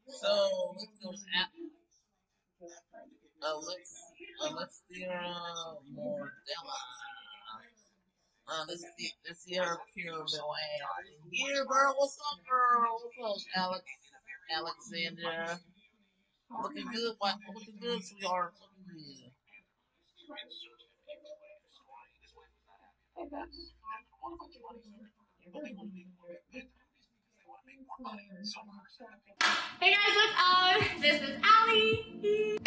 So let's go at let's see more Della. Let's see her pure little ass. Here, girl, what's up, girl? What's up, Alexandra? Looking good, what? Looking good, sweetheart. Looking good. Hey guys, what's up? This is Allie.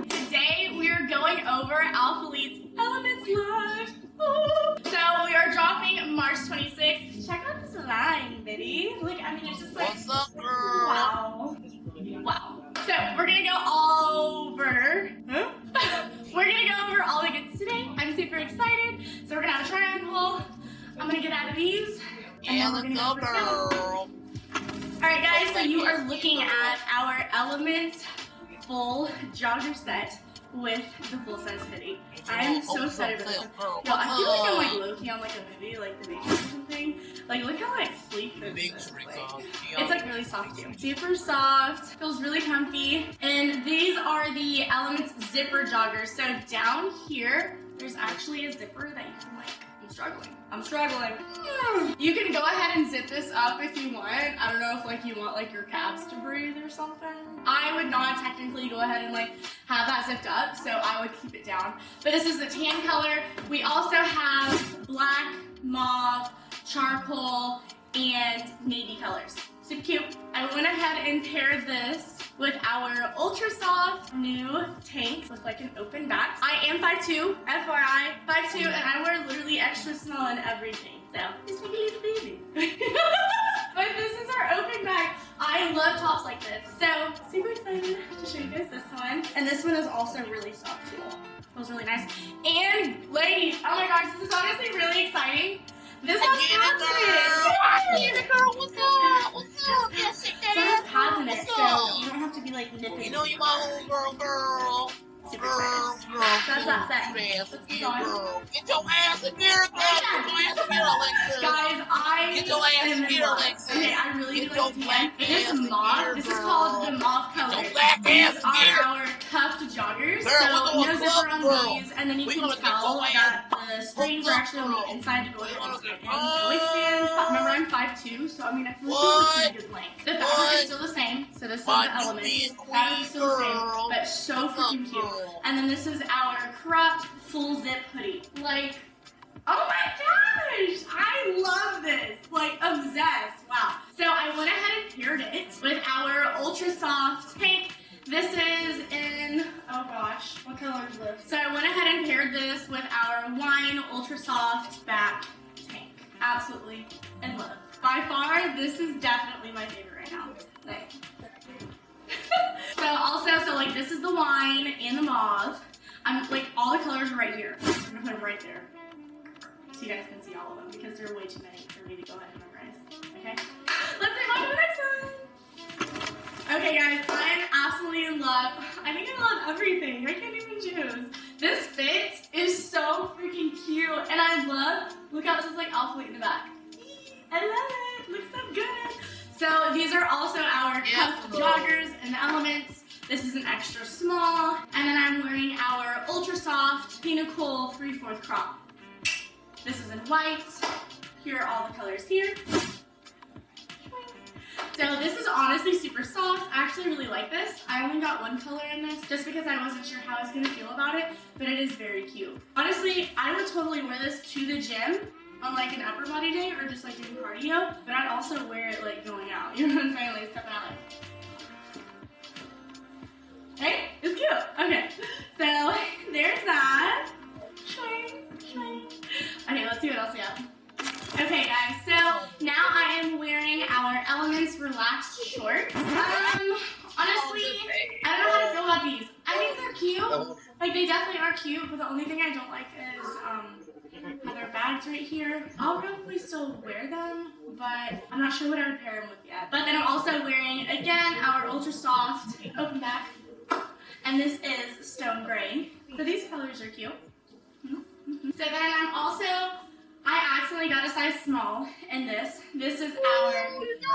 Today we are going over Alpha Elite's Elements Live. So we are dropping March 26th. Check out this line, baby. Look, I mean, it's just like, what's up, girl? wow. Wow. So we're gonna go over, we're gonna go over all the goods today. I'm super excited. So we're gonna have a try on haul. I'm gonna get out of these. And Yeah, then we're gonna let's go go, over girl. Alright guys, so you are looking at our Elements full jogger set with the full size hoodie. I am so excited for this one. Yo, I feel like I'm like low-key on like a movie, like The Matrix or something. Like look how like sleek this is. Like, it's like really soft too. Super soft, feels really comfy. And these are the Elements zipper joggers. So down here, there's actually a zipper that you can like, I'm struggling. You can go ahead and zip this up if you want. I don't know if like you want like your calves to breathe or something. I would not technically go ahead and like have that zipped up, so I would keep it down. But this is the tan color. We also have black, mauve, charcoal, and navy colors. Super cute. I went ahead and paired this with our ultra soft new tanks with like an open back. I am 5'2", FYI, 5'2", and I wear literally extra small and everything. So just like a little baby. But this is our open back. I love tops like this. So super excited to show you guys this one. And this one is also really soft too. Feels really nice. And ladies, oh my gosh, this is honestly really exciting. This has pads in it. I get it, girl. What's up? What's up? Yes, So it has pads in it, so you don't have to be like nipping. You know you my homegirl, girl. Super Girl, excited. girl. That's that set. Let's Let's get go on. girl. Get your ass in here, girl. Get your ass in here, Alexa. Guys, I Get your ass am in here, love. Alexa. Okay, I really Get do your like the black tan. This ass in mauve, here, this is girl. called the mauve color. Get your black These ass in are here. our cuffed joggers. Girl, So we're no doing zipper on club, these, and then you we can gonna get tell your that ass the strings are actually on the inside to go ahead and stick in the waistband. Remember, I'm 5'2", so I mean, I feel like this is a pretty good length. The fabric is still the same, so this is the Elements. Fabric is still the same, but so freaking cute. And then this is our cropped full zip hoodie. Like, oh my gosh, I love this. Like, obsessed. Wow. So I went ahead and paired it with our ultra soft tank. This is in, oh gosh, what color is this? So I went ahead and paired this with our wine ultra soft back tank. Absolutely in love. By far, this is definitely my favorite right now. Like, so like this is the wine and the mauve. I'm like, all the colors are right here. I'm gonna put them right there, so you guys can see all of them because there are way too many for me to go ahead and memorize. Okay, let's move on to the next one. Okay guys, I'm absolutely in love. I think I love everything. I can't even choose. This fit is so freaking cute, and I love, look how it says like Alpha Elite in the back. I love it, looks so good. So these are also our cuffed joggers and the Elements. This is an extra small, and then I'm wearing our ultra soft Pinnacle 3/4 crop. This is in white. Here are all the colors here. So this is honestly super soft. I actually really like this. I only got one color in this just because I wasn't sure how I was gonna feel about it, but it is very cute. Honestly, I would totally wear this to the gym on like an upper body day or just like doing cardio, but I'd also wear it like going out. You know what I'm saying? Like stepping out like. Right? It's cute. Okay. So there's that. Okay, let's see what else we have. Okay guys, so now I am wearing our Elements relaxed shorts. Honestly, I don't know how to feel about these. I think they're cute. Like they definitely are cute, but the only thing I don't like is how their bags right here. I'll probably still wear them, but I'm not sure what I would pair them with yet. But then I'm also wearing, again, our ultra soft open back. And this is stone gray. So these colors are cute. So then I'm also, I accidentally got a size small in this. This is our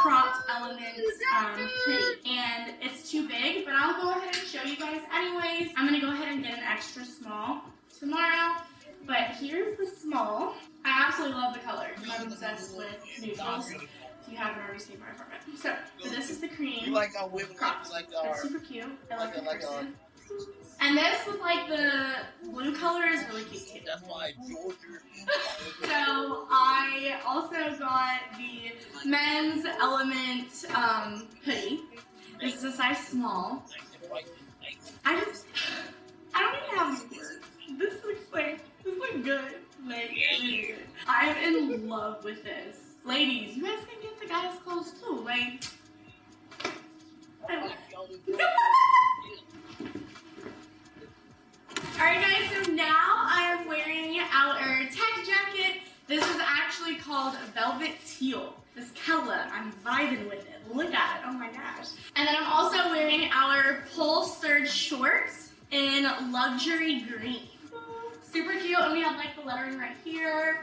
cropped Elements absolutely love the color because I'm obsessed with neutrals. If you haven't already seen my apartment. So, this is the cream cropped. It's super cute. I like the person. And this with like the blue color is really cute too. So I also got the men's Element hoodie. This is a size small. I don't even have any words. This looks good. Like, really good. I'm in love with this. Ladies, you guys can get the guys' clothes too. Like, Alright guys, so now I am wearing our tech jacket. This is actually called Velvet Teal. This color, I'm vibing with it. Look at it, oh my gosh. And then I'm also wearing our Pulse Surge shorts in Luxury Green. Super cute, and we have like the lettering right here.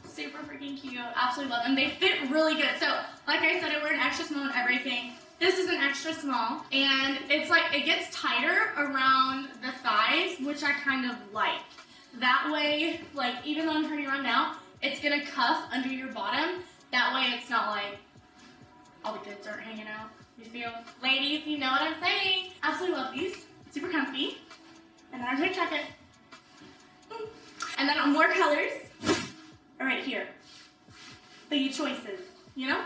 Super freaking cute, absolutely love them. They fit really good. So, like I said, I wear an extra small and everything. This is an extra small, and it's like, it gets tighter around the thighs, which I kind of like. That way, like, even though I'm turning around now, it's gonna cuff under your bottom. That way it's not like, all the goods aren't hanging out. You feel? Ladies, you know what I'm saying. Absolutely love these. Super comfy. And then our tech jacket. And then more colors are right here. The choices, you know?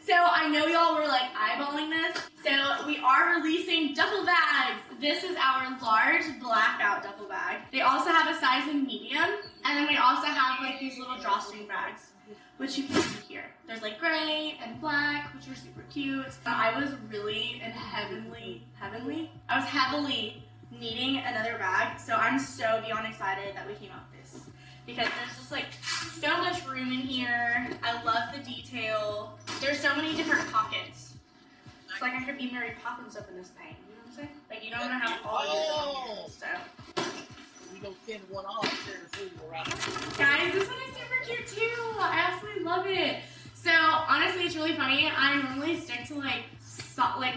So I know y'all were like eyeballing this. So we are releasing duffel bags. This is our large blackout duffel bag. They also have a size in medium. And then we also have like these little drawstring bags, which you can see here. There's like gray and black, which are super cute. I was really in heavily needing another bag. So I'm so beyond excited that we came out with this. Because there's just like so much room in here. I love the detail. There's so many different pockets. It's like I could be Mary Poppins up in this thing. You know what I'm saying? Like, you don't want to have all of this on here. So. We don't send one off there too. Guys, this one is super cute too. I absolutely love it. So honestly, it's really funny. I normally stick to like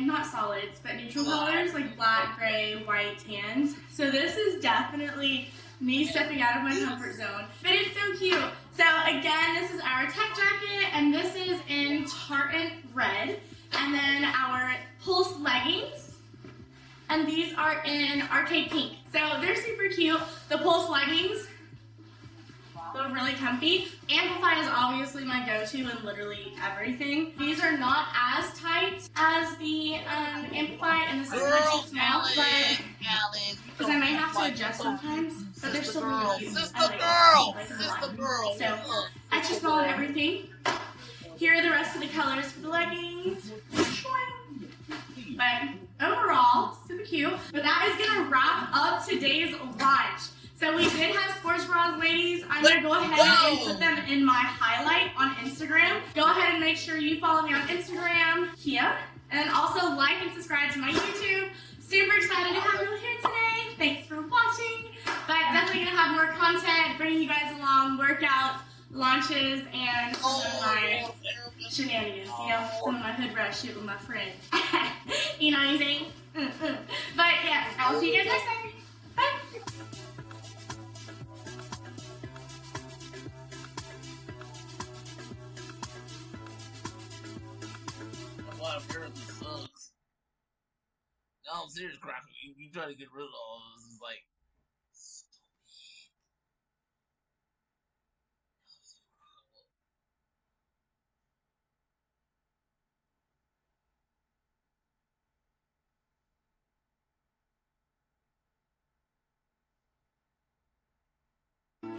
not solids, but neutral colors like black, gray, white, tans. So this is definitely me stepping out of my comfort zone. But it's so cute. So again, this is our tech jacket, and this is in tartan red. And then our Pulse leggings, and these are in arcade pink. So they're super cute. The Pulse leggings, they're really comfy. Amplify is obviously my go-to in literally everything. These are not as tight as the Amplify, and this is not too small, but because I may have to adjust sometimes, but they're still really cute. I like them a lot. So extra small and everything. Here are the rest of the colors for the leggings. But overall, super cute. But that is gonna wrap up today's launch. So we did have sports bras, ladies. I'm gonna go ahead and put them in my highlight on Instagram. Go ahead and make sure you follow me on Instagram here. And also like and subscribe to my YouTube. Super excited to have you here today. Thanks for watching. But definitely gonna have more content, bringing you guys along, workouts, launches, and some of my shenanigans, you know, some of my hood rat shit with my friends. You know what I'm saying? But yes, I'll see you guys next time. Bye. Sucks. No, I'm serious, crap. You try to get rid of all of this. It's like,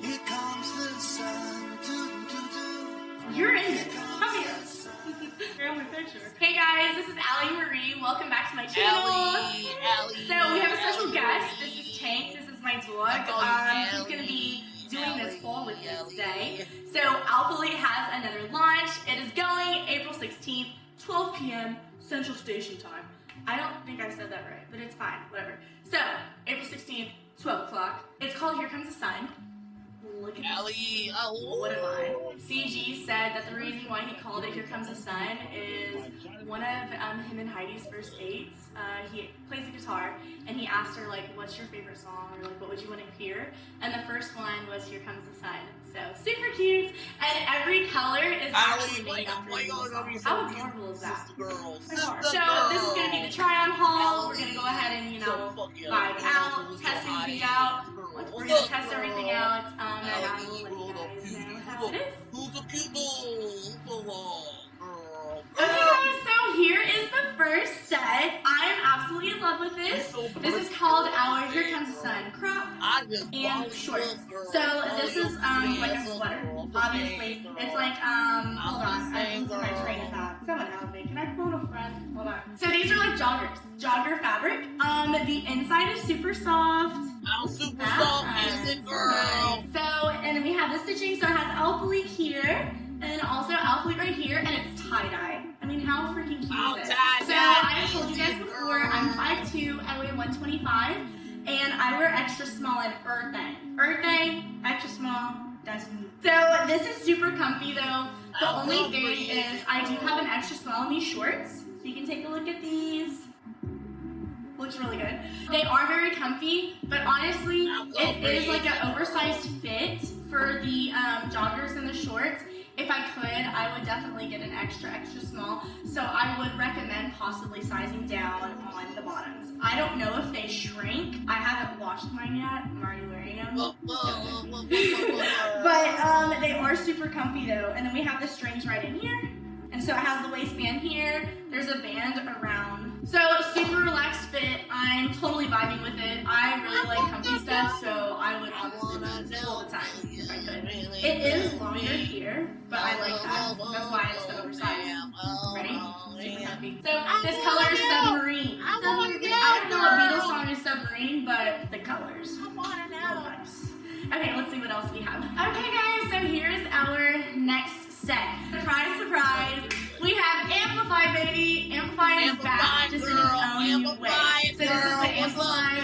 Here comes the sun. You're in it. Come here. You're on my picture. Hey guys, this is Allie Marie. Welcome back to my channel. Allie. So we have a special guest. This is Tank. This is my dog. He's gonna be doing this poll with you today. So Alphalete has another launch. It is going April 16th, 12 p.m. Central Station Time. I don't think I said that right, but it's fine. Whatever. So April 16th, 12 o'clock. It's called Here Comes the Sun. Look at Ali, this. What am I? CG said that the reason why he called it Here Comes the Sun is one of him and Heidi's first dates. He plays the guitar and he asked her, like, what's your favorite song, or like, what would you want to hear? And the first one was Here Comes the Sun. So super cute. And every color is actually named after a song. How adorable is that? So this is going to be the try-on haul. We're going to go ahead and, you know, vibe out, test everything out. We're going to test everything out, and I will let you guys know how it is. Who's the cute girl? Okay guys, so here is the first set. I am absolutely in love with this. This is called our Here Comes the Sun crop and shorts. So this is like a sweater. Obviously, it's like hold on, I lose my train of thought. Someone help me. Can I phone a friend? Hold on. So these are like joggers, jogger fabric. The inside is super soft. I'm super soft, is it, girl? So, and then we have the stitching. So it has alpha here. And then also alpha right here, and it's tie-dye. I mean, how freaking cute is this? So I told you guys before, I'm 5'2", I weigh 125, and I wear extra small in Earthing. Earthing, extra small, that's me. So this is super comfy though. The only thing is I do have an extra small in these shorts, so you can take a look at these. Looks really good. They are very comfy, but honestly, it is like an oversized fit for the joggers and the shorts. If I could, I would definitely get an extra small. So I would recommend possibly sizing down on the bottoms. I don't know if they shrink. I haven't washed mine yet. I'm already wearing them. But they are super comfy though. And then we have the strings right in here. And so it has the waistband here. There's a band around. So super relaxed fit. I'm totally vibing with it. I really like comfy stuff, so I would obviously wear this all the time if I could. It is longer here, but I like that. That's why it's so oversized. Ready? Super comfy. So this color is Submarine. I don't know what Beatles song is Submarine, but the colors. Nice. Okay, let's see what else we have. Okay guys, so here's our next set. Surprise, surprise. We have Amplify, baby. Amplify is back just in its own new way. So this is the Amplify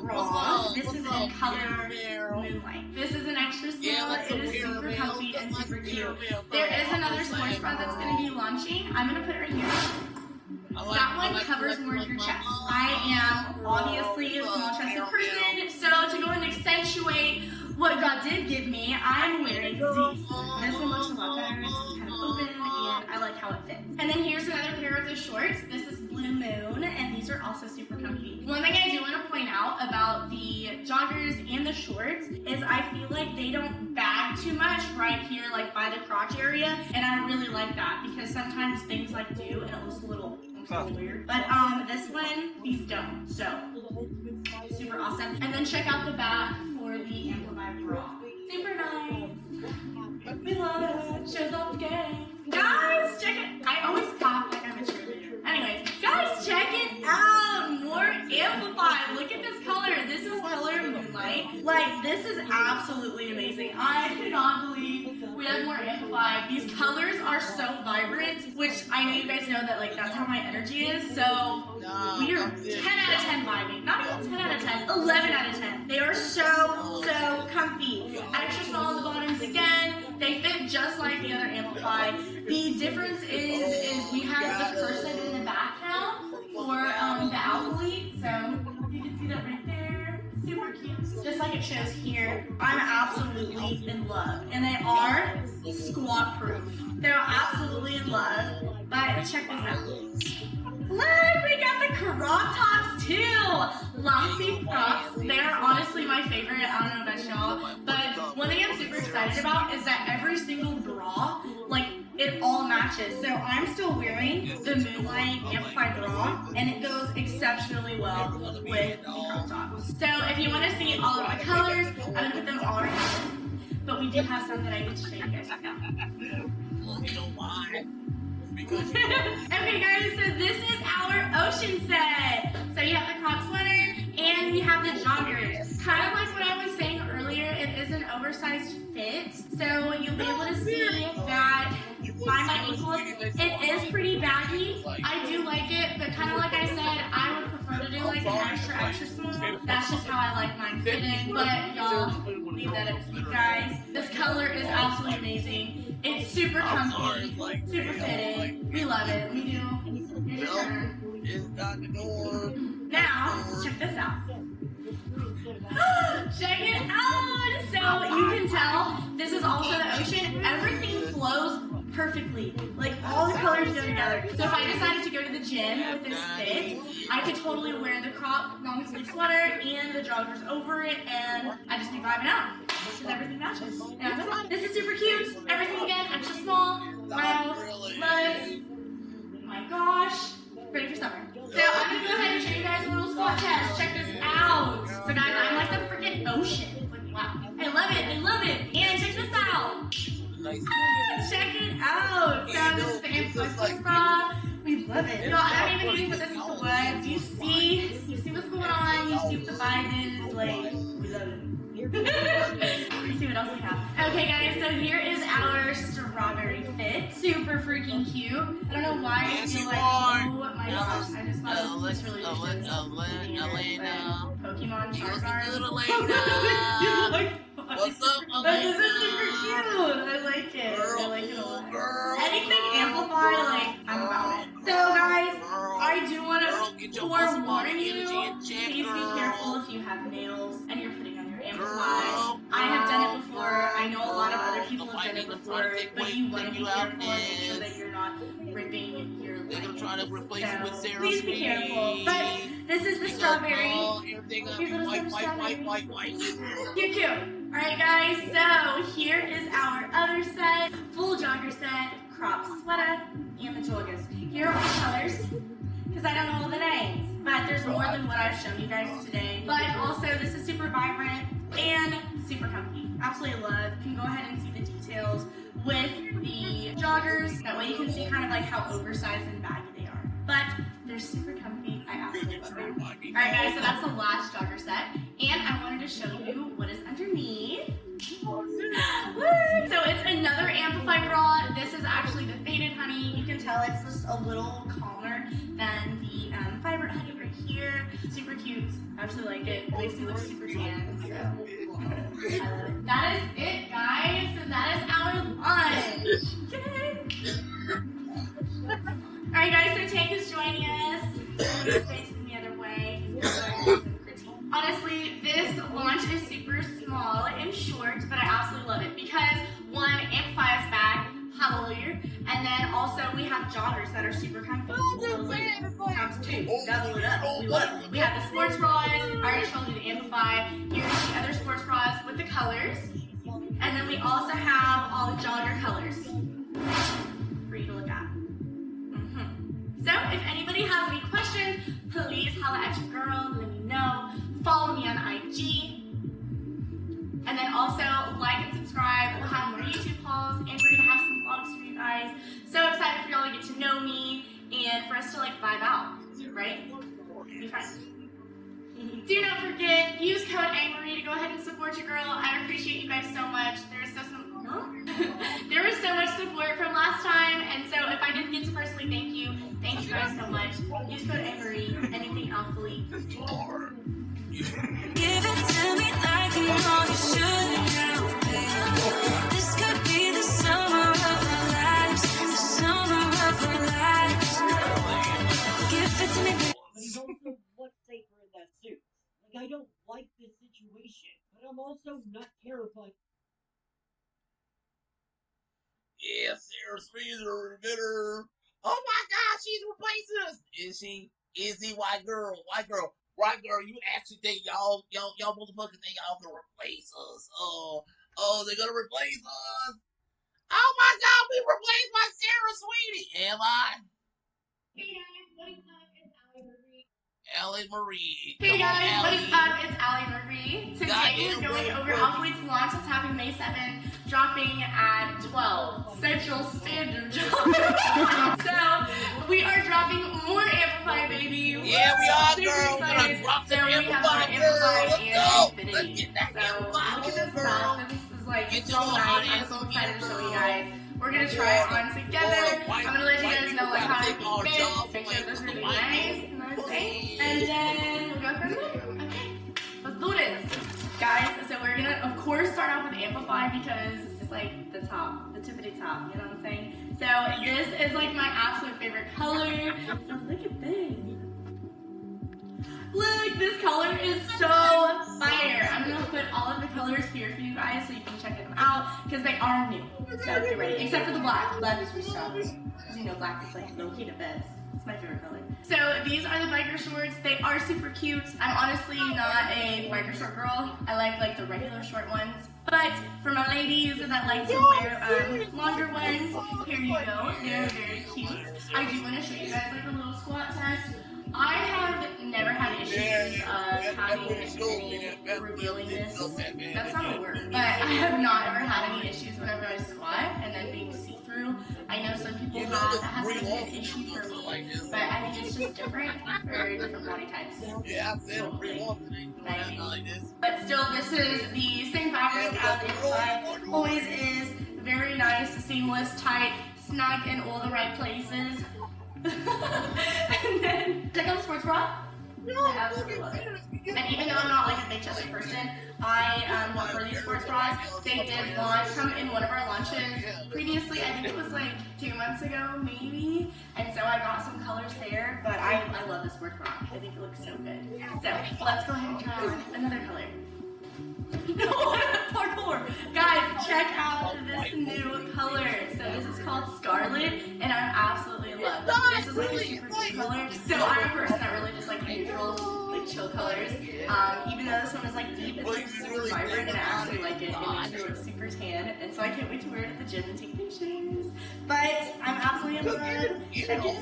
Raw. This is in color Moonlight. This is an extra small. It is super comfy and super cute. There is another sports bra that's going to be launching. I'm going to put it right here. That one covers more of your chest. I am obviously a small chested person, so to go and accentuate what God did give me, I'm wearing these. This one looks a lot better. It's kind of open, and I like how it fits. And then here's another pair of the shorts. This is Blue Moon, and these are also super comfy. One thing I do want to point out about the joggers and the shorts is I feel like they don't bag too much right here, like by the crotch area, and I really like that because sometimes things like do, and it looks a little weird. But this one, these don't. So super awesome. And then check out the back for the Amplify bra. Super nice. We love it. Shows off the game. Guys, check it. I always pop like I'm a cheerleader. Anyways, guys, check it out. More Amplify. Look at this color. This is color Moonlight. Like, this is absolutely amazing. I cannot believe we have more Amplify. These colors are so vibrant, which I know you guys know that, like, that's how my energy is. So we are 10 out of 10 vibing. Not even 10 out of 10. 11 out of 10. They are so comfy. Extra small on the bottoms again. They fit just like the other Amplify. The difference is we have the person in the back now for the athlete. So you can see that right there. Super cute. Just like it shows here. I'm absolutely in love. And they are squat proof. They're absolutely in love. But check this out. Look, we got the crop tops too! Long sleeve crops. They are honestly my favorite. I don't know about y'all, but one thing I'm super excited about is that every single bra, like, it all matches. So I'm still wearing the Moonlight Amplify bra, and it goes exceptionally well with the crop tops. So if you want to see all of my colors, I'm going to put them all right here. But we do have some that I need to show you guys right now. You know why? Okay guys, so this is our ocean set. So you have the crop sweater and we have the joggers. Kind of like what I was saying earlier, it is an oversized fit. So you'll be able to see that by my ankles, it is pretty baggy. I do like it, but kind of like I said, I would prefer to do like an extra small. That's just how I like mine fitted, but y'all, leave that up to you guys. This color is absolutely amazing. It's super comfy, super fitted. We love it. We do. Here's your turn. Now, check this out. Check it out! So you can tell this is also the ocean. Everything flows perfectly. Like all the colors go together. So if I decided to go to the gym with this fit, I could totally wear the crop long sleeve sweater and the joggers over it, and I'd just be vibing out because everything matches. And this is super cute. Everything again, extra small. Wow. Love it. Oh my gosh. Ready for summer. So I'm gonna go ahead and show you guys a little squat test. Check this out. So guys, I'm like the freaking ocean. Like, wow. I love it. I love it. And check this out. Check it out. So this is the Amplify bra. We love it. No, I don't even need to put this into words. You see what's going on. You see what the vibe is. Like, we love it. Let's see what else we have. Okay guys, so here is our strawberry fit. Super freaking cute. I don't know why I feel like, oh my gosh, I just thought it was really Pokemon Charizard. What's up, but this is super cute. I like it. I like it a lot. Anything amplify, like, I'm about it. So guys, I do want to forewarn you, please be careful if you have nails and you're putting on your amplify. I have done it before. I know a lot of other people have done it before, but you want to be careful and make sure that you're not ripping your leggings. So please be careful. But this is the strawberry. Here's a little strawberry. Cute, cute. Alright guys, so here is our other set, full jogger set, crop sweater, and the joggers. Here are all the colors, because I don't know all the names, but there's more than what I've shown you guys today. But also, this is super vibrant and super comfy. Absolutely love. You can go ahead and see the details with the joggers. That way you can see kind of like how oversized and baggy they are. But they're super comfy. I absolutely love them. Alright guys, so that's the last jogger set. And I wanted to show you what is underneath. So it's another Amplify bra. This is actually the faded honey. You can tell it's just a little calmer than the vibrant honey right here. Super cute. I actually like it. It makes me look super tan. So I love it. That is it, guys. So that is our lunch. Alright guys, so Tank is joining us. He's facing the other way. Honestly, this launch is super small and short, but I absolutely love it because one, Amplify is back, hallelujah, and then also we have joggers that are super comfy. Times two, double it up. We love it. We have the sports bras. I already showed you the Amplify. Here's the other sports bras with the colors, and then we also have all the jogger colors for you to look at. So if anybody has any questions, please holla at your girl, let me know. Follow me on IG. And then also like and subscribe. We'll have more YouTube hauls and we're gonna have some vlogs for you guys. So excited for y'all to get to know me and for us to like vibe out, right? Be friends. Do not forget, use code AMARIE to go ahead and support your girl. I appreciate you guys so much. There was so much support from last time, and so if I didn't get to personally thank you guys so much. Use code AMARIE, anything alphabet. Give it to me like you know you should now, baby. This could be the summer of our lives, the summer of our lives. Give it to me, baby. But also, what's safer in that suit? Like, I don't like this situation, but I'm also not terrified. Yeah, Sarah Spencer, bitter. Oh my God, she's replacing us. Is she? Is he white girl? White girl. White girl, you actually think y'all motherfuckers think y'all gonna replace us? Oh, they're gonna replace us. Oh my God, we replaced my Sarah Sweetie. Am I? Hey guys, what is up? It's Allie Marie. Hey guys, what is up? It's Allie Marie. Today we're going over Alphaweight's launch that's happening May 7th, dropping at 12 Central Standard Time. So we are dropping more Amplify, baby. Yeah, we are, super girl. excited. We're drop So some we have more Amplify, girl. Amplify and Let's Infinity. get that So Amplify, look at this girl. stuff. This is like Get so your nice. ass I'm so on excited to show you girl. guys. We're gonna try it on together. I'm gonna let you guys know like how it fits. Make sure this is really nice. And then we'll go from there. Okay, let's do this. Guys, so we're gonna of course start off with Amplify because it's like the top, the tippity top, you know what I'm saying? So this is like my absolute favorite color. So look at this. Look, this color is so fire. I'm gonna put all of the colors here for you guys so you can check them out because they are new. So get ready, except for the black. Black is restocked. Because you know black is like low-key the best. It's my favorite color. So these are the biker shorts. They are super cute. I'm honestly not a biker short girl. I like the regular short ones. But for my ladies that like to wear longer ones, here you go. They're very cute. I do want to show you guys like a little squat test. I have never had issues of having any revealingness. That's not a word, but I have not ever had any issues whenever I squat and then being see-through. I know some people have, that hasn't been an issue for me, but I think it's just different for different body types. Yeah, I've said it pretty often. But still, this is the same fabric as Amplify. Always is. Very nice, seamless, tight, snug in all the right places. And then check out the sports bra. I absolutely love it. And even though I'm not like a big chested person, I prefer these sports bras. They did come in one of our launches previously. I think it was like 2 months ago, maybe. And so I got some colors there. But I love this sports bra. I think it looks so good. So let's go ahead and try on another color. Parkour! Guys, check out this new color. So this is called Scarlet, and I'm absolutely in love. This is like a super cute color. So I'm a person that really just like neutrals, like chill colors. Even though this one is like deep, it's like super vibrant, and I actually like it. It makes me look super tan, and so I can't wait to wear it at the gym and take pictures. But I'm absolutely in love. Check it.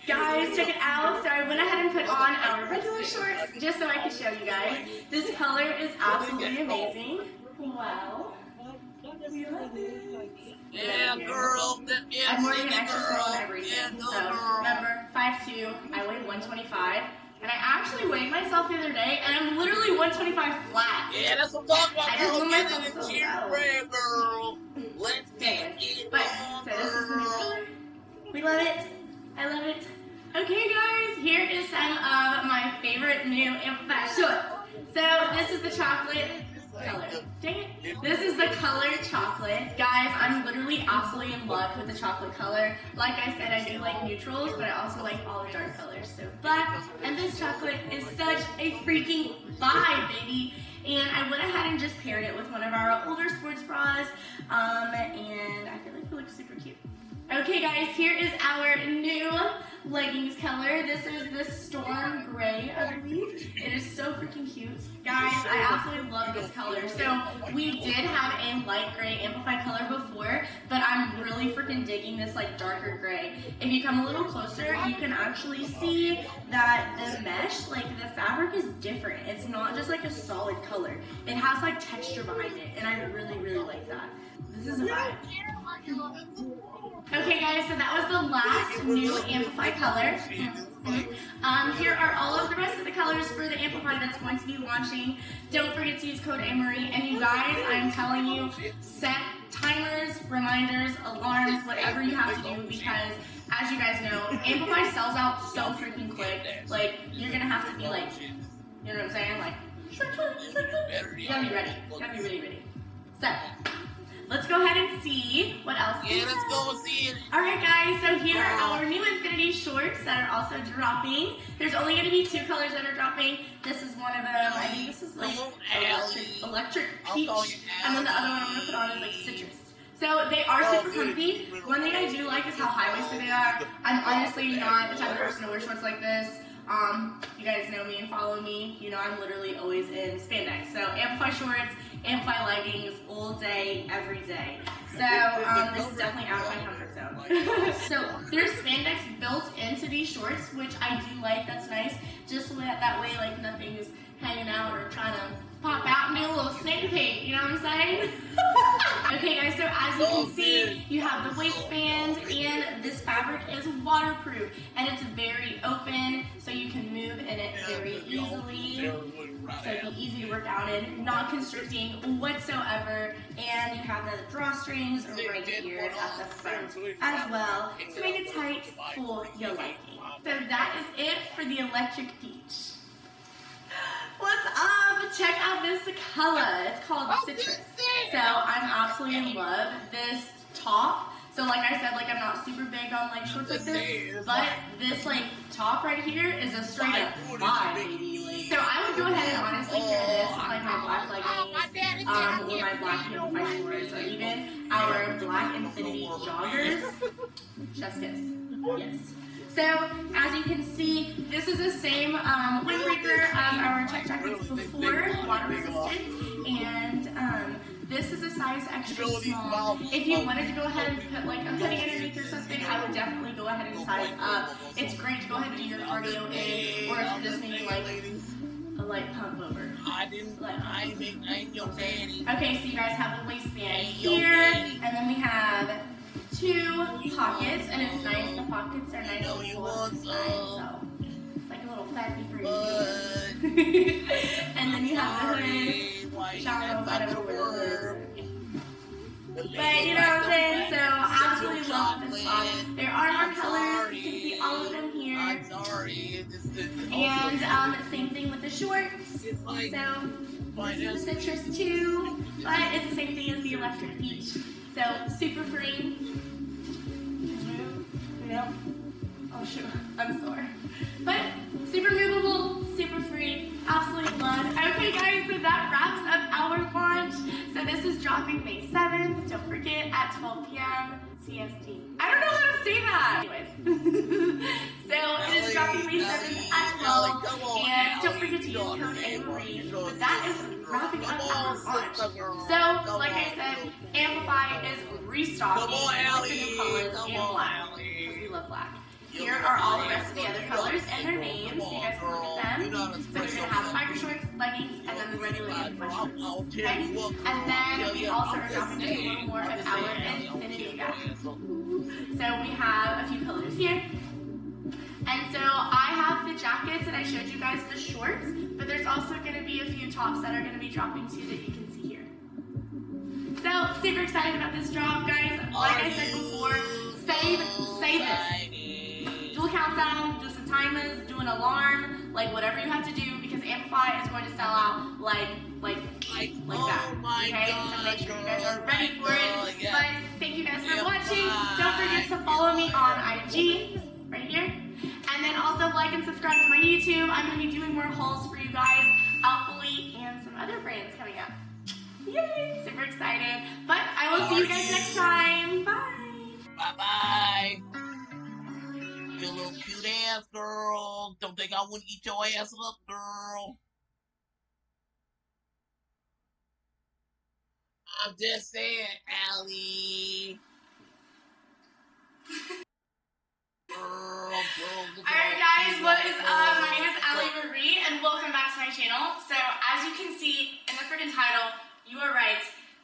Guys, check it out. So I went ahead and put on our regular shorts just so I could show you guys. This color is absolutely amazing. Wow. Yeah, girl. Yeah, I'm wearing an extra small and everything. So remember, 5'2", I weigh 125. And I actually weighed myself the other day, and I'm literally 125 flat. Yeah, that's what I'm talking about, I just girl. want Get myself in the so cheer low. brand, girl. Let's get it But, on, so this is the new color. We love it. I love it. Okay, guys, here is some of my favorite new Amplify shorts. So this is the chocolate color. Dang it. This is the color chocolate. Guys, I'm literally absolutely in love with the chocolate color. Like I said, I do like neutrals, but I also like all the dark colors. So black and this chocolate is such a freaking vibe, baby. And I went ahead and just paired it with one of our older sports bras. And I feel like it looks super cute. Okay guys, here is our new leggings color. This is the Storm Gray, I believe. It is so freaking cute. Guys, I absolutely love this color. So we did have a light gray Amplify color before, but I'm really freaking digging this like darker gray. If you come a little closer, you can actually see that the mesh, like the fabric is different. It's not just like a solid color. It has like texture behind it, and I really, really like that. This is a vibe. Okay guys, so that was the last new Amplify color. Here are all of the rest of the colors for the Amplify that's going to be launching. Don't forget to use code AMARIE. And you guys, I'm telling you, set timers, reminders, alarms, whatever you have to do, because as you guys know, Amplify sells out so freaking quick. Like, you're gonna have to be like, you know what I'm saying? Like, you gotta be ready. You gotta be really ready. So, let's go ahead and see what else. Yeah, let's go and see it. Alright guys, so here are our new Infinity shorts that are also dropping. There's only going to be 2 colors that are dropping. This is one of them. I think this is like electric peach. And then the other one I'm going to put on is like citrus. So they are super comfy. One thing I do like is how high-waisted they are. I'm honestly not the type of person to wear shorts like this. You guys know me and follow me. You know I'm literally always in spandex. So Amplify shorts, Amplify leggings, all day, every day. So this is definitely out of my comfort zone. So there's spandex built into these shorts, which I do like. That's nice. Just so that way like nothing's hanging out or trying to pop out and do a little snake paint. You know what I'm saying? Okay guys, so as you can see, you have the waistband, and this fabric is waterproof, and it's very open, so you can move in it very easily. So it'd be easy to work out in, not constricting whatsoever, and you have the drawstrings right here at the front as well to make it tight for your liking. So that is it for the electric peach. What's up? check out this color. It's called Citrus. So I'm absolutely in love this top. So like I said, like I'm not super big on like shorts like this, but this like top right here is a straight up vibe, baby. So I would go ahead and honestly pair this with like my black leggings, or my black Amplify shorts, or even our black Infinity joggers. Chef's kiss. Yes. So, as you can see, this is the same windbreaker as our check jackets before, water resistant, and this is a size extra small. If you wanted to go ahead and put like a hoodie underneath or something, I would definitely go ahead and size up. It's great to go ahead and do your cardio in, or if you're just maybe like a light pump over. I ain't your daddy. Okay, so you guys have the waistband here, and then we have 2 pockets, and it's nice. The pockets are nice and full on the side, so it's like a little fatty for you. And then you have the hood, shower, whatever. But you know what I'm saying? So I absolutely love this top. There are more colors. You can see all of them here. I'm sorry. And same thing with the shorts. So this is the Citrus too, but it's the same thing as the Electric Beach. So super free. Oh shoot, I'm sore. But super movable, super free, absolutely love. Okay guys, so that wraps up our launch. So this is dropping May 7th. Don't forget at 12 p.m. CST. I don't know how to say that. Anyways. So it is dropping May 7th at 12. And don't forget to use code AMARIE. But that is wrapping up our launch. So, like I said, Amplify is restocking with the new colors in black. Because we love black. Here are all the rest of the other colors and their names, so you guys can look at them. So we're going to have biker shorts, leggings, and then the regular Amplify shorts. Okay? And then we also are dropping just a little more of our Infinity jackets. So we have a few colors here. And so I have the jackets and I showed you guys the shorts, but there's also going to be a few tops that are going to be dropping too that you can see here. So super excited about this drop, guys. Like I said before, save this. Do a countdown, do some timers, do an alarm, like whatever you have to do, because Amplify is going to sell out like that. Okay, so make sure you guys are ready for it. But thank you guys for watching. Don't forget to follow me on IG right here, and then also like and subscribe to my YouTube. I'm going to be doing more hauls for you guys, hopefully, and some other brands coming up. Yay! Super excited. But I will see you guys next time. Bye. Bye bye. You little cute ass girl. Don't think I wouldn't eat your ass up, girl. I'm just saying, Allie. Alright guys, what is up? My name is Allie Marie and welcome back to my channel. So as you can see in the freaking title, you are right.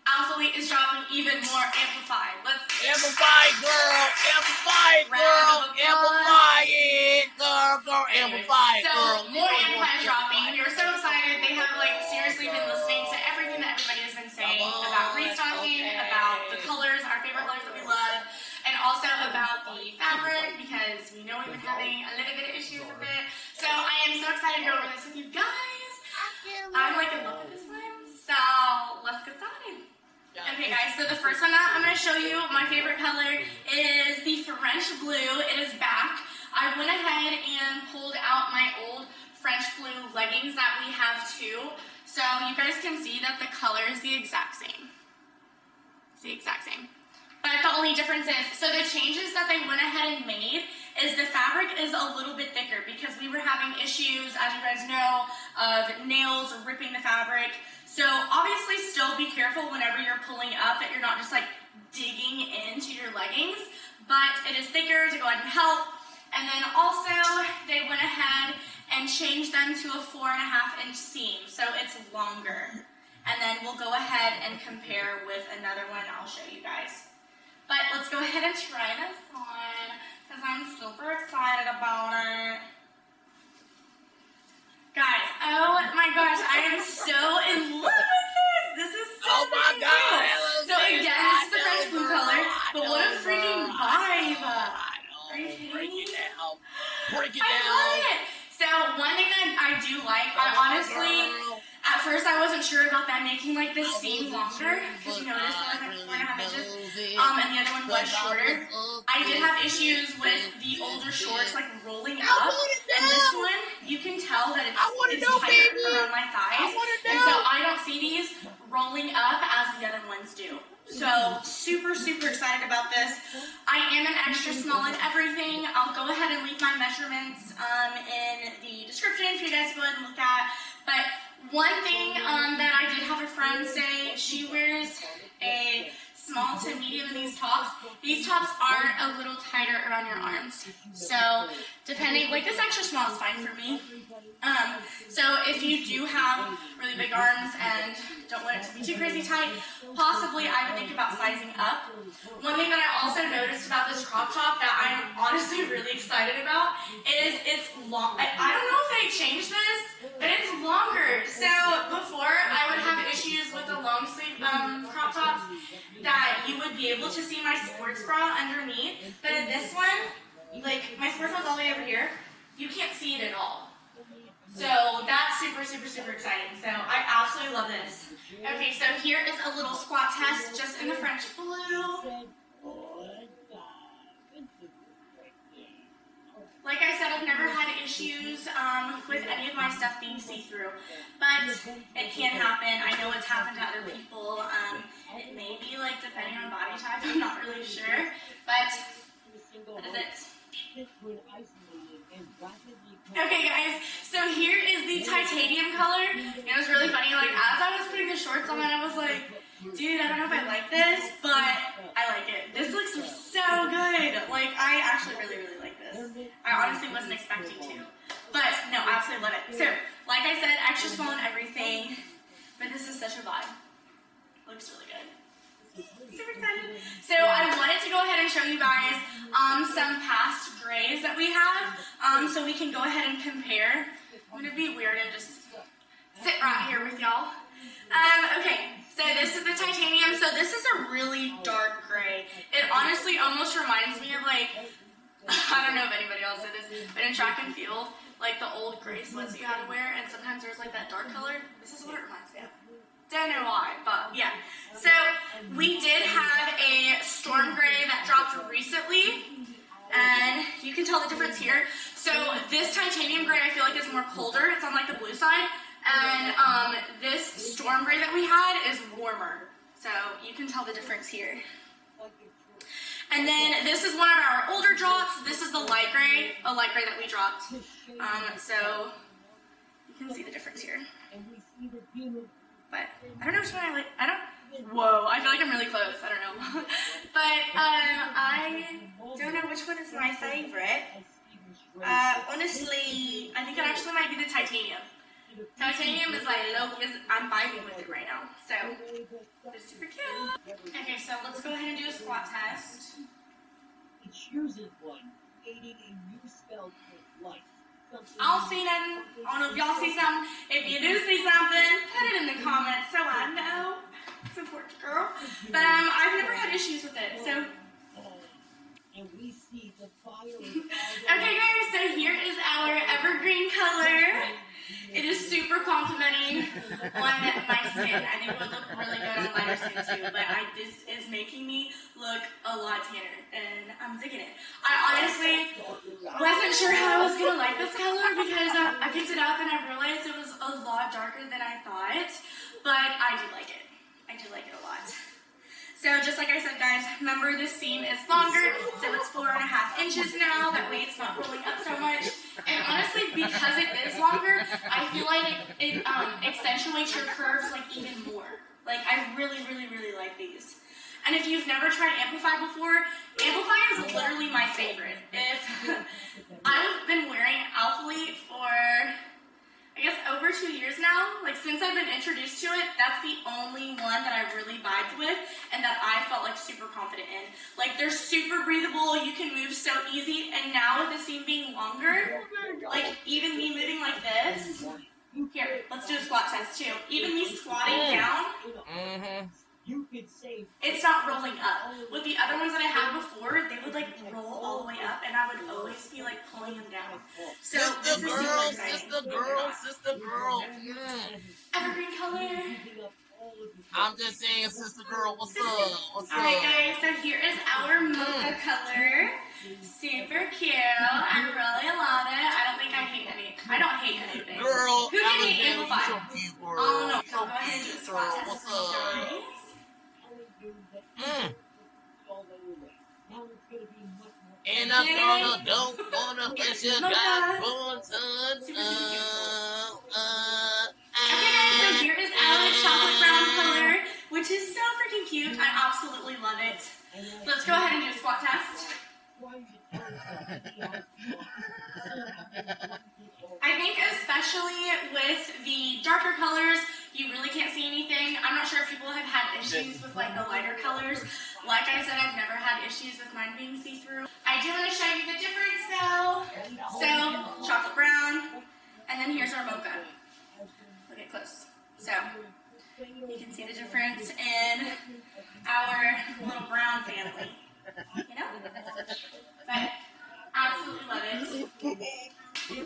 Alphalete is dropping even more Amplify. Let's Amplify, girl! Amplify, girl! Amplify it! Girl, amplify it, girl! So, more Amplify is dropping. We are so excited. They have, like, seriously been listening to everything that everybody has been saying about restocking, about the colors, our favorite colors that we love, and also about the fabric, because we know we've been having a little bit of issues with it. So, I am so excited to go over this with you guys. I'm, like, in love with this one. So, let's get started. Okay guys, so the first one that I'm going to show you, my favorite color, is the French blue. It is back. I went ahead and pulled out my old French blue leggings that we have too. So you guys can see that the color is the exact same. It's the exact same. But the only difference is, so the changes that they went ahead and made is the fabric is a little bit thicker because we were having issues, as you guys know, of nails ripping the fabric. So obviously still be careful whenever you're pulling up that you're not just like digging into your leggings, but it is thicker to go ahead and help. And then also they went ahead and changed them to a 4.5-inch seam, so it's longer. And then we'll go ahead and compare with another one I'll show you guys. But let's go ahead and try this on because I'm super excited about it. Guys, oh my gosh, I am so in love with this. This is so my God. So again, this is the French blue color, but what a freaking vibe. Are you kidding me? Break it down. Break it I down. love it. So one thing that I do like, I honestly, at at first I wasn't sure about them making like this seam longer, because you notice they're like 4.5 inches, and the other one was shorter. I did have issues with the older shorts like rolling up, and this one, you can tell that it's tighter around my thighs, and so I don't see these rolling up as the other ones do. So super, super excited about this. I am an extra small in everything. I'll go ahead and leave my measurements in the description for you guys to go ahead and look at. But one thing that I did have a friend say, she wears a small to medium in these tops. These tops are a little tighter around your arms. So depending, like this extra small is fine for me. So if you do have really big arms and don't want it to be too crazy tight, possibly I would think about sizing up. One thing that I also noticed about this crop top that I'm honestly really excited about is it's long. I don't know if they changed this, but it's longer. So before I would have issues with the long sleeve crop tops that you would be able to see my sports bra underneath, but in this one, like my sports bra's all the way over here, you can't see it at all. So that's super, super, super exciting. So I absolutely love this. Okay, so here is a little squat test just in the French blue. Like I said, I've never had issues with any of my stuff being see-through, but it can happen. I know it's happened to other people. It may be like depending on body type, I'm not really sure, but that is it. Okay guys, so here is the titanium color. It was really funny, like as I was putting the shorts on, I was like, dude, I don't know if I like this, but I like it. This looks so good. Like I actually really, really like this. I honestly wasn't expecting to, but no, I absolutely love it. So, like I said, extra small and everything, but this is such a vibe. Looks really good. Super excited. So I wanted to go ahead and show you guys some past grays that we have, so we can go ahead and compare. I'm gonna be weird and just sit right here with y'all. Okay, so this is the titanium. So this is a really dark gray. It honestly almost reminds me of like, I don't know if anybody else did this, but in track and field, like the old gray sweats that you had to wear, and sometimes there's like that dark color. This is what it reminds me of. Don't know why, but yeah. So we did have a storm gray that dropped recently, and you can tell the difference here. So this titanium gray I feel like is more colder. It's on like the blue side, and this storm gray that we had is warmer. So you can tell the difference here. And then this is one of our older drops. This is the light gray, a light gray that we dropped. So you can see the difference here. But I don't know which one I like. Whoa, I feel like I'm really close. I don't know. But I don't know which one is my favorite. Honestly, I think it actually might be the titanium. Titanium is like I'm vibing with it right now. So it's super cute. Okay, so let's go ahead and do a squat test. It chooses one, creating a new spell for life. I don't see nothing. I don't know if y'all see something. If you do see something, put it in the comments so I know. It's important, girl. But I've never had issues with it, so. And we see the fire. Okay, guys, so here is our evergreen color. It is super complimenting on my skin. I think it would look really good on lighter skin too, but this is making me look a lot tanner, and I'm digging it. I honestly wasn't sure how I was going to like this color because I picked it up and I realized it was a lot darker than I thought, but I do like it. I do like it a lot. So just like I said, guys, remember this seam is longer, so it's 4.5 inches now. That way it's not rolling up so much. And honestly, because it is longer, I feel like it accentuates your curves like even more. Like I really, really, really like these. And if you've never tried Amplify before, Amplify is literally my favorite. I've been wearing Alphalete for, I guess, over 2 years now. Like since I've been introduced to it, that's the only one that I really vibed with and that I felt like super confident in. Like they're super breathable, you can move so easy, and now with the seam being longer, like even me moving like this, here, let's do a squat test too. Even me squatting down, it's not rolling up. With the other ones that I had before, they would like roll all the way up, and I would always be like pulling them down. So sister girl. Evergreen color. I'm just saying, sister girl, what's up? What's up? Alright guys, so here is our mocha color. Super cute. I really love it. I don't think I hate any. I don't hate anything. Girl, who can hate Alexandra, you Amplify? so cute, girl. Oh no, So go ahead and do a cute, spot girl. test What's with me, up? guys. And I'm gonna don't wanna flesh your godborn son. Okay guys, so here is our chocolate brown color, which is so freaking cute. I absolutely love it. Let's go ahead and do a squat test. I think especially with the darker colors, you really can't see anything. I'm not sure if people have had issues with like the lighter colors. Like I said, I've never had issues with mine being see-through. I do want to show you the difference though. So, chocolate brown, and then here's our mocha. Look at close. So, you can see the difference in our little brown family. You know? But, absolutely love it. Okay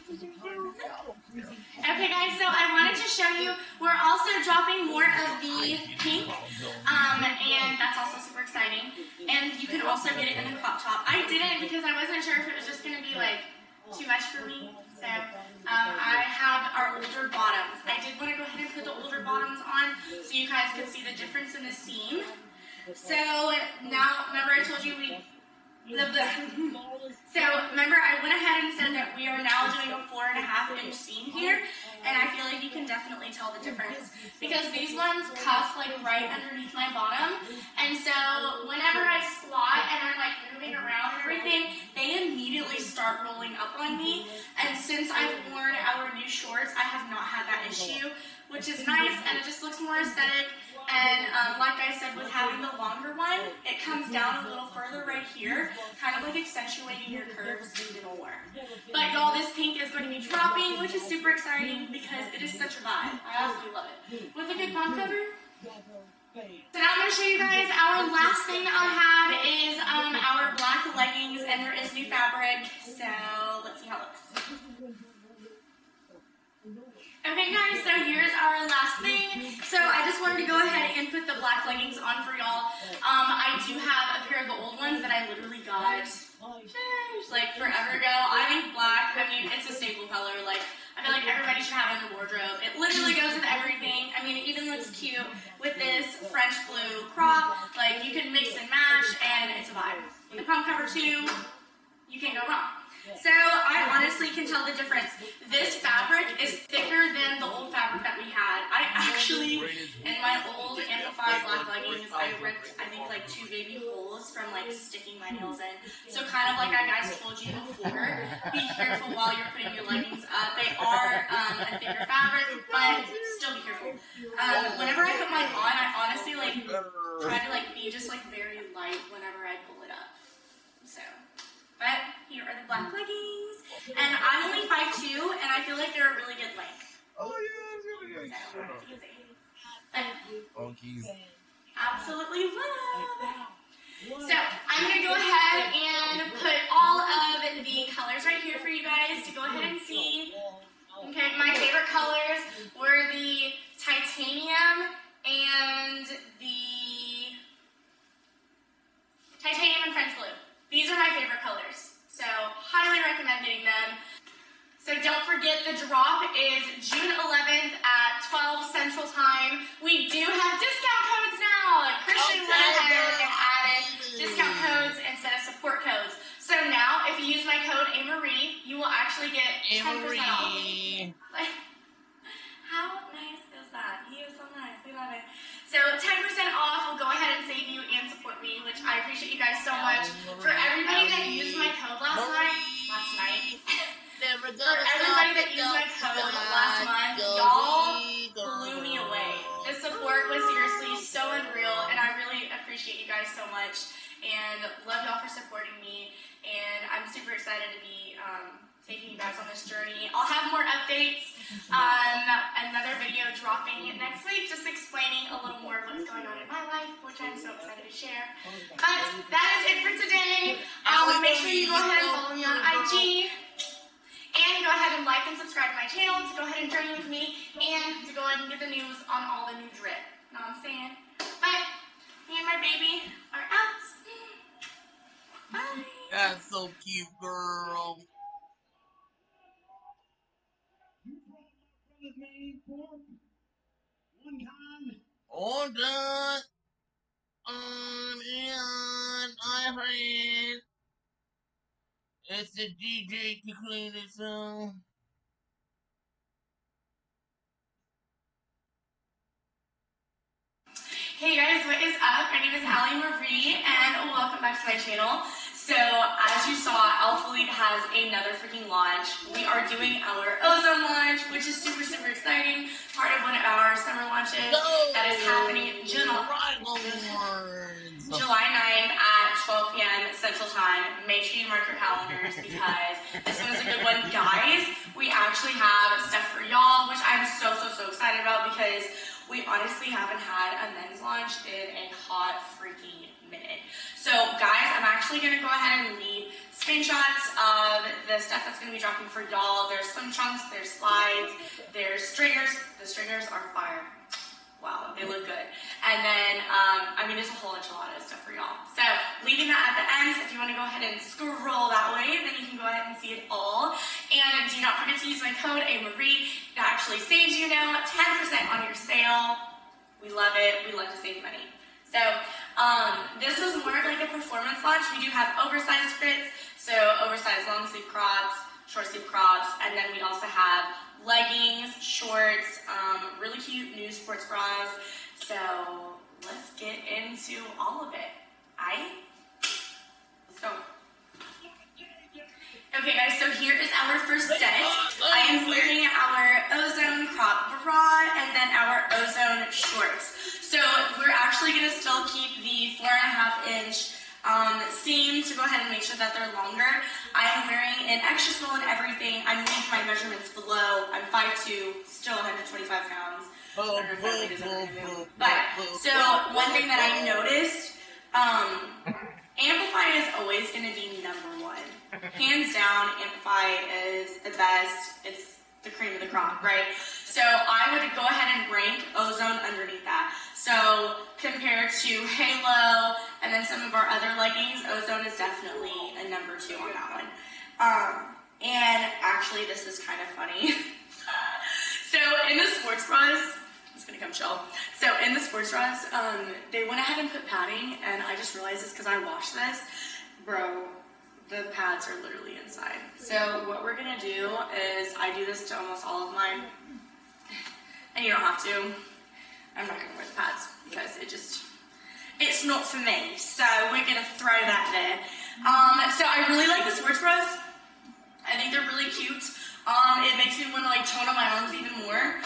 guys, so I wanted to show you, we're also dropping more of the pink, and that's also super exciting. And you can also get it in the crop top. I didn't because I wasn't sure if it was just going to be like too much for me. So I have our older bottoms. I did want to go ahead and put the older bottoms on so you guys could see the difference in the seam. So now, remember I told you so remember I went ahead and said that we are now doing a 4.5-inch seam here, and I feel like you can definitely tell the difference because these ones cuff like right underneath my bottom, and so whenever I squat and I'm like moving around and everything, they immediately start rolling up on me. And since I've worn our new shorts, I have not had that issue, which is nice, and it just looks more aesthetic. And like I said, with having the longer one, it comes down a little further right here, kind of like accentuating your curves even more. But y'all, this pink is going to be dropping, which is super exciting because it is such a vibe. I absolutely love it. With a good pump cover. So now I'm going to show you guys our last thing that I have is our black leggings, and there is new fabric. So let's see how it looks. Okay guys, so here's our last thing. So I just wanted to go ahead and put the black leggings on for y'all. I do have a pair of the old ones that I literally got like forever ago. I think black, I mean, it's a staple color. Like, I feel like everybody should have it in their wardrobe. It literally goes with everything. I mean, it even looks cute with this French blue crop. Like, you can mix and match, and it's a vibe. The pump cover too, you can't go wrong. So I honestly can tell the difference. This fabric is thicker than the old fabric that we had. I actually, in my old Amplified black leggings, I ripped, I think, like 2 baby holes from like sticking my nails in. So kind of like I guys told you before, be careful while you're putting your leggings up. They are a thicker fabric, but still be careful. Whenever I put mine on, I honestly like try to like be just like very light whenever I pull it up. So. But here are the black leggings, and I'm only 5'2", and I feel like they're a really good length. Oh yeah, it's So, really good. Funkies. Absolutely love. So I'm gonna go ahead and put all of the colors right here for you guys to go ahead and see. Okay, my favorite colors were the titanium and French blue. These are my favorite colors, so highly recommend getting them. So don't forget, the drop is June 11th at 12 Central Time. We do have discount codes now. Christian went ahead and added discount codes instead of support codes. So now, if you use my code AMarie, you will actually get 10% off. Like, how nice is that? He is so nice. We love it. So 10% off will go ahead and save you and support me, which I appreciate you guys so much. For everybody that used my code last night, for everybody that used my code last month, y'all blew me away. The support was seriously so unreal, and I really appreciate you guys so much, and love y'all for supporting me, and I'm super excited to be taking you guys on this journey. I'll have more updates, another video dropping next week, just explaining a little more of what's going on in my life, which I'm so excited to share. But that is it for today. Make sure you go ahead and follow me on IG, and go ahead and and like and subscribe to my channel, to go ahead and journey with me, and to go ahead and get the news on all the new drip. Know what I'm saying? But me and my baby are out. Bye. That's so cute, girl. You with me for one time. All done. And I heard it's the DJ to clean it song. Hey guys, what is up? My name is Ali Marie, and welcome back to my channel. So, as you saw, Alpha Elite has another freaking launch. We are doing our Ozone launch, which is super, super exciting. Part of one of our summer launches that is happening July 9th at 12 p.m. Central Time. Make sure you mark your calendars because this one is a good one. Guys, we actually have stuff for y'all, which I'm so, so, so excited about because we honestly haven't had a men's launch in a hot freaking minute. So guys, I'm actually going to go ahead and leave screenshots of the stuff that's going to be dropping for y'all. There's swim trunks, there's slides, there's stringers. The stringers are fire. Wow, they look good. And then, there's a whole enchilada of stuff for y'all. So, leaving that at the end, so if you want to go ahead and scroll that way, then you can go ahead and see it all. And do not forget to use my code AMARIE. That actually saves you now 10% on your sale. We love it. We love to save money. So, this is more of like a performance launch. We do have oversized fits, so oversized long sleeve crops, short sleeve crops, and then we also have leggings, shorts, really cute new sports bras. So let's get into all of it. Let's go. Okay guys, so here is our first set. I am wearing our Ozone crop bra and then our Ozone shorts. So we're actually going to still keep the 4.5-inch seam to go ahead and make sure that they're longer. I am wearing an extra small and everything. I'm leaving my measurements below. I'm 5'2", still 125 pounds. But, so one thing that I noticed, Amplify is always going to be #1. Hands down, Amplify is the best. It's the cream of the crop, right? So I would go ahead and rank Ozone underneath that. So compared to Halo and then some of our other leggings, Ozone is definitely a #2 on that one. And actually, this is kind of funny. So in the sports bras, I'm just gonna come chill. So in the sports bras, they went ahead and put padding, and I just realized this because I washed this. Bro, the pads are literally inside. So what we're gonna do is, I do this to almost all of mine, and you don't have to. I'm not gonna wear the pads because it's not for me. So we're gonna throw that there. So I really like the sports bras. I think they're really cute. It makes me want to like tone up my arms even more.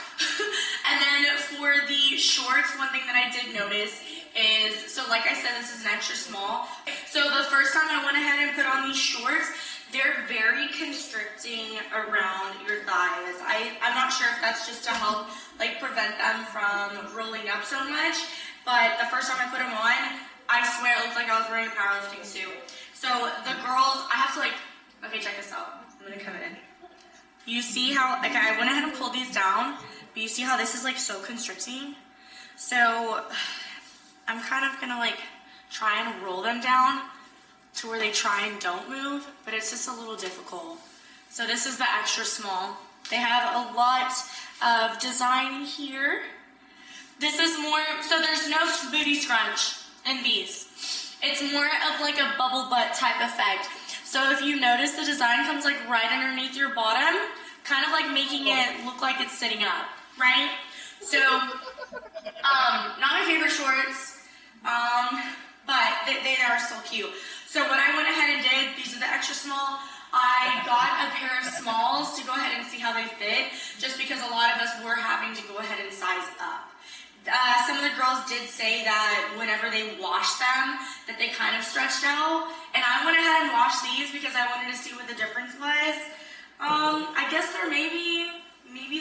And then for the shorts, one thing that I did notice is, so like I said, this is an extra small. So the first time I went ahead and put on these shorts, they're very constricting around your thighs. I'm not sure if that's just to help like prevent them from rolling up so much, but the first time I put them on, I swear it looked like I was wearing a powerlifting suit. So the girls, I have to like, okay, check this out. I'm gonna come in. You see how, okay, I went ahead and pulled these down, but you see how this is like so constricting? So I'm kind of gonna like try and roll them down to where they try and don't move, but it's just a little difficult. So this is the extra small. They have a lot of design here. This is more, so there's no booty scrunch in these. It's more of like a bubble butt type effect. So if you notice, the design comes like right underneath your bottom, kind of like making it look like it's sitting up, right? So, not my favorite shorts, but they are still cute. So what I went ahead and did, these are the extra small. I got a pair of smalls to go ahead and see how they fit, just because a lot of us were having to go ahead and size up. Some of the girls did say that whenever they washed them, that they kind of stretched out. And I went ahead and washed these because I wanted to see what the difference was. I guess they're maybe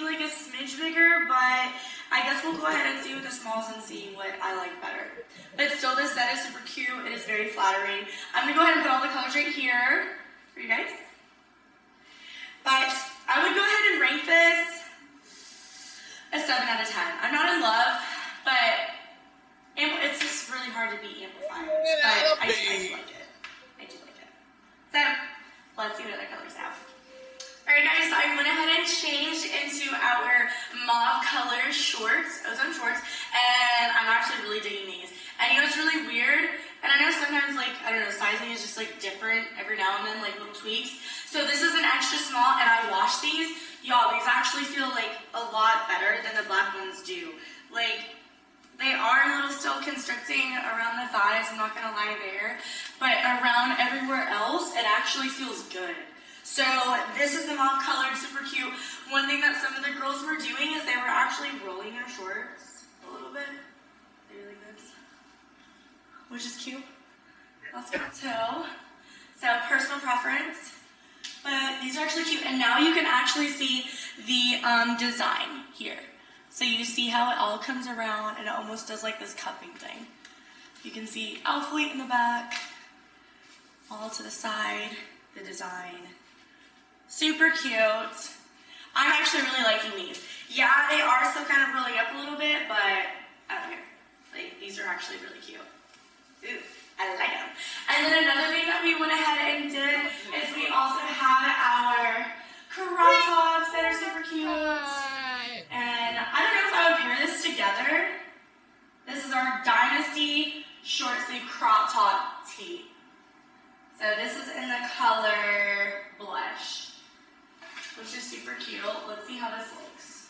like a smidge bigger, but I guess we'll go ahead and see with the smalls and see what I like better. But still, this set is super cute. It is very flattering. I'm gonna go ahead and put all the colors right here for you guys. But I would go ahead I went ahead and changed into our mauve color shorts, ozone shorts, and I'm actually really digging these. And you know, it's really weird, and I know sometimes, like, I don't know, sizing is just like different every now and then, like little tweaks. So this is an extra small, and I washed these. Y'all, these actually feel like a lot better than the black ones do. Like, they are a little still constricting around the thighs, I'm not gonna lie there, but around everywhere else, it actually feels good. So this is the mauve colored, super cute. One thing that some of the girls were doing is they were actually rolling their shorts a little bit. Maybe like this, which is cute. That's good too. So personal preference, but these are actually cute. And now you can actually see the design here. So you see how it all comes around and it almost does like this cupping thing. You can see Alphalete in the back, all to the side, the design. Super cute. I'm actually really liking these. Yeah, they are still kind of rolling up a little bit, but I don't care. Like, these are actually really cute. Ooh, I like them. And then another thing that we went ahead and did is we also have our crop tops that are super cute. And I don't know if I would pair this together. This is our Dynasty short sleeve crop top tee. So this is in the color blush, which is super cute. Let's see how this looks.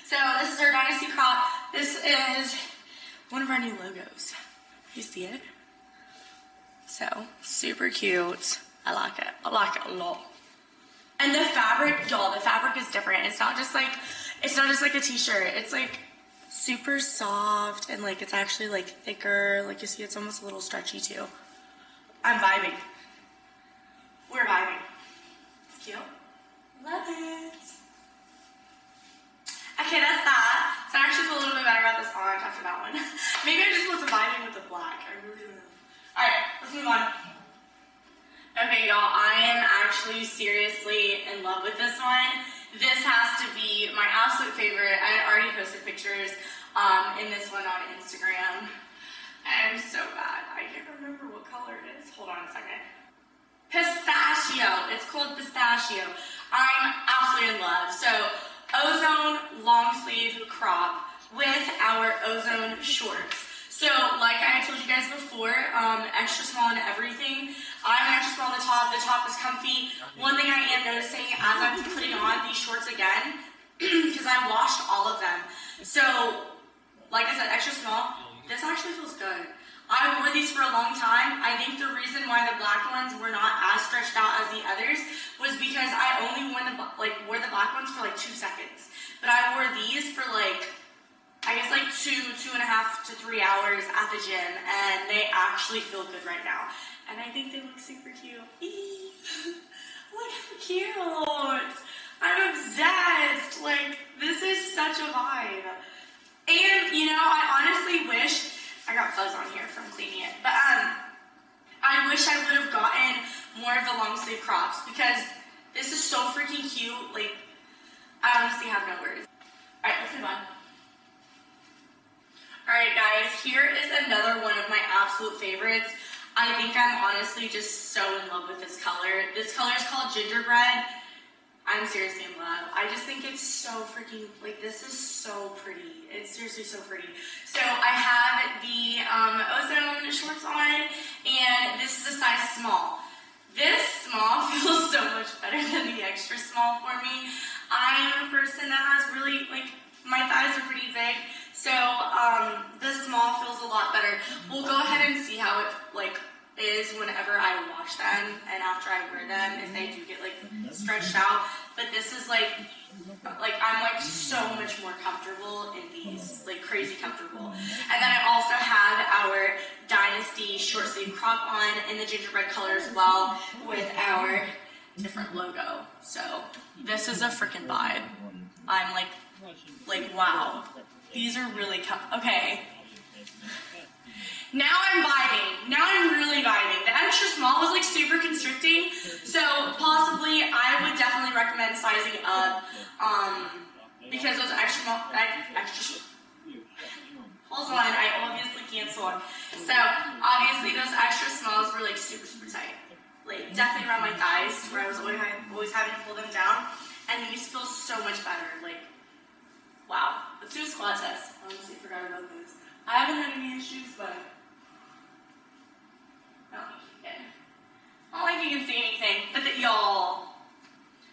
So this is our Dynasty crop. This is one of our new logos. You see it? So super cute. I like it. I like it a lot. And the fabric, y'all, the fabric is different. It's not just like a t-shirt. It's like super soft and like it's actually like thicker. Like you see, it's almost a little stretchy too. I'm vibing. We're vibing. It's cute. Love it. Okay, that's that. So I actually feel a little bit better about this orange after that one. Maybe I just wasn't vibing with the black. I really don't know. Alright, let's move on. Okay, y'all, I am actually seriously in love with this one. This has to be my absolute favorite. I had already posted pictures in this one on Instagram. I'm so bad. I can't remember what color it is. Hold on a second. Pistachio. It's called Pistachio. I'm absolutely in love. So, ozone long sleeve crop with our ozone shorts. So, like I told you guys before, extra small and everything. I'm extra small on the top. The top is comfy. One thing I am noticing as I'm putting on these shorts again, because I washed all of them. So, like I said, extra small. This actually feels good. I wore these for a long time. I think the reason why the black ones were not as stretched out as the others was because I only wore the black ones for like 2 seconds. But I wore these for like, I guess like 2.5 to 3 hours at the gym, and they actually feel good right now. And I think they look super cute. Eee. Look how cute. I'm obsessed. Like, this is such a vibe. And, you know, I honestly wish, I got fuzz on here from cleaning it, but I wish I would have gotten more of the long sleeve crops because this is so freaking cute. Like, I honestly have no words. Alright, let's move on. Alright guys, here is another one of my absolute favorites. I think I'm honestly just so in love with this color. This color is called Gingerbread. I'm seriously in love. I just think it's so freaking, like, this is so pretty. It's seriously so pretty. So I have the ozone shorts on, and this is a size small. This small feels so much better than the extra small for me. I'm a person that has really, like, my thighs are pretty big, so the small feels a lot better. We'll go ahead and see how it, like, is whenever I wash them and after I wear them, if they do get like stretched out. But this is like I'm like so much more comfortable in these, like crazy comfortable. And then I also have our Dynasty short sleeve crop on in the gingerbread color as well with our different logo. So this is a freaking vibe. I'm like wow, these are really okay. Now I'm vibing. Now I'm really vibing. The extra small was like super constricting, so possibly I would definitely recommend sizing up because those extra hold on, I obviously can't talk. So obviously those extra smalls were like super tight, like definitely around my thighs where I was always much better. Like, wow. Let's do a squat test. Honestly, I forgot about this. I haven't had any issues, but I don't think you can see anything. But y'all.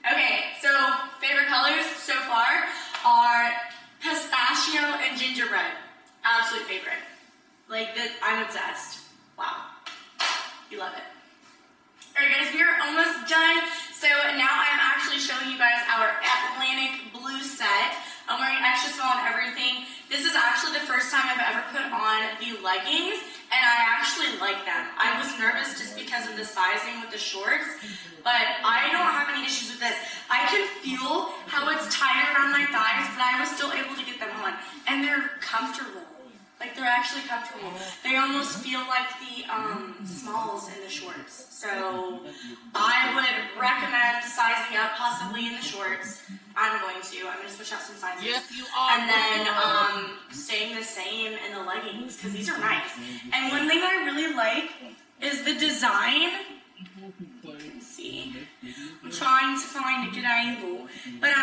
Okay, so favorite colors so far are pistachio and gingerbread. Absolute favorite. Like, I'm obsessed. Wow. You love it. Alright guys, we are almost done. So now I'm actually showing you guys our Atlantic blue set. I'm wearing extra small and everything. This is actually the first time I've ever put on the leggings, and I actually like them. I was nervous just because of the sizing with the shorts, but I don't have any issues with this. I can feel how it's tight around my thighs, but I was still able to get them on, and they're comfortable. Like, they're actually comfortable. They almost feel like the smalls in the shorts. So I would recommend sizing up possibly in the shorts. I'm going to switch out some sizes. Yes, you are. And then staying the same in the leggings, because these are nice. And one thing I really like is the design. You can see. I'm trying to find a good angle. But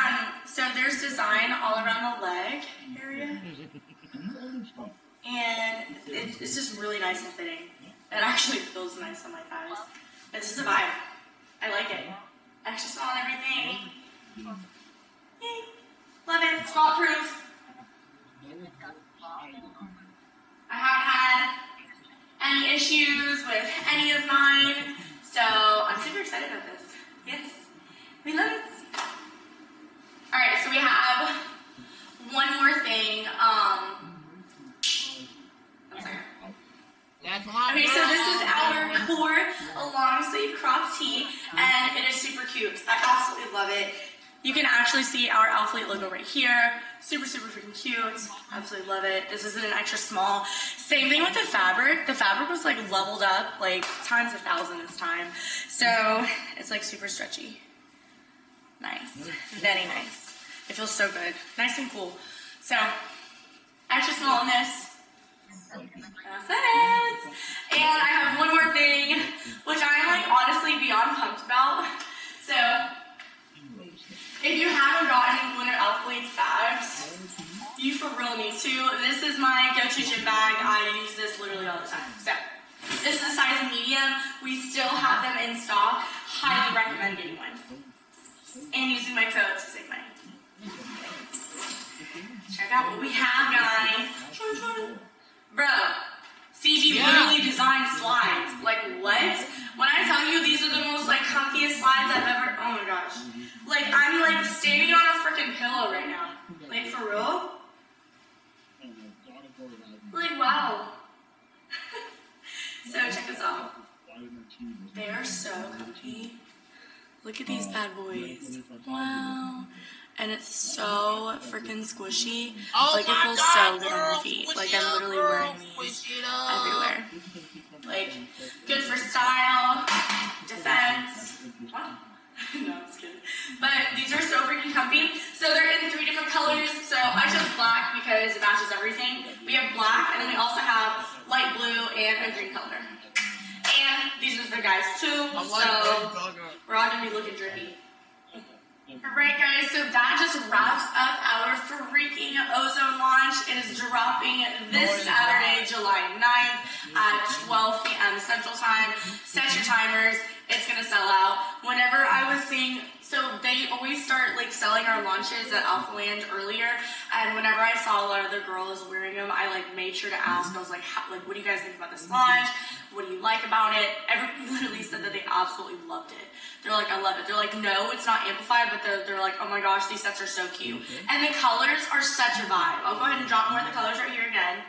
so there's design all around the leg area. And it's just really nice and fitting. It actually feels nice on my thighs. It's just a vibe. I like it. Extra small and everything. Yay. Love it. Squat proof. I haven't had any issues with any of mine. So I'm super excited about this. Yes. We love it. Alright, so we have one more thing. Okay, so this is our core long sleeve crop tee, and it is super cute. I absolutely love it. You can actually see our Alphalete logo right here. Super, super freaking cute. Absolutely love it. This isn't an extra small. Same thing with the fabric. The fabric was like leveled up like times 1,000 this time. So it's like super stretchy. Nice. Very nice. It feels so good. Nice and cool. So extra small in this. That's it. And I have one more thing, which I'm like honestly beyond pumped about. So if you haven't gotten one of Alphalate's bags, you for real need to. This is my go-to gym bag. I use this literally all the time. So this is a size medium. We still have them in stock. Highly recommend getting one. And using my code to save money. Check out what we have, guys. Bro, CG literally designed slides. Like, what? When I tell you these are the most, like, comfiest slides I've ever... Oh, my gosh. Like, I'm, like, standing on a freaking pillow right now. Like, for real? Like, wow. So, check this out. They are so comfy. Look at these bad boys. Wow. And it's so freaking squishy. Like, it feels so good on your feet. Like, I'm literally wearing these everywhere. Like, good for style, defense. What? No, I'm just kidding. But these are so freaking comfy. So they're in 3 different colors. So I chose black because it matches everything. We have black, and then we also have light blue and a green color. And these are the guys too. So we're all gonna be looking drippy. Alright guys, so that just wraps up our freaking Ozone launch. It is dropping this Saturday, July 9th at 12 p.m. Central Time. Set your timers. It's going to sell out. Whenever I was seeing, so they always start like selling our launches at Alphaland earlier, and whenever I saw a lot of the girls wearing them, I like made sure to ask. I was like, what do you guys think about this launch? What do you like about it? Everybody literally said that they absolutely loved it. They're like, I love it. They're like, no, it's not amplified, but they're like, oh my gosh, these sets are so cute. And the colors are such a vibe. I'll go ahead and drop more of the colors right here again.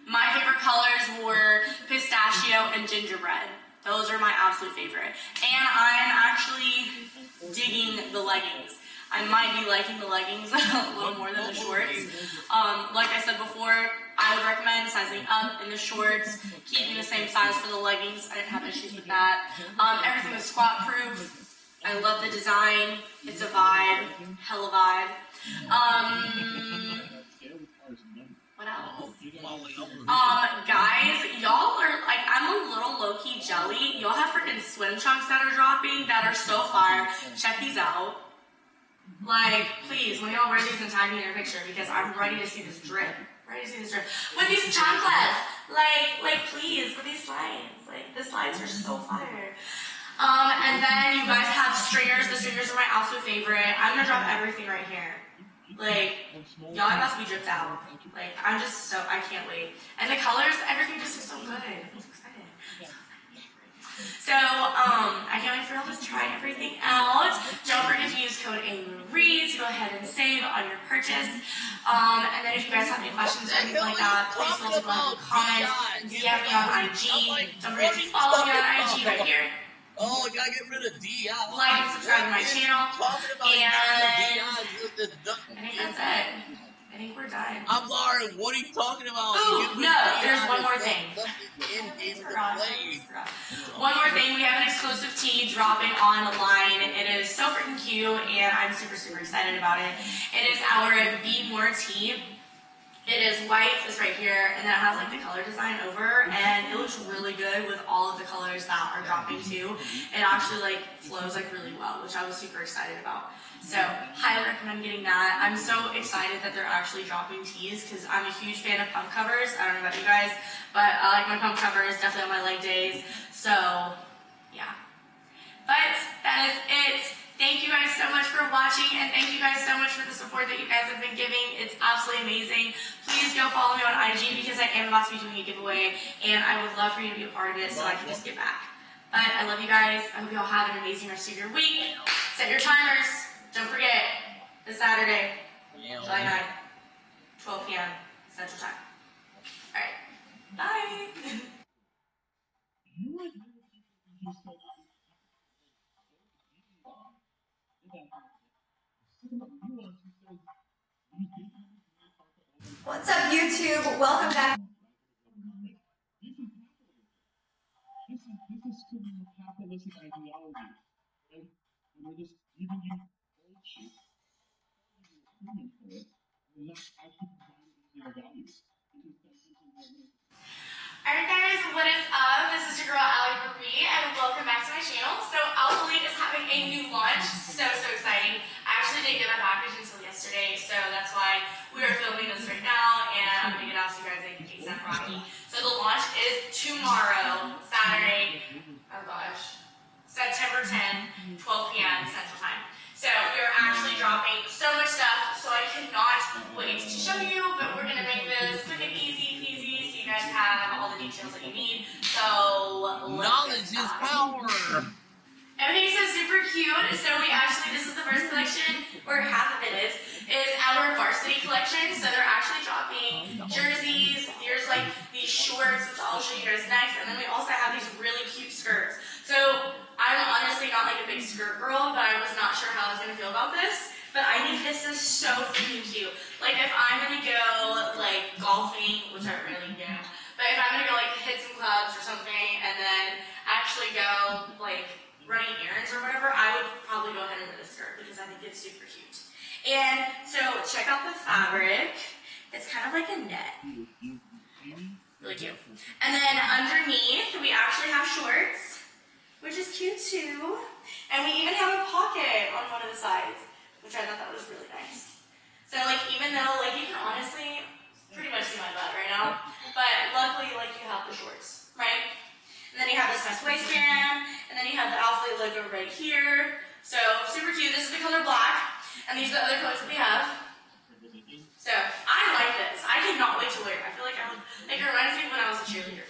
My favorite colors were pistachio and gingerbread. Those are my absolute favorite. And I'm actually digging the leggings. I might be liking the leggings a little more than the shorts. Like I said before, I would recommend sizing up in the shorts, keeping the same size for the leggings. I didn't have issues with that. Everything was squat proof. I love the design. It's a vibe. Hella vibe. What else? Guys, y'all are like, I'm a little low-key jelly. Y'all have freaking swim trunks that are dropping that are so fire. Check these out. Like, please, when y'all wear these and tag me in your picture, because I'm ready to see this drip. Ready to see this drip. With these chanclas, like, please, with these slides. Like, the slides are so fire. And then you guys have stringers. The stringers are my absolute favorite. I'm gonna drop everything right here. Like, y'all must be dripped out. Like, I can't wait. And the colors, everything just looks so good. I'm so excited. So, I can't wait for y'all to try everything out. Don't forget to use code AMARIE to go ahead and save on your purchase. And then if you guys have any questions or anything like that, please feel free to go ahead and comment, DM me on IG. Don't forget to follow me on IG right here. Oh, I gotta get rid of DI. Like and subscribe to my channel. And I think that's it. I think we're done. I'm sorry, what are you talking about? Ooh, no, there's one more thing. One more thing, we have an exclusive tee dropping online. It is so freaking cute, and I'm super, super excited about it. It is our Be More tee. It is white, it's right here, and then it has like the color design over, and it looks really good with all of the colors that are dropping too. It actually like flows like really well, which I was super excited about. So, highly recommend getting that. I'm so excited that they're actually dropping tees because I'm a huge fan of pump covers. I don't know about you guys, but I like my pump covers, definitely on my leg days. So, yeah. But that is it. Thank you guys so much for watching, and thank you guys so much for the support that you guys have been giving. It's absolutely amazing. Please go follow me on IG because I am about to be doing a giveaway, and I would love for you to be a part of it so I can just get back. But I love you guys. I hope you all have an amazing rest of your week. Set your timers. Don't forget, this Saturday, July 9th, 12 p.m. Central Time. All right. Bye. What's up, YouTube? Welcome back. This is sort of a capitalistic ideology, right? And they're just giving you bullshit, payment for it, and not actually providing their values. Alright guys, what is up? This is your girl Alexandra, and welcome back to my channel. So Alphalete is having a new launch, so exciting. I actually didn't get my package until yesterday, so that's why we are filming this right now, and I'm gonna get out to you guys ASAP Rocky. So the launch is tomorrow, Saturday, oh gosh, September 10, 12 p.m. Central Time. So we are actually dropping so much stuff, so I cannot wait to show you, but we're gonna make this quick and easy peasy so you guys have all the details that you need. So knowledge is power. Everything's so super cute. So we actually, this is the first collection, or half of it is our varsity collection. So they're actually dropping jerseys. There's like these shorts, which I'll show you guys next, and then we also have these really cute skirts. So I'm honestly not like a big skirt girl, but I was not sure how I was gonna feel about this. But I think this is so freaking cute. Like if I'm gonna go like golfing, which I rarely do, but if I'm gonna go like hit some clubs or something, and then actually go like running errands or whatever, I would probably go ahead and wear this skirt because I think it's super cute. And so check out the fabric. It's kind of like a net. Really cute. And then underneath, we actually have shorts, which is cute too. And we even have a pocket on one of the sides, which I thought that was really nice. So like even though like you can honestly pretty much see my butt right now, but luckily like you have the shorts, right? And then you have this nice waistband, and then you have the Alphalete logo right here. So super cute. This is the color black, and these are the other colors that we have. So I like this. I cannot wait to wear it. I feel like it reminds me of when I was a cheerleader.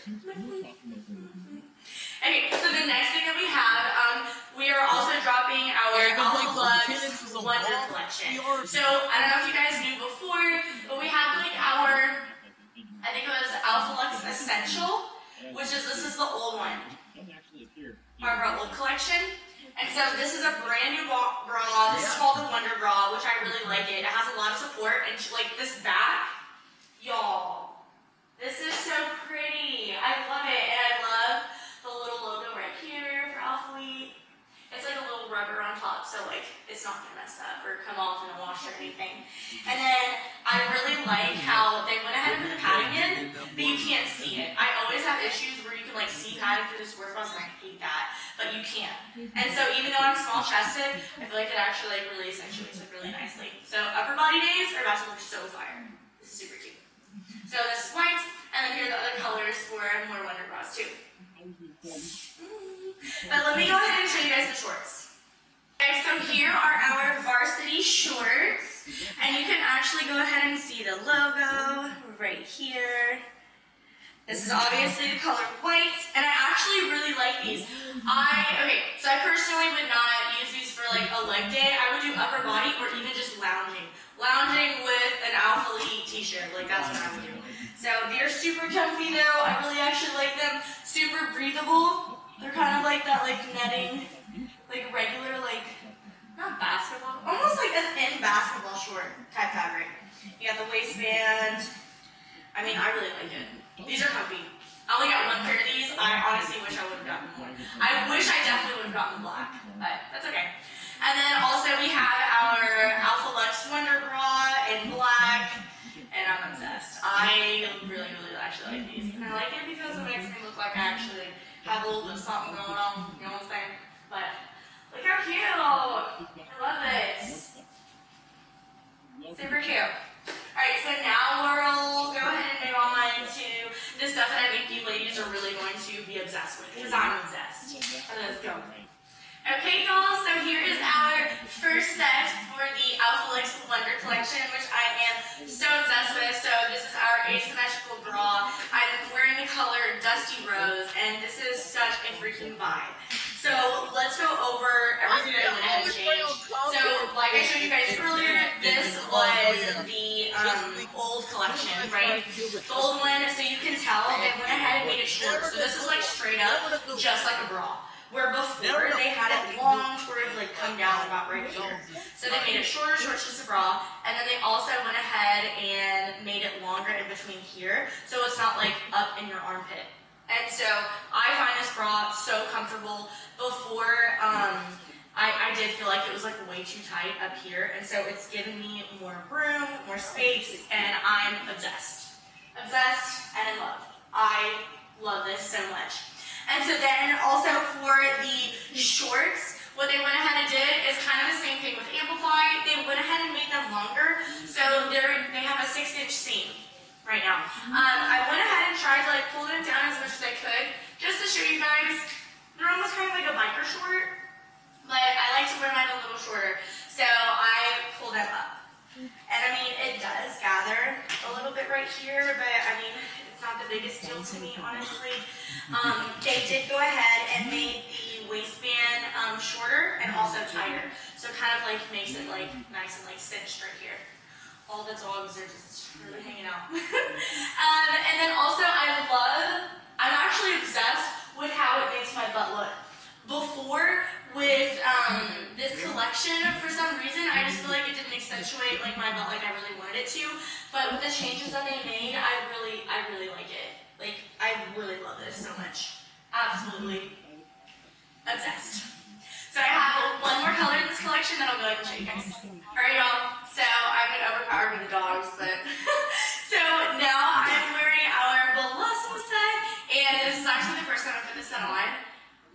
Okay, so the next thing that we have, we are also dropping our Alpha Lux Wonder Collection. So I don't know if you guys knew before, but we have like our, I think it was Alpha Lux Essential, which is, this is the old one, part of our old collection. And so this is a brand new bra. This is called the Wonder Bra, which I really like it. It has a lot of support, and like this back, y'all, this is so pretty. I love it, and I love the little logo right here for Alphalete. It's like a little rubber on top, so like it's not gonna mess up or come off in a wash or anything. And then I really like how they went ahead and put the padding in, but you can't see it. I always have issues where you can like see padding through the sports bras, and I hate that. but you can. And so even though I'm small chested, I feel like it actually like really accentuates it really nicely. So upper body days are about to look so fire. This is super cute. So this is white, and then here are the other colors for more wonder bras too. But let me go ahead and show you guys the shorts. Okay, so here are our varsity shorts, and you can actually go ahead and see the logo right here. This is obviously the color white, and I actually really like these. So I personally would not use these for like a leg day. I would do upper body or even just lounging. Lounging with an Alpha Elite t-shirt, like that's what I would do. So they're super comfy though. I really actually like them. Super breathable. They're kind of like that like netting, like regular like, not basketball, almost like a thin basketball short type fabric. You got the waistband. I mean, I really like it. These are comfy. I only got one pair of these. I honestly wish I would have gotten more. I wish I definitely would have gotten black, but that's okay. And then also we have our Alpha Lux Wonder Bra in black, and I'm obsessed. I really, really actually like these. And I like it because it makes me look like I actually have a little bit of something going on, you know what I'm saying? But look how cute! I love this. Super cute. Alright, so now we'll go ahead and move on to the stuff that I think you ladies are really going to be obsessed with, because I'm obsessed. So let's go. Okay, y'all, so here is our first set for the Alpha Lux Wonder Collection, which I am so obsessed with. So this is our asymmetrical bra. I'm wearing the color Dusty Rose, and this is such a freaking vibe. So let's go over everything that I went ahead and changed. So like I showed you guys earlier, this was the old collection, right? The old one, so you can tell they went ahead and made it shorter. So this is like straight up, just like a bra. Where before they had it long, where it like come down about right here. So they made it shorter, just a bra, and then they also went ahead and made it longer in between here, so it's not like up in your armpit. And so I find this bra so comfortable. Before, I did feel like it was like way too tight up here, and so it's given me more room, more space, and I'm obsessed. Obsessed and in love. I love this so much. And so then also for the shorts, what they went ahead and did is kind of the same thing with Amplify. They went ahead and made them longer, so they have a 6-inch seam right now. I went ahead and tried to like pull them down as much as I could, just to show you guys. They're almost kind of like a biker short, but I like to wear mine a little shorter, so I pull them up. And I mean, it does gather a little bit right here, but I mean, it's not the biggest deal to me, honestly. They did go ahead and make the waistband shorter and also tighter, so it kind of like makes it like nice and like cinched right here. All the dogs are just really hanging out. And then also I'm actually obsessed with how it makes my butt look. Before, with this collection, for some reason, I just feel like it didn't accentuate like my butt like I really wanted it to. But with the changes that they made, I really like it. Like, I really love this so much. Absolutely obsessed. So I have one more color in this collection that I'll go ahead and show you guys. Alright, y'all. So I've been overpowered with the dogs, but so now I'm wearing our Blossom set, and this is actually the first time I put this set on.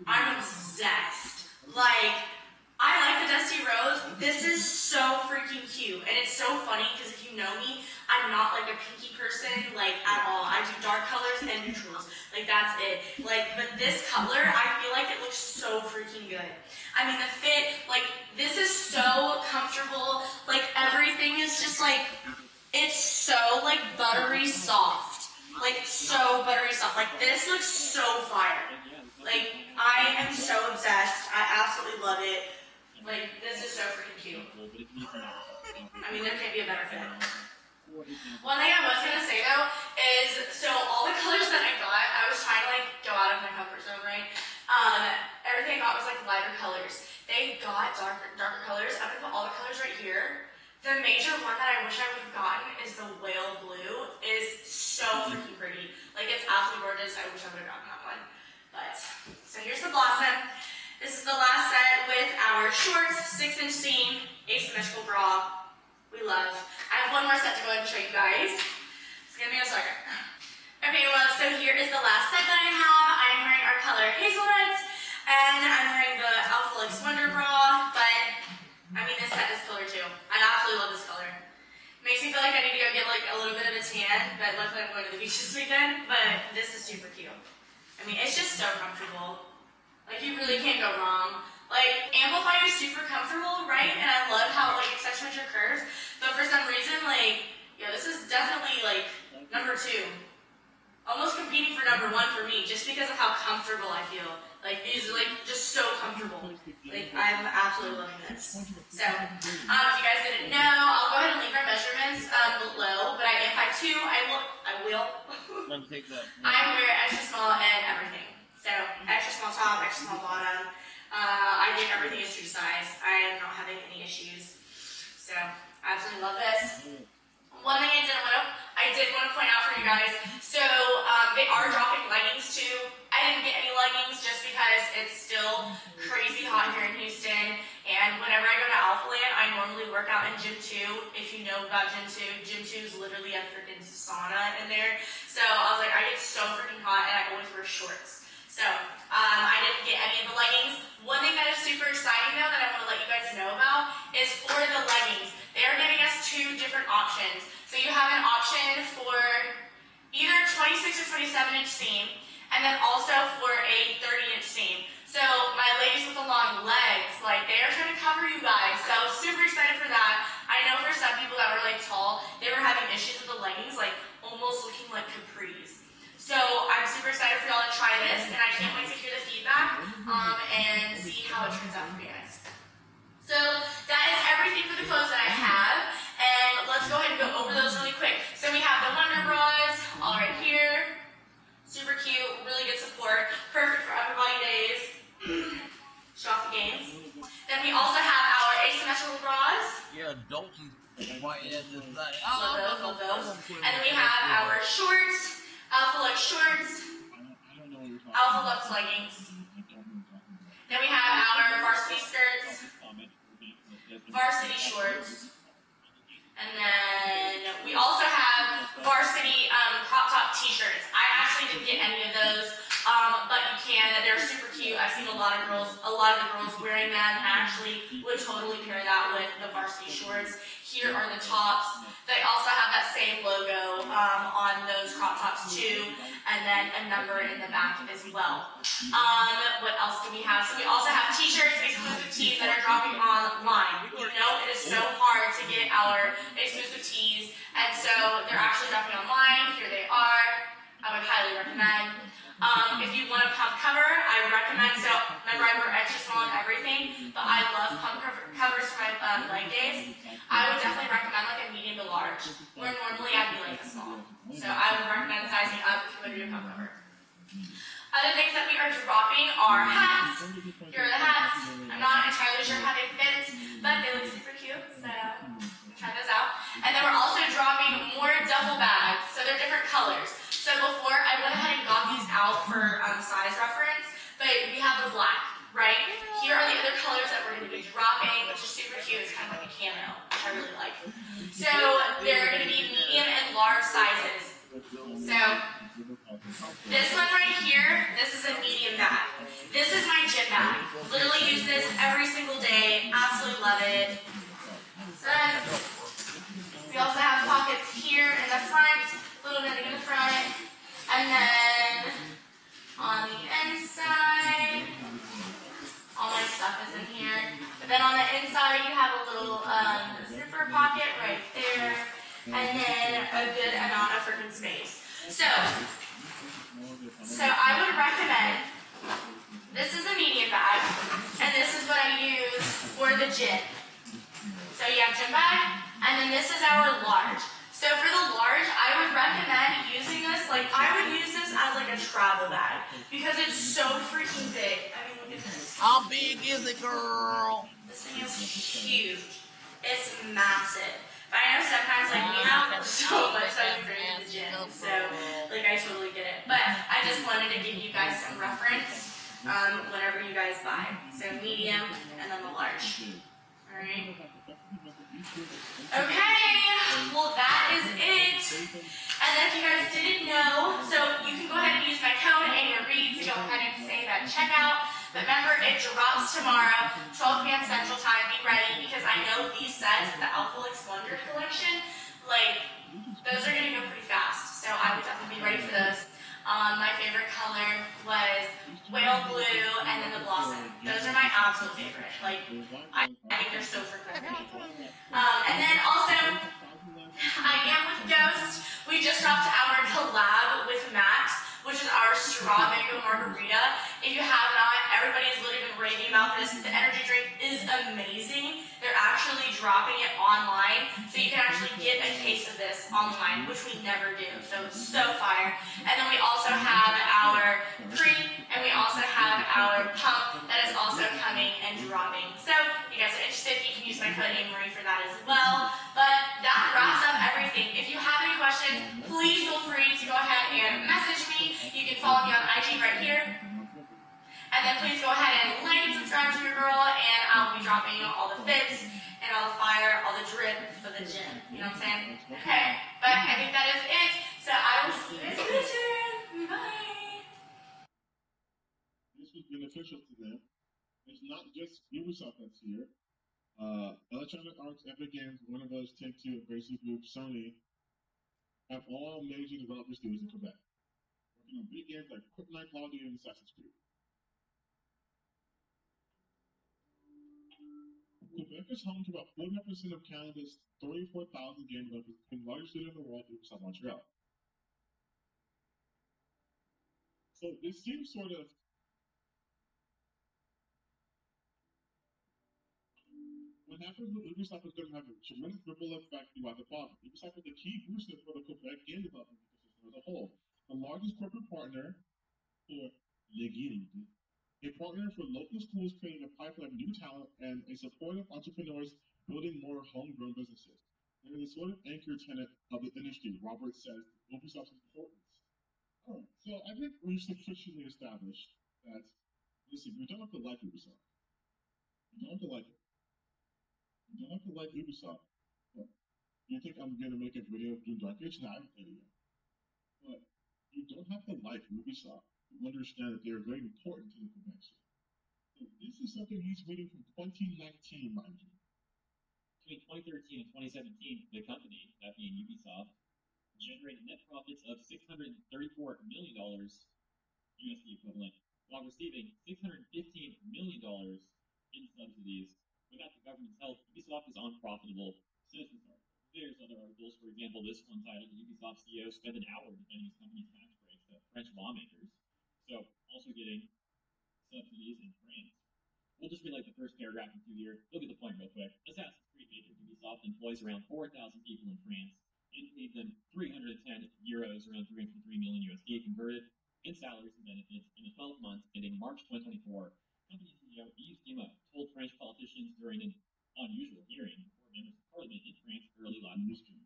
I'm obsessed. Like, I like the Dusty Rose. This is so freaking cute, and it's so funny because if you know me, I'm not like a pinky person, like at all. I do dark colors and neutrals. Like that's it. Like, but this color, I feel like it looks so freaking good. I mean, the fit, like this is so comfortable. Like everything is just like, it's so like buttery soft. Like so buttery soft. Like this looks so fire. Like I am so obsessed. I absolutely love it. Like this is so freaking cute. I mean, there can't be a better fit. One thing I was going to say though is, so all the colors that I got, I was trying to like go out of my comfort zone, right? Everything I got was like lighter colors. They got darker colors. I'm going to put all the colors right here. The major one that I wish I would have gotten is the whale blue. It is so freaking pretty. Like it's absolutely gorgeous. I wish I would have gotten that one. But, so here's the Blossom. This is the last set with our shorts, 6-inch seam, asymmetrical bra. We love. I have one more set to go ahead and show you guys. Just give me a second. Okay, love, so here is the last set that I have. I'm wearing our color Hazelnuts. And I'm wearing the Alpha Lux Wonder Bra, but I mean this set is killer too. I absolutely love this color. Makes me feel like I need to go get like a little bit of a tan, but luckily I'm going to the beach this weekend. But this is super cute. I mean, it's just so comfortable. Like you really can't go wrong. Like Amplify is super comfortable, right? And I love how like it touches your curves. But for some reason, like, yeah, this is definitely like number 2. Almost competing for number 1 for me, just because of how comfortable I feel. Like these are like just so comfortable. Like I'm absolutely loving this. So, if you guys didn't know, I'll go ahead and leave our measurements below. But I am 5'2". I will. I wear extra small and everything. So extra small top, extra small bottom. I think everything is true to size. I am not having any issues. So I absolutely love this. One thing I did want to point out for you guys, so they are dropping leggings too. I didn't get any leggings just because it's still crazy hot here in Houston, and whenever I go to Alpha Land, I normally work out in Gym 2. If you know about Gym 2, Gym 2 is literally a freaking sauna in there. So I was like, I get so freaking hot, and I always wear shorts. So I didn't get any of the leggings. One thing that is super exciting though that I want to let you guys know about is for the leggings. They are giving us 2 different options. So you have an option for either 26 or 27 inch seam, and then also for a 30 inch seam. So my ladies with the long legs, like they are trying to cover you guys. So super excited for that. I know for some people that were like tall, they were having issues with the leggings, like almost looking like capris. So I'm super excited for y'all to try this, and I can't wait to hear the feedback and see how it turns out for you guys. So that is everything for the clothes that I have, and let's go ahead and go over those really quick. So we have the Wonder Bras, all right here, super cute, really good support, perfect for upper body days, show off the gains. Then we also have our asymmetrical bras. Yeah, Dalton's right at this thing. Love those. And then we have our shorts, Alpha Lux shorts, Alpha Lux leggings. Then we have our varsity skirts, varsity shorts, and then we also have varsity crop top t-shirts. I actually didn't get any of those, but you can. They're super cute. I've seen a lot of the girls wearing them, and I actually would totally pair that with the varsity shorts. Here are the tops. They also have that same logo on those crop tops too, and then a number in the back as well. What else do we have? So we also have t-shirts, exclusive tees that are dropping online. You know, it is so hard to get our exclusive tees, and so they're actually dropping online. Here they are. I would highly recommend. If you want a pump cover, I recommend, so remember I wear extra small and everything, but I love pump covers for my leg days. I would definitely recommend like a medium to large, where normally I'd be like a small. So I would recommend sizing up if you want to do a pump cover. Other things that we are dropping are hats. Here are the hats. I'm not entirely sure how they fit, but they look super cute, so try those out. And then we're also dropping more duffel bags, so they're different colors. So before, I went ahead and got these out for size reference, but we have the black, right? Here are the other colors that we're going to be dropping, which is super cute. It's kind of like a camo, which I really like. So they're going to be medium and large sizes. So this one right here, this is a medium bag. This is my gym bag. Literally use this every single day. Absolutely love it. So we also have pockets here in the front, a little bit in the front, and then on the inside, all my stuff is in here. But then on the inside, you have a little zipper pocket right there, and then a good amount of freaking space. So I would recommend, this is a medium bag, and this is what I use for the gym. So you have gym bag, and then this is our large. So for the large, I would recommend using this, like I would use this as like a travel bag, because it's so freaking big. I mean, look at this. How big is it, girl? This thing is huge. It's massive. But I know sometimes like we have so much that we bring to the gym, so like I totally get it. But I just wanted to give you guys some reference whenever you guys buy. So medium and then the large. Alright. Okay, well that is it. And then if you guys didn't know, so you can go ahead and use my code and your read to go ahead and save at checkout. But remember, it drops tomorrow, 12 p.m. Central Time. Be ready because I know these sets, the Alphalix Wonder Collection, like, those are going to go pretty fast. So I would definitely be ready for those. My favorite color was Whale Blue and then the Blossom. Those are my absolute favorite. Like, I think they're so freaking pretty. And then also, I am with Ghost. We just dropped our collab with Max, which is our straw mango margarita. If you have not, everybody has literally been raving about this. The energy drink is amazing. They're actually dropping it online, so you can actually get a case of this online, which we never do. So it's so fire. And then we also have our cream, and we also have our pump that is also coming and dropping. So if you guys are interested, you can use my code Marie for that as well. But that wraps up everything. If you have any questions, please feel free to go ahead and message me. You can follow me on IG right here. And then please go ahead and like and subscribe to your girl, and I'll be dropping all the fits and all the fire, all the drip for the gym. You know what I'm saying? Okay, but I think that is it. So I will see you guys later. Bye. This was beneficial to them. It's not just Ubisoft that's here. Electronic Arts, Epic Games, Warner Bros., Take-Two, Embracer Group, Sony have all major development studios in Quebec, working on big games like Fortnite, Call of Duty, and Assassin's Creed. Quebec is home to about 49% of Canada's 34,000 game developers, and the largest studio in the world, Ubisoft Montreal. So this seems sort of what happens with Ubisoft is going to have a tremendous ripple effect throughout the province. Ubisoft is a key booster for the Quebec game development ecosystem as a whole. The largest corporate partner for Le Guild, a partner for local schools creating a pipeline of new talent and a supportive entrepreneurs building more homegrown businesses. And is a sort of anchor tenant of the industry, Robert says, Ubisoft's importance. All right, so I think we've sufficiently established that, listen, you don't have to like Ubisoft. You don't have to like it. You don't have to like Ubisoft. But you think I'm going to make a video of Doom Dark Age? No, I haven't played it yet. But you don't have to like Ubisoft to understand that they're very important to the Quebec scene. So this is something he's reading from 2019, mind you. Between 2013 and 2017, the company, that being Ubisoft, generated net profits of $634 million USD equivalent, while receiving $615 million in subsidies. Without the government's help, Ubisoft is unprofitable. Says this article. There's other articles, for example, this one titled Ubisoft CEO spent an hour defending his company's tax breaks to French lawmakers. So, also getting subsidies in France. We'll just read like the first paragraph and through here. Look at the point real quick. Assassin's Creed maker Ubisoft employs around 4,000 people in France and paid them 310 euros, around 303 million USD converted, in salaries and benefits in the 12 months ending March 2024. Company CEO Yves Guillemot told French politicians during an unusual hearing before members of parliament in France early last year.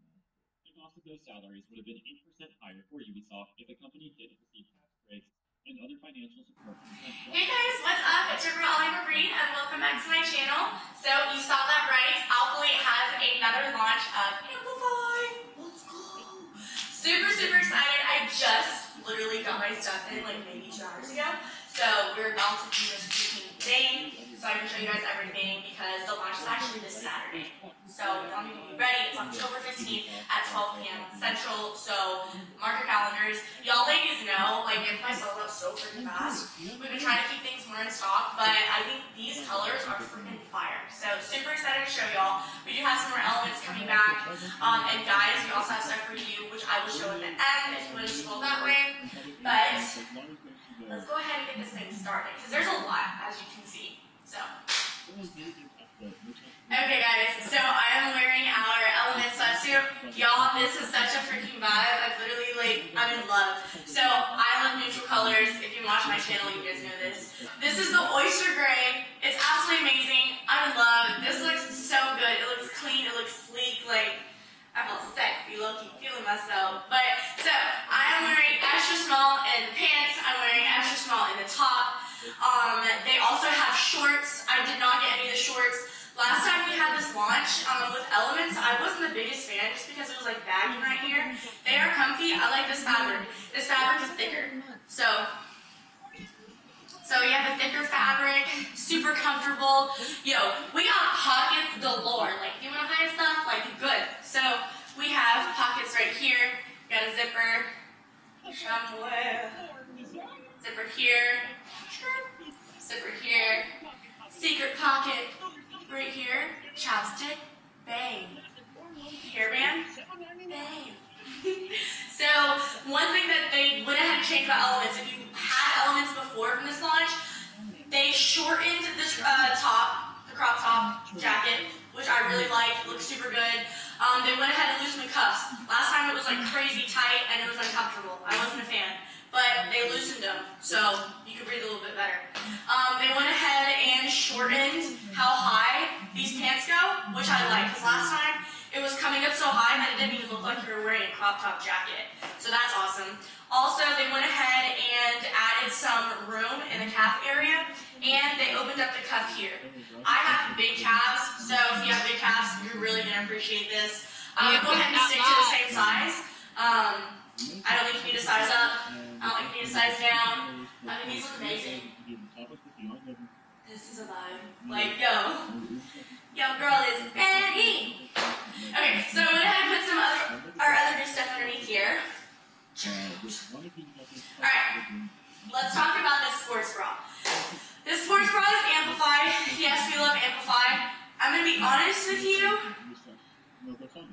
The cost of those salaries would have been 8% higher for Ubisoft if the company didn't receive tax breaks and other financial support from French government. Hey guys, what's up? It's your girl Marie, and welcome back to my channel. So you saw that right. Alphalix has another launch of Amplify. Let's go. Super excited. I just literally got my stuff in like maybe 2 hours ago. So we're about to do this freaking thing so I can show you guys everything because the launch is actually this Saturday. So you want me to be ready. It's October 15th at 12 p.m. Central. So mark your calendars. Y'all ladies know, like if my sells out so freaking fast. We've been trying to keep things more in stock, but I think these colors are freaking fire. So super excited to show y'all. We do have some more elements coming back. And guys, we also have stuff for you, which I will show at the end if you want to scroll that way. But let's go ahead and get this thing started because there's a lot, as you can see. So. Okay guys, so I am wearing our Element sweatsuit. Y'all, this is such a freaking vibe. I literally, like, I'm in love. So, I love neutral colors. If you watch my channel, you guys know this. This is the Oyster Gray. It's absolutely amazing. I'm in love. This looks so good. It looks clean. It looks sleek. Like, I feel sexy, low-key feeling myself. But, so, I am wearing extra small in the pants. I'm wearing extra small in the top. They also have shorts. I did not get any of the shorts. Last time we had this launch with Elements, I wasn't the biggest fan just because it was like baggy right here. They are comfy. I like this fabric. This fabric is thicker. So So we have a thicker fabric, super comfortable. Yo, we got pockets galore. Like, if you want to hide stuff, like, good. So we have pockets right here. Got a zipper somewhere. Zipper here. Zipper here. Secret pocket right here. Chapstick. Bang. Hairband. Bang. So one thing that they went ahead and changed about elements, if you had elements before from this launch, they shortened this top, the crop top jacket, which I really like. It looks super good. They went ahead and loosened the cuffs. Last time it was like crazy tight and it was uncomfortable. I wasn't a fan. But they loosened them, so you could breathe a little bit better. They went ahead and shortened how high these pants go, which I like, because last time it was coming up so high that it didn't even look like you were wearing a crop top jacket. So that's awesome. Also, they went ahead and added some room in the calf area, and they opened up the cuff here. I have big calves, so if you have big calves, you're really going to appreciate this. I'm going to go ahead and stick to the same size. I don't think you need to size up. I don't think you need to size down. I think these look amazing. This is a vibe. Like, yo. Yo, girl is ready. Okay, so I'm going to have to put our other new stuff underneath here. Alright, let's talk about this sports bra. This sports bra is Amplify. Yes, we love Amplify. I'm going to be honest with you.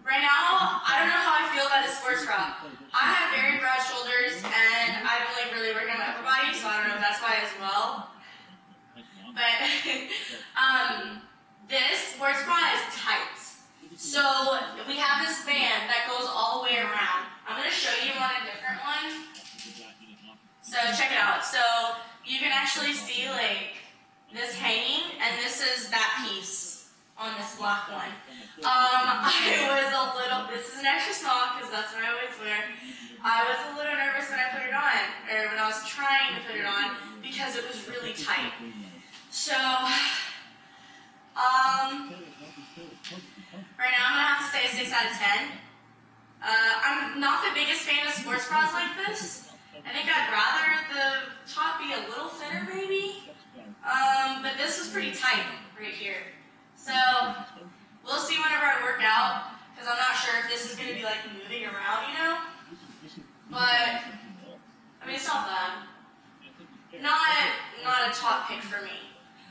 Right now, I don't know how I feel about this sports bra. I have very broad shoulders, and I've been like really working on my upper body, so I don't know if that's why as well. But this sports bra is tight. So we have this band that goes all the way around. I'm going to show you on a different one. So check it out. So you can actually see like this hanging, and this is that piece on this black one. I was a little, this is an extra small because that's what I always wear. I was a little nervous when I put it on, or when I was trying to put it on, because it was really tight. So, right now I'm going to have to say a 6 out of 10. I'm not the biggest fan of sports bras like this. I think I'd rather the top be a little thinner maybe. But this was pretty tight right here. So, we'll see whenever I work out, because I'm not sure if this is going to be like moving around, you know? But, I mean, it's not bad. Not a top pick for me.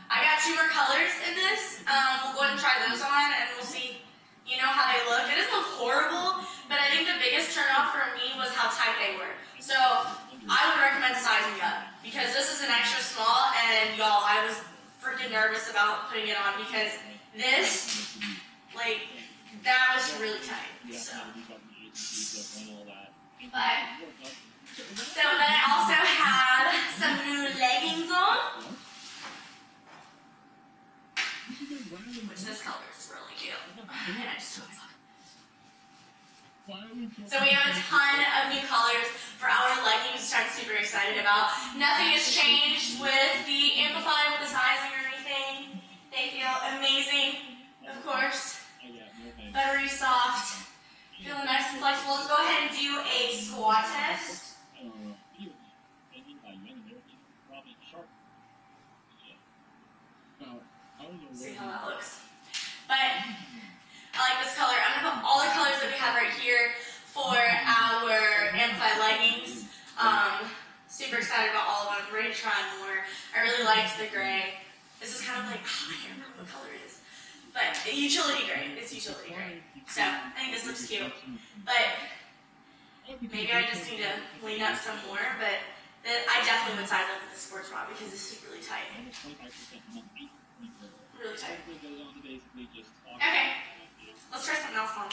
I got 2 more colors in this. We'll go ahead and try those on, and we'll see, you know, how they look. It doesn't look horrible, but I think the biggest turnoff for me was how tight they were. So, I would recommend sizing up, because this is an extra small, and y'all, I was freaking nervous about putting it on, because this, like, that was really tight. So, then I also had some new leggings on, which this color is really cute. And I just love it. So we have a ton of new colors for our leggings, which I'm super excited about. Nothing has changed with the Amplify, with the sizing or anything. They feel amazing, of course. Buttery soft. Feeling nice and flexible. Let's go ahead and do a squat test. See how that looks. But I like this color. I'm going to put all the colors that we have right here for our Amplify leggings. Super excited about all of them. I'm ready to try more. I really liked the gray. This is kind of like, I can't remember what color it is. But utility gray. It's utility gray. So I think this looks cute. But maybe I just need to lean up some more. But I definitely would size up with the sports bra because this is really tight. Really tight. Okay. Let's try something else on.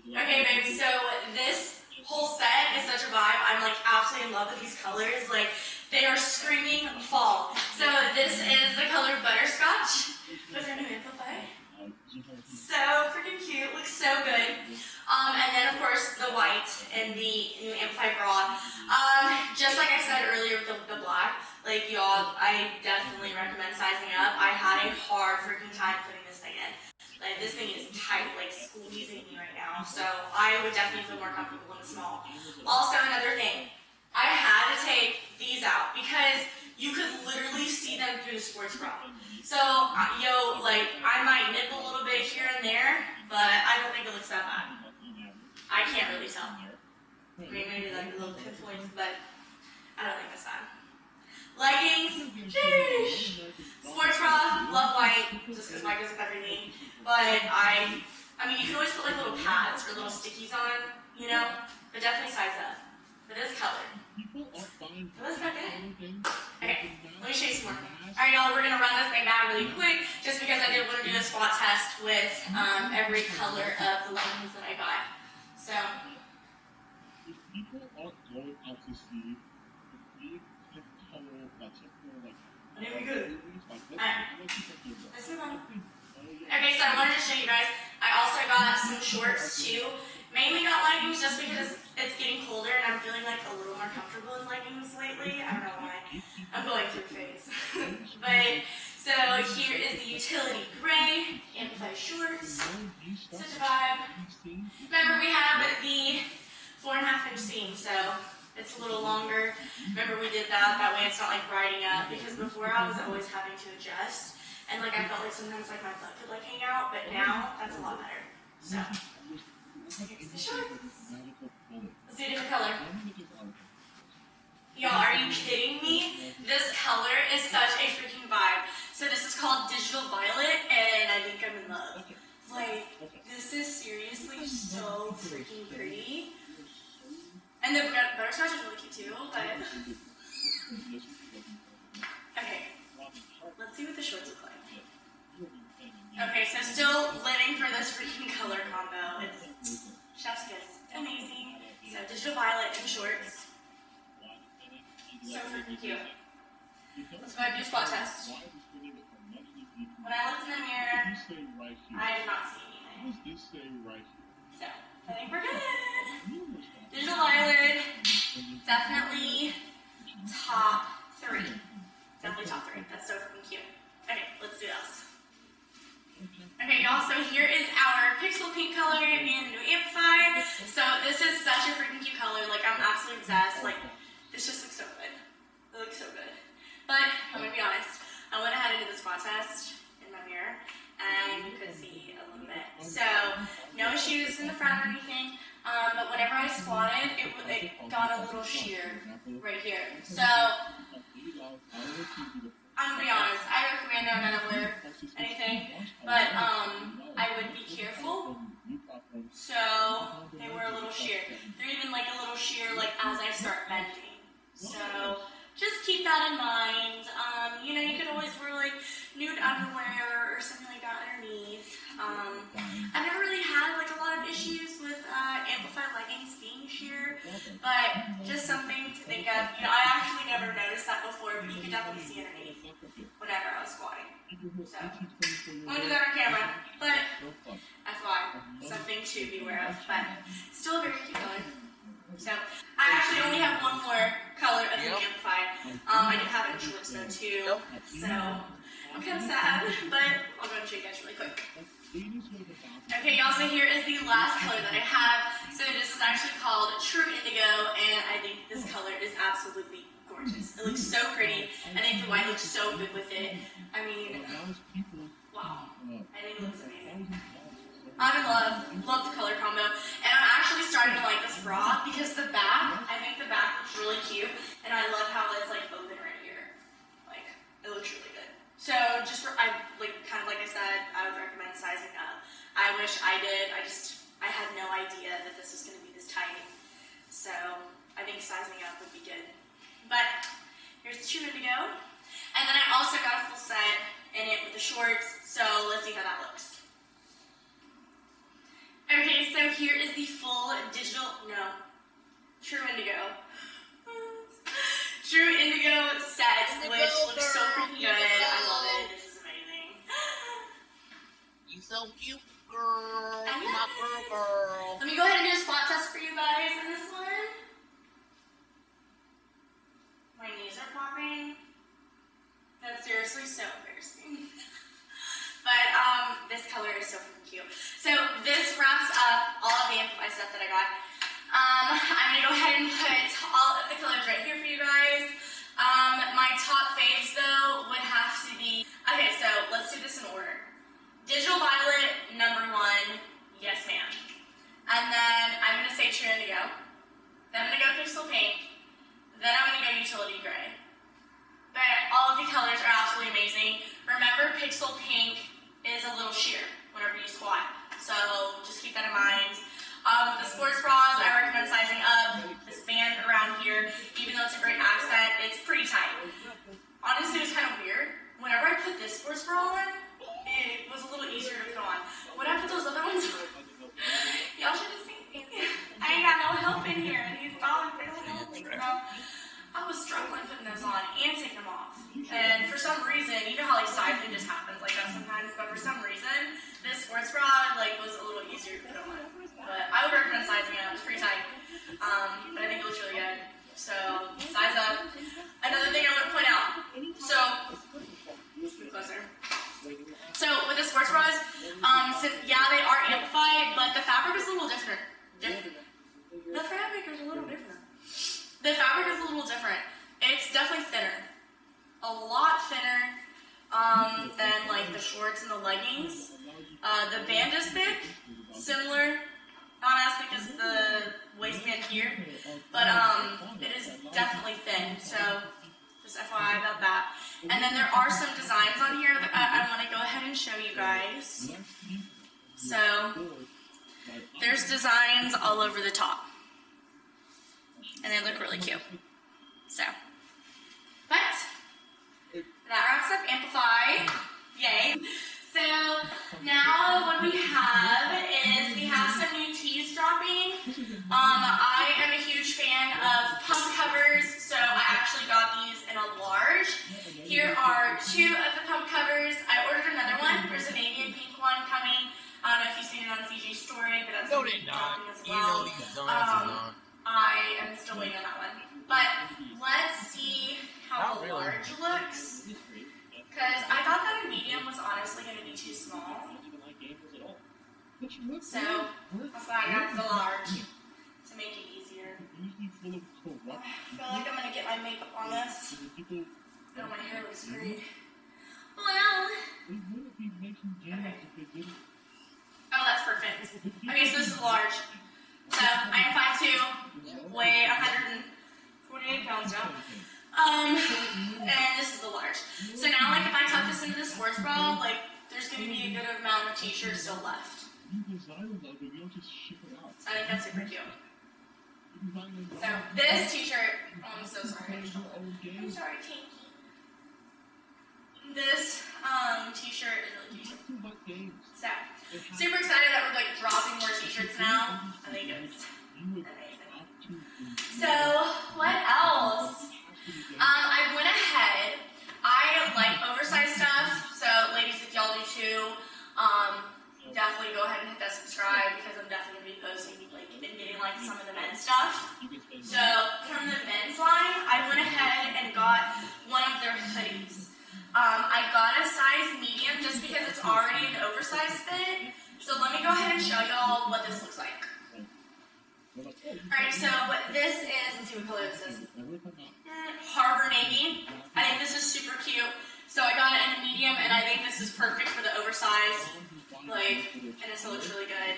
Okay, babe. So this whole set is such a vibe. I'm like absolutely in love with these colors. Like they are screaming fall. So this is the color butterscotch with our new Amplify. So freaking cute. Looks so good. And then of course the white and the new Amplify bra. Just like I said earlier with the black, like y'all, I definitely recommend sizing up. I had a hard freaking time putting this thing in. Like this thing is tight, like squeezing me right now. So I would definitely feel more comfortable in the small. Also another thing, I had to take these out because you could literally see them through the sports bra. So, like, I might nip a little bit here and there, but I don't think it looks that bad. I can't really tell. I mean, maybe like a little pinpoints, but I don't think that's bad. Leggings, sheesh. Sports bra, love white, just because white goes with everything. But I mean, you can always put like little pads or little stickies on, you know, but definitely size up. But this color, that's not good. Okay, let me show you some more. Alright, y'all, we're gonna run this thing down really quick, just because I did want to do a spot test with every color of the leggings that I got. So, If people aren't going out to see the big color that's like there we go. Alright. Let's move on. Okay, so I wanted to show you guys, I also got some shorts too. Mainly got leggings just because it's getting colder and I'm feeling like a little more comfortable in leggings lately. I don't know why. I'm going through a phase. But, so here is the utility gray, amplified shorts, such a vibe. Remember we have the 4.5-inch seam, so it's a little longer. Remember we did that way it's not like riding up, because before I was always having to adjust. And like I felt like sometimes like my butt could like hang out, but now that's a lot better. So. Here's the shorts. Let's do a different color. Y'all, are you kidding me? This color is such a freaking vibe. So this is called Digital Violet, and I think I'm in love. Like, this is seriously so freaking pretty. And the butterscotch is really cute too, but... Okay, let's see what the shorts look like. Okay, so still living for this freaking color combo. It's chef's kiss. Amazing. So Digital Violet in shorts. So freaking cute. Let's go ahead and do a spot test. When I looked in the mirror, I did not see anything. So, I think we're good. Digital Violet, definitely top 3. Definitely top 3. That's so freaking cute. Okay, let's do this. Okay, y'all, so here is our pixel pink color in the new Amplify. So this is such a freaking cute color. Like, I'm absolutely obsessed. Like, this just looks so good. It looks so good. But, I'm gonna be honest, I went ahead and did the spot test in my mirror, and you could see a little bit. So, no issues in the front or anything, but whenever I squatted, it got a little sheer right here. So, I'm gonna be honest, I recommend no underwear, anything, but I would be careful. So they were a little sheer. They're even like a little sheer like as I start bending. So just keep that in mind. You know, you could always wear like nude underwear or something like that underneath. I've never really had like a lot of issues with Amplify leggings being sheer, but just something to think of. You know, I actually never noticed that before, but you could definitely see underneath whenever I was squatting. So I won't do that on camera, but FYI, something to be aware of. But still a very cute color. So I actually only have one more color of the Amplify. I do have it in shorts though too. So I'm kind of sad, but I'll go and show you guys really quick. Okay, y'all, so here is the last color that I have. So this is actually called True Indigo, and I think this color is absolutely gorgeous. It looks so pretty. I think the white looks so good with it. I mean, wow. I think it looks amazing. I'm in love the color combo, and I'm actually starting to like this bra because the back, I think the back looks really cute, and I love how it's like open right here. Like, it looks really good. So just for, I said, I would recommend sizing up. I wish I did. I had no idea that this was going to be this tight. So I think sizing up would be good. But here's the True Indigo, and then I also got a full set in it with the shorts. So let's see how that looks. Okay, so here is the full True Indigo. True Indigo set, which looks so freaking good. I love it. This is amazing. You so cute, girl. I My girl. Let me go ahead and do a spot test for you guys in this one. My knees are popping. That's seriously so embarrassing. But this color is so freaking cute. So this wraps up all of the Amplify stuff that I got. I'm gonna go ahead and put all of the colors right here for you guys. My top faves though would have to be, okay, so let's do this in order. Digital Violet, number 1, yes ma'am. And then I'm gonna say True Indigo. Then I'm gonna go Pixel Pink. Then I'm gonna go Utility Gray. But all of the colors are absolutely amazing. Remember, Pixel Pink is a little sheer whenever you squat. So just keep that in mind. With the sports bras, I recommend sizing up. This band around here, even though it's a great accent, it's pretty tight. Honestly, it was kind of weird. Whenever I put this sports bra on, it was a little easier to put on. When I put those other ones on, y'all should have seen me. I ain't got no help in here, and these dogs, they don't help me. So I was struggling putting those on and taking them off. And for some reason, you know how like sizing just happens like that sometimes, but for some reason, this sports bra like was a little easier to put on. But I would recommend sizing it up. It's pretty tight. But I think it looks really good. So size up. Another thing I want to point out. So closer. So with the sports bras, yeah, they are amplified, but the fabric is a little different. The fabric is a little different. The fabric is a little different. It's definitely thinner. A lot thinner than like the shorts and the leggings. The band is thick, similar. Not as thick as the waistband here, but it is definitely thin, so just FYI about that. And then there are some designs on here that I want to go ahead and show you guys. So there's designs all over the top, and they look really cute. So, but that wraps up Amplify. Yay. So now what we have is we have some new tees dropping. I am a huge fan of pump covers, so I actually got these in a large. Here are 2 of the pump covers. I ordered another one. There's a navy and pink one coming. I don't know if you've seen it on CJ's story, but that's going to be dropping as well. I am still waiting on that one. But let's see how the large looks. Because I thought that a medium was honestly going to be too small. So, that's why I got the large. To make it easier. I feel like I'm going to get my makeup on this. Oh, my hair looks great. Well. Okay. Oh, that's perfect. Okay, so this is large. So, I am 5'2", weigh 148 pounds now. And this is the large. So now, like, if I tuck this into the sports bra, like, there's going to be a good amount of t-shirts still left. So I think that's super cute. So this t-shirt, oh, I'm so sorry. I'm sorry, Tinky. This t-shirt is really cute. So super excited that we're like dropping more t-shirts now. I think it's amazing. So what else? I went ahead. I like oversized stuff. So ladies, if y'all do too, definitely go ahead and hit that subscribe because I'm definitely gonna be posting like and getting like some of the men's stuff. So from the men's line, I went ahead and got one of their hoodies. I got a size medium just because it's already an oversized fit. So let me go ahead and show y'all what this looks like. Alright, so what this is, let's see what color this is. Harbor Navy. I think this is super cute. So I got it in a medium and I think this is perfect for the oversized. Like, and it still looks really good.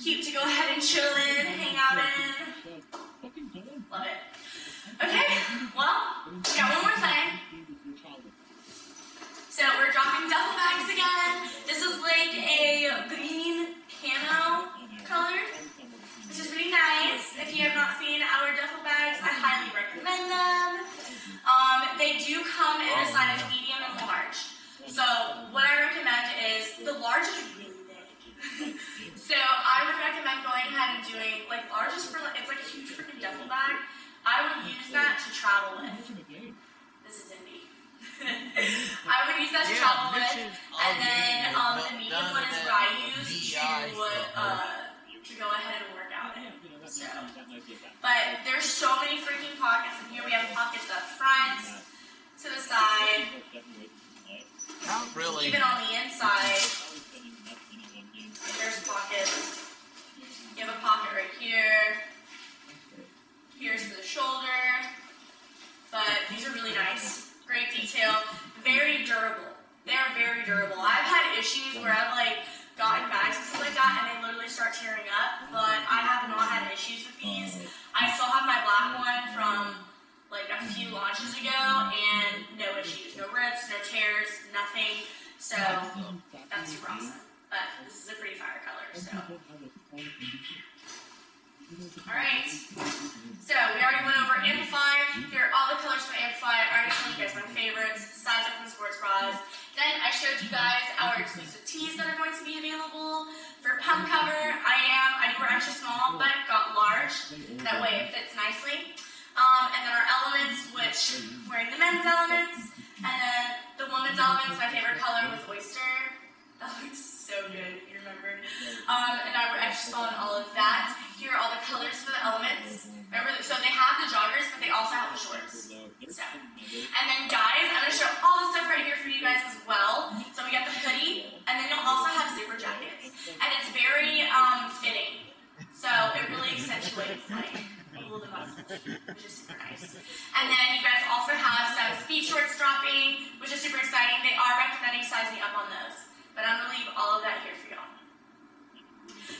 Cute to go ahead and chill in, hang out in. Love it. Okay, well, we got one more thing. So we're dropping duffel bags again. This is like a green camo color, which is really nice. If you have not seen our duffel bags, I highly recommend them. They do come in a size medium and large. So what I recommend is, the large is really big. So I would recommend going ahead and doing, like, large is for, it's like a huge freaking duffel bag. I would use that to travel with. This is Indy. I would use that to travel with. And then the medium one is what I use to go ahead and work out in. So, but there's so many freaking pockets in here. We have pockets up front, to the side. Not really. Even on the inside, there's pockets. You have a pocket right here. like gotten bags and stuff like that, and they literally start tearing up. But I have not had issues with these. I still have my black one from like a few launches ago, and no issues, no rips, no tears, nothing. So that's super awesome. But this is a pretty fire color. So all right. So we already went over Amplify. Here are all the colors from Amplify. I already showed you guys my favorites. Size up from the sports bras. Then I showed you guys our exclusive tees that are going to be available. For pump cover, I do wear extra small, but got large. That way it fits nicely. And then our elements, which wearing the men's elements, and then the women's elements. My favorite color was oyster. That looks so good, you remembered. And I wear extra small and all of that. Here are all the colors for the elements. Remember, so they have the joggers, but they also have the shorts. So, and then guys, I'm gonna show all the stuff right here for you guys as well. So we got the hoodie, and then you'll also have zipper jackets, and it's very fitting. So it really accentuates like all the muscles, which is super nice. And then you guys also have some speed shorts dropping, which is super exciting. They are recommending sizing up on those, but I'm gonna leave all of that here for y'all.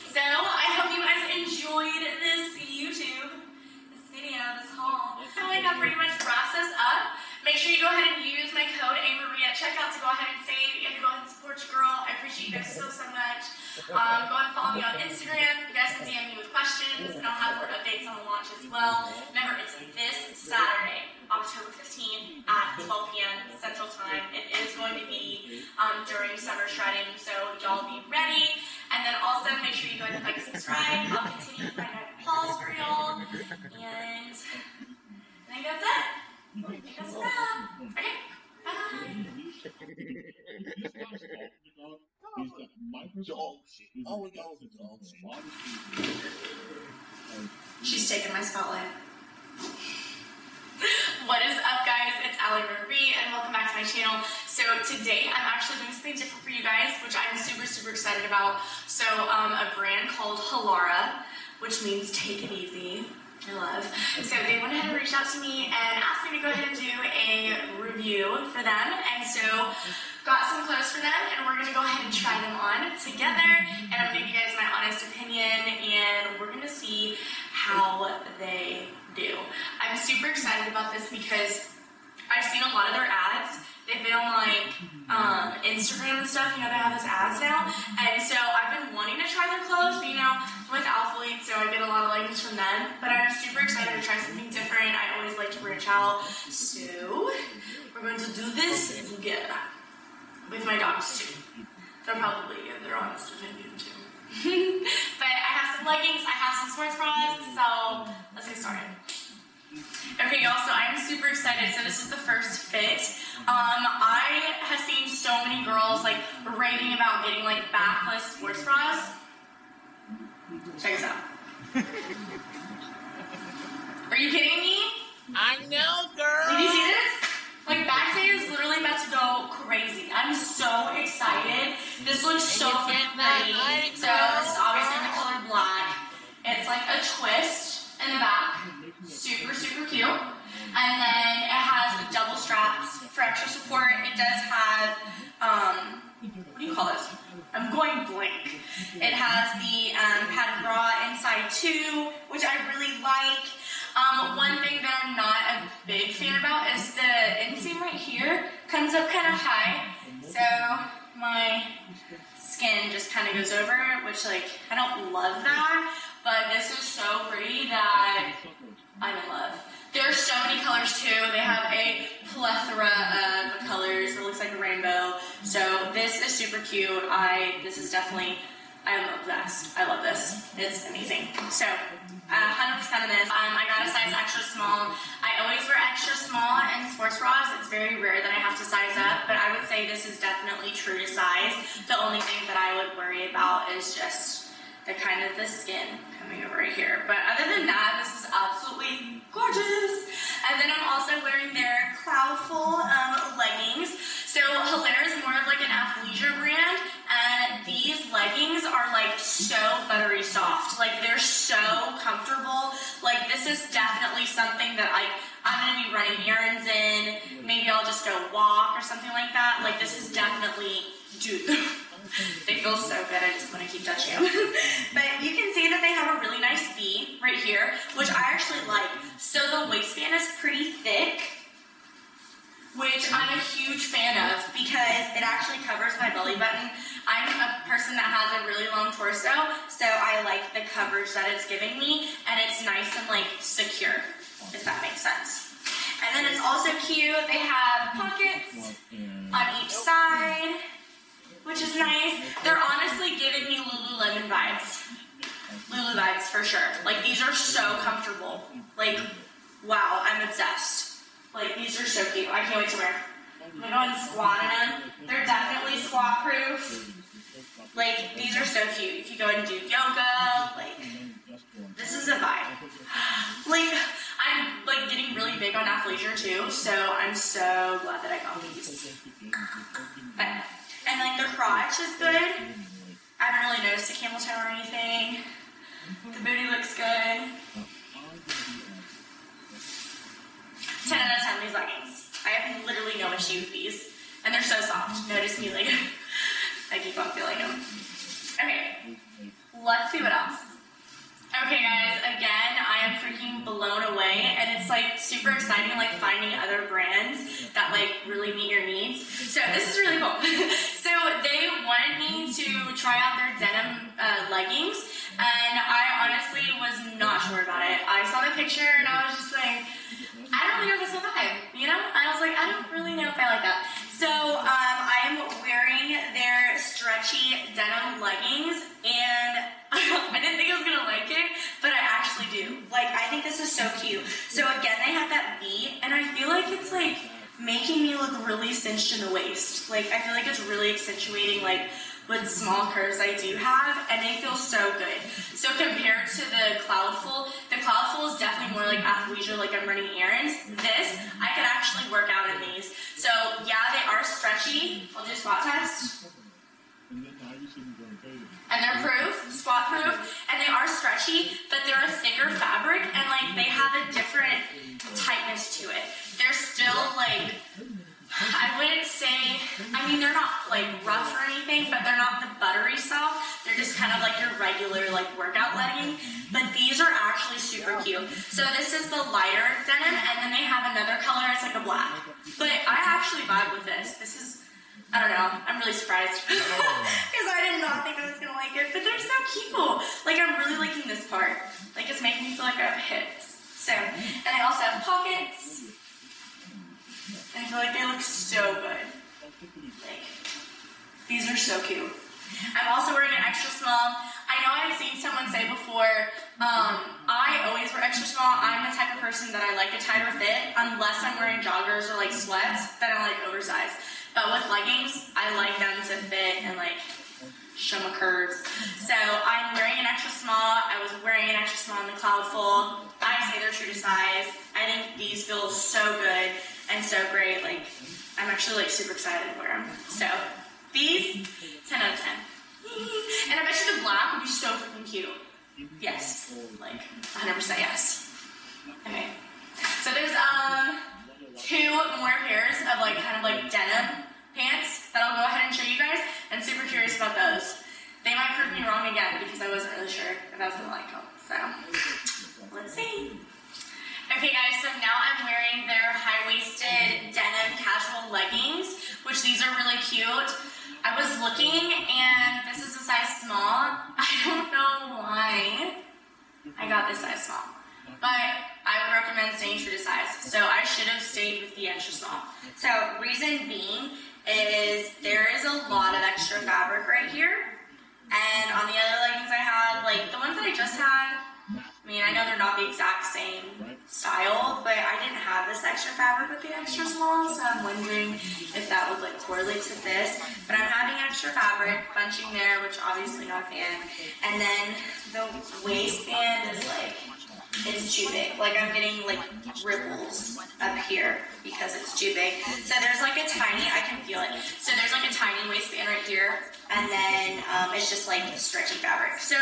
So I hope you guys enjoyed this YouTube, this video, this haul. I feel like that pretty much wraps us up. Make sure you go ahead and use my code AMarie at checkout to go ahead and save and to go ahead and support your girl. I appreciate you guys so much. Go ahead and follow me on Instagram. You guys can DM me with questions, and I'll have more updates on the launch as well. Remember, it's this Saturday, October 15th at 12 p.m. Central Time. It is going to be during summer shredding, so y'all be ready. And then also make sure you go ahead and like and subscribe. I'll continue to find out hauls for y'all. And I think that's it. I think that's enough. Okay, bye. She's taking my spotlight. What is up, guys? It's Alexandra, and welcome back to my channel. So today I'm actually doing something different for you guys, which I'm super excited about. So a brand called Halara, which means take it easy. I love. So they went ahead and reached out to me and asked me to go ahead and do a review for them. And so got some clothes for them, and we're gonna go ahead and try them on together. And I'm gonna give you guys my honest opinion, and we're gonna see how they do. I'm super excited about this because I've seen a lot of their ads. They've been on like Instagram and stuff, you know, they have those ads now. And so I've been wanting to try their clothes, but you know, I'm with Alphalete, so I get a lot of leggings from them. But I'm super excited to try something different. I always like to branch out. So we're going to do this together. With my dogs too. They'll probably give their honest opinion too. But I have some leggings, I have some sports bras, so let's get started. Okay, y'all, so I'm super excited. So this is the first fit. I have seen so many girls like raving about getting like backless sports bras. Check this out. Are you kidding me? I know, girl. Did you see this? Like backstage is literally about to go crazy. I'm so excited. This looks so pretty. So this is obviously in the color black. It's like a twist in the back. Super cute. And then it has double straps for extra support. It does have, what do you call this? I'm going blank. It has the padded bra inside too, which I really like. One thing that I'm not a big fan about is the inseam right here comes up kind of high, so my skin just kind of goes over it, which like I don't love that, but this is so pretty that I'm in love. There are so many colors too. They have a plethora of colors. It looks like a rainbow. So this is super cute. I am obsessed. I love this. It's amazing. So 100% of this. I got a size extra small. I always wear extra small in sports bras. It's very rare that I have to size up, but I would say this is definitely true to size. The only thing that I would worry about is just the kind of the skin coming over right here. But other than that, this is absolutely gorgeous. And then I'm also wearing their Cloudful leggings. So Halara is more of like an athleisure brand, and these leggings are like so buttery soft. Like they're so comfortable. Like this is definitely something that I'm gonna be be running errands in. Maybe I'll just go walk or something like that. Like, this is definitely, dude, they feel so good. I just want to keep touching them. But you can see that they have a really nice V right here, which I actually like. So the waistband is pretty thick, which I'm a huge fan of because it actually covers my belly button. I'm a person that has a really long torso, so I like the coverage that it's giving me, and it's nice and like secure, if that makes sense. And then it's also cute. They have pockets on each side, which is nice. They're honestly giving me Lululemon vibes. Lulu vibes for sure. Like, these are so comfortable. Like, wow, I'm obsessed. Like, these are so cute. I can't wait to wear. I'm gonna go and squat in them. They're definitely squat proof. Like, these are so cute. If you go and do yoga, like, this is a vibe. Like, I'm like getting really big on athleisure too, so I'm so glad that I got these. And like the crotch is good. I haven't really noticed a camel toe or anything. The booty looks good. 10 out of 10, these leggings. I have literally no issue with these. And they're so soft. Notice me, like, I keep on feeling them. Okay, let's see what else. Okay guys, again, I am freaking blown away, and it's like super exciting, like finding other brands that like really meet your needs. So this is really cool. So they wanted me to try out their denim leggings, and I honestly was not sure about it. I saw the picture and I was just like, I don't really know if it's my vibe, you know? I was like, I don't really know if I like that. So I am wearing their stretchy denim leggings, and I didn't think I was gonna like it, but I actually do. Like, I think this is so cute. So again, they have that V, and I feel like it's like making me look really cinched in the waist. Like, I feel like it's really accentuating like what small curves I do have, and they feel so good. So compared to the Cloudful is definitely more like athleisure, like I'm running errands. This, I could actually work out in these. So yeah, they are stretchy. I'll do a squat test. And they're proof, squat proof, and they are stretchy, but they're a thicker fabric, and like they have a different tightness to it. They're still like, I wouldn't say, I mean, they're not like rough or anything, but they're not the buttery soft. They're just kind of like your regular like workout legging, but these are actually super cute. So this is the lighter denim, and then they have another color, it's like a black. But I actually vibe with this. This is, I don't know, I'm really surprised because I did not think I was gonna like it, but they're so cute. Like, I'm really liking this part. Like, it's making me feel like I have hips. So, and they also have pockets. And I feel like they look so good. Like, these are so cute. I'm also wearing an extra small. I know I've seen someone say before, I always wear extra small. I'm the type of person that I like a tighter fit, unless I'm wearing joggers or like sweats, then I like oversized. But with leggings, I like them to fit and like show my curves. So I'm wearing an extra small. I was wearing an extra small in the Cloudful. I say they're true to size. I think these feel so good and so great. Like, I'm actually like super excited to wear them. So these, 10 out of 10. And I bet you the black would be so freaking cute. Yes, like 100% yes. Okay, so there's 2 more pairs of like kind of like denim pants that I'll go ahead and show you guys. I'm super curious about those. They might prove me wrong again because I wasn't really sure if I was gonna like them. So let's see. Okay guys, so now I'm wearing their high-waisted denim casual leggings, which these are really cute. I was looking and this is a size small. I don't know why I got this size small, but I would recommend staying true to size. So I should have stayed with the extra small. So reason being is there is a lot of extra fabric right here. And on the other leggings I had, like the ones that I just had, I mean, I know they're not the exact same style, but I didn't have this extra fabric with the extra small, so I'm wondering if that would like correlate to this. But I'm having extra fabric, bunching there, which obviously not a fan. And then the waistband is like, it's too big. Like, I'm getting like ripples up here because it's too big. So there's like a tiny, I can feel it. So there's like a tiny waistband right here, and then it's just like stretchy fabric. So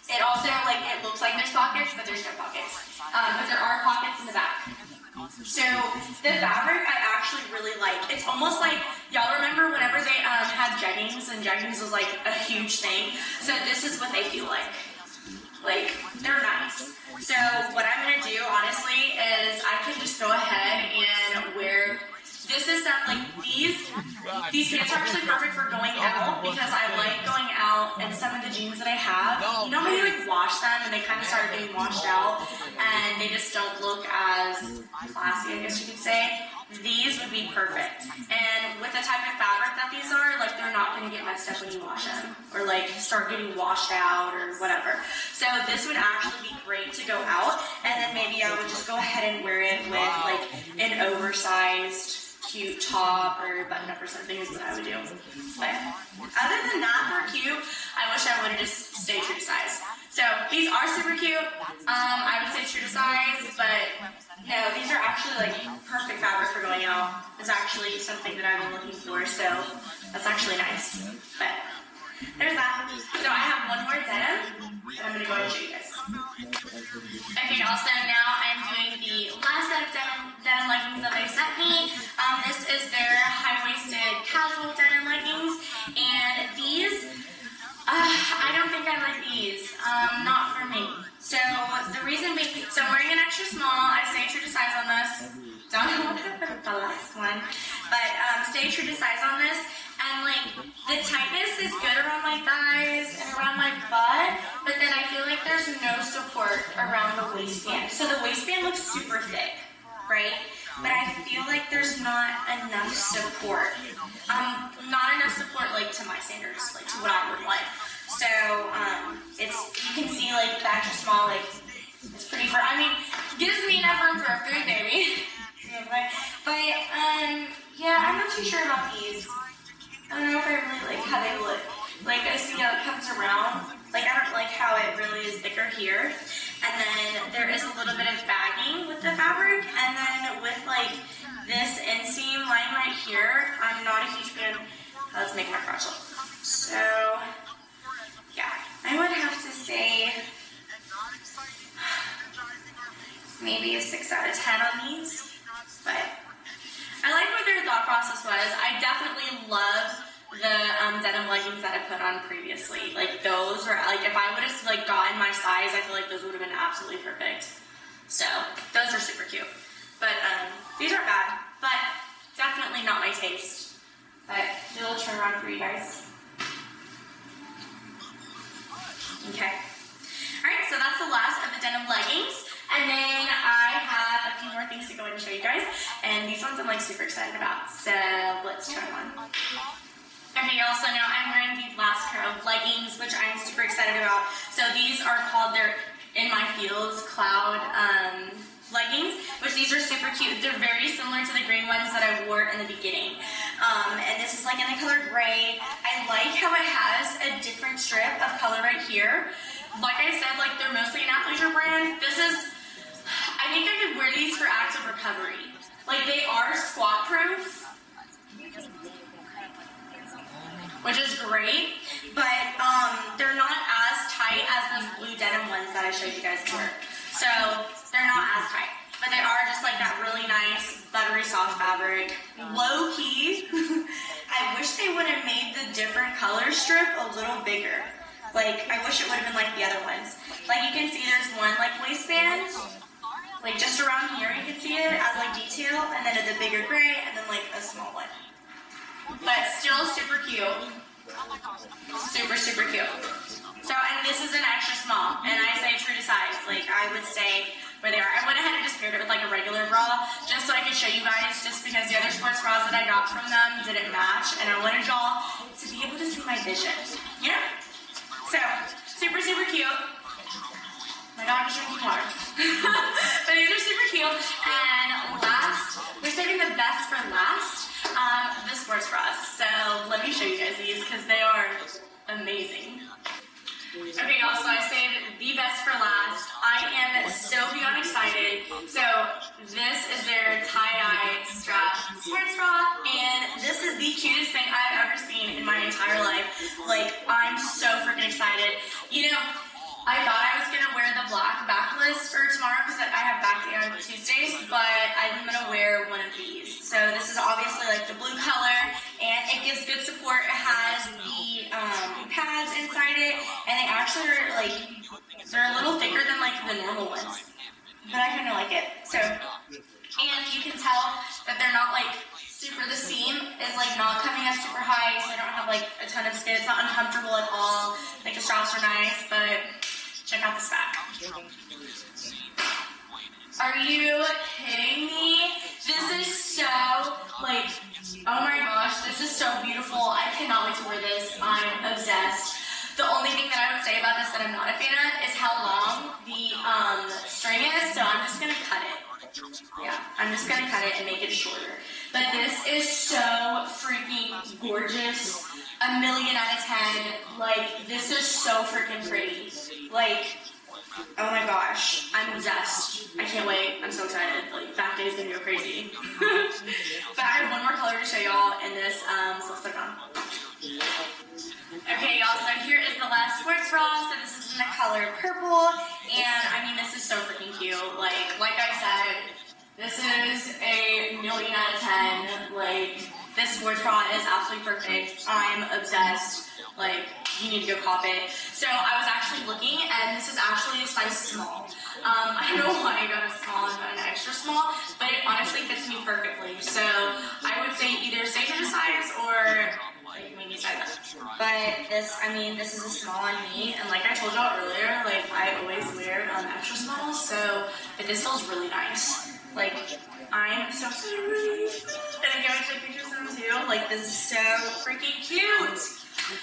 it also, like, it looks like there's pockets, but there's no pockets. But there are pockets in the back. So the fabric I actually really like. It's almost like, y'all remember whenever they had jeggings, and jeggings was like a huge thing. So this is what they feel like. Like, they're nice. So what I'm gonna do, honestly, is I can just go ahead and wear, this is some, like, these pants are actually perfect for going out, because I like going out, and some of the jeans that I have, you know how you like wash them and they kind of start getting washed out and they just don't look as classy, I guess you could say. These would be perfect. And with the type of fabric that these are, like, they're not going to get messed up when you wash them or like start getting washed out or whatever. So this would actually be great to go out, and then maybe I would just go ahead and wear it with like an oversized cute top or button up or something is what I would do. But other than that, they're cute. I wish I would have just stayed true to size. So these are super cute. I would say true to size, but no, these are actually like perfect fabric for going out. It's actually something that I've been looking for, so that's actually nice. But there's that. So I have one more denim, and I'm gonna go ahead and show you guys. Okay, also now I'm doing the last set of denim leggings that they sent me. This is their high-waisted casual denim leggings, and these, I don't think I like these. Not for me. So the reason being, so I'm wearing an extra small. I stay true to size on this. Don't know what happened with the last one, but stay true to size on this. And like the tightness is good around my thighs and around my butt, but then I feel like there's no support around the waistband. So the waistband looks super thick, right? But I feel like there's not enough support. Not enough support like to my standards, like to what I would like. So it's, you can see like the extra small, like it's pretty for, I mean, gives me enough room for a food baby. but yeah, I'm not too sure about these. I don't know if I really like how they look. Like, I see how it comes around. Like, I don't like how it really is thicker here. And then there is a little bit of bagging with the fabric. And then with, like, this inseam line right here, I'm not a huge fan. Let's make my crotch look. So, yeah. I would have to say maybe a 6 out of 10 on these. But I like what their thought process was. I definitely love the denim leggings that I put on previously. Like those were, like if I would have like gotten my size, I feel like those would have been absolutely perfect. So those are super cute. But these aren't bad, but definitely not my taste. But do a little turn around for you guys. Okay. Alright, so that's the last of the denim leggings. And then I have a few more things to go ahead and show you guys. And these ones I'm like super excited about. So let's try one. Okay, y'all, so now I'm wearing the last pair of leggings, which I'm super excited about. So these are called, they're In My Fields Cloud leggings, which these are super cute. They're very similar to the green ones that I wore in the beginning. And this is like in the color gray. I like how it has a different strip of color right here. Like I said, like they're mostly an athleisure brand. This is, I think I could wear these for active recovery. Like they are squat proof, which is great, but they're not as tight as those blue denim ones that I showed you guys before. So they're not as tight, but they are just like that really nice, buttery soft fabric. Low key, I wish they would have made the different color strip a little bigger. Like, I wish it would have been like the other ones. Like, you can see there's one, like, waistband. Like, just around here, you can see it as, like, detail. And then the bigger gray, and then, like, a small one. But still super cute. Super, super cute. So, and this is an extra small. And I say true to size. Like, I would say where they are. I went ahead and just paired it with, like, a regular bra. Just so I could show you guys. Just because the other sports bras that I got from them didn't match. And I wanted y'all to be able to see my vision. You know? So, super, super cute. My dog is drinking water. But these are super cute. And last, we're saving the best for last, the sports bras. So, let me show you guys these because they are amazing. Okay, y'all, so I saved the best for last. I am so beyond excited. So, this is their tie-dye strap sports bra, and this is the cutest thing I've ever seen in my entire life. Like, I'm so freaking excited. You know, I thought I was gonna wear the black backlist for tomorrow because I have back day on Tuesdays, but I'm gonna wear one of these. So this is obviously like the blue color, and it gives good support. It has the pads inside it, and they actually are like, they're a little thicker than like the normal ones, but I kind of like it. So, and you can tell that they're not like super, the seam is like not coming up super high, so I don't have like a ton of skin. It's not uncomfortable at all. Like the straps are nice, but check out this back. Are you kidding me? This is so, like, oh my gosh, this is so beautiful. I cannot wait to wear this. I'm obsessed. The only thing that I would say about this that I'm not a fan of is how long the string is, so I'm just gonna cut it. Yeah, I'm just gonna cut it and make it shorter. But this is so freaking gorgeous. 1,000,000 out of 10. Like, this is so freaking pretty. Like, oh my gosh, I'm obsessed. I can't wait. I'm so excited. Like, back day is gonna go crazy. But I have one more color to show y'all in this, so let's put it on. Okay, y'all, so here is the last sports bra. So this is in the color purple, and I mean, this is so freaking cute. Like I said, this is a 1,000,000 out of 10. Like, this sports bra is absolutely perfect. I'm obsessed. Like, you need to go cop it. So I was actually looking, and this is actually a size small. I don't know why I got a small and not an extra small, but it honestly fits me perfectly. So I would say either stay to the size or like maybe size up. But this, I mean, this is a small on me, and like I told y'all earlier, like I always wear extra small, so but this feels really nice. Like, I'm so excited. And I can't wait to take pictures of them too. Like, this is so freaking cute.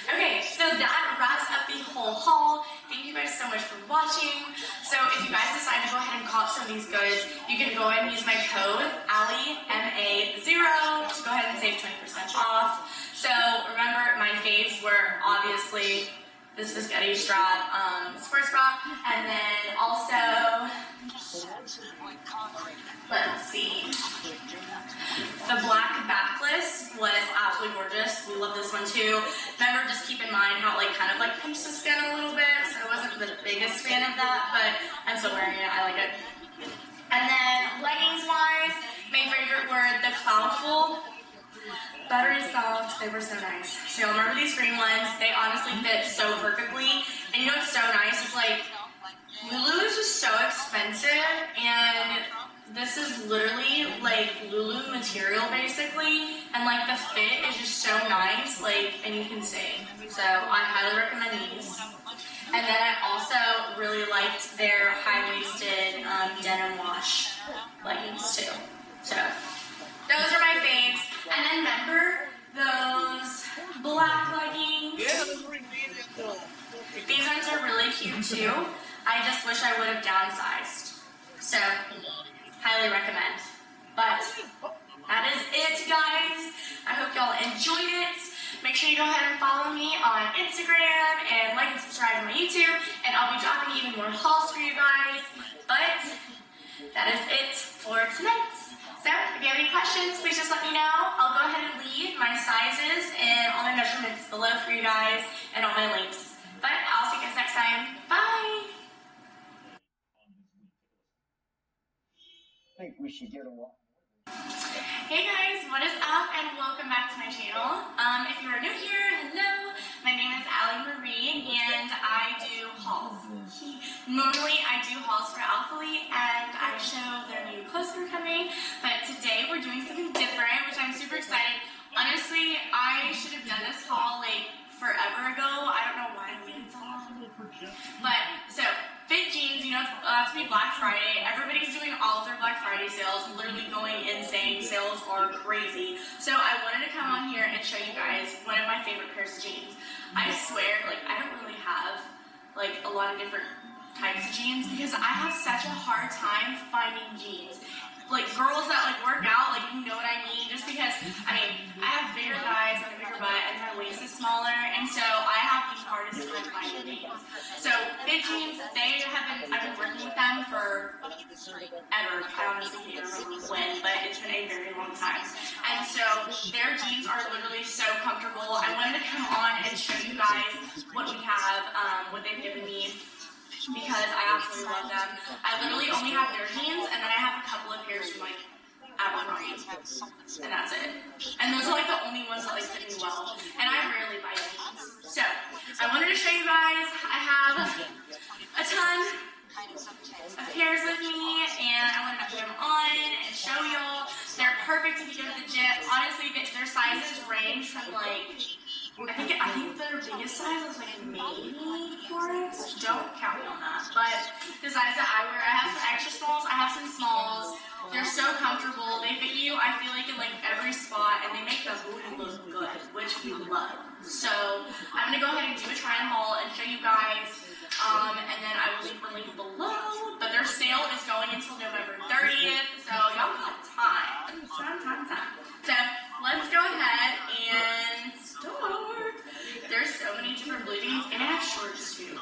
Okay, so that wraps up the whole haul. Thank you guys so much for watching. So if you guys decide to go ahead and cop some of these goods, you can go ahead and use my code ALLIEMA0 to go ahead and save 20% off. So remember, my faves were obviously this spaghetti strap sports bra, and then also, let's see, the black backless was absolutely gorgeous. We love this one too. Remember, just keep in mind how it kind of like pinched the skin a little bit, so I wasn't the biggest fan of that, but I'm still wearing it. I like it. And then leggings wise, my favorite were the Cloudful. Buttery soft, they were so nice. So y'all remember these green ones? They honestly fit so perfectly. And you know what's so nice? It's like, Lulu is just so expensive, and this is literally like Lulu material basically, and like the fit is just so nice, like, and you can see. So I highly recommend these. And then I also really liked their high-waisted denim wash leggings too. So those are my faves. And then remember those black leggings? Yeah, These ones are really cute too. I just wish I would have downsized. So, highly recommend. But that is it, guys. I hope y'all enjoyed it. Make sure you go ahead and follow me on Instagram and like and subscribe to my YouTube, and I'll be dropping even more hauls for you guys. But that is it for tonight. So, if you have any questions, please just let me know. I'll go ahead and leave my sizes and all my measurements below for you guys and all my links. But I'll see you guys next time. Bye! I think we should get along. Hey guys, what is up and welcome back to my channel. If you are new here, hello. My name is Allie Marie and I do hauls. Normally I do hauls for Alphalete and I show their new clothes that are coming, but today we're doing something different, which I'm super excited. Honestly, I should have done this haul like forever ago. I don't know why I waited so long. But, so, fit jeans, you know, it's about to be Black Friday. Everybody's doing all of their Black Friday sales, literally going insane. Sales are crazy. So I wanted to come on here and show you guys one of my favorite pairs of jeans. I swear, like, I don't really have, like, a lot of different types of jeans because I have such a hard time finding jeans. Like, girls that, like, work out, like, you know what I mean? Just because, I mean, I have bigger thighs and a bigger butt, and my waist is smaller, and so I have the hardest time finding jeans. So, fit jeans, I've been working with them for ever. I honestly can't remember when, but it's been a very long time. And so, their jeans are literally so comfortable. I wanted to come on and show you guys what we have, what they've given me. because I absolutely love them. I literally only have their jeans, and then I have a couple of pairs from like Abercrombie, and that's it. And those are like the only ones that like fit me well, and I rarely buy jeans. So I wanted to show you guys. I have a ton of pairs with me, and I wanted to put them on and show y'all. They're perfect if you go to the gym. Honestly, their sizes range from like, I think their biggest size was like maybe 4X. Don't count me on that. But the size that I wear, I have some extra smalls, I have some smalls. They're so comfortable. They fit you, I feel like, in like every spot, and they make the booty look good, which we love. So I'm gonna go ahead and do a try on haul and show you guys. And then I will leave the link below. But their sale is going until November 30th, so y'all got time. So let's go ahead and start. There's so many different blue jeans, and I have shorts too.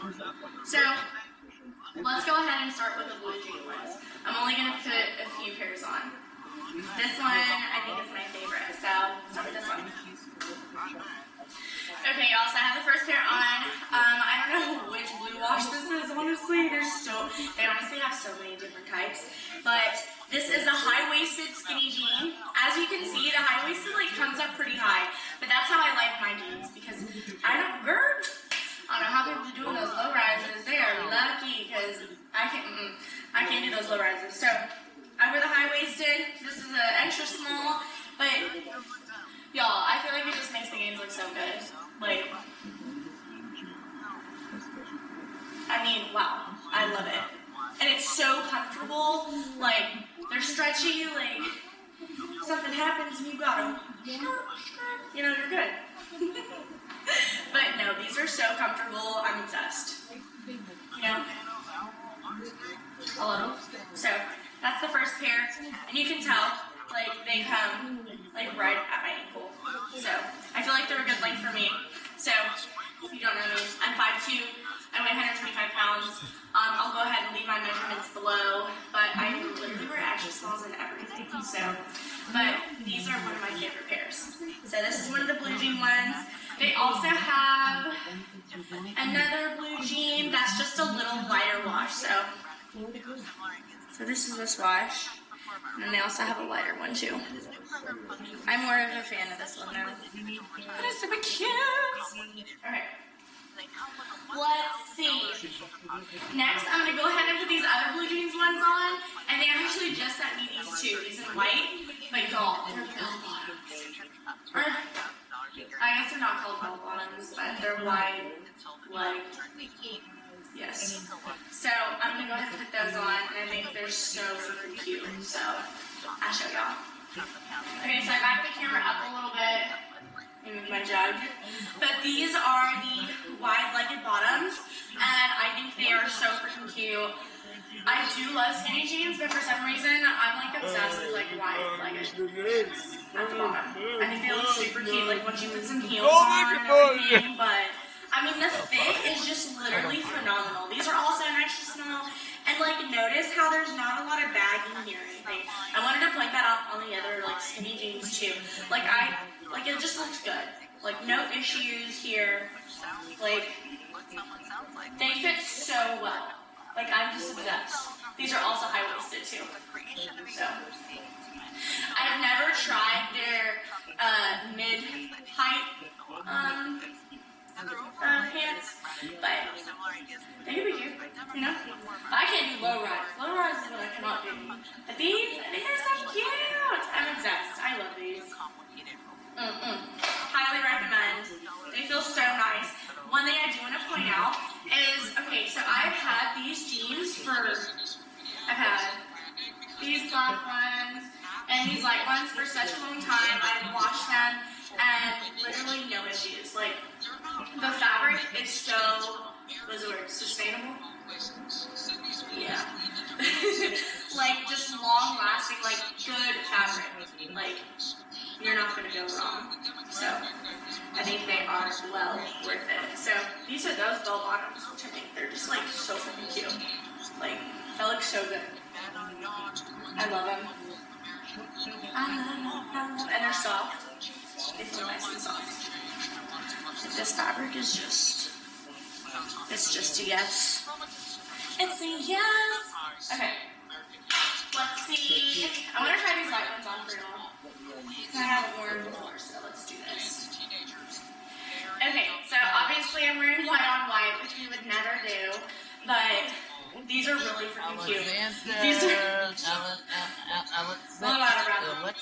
So let's go ahead and start with the blue jean ones. I'm only gonna put a few pairs on. This one I think is my favorite, so start with this one. Okay, y'all, so I have the first pair on. I don't know which blue wash this is, honestly. They honestly have so many different types. But this is the high-waisted skinny jean. As you can see, the high-waisted like comes up pretty high. But that's how I like my jeans, because I don't know how people are doing those low risers. They are lucky, because I can't do those low risers. So I wear the high-waisted. This is an extra small, but y'all, I feel like it just makes the games look so good. Like, I mean, wow, I love it. And it's so comfortable. Like, they're stretchy. Like, something happens and you gotta, you know, you're good. But no, these are so comfortable. I'm obsessed. You know? Hello? So, that's the first pair. And you can tell, like, they come, like, right at my ankle. So, I feel like they're a good length for me. So, if you don't know me, I'm 5'2". I weigh 125 pounds. I'll go ahead and leave my measurements below, but I literally wear extra smalls and everything. So, but these are one of my favorite pairs. So this is one of the blue jean ones. They also have another blue jean that's just a little lighter wash. So this is this wash. And then they also have a lighter one too. I'm more of a fan of this one now. That is super cute. Okay. Let's see. Next, I'm going to go ahead and put these other blue jeans ones on. And they actually just sent me these two. These in white. But y'all, they're bell bottoms. Or, I guess they're not called bell bottoms, but they're wide, like, yes. So, I'm going to go ahead and put those on. And I think they're so super cute. So, I'll show y'all. Okay, so I backed the camera up a little bit. Move my jug. But these are the wide-legged bottoms, and I think they are so freaking cute. I do love skinny jeans, but for some reason, I'm like obsessed with like wide-legged at the bottom. I think they look super cute, like once you put some heels on and everything, but I mean the fit is just literally phenomenal. These are also an extra small, and like notice how there's not a lot of bagging here or anything. I wanted to point that out on the other like skinny jeans too. Like it just looks good. Like no issues here. Like they fit so well. Like I'm just obsessed. These are also high-waisted too. So I've never tried their mid-height pants, but they could be cute, you know? I can't do low rise. Low rise is what I cannot do. But these are so cute. I'm obsessed. I love these. Highly recommend. They feel so nice. One thing I do want to point out is, okay, so I've had these jeans I've had these black ones and these light ones for such a long time. I've washed them and literally no issues. Like, the fabric is so, what's the word, sustainable? Yeah. Like, just long lasting, like, good fabric. Like, you're not going to go wrong. So, I think they are well worth it. So, these are those bell bottoms, which I think they're just, like, so freaking cute. Like, they look so good. I love them. And they're soft. They feel nice and soft. This fabric is just, it's just a yes. It's a yes. Okay. Let's see. I'm gonna try these white ones on for y'all. I haven't worn before, so let's do this. Okay, so obviously I'm wearing white on white, which we would never do, but these are really freaking cute. These are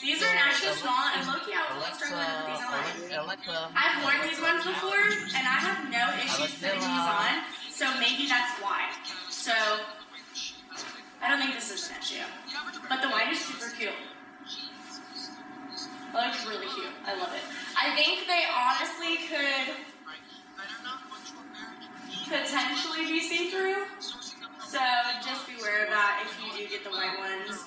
these are extra small, and low-key I was struggling to put these on. I've worn these ones before, and I have no issues putting these on, so maybe that's why. So I don't think this is an issue, but the white is super cute. It looks really cute. I love it. I think they honestly could potentially be see-through. So just beware of that if you do get the white ones.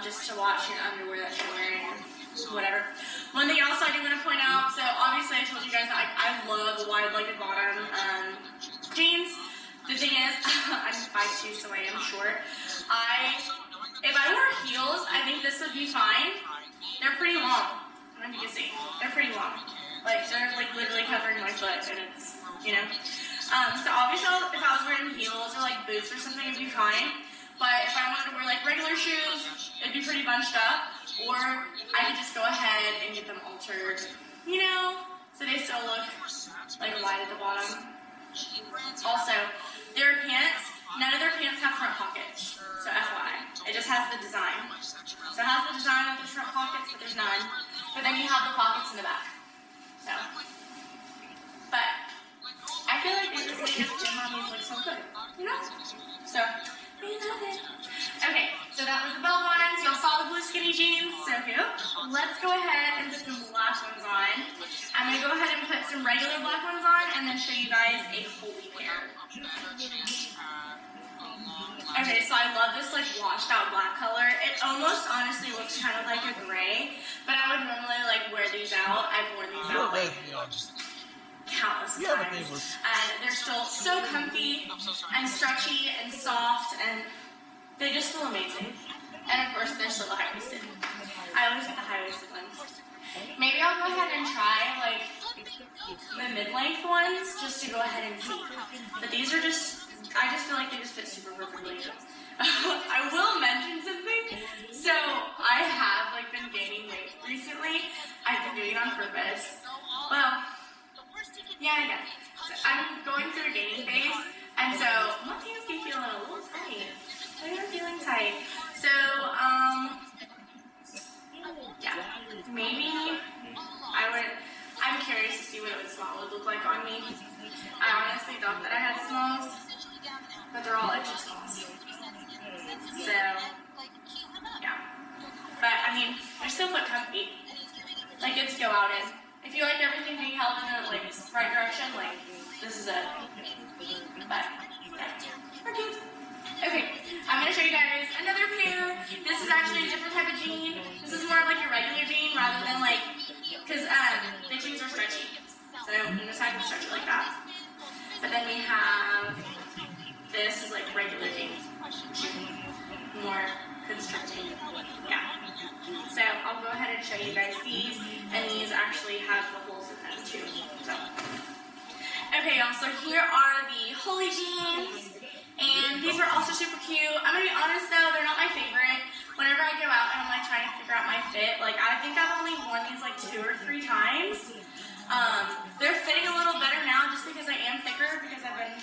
Just to watch your underwear that you're wearing or whatever. One thing else I do want to point out, so obviously I told you guys that I love the wide-legged bottom jeans. The thing is, I'm 5'2", so I am short. If I wore heels, I think this would be fine. They're pretty long. I don't know if you can see. They're pretty long. Like, they're like literally covering my foot, and it's, you know. So obviously, if I was wearing heels or like boots or something, it'd be fine. But if I wanted to wear like regular shoes, it'd be pretty bunched up. Or I could just go ahead and get them altered, you know, so they still look like wide at the bottom. Also, their pants, none of their pants have front pockets. So FYI, it just has the design. So it has the design of the front pockets, but there's none. But then you have the pockets in the back. So, but I feel like this makes gym mommies look so good, you know? So, we love it. Okay, so that was the bell bottoms. Y'all saw the blue skinny jeans, so cute. Let's go ahead and put some black ones on. I'm gonna go ahead and put some regular black ones on, and then show you guys a holy pair. Okay, so I love this like washed out black color. It almost honestly looks kind of like a gray, but I would normally like wear these out. I've worn these out like countless times. And they're still so comfy and stretchy and soft, and they just feel amazing. And of course, they're still high-waisted. I always get the high-waisted ones. Maybe I'll go ahead and try like the mid-length ones just to go ahead and see. But these are just, I just feel like they just fit super perfectly. I will mention something. So I have like been gaining weight recently. I've been doing it on purpose. Well, yeah, I guess. So I'm going through a gaining phase, and so my pants be feeling a little tight. They are feeling tight. So, yeah, maybe I'm curious to see what a small would look like on me. I honestly thought that I had smalls, but they're all extra smalls. So, yeah. But, I mean, they're still foot comfy. Like, it's go out in. If you like everything being held in the, like, right direction, like, this is it. But, yeah. They're cute. Okay, I'm going to show you guys another pair. This is actually a different type of jean. This is more of like a regular jean rather than like, because the jeans are stretchy. So this I can stretch it like that. But then we have, this is like regular jean. More constricting. Yeah. So I'll go ahead and show you guys these. And these actually have the holes in them too. So. Okay, y'all, so here are the Holy jeans. And these are also super cute. I'm gonna be honest though, they're not my favorite. Whenever I go out and I'm like trying to figure out my fit, like I think I've only worn these like 2 or 3 times. They're fitting a little better now just because I am thicker, because I've been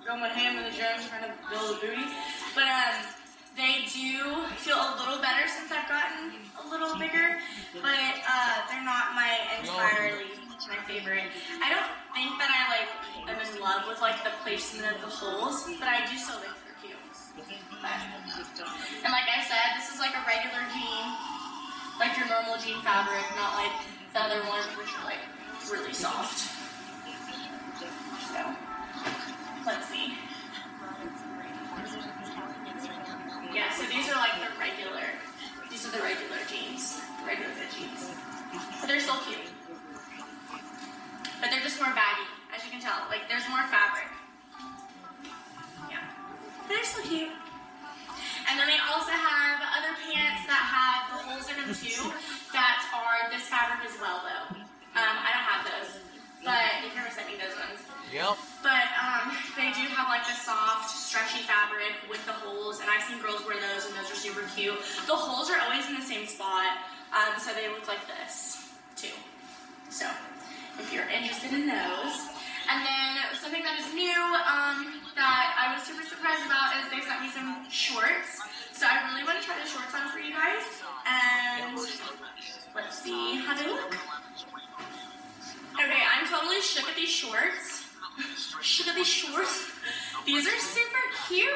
going ham in the gym trying to build a booty. But they do feel a little better since I've gotten a little bigger, but they're not entirely my favorite. I don't think that I like am in love with like the placement of the holes, but I do still think they're cute. And like I said, this is like a regular jean, like your normal jean fabric, not like the other ones which are like really soft. So let's see. Yeah, so these are like the regular. These are the regular jeans, regular fit jeans, but they're still cute. But they're just more baggy, as you can tell. Like, there's more fabric. Yeah. They're so cute. And then they also have other pants that have the holes in them too, that are this fabric as well, though. I don't have those, but you can send me those ones. Yep. But they do have like the soft, stretchy fabric I've seen girls wear those, and those are super cute. The holes are always in the same spot, so they look like this too. So if you're interested in those. And then something that is new that I was super surprised about is they sent me some shorts. So I really want to try the shorts on for you guys. And let's see how they look. Okay, I'm totally shook at these shorts. Shook at these shorts. These are super cute.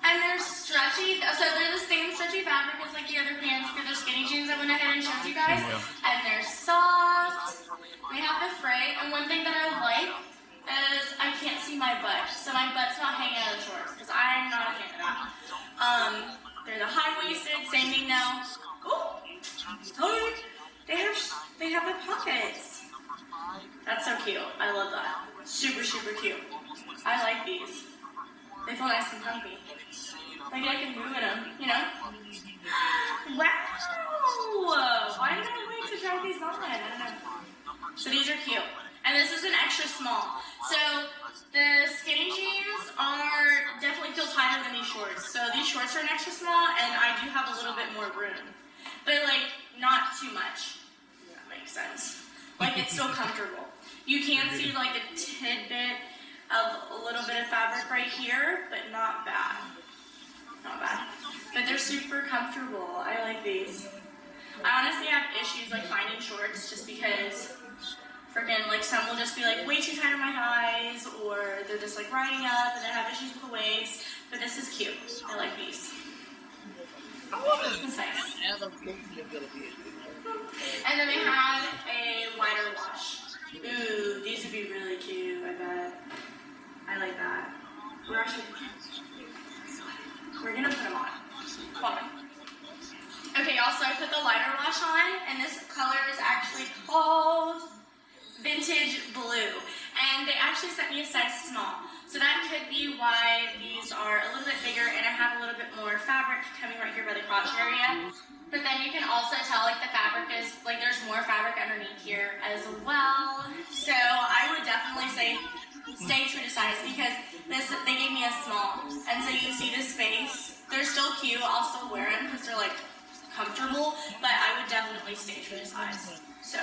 And they're stretchy, so they're the same stretchy fabric as like the other pants. They're the skinny jeans I went ahead and showed you guys. And they're soft. They have the fray. And one thing that I like is I can't see my butt. So my butt's not hanging out of the shorts because I'm not a fan of that. They're the high-waisted, same thing now. Oh, sorry. They have the pockets. That's so cute. I love that. Super, super cute. I like these. They feel nice and comfy. Like I can move in them, you know? Wow! Why did I wait to try these on? I don't know. So these are cute. And this is an extra small. So the skinny jeans are definitely feel tighter than these shorts. So these shorts are an extra small, and I do have a little bit more room. But like, not too much. If that makes sense. Like it's still comfortable. You can see like a tidbit of a little bit of fabric right here, but not bad. Not bad. But they're super comfortable. I like these. I honestly have issues like finding shorts just because freaking like some will just be like way too tight on my thighs, or they're just like riding up and then I have issues with the waist. But this is cute. I like these. It's nice. And then they have a lighter wash. Ooh, these would be really cute, I bet. I like that. We're gonna put them on. Hold on. Okay, y'all, so I put the lighter wash on, and this color is actually called Vintage Blue. And they actually sent me a size small. So that could be why these are a little bit bigger, and I have a little bit more fabric coming right here by the crotch area. But then you can also tell like the fabric is, like there's more fabric underneath here as well. So I would definitely say stay true to size because they gave me a small. And so you see this space. They're still cute. I'll still wear them because they're like comfortable. But I would definitely stay true to size. So,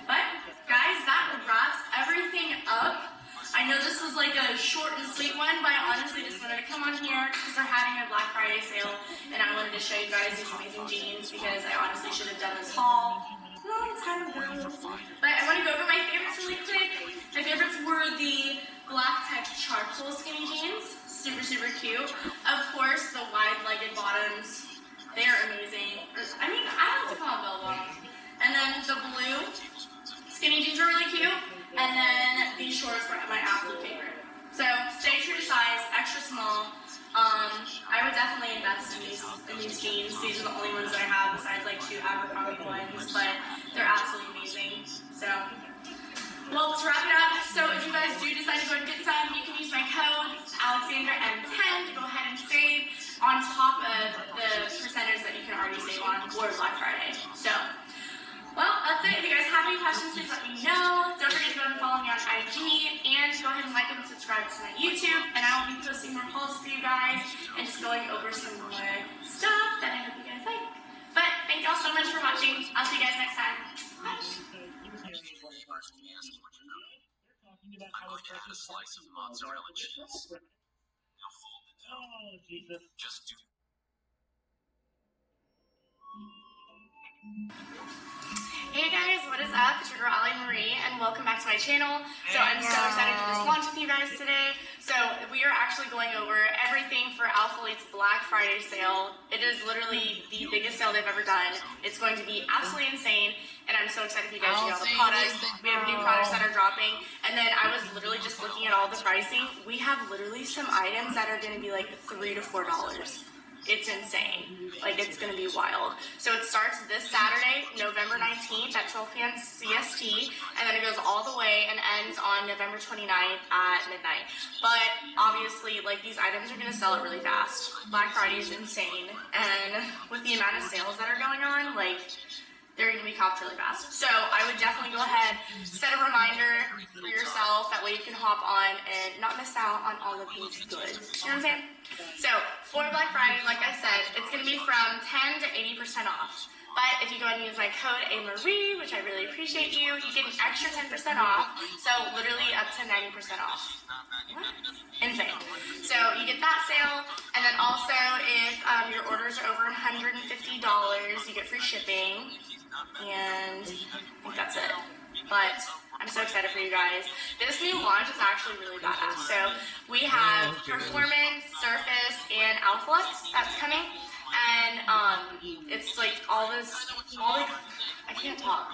but guys, that wraps everything up. I know this was like a short and sweet one, but I honestly just wanted to come on here because they're having a Black Friday sale, and I wanted to show you guys these amazing jeans because I honestly should have done this haul a long time ago. But I want to go over my favorites really quick. My favorites were the black type charcoal skinny jeans, super, super cute. Of course, the wide-legged bottoms, they are amazing. I mean, I like to call them bell bottoms. And then the blue skinny jeans are really cute. And then these shorts were my absolute favorite. So stay true to size, extra small. I would definitely invest in these jeans. These are the only ones that I have besides like 2 Abercrombie ones, but they're absolutely amazing. So, well, to wrap it up, so if you guys do decide to go and get some, you can use my code Alexandra M10 to go ahead and save on top of the percentage that you can already save on for Black Friday. So. Well, that's it. If you guys have any questions, please let me know. Don't forget to go and follow me on IG, and go ahead and like and subscribe to my YouTube, and I will be posting more hauls for you guys, and just going over some more stuff that I hope you guys like. But thank y'all so much for watching. I'll see you guys next time. Bye. I'm going to add a slice of mozzarella cheese. Now fold the dough. Oh, Jesus. Just do. Hey guys, what is up? It's your girl Ali Marie, and welcome back to my channel. So I'm so excited to do this launch with you guys today. So we are actually going over everything for Alpha Elite's Black Friday sale. It is literally the biggest sale they've ever done. It's going to be absolutely insane, and I'm so excited for you guys to get all the products. We have new products that are dropping, and then I was literally just looking at all the pricing. We have literally some items that are going to be like $3 to $4. It's insane. Like, it's going to be wild. So it starts this Saturday, November 19th at 12 p.m. CST, and then it goes all the way and ends on November 29th at midnight. But obviously, like, these items are going to sell it really fast. Black Friday is insane, and with the amount of sales that are going on, like, they're going to be comped really fast. So I would definitely go ahead, set a reminder for yourself. That way you can hop on and not miss out on all of these goods. You know what I'm saying? So for Black Friday, like I said, it's going to be from 10 to 80% off. But if you go ahead and use my code AMarie, which I really appreciate you get an extra 10% off. So literally up to 90% off. What? Insane. So you get that sale, and then also if your orders are over $150, you get free shipping. And I think that's it. But I'm so excited for you guys. This new launch is actually really badass. So we have Performance, Surface, and Alphalux that's coming. And it's like I can't talk.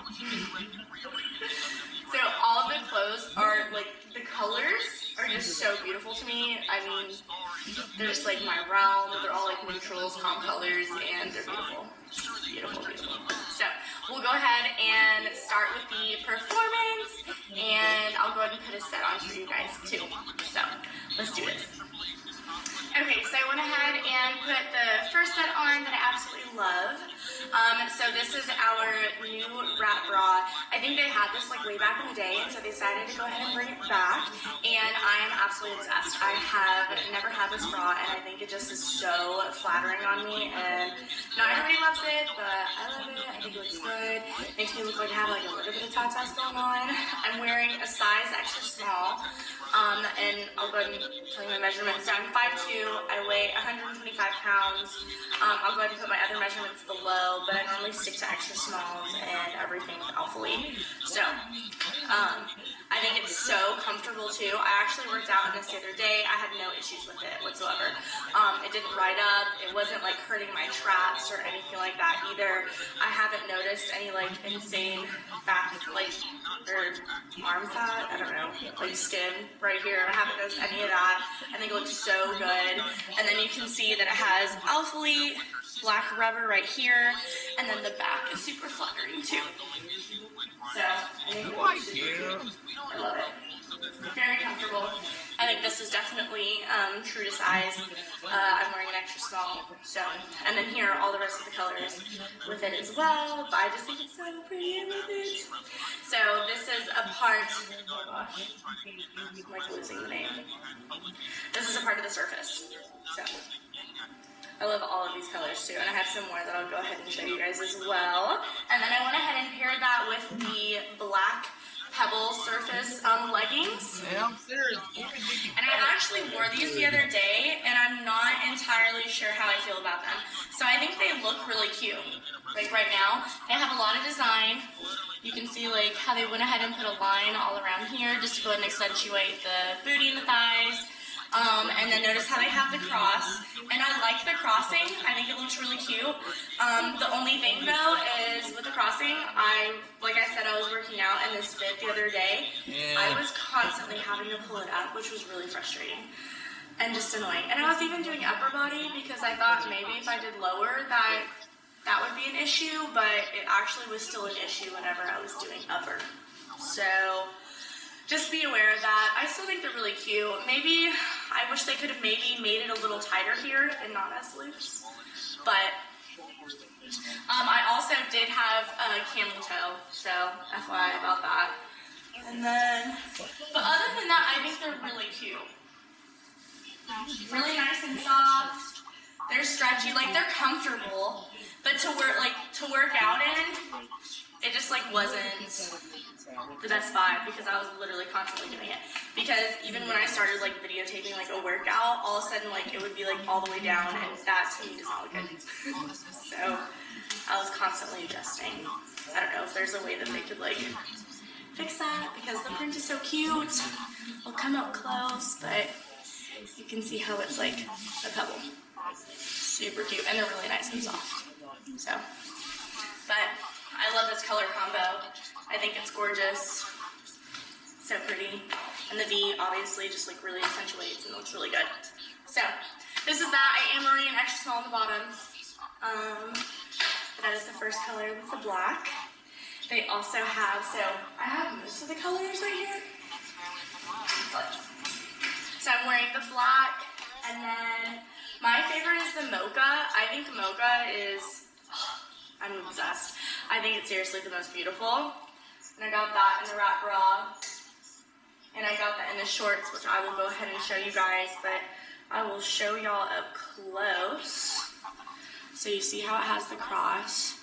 So all of the clothes are like, the colors are just so beautiful to me. I mean, they're just like my realm. They're all like neutrals, calm colors, and they're beautiful. Beautiful, beautiful. So we'll go ahead and start with the Performance, and I'll go ahead and put a set on for you guys too. So let's do this. Okay, so I went ahead and put the first set on that I absolutely love. So this is our new wrap bra. I think they had this like way back in the day, and so they decided to go ahead and bring it back, and I am absolutely obsessed. I have never had this bra, and I think it just is so flattering on me, and not everybody loves it, but I love it. I think it looks good. It makes me look like I have like a little bit of tatas going on. I'm wearing a size extra small, and I'll go ahead and tell you my measurements. So I'm 5'2", I weigh 125 pounds. I'll go ahead and put my other measurements below, but I normally stick to extra smalls and everything with Alpha Elite. So, I think it's so comfortable too. I actually worked out in this the other day. I had no issues with it whatsoever. It didn't ride up. It wasn't like hurting my traps or anything like that either. I haven't noticed any like insane back, like, or arm fat, I don't know, like skin right here. I haven't noticed any of that. I think it looks so good. And then you can see that it has Alpha Elite, black rubber right here, and then the back is super flattering too. So, I think it looks super cute. I love it. Very comfortable. I think this is definitely true to size. I'm wearing an extra small. So, and then here are all the rest of the colors with it as well. But I just think it's so pretty with it. So this is a part. Oh gosh, I'm like losing the name. This is a part of the Surface. So. I love all of these colors too, and I have some more that I'll go ahead and show you guys as well. And then I went ahead and paired that with the black Pebble Surface leggings. Yeah, I'm serious. And I actually wore these the other day, and I'm not entirely sure how I feel about them. So I think they look really cute. Like right now, they have a lot of design. You can see like how they went ahead and put a line all around here just to go ahead and accentuate the booty and the thighs. And then notice how they have the cross, and I like the crossing. I think it looks really cute. The only thing though is with the crossing, like I said, I was working out in this fit the other day. Yeah. I was constantly having to pull it up, which was really frustrating and just annoying. And I was even doing upper body because I thought maybe if I did lower that would be an issue, but it actually was still an issue whenever I was doing upper. So just be aware of that. I still think they're really cute. Maybe, I wish they could have maybe made it a little tighter here and not as loose. But, I also did have a camel toe, so FYI about that. And then, but other than that, I think they're really cute. Really nice and soft. They're stretchy, like they're comfortable. But to work out in, it just like wasn't the best vibe because I was literally constantly doing it. Because even when I started like videotaping like a workout, all of a sudden like it would be like all the way down, and that to me does not look good. So I was constantly adjusting. I don't know if there's a way that they could like fix that because the print is so cute. I'll come up close, but you can see how it's like a pebble. Super cute, and they're really nice and soft. So, but I love this color combo. I think it's gorgeous. So pretty. And the V obviously just like really accentuates and looks really good. So, this is that. I am wearing an extra small on the bottoms. That is the first color with the black. They also have, so I have most of the colors right here. So I'm wearing the black, and then my favorite is the mocha. I think mocha is, I'm obsessed. I think it's seriously the most beautiful. And I got that in the wrap bra. And I got that in the shorts, which I will go ahead and show you guys, but I will show y'all up close. So you see how it has the cross.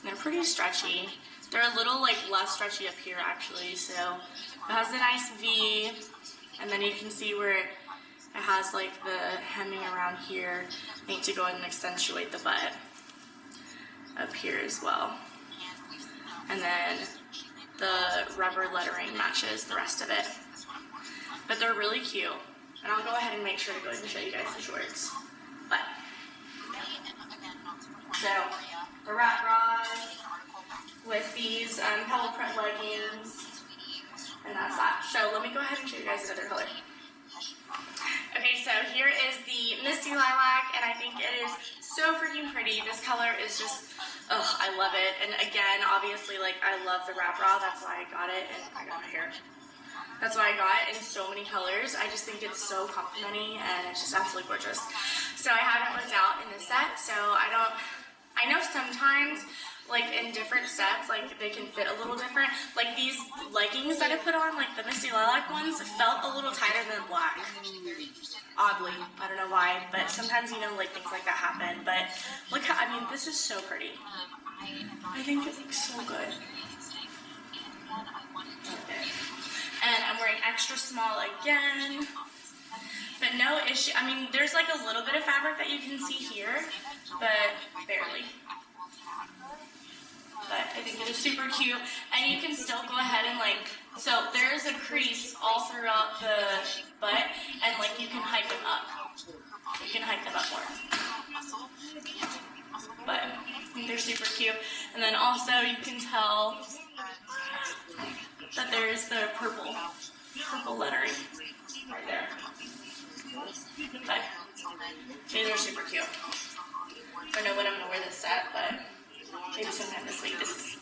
And they're pretty stretchy. They're a little like less stretchy up here actually, so it has a nice V, and then you can see where it has like the hemming around here. I need to go ahead and accentuate the butt up here as well. And then the rubber lettering matches the rest of it. But they're really cute. And I'll go ahead and make sure to go ahead and show you guys the shorts. But, so, the wrap bras with these pebble print leggings, and that's that. So let me go ahead and show you guys another color. Okay, so here is the Misty Lilac, and I think it is so freaking pretty. This color is just, ugh, I love it. And again, obviously, like, I love the wrap bra. That's why I got it, and I got my hair. That's why I got it in so many colors. I just think it's so complimenting, and it's just absolutely gorgeous. So I haven't looked out in the set, so I know sometimes, like in different sets, like they can fit a little different. Like these leggings that I put on, like the Misty Lilac ones, felt a little tighter than black. Oddly, I don't know why, but sometimes, you know, like things like that happen. But look how, I mean, this is so pretty. I think it looks so good. Okay. And I'm wearing extra small again. But no issue, I mean, there's like a little bit of fabric that you can see here, but barely. But I think it is super cute, and you can still go ahead and like, so there's a crease all throughout the butt, and like you can hike them up. You can hike them up more. But I think they're super cute. And then also you can tell that there's the purple lettering right there. But these are super cute. I don't know when I'm going to wear this set, but maybe sometime this week. This is,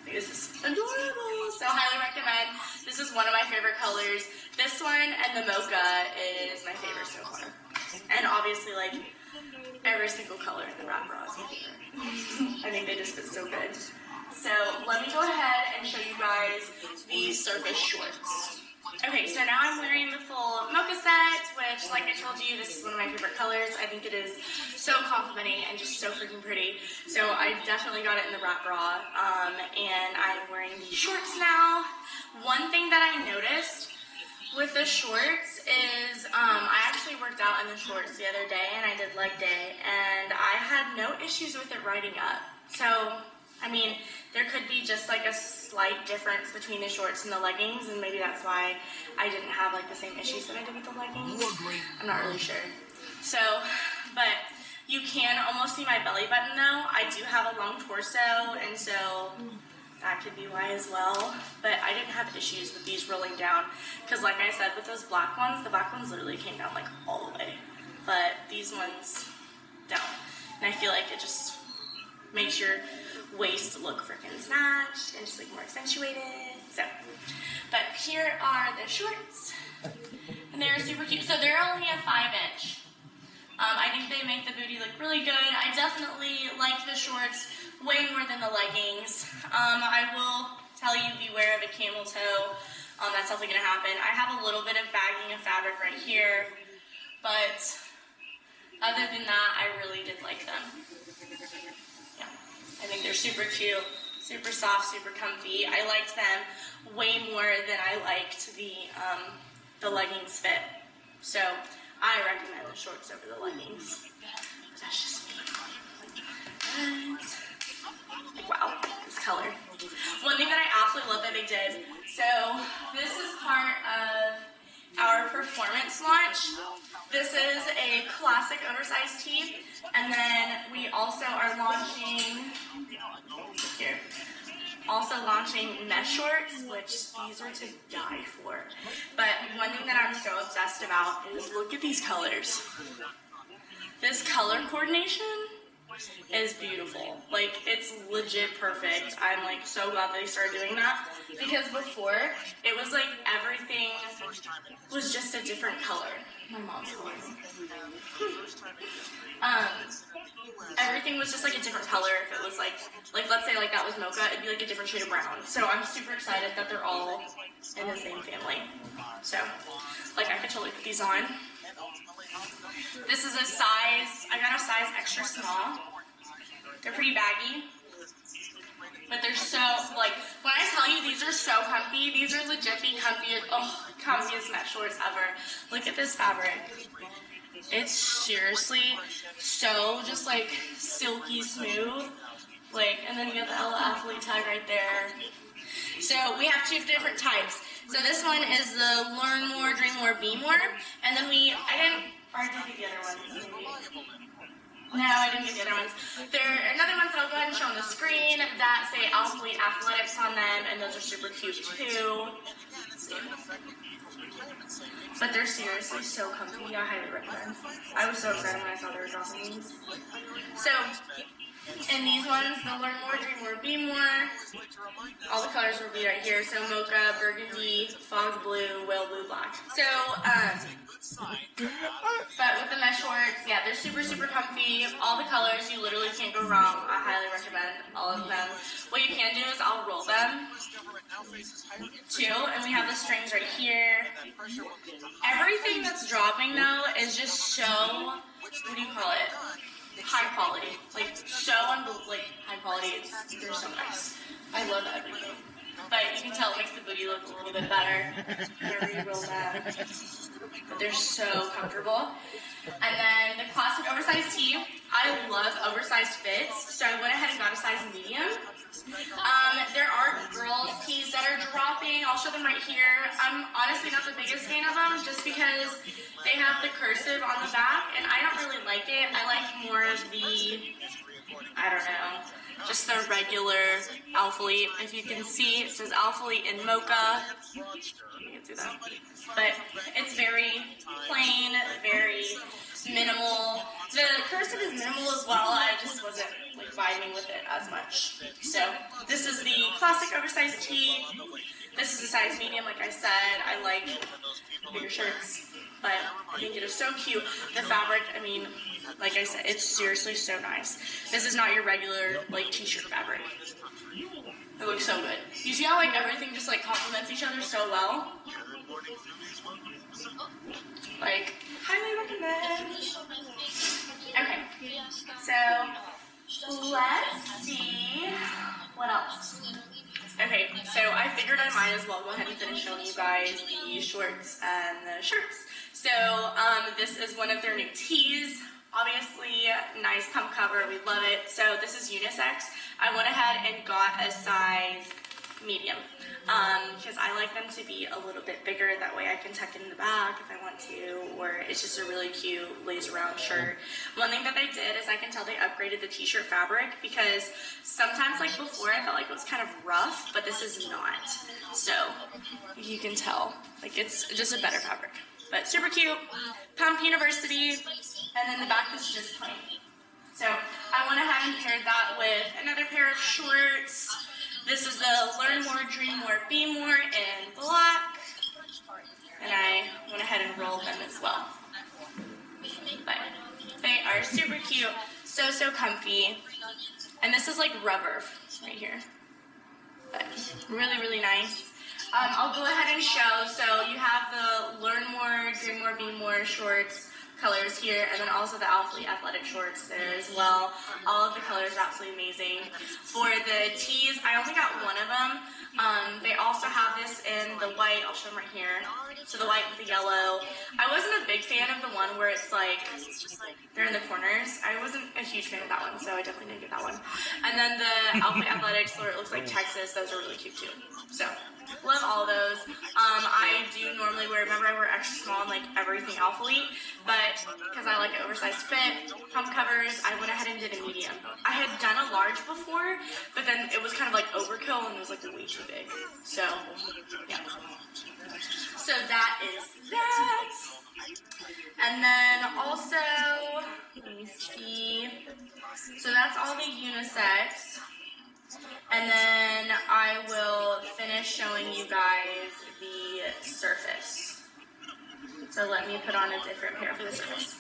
this is adorable. So highly recommend. This is one of my favorite colors. This one and the mocha is my favorite so far. And obviously, like, every single color in the wrap bra is my favorite. I think they just fit so good. So let me go ahead and show you guys these surface shorts. Okay, so now I'm wearing the full mocha set, which, like I told you, this is one of my favorite colors. I think it is so complimenting and just so freaking pretty. So I definitely got it in the wrap bra, and I'm wearing these shorts now. One thing that I noticed with the shorts is I actually worked out in the shorts the other day, and I did leg day, and I had no issues with it riding up. So, I mean, there could be just like a slight difference between the shorts and the leggings, and maybe that's why I didn't have like the same issues that I did with the leggings. I'm not really sure. So, but you can almost see my belly button though. I do have a long torso, and so that could be why as well. But I didn't have issues with these rolling down, because like I said, with those black ones, the black ones literally came down like all the way. But these ones don't. And I feel like it just makes your waist look freaking snatched and just like more accentuated. So, but here are the shorts, and they're super cute. So they're only a 5-inch. I think they make the booty look really good. I definitely like the shorts way more than the leggings. I will tell you, beware of a camel toe. That's definitely going to happen. I have a little bit of bagging of fabric right here, but other than that, I really did like them. Yeah, I think they're super cute, super soft, super comfy. I liked them way more than I liked the leggings fit. So I recommend the shorts over the leggings. But that's just me. And wow, this color. One thing that I absolutely love that they did, so this is part of our performance launch. This is a classic oversized tee, and then we also are launching, here, also launching mesh shorts, which these are to die for. But one thing that I'm so obsessed about is look at these colors. This color coordination is beautiful. Like, it's legit perfect. I'm like so glad that they started doing that, because before it was like everything was just a different color. My mom's calling me. Everything was just like a different color. If it was like let's say like that was mocha, it'd be like a different shade of brown. So I'm super excited that they're all in the same family. So like I could totally put these on. This is a size, I got a size extra small. They're pretty baggy, but they're so, like, when I tell you these are so comfy, these are legit the comfiest mesh shorts ever. Look at this fabric. It's seriously so just like silky smooth. Like, and then you got the Ella athlete tag right there. So we have 2 different types. So this one is the Learn More, Dream More, Be More. And then I did get the other ones. No, I didn't get the other ones. There are another ones that I'll go ahead and show on the screen that say Alphalete Athletics on them, and those are super cute too. But they're seriously so comfy. I highly recommend. I was so excited when I saw they were dropping these. So, and these ones, the Learn More, Dream More, Be More. All the colors will be right here. So mocha, burgundy, fog blue, whale blue, black. So, but with the mesh shorts, yeah, they're super, super comfy. All the colors, you literally can't go wrong. I highly recommend all of them. What you can do is I'll roll them too, and we have the strings right here. Everything that's dropping though is just so, what do you call it? High quality, like so high quality. They're so nice. I love everything, but you can tell it makes the booty look a little bit better. Here we roll that, but they're so comfortable. And then the classic oversized tee. I love oversized fits, so I went ahead and got a size medium. There are girls' tees that are dropping. I'll show them right here. I'm honestly not the biggest fan of them just because they have the cursive on the back, and I don't really like it. I like more of the, I don't know, just the regular Alphalete. If you can see, it says Alphalete in mocha. You can see that. But it's very plain, very minimal. The cursive is minimal as well. I just wasn't like vibing with it as much. So this is the classic oversized tee. This is a size medium, like I said. I like bigger shirts, but I think it is so cute. The fabric, I mean, like I said, it's seriously so nice. This is not your regular like t-shirt fabric. It looks so good. You see how like everything just like complements each other so well? Like, highly recommend. Okay, so let's see what else. Okay, so I figured I might as well go ahead and finish showing you guys the shorts and the shirts. So this is one of their new tees. Obviously, nice pump cover. We love it. So this is unisex. I went ahead and got a size medium because I like them to be a little bit bigger. That way I can tuck it in the back if I want to, or it's just a really cute lays around shirt. One thing that they did is I can tell they upgraded the t-shirt fabric, because sometimes like before I felt like it was kind of rough, but this is not. So you can tell like it's just a better fabric, but super cute. Pump University, and then the back is just plain. So I went ahead and paired that with another pair of shorts. This is the Learn More, Dream More, Be More in black. And I went ahead and rolled them as well. But they are super cute, so, so comfy. And this is like rubber right here. But really, really nice. I'll go ahead and show. So you have the Learn More, Dream More, Be More shorts colors here, and then also the Alphalete athletic shorts there as well. All of the colors are absolutely amazing. For the tees, I only got one of them. They also have this in the white. I'll show them right here. So the white with the yellow. I wasn't a big fan of the one where it's like they're in the corners. I wasn't a huge fan of that one, so I definitely didn't get that one. And then the Alphalete athletics where it looks like Texas. Those are really cute too. So love all those. I do normally wear, remember I wear extra small and like everything Alphalete, but because I like an oversized fit, pump covers, I went ahead and did a medium. I had done a large before, but then it was kind of like overkill and it was like way too big. So, yeah. So that is that. And then also, let me see. So that's all the unisex. And then I will finish showing you guys the surface. So let me put on a different pair for the surface.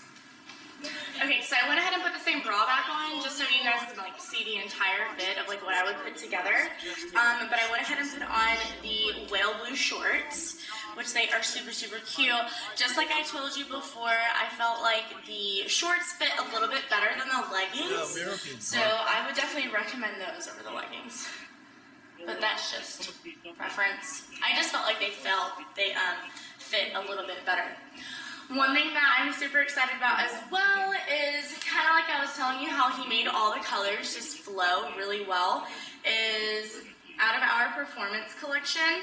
Okay, so I went ahead and put the same bra back on just so you guys can like see the entire fit of like what I would put together. But I went ahead and put on the whale blue shorts, which they are super, super cute. Just like I told you before, I felt like the shorts fit a little bit better than the leggings. So I would definitely recommend those over the leggings. But that's just preference. I just felt like they fit a little bit better. One thing that I'm super excited about as well is kind of like I was telling you how he made all the colors just flow really well, is out of our performance collection,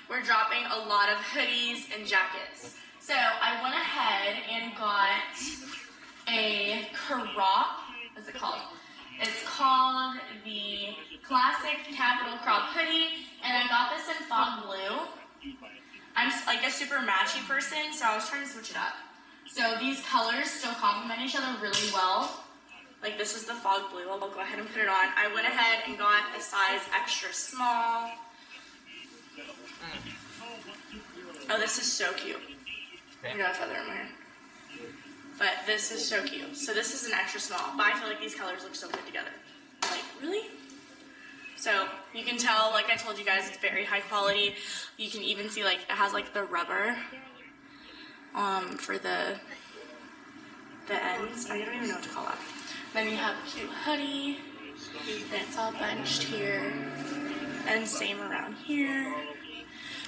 we're dropping a lot of hoodies and jackets. So I went ahead and got a crop, what's it called? It's called the Classic Capital Crop Hoodie, and I got this in fog blue. I'm like a super matchy person, so I was trying to switch it up. So these colors still complement each other really well. Like this is the fog blue. I'll go ahead and put it on. I went ahead and got a size extra small. Oh, this is so cute. I got a feather in my hair. But this is so cute. So this is an extra small, but I feel like these colors look so good together. Like, really? So you can tell, like I told you guys, it's very high quality. You can even see like it has like the rubber for the ends. I don't even know what to call that. Then you have a cute hoodie, and it's all bunched here, and same around here.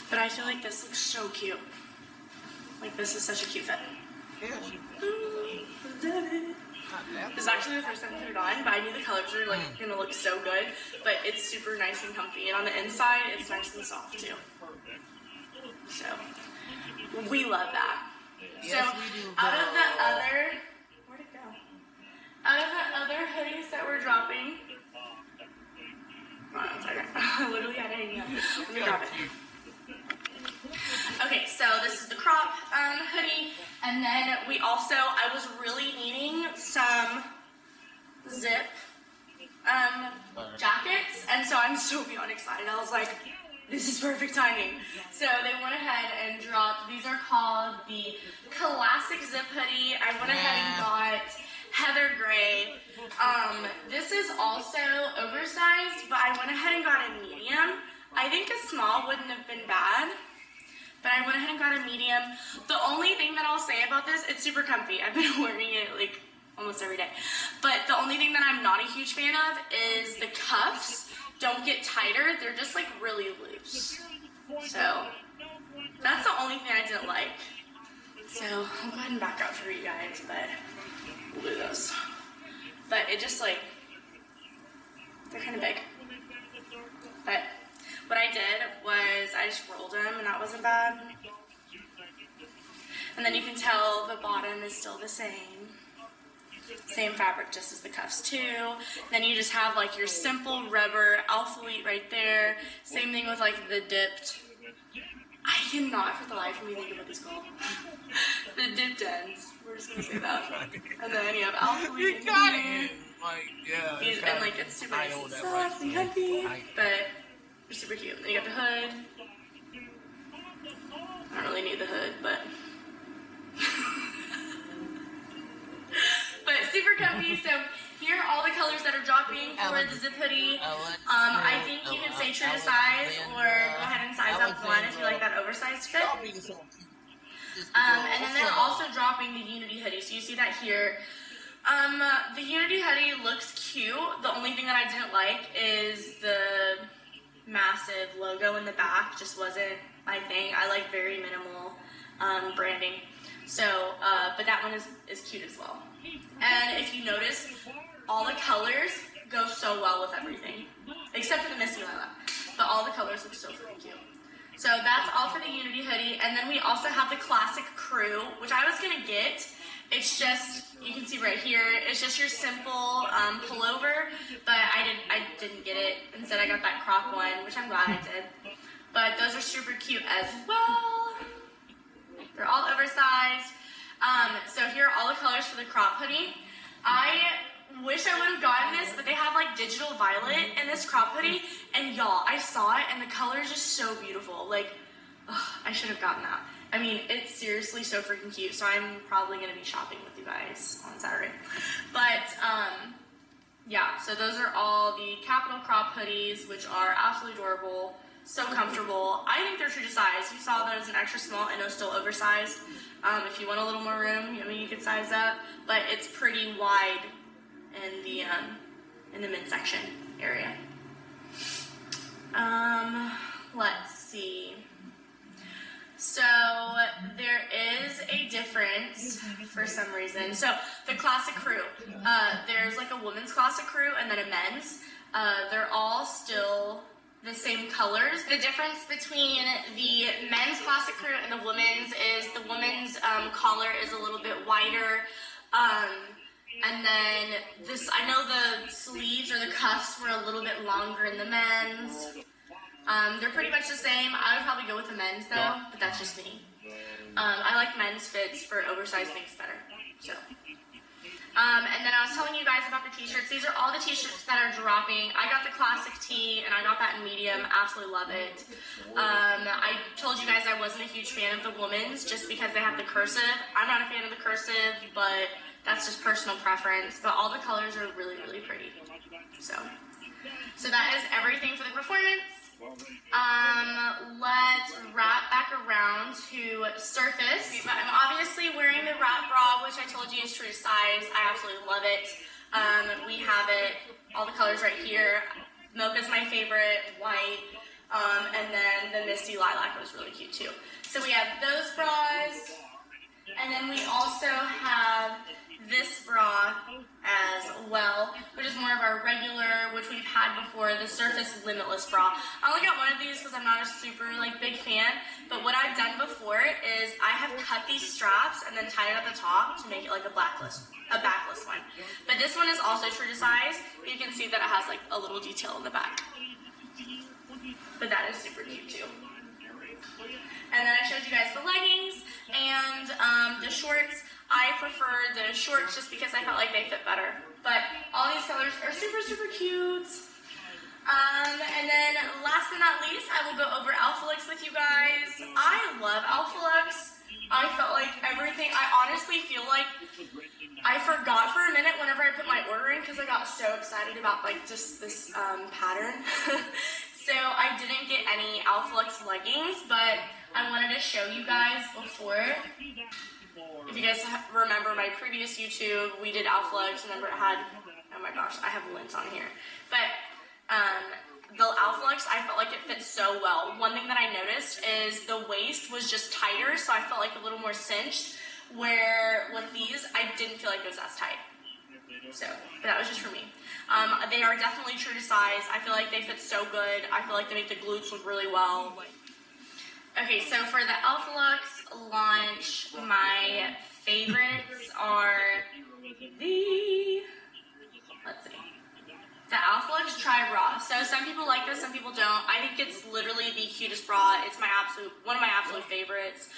But I feel like this looks so cute. Like this is such a cute fit. This is actually the first time I put it on, but I knew the colors were like gonna look so good. But it's super nice and comfy, and on the inside, it's nice and soft too. So we love that. So out of the other, where'd it go? Out of the other hoodies that we're dropping, hold on a second. I literally had it hanging up. Let me drop it. Okay, so this is the crop hoodie, and then we also, I was really needing some zip jackets, and so I'm so beyond excited. I was like, this is perfect timing. So they went ahead and dropped, these are called the Classic Zip Hoodie. I went ahead and got heather gray. This is also oversized, but I went ahead and got a medium. I think a small wouldn't have been bad, but I went ahead and got a medium. The only thing that I'll say about this, it's super comfy. I've been wearing it like almost every day. But the only thing that I'm not a huge fan of is the cuffs don't get tighter. They're just like really loose. So that's the only thing I didn't like. So I'll go ahead and back out for you guys, but we'll do those. But it just like, they're kind of big. But what I did was I just rolled them, and that wasn't bad. And then you can tell the bottom is still the same. Same fabric just as the cuffs too. Then you just have like your simple rubber alpha wheat right there. Same thing with like the dipped. I cannot for the life of me think of what these called. The dipped ends. We're just gonna say that. And then you have alpha wheat in here. Like, yeah. And like it's super nice and soft and comfy, but they're super cute. Then you got the hood. I don't really need the hood, but but super comfy. So here are all the colors that are dropping for the zip hoodie. I think you can say true to size, or go ahead and size up one if you like that oversized fit. And then they're also dropping the Unity hoodie. So you see that here. The Unity hoodie looks cute. The only thing that I didn't like is the massive logo in the back. Just wasn't my thing. I like very minimal branding. So, but that one is cute as well. And if you notice, all the colors go so well with everything, except for the Misty Lilac. But all the colors look so freaking cute. So that's all for the Unity hoodie. And then we also have the Classic Crew, which I was gonna get. It's just, you can see right here, it's just your simple pullover, but I didn't get it. Instead I got that crop one, which I'm glad I did. But those are super cute as well. They're all oversized. So here are all the colors for the crop hoodie. I wish I would have gotten this, but they have like digital violet in this crop hoodie, and y'all, I saw it and the color is just so beautiful. Like, I should have gotten that. I mean, it's seriously so freaking cute, so I'm probably gonna be shopping with you guys on Saturday. But yeah, so those are all the Capital crop hoodies, which are absolutely adorable, so comfortable. I think they're true to size. You saw that as an extra small, and it was still oversized. If you want a little more room, I mean, you could size up, but it's pretty wide in the midsection area. Let's see. So there is a difference for some reason. So the classic crew, there's like a women's classic crew and then a men's. They're all still the same colors. The difference between the men's classic crew and the women's is the women's collar is a little bit wider. And then this, I know the sleeves or the cuffs were a little bit longer in the men's. They're pretty much the same. I would probably go with the men's though, but that's just me. I like men's fits for oversized things better. So, and then I was telling you guys about the t-shirts. These are all the t-shirts that are dropping. I got the classic tee and I got that in medium. Absolutely love it. I told you guys I wasn't a huge fan of the women's just because they have the cursive. I'm not a fan of the cursive, but that's just personal preference. But all the colors are really, really pretty. So that is everything for the performance. Let's wrap back around to surface. I'm obviously wearing the wrap bra, which I told you is true to size. I absolutely love it. We have it, all the colors right here. Mocha's my favorite, white, and then the Misty Lilac was really cute too. So we have those bras, and then we also have this bra as well, which is more of our regular, which we've had before, the Surface Limitless bra. I only got one of these because I'm not a super big fan, but what I've done before is I have cut these straps and then tied it at the top to make it like a backless one. But this one is also true to size. You can see that it has like a little detail in the back. But that is super cute too. And then I showed you guys the leggings and the shorts. I prefer the shorts just because I felt like they fit better. But all these colors are super, super cute. And then last but not least, I will go over Alpha Lux with you guys. I love Alpha Lux. I felt like everything, I honestly feel like I forgot for a minute whenever I put my order in because I got so excited about like just this pattern. So I didn't get any Alpha Lux leggings, but I wanted to show you guys before. If you guys remember my previous YouTube, we did Alpha Lux. Remember it had, oh my gosh, I have links on here. But the Alpha Lux, I felt like it fits so well. One thing that I noticed is the waist was just tighter, so I felt like a little more cinched, where with these, I didn't feel like it was as tight. So, but that was just for me. They are definitely true to size. I feel like they fit so good. I feel like they make the glutes look really well. Okay, so for the Alpha Lux launch, my favorites are let's see, the Alpha Lux Tri-Bra. So some people like this, some people don't. I think it's literally the cutest bra. It's my one of my absolute favorites.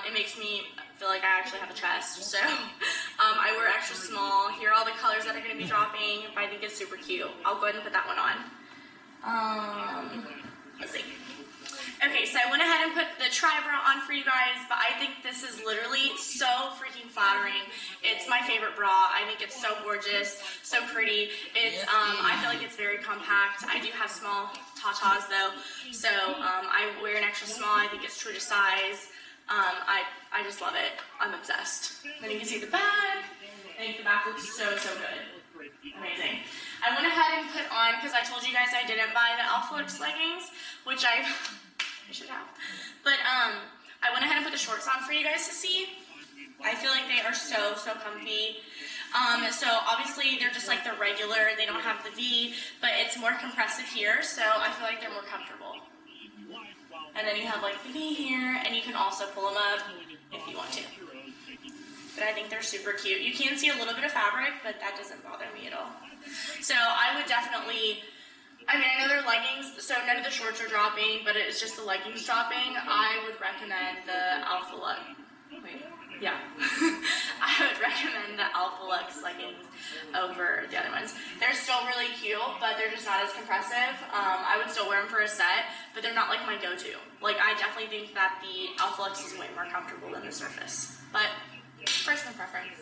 It makes me feel like I actually have a chest. So I wear extra small. Here are all the colors that are going to be dropping. I think it's super cute. I'll go ahead and put that one on. Let's see. Okay, so I went ahead and put the Tri-Bra on for you guys, but I think this is literally so freaking flattering. It's my favorite bra. I think it's so gorgeous, so pretty. It's, I feel like it's very compact. I do have small tatas though, so I wear an extra small. I think it's true to size. I just love it. I'm obsessed. Then you can see the back. I think the back looks so, so good. Amazing. I went ahead and put on, because I told you guys I didn't buy the Alpha Lux leggings, which I should have. But I went ahead and put the shorts on for you guys to see. I feel like they are so, so comfy. So obviously they're just like the regular. They don't have the V, but it's more compressive here, so I feel like they're more comfortable. And then you have like the V here, and you can also pull them up if you want to. But I think they're super cute. You can see a little bit of fabric, but that doesn't bother me at all. So I would definitely, I mean, I know they're leggings, so none of the shorts are dropping, but it's just the leggings dropping. I would recommend the Alpha Lux. Wait, yeah. I would recommend the Alpha Lux leggings. over the other ones. They're still really cute, but they're just not as compressive. I would still wear them for a set, but they're not like my go-to. Like, I definitely think that the Alpha Lux is way more comfortable than the Surface, but personal preference.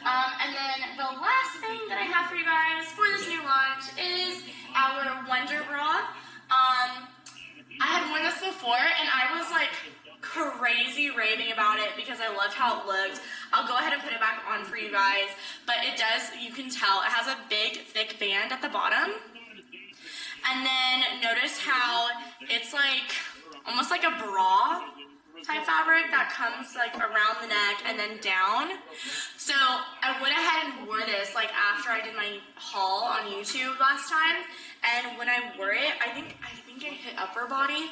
And then the last thing that I have for you guys for this new launch is our Wonder Bra. I had worn this before, and I was like crazy raving about it because I loved how it looked. I'll go ahead and put it back on for you guys, but it does, you can tell, it has a big, thick band at the bottom. And then notice how it's like, almost like a bra type fabric that comes like around the neck and then down. So I went ahead and wore this like after I did my haul on YouTube last time, and when I wore it, I think it hit upper body.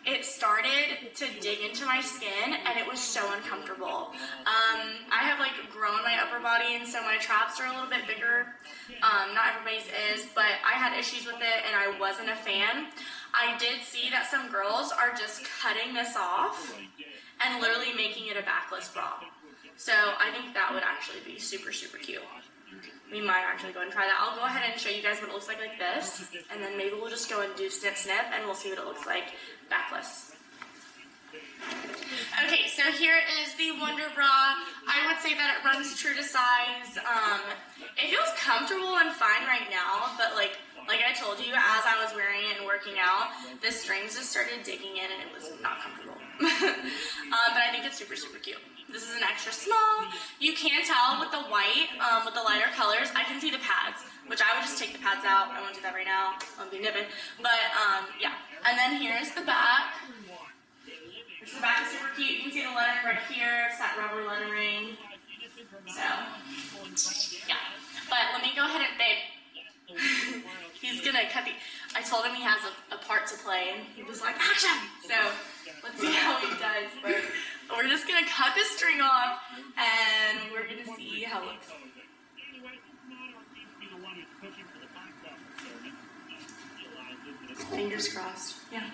It started to dig into my skin and it was so uncomfortable. I have like grown my upper body, and so my traps are a little bit bigger. Not everybody's is, but I had issues with it and I wasn't a fan. I did see that some girls are just cutting this off and literally making it a backless bra. So I think that would actually be super, super cute. We might actually go and try that. I'll go ahead and show you guys what it looks like this, and then maybe we'll just go and do snip snip and we'll see what it looks like backless. Okay, so here is the Wonder Bra. I would say that it runs true to size. It feels comfortable and fine right now, but like I told you, as I was wearing it and working out, the strings just started digging in and it was not comfortable. But I think it's super, super cute. This is an extra small. You can tell with the white, with the lighter colors, I can see the pads, which I would just take the pads out. I won't do that right now. I'll be nipping. But yeah. And then here's the back. The back is super cute. You can see the lettering right here. It's that rubber lettering. So, yeah. But let me go ahead and, babe. He's gonna cut the, I told him he has a part to play, and he was like, action! So, let's see how he does. But we're just gonna cut the string off, and we're gonna see how it looks. Fingers crossed. Yeah.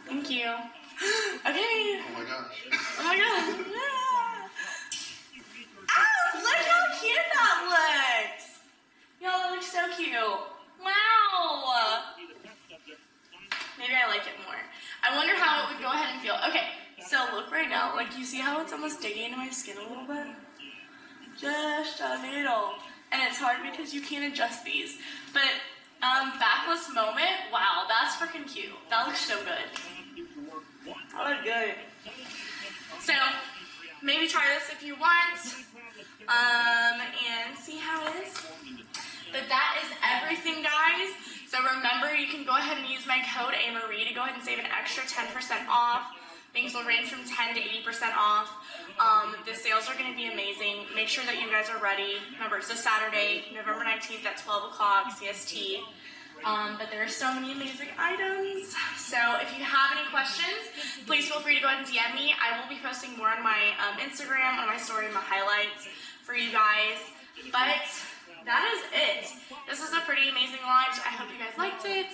Thank you. Okay. Oh my gosh. Oh my god. Yeah. Oh, look how cute that looks. Y'all, that looks so cute. Wow. Maybe I like it more. I wonder how it would go ahead and feel. Okay, so look right now. Like, you see how it's almost digging into my skin a little bit? Just a little. And it's hard because you can't adjust these. But, backless moment, wow, that's freaking cute. That looks so good. That looks good. So, maybe try this if you want. And see how it is. But that is everything, guys. So remember, you can go ahead and use my code AMarie to go ahead and save an extra 10% off. Things will range from 10 to 80% off. The sales are going to be amazing. Make sure that you guys are ready. Remember, it's a Saturday, November 19th at 12 o'clock CST. But there are so many amazing items. So if you have any questions, please feel free to go ahead and DM me. I will be posting more on my Instagram, on my story, my highlights for you guys. But that is it. This is a pretty amazing launch. I hope you guys liked it.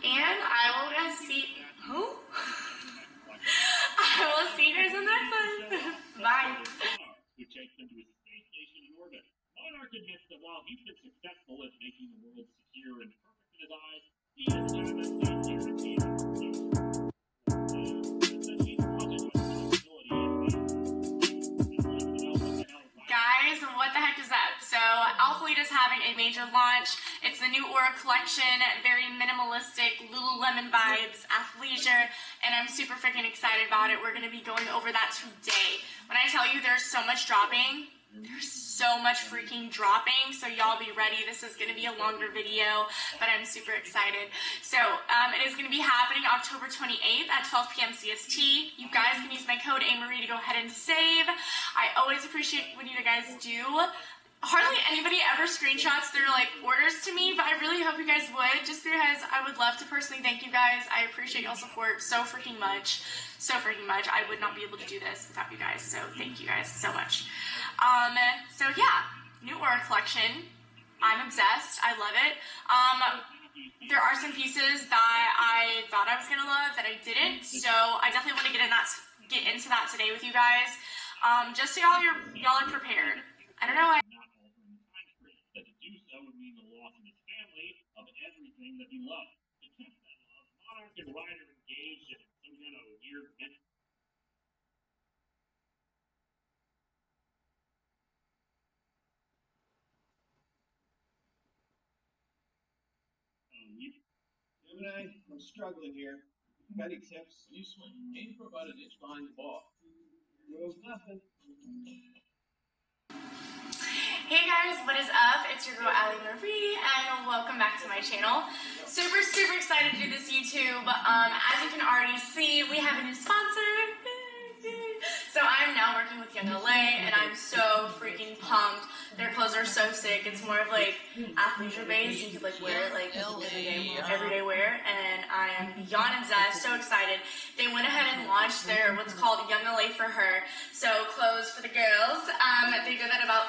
And I will see you guys in the next one. Bye. Who takes them to a space station in orbit. Monarch admits that while he's been successful at making the world secure and perfect in his eyes, he has never seen guaranteed. Guys, what the heck is that? So, Alphalete is having a major launch. It's the new Aura collection, very minimalistic, Lululemon vibes, athleisure, and I'm super freaking excited about it. We're going to be going over that today. When I tell you there's so much dropping, there's so much freaking dropping, so y'all be ready. This is going to be a longer video, but I'm super excited. So, it is going to be happening October 28th at 12 p.m. CST. You guys can use my code AMarie to go ahead and save. I always appreciate when you guys do. Hardly anybody ever screenshots their orders to me, but I really hope you guys would, just because I would love to personally thank you guys. I appreciate y'all's support so freaking much. So freaking much. I would not be able to do this without you guys, so thank you guys so much. So yeah, new Aura collection. I'm obsessed. I love it. There are some pieces that I thought I was gonna love that I didn't, so I definitely want to get into that today with you guys. Just so y'all are prepared. I don't know why. everything that he loved. To test that love, Monarch and Ryder engaged in some kind of weird Gemini, I'm struggling here. Got any tips? You swing. Aim for about an inch behind the ball. Well, nothing. Hey guys, what is up? It's your girl Ali Marie and welcome back to my channel. Super excited to do this YouTube. As you can already see, we have a new sponsor. So I'm now working with Young LA and I'm so freaking pumped. Their clothes are so sick. It's more of like athleisure based. You could like wear it like everyday wear, and I am beyond obsessed, so excited. They went ahead and launched their what's called Young LA for Her. So clothes for the girls. They did that about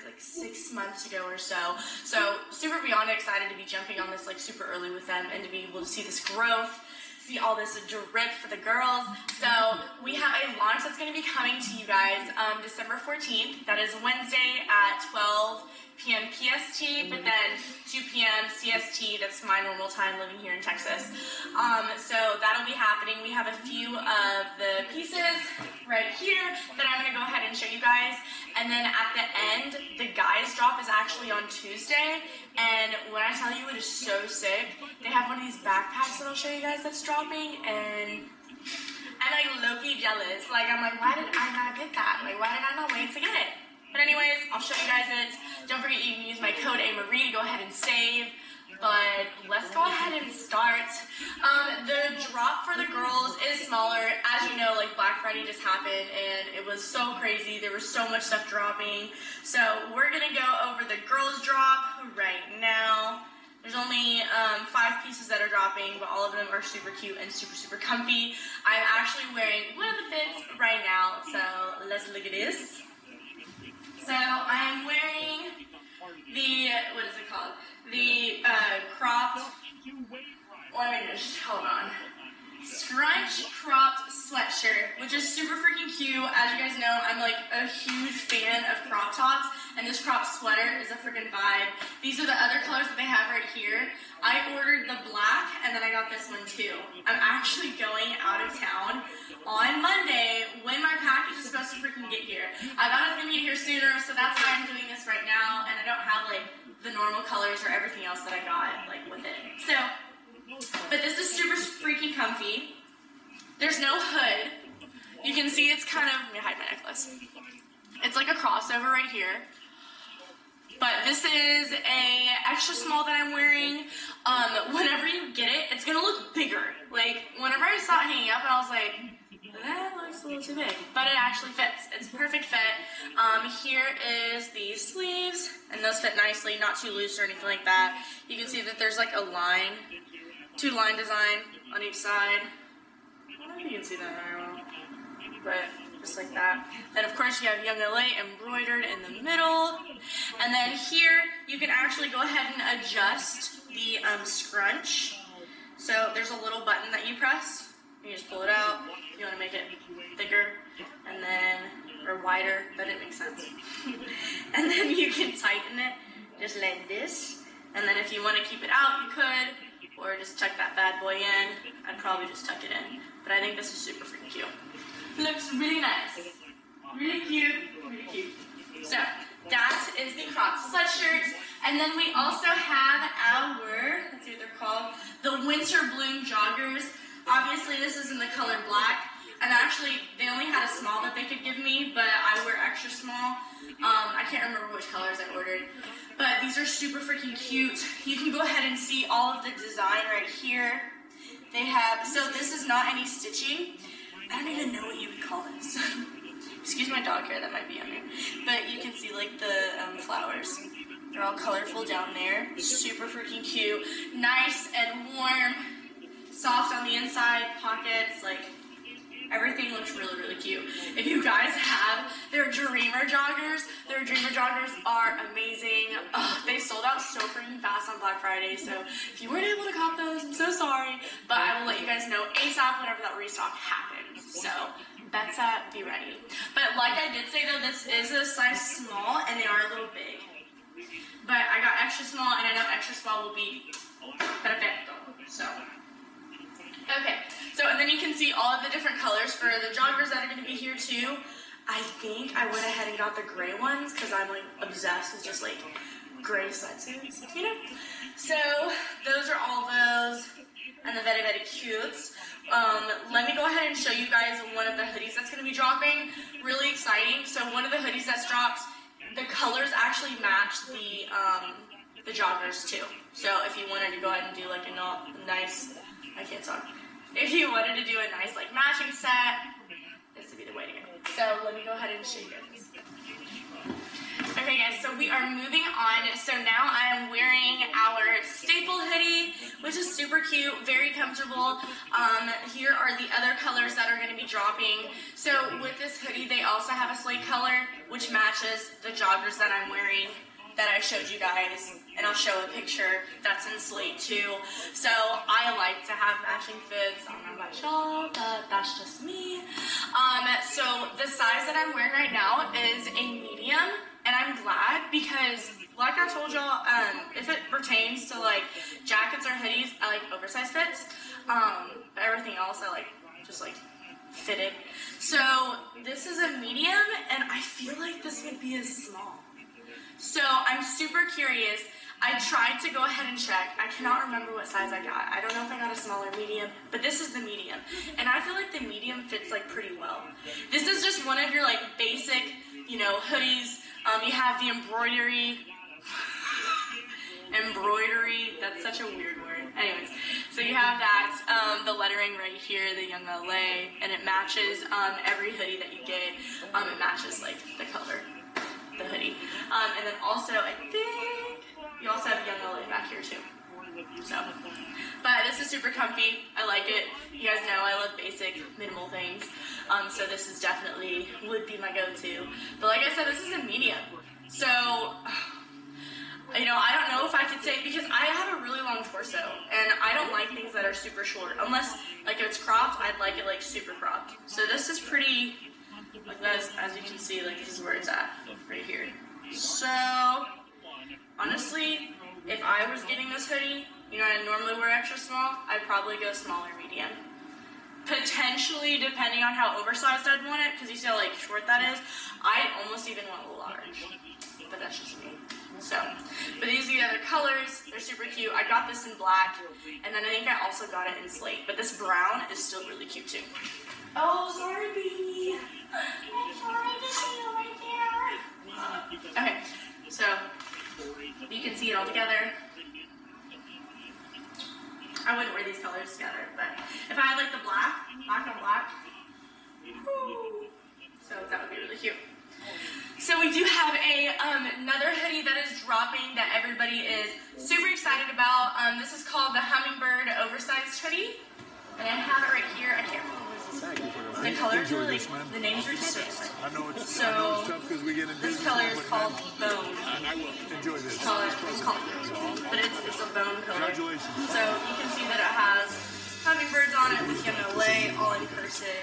like 6 months ago or so. So super beyond excited to be jumping on this like super early with them and to be able to see this growth, see all this drip for the girls. So we have a launch that's going to be coming to you guys December 14th. That is Wednesday at 12 p.m. PST, but then 2 p.m. CST. That's my normal time living here in Texas. So that'll be happening. We have a few of the pieces right here that I'm going to go ahead and show you guys. And then at the end, the guys drop is actually on Tuesday. And when I tell you it is so sick, they have one of these backpacks that I'll show you guys that's dropping. And I'm like low-key jealous. Like, I'm like, why did I not get that? Like, why did I not wait to get it? But anyways, I'll show you guys it. Don't forget you can use my code AMarie to go ahead and save. But let's go ahead and start. The drop for the girls is smaller. As you know, like Black Friday just happened and it was so crazy. There was so much stuff dropping. So we're gonna go over the girls drop right now. There's only 5 pieces that are dropping, but all of them are super cute and super comfy. I'm actually wearing one of the fits right now, so let's look at this. So I'm wearing the, what is it called? The cropped, let me just, hold on. Scrunch cropped sweatshirt, which is super freaking cute. As you guys know, I'm like a huge fan of crop tops, and this crop sweater is a freaking vibe. These are the other colors that they have right here. I ordered the black, and then I got this one too. I'm actually going out of town on Monday when my package is supposed to freaking get here. I thought it was gonna get here sooner, so that's why I'm doing this right now, and I don't have like the normal colors or everything else that I got like with it. So, but this is super freaking comfy. There's no hood. You can see it's kind of, let me hide my necklace. It's like a crossover right here. But this is a extra small that I'm wearing. Whenever you get it, it's gonna look bigger. Like, whenever I saw it hanging up, I was like, that looks a little too big. But it actually fits. It's a perfect fit. Here is the sleeves, and those fit nicely, not too loose or anything like that. You can see that there's like a line, 2-line design on each side. I don't know if you can see that very well, but just like that. Then of course you have Young LA embroidered in the middle. And then here you can actually go ahead and adjust the scrunch. So there's a little button that you press. You just pull it out. You want to make it thicker and then, or wider, but it makes sense. And then you can tighten it just like this. And then if you want to keep it out, you could, or just tuck that bad boy in. I'd probably just tuck it in. But I think this is super freaking cute. Looks really nice. Really cute. Really cute. So that is the cropped sweatshirts. And then we also have our, let's see what they're called, the Winter Bloom joggers. Obviously this is in the color black. And actually they only had a small that they could give me, but I wear extra small. I can't remember which colors I ordered. But these are super freaking cute. You can go ahead and see all of the design right here. They have, so this is not any stitching. I don't even know what you would call this. Excuse my dog hair, that might be on there. But you can see like the flowers. They're all colorful down there. Super freaking cute. Nice and warm. Soft on the inside, pockets, like everything looks really cute. If you guys have their Dreamer joggers are amazing. They sold out so freaking fast on Black Friday, so if you weren't able to cop those, I'm so sorry, but I will let you guys know ASAP whenever that restock happens. So that's be ready. But like I did say though, this is a size small and they are a little big. But I got extra small, and I know extra small will be Perfecto. So, okay. So, and then you can see all of the different colors for the joggers that are going to be here too. I think I went ahead and got the gray ones because I'm like obsessed with just like gray sweatsuits, you know? So, those are all those, and the very, very cute. Let me go ahead and show you guys one of the hoodies that's going to be dropping. Really exciting. So, one of the hoodies that's dropped, the colors actually match the joggers too. So, if you wanted to go ahead and do like a nice, I can't talk. If you wanted to do a nice like matching set, this would be the way to go. So, let me go ahead and show you guys. Okay guys, so we are moving on. So now I'm wearing our staple hoodie, which is super cute, very comfortable. Here are the other colors that are going to be dropping. So with this hoodie, they also have a slate color, which matches the joggers that I'm wearing that I showed you guys. And I'll show a picture that's in slate too. So I like to have matching fits. I don't know about y'all, but that's just me. So the size that I'm wearing right now is a medium. And I'm glad because, like I told y'all, if it pertains to like jackets or hoodies, I like oversized fits. But everything else, I like just like fitted. So this is a medium, and I feel like this would be a small. So I'm super curious. I tried to go ahead and check. I cannot remember what size I got. I don't know if I got a small or medium, but this is the medium. And I feel like the medium fits like pretty well. This is just one of your like basic, you know, hoodies. You have the embroidery, that's such a weird word. Anyways, so you have that, the lettering right here, the Young LA, and it matches every hoodie that you get. It matches like the color, the hoodie. And then also, I think, you also have Young LA back here too. So, but this is super comfy. I like it. You guys know I love basic, minimal things. So this is definitely would be my go-to. But like I said, this is a medium. So, you know, I don't know if I could say, because I have a really long torso, and I don't like things that are super short. Unless, like, if it's cropped, I'd like it, like, super cropped. So this is pretty, like, as you can see, like, this is where it's at, right here. So, honestly, if I was getting this hoodie, you know, I normally wear extra small, I'd probably go small or medium. Potentially, depending on how oversized I'd want it, because you see how, like, short that is, I'd almost even want a large. But that's just me. So, but these are the other colors. They're super cute. I got this in black, and then I think I also got it in slate. But this brown is still really cute, too. Oh, sorry, baby. I'm sorry to see you right there. Okay, so you can see it all together. I wouldn't wear these colors together, but if I had like the black on black, so that would be really cute. So we do have another hoodie that is dropping that everybody is super excited about. This is called the Hummingbird Oversized Hoodie, and I have it right here. I can't remember what this is. The colors are like, the names are just different. So this color is called Bone. Enjoy this. But it's a bone color. So you can see that it has hummingbirds on it with Young LA all in cursive,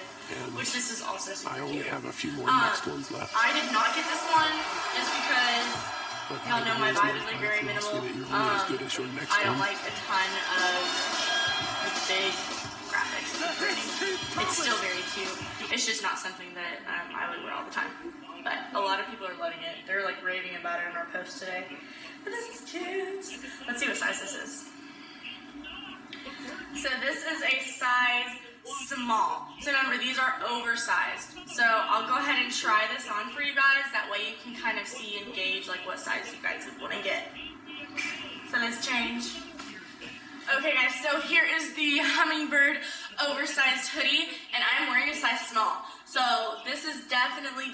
which this is also super cute. I only have a few more next ones left. I did not get this one just because y'all know my vibe is like very minimal. I don't like a ton of like, big graphics. It's still very cute. It's just not something that I would wear all the time. But a lot of people are loving it. They're like raving about it in our post today. But this is cute. Let's see what size this is. So this is a size small. So remember, these are oversized. So I'll go ahead and try this on for you guys. That way you can kind of see and gauge like what size you guys would want to get. So let's change. Okay guys, so here is the Hummingbird oversized hoodie, and I'm wearing a size small. So this is definitely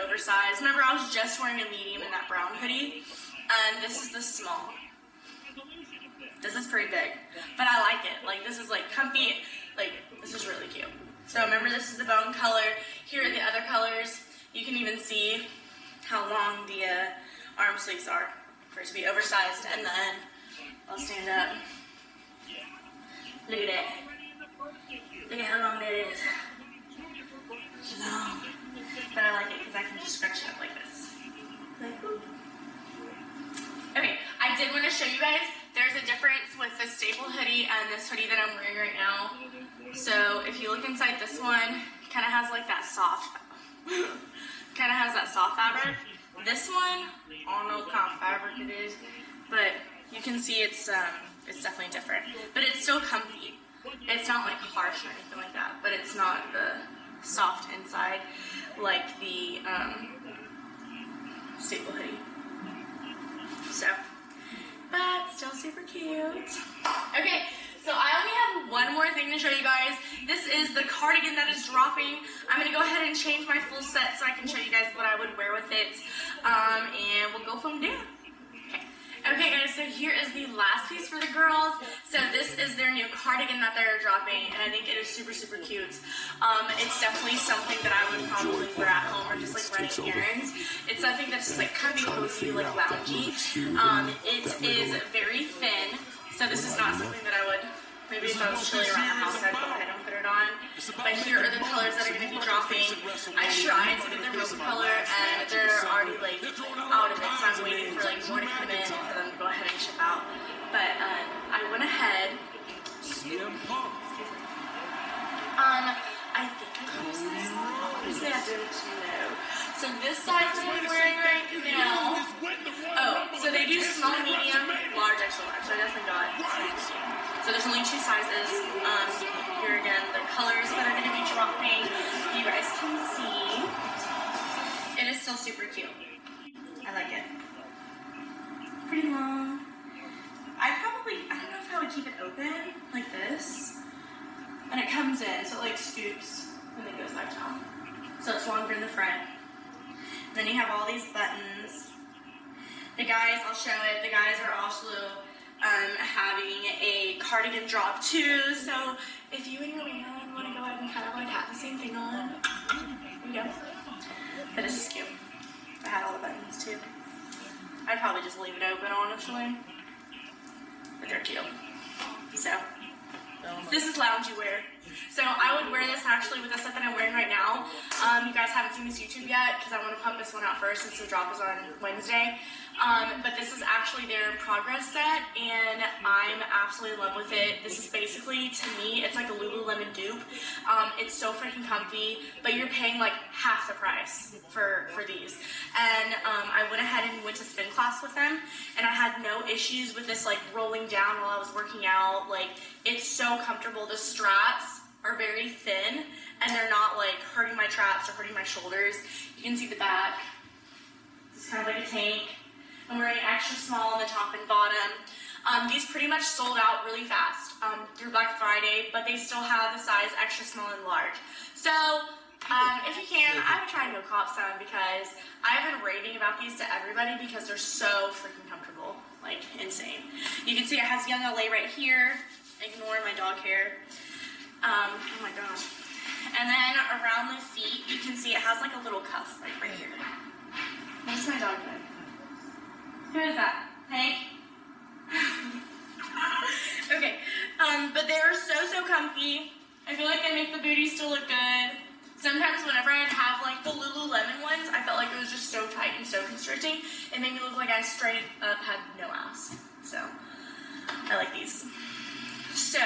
oversized. Remember, I was just wearing a medium in that brown hoodie, and this is the small. This is pretty big, but I like it. Like, this is like comfy, like this is really cute. So remember, this is the bone color. Here are the other colors. You can even see how long the arm sleeves are for it to be oversized. And then I'll stand up. Look at it. Look at how long that is. It's long. But I like it because I can just stretch it up like this. Like, okay, I did want to show you guys, there's a difference with the this staple hoodie and this hoodie that I'm wearing right now. So if you look inside this one, kind of has like that soft, fabric. This one, I don't know what kind of fabric it is, but you can see it's definitely different. But it's still comfy. It's not like harsh or anything like that, but it's not the soft inside like the staple hoodie. So, but still super cute. Okay, so I only have one more thing to show you guys. This is the cardigan that is dropping. I'm gonna go ahead and change my full set so I can show you guys what I would wear with it, and we'll go from there. Okay guys, so here is the last piece for the girls. So this is their new cardigan that they're dropping, and I think it is super, super cute. It's definitely something that I would probably wear at home or just like running errands. It's something that's just like kind of cozy, like loungy. It is very thin, so this is not something that I would, maybe if I was chilling around the house, I'd go ahead and put it on. But here are the colors that are going to be dropping. I tried to get the rose color, and they're already like out of it, so I'm waiting for like more to come in for them to go ahead and ship out. But I went ahead. Excuse me. I think I got this size. Honestly, I didn't know. So this size that I'm wearing right now. Oh, so they do small, medium, large, extra large. So I definitely got small, medium. So there's only 2 sizes. Here again, the colors that are going to be dropping. You guys can see. It is still super cute. I like it. Pretty long. I don't know if I would keep it open like this. And it comes in, so it like scoops and then goes back down. So it's longer in the front. And then you have all these buttons. The guys, I'll show it. The guys are also having a cardigan drop too. So if you and your man want to go ahead and kind of like have the same thing on, there you go. But this is cute. I had all the buttons too. I'd probably just leave it open, honestly. But they're cute. So this is loungy wear. So I would wear this actually with the set that I'm wearing right now. You guys haven't seen this YouTube yet because I want to pump this one out first since the drop is on Wednesday. But this is actually their progress set, and I'm absolutely in love with it. This is basically, to me, it's like a Lululemon dupe. It's so freaking comfy, but you're paying like half the price for these. And I went ahead and went to spin class with them, and I had no issues with this like rolling down while I was working out. Like, it's so comfortable. The straps are very thin, and they're not like hurting my traps or hurting my shoulders. You can see the back. It's kind of like a tank. I'm wearing extra small on the top and bottom. These pretty much sold out really fast through Black Friday, but they still have the size extra small and large. So if you can, I would try and go cop some because I've been raving about these to everybody because they're so freaking comfortable, like insane. You can see it has Young LA right here. Ignore my dog hair. Oh my gosh. And then around the feet, you can see it has like a little cuff right here. What's my dog doing? Who is that? Hank? Okay, but they're so comfy. I feel like they make the booty still look good. Sometimes whenever I'd have like the Lululemon ones, I felt like it was just so tight and so constricting. It made me look like I straight up had no ass. So, I like these. So,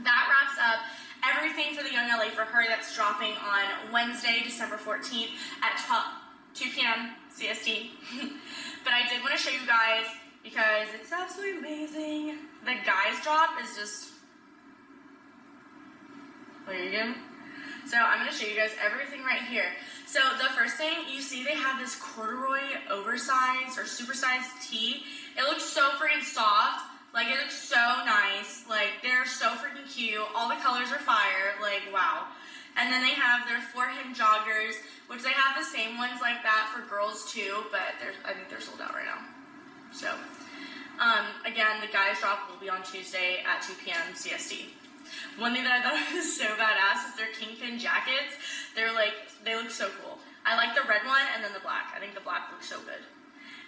that wraps up everything for the Young LA for her that's dropping on Wednesday, December 14th at 2 p.m. CST. But I did want to show you guys because it's absolutely amazing. The guys drop is just... There you go. So I'm going to show you guys everything right here. So the first thing, you see they have this corduroy oversized or supersized tee. It looks so freaking soft. Like, it looks so nice. Like, they're so freaking cute. All the colors are fire. Like, wow. And then they have their four-him joggers, which they have the same ones like that for girls too, but I think they're sold out right now. So, again, the guys drop will be on Tuesday at 2 p.m. CST. One thing that I thought was so badass is their kingpin jackets. They look so cool. I like the red one and then the black. I think the black looks so good.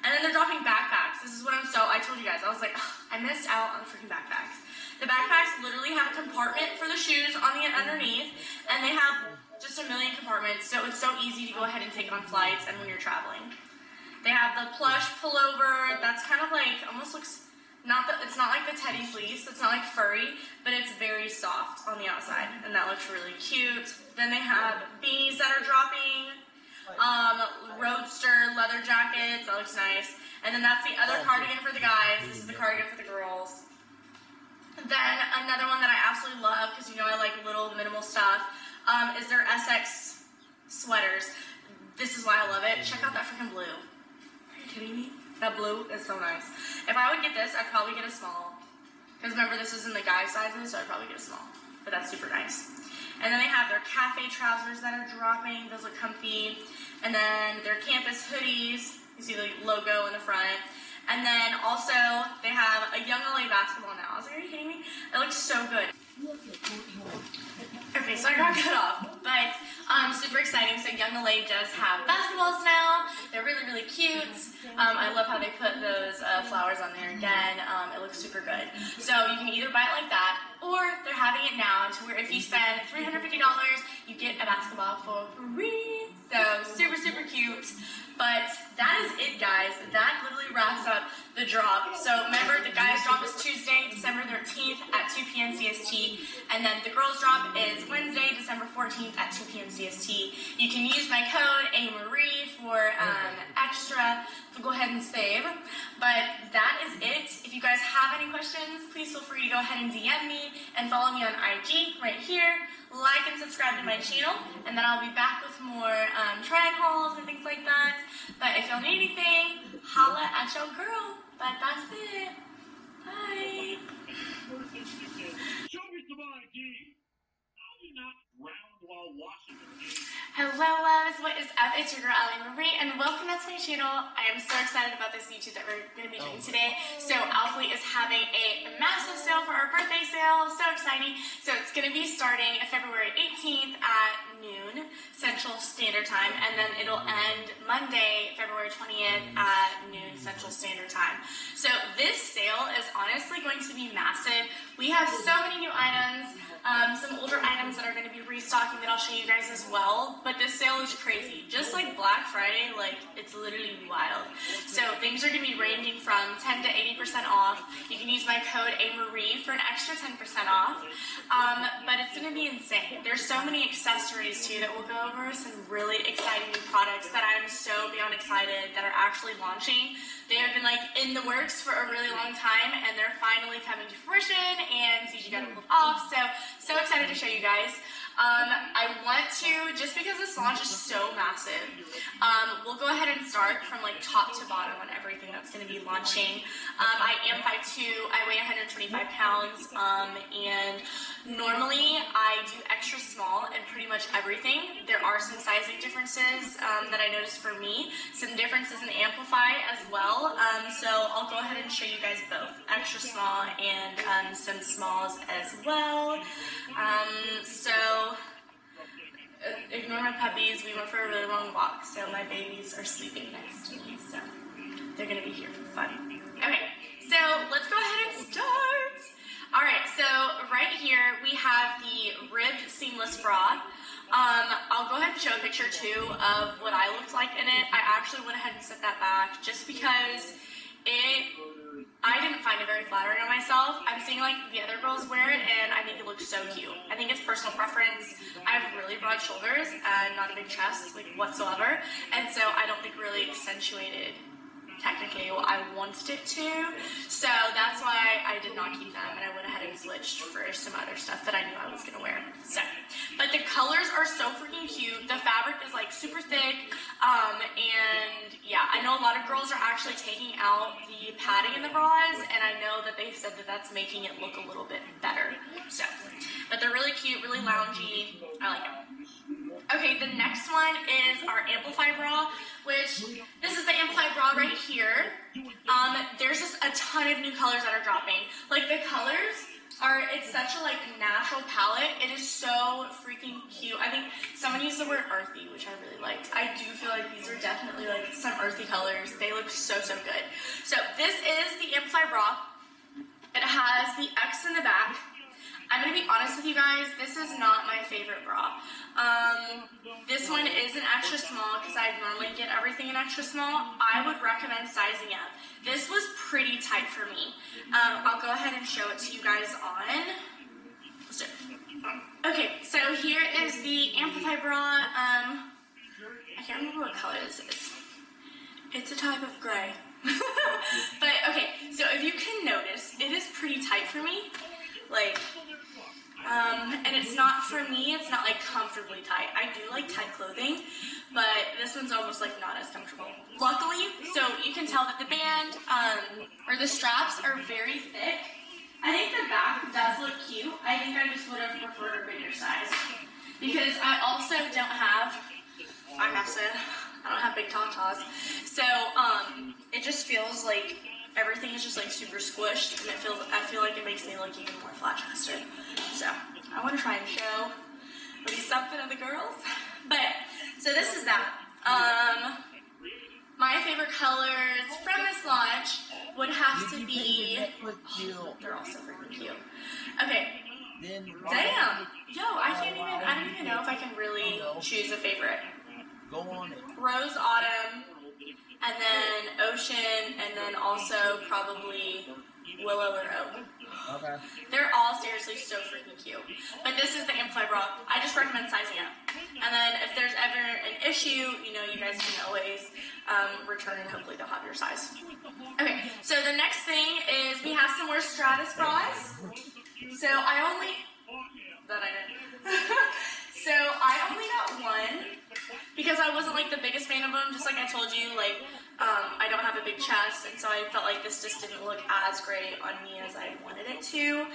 And then they're dropping backpacks. This is what I told you guys. I was like, I missed out on the freaking backpacks. The backpacks literally have a compartment for the shoes on the underneath, and they have just a million compartments, so it's so easy to go ahead and take on flights and when you're traveling. They have the plush pullover. That's kind of like, almost looks It's not like the teddy fleece, it's not like furry, but it's very soft on the outside, and that looks really cute. Then they have beanies that are dropping, roadster leather jackets, that looks nice. And then that's the other cardigan for the guys, this is the cardigan for the girls. Then another one that I absolutely love, because you know I like little minimal stuff, is their SX sweaters. This is why I love it. Check out that freaking blue. Are you kidding me? That blue is so nice. If I would get this, I'd probably get a small. Because remember, this is in the guy sizes, so I'd probably get a small. But that's super nice. And then they have their cafe trousers that are dropping. Those look comfy. And then their campus hoodies. You see the logo in the front. And then also, they have a Young LA basketball now. I was like, are you kidding me? It looks so good. Okay, so I got cut off, but super exciting. So Young LA does have basketballs now. They're really, really cute. I love how they put those flowers on there again. It looks super good. So you can either buy it like that, or they're having it now to where if you spend $350, you get a basketball for free. So super, super cute. But that is it, guys. That literally wraps up the drop. So remember, the guys drop is Tuesday, December 13th at 2 p.m. CST. And then the girls drop is Wednesday, December 14th at 2 p.m. CST. You can use my code AMarie for extra. So go ahead and save. But that is it. If you guys have any questions, please feel free to go ahead and DM me and follow me on IG right here. Like and subscribe to my channel, and then I'll be back with more try-on hauls and things like that. But if y'all need anything, holla at your girl. But that's it. Bye. Show me some ID. How do you not drown while watching the game? Hello loves, what is up? It's your girl Alexandra, and welcome back to my channel. I am so excited about this YouTube that we're going to be doing today. So Alfleet is having a massive sale for our birthday sale. So exciting. So it's going to be starting February 18th at noon Central Standard Time, and then it'll end Monday, February 20th at noon Central Standard Time. So this sale is honestly going to be massive. We have so many new items, some older items that are going to be restocking that I'll show you guys as well. But this sale is crazy. Just like Black Friday, like it's literally wild. So things are going to be ranging from 10 to 80% off. You can use my code AMarie for an extra 10% off. But it's going to be insane. There's so many accessories too that we'll go over, some really exciting new products that I'm so beyond excited that are actually launching. They have been like in the works for a really long time, and they're finally coming to fruition, and CG got it pulled off. So excited to show you guys. I want to, just because this launch is so massive, we'll go ahead and start from like top to bottom on everything that's going to be launching. I am 5'2", I weigh 125 pounds, and normally I do extra small in pretty much everything. There are some sizing differences that I noticed for me, some differences in Amplify as well, so I'll go ahead and show you guys both, extra small and some smalls as well. Ignore my puppies, we went for a really long walk, so my babies are sleeping next to me, so they're going to be here for fun. Okay, so let's go ahead and start. Alright, so right here we have the ribbed seamless bra. I'll go ahead and show a picture too of what I looked like in it. I actually went ahead and set that back just because I didn't find it very flattering on myself. I'm seeing like the other girls wear it, and I think it looks so cute. I think it's personal preference. I have really broad shoulders and not a big chest like whatsoever, and so I don't think really accentuated technically what I wanted it to. So that's why I did not keep them, and I went ahead and switched for some other stuff that I knew I was gonna wear. So, but the colors are so freaking cute. The fabric is like super thick, and yeah, I know a lot of girls are actually taking out the padding in the bras, and I know that they said that that's making it look a little bit better. So, but they're really cute, really loungy. I like them. Okay, the next one is our Amplify bra, which this is the Amplify bra right here. There's just a ton of new colors that are dropping. Like the colors are, it's such a like natural palette. It is so freaking cute. I think someone used the word earthy, which I really liked. I do feel like these are definitely like some earthy colors. They look so good. So this is the Amplify bra. It has the X in the back. I'm going to be honest with you guys, this is not my favorite bra. This one is an extra small because I normally get everything in extra small. I would recommend sizing up. This was pretty tight for me. I'll go ahead and show it to you guys on. Let's do it. Okay, so here is the Amplify bra. I can't remember what color this is. It's a type of gray. But okay, so if you can notice, it is pretty tight for me. Like, and it's not, for me, it's not like comfortably tight. I do like tight clothing, but this one's almost like not as comfortable. Luckily, so you can tell that the band, or the straps are very thick. I think the back does look cute. I think I just would have preferred a bigger size. Because I also don't have, like I said, I don't have big tatas. So, it just feels like everything is just like super squished, and I feel like it makes me look even more flat-chested. So, I want to try and show at least something of the girls. But, so this is that. My favorite colors from this launch would have to be, oh, they're all so freaking cute. Okay. Damn. Yo, I don't even know if I can really choose a favorite. Go on it. Rose Autumn, and then Ocean, and then also probably Willow or Oak. Okay. They're all seriously so freaking cute. But this is the Amplify bra. I just recommend sizing up. And then if there's ever an issue, you know, you guys can always return and hopefully they'll have your size. Okay, so the next thing is we have some more Stratus bras. So I only got one because I wasn't like the biggest fan of them. Just like I told you, like I don't have a big chest, and so I felt like this just didn't look as great on me as I wanted it to.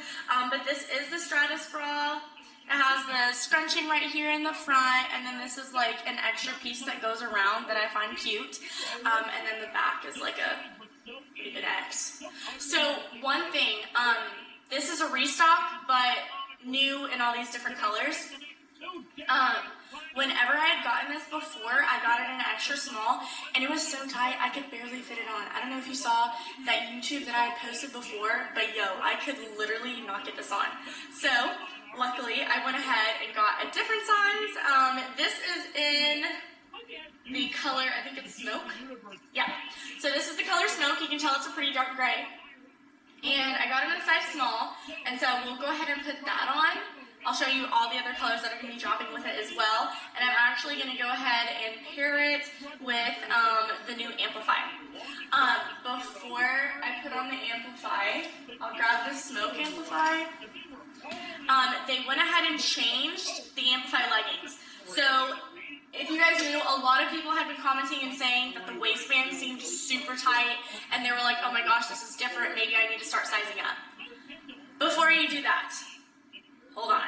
But this is the Stratus bra. It has the scrunching right here in the front, and then this is like an extra piece that goes around that I find cute. And then the back is like a pretty good X. So one thing, this is a restock, but new in all these different colors. Whenever I had gotten this before, I got it in an extra small, and it was so tight I could barely fit it on. I don't know if you saw that YouTube that I had posted before, but yo, I could literally not get this on. So, luckily, I went ahead and got a different size. This is in the color, I think it's Smoke. Yeah, so this is the color Smoke. You can tell it's a pretty dark gray. And I got it in a size small, and so we'll go ahead and put that on. I'll show you all the other colors that are going to be dropping with it as well. And I'm actually going to go ahead and pair it with the new Amplify. Before I put on the Amplify, I'll grab the Smoke Amplify. They went ahead and changed the Amplify leggings. So if you guys knew, a lot of people had been commenting and saying that the waistband seemed super tight, and they were like, oh my gosh, this is different, maybe I need to start sizing up. Before you do that, hold on.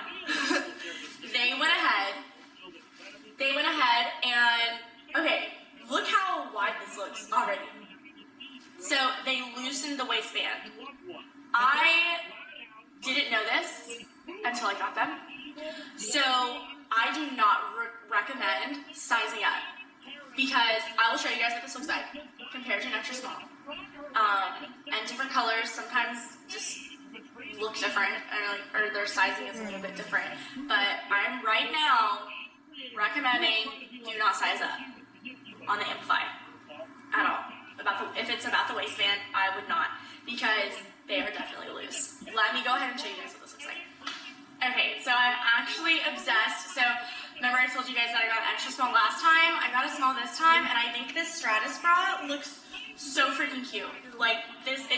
They went ahead and, okay, look how wide this looks already. So they loosened the waistband. I didn't know this until I got them. So I do not recommend sizing up because I will show you guys what this looks like compared to an extra small. And different colors sometimes just look different, or their sizing is a little bit different. But I'm right now recommending do not size up on the Amplify at all. If it's about the waistband, I would not, because they are definitely loose. Let me go ahead and show you guys what this looks like. Okay, so I'm actually obsessed. So remember I told you guys that I got an extra small last time? I got a small this time, and I think this Stratus bra looks so freaking cute. Like this,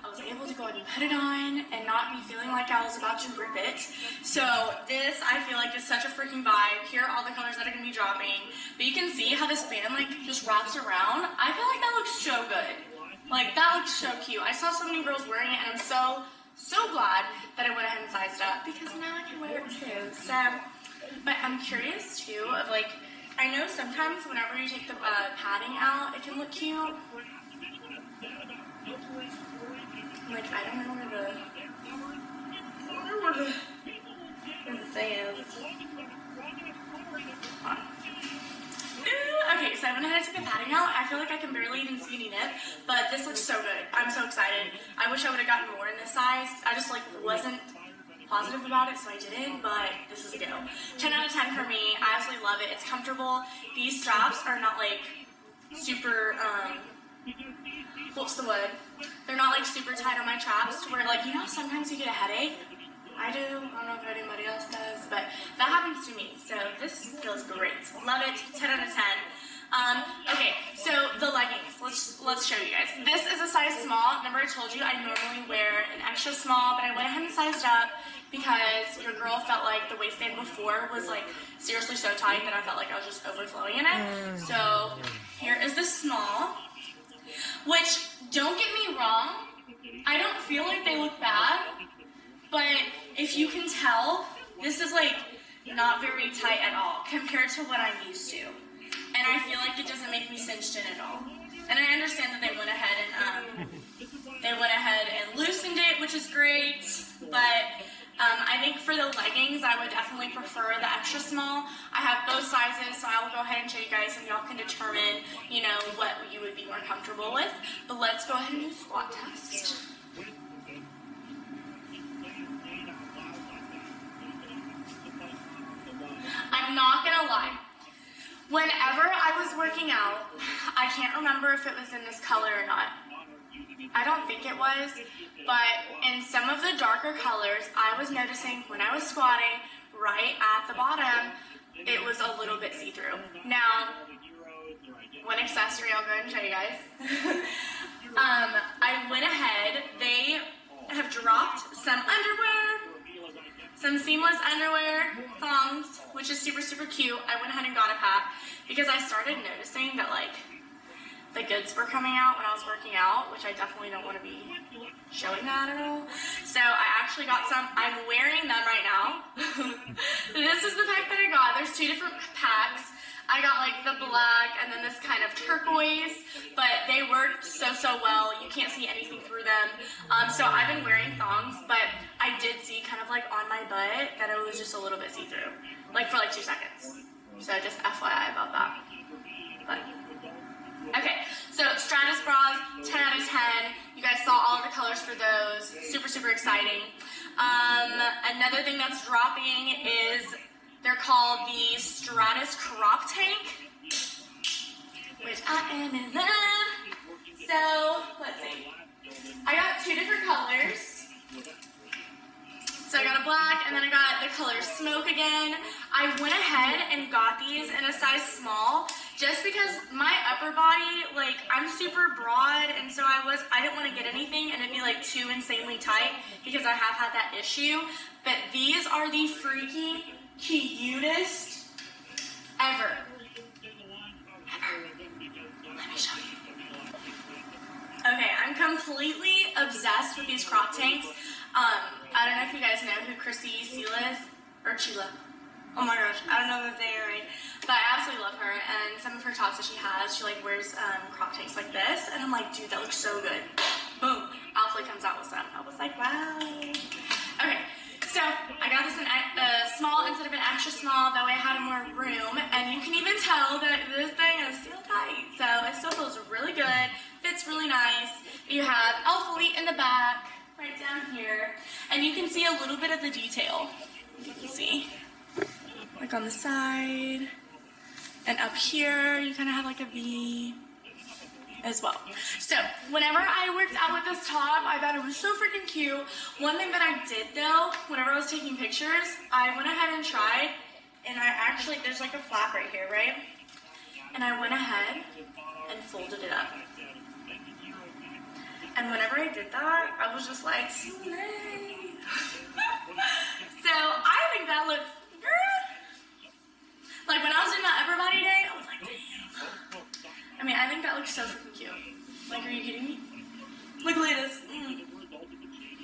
I was able to go ahead and put it on and not be feeling like I was about to rip it. So this, I feel like, is such a freaking vibe. Here are all the colors that are going to be dropping. But you can see how this band, like, just wraps around. I feel like that looks so good. Like, that looks so cute. I saw so many girls wearing it, and I'm so glad that I went ahead and sized up, because now I can wear it too. So, but I'm curious, too, of, like, I know sometimes whenever you take the padding out, it can look cute. Like, I don't know where the thing is. Okay, so I went ahead and took the padding out. I feel like I can barely even see any nip, but this looks so good. I'm so excited. I wish I would have gotten more in this size. I just, like, wasn't positive about it, so I didn't, but this is a go. 10 out of 10 for me. I absolutely love it. It's comfortable. These straps are not like super, what's the word? They're not like super tight on my traps to where, like, you know, sometimes you get a headache. I do. I don't know if anybody else does, but that happens to me. So this feels great. Love it. 10 out of 10. Okay, so the leggings. Let's show you guys. This is a size small. Remember I told you I normally wear an extra small, but I went ahead and sized up because your girl felt like the waistband before was like seriously so tight that I felt like I was just overflowing in it. So here is the small, which, don't get me wrong, I don't feel like they look bad, but if you can tell, this is like not very tight at all compared to what I'm used to. And I feel like it doesn't make me cinched in at all. And I understand that they went ahead and loosened it, which is great. But I think for the leggings, I would definitely prefer the extra small. I have both sizes, so I will go ahead and show you guys, and y'all can determine, you know, what you would be more comfortable with. But let's go ahead and do the squat test. I'm not gonna lie. Whenever I was working out, I can't remember if it was in this color or not. I don't think it was, but in some of the darker colors, I was noticing when I was squatting right at the bottom, it was a little bit see-through. Now, one accessory, I'll go ahead and show you guys. I went ahead, they have dropped some underwear, some seamless underwear, thongs, which is super, super cute. I went ahead and got a pack because I started noticing that, like, the goods were coming out when I was working out, which I definitely don't want to be showing that at all. So I actually got some. I'm wearing them right now. This is the pack that I got. There's two different packs. I got like the black and then this kind of turquoise, but they work so, so well. You can't see anything through them. So I've been wearing thongs, but I did see kind of like on my butt that it was just a little bit see-through, like for like 2 seconds. So just FYI about that. But, okay, so Stratus bras, 10 out of 10. You guys saw all of the colors for those. Super, super exciting. Another thing that's dropping is they're called the Stratus Crop Tank, which I am in love. So, let's see. I got 2 different colors. So I got a black, and then I got the color Smoke again. I went ahead and got these in a size small, just because my upper body, like, I'm super broad, and so I didn't want to get anything and it'd be like too insanely tight, because I have had that issue. But these are the freaking cutest ever. Let me show you. Okay, I'm completely obsessed with these crop tanks. I don't know if you guys know who Chrissy Sela is, or Chila. Oh my gosh, I don't know if I'm saying it right, but I absolutely love her, and some of her tops that she has, she like wears crop tanks like this, and I'm like, dude, that looks so good. Boom, Alpha comes out with some. I was like, wow. Okay, so I got this in a small instead of an extra small, that way I had more room, and you can even tell that this thing is still tight, so it still feels really good, fits really nice. You have Alpha Elite in the back, right down here, and you can see a little bit of the detail. You can see, like on the side, and up here, you kind of have like a V as well. So, whenever I worked out with this top, I thought it was so freaking cute. One thing that I did though, whenever I was taking pictures, I went ahead and tried, and I actually, there's like a flap right here, right? And I went ahead and folded it up. And whenever I did that, I was just like, slay. So I think that looks good. Like when I was doing my upper body day, I was like, damn. I mean, I think that looks so freaking cute. Like, are you kidding me? Look at this.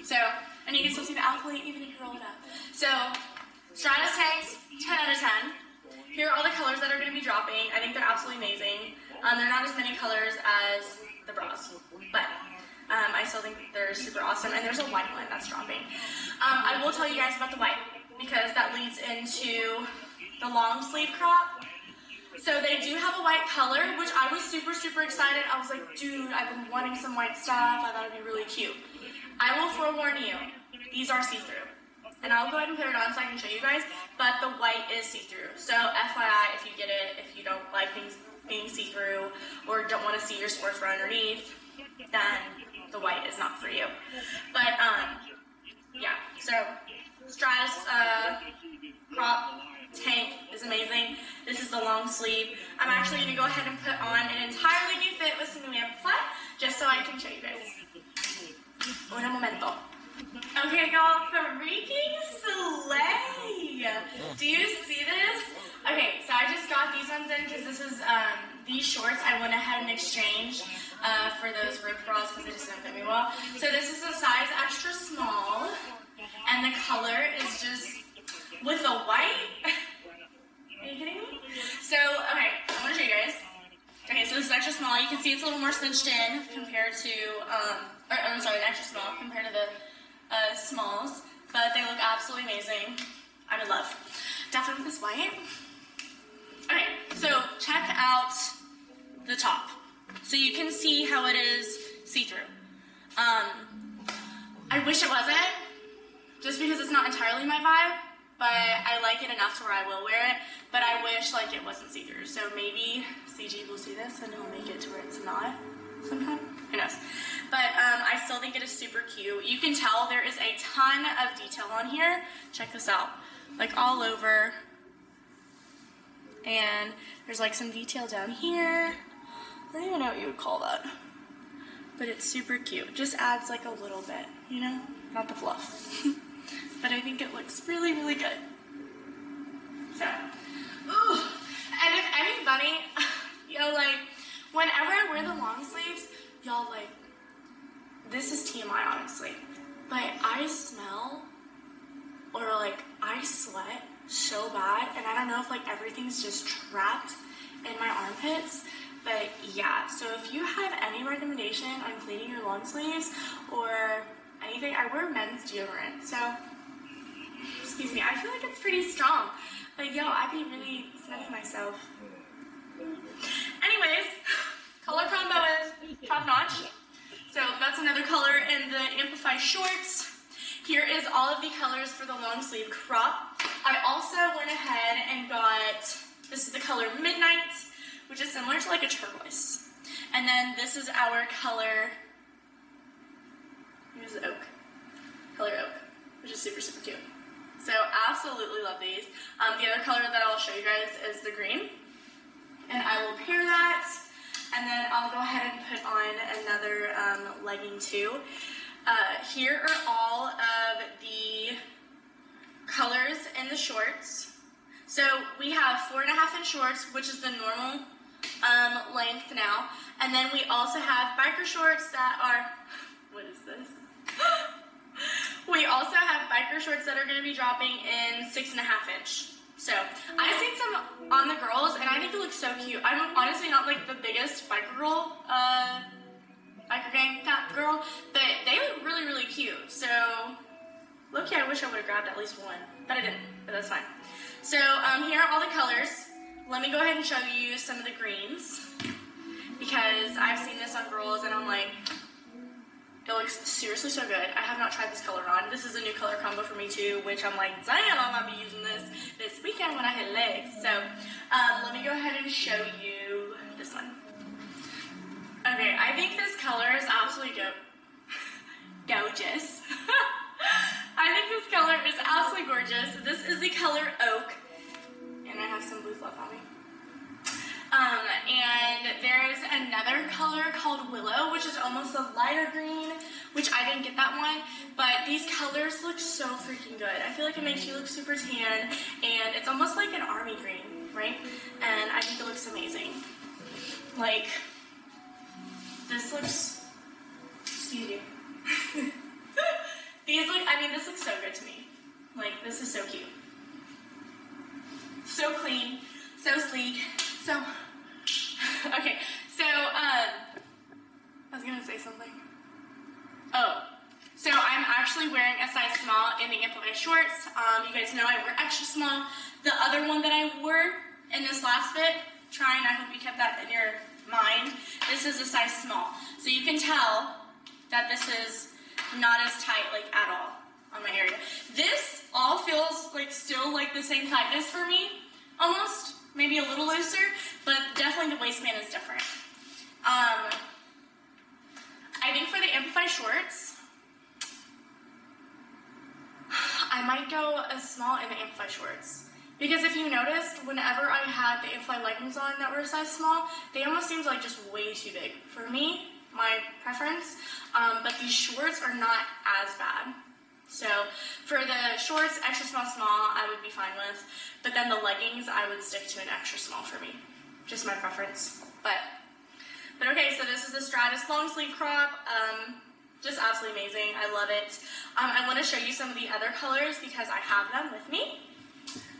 So, and you can still see the athlete even if you roll it up. So, Stratus tanks, 10 out of 10. Here are all the colors that are going to be dropping. I think they're absolutely amazing. They're not as many colors as the bras, but I still think they're super awesome, and there's a white one that's dropping. I will tell you guys about the white, because that leads into the long sleeve crop. So they do have a white color, which I was super, super excited. I was like, dude, I've been wanting some white stuff. I thought it'd be really cute. I will forewarn you, these are see-through. and I'll go ahead and put it on so I can show you guys, but the white is see-through. So FYI, if you get it, if you don't like things being see-through or don't want to see your sportswear underneath, then the white is not for you. But yeah, so Stratus crop tank is amazing. This is the long sleeve. I'm actually going to go ahead and put on an entirely new fit with some new amplify, just so I can show you guys. Un momento. Okay, y'all, freaking slay! Do you see this? Okay, so I just got these ones in because this is these shorts I went ahead and exchanged for those rib bras because they just didn't fit me well. So this is a size extra small, and the color is just with the white. Are you kidding me? So, okay, I want to show you guys. Okay, so this is extra small. You can see it's a little more cinched in compared to, I'm sorry, extra small compared to the smalls, but they look absolutely amazing. I'm in love. Definitely with this white. Okay, so check out the top. So you can see how it is see-through. I wish it wasn't, just because it's not entirely my vibe, but I like it enough to where I will wear it, but I wish like it wasn't see-through. So maybe CG will see this and he'll make it to where it's not sometime. Who knows? But I still think it is super cute. You can tell there is a ton of detail on here. Check this out. Like all over. And there's like some detail down here. I don't even know what you would call that. But it's super cute. It just adds like a little bit, you know? Not the fluff. But I think it looks really, really good. So, ooh. And if anybody, yo, like, whenever I wear the long sleeves, y'all, like, this is TMI, honestly, but I smell, or, like, I sweat so bad, and I don't know if, like, everything's just trapped in my armpits, but, yeah, so if you have any recommendation on cleaning your long sleeves, or anything, I wear men's deodorant, so, excuse me, I feel like it's pretty strong, but, yo, I'd be really smelling myself. Anyways, color combo is top notch. So that's another color in the Amplify shorts. Here is all of the colors for the long sleeve crop. I also went ahead and got, this is the color Midnight, which is similar to like a turquoise. And then this is our color, here's the oak, color oak, which is super, super cute. So absolutely love these. The other color that I'll show you guys is the green. And I will pair that, and then I'll go ahead and put on another legging too. Here are all of the colors in the shorts. So we have 4.5 inch shorts, which is the normal length now. And then we also have biker shorts that are, what is this? We also have biker shorts that are going to be dropping in 6.5 inch. So, I've seen some on the girls, and I think it looks so cute. I'm honestly not, like, the biggest biker girl, biker gang girl, but they look really, really cute. So, look, I wish I would have grabbed at least one, but I didn't, but that's fine. So, here are all the colors. Let me go ahead and show you some of the greens, because I've seen this on girls, and I'm like, it looks seriously so good. I have not tried this color on. This is a new color combo for me too, which I'm like, damn, I might be using this weekend when I hit legs. So let me go ahead and show you this one. Okay, I think this color is absolutely gorgeous. I think this color is absolutely gorgeous. This is the color Oak, and I have some blue fluff on me. And there's another color called Willow, which is almost a lighter green, which I didn't get that one, but these colors look so freaking good. I feel like it makes you look super tan, and it's almost like an army green, right? And I think it looks amazing. Like, this looks, excuse you. These look, I mean, this looks so good to me. Like, this is so cute. So clean, so sleek. So, okay, so, I was gonna say something. Oh, so I'm actually wearing a size small in the Amplify shorts. You guys know I wear extra small. The other one that I wore in this last fit, I hope you kept that in your mind, this is a size small. So you can tell that this is not as tight, like, at all on my area. This all feels like still like the same tightness for me, almost, maybe a little looser, but definitely the waistband is different. I think for the Amplify shorts, I might go a small in the Amplify shorts. Because if you noticed, whenever I had the Amplify leggings on that were a size small, they almost seemed like just way too big. For me, my preference, but these shorts are not as bad. So for the shorts, extra small, I would be fine with. But then the leggings, I would stick to an extra small for me. Just my preference. But okay, so this is the Stratus long sleeve crop. Just absolutely amazing. I love it. I want to show you some of the other colors because I have them with me.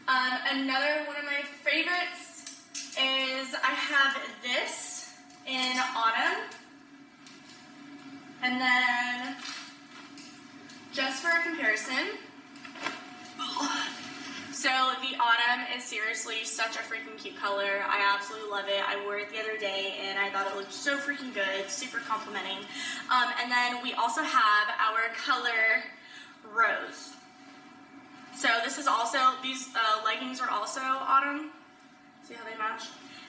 Another one of my favorites is I have this in autumn. And then, just for a comparison, so the autumn is seriously such a freaking cute color. I absolutely love it. I wore it the other day and I thought it looked so freaking good, super complimenting. And then we also have our color Rose. So this is also, these leggings are also autumn. See how they match?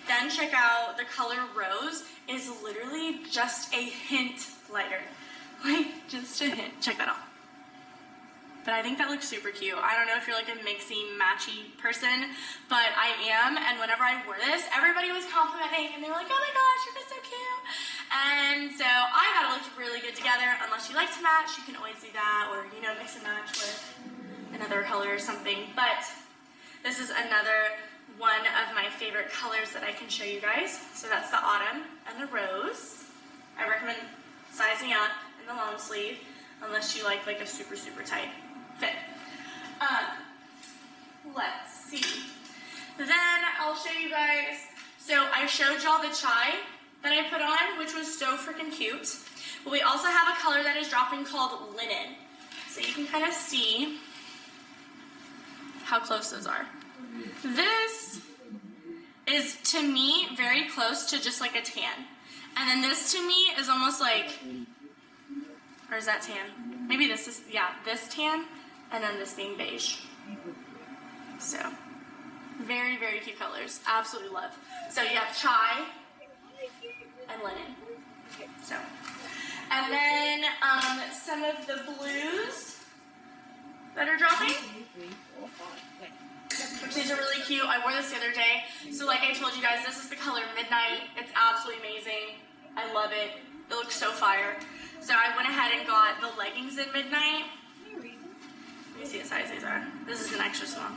Then check out the color Rose is literally just a hint lighter. Like, just a hint. Check that out. But I think that looks super cute. I don't know if you're like a mixy, matchy person, but I am. And whenever I wore this, everybody was complimenting and they were like, oh my gosh, you're so cute. And so I thought it looked really good together. Unless you like to match, you can always do that, or, you know, mix and match with another color or something. But this is another one of my favorite colors that I can show you guys. So that's the autumn and the rose. I recommend sizing up in the long sleeve unless you like a super, super tight fit. Let's see. Then I'll show you guys. So I showed y'all the chai that I put on, which was so freaking cute. But we also have a color that is dropping called linen. So you can kind of see how close those are. This is, to me, very close to just like a tan. And then this, to me, is almost like, or is that tan? Maybe this is, yeah, this tan, and then this being beige. So, very, very cute colors. Absolutely love. So you have chai and linen. So, and then some of the blues that are dropping. These are really cute. I wore this the other day. So like I told you guys, this is the color Midnight. It's absolutely amazing. I love it. It looks so fire. So I went ahead and got the leggings in Midnight. Let me see what size these are. This is an extra small.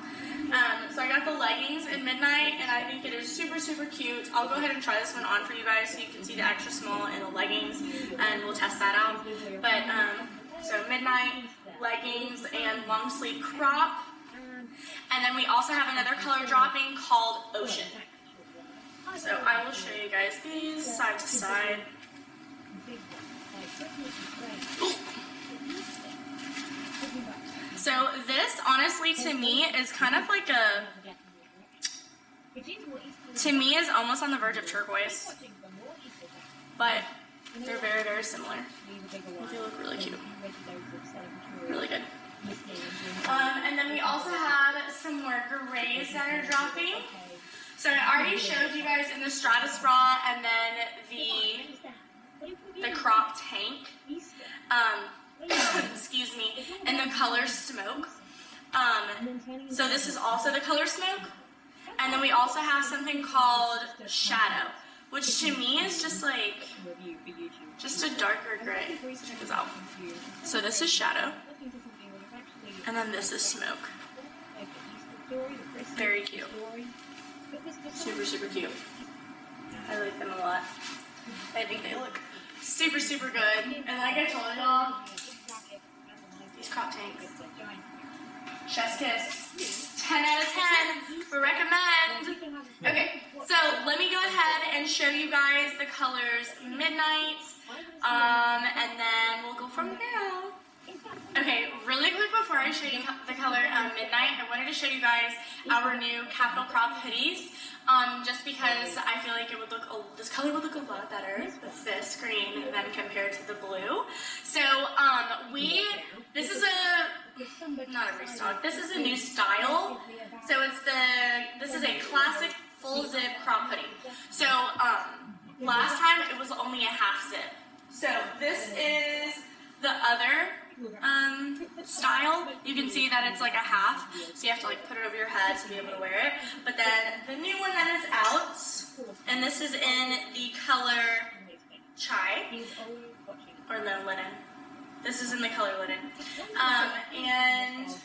So I got the leggings in Midnight, and I think it is super, super cute. I'll go ahead and try this one on for you guys so you can see the extra small and the leggings, and we'll test that out. But, so Midnight, leggings, and long sleeve crop. And then we also have another color dropping called Ocean. So I will show you guys these side to side. So this, honestly, to me, is kind of like a, to me, is almost on the verge of turquoise. But they're very, very similar. They look really cute. Really good. And then we also have some more grays that are dropping. So I already showed you guys in the Stratus bra and then the crop tank. Excuse me, and the color Smoke. So this is also the color Smoke. And then we also have something called Shadow, which to me is just like, just a darker gray. Check this out. So this is Shadow. And then this is Smoke. Very cute. Super, super cute. I like them a lot. I think they look super, super good. And like I told y'all, these crop tanks. Chef's kiss. 10 out of 10. We recommend. Okay, so let me go ahead and show you guys the colors Midnight. And then we'll go from there. Okay, really quick before I show you the color Midnight, I wanted to show you guys our new Capital Crop hoodies. Just because I feel like it would look, this color would look a lot better with this green than compared to the blue. So this is not a restock. This is a new style. So this is a classic full zip crop hoodie. So last time it was only a half zip. So this is the other style. You can see that it's like a half, so you have to like put it over your head to be able to wear it. But then the new one that is out, and this is in the color chai, or no, linen. This is in the color linen. And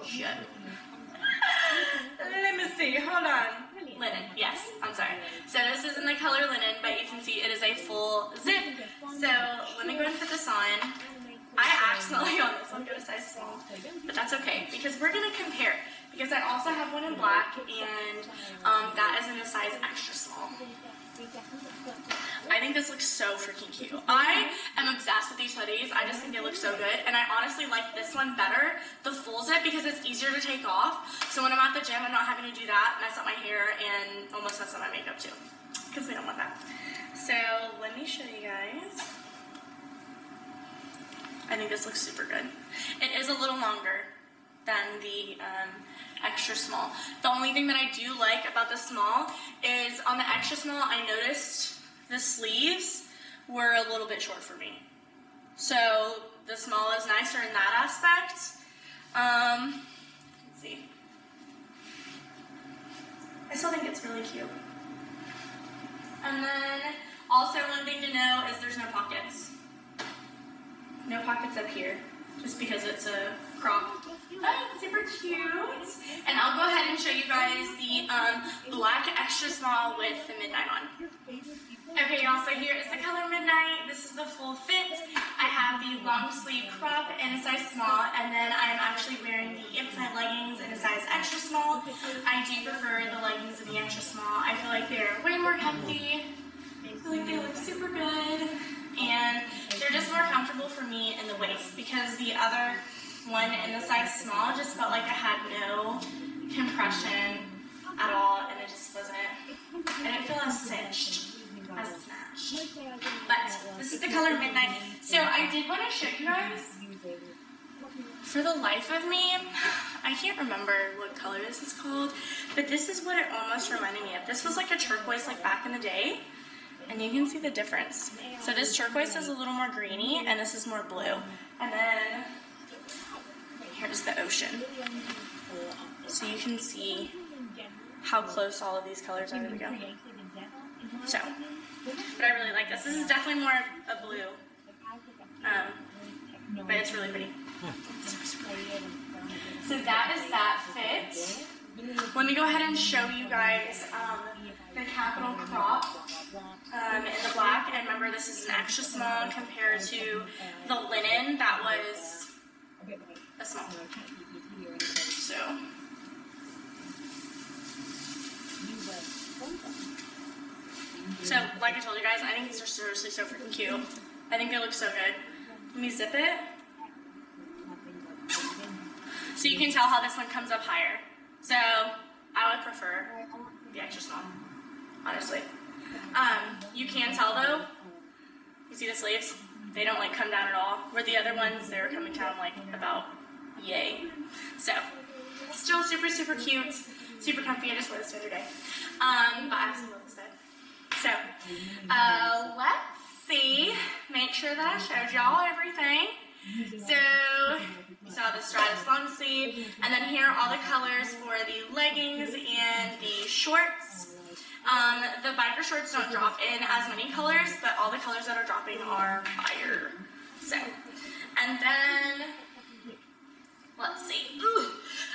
shit. Let me see, hold on. Linen, yes, I'm sorry. So this is in the color linen, but you can see it is a full zip. So let me go ahead and put this on. I accidentally on this one got a size small, but that's okay because we're gonna compare. Because I also have one in black, and that is in the size extra small. I think this looks so freaking cute. I am obsessed with these hoodies. I just think they look so good, and I honestly like this one better, the full zip, because it's easier to take off. So when I'm at the gym, I'm not having to do that, mess up my hair, and almost mess up my makeup too, because we don't want that. So let me show you guys. I think this looks super good. It is a little longer than the extra small. The only thing that I do like about the small is on the extra small, I noticed the sleeves were a little bit short for me. So the small is nicer in that aspect. Let's see. I still think it's really cute. And then also one thing to know is there's no pockets. No pockets up here, just because it's a crop. Oh, it's super cute. And I'll go ahead and show you guys the black extra small with the midnight on. Okay, y'all, so here is the color midnight. This is the full fit. I have the long sleeve crop in a size small, and then I'm actually wearing the implant leggings in a size extra small. I do prefer the leggings in the extra small. I feel like they're way more comfy. I feel like they look super good. And they're just more comfortable for me in the waist, because the other one in the size small just felt like I had no compression at all, and it just wasn't, I didn't feel as cinched, as snatched. But this is the color midnight. So I did want to show you guys, for the life of me, I can't remember what color this is called, but this is what it almost reminded me of. This was like a turquoise like back in the day. And you can see the difference. So this turquoise is a little more greeny, and this is more blue. And then here's the ocean. So you can see how close all of these colors are. There we go. So, but I really like this. This is definitely more a blue. But it's really pretty. So that is that fit. Let me go ahead and show you guys the capital crop in the black. And remember, this is an extra small compared to the linen that was a small. So like I told you guys, I think these are seriously so freaking cute. I think they look so good. Let me zip it. So you can tell how this one comes up higher. So I would prefer the extra small, honestly. You can tell though, you see the sleeves? They don't like come down at all. Where the other ones, they were coming down like about yay. So still super, super cute, super comfy. I just wore this the other day. But I absolutely love this fit. So let's see, make sure that I showed y'all everything. So you saw the stratus long sleeve, and then here are all the colors for the leggings and the shorts. The biker shorts don't drop in as many colors, but all the colors that are dropping are fire. So, and then, let's see. Ooh,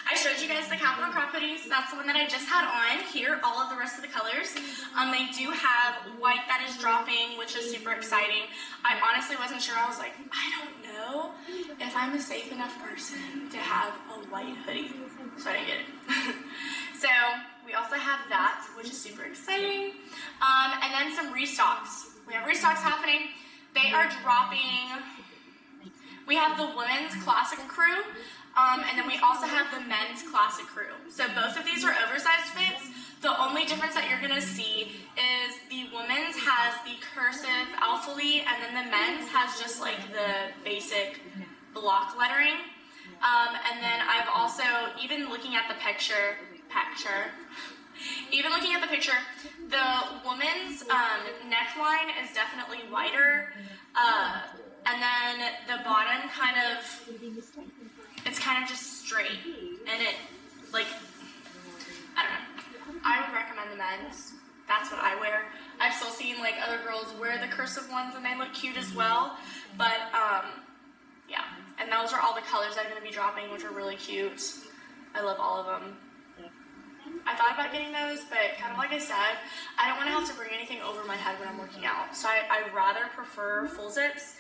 I showed you guys the Capital Crop hoodies. That's the one that I just had on. Here, all of the rest of the colors. They do have white that is dropping, which is super exciting. I honestly wasn't sure. I was like, I don't know if I'm a safe enough person to have a white hoodie. So I didn't get it. So we also have that, which is super exciting. And then some restocks. We have restocks happening. They are dropping. We have the women's classic crew. And then we also have the men's classic crew. So both of these are oversized fits. The only difference that you're going to see is the women's has the cursive alpha-lee, and then the men's has just like the basic block lettering. And then I've also, even looking at the picture, the woman's neckline is definitely wider, and then the bottom it's kind of just straight, and it, like, I don't know. I would recommend the men's. That's what I wear. I've still seen like other girls wear the cursive ones and they look cute as well, but yeah, and those are all the colors I'm going to be dropping, which are really cute. I love all of them. I thought about getting those, but kind of like I said, I don't want to have to bring anything over my head when I'm working out. So I rather prefer full zips,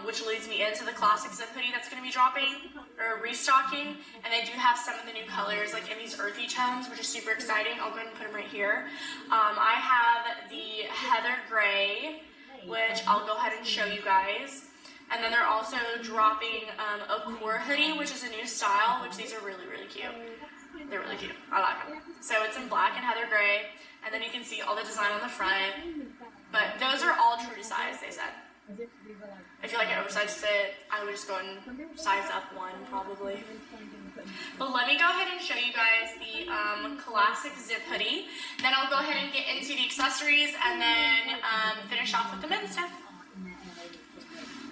which leads me into the classic zip hoodie that's going to be dropping, or restocking. And they do have some of the new colors, like in these earthy tones, which is super exciting. I'll go ahead and put them right here. I have the heather gray, which I'll go ahead and show you guys. And then they're also dropping a core hoodie, which is a new style, which these are really, really cute. They're really cute. I like them. So it's in black and heather gray, and then you can see all the design on the front. But those are all true to size, they said. If you like an oversized fit, I would just go and size up one, probably. But let me go ahead and show you guys the classic zip hoodie. Then I'll go ahead and get into the accessories, and then finish off with the men's stuff.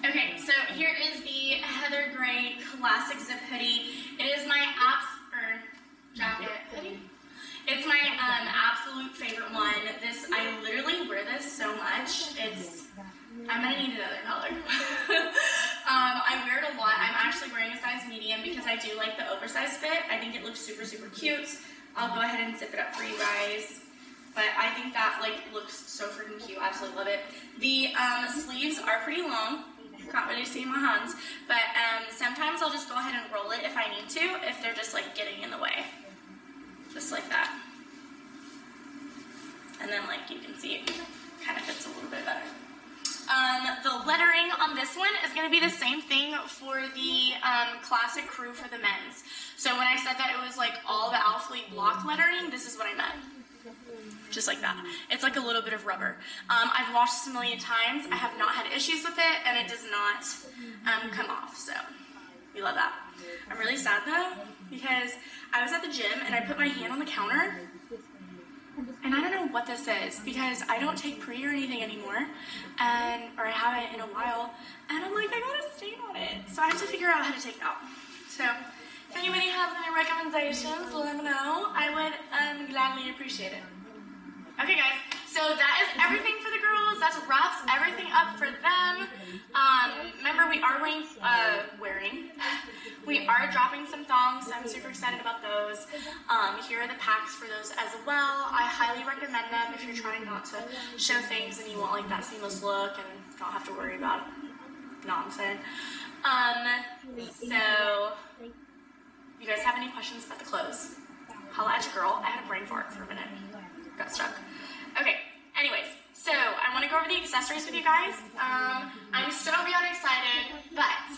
Okay, so here is the heather gray classic zip hoodie. It is my jacket hoodie. It's my absolute favorite one. I literally wear this so much. I'm gonna need another color. I wear it a lot. I'm actually wearing a size medium because I do like the oversized fit. I think it looks super, super cute. I'll go ahead and zip it up for you guys. But I think that looks so freaking cute. I absolutely love it. The sleeves are pretty long. Can't really see my hands, but sometimes I'll just go ahead and roll it if I need to, if they're just getting in the way. Just like that. And then you can see it kind of fits a little bit better. The lettering on this one is going to be the same thing for the classic crew for the men's. So when I said that it was all the Alphalete block lettering, this is what I meant. Just like that. It's like a little bit of rubber. I've washed this a million times. I have not had issues with it, and it does not come off. So we love that. I'm really sad though, because I was at the gym and I put my hand on the counter, and I don't know what this is because I don't take pre or anything anymore, or I haven't in a while, and I'm like, I got a stain on it, so I have to figure out how to take it out. So if anybody has any recommendations, let me know. I would gladly appreciate it. Okay guys, so that is everything for the girls. That wraps everything up for them. Remember, we are we are dropping some thongs, so I'm super excited about those. Here are the packs for those as well. I highly recommend them if you're trying not to show things and you want that seamless look and don't have to worry about it. No, I'm saying. So, you guys have any questions about the clothes? Holla at your girl. I had a brain fart for a minute. Got stuck. Okay, anyways, so I want to go over the accessories with you guys. I'm still beyond excited, but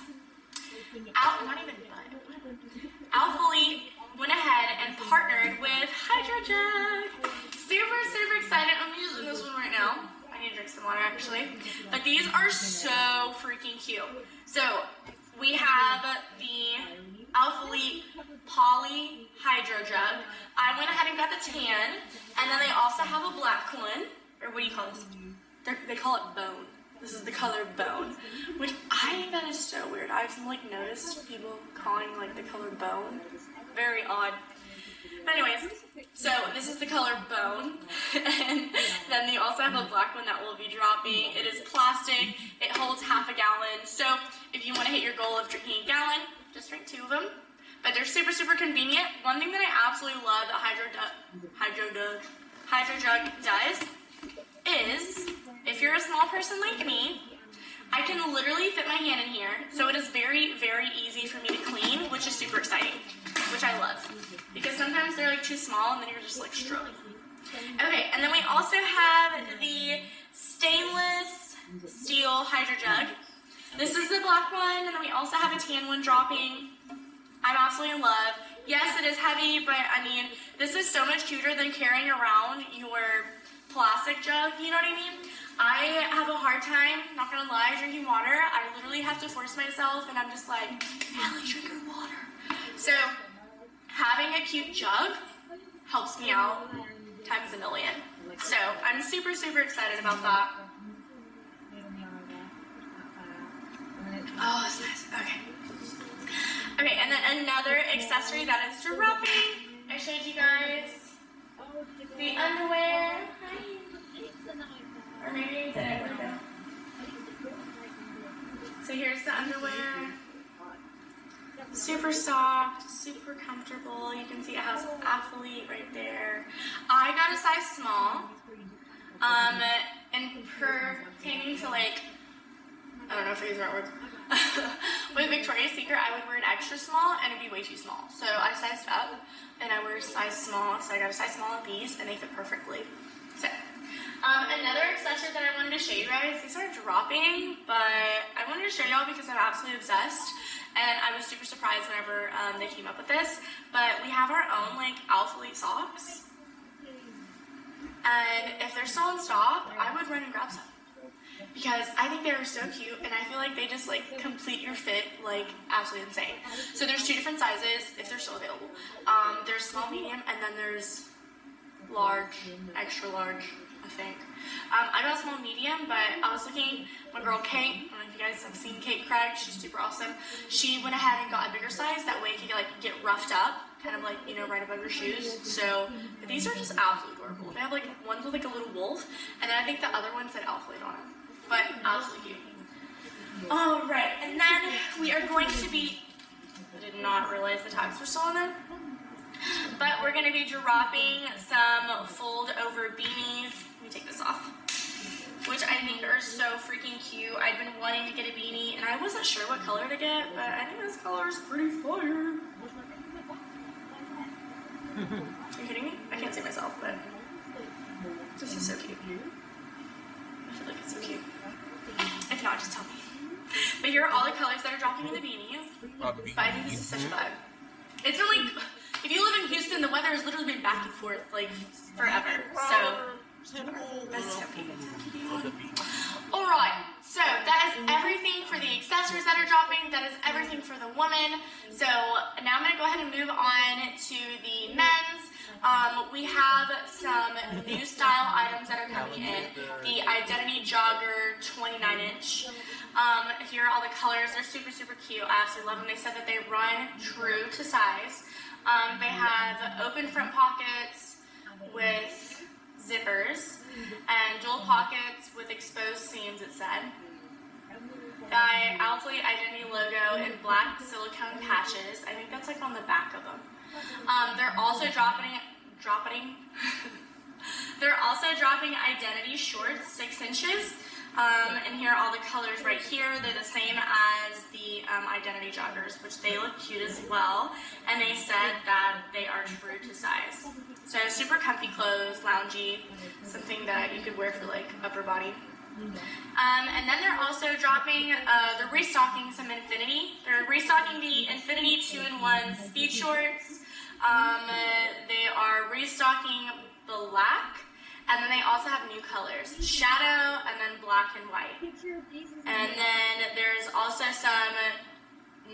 Alphalete went ahead and partnered with Hydrojug. Super, super excited. I'm using this one right now. I need to drink some water actually. But these are so freaking cute. So we have the Alphalete Poly Hydrojug. I went ahead and got the tan, and then they also have a black one, or what do you call this? They call it bone. This is the color bone, which I think that is so weird. I've noticed people calling the color bone. Very odd. But anyways, so this is the color bone, and then they also have a black one that will be dropping. It is plastic. It holds half a gallon. So if you want to hit your goal of drinking a gallon, just drink 2 of them. But they're super, super convenient. One thing that I absolutely love that Hydrojug does is, if you're a small person like me, I can literally fit my hand in here. So it is very, very easy for me to clean, which is super exciting, which I love. Because sometimes they're too small and then you're just struggling. Okay, and then we also have the stainless steel Hydrojug. This is the black one, and then we also have a tan one dropping. I'm absolutely in love. Yes, it is heavy, but I mean, this is so much cuter than carrying around your plastic jug, you know what I mean? I have a hard time, not gonna lie, drinking water. I literally have to force myself, and I'm just like, Allie, drink your water. So having a cute jug helps me out times a million. So I'm super, super excited about that. Oh, that's nice. Okay. Okay, and then another accessory that is dropping. I showed you guys the underwear. Or maybe it's in it. So here's the underwear. Super soft, super comfortable. You can see it has athlete right there. I got a size small. And pertaining to like, I don't know if I use the right word. With Victoria's Secret, I would wear an extra small and it'd be way too small. So I sized up and I wear a size small. So I got a size small of these and they fit perfectly. So another accessory that I wanted to show you guys, these are dropping, but I wanted to show y'all because I'm absolutely obsessed. And I was super surprised whenever they came up with this. But we have our own like Alphalete socks. And if they're still in stock, I would run and grab some. Because I think they are so cute, and I feel like they just like complete your fit like absolutely insane. So there's 2 different sizes if they're still available. There's small, medium, and then there's large, extra large, I think. I got a small medium, but I was looking, my girl Kate, I don't know if you guys have seen Kate Craig, she's super awesome. She went ahead and got a bigger size, that way it could like get roughed up, kind of like, you know, right above your shoes. So these are just absolutely adorable. They have like, one's with like a little wolf, and then I think the other one said Alphalete on them. But absolutely cute. Alright, and then we are going to be, I did not realize the tags were still on there. But we're going to be dropping some fold over beanies. Let me take this off. Which I think are so freaking cute. I've been wanting to get a beanie and I wasn't sure what color to get, but I think this color is pretty fire. Are you kidding me? I can't see myself, but this is so cute. I feel like it's so cute. If not, just tell me. But here are all the colors that are dropping in the beanies. But I think this is such a vibe. It's been like, if you live in Houston, the weather has literally been back and forth like forever. So that's so cute. Alright, so that is everything for the accessories that are dropping. That is everything for the woman. So now I'm going to go ahead and move on to the men's. We have some new style items that are coming in. The Identity Jogger 29-inch. Here are all the colors. They're super, super cute. I absolutely love them. They said that they run true to size. They have open front pockets with zippers and dual pockets with exposed seams, it said. The Alphalete Identity logo in black silicone patches. I think that's like on the back of them. They're also dropping they're also dropping Identity shorts, 6 inches. And here are all the colors right here. They're the same as the Identity joggers, which they look cute as well. And they said that they are true to size. So super comfy clothes, loungy, something that you could wear for like upper body. And then they're also dropping, they're restocking some Infinity. They're restocking the Infinity 2-in-1 speed shorts. They are restocking black. And then they also have new colors, shadow and then black and white. And then there's also some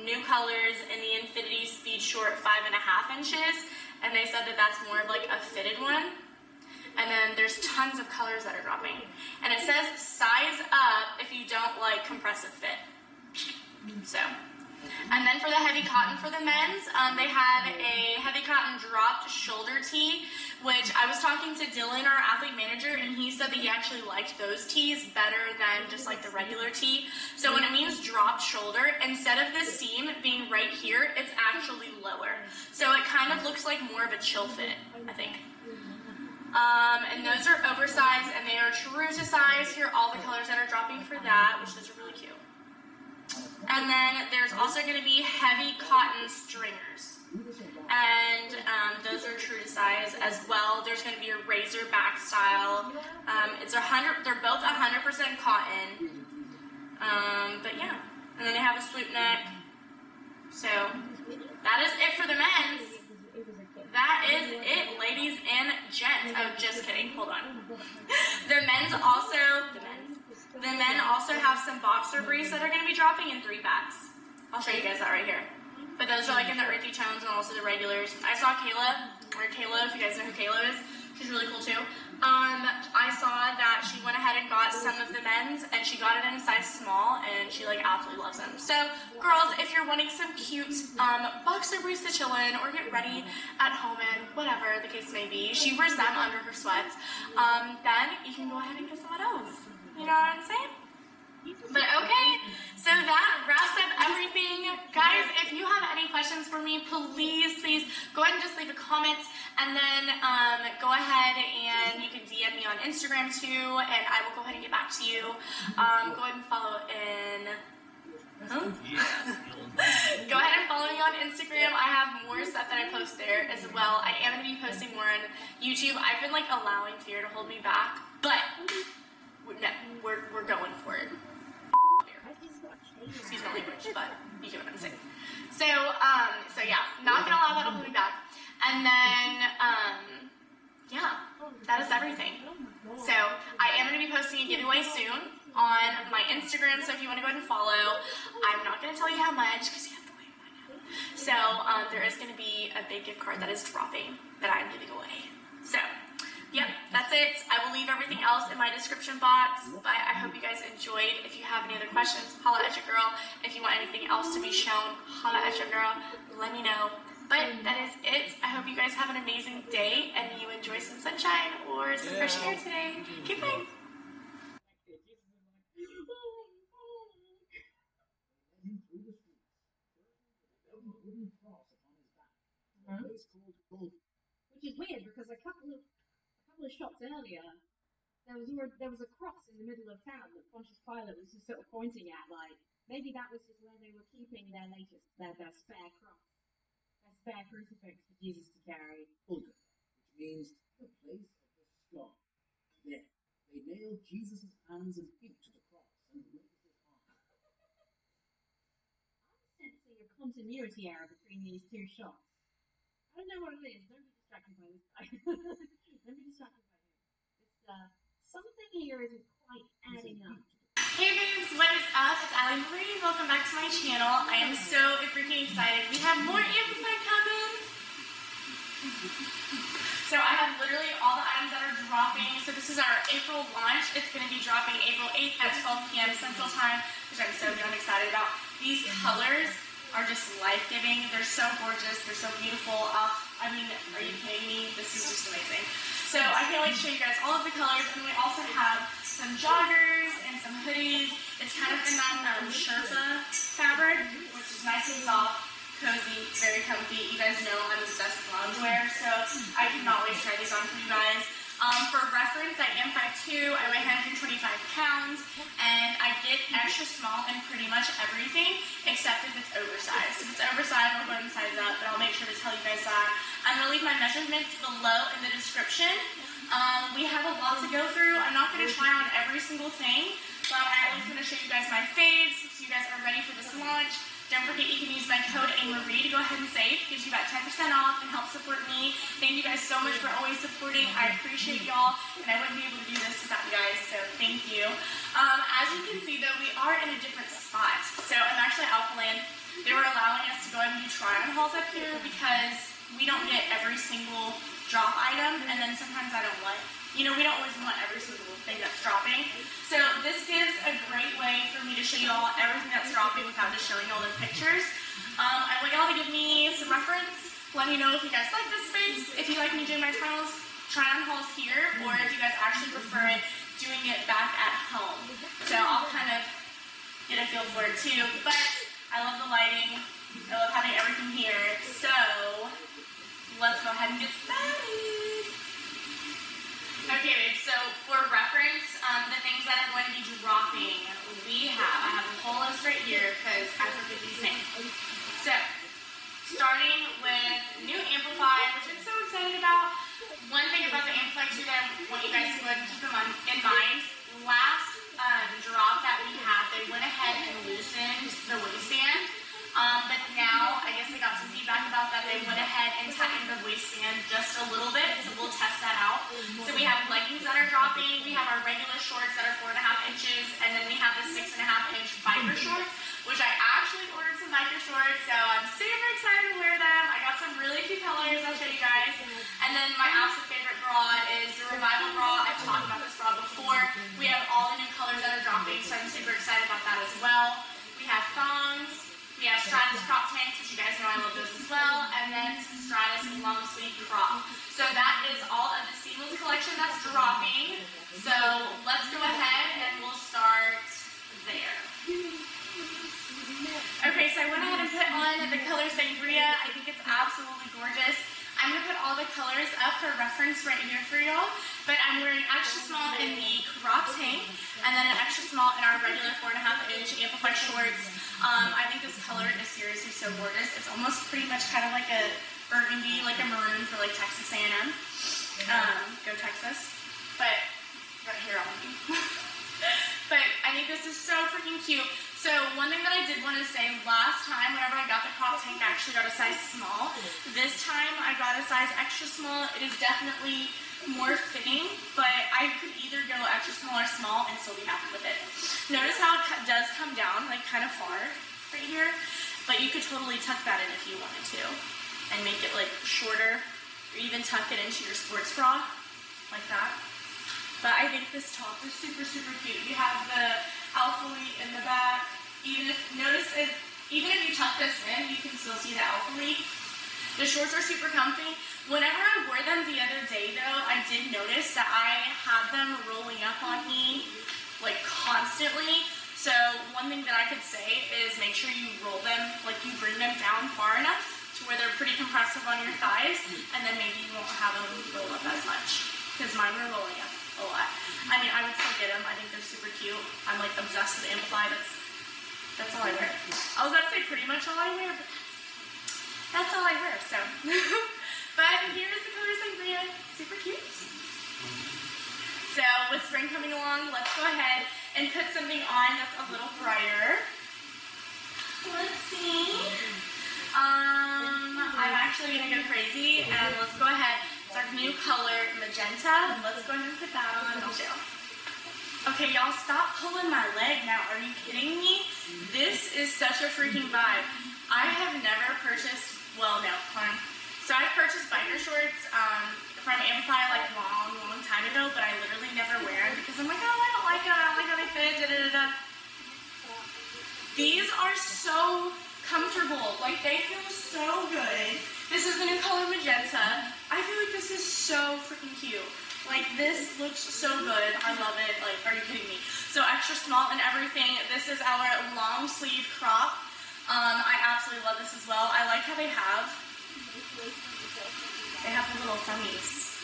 new colors in the Infinity Speed Short 5.5 inches. And they said that that's more of like a fitted one. And then there's tons of colors that are dropping. And it says size up if you don't like compressive fit. So. And then for the heavy cotton for the men's, they have a heavy cotton dropped shoulder tee, which I was talking to Dylan, our athlete manager, and he said that he actually liked those tees better than just like the regular tee. So when it means dropped shoulder, instead of the seam being right here, it's actually lower. So it kind of looks like more of a chill fit, I think. And those are oversized and they are true to size. Here are all the colors that are dropping for that, which those are really cute. And then there's also going to be heavy cotton stringers. And those are true to size as well. There's going to be a razor back style. They're both 100% cotton. But yeah. And then they have a swoop neck. So that is it for the men's. That is it, ladies and gents. Oh, just kidding. Hold on. The men also have some boxer briefs that are going to be dropping in 3 packs. I'll show you guys that right here. but those are like in the earthy tones and also the regulars. I saw Kayla, or Kayla, if you guys know who Kayla is. She's really cool too. I saw that she went ahead and got some of the men's, and she got it in a size small, and she like absolutely loves them. So girls, if you're wanting some cute boxer briefs to chill in or get ready at home in, whatever the case may be, she wears them under her sweats, then you can go ahead and get some of those. You know what I'm saying? But okay, so that wraps up everything. Guys, if you have any questions for me, please go ahead and just leave a comment, and then go ahead and you can DM me on Instagram too, and I will go ahead and get back to you. Go ahead and follow in. Go ahead and follow me on Instagram. I have more stuff that I post there as well. I am going to be posting more on YouTube. I've been like allowing fear to hold me back, but no, we're going for it. Excuse my language, but you get what I'm saying. So yeah, not gonna allow that to hold me back. And then, yeah, that is everything. So I am gonna be posting a giveaway soon on my Instagram. So if you want to go ahead and follow, I'm not gonna tell you how much because you have to wait and find out. So there is gonna be a big gift card that is dropping that I'm giving away. So. Yep, that's it. I will leave everything else in my description box, but I hope you guys enjoyed. If you have any other questions, holla at your girl. If you want anything else to be shown, holla at your girl. Let me know. But that is it. I hope you guys have an amazing day and you enjoy some sunshine or some fresh air today. Keep going. Which is weird because a couple of shots earlier, there was a cross in the middle of town that Pontius Pilate was just sort of pointing at, like maybe that was just where they were keeping their spare cross, their spare crucifix for Jesus to carry. Which means the place of the skull. There, they nailed Jesus' hands and feet to the cross and raised his arm. I'm sensing a continuity error between these two shots. I don't know what it is. Don't be distracted by this guy. Don't be distracted by him. It's something here isn't quite adding up. Hey babes, what is up? It's Allie Marie. Welcome back to my channel. I am so freaking excited. We have more Amplify coming. So I have literally all the items that are dropping. So this is our April launch. It's going to be dropping April 8th at 12 p.m. Central Time, which I'm so damn excited about. These colors are just life-giving. They're so gorgeous. They're so beautiful. I mean, are you kidding me? This is just amazing. So I can't wait to show you guys all of the colors. And we also have some joggers and some hoodies. It's kind of in that Sherpa fabric, which is nice and soft, cozy, very comfy. You guys know I'm obsessed with loungewear, so I cannot wait to try these on for you guys. For reference, I am 5'2", I weigh 125 pounds, and I get extra small in pretty much everything, except if it's oversized. If it's oversized, I'll go ahead and size up, but I'll make sure to tell you guys that. I'm going to leave my measurements below in the description. We have a lot to go through. I'm not going to try on every single thing, but I'm at least going to show you guys my faves, so you guys are ready for this launch. Don't forget you can use my code AMARIE to go ahead and save. It gives you about 10% off and help support me. Thank you guys so much for always supporting. I appreciate y'all, and I wouldn't be able to do this without you guys, so thank you. As you can see, though, we are in a different spot. So I'm actually at Alphaland. They were allowing us to go ahead and do try-on hauls up here because we don't get every single drop item, and then sometimes I don't want, we don't always want every single thing that's dropping. So this gives a great way for me to show you all everything that's dropping without just showing you all the pictures. I want y'all to give me some reference. Let me know if you guys like this space, if you like me doing my try-on hauls here, or if you guys actually prefer it doing it back at home. So I'll kind of get a feel for it too. But I love the lighting. I love having everything here. So let's go ahead and get started. Okay, babe, so for reference, the things that are going to be dropping, I have a whole list right here because I forget these names. So, starting with new Amplify, which I'm so excited about. One thing about the Amplify too that I want you guys to go ahead and keep in mind, last drop that we had, they went ahead and loosened the waistband. But now, I guess they got some feedback about that. They went ahead and tightened the waistband just a little bit, so we'll test that out. So we have leggings that are dropping, we have our regular shorts that are 4.5 inches, and then we have the 6.5 inch biker shorts, which I actually ordered some biker shorts, so I'm super absolute favorite bra is the Revival bra. I've talked about this bra before. We have all the new colors that are dropping, so I'm super excited about that as well. We have thongs. We have Stratus crop tanks, which you guys know I love those as well, and then some Stratus long sleeve crop. So that is all of the seamless collection that's dropping. So let's go ahead and we'll start there. Okay, so I went ahead and put on the color Sangria. I think it's absolutely gorgeous. I'm going to put all the colors up for reference right here for y'all, but I'm wearing extra small in the crop tank, and then an extra small in our regular 4.5-inch amplified shorts. I think this color is seriously so gorgeous. It's almost pretty much kind of like a burgundy, like a maroon for like Texas A&M. Go Texas. But, got hair on me. But I think this is so freaking cute. So one thing that I did want to say, last time whenever I got the crop tank, I actually got a size small. This time I got a size extra small. It is definitely more fitting, but I could either go extra small or small and still be happy with it. Notice how it does come down like kind of far right here, but you could totally tuck that in if you wanted to and make it like shorter, or even tuck it into your sports bra like that. But I think this top is super, super cute. You have the alpha lead in the back. Even if you tuck this in, you can still see the alpha lead. The shorts are super comfy. Whenever I wore them the other day though, I did notice that I had them rolling up on me like constantly. So one thing that I could say is make sure you roll them, like you bring them down far enough to where they're pretty compressive on your thighs, and then maybe you won't have them roll up as much. Because mine were rolling up a lot. I mean, I would still get them. I think they're super cute. I'm like obsessed with Amplify. That's all I wear. I was about to say pretty much all I wear, but that's all I wear, so. But here's the color Sangria. Super cute. So with spring coming along, let's go ahead and put something on that's a little brighter. Let's see. I'm actually gonna go crazy, and let's go ahead. It's our new color, magenta. Let's go ahead and put that on. I'll show. Okay, y'all, stop pulling my leg now. Are you kidding me? This is such a freaking vibe. I have never purchased, well, no, hold on. So I've purchased biker shorts from Amplify like long time ago, but I literally never wear them because I'm like, oh, I don't like them. I don't like how they fit, da-da-da-da. These are so comfortable. Like, they feel so good. This is the new color magenta. I feel like this is so freaking cute. Like, this looks so good. I love it. Like, are you kidding me? So extra small and everything. This is our long sleeve crop. I absolutely love this as well. I like how they have the little thummies.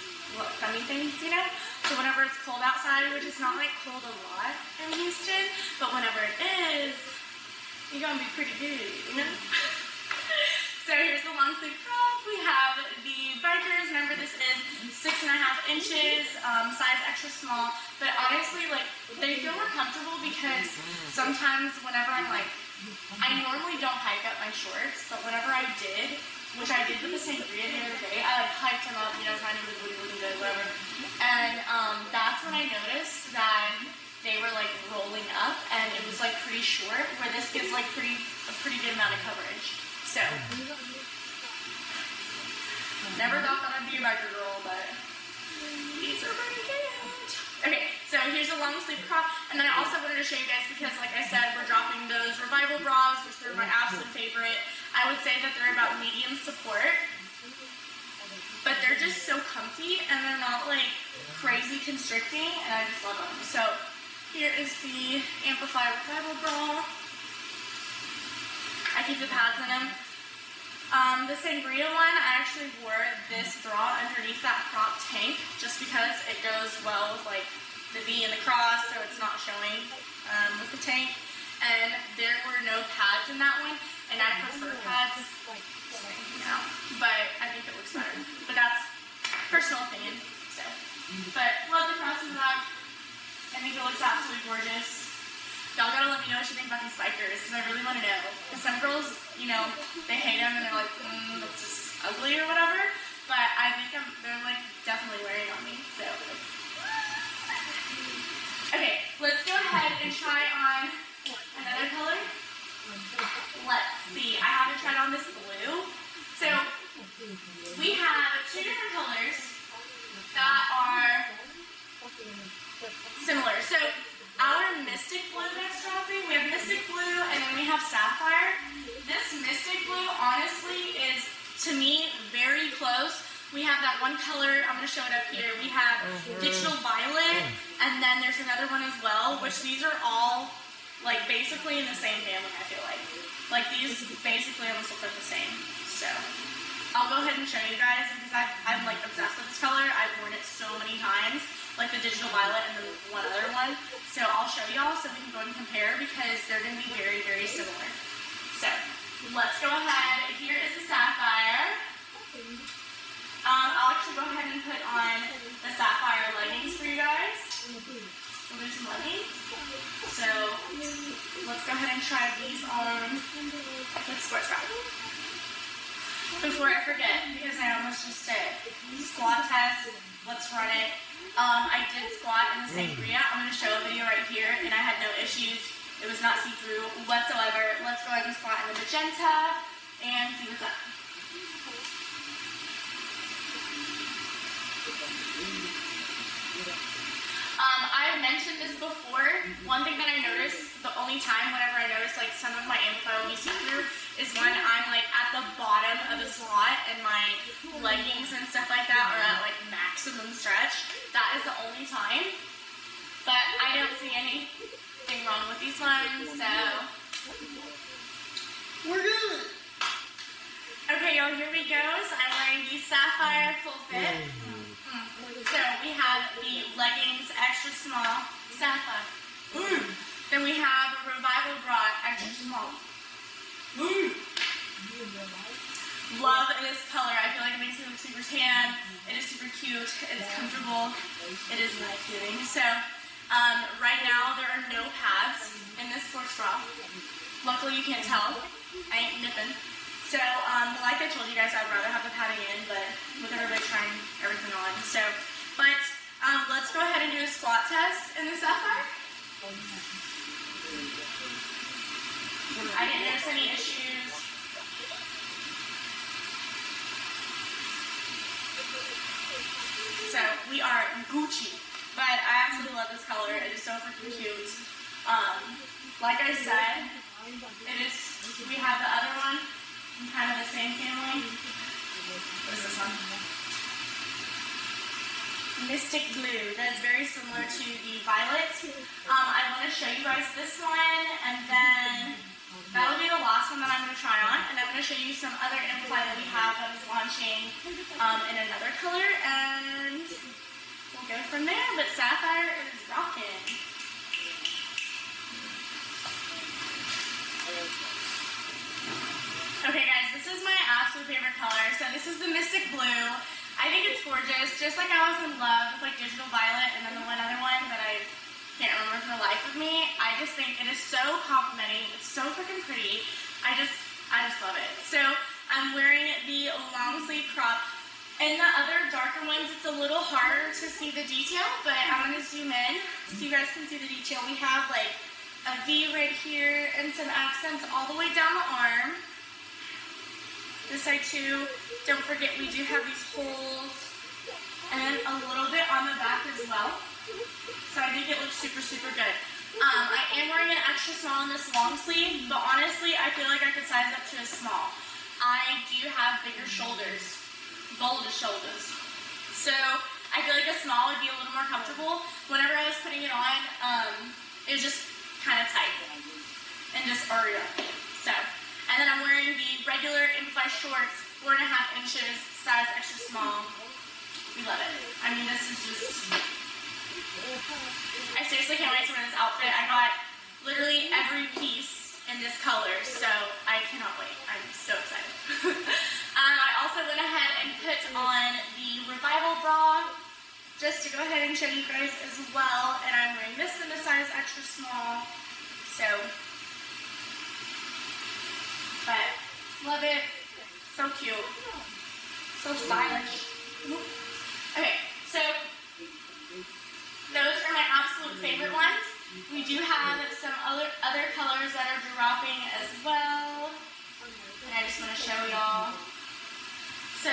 Thummy things, you know? So whenever it's cold outside, which is not like cold a lot in Houston, but whenever it is, you're gonna be pretty good, you know? So here's the long sleeve crop. We have the bikers. Remember, this is 6.5 inches, size extra small. But honestly, like, they feel more comfortable because sometimes whenever I'm like, I normally don't hike up my shorts, but whenever I did, which I did with the Sangria the other day, I like hiked them up, you know, trying to get the booty looking good, whatever. And that's when I noticed that they were like rolling up, and it was like pretty short, where this gives like a pretty good amount of coverage. So, never thought that I'd be a biker girl, but these are pretty cute. Okay, so here's a long sleeve crop, and then I also wanted to show you guys because, like I said, we're dropping those Revival bras, which are my absolute favorite. I would say that they're about medium support, but they're just so comfy, and they're not like crazy constricting, and I just love them. So, here is the Amplify Revival bra. I keep the pads in them. The Sangria one, I actually wore this bra underneath that crop tank just because it goes well with like the V and the cross, so it's not showing with the tank. And there were no pads in that one, and I prefer pads, you know, but I think it looks better. But that's personal opinion. So, but love the cross in the back. I think it looks absolutely gorgeous. Y'all gotta let me know what you think about these bikers, because I really want to know. Because some girls, you know, they hate them and they're like, that's just ugly or whatever. But I think they're like definitely wearing on me. So, okay, let's go ahead and try on another color. Let's see. I haven't tried on this blue. So we have two different colors. that are similar. So our Mystic Blue that's dropping, we have Mystic Blue and then we have Sapphire. This Mystic Blue honestly is, to me, very close. We have that one color, I'm going to show it up here. We have Digital Violet, and then there's another one as well, which these are all like basically in the same family, I feel like. Like these basically almost look like the same. So I'll go ahead and show you guys because I'm like obsessed with this color. I've worn it so many times, like the Digital Violet and the one other one. So I'll show y'all so we can go and compare because they're going to be very, very similar. So let's go ahead. Here is the Sapphire. I'll actually go ahead and put on the Sapphire leggings for you guys. So there's some leggings. So let's go ahead and try these on with sports bra. Before I forget, because I almost just did, squat test, let's run it. I did squat in the Sangria. I'm going to show a video right here, and I had no issues. It was not see-through whatsoever. Let's go ahead and squat in the magenta and see what's up. I've mentioned this before. One thing that I noticed, the only time whenever I notice like some of my info will be see-through is when I'm like at the bottom of the squat and my leggings and stuff like that are at like maximum stretch. That is the only time. But I don't see anything wrong with these ones, so we're good. Okay, y'all, here we go. So I'm wearing the Sapphire full fit. So we have the leggings extra small, Sapphire. Then we have a Revival bra extra small. Love this color. I feel like it makes me look super tan. It is super cute. It's comfortable. It is life-giving. So right now there are no pads in this sports bra. Luckily you can't tell. I ain't nipping. So, like I told you guys, I'd rather have the padding in, but with everybody trying everything on. So, but let's go ahead and do a squat test in the Sapphire. I didn't notice any issues. So, we are Gucci. But I absolutely love this color. It is so freaking cute. Like I said, we have the other one. Kind of the same family. What is this one? Mystic Blue. That is very similar to the Violet. I want to show you guys this one, and then that'll be the last one that I'm going to try on. And I'm going to show you some other Amplify that we have that is launching in another color, and we'll go from there. But Sapphire is rocking. Okay guys, this is my absolute favorite color. So this is the Mystic Blue. I think it's gorgeous, just like I was in love with like Digital Violet and then the one other one that I can't remember for the life of me. I just think it is so complimenting. It's so freaking pretty. I just love it. So I'm wearing the long sleeve crop. In the other darker ones, it's a little harder to see the detail, but I'm gonna zoom in so you guys can see the detail. We have like a V right here and some accents all the way down the arm. This side too, don't forget we do have these holes and a little bit on the back as well. So I think it looks super, super good. I am wearing an extra small in this long sleeve, but honestly, I feel like I could size up to a small. I do have bigger shoulders, bulbous shoulders. So I feel like a small would be a little more comfortable. Whenever I was putting it on, it was just kind of tight and just area. So. And then I'm wearing the regular Amplify shorts, 4.5 inches, size extra small. We love it. I mean, this is just, I seriously can't wait to wear this outfit. I got literally every piece in this color, so I cannot wait. I'm so excited. I also went ahead and put on the Revival bra, just to go ahead and show you guys as well. And I'm wearing this in the size extra small, so. But love it. So cute. So stylish. Okay, so those are my absolute favorite ones. We do have some other colors that are dropping as well. And I just want to show y'all. So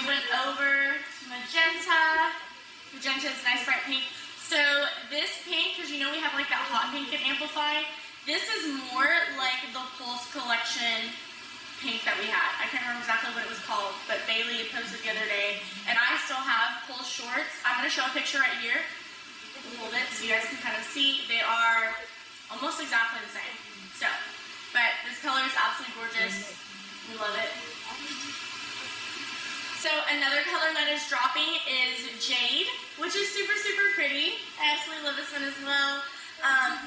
we went over magenta. Magenta is nice bright pink. So this pink, because you know we have like that hot pink and amplify, this is more like the Pulse collection pink that we had. I can't remember exactly what it was called, but Bailey posted the other day, and I still have Pulse shorts. I'm going to show a picture right here. Hold it so you guys can kind of see. They are almost exactly the same. So, but this color is absolutely gorgeous. We love it. So another color that is dropping is Jade, which is super, super pretty. I absolutely love this one as well.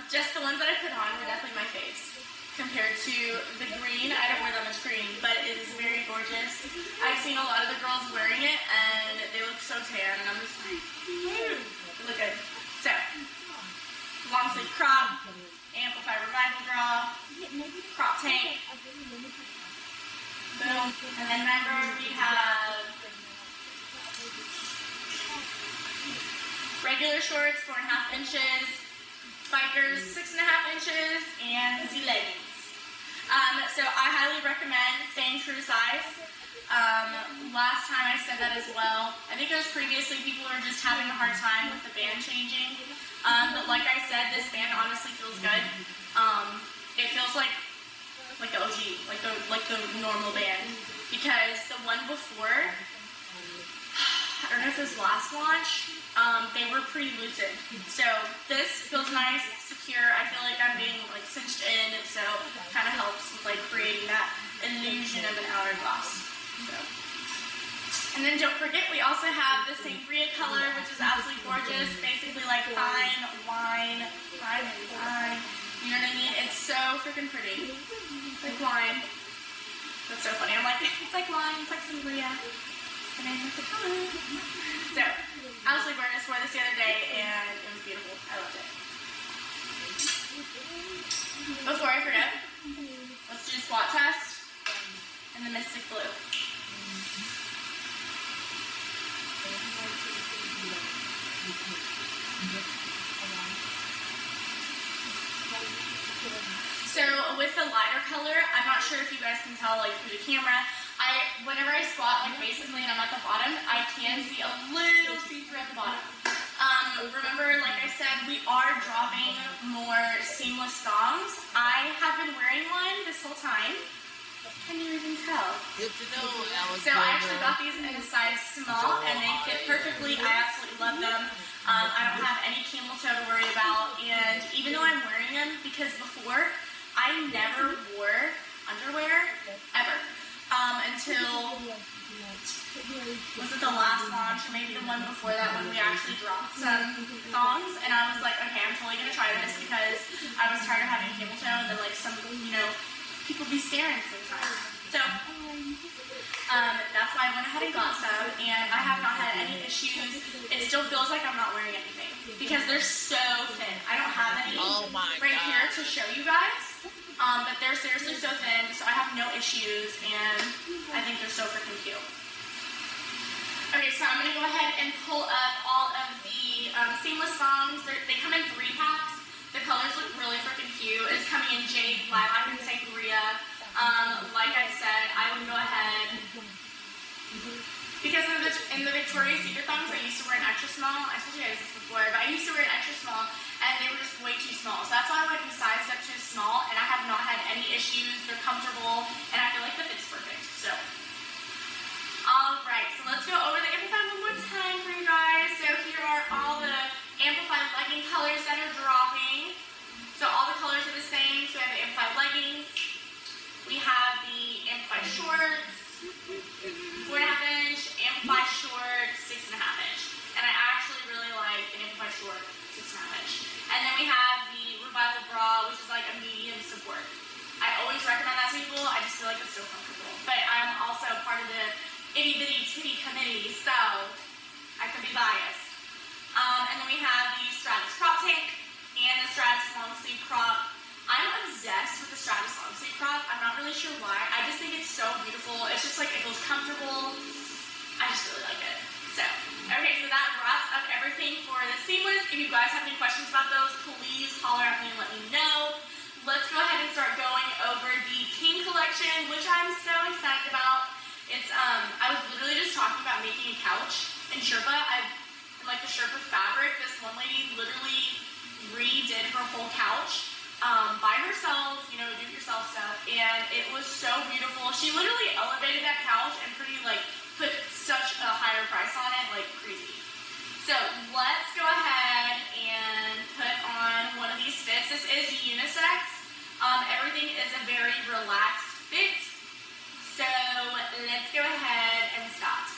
Just the ones that I put on were definitely my face compared to the green. I don't wear that much green, but it is very gorgeous. I've seen a lot of the girls wearing it, and they look so tan, and I'm just like, they look good. So, long sleeve crop, amplify revival bra, crop tank. Boom. And then remember we have regular shorts, 4.5 inches, bikers, 6.5 inches, and the leggings. So I highly recommend staying true to size. Last time I said that as well. I think it was previously people were just having a hard time with the band changing. But like I said, this band honestly feels good. It feels like the OG, like the normal band, because the one before, I don't know if it was last launch, they were pretty loosened. So this feels nice, secure. I feel like I'm being like cinched in, so it kind of helps with like creating that illusion of an hourglass. So. And then don't forget, we also have the sangria color, which is absolutely gorgeous. Basically like fine wine, fine and wine. You know what I mean? It's so freaking pretty. It's like wine. That's so funny. I'm like, it's like wine, it's like sangria. And I like the color. So, absolutely gorgeous. Wore this the other day, and it was beautiful. I loved it. Before I forget, let's do a spot test in the Mystic Blue. So with the lighter color, I'm not sure if you guys can tell like through the camera, whenever I squat like basically and I'm at the bottom, I can see a little see-through at the bottom. Remember, like I said, we are dropping more seamless thongs. I have been wearing one this whole time. Can you even tell? Good to know, Alexandra. So I actually got these in a size small, and they fit perfectly. I absolutely love them. I don't have any camel toe to worry about, and even though I'm wearing them, because before, I never wore underwear, ever, until, was it the last launch, or maybe the one before that, when we actually dropped some thongs, and I was like, okay, I'm totally going to try this, because I was tired of having camel toe, and then like some, you know, people be staring sometimes. So, that's why I went ahead and got some, and I have not had any issues. It still feels like I'm not wearing anything, because they're so thin. I don't have any right here to show you guys, but they're seriously so thin, so I have no issues, and I think they're so freaking cute. Okay, so I'm going to go ahead and pull up all of the seamless thongs. They come in 3 packs. The colors look really freaking cute. It's coming in Jade, Lilac, and Sangria. Like I said, I would go ahead, because in the Victoria's Secret thongs, I used to wear an extra small. I told you guys this before, but I used to wear an extra small, and they were just way too small. So that's why I went and sized up to small, and I have not had any issues. They're comfortable, and I feel like the fit's perfect. So, alright, so let's go over the Amplify one more time for you guys. So here are all the Amplified legging colors that are dropping. So all the colors are the same. So we have the Amplified leggings. We have the Amplified shorts, 4.5 inch, Amplified shorts, 6.5 inch. And I actually really like an Amplified short, 6.5 inch. And then we have the Revival bra, which is like a medium support. I always recommend that to people. I just feel like it's so comfortable. But I'm also part of the itty bitty titty committee, so I could be biased. And then we have the Stratus crop tank and the Stratus long sleeve crop. I'm obsessed with the Stratus long sleeve crop. I'm not really sure why. I just think it's so beautiful. It's just like, it feels comfortable. I just really like it. So, okay, so that wraps up everything for the seamless. If you guys have any questions about those, please holler at me and let me know. Let's go ahead and start going over the King collection, which I'm so excited about. It's I was literally just talking about making a couch in Sherpa. Like the Sherpa fabric. This one lady literally redid her whole couch by herself, you know, do-it-yourself stuff, and it was so beautiful. She literally elevated that couch and pretty like put such a higher price on it, like crazy. So let's go ahead and put on one of these fits. This is unisex. Everything is a very relaxed fit. So let's go ahead and start.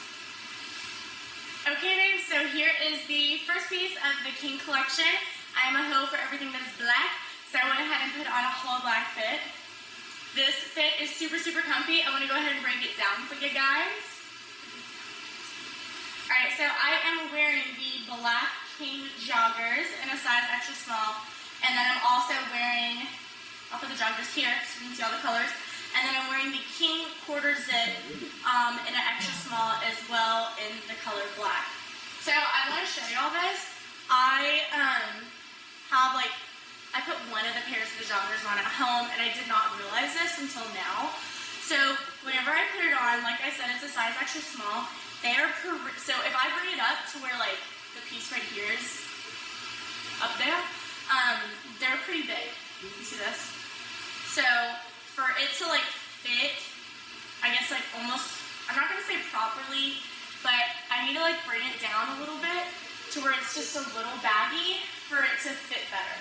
Okay, babes, so here is the first piece of the King collection. I'm a hoe for everything that is black, so I went ahead and put on a whole black fit. This fit is super, super comfy. I want to go ahead and break it down for you guys. Alright, so I am wearing the black King joggers in a size extra small, and then I'm also wearing, I'll put the joggers here so you can see all the colors. And then I'm wearing the King quarter zip in an extra small as well in the color black. So I want to show you all this. I have like, I put one of the pairs of the joggers on at home and I did not realize this until now. So whenever I put it on, like I said, it's a size extra small. So if I bring it up to where like the piece right here is up there, they're pretty big. You see this? So for it to like fit, I guess like almost, I'm not gonna say properly, but I need to like bring it down a little bit to where it's just a little baggy for it to fit better,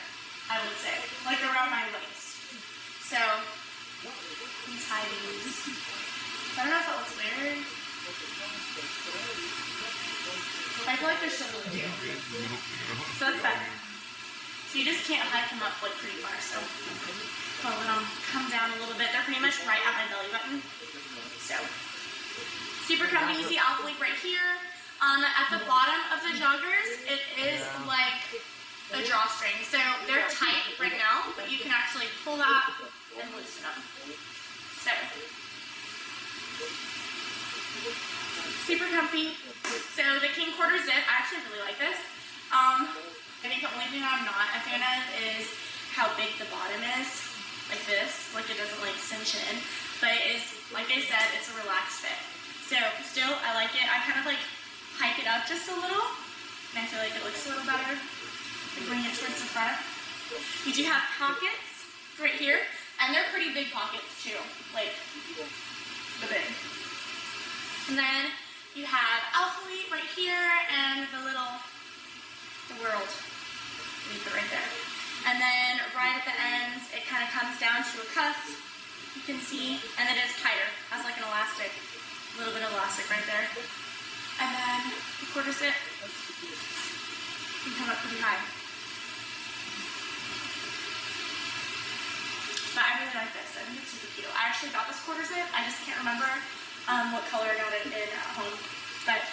I would say, like around my waist. So, these tie these. I don't know if that looks weird. I feel like they're still really cute. So that's better. So you just can't hike them up like pretty far, so I'll let them come down a little bit. They're pretty much right at my belly button. So, super comfy. You see alpha leak right here. At the bottom of the joggers, it is like a drawstring. So they're tight right now, but you can actually pull that and loosen them. So, super comfy. So the King quarter zip, I actually really like this. I think the only thing I'm not a fan of is how big the bottom is. Like this, like it doesn't like cinch in, but it is, like I said, it's a relaxed fit. So still, I like it. I kind of like hike it up just a little, and I feel like it looks a little better. I bring it towards the front. You do have pockets right here, and they're pretty big pockets too, like the big. And then you have alpha leaf right here, and the world. Leave it right there. And then right at the ends, it kind of comes down to a cuff, you can see, and it is tighter, has like an elastic, a little bit of elastic right there. And then the quarter zip can come up pretty high. But I really like this, I think it's super cute. I actually got this quarter zip, I just can't remember what color I got it in at home, but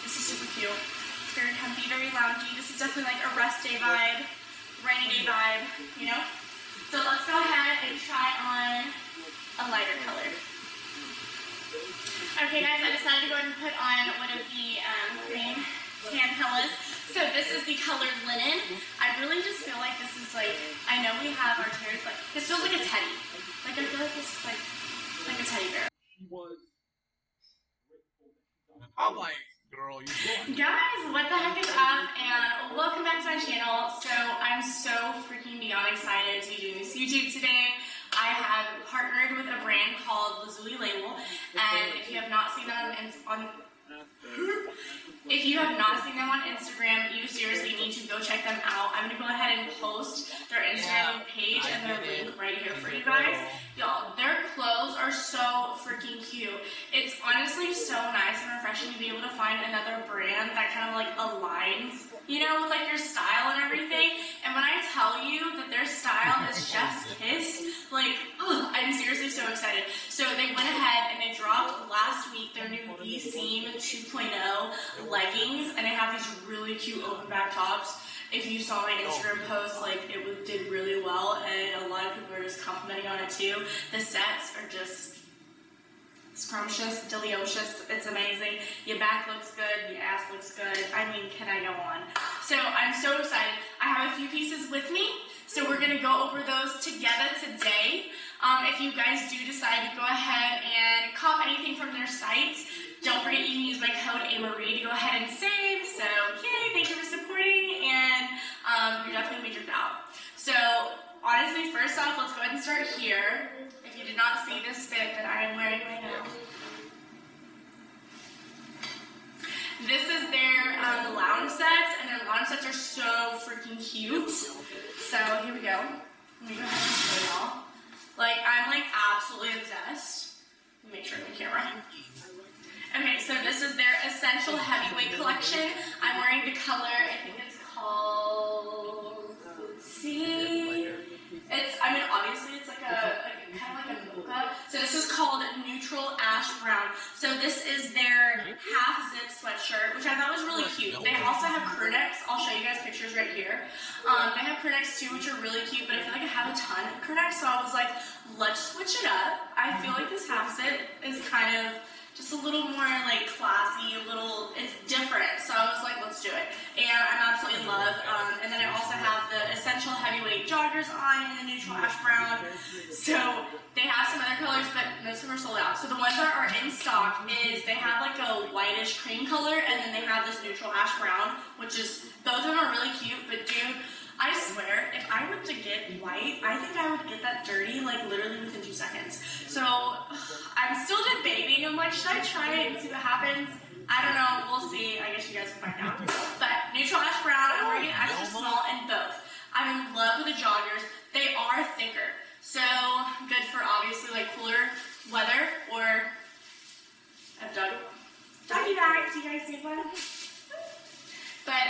this is super cute. It's very comfy, very loungy. This is definitely like a rest day vibe, rainy day vibe, you know? So let's go ahead and try on a lighter color. Okay guys, I decided to go ahead and put on one of the green tan pillows. So this is the color linen. I really just feel like this is like, I know we have our tears, but this feels like a teddy. Like I feel like this is like a teddy bear. I'm like, girl, you going? Guys, what the heck is up, and welcome back to my channel. So I'm so freaking beyond excited to be doing this YouTube today. I have partnered with a brand called Lazuli Label, and if you have not seen them on Instagram, you seriously need to go check them out. I'm gonna go ahead and post their Instagram page and their link right here for you guys. Y'all, their clothes are so freaking cute. It's honestly so nice and refreshing to be able to find another brand that kind of like aligns, you know, with like your style and everything. And when I tell you that their style is chef's kiss, like, ugh, I'm seriously so excited. So they went ahead and they dropped last week their new V-Seam 2.0 leggings, and they have these really cute open back tops. If you saw my Instagram post, like it did really well, and a lot of people are just complimenting on it too. The sets are just scrumptious, delicious. It's amazing. Your back looks good, your ass looks good. I mean, can I go on? So I'm so excited. I have a few pieces with me. So we're gonna go over those together today. If you guys do decide to go ahead and cop anything from their site, don't forget you can use my code AMarie to go ahead and save. So yay, thank you for supporting, and you're definitely majored out. So honestly, first off, let's go ahead and start here. If you did not see this fit that I am wearing right now. This is their lounge sets, and their lounge sets are so freaking cute. So here we go. Let me go ahead and show y'all. Like, I'm like absolutely obsessed. Let me make sure I'm on camera. Okay, so this is their Essential Heavyweight collection. I'm wearing the color, I think it's called, let's see. I mean, obviously it's like a kind of like a mocha. So this is called Neutral Ash Brown. So this is their half zip sweatshirt, which I thought was really cute. They also have crew necks. I'll show you guys pictures right here. They have crew necks too, which are really cute, but I feel like I have a ton of crew necks, so I was like, let's switch it up. I feel like this half zip is kind of just a little more like classy, it's different. So I was like, let's do it. And I'm absolutely in love. And then I also have the Essential Heavyweight joggers on in the neutral ash brown. So they have some other colors, but most of them are sold out. So the ones that are in stock is they have like a whitish cream color, and then they have this neutral ash brown, which is, both of them are really cute, but dude, I swear, if I were to get white, I think I would get that dirty, like, literally within 2 seconds. So, I'm still debating. I'm like, should I try it and see what happens? I don't know. We'll see. I guess you guys will find out. But, neutral ash brown, I'm wearing it extra small in both. I'm in love with the joggers. They are thicker. So, good for, obviously, like, cooler weather, or a doggy bag. Do you guys see one? But,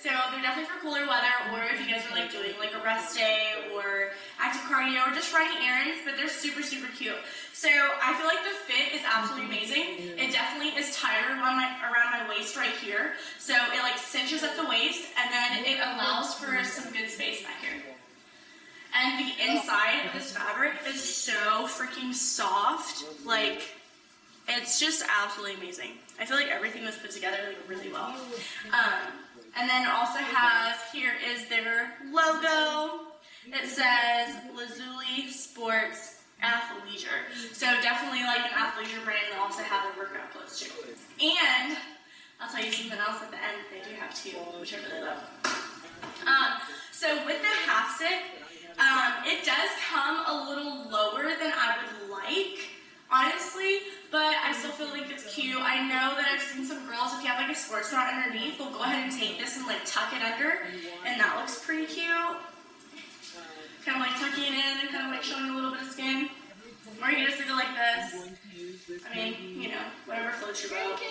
so they're definitely for cooler weather, or if you guys are like doing like a rest day or active cardio or just running errands, but they're super, super cute. So I feel like the fit is absolutely amazing. It definitely is tighter around my waist right here. So it like cinches at the waist, and then it allows for some good space back here. And the inside of this fabric is so freaking soft, like, it's just absolutely amazing. I feel like everything was put together like really well. And then also has, here is their logo. It says Lazuli Sports Athleisure. So definitely like an athleisure brand. They also have their workout clothes too. And I'll tell you something else at the end they do have too, which I really love. So with the half zip, it does come a little lower than I would like, honestly, but I still feel like it's cute. I know that I've seen some girls, if you have like a sports bra underneath, they'll go ahead and take this and like tuck it under, and that looks pretty cute. Kind of like tucking it in and kind of like showing a little bit of skin. Or you can just leave it like this. I mean, you know, whatever floats your boat.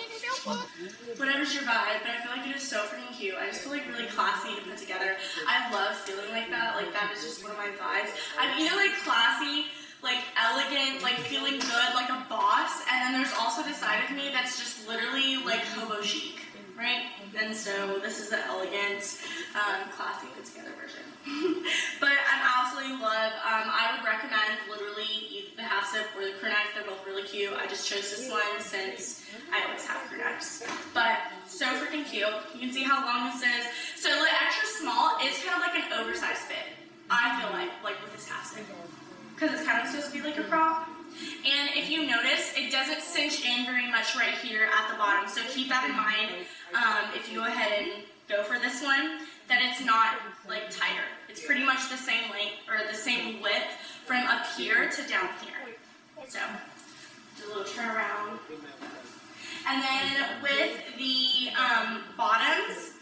Whatever's your vibe, but I feel like it is so freaking cute. I just feel like really classy to put together. I love feeling like that. Like, that is just one of my vibes. I'm either like classy, like elegant, like feeling good, like a boss, and then there's also the side of me that's just literally like hobo chic, right? And so this is the elegant, classy, put together version. But I absolutely love, I would recommend literally either the half zip or the crew neck. They're both really cute. I just chose this one since I always have crew necks. But so freaking cute. You can see how long this is. So the extra small is kind of like an oversized fit, I feel like with this half zip. Because it's kind of supposed to be like a crop. And if you notice, it doesn't cinch in very much right here at the bottom. So keep that in mind if you go ahead and go for this one, that it's not like tighter. It's pretty much the same length, or the same width from up here to down here. So, do a little turn around. And then with the bottoms,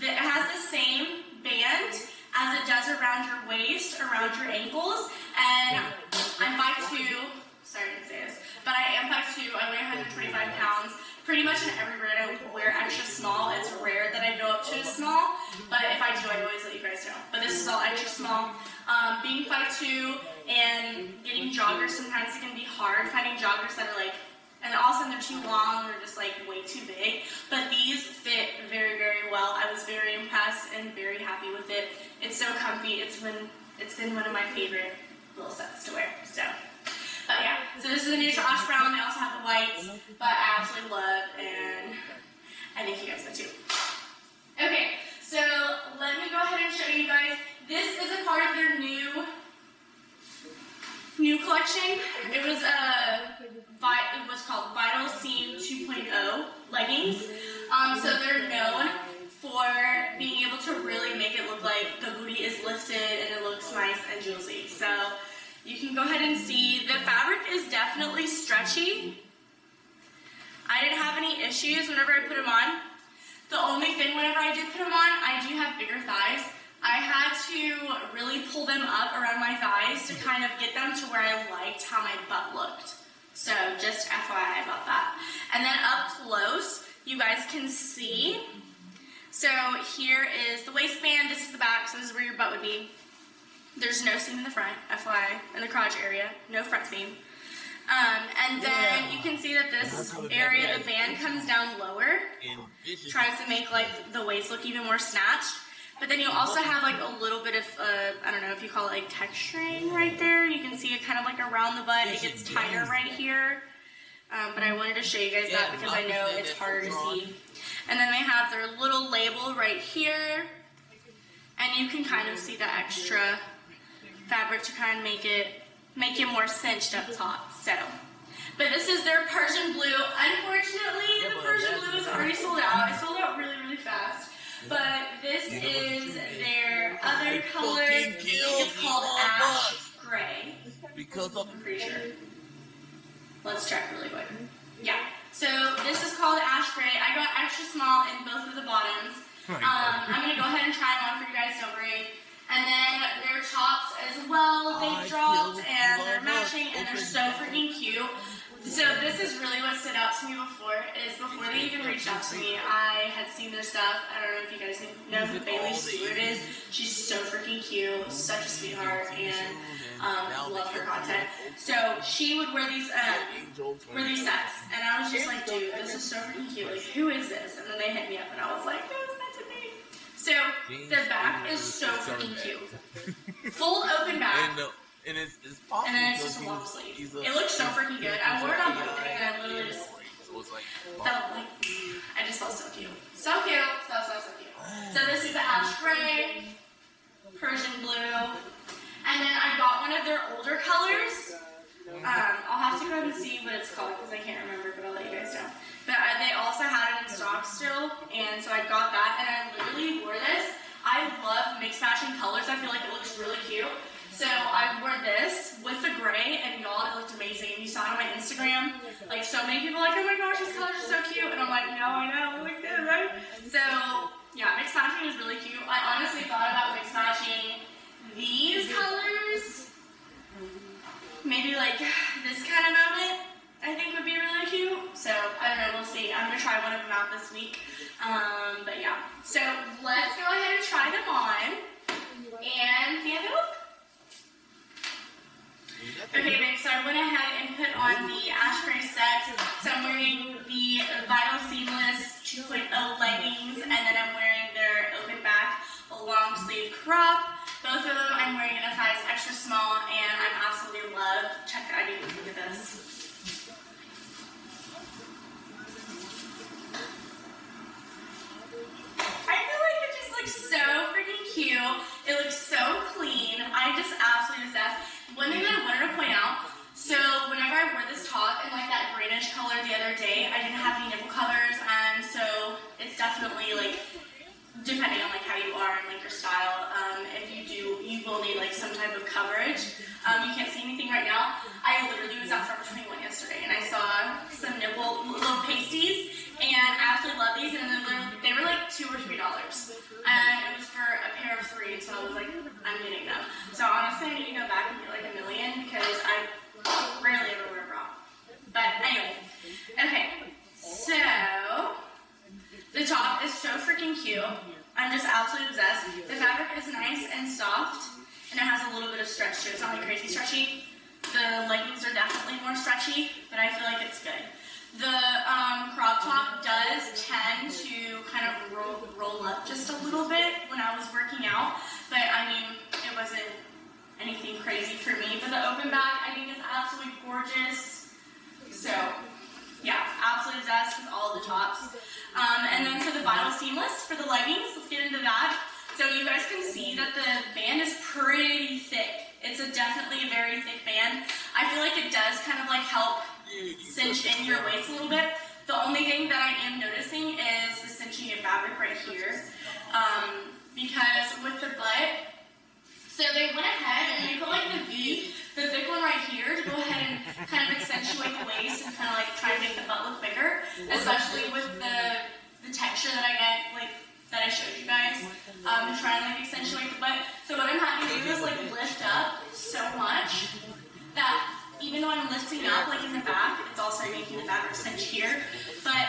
it has the same band as it does around your waist, around your ankles. And I'm 5'2", sorry I didn't say this, but I am 5'2", I weigh 125 pounds. Pretty much in every brand I wear extra small. It's rare that I go up to a small, but if I do, I always let you guys know. But this is all extra small. Being 5'2" and getting joggers, sometimes it can be hard finding joggers that are like, and all of a sudden they're too long or just like way too big. But these fit very, very well. I was very impressed and very happy with it. It's so comfy. It's been one of my favorite little sets to wear. So, but yeah. So this is the neutral ash brown. They also have the whites, but I absolutely love, and I think you guys would too. Okay, so let me go ahead and show you guys. This is a part part of their new collection. It was called Vital Seam 2.0 leggings. So they're known for being able to really make it look like the booty is lifted and it looks nice and juicy. So you can go ahead and see the fabric is definitely stretchy. I didn't have any issues whenever I put them on. The only thing whenever I did put them on, I do have bigger thighs. I had to really pull them up around my thighs to kind of get them to where I liked how my butt looked. So just FYI about that. And then up close, you guys can see. So here is the waistband, this is the back, so this is where your butt would be. There's no seam in the front, FYI, in the crotch area, no front seam. And then you can see that this area, the band comes down lower, tries to make like the waist look even more snatched. But then you also have like a little bit of, I don't know if you call it like texturing right there. You can see it kind of like around the butt. It gets tighter right here. But I wanted to show you guys that because I know it's harder to see. And then they have their little label right here. And you can kind of see the extra fabric to kind of make it more cinched up top. So, but this is their Persian blue. Unfortunately, the Persian blue is already sold out. It sold out really, really fast. But this is their other color. It's called ash gray. I'm pretty sure. Let's check really quick. Yeah. So this is called ash gray. I got extra small in both of the bottoms. I'm going to go ahead and try them on for you guys, don't worry. And then their tops as well, they dropped and they're matching and they're so freaking cute. So this is really what stood out to me before they even reached out to me, I had seen their stuff. I don't know if you guys know who Bailey Stewart is. She's so freaking cute, such a sweetheart, and love her content. So she would wear these sets, and I was just like, dude, this is so freaking cute. Like, who is this? And then they hit me up, and I was like, it was meant to be. So their back is so freaking cute. Full open back. And then it's just a long sleeve. It looks so freaking good. I wore it on Monday and I literally just felt like, I just felt so cute. So cute. So cute. So this is the ash gray, Persian blue, and then I got one of their older colors. I'll have to go ahead and see what it's called because I can't remember, but I'll let you guys know. But they also had it in stock still, and so I got that, and I literally wore this. I love mixed matching colors. I feel like it looks really cute. So I wore this with the gray, and y'all, it looked amazing. And you saw it on my Instagram. Like, so many people were like, oh my gosh, these colors are so cute. And I'm like, no, I know, look good, right? So, yeah, mixed matching was really cute. I honestly thought about mixed matching these colors. Maybe like this kind of moment, I think would be really cute. So, I don't know, we'll see. I'm going to try one of them out this week. But yeah. So, let's go ahead and try them on and see how they look. Okay, babe, so I went ahead and put on the ash gray set. So I'm wearing the Vital Seamless 2.0 leggings, and then I'm wearing their open back long sleeve crop. Both of them I'm wearing in a size extra small, and I'm absolutely love. Check it, I need to look at this. I feel like it just looks so freaking cute. It looks so clean. I just absolutely obsessed. One thing that I wanted to point out, so whenever I wore this top in like that greenish color the other day, I didn't have any nipple covers, and so it's definitely like, depending on like how you are and like your style, if you do, you will need like some type of coverage. You can't see anything right now. I literally was at Forever 21 yesterday, and I saw some nipple little pasties, and I absolutely love these, and they were like $2 or $3. And it was for a pair of 3, so I was like, I'm getting them. So honestly, I need to go back and get like $1 million because I rarely ever wear a bra. But anyways, okay, so the top is so freaking cute. I'm just absolutely obsessed. The fabric is nice and soft, and it has a little bit of stretch to it. It's not like crazy stretchy. The leggings are definitely more stretchy, but I feel like it's good. The crop top does tend to kind of roll up just a little bit when I was working out, but I mean, it wasn't anything crazy for me. But the open back, I think, is absolutely gorgeous. So, yeah, absolutely obsessed with all the tops. And then for the Vital Seamless for the leggings, let's get into that. So you guys can see that the band is pretty your waist a little bit. The only thing that I am noticing is the cinching of fabric right here. Because with the butt, so they went ahead and they put like the V, the thick one right here, to go ahead and kind of accentuate the waist and kind of like try to make the butt look bigger, especially with the texture that I get, like that I showed you guys, to try and like accentuate the butt. So what I'm having to do is like lift up so much that even though I'm lifting up like in the back, it's also making the fabric cinch here. But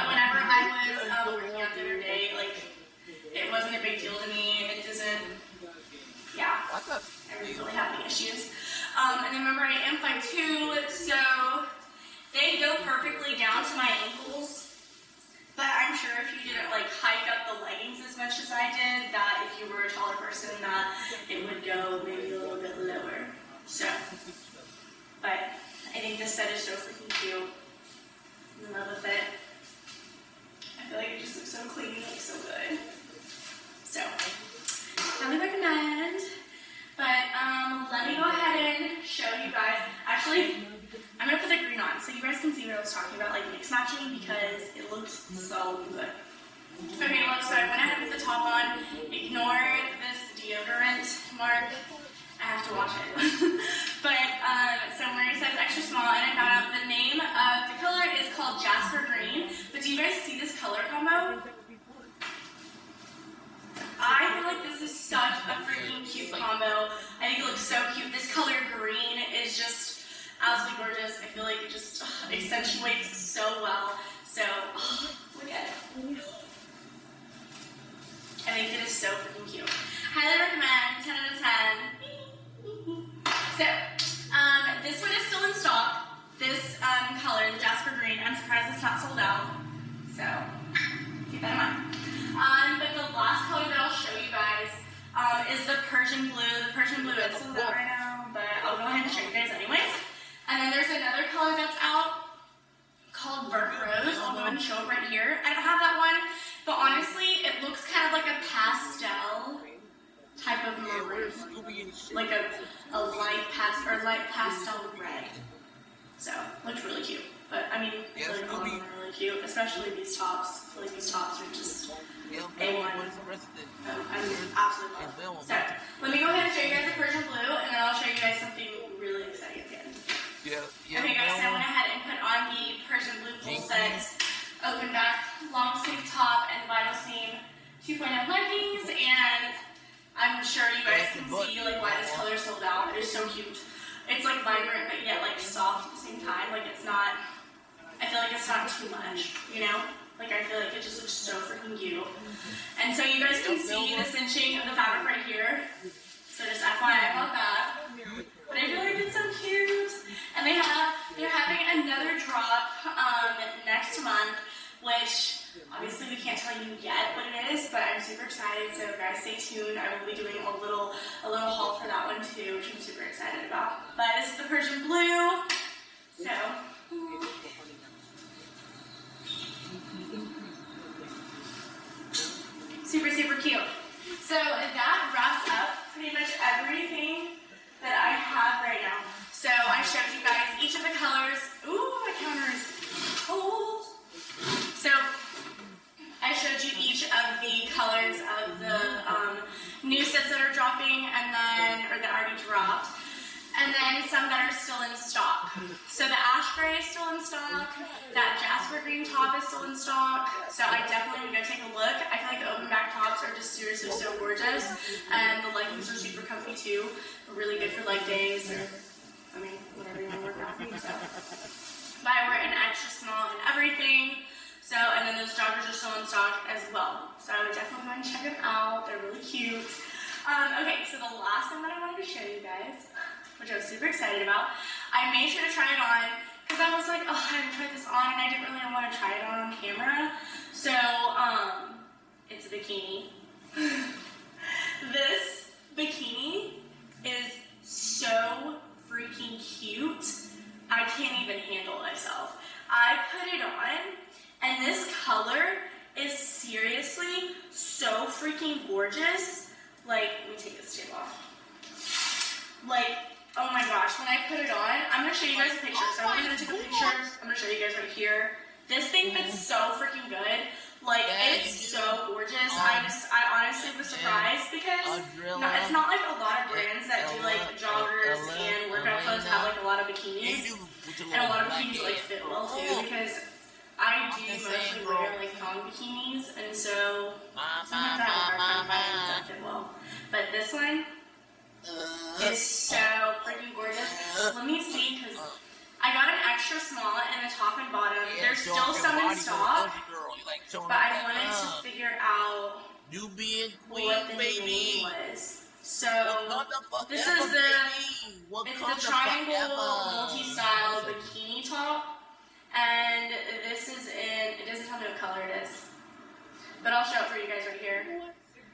whenever I was working out the other day, like it wasn't a big deal to me. It doesn't, yeah, I was really having issues. And then remember I am 5'2", so they go perfectly down to my ankles. But I'm sure if you didn't like hike up the leggings as much as I did, that if you were a taller person, that it would go maybe a little bit lower. So, but I think this set is so freaking cute. I'm in love with it. I feel like it just looks so clean and looks so good. So, highly recommend. But let me go ahead and show you guys. Actually, I'm going to put the green on so you guys can see what I was talking about, like mix matching, because it looks so good. Okay, look, so I went ahead with the top on. Ignore this deodorant mark. I have to wash it. But, so where it says extra small, and I found out the name of the color is called Jasper Green. But do you guys see this color combo? I feel like this is such a freaking cute combo. I think it looks so cute. This color green is just absolutely gorgeous. I feel like it just accentuates so well. So, look at it. I think it is so freaking cute. Highly recommend, 10 out of 10. So, this one is still in stock. This color, the Jasper Green, I'm surprised it's not sold out. So, keep that in mind. But the last color that I'll show you guys is the Persian Blue. The Persian Blue is sold out right now, but I'll go ahead and show you guys anyways. And then there's another color that's out called Burnt Rose. I'll go ahead and show it right here. I don't have that one, but honestly, it looks kind of like a pastel type of maroon, like a light pastel red. So, looks really cute. But I mean, really, really cute, especially these tops. I feel like these tops are just A1. I mean, absolutely love. So, let me go ahead and show you guys the Persian Blue, and then I'll show you guys something really exciting again. Okay guys, so I went ahead and put on the Persian Blue full set, open back, long sleeve top, and vinyl seam 2.0 leggings, and I'm sure you guys can see like why this color sold out. It is so cute. It's like vibrant, but yet like soft at the same time. Like it's not, I feel like it's not too much, you know? Like I feel like it just looks so freaking cute. And so you guys can see the cinching of the fabric right here. So just FYI about that. But I feel like it's so cute. And they're having another drop next month, which obviously we can't tell you yet what it is, but I'm super excited. So guys, stay tuned. I will be doing a little haul for that one too, which I'm super excited about. But this is the Persian Blue. So. Super, super cute. So that wraps up pretty much everything that I have right now. So I showed you guys each of the colors. Ooh, my counter is cold. So I showed you each of the colors of the new sets that are dropping, and then, or that already dropped, and then some that are still in stock. So the ash gray is still in stock. That Jasper Green top is still in stock. So I definitely would go take a look. I feel like the open back tops are just seriously so gorgeous. And the leggings are super comfy too. They're really good for leg days or, I mean, whatever you want to work out. So. But I wear an extra small and everything. So, and then those joggers are still in stock as well. So I would definitely go and check them out. They're really cute. Okay, so the last thing that I wanted to show you guys, which I was super excited about, I made sure to try it on because I was like, oh, I haven't tried this on and I didn't really want to try it on camera. So, it's a bikini. This bikini is so freaking cute. I can't even handle myself. I put it on and this color is seriously so freaking gorgeous. Like, let me take this tape off. Like, Oh my gosh, when I put it on, I'm going to show you guys a picture. So I'm going to take a picture. I'm going to show you guys right here. This thing fits so freaking good. Like, it's so gorgeous. I honestly was surprised because it's not like a lot of brands that do like joggers and workout clothes have like a lot of bikinis. And a lot of bikinis like fit well too because I do mostly wear like thong bikinis, and so sometimes I have a hard time finding ones that fit well. But this one is so freaking gorgeous. Let me see, because I got an extra small in the top and bottom. There's still some in stock, but I wanted to figure out what the name was. So this is the triangle multi-style bikini top, and this is in, it doesn't tell me what color it is, but I'll show it for you guys right here.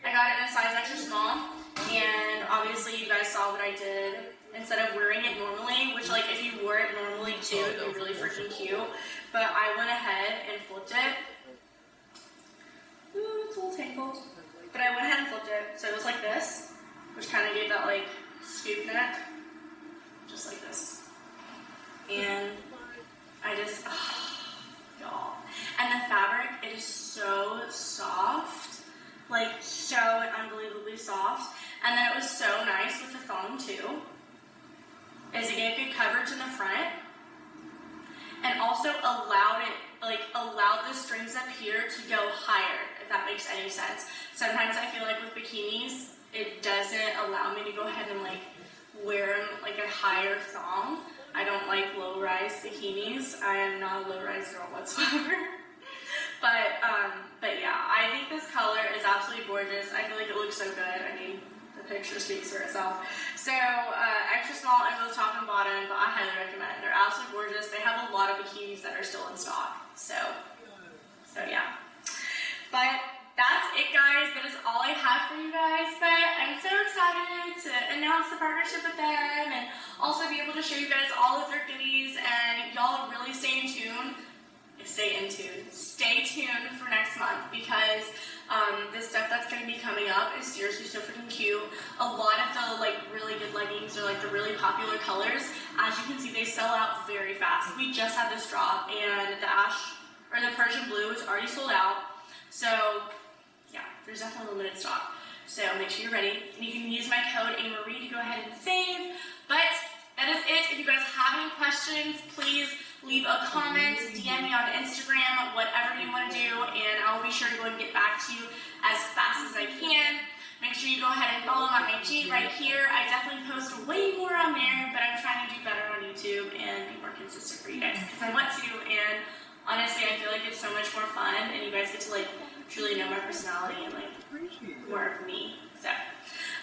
I got it in a size extra small, and obviously you guys saw what I did. Instead of wearing it normally, which like if you wore it normally too, it would be really freaking cute, but I went ahead and flipped it. Ooh, it's a little tangled. But I went ahead and flipped it, so it was like this, which kind of gave that like scoop neck, just like this. And I just, y'all. And the fabric, it is so soft, like so unbelievably soft. And then it was so nice with the thong too, is it gave good coverage in the front, and also allowed the strings up here to go higher, if that makes any sense. Sometimes I feel like with bikinis, it doesn't allow me to go ahead and like wear like a higher thong. I don't like low-rise bikinis. I am not a low-rise girl whatsoever. But yeah, I think this color is absolutely gorgeous. I feel like it looks so good. I mean, the picture speaks for itself. So extra small in both top and bottom, but I highly recommend. They're absolutely gorgeous. They have a lot of bikinis that are still in stock. So yeah. But that's it, guys. That is all I have for you guys. But I'm so excited to announce the partnership with them and also be able to show you guys all of their goodies. And y'all really stay tuned for next month, because the stuff that's going to be coming up is seriously so freaking cute. A lot of the like really good leggings are like the really popular colors. As you can see, they sell out very fast. We just had this drop, and the Persian blue is already sold out. So yeah, there's definitely limited stock. So make sure you're ready. And you can use my code AMarie to go ahead and save. But that is it. If you guys have any questions, please leave a comment, DM me on Instagram, whatever you want to do, and I'll be sure to go and get back to you as fast as I can. Make sure you go ahead and follow my IG right here. I definitely post way more on there, but I'm trying to do better on YouTube and be more consistent for you guys, because I want to, and honestly, I feel like it's so much more fun, and you guys get to like truly know my personality and like more of me. So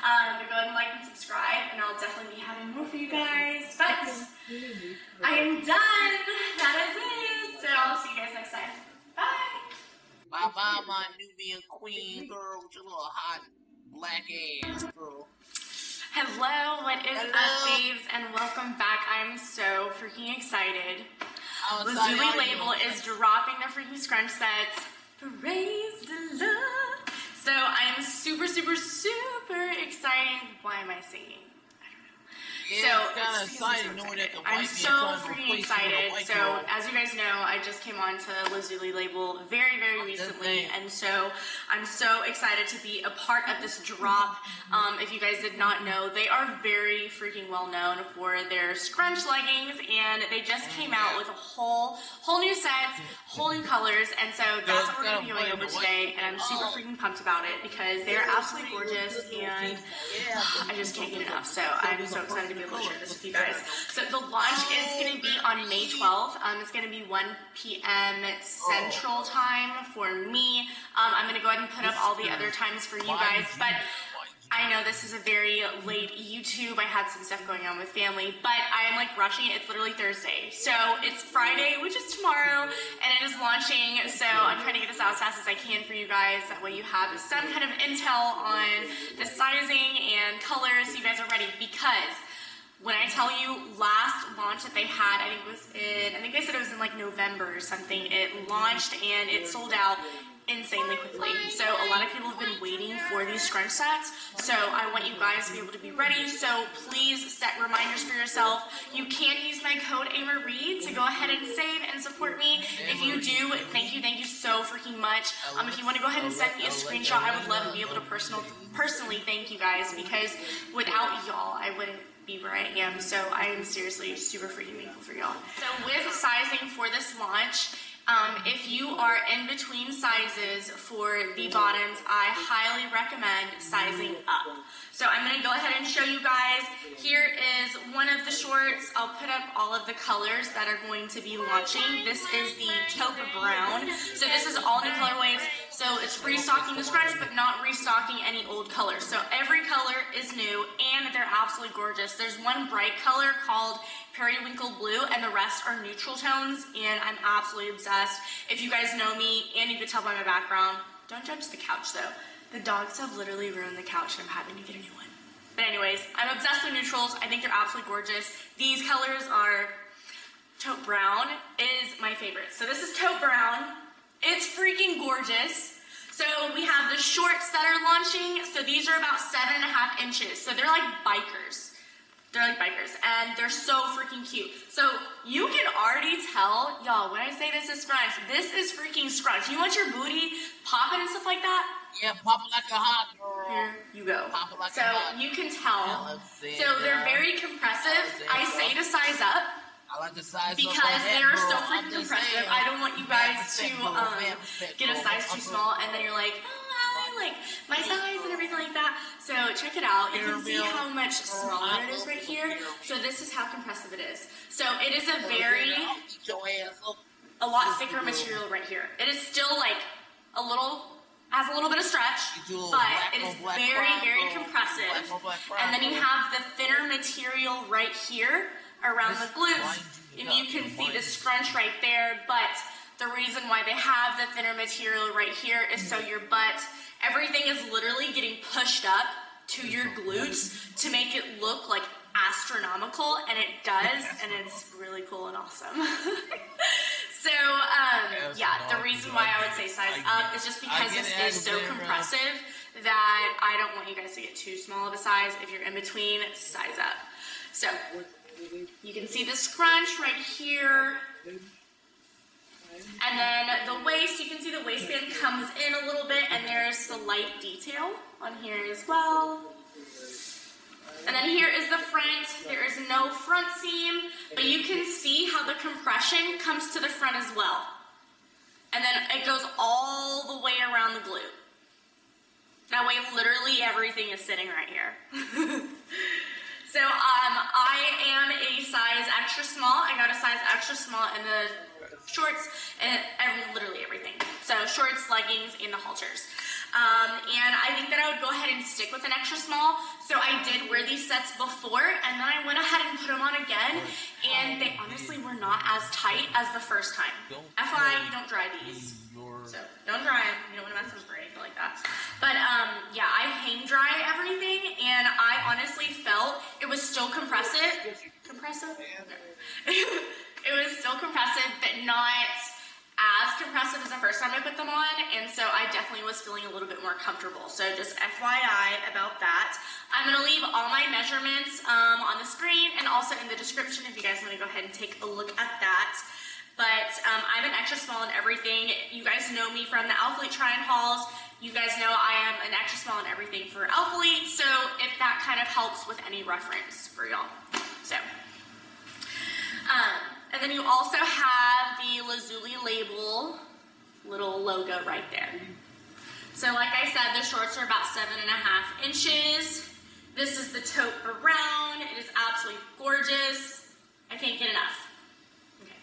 but go ahead and like and subscribe, and I'll definitely be having more for you guys. But I am done. That is it. So I'll see you guys next time. Bye. Bye-bye, my Nubian queen, girl, with your little hot black ass, girl. Hello, what is up, babes, and welcome back. I'm so freaking excited. Lazuli Label is dropping their freaking scrunch sets. Praise the Lord. So I am super, super, super excited. Why am I singing? Yeah, so kind of exciting knowing that the white I'm so freaking excited. So as you guys know, I just came on to Lazuli Label very, very recently, and so I'm so excited to be a part of this drop. If you guys did not know, they are very freaking well known for their scrunch leggings, and they just came out with a whole new sets, whole new colors, and so that's what we're going to be going over today, and I'm super freaking pumped about it because they're absolutely gorgeous, and I just can't get enough. So I'm so excited to be able to share this with you guys. So the launch is going to be on May 12th. It's going to be 1 p.m. Central Time for me. I'm going to go ahead and put up all the other times for you guys, but I know this is a very late YouTube. I had some stuff going on with family, but I am like rushing it. It's literally Thursday. So it's Friday, which is tomorrow, and it is launching. So I'm trying to get this out as fast as I can for you guys. That way you have some kind of intel on the sizing and colors so you guys are ready, because When I tell you last launch that they had, I think they said it was in like November or something. It launched and it sold out insanely quickly. So a lot of people have been waiting for these scrunch sets. So I want you guys to be able to be ready. So please set reminders for yourself. You can use my code AMARIE to go ahead and save and support me. If you do, thank you so freaking much. If you want to go ahead and send me a screenshot, I would love to be able to personally thank you guys, because without y'all, I wouldn't be where I am. So I am seriously super freaking thankful for y'all. So with sizing for this launch, if you are in between sizes for the bottoms, I highly recommend sizing up. So I'm going to go ahead and show you guys. Here is one of the shorts. I'll put up all of the colors that are going to be launching. This is the taupe brown. So this is all new colorways. So it's restocking the scrunch, but not restocking any old colors. So every color is new, and they're absolutely gorgeous. There's one bright color called Periwinkle Blue, and the rest are neutral tones, and I'm absolutely obsessed. If you guys know me, and you could tell by my background, don't judge the couch though. The dogs have literally ruined the couch, and I'm having to get a new one. But anyways, I'm obsessed with neutrals. I think they're absolutely gorgeous. These colors are, taupe brown is my favorite. So this is taupe brown. It's freaking gorgeous. So we have the shorts that are launching. So these are about 7.5 inches. So they're like bikers. They're like bikers, and they're so freaking cute. So you can already tell, y'all, when I say this is scrunch, this is freaking scrunch. You want your booty popping and stuff like that? Yeah, popping like a hot girl. Here you go. Like so you can tell. So they're very compressive. I say to size up. I like the size because they are so freaking compressive. I don't want you guys to get a size too small, and then you're like, oh, I like my thighs and everything like that. So check it out. You can see how much smaller it is right here. So this is how compressive it is. So it is a lot thicker material right here. It is still like has a little bit of stretch, but it is very, very compressive. And then you have the thinner material right here around the glutes, and you can see the scrunch right there. But the reason why they have the thinner material right here is so your butt, everything is literally getting pushed up to your glutes to make it look like astronomical, and it does, and it's really cool and awesome. So yeah, the reason why I would say size up is just because this is so compressive that I don't want you guys to get too small of a size. If you're in between, size up. So you can see the scrunch right here. And then the waist, you can see the waistband comes in a little bit, and there's the light detail on here as well. And then here is the front. There is no front seam, but you can see how the compression comes to the front as well. And then it goes all the way around the glute. That way literally everything is sitting right here. So I am a size extra small. I got a size extra small in the shorts and literally everything. So shorts, leggings, and the halters. And I think that I would go ahead and stick with an extra small. So I did wear these sets before, and then I went ahead and put them on again, and they honestly were not as tight as the first time. FYI, you don't dry these. So don't dry them. You don't want to mess them up or anything like that. But yeah, I hang dry everything, and I honestly felt it was still compressive. Compressive? No. It was still compressive, but not as compressive as the first time I put them on, and so I definitely was feeling a little bit more comfortable. So just FYI about that. I'm going to leave all my measurements on the screen and also in the description if you guys want to go ahead and take a look at that. But I'm an extra small in everything. You guys know me from the Alphalete try-on hauls. You guys know I am an extra small in everything for Alphalete, so if that kind of helps with any reference for y'all. So, and then you also have the Lazuli label little logo right there. So like I said, the shorts are about 7.5 inches. This is the taupe brown. It is absolutely gorgeous. I can't get enough. Okay.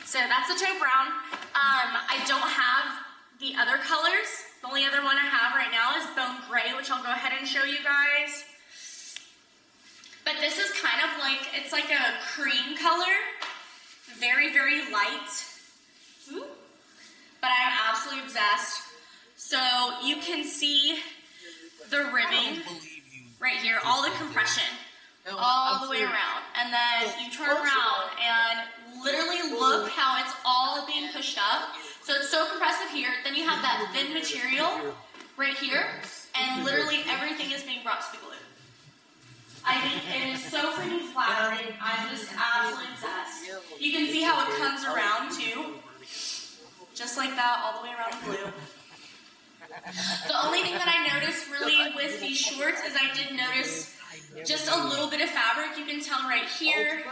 So that's the taupe brown. I don't have the other colors. The only other one I have right now is bone gray, which I'll go ahead and show you guys. But this is kind of like, it's like a cream color. Very, very light. Ooh. But I'm absolutely obsessed. So you can see the ribbing right here, all the compression. No, all I'm the way serious. around. And then you turn around and literally look how it's all being pushed up. So it's so compressive here. Then you have that thin material right here. And literally everything is being brought to the glue. I think it is so freaking flattering. I'm just absolutely obsessed. You can see how it comes around too. Just like that, all the way around the glue. The only thing that I noticed really with these shorts is I did notice just a little bit of fabric. You can tell right here,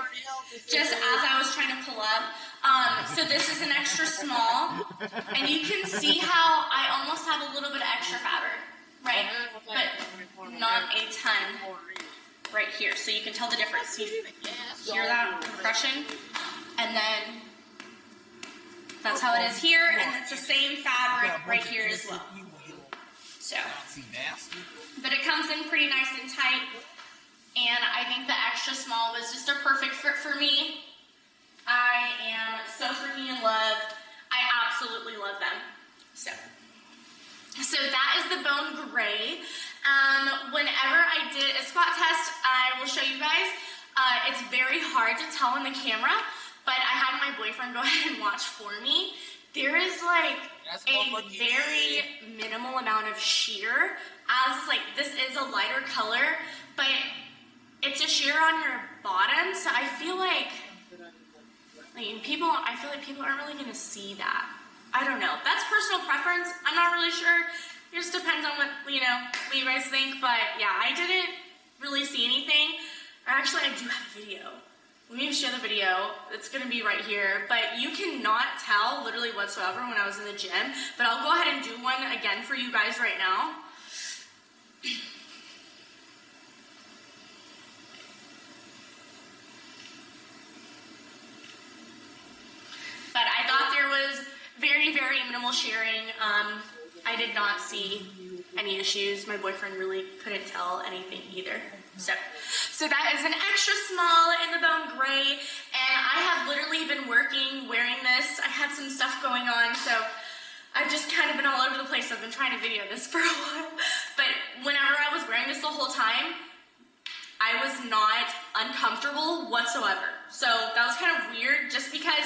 just as I was trying to pull up. So this is an extra small, and you can see how I almost have a little bit of extra fabric, right? But not a ton right here. So you can tell the difference. You hear that compression? And then that's how it is here, and it's the same fabric right here as well. So, but it comes in pretty nice and tight, and I think the extra small was just a perfect fit for me. I am so freaking in love. I absolutely love them. So that is the bone gray. Whenever I did a squat test, I will show you guys. It's very hard to tell on the camera, but I had my boyfriend go ahead and watch for me. There is like a very minimal amount of sheer, as like this is a lighter color, but it's a sheer on your bottom, so I feel like people aren't really gonna see that. I don't know. That's personal preference. I'm not really sure. It just depends on what you guys think. But yeah, I didn't really see anything. Actually, I do have a video. Let me share the video. It's gonna be right here. But you cannot tell literally whatsoever when I was in the gym. But I'll go ahead and do one again for you guys right now. But I thought there was very, very minimal shearing. I did not see any issues. My boyfriend really couldn't tell anything either. So that is an extra small in the bone gray, and I have literally been working wearing this. I had some stuff going on, so I've just kind of been all over the place. I've been trying to video this for a while, but whenever I was wearing this the whole time, I was not uncomfortable whatsoever. So that was kind of weird, just because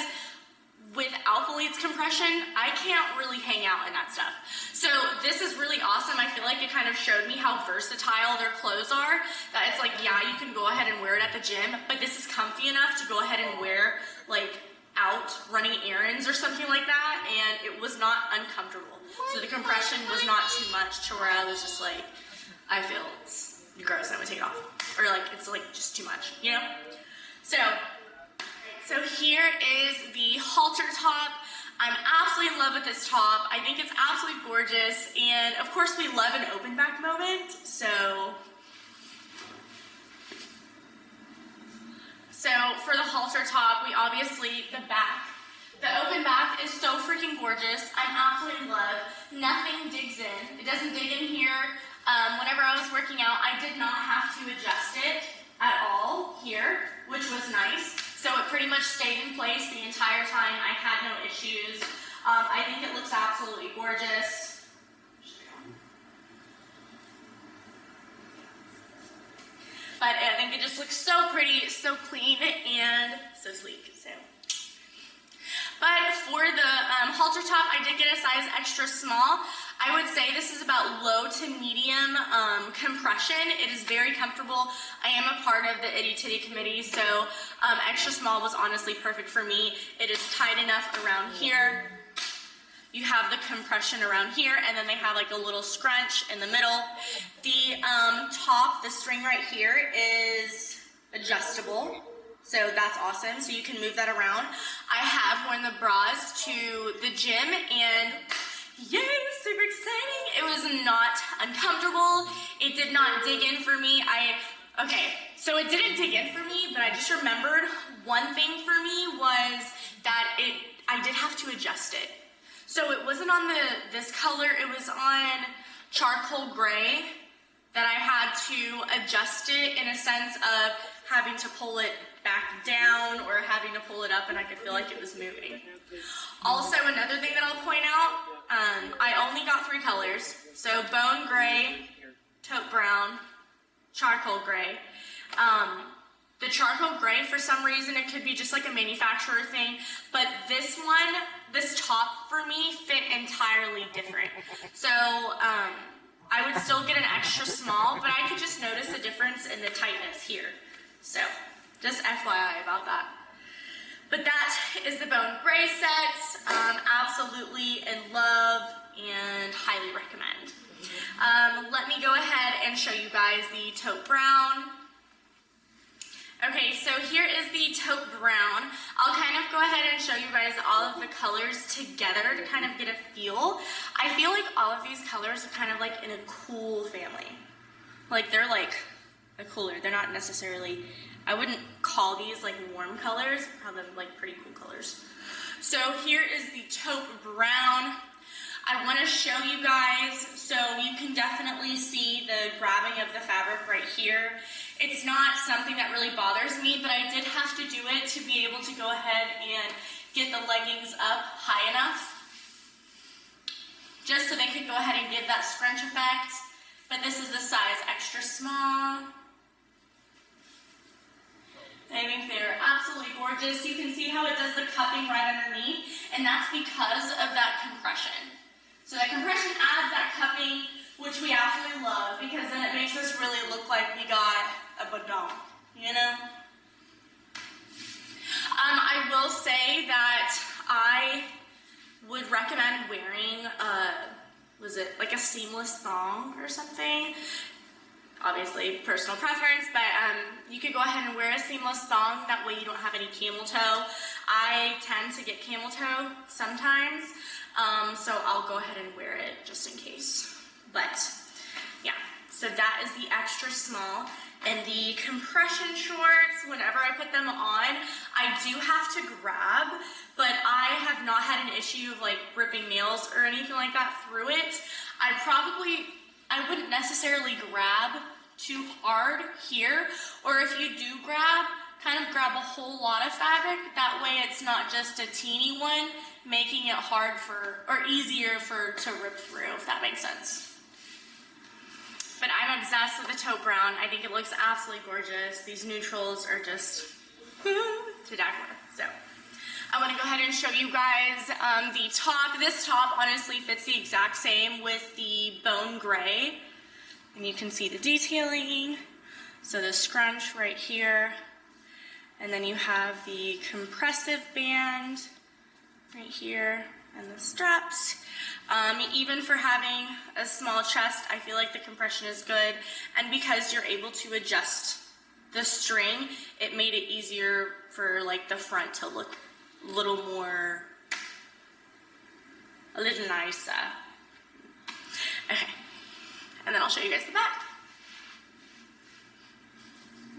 with Alpha-Lead's compression, I can't really hang out in that stuff. So this is really awesome. I feel like it kind of showed me how versatile their clothes are. That it's like, yeah, you can go ahead and wear it at the gym, but this is comfy enough to go ahead and wear like out running errands or something like that, and it was not uncomfortable. So the compression was not too much to where I was just like, I feel it's gross, I'm gonna take it off. Or like, it's like just too much, you know? So here is the halter top. I'm absolutely in love with this top. I think it's absolutely gorgeous. And of course we love an open back moment. So for the halter top, we obviously, the open back is so freaking gorgeous. I'm absolutely in love. Nothing digs in. It doesn't dig in here. Whenever I was working out, I did not have to adjust it at all here, which was nice. So it pretty much stayed in place the entire time. I had no issues. I think it looks absolutely gorgeous. But I think it just looks so pretty, so clean, and so sleek. But for the halter top, I did get a size extra small. I would say this is about low to medium compression. It is very comfortable. I am a part of the Itty Titty committee, so extra small was honestly perfect for me. It is tight enough around here. You have the compression around here, and then they have like a little scrunch in the middle. The top, the string right here is adjustable. So that's awesome. So you can move that around. I have worn the bras to the gym, and yay, super exciting. It was not uncomfortable. It did not dig in for me. So it didn't dig in for me, but I just remembered one thing for me was that I did have to adjust it. So it wasn't on this color, it was on charcoal gray that I had to adjust it in a sense of having to pull it back down or having to pull it up, and I could feel like it was moving. Also, another thing that I'll point out, I only got 3 colors. So bone gray, taupe brown, charcoal gray. The charcoal gray, for some reason, it could be just like a manufacturer thing, but this one, this top for me fit entirely different. So I would still get an extra small, but I could just notice a difference in the tightness here. So just FYI about that. But that is the bone gray set. Absolutely in love and highly recommend. Let me go ahead and show you guys the taupe brown. Okay, so here is the taupe brown. I'll kind of go ahead and show you guys all of the colors together to kind of get a feel. I feel like all of these colors are kind of like in a cool family. Like they're like a cooler. They're not necessarily, I wouldn't call these like warm colors, call them like pretty cool colors. So here is the taupe brown. I want to show you guys, so you can definitely see the grabbing of the fabric right here. It's not something that really bothers me, but I did have to do it to be able to go ahead and get the leggings up high enough, just so they could go ahead and give that scrunch effect. But this is the size extra small. I think they're absolutely gorgeous. You can see how it does the cupping right underneath, and that's because of that compression. So that compression adds that cupping, which we absolutely love, because then it makes us really look like we got a badon, you know? I will say that I would recommend wearing, was it like a seamless thong or something? Obviously, personal preference, but you could go ahead and wear a seamless thong. That way you don't have any camel toe. I tend to get camel toe sometimes, so I'll go ahead and wear it just in case. But yeah, so that is the extra small. And the compression shorts, whenever I put them on, I do have to grab, but I have not had an issue of like ripping nails or anything like that through it. I wouldn't necessarily grab too hard here, or if you do grab, kind of grab a whole lot of fabric. That way it's not just a teeny one, making it hard or easier to rip through, if that makes sense. But I'm obsessed with the taupe brown. I think it looks absolutely gorgeous. These neutrals are just to die for. So I want to go ahead and show you guys the top. This top honestly fits the exact same with the bone gray. And you can see the detailing. So the scrunch right here. And then you have the compressive band right here and the straps. Even for having a small chest, I feel like the compression is good. And because you're able to adjust the string, it made it easier for like the front to look a little nicer. Okay, and then I'll show you guys the back.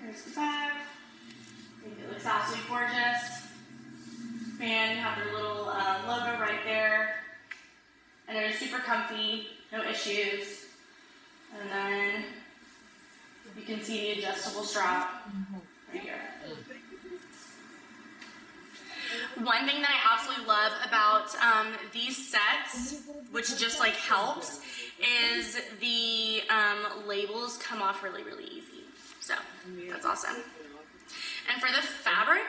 Here's the back. I think it looks absolutely gorgeous. And you have the little logo right there. And they're super comfy, no issues. And then you can see the adjustable strap right here. One thing that I absolutely love about these sets, which just like helps, is the labels come off really, really easy. So that's awesome. And for the fabric,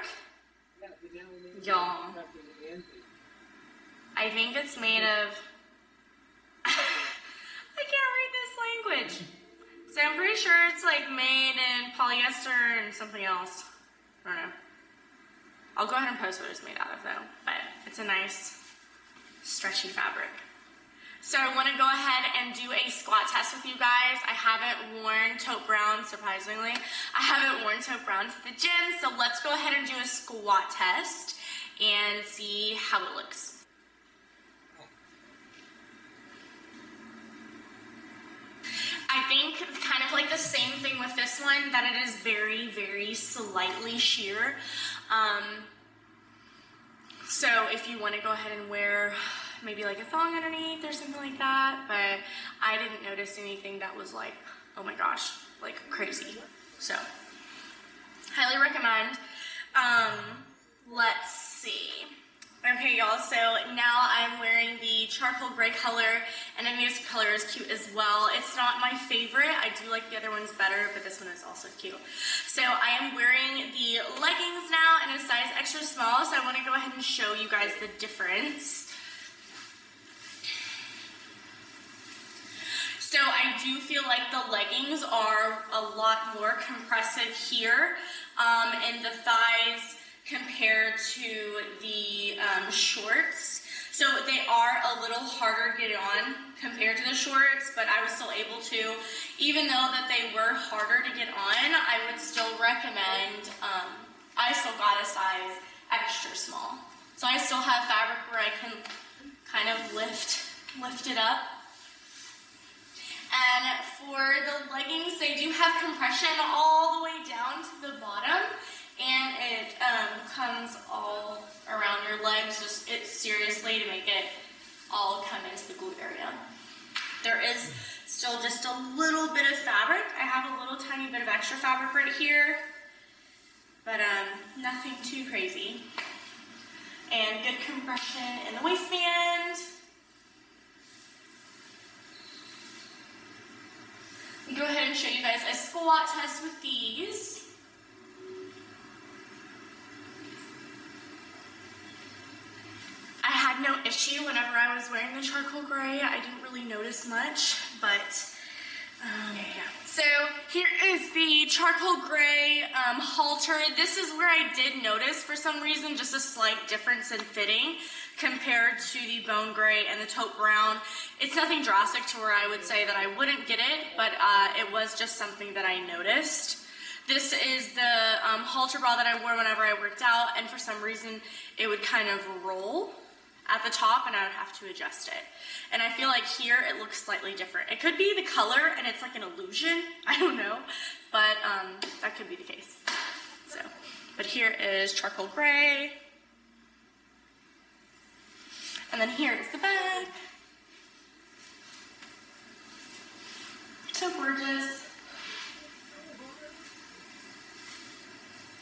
y'all, I think it's made of, I can't read this language. So I'm pretty sure it's like made in polyester and something else. I don't know. I'll go ahead and post what it's made out of though, but it's a nice stretchy fabric. So I want to go ahead and do a squat test with you guys. I haven't worn taupe brown, surprisingly. I haven't worn taupe brown to the gym, so let's go ahead and do a squat test and see how it looks. I think kind of like the same thing with this one, that it is very, very slightly sheer. So if you want to go ahead and wear maybe like a thong underneath or something like that, but I didn't notice anything that was like, oh my gosh, like crazy. So highly recommend. Let's see. Okay, y'all, so now I'm wearing the charcoal gray color, and I think this color is cute as well. It's not my favorite. I do like the other ones better, but this one is also cute. So I am wearing the leggings now in a size extra small, so I want to go ahead and show you guys the difference. So I do feel like the leggings are a lot more compressive here in the thighs compared to the shorts. So they are a little harder to get on compared to the shorts, but I was still able to, even though that they were harder to get on, I would still recommend, I still got a size extra small. So I still have fabric where I can kind of lift it up. And for the leggings, they do have compression all the way down to the bottom, and it comes all around your legs, just seriously to make it all come into the glute area. There is still just a little bit of fabric. I have a little tiny bit of extra fabric right here, but nothing too crazy. And good compression in the waistband. I'll go ahead and show you guys a squat test with these. I had no issue whenever I was wearing the charcoal gray. I didn't really notice much, but yeah. So here is the charcoal gray halter. This is where I did notice for some reason just a slight difference in fitting compared to the bone gray and the taupe brown. It's nothing drastic to where I would say that I wouldn't get it, but it was just something that I noticed. This is the halter bra that I wore whenever I worked out, and for some reason it would kind of roll at the top and I would have to adjust it. And I feel like here it looks slightly different. It could be the color and it's like an illusion, I don't know, but that could be the case. So, but here is charcoal gray. And then here is the back. So gorgeous.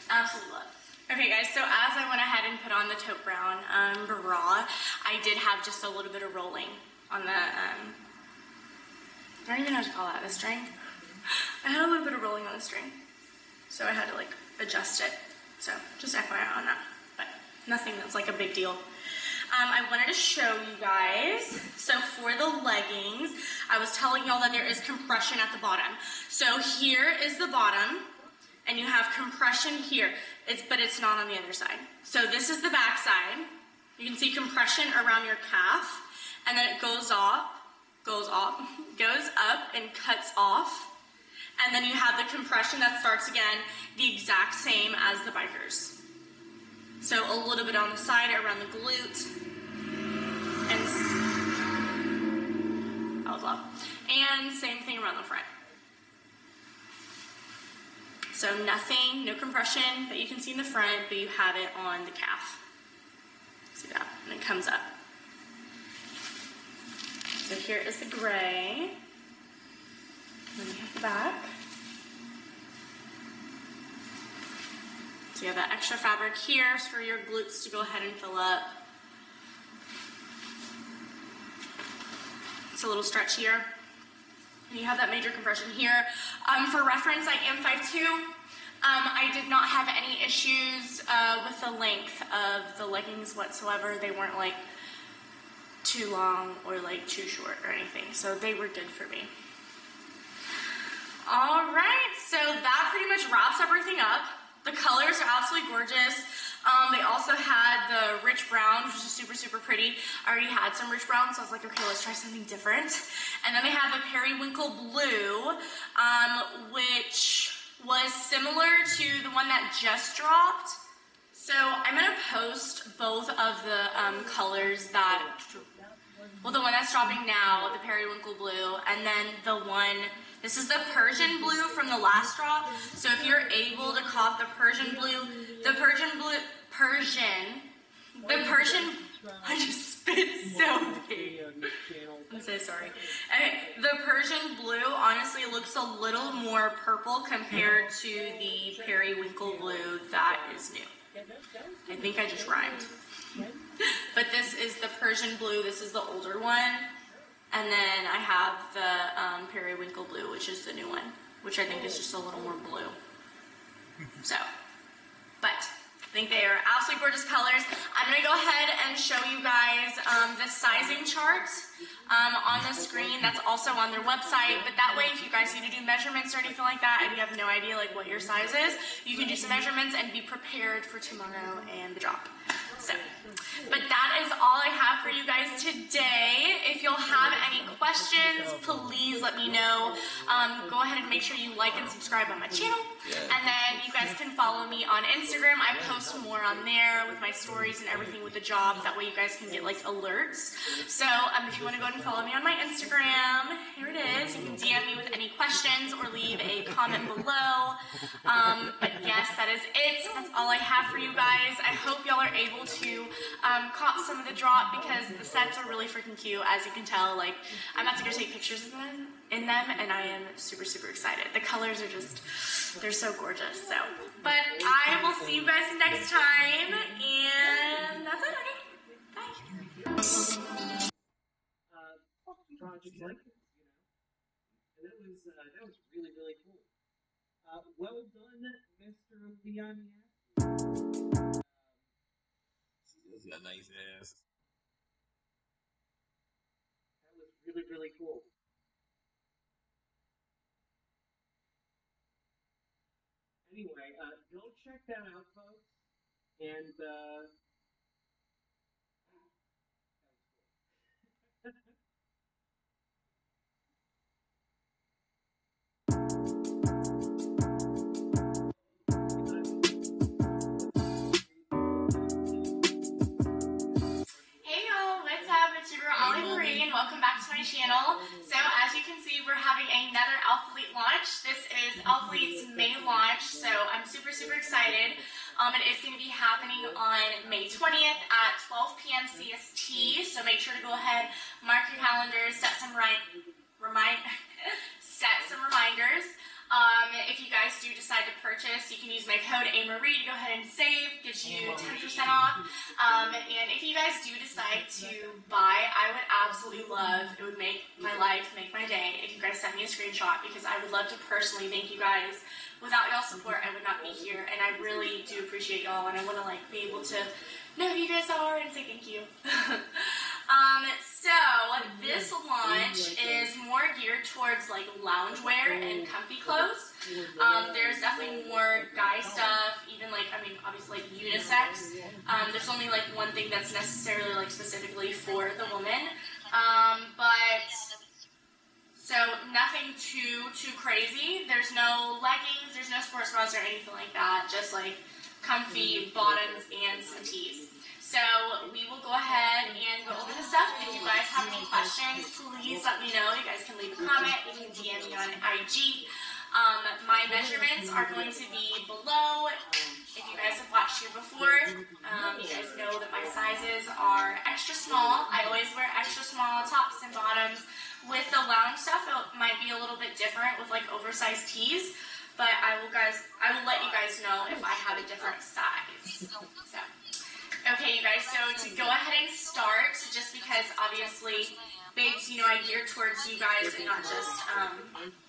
Absolutely love. Okay guys, so as I went ahead and put on the taupe brown bra, I did have just a little bit of rolling on the, I don't even know what to call that, the string. I had a little bit of rolling on the string, so I had to like adjust it. So just FYI on that, but nothing that's like a big deal. I wanted to show you guys, so for the leggings, I was telling y'all that there is compression at the bottom. So here is the bottom, and you have compression here, but it's not on the other side. So this is the back side. You can see compression around your calf, and then it goes up and cuts off. And then you have the compression that starts again the exact same as the bikers. So a little bit on the side around the glute, and same thing around the front. So nothing, no compression that you can see in the front, but you have it on the calf. See that? And it comes up. So here is the gray. And then you have the back. So you have that extra fabric here for your glutes to go ahead and fill up. It's a little stretchier. And you have that major compression here. For reference, I am 5'2". I did not have any issues with the length of the leggings whatsoever. They weren't like too long or like too short or anything. So they were good for me. All right, so that pretty much wraps everything up. The colors are absolutely gorgeous. They also had the rich brown, which is super, super pretty. I already had some rich brown, so I was like, okay, let's try something different. And then they have the periwinkle blue, which was similar to the one that just dropped. So I'm gonna post both of the colors that, well, the one that's dropping now, the periwinkle blue, and then the one, this is the Persian blue from the last drop. So if you're able to cop the Persian blue, I just spit so big. I'm so sorry. Okay, the Persian blue honestly looks a little more purple compared to the periwinkle blue that is new. I think I just rhymed. But this is the Persian blue. This is the older one. And then I have the periwinkle blue, which is the new one, which I think is just a little more blue. So, but I think they are absolutely gorgeous colors. I'm going to go ahead and show you guys the sizing chart on the screen. That's also on their website. But that way, if you guys need to do measurements or anything like that, and you have no idea like what your size is, you can do some measurements and be prepared for tomorrow and the drop. So, but that is all I have for you guys today. If you'll have any questions, please let me know. Go ahead and make sure you like and subscribe on my channel. And then you guys can follow me on Instagram. I post more on there with my stories and everything with the job. That way you guys can get like alerts. So if you want to go ahead and follow me on my Instagram, here it is. You can DM me with any questions or leave a comment below. But yes, that is it. That's all I have for you guys. I hope y'all are able to cop some of the drop because the sets are really freaking cute. As you can tell, like I'm about to go take pictures of them and I am super excited. The colors are just, they're so gorgeous. So, but I will see you guys next time, and that's it. Okay, bye. Project like this, and that was really cool. Well done, Mr. Leoniak. She's got a nice ass. That was really cool. Anyway, go check that out, folks. And Hey y'all, what's up? It's your girl Ollie Marie and welcome back to my channel. So as you can see, we're having another Alphalete launch. This is Alphalete's May launch, so I'm super excited. It is going to be happening on May 20th at 12 p.m. CST, so make sure to go ahead, mark your calendars, set some reminders. If you guys do decide to purchase, you can use my code AMarie to go ahead and save, gives you 10% off. And if you guys do decide to buy, I would absolutely love, it would make my life, make my day, if you guys send me a screenshot, because I would love to personally thank you guys. Without y'all's support, I would not be here, and I really do appreciate y'all, and I want to like be able to know who you guys are and say thank you. So this launch is more geared towards like loungewear and comfy clothes. There's definitely more guy stuff, even like, I mean, obviously like unisex. There's only like one thing that's necessarily like specifically for the woman. But so nothing too crazy. There's no leggings, there's no sports bras or anything like that. Just like comfy bottoms and some tees. So we will go ahead and go over the stuff. If you guys have any questions, please let me know. You guys can leave a comment. You can DM me on IG. My measurements are going to be below. If you guys have watched here before, you guys know that my sizes are extra small. I always wear extra small tops and bottoms. With the lounge stuff, it might be a little bit different with like oversized tees. But I will let you guys know if I have a different size. So. Okay, you guys, so to go ahead and start, just because obviously, babes, you know, I gear towards you guys and not just,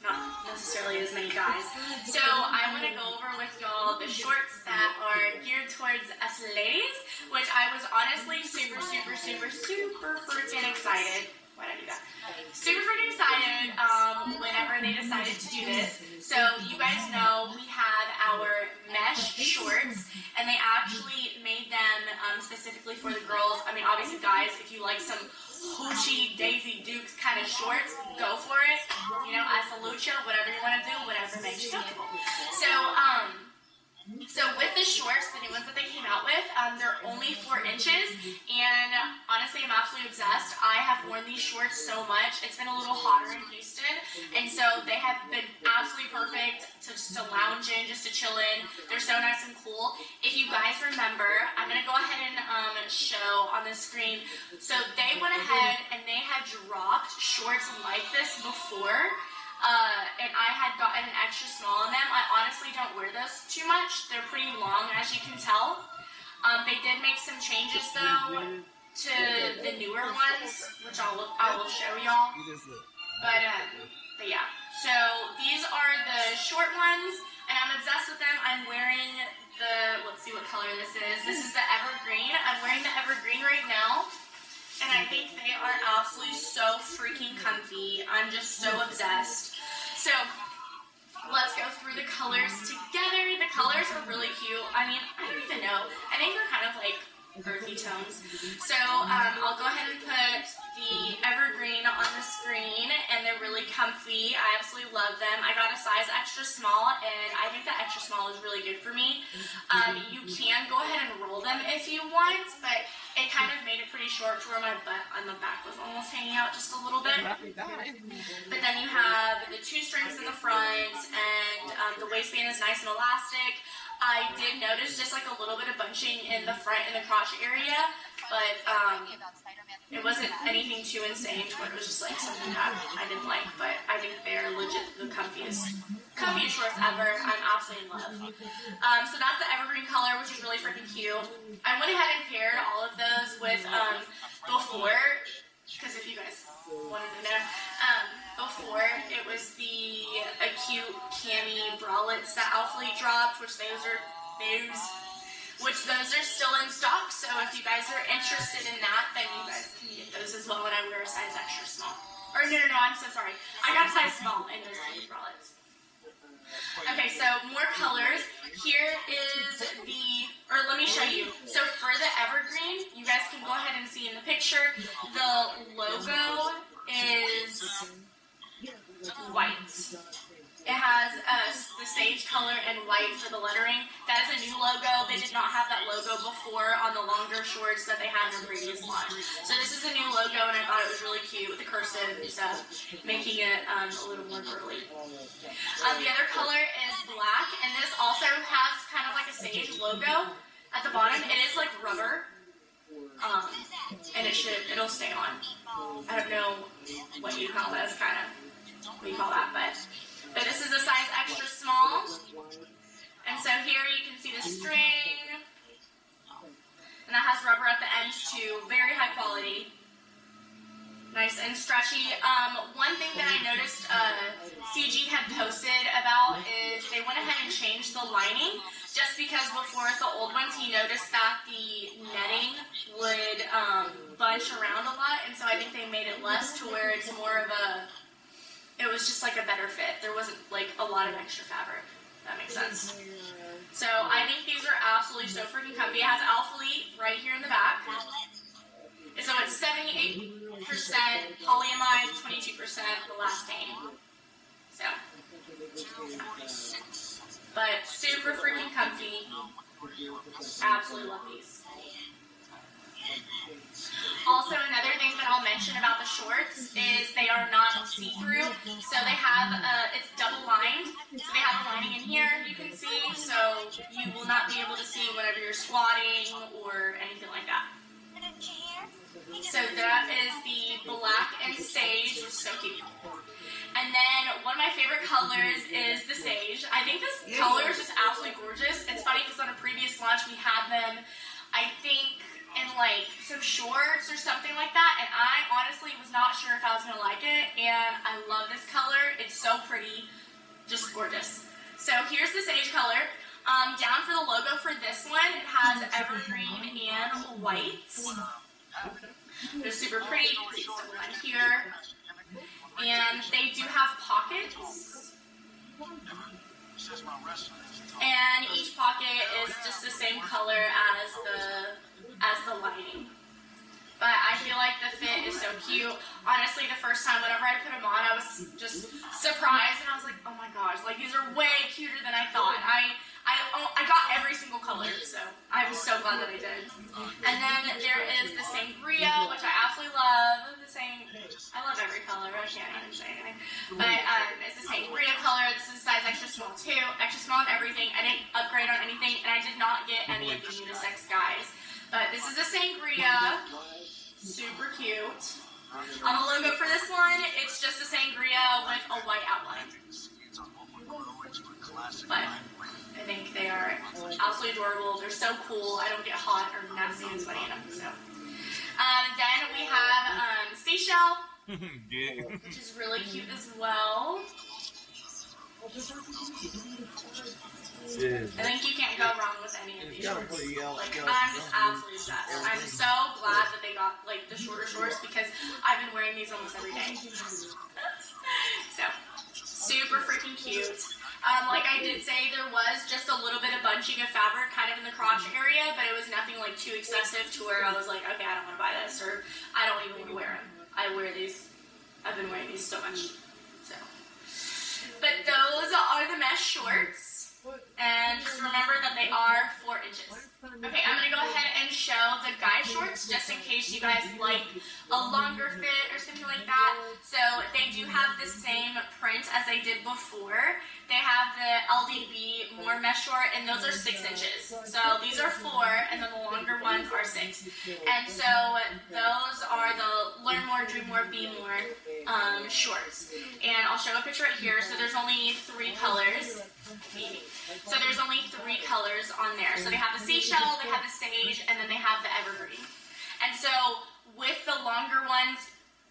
not necessarily as many guys. So I want to go over with y'all the shorts that are geared towards us ladies, which I was honestly super freaking excited. Why did I do that? Super freaking excited whenever they decided to do this. So you guys know we have our mesh shorts, and they actually made them specifically for the girls. I mean, obviously, guys, if you like some hoochie Daisy Dukes kind of shorts, go for it. You know, I salute you. Whatever you want to do, whatever makes you comfortable. So with the shorts, the new ones that they came out with, they're only 4 inches, and honestly, I'm absolutely obsessed. I have worn these shorts so much. It's been a little hotter in Houston, and so they have been absolutely perfect to lounge in, just to chill in. They're so nice and cool. If you guys remember, I'm going to go ahead and show on the screen. So they went ahead and they had dropped shorts like this before. And I had gotten an extra small in them. I honestly don't wear those too much. They're pretty long, as you can tell. They did make some changes though to the newer ones, which I will show y'all. But yeah. So these are the short ones, and I'm obsessed with them. I'm wearing the, let's see what color this is. This is the evergreen. I'm wearing the evergreen right now, and I think they are absolutely so freaking comfy. I'm just so obsessed. So let's go through the colors together. The colors are really cute. I mean, I don't even know. I think they're kind of like earthy tones. So I'll go ahead and put the evergreen on the screen, and they're really comfy. I absolutely love them. I got a size extra small, and I think that extra small is really good for me. You can go ahead and roll them if you want, but it kind of made it pretty short to where my butt on the back was almost hanging out just a little bit. But then you have the 2 strings in the front, and the waistband is nice and elastic. I did notice just like a little bit of bunching in the front and the crotch area, but it wasn't anything too insane to where it was just like something that I didn't like. But I think they're legit the comfiest shorts ever. I'm absolutely in love. So that's the evergreen color, which is really freaking cute. I went ahead and paired all of those with before, because if you guys wanted to know, before it was the acute cami bralettes that Alphalete dropped, which those are still in stock. So if you guys are interested in that, then you guys can get those as well. And I wear a size extra small. Or no, I'm so sorry. I got a size small in those cami bralettes. Okay, so more colors. Here is let me show you. So for the evergreen, you guys can go ahead and see in the picture, the logo is white. It has the sage color and white for the lettering. That is a new logo. They did not have that logo before on the longer shorts that they had in the previous launch. So this is a new logo, and I thought it was really cute with the cursive and stuff, making it a little more girly. The other color is black, and this also has kind of like a sage logo at the bottom. It is like rubber, and it'll stay on. I don't know what you call this, what you call that, but this is a size extra small. And so here you can see the string, and that has rubber at the ends too. Very high quality. Nice and stretchy. One thing that I noticed CG had posted about is they went ahead and changed the lining, just because before the old ones he noticed that the netting would bunch around a lot, and so I think they made it less to where it's more of it was just like a better fit. There wasn't like a lot of extra fabric. That makes sense. So I think these are absolutely so freaking comfy. It has Alphalete right here in the back. So it's 78% polyamide, 22% elastane. So, but super freaking comfy. Absolutely love these. Also, another thing that I'll mention about the shorts is they are not see-through. So they have, it's double lined. So they have a lining in here, you can see. So you will not be able to see whenever you're squatting or anything like that. So that is the black and sage, which is so cute. And then one of my favorite colors is the sage. I think this color is just absolutely gorgeous. It's funny because on a previous launch we had them, I think, in like some shorts or something like that, and I honestly was not sure if I was gonna like it, and I love this color. It's so pretty, just gorgeous. So here's the sage color. Down for the logo for this one, it has evergreen and white. They're super pretty. You can see it's double lined here, and they do have pockets. And each pocket is just the same color as the lining. But I feel like the fit is so cute. Honestly, the first time whenever I put them on, I was just surprised, and I was like, oh my gosh, like these are way cuter than I thought. I got every single color, so I was so glad that I did. And then there is the sangria, which I absolutely love. I love every color. I can't even say anything. But it's the sangria color. This is a size extra small too. Extra small and everything. I didn't upgrade on anything, and I did not get any of the unisex guys. But this is a sangria. Super cute. On the logo for this one, it's just a sangria with a white outline. But I think they are absolutely adorable. They're so so cool. I don't get hot or nasty and sweaty in them. So, then we have seashell, which is really cute as well. I think you can't go wrong with any of these shorts. Like, I'm just absolutely obsessed. I'm so glad that they got like the shorter shorts because I've been wearing these almost every day. So, super freaking cute. Like I did say, there was just a little bit of bunching of fabric kind of in the crotch area, but it was nothing like too excessive to where I was like, okay, I don't want to buy this, or I don't even want to wear them. I wear these. I've been wearing these so much. So, but those are the mesh shorts. And just remember that they are 4 inches. Okay, I'm going to go ahead and show the guy shorts just in case you guys like a longer fit or something like that. So they do have the same print as they did before. They have the LDB more mesh short, and those are 6 inches. So these are 4, and then the longer ones are 6. And so those are the Learn More, Dream More, Be More shorts. And I'll show a picture right here. So there's only 3 colors. So there's only 3 colors on there. So they have the seashell, they have the sage, and then they have the evergreen. And so with the longer ones,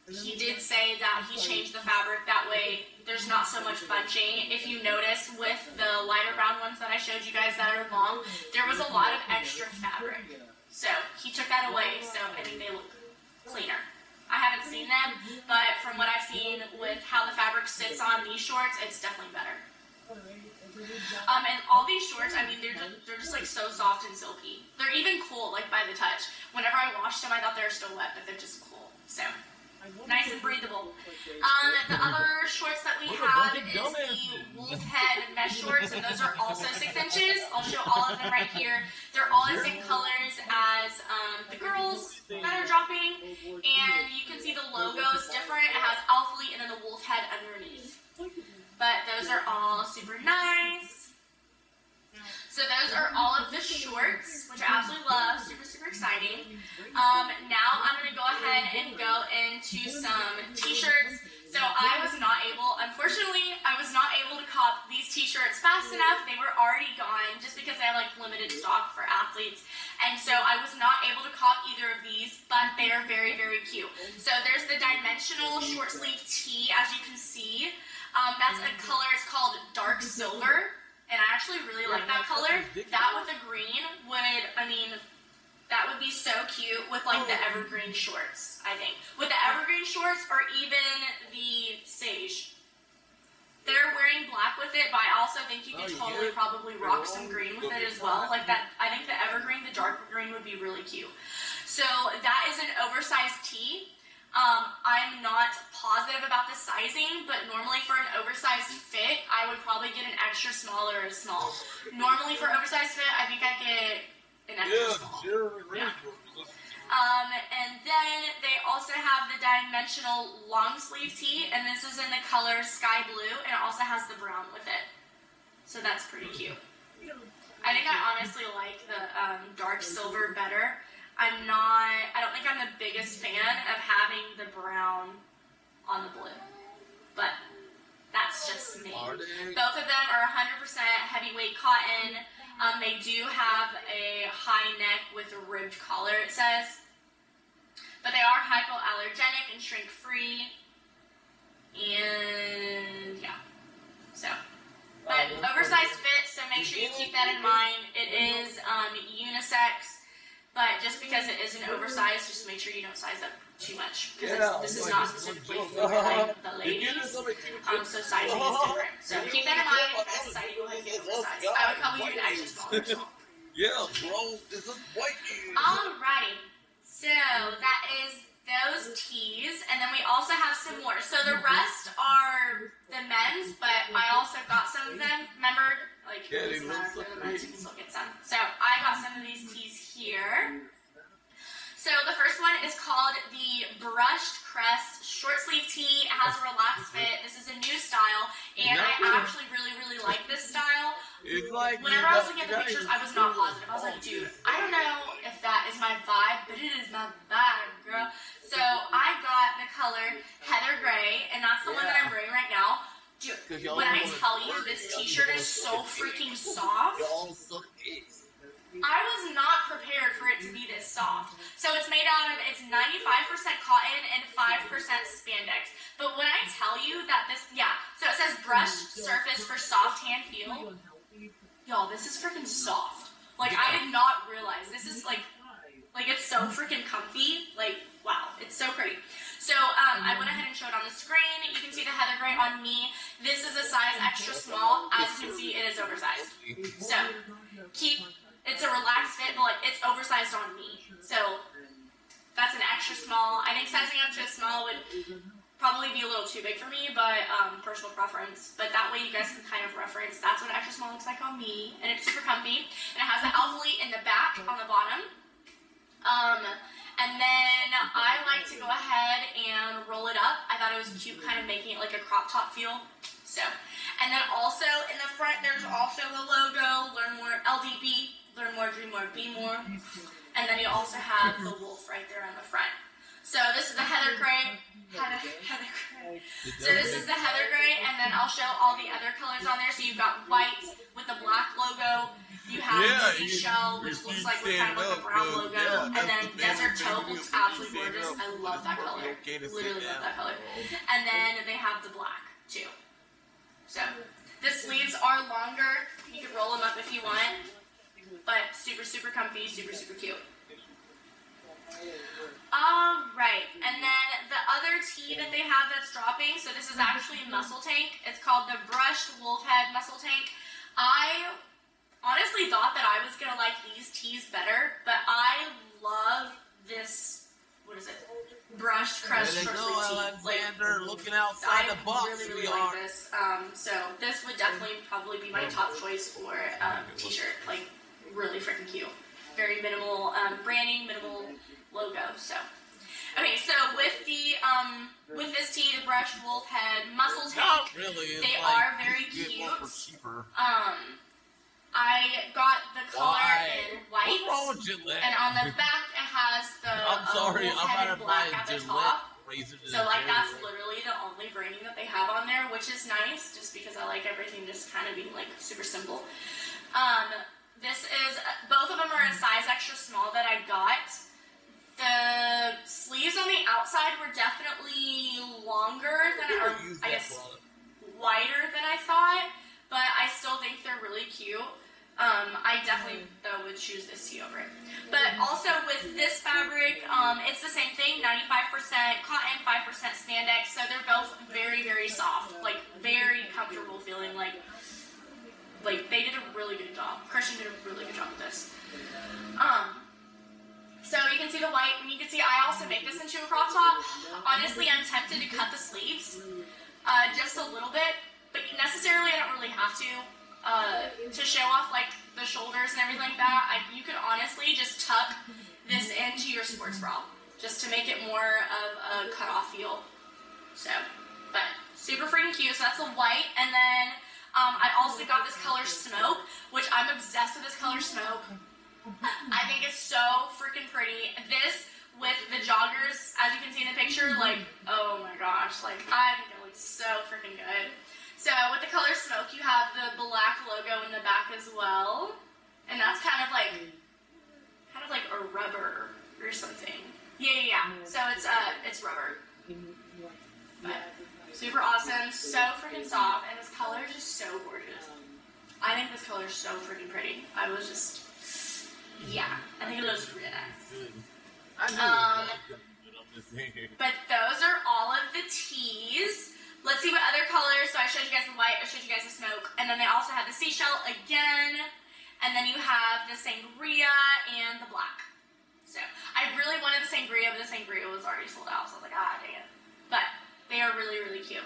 he did say that he changed the fabric. That way there's not so much bunching. If you notice with the lighter brown ones that I showed you guys that are long, there was a lot of extra fabric. So he took that away, so I think they look cleaner. I haven't seen them, but from what I've seen with how the fabric sits on these shorts, it's definitely better. And all these shorts, I mean, they're just like so soft and silky. They're even cool, like by the touch. Whenever I washed them, I thought they were still wet, but they're just cool. So, nice and breathable. The other shorts that we have is the wolf head mesh shorts, and those are also 6 inches. I'll show all of them right here. They're all the same colors as the girls that are dropping, and you can see the logo is different. It has Alphalete and then the wolf head underneath. But those are all super nice. So those are all of the shorts, which I absolutely love. Super, super exciting. Now I'm going to go ahead and go into some t-shirts. So I was not able, unfortunately, I was not able to cop these t-shirts fast enough. They were already gone just because they have like limited stock for athletes. And so I was not able to cop either of these, but they are very, very cute. So there's the dimensional short sleeve tee, as you can see. That's a color, it's called dark silver, and I actually really like that color. That with the green would, I mean, that would be so cute with like the evergreen shorts, I think. With the evergreen shorts or even the sage. They're wearing black with it, but I also think you could totally probably rock some green with it as well. Like that, I think the evergreen, the dark green would be really cute. So that is an oversized tee. I'm not positive about the sizing, but normally for an oversized fit, I would probably get an extra small or a small. Normally for oversized fit, I think I get an extra small. Yeah. And then they also have the dimensional long sleeve tee, and this is in the color sky blue, and it also has the brown with it. So that's pretty cute. I think I honestly like the dark silver better. I don't think I'm the biggest fan of having the brown on the blue, but that's just me. Both of them are 100% heavyweight cotton. They do have a high neck with a ribbed collar, it says, but they are hypoallergenic and shrink-free, and yeah, so. But oversized fit, so make sure you keep that in mind. It is unisex. But just because it is an oversized, just make sure you don't size up too much. Because this is not specifically for like, the ladies. So sizing is different. So keep that in mind. If that's deciding to go ahead and get oversized. I would probably do an extra small or small. Yeah, bro. This is white. Alrighty. So that is those tees. And then we also have some more. So the rest are the men's, but I also got some of them. Remember? Like, it doesn't matter for the men's, you can still get some. So I got some of these tees here. So the first one is called the Brushed Crest Short Sleeve Tee. It has a relaxed fit. This is a new style, and I actually really, really like this style. Whenever I was looking at the pictures, I was not positive. I was like, dude, I don't know if that is my vibe, but it is my vibe, girl. So I got the color Heather Gray, and that's the one that I'm wearing right now. Dude, when I tell you this t-shirt is so freaking soft, I was not prepared for it to be this soft. So it's made out of, it's 95% cotton and 5% spandex. But when I tell you that this, so it says brushed surface for soft hand feel. Y'all, this is freaking soft. Like, I did not realize. This is like it's so freaking comfy. Like, wow, it's so pretty. So, I went ahead and showed on the screen. You can see the heather gray on me. This is a size extra small. As you can see, it is oversized. So, it's a relaxed fit, but like, it's oversized on me. So, that's an extra small. I think sizing up to a small would probably be a little too big for me, but personal preference. But that way you guys can kind of reference. That's what an extra small looks like on me, and it's super comfy. And it has an alpha in the back on the bottom. And then I like to go ahead and roll it up. I thought it was cute, kind of making it like a crop top feel. So, and then also in the front, there's also the logo, Learn More, LDB, Learn More, Dream More, Be More. And then you also have the wolf right there on the front. So this is the heather gray. Heather gray. So this is the heather gray, and then I'll show all the other colors on there. So you've got white with the black logo. You have the seashell, which looks like with kind of like a brown logo, and then desert taupe looks absolutely gorgeous. I love that color. Literally love that color. And then they have the black too. So the sleeves are longer. You can roll them up if you want, but super, super comfy, super, super cute. Alright, and then the other tee that they have that's dropping, so this is actually a muscle tank. It's called the Brushed Wolf Head Muscle Tank. I honestly thought that I was going to like these tees better, but I love this, what is it, brushed crushed short sleeve tee. Alexandra, looking outside the box. I really like this. So this would definitely probably be my top choice for t-shirt. Like, really freaking cute. Very minimal branding, minimal logo. So, okay, so with the with this tee, the brushed wolf head muscle tank, they are very cute. I got the color in white, and on the back it has the wolf head in black at the top. So like that's literally the only branding that they have on there, which is nice, just because I like everything just kind of being like super simple. This is, both of them are a size extra small that I got. The sleeves on the outside were definitely longer than, or I guess wider than I thought, but I still think they're really cute. I definitely, though, would choose this tee over it. But also with this fabric, it's the same thing, 95% cotton, 5% spandex, so they're both very, very soft, like very comfortable feeling, like they did a really good job. Christian did a really good job with this. So you can see the white, and you can see I also make this into a crop top. Honestly, I'm tempted to cut the sleeves just a little bit, but necessarily I don't really have to show off like the shoulders and everything like that. You could honestly just tuck this into your sports bra, just to make it more of a cut-off feel. So, but super freaking cute. So that's the white, and then I also got this color Smoke, which I'm obsessed with this color Smoke. I think it's so freaking pretty. This with the joggers, as you can see in the picture, like, oh my gosh, like, I think it looks so freaking good. So with the color Smoke, you have the black logo in the back as well, and that's kind of like a rubber or something. Yeah. So it's rubber. But super awesome, so freaking soft, and this color is just so gorgeous. I think this color is so freaking pretty. I was just, I think it looks really nice. But those are all of the tees. Let's see what other colors. So I showed you guys the white, I showed you guys the Smoke, and then they also have the seashell again, and then you have the sangria and the black. So I really wanted the sangria, but the sangria was already sold out, so I was like, dang it. But they are really, really cute.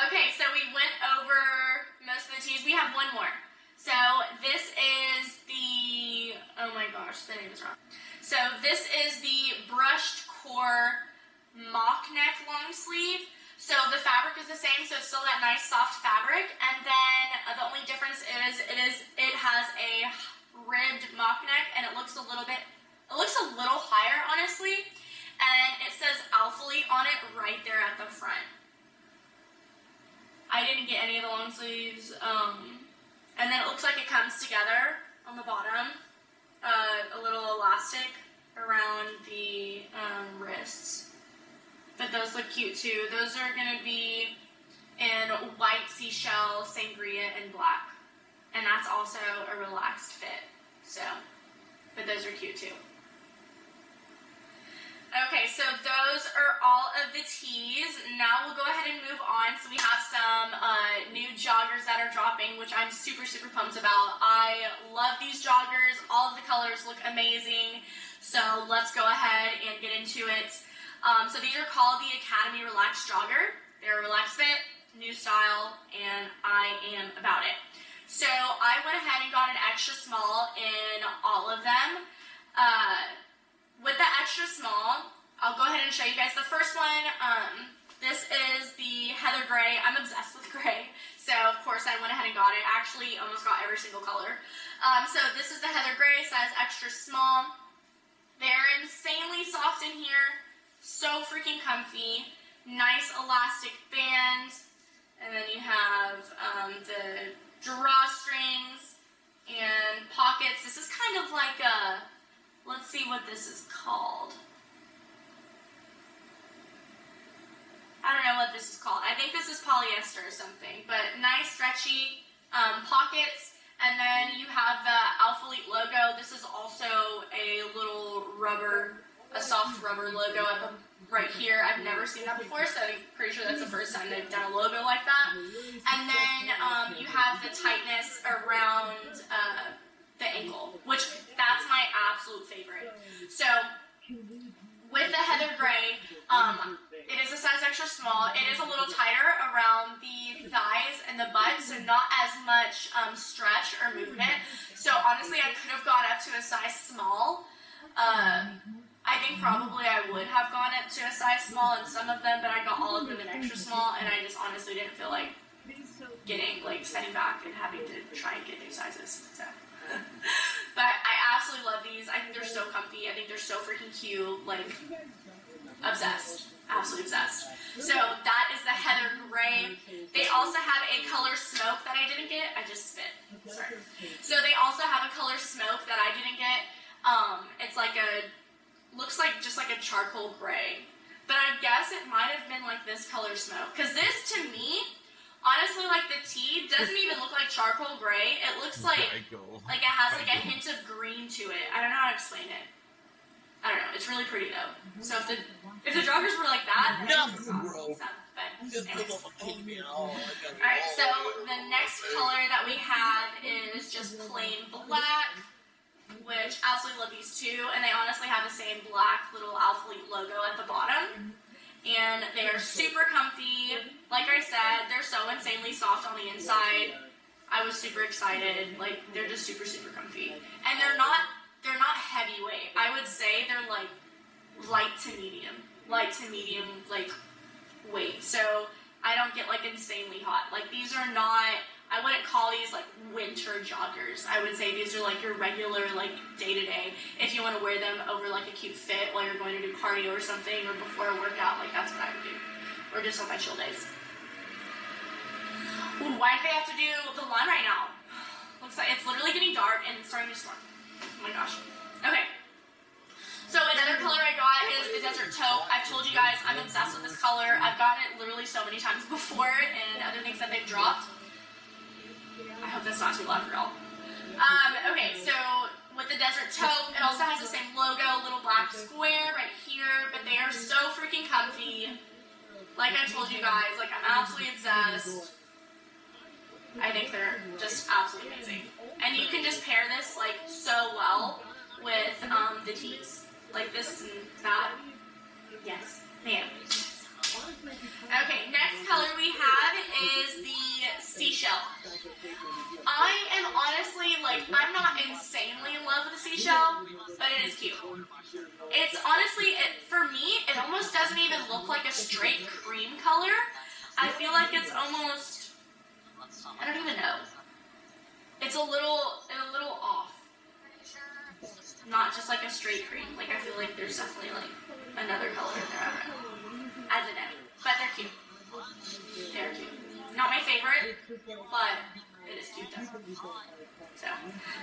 Okay, so we went over most of the tees. We have one more. So this is the, oh my gosh, the name is wrong. So this is the brushed core mock neck long sleeve. So the fabric is the same, so it's still that nice soft fabric. And then the only difference is it has a ribbed mock neck, and it looks a little higher, honestly. And it says Alphalete on it right there at the front. I didn't get any of the long sleeves. And then it looks like it comes together on the bottom, a little elastic around the wrists. But those look cute too. Those are gonna be in white seashell, sangria, and black. And that's also a relaxed fit. So, but those are cute too. Okay, so those are all of the tees. Now we'll go ahead and move on. So we have some new joggers that are dropping, which I'm super, super pumped about. I love these joggers. All of the colors look amazing. So let's go ahead and get into it. So these are called the Academy Relaxed Jogger. They're a relaxed fit, new style, and I am about it. So I went ahead and got an extra small in all of them. With the extra small, I'll go ahead and show you guys the first one. This is the Heather Gray. I'm obsessed with gray, so of course I went ahead and got it. Actually, almost got every single color. So this is the Heather Gray, size extra small. They're insanely soft in here, so freaking comfy. Nice elastic band, and then you have the drawstrings and pockets. This is kind of like a, let's see what this is called. I don't know what this is called. I think this is polyester or something, but nice stretchy pockets. And then you have the Alphalete logo. This is also a little rubber, a soft rubber logo at the right here. I've never seen that before, so I'm pretty sure that's the first time they've done a logo like that. And then you have the tightness around the ankle, which that's my absolute favorite. So with the Heather Gray, it is a size extra small. It is a little tighter around the thighs and the butt, so not as much stretch or movement. So honestly, I could have gone up to a size small. I think probably I would have gone up to a size small in some of them, but I got all of them in extra small, and I just honestly didn't feel like setting back and having to try and get new sizes. So. But I absolutely love these. I think they're so comfy. I think they're so freaking cute. Like, obsessed. Absolutely obsessed. So that is the Heather Gray. They also have a color smoke that I didn't get. I just spit. Sorry. So they also have a color smoke that I didn't get. It's like looks like just like a charcoal gray. But I guess it might have been like this color smoke. Because this, to me, honestly, like the tee doesn't even look like charcoal gray. It looks like it has like a hint of green to it. I don't know how to explain it. I don't know. It's really pretty though. So if the joggers were like that, then Alright, so the next color that we have is just plain black, which I absolutely love these too, and they honestly have the same black little Alphalete logo at the bottom. And they are super comfy. Like I said, they're so insanely soft on the inside. I was super excited. Like, they're just super, super comfy. And they're not heavyweight. I would say they're like light to medium, like weight. So I don't get like insanely hot. Like, these are not, I wouldn't call these like winter joggers. I would say these are like your regular like day-to-day. If you want to wear them over like a cute fit while you're going to do cardio or something, or before a workout, like that's what I would do. Or just on my chill days. Ooh, why do they have to do the line right now? Looks like it's literally getting dark and it's starting to storm. Oh my gosh. Okay. So another color I got is the Desert Taupe. I've told you guys I'm obsessed with this color. I've gotten it literally so many times before and other things that they've dropped. I hope that's not too loud for y'all. Okay, so with the Desert Taupe, it also has the same logo, little black square right here, but they are so freaking comfy. Like I told you guys, like I'm absolutely obsessed. I think they're just absolutely amazing. And you can just pair this like so well with the tees. Like this and that. Yes, man. Okay, next color we have is the Seashell. I am honestly, like, I'm not insanely in love with the Seashell, but it is cute. It's honestly, for me, it almost doesn't even look like a straight cream color. I feel like it's almost, I don't even know. It's a little off. Not just like a straight cream. Like, I feel like there's definitely, like, another color in there. I don't know. But they're cute. They're cute. Not my favorite, but It is cute though. So,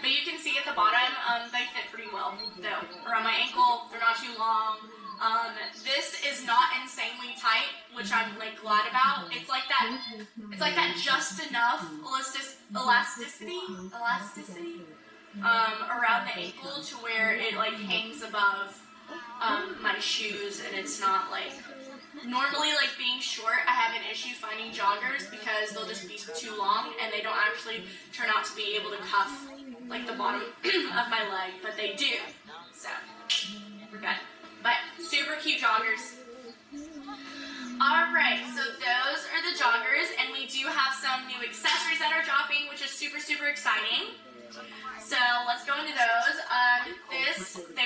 but you can see at the bottom, they fit pretty well though. Around my ankle, they're not too long. This is not insanely tight, which I'm like glad about. It's like that just enough elasticity around the ankle to where it like hangs above my shoes, and it's not like, normally like being short, I have an issue finding joggers because they'll just be too long and they don't actually turn out to be able to cuff like the bottom of my leg, but they do, so we're good. But super cute joggers. Alright, so those are the joggers, and we do have some new accessories that are dropping, which is super, super exciting. So let's go into those.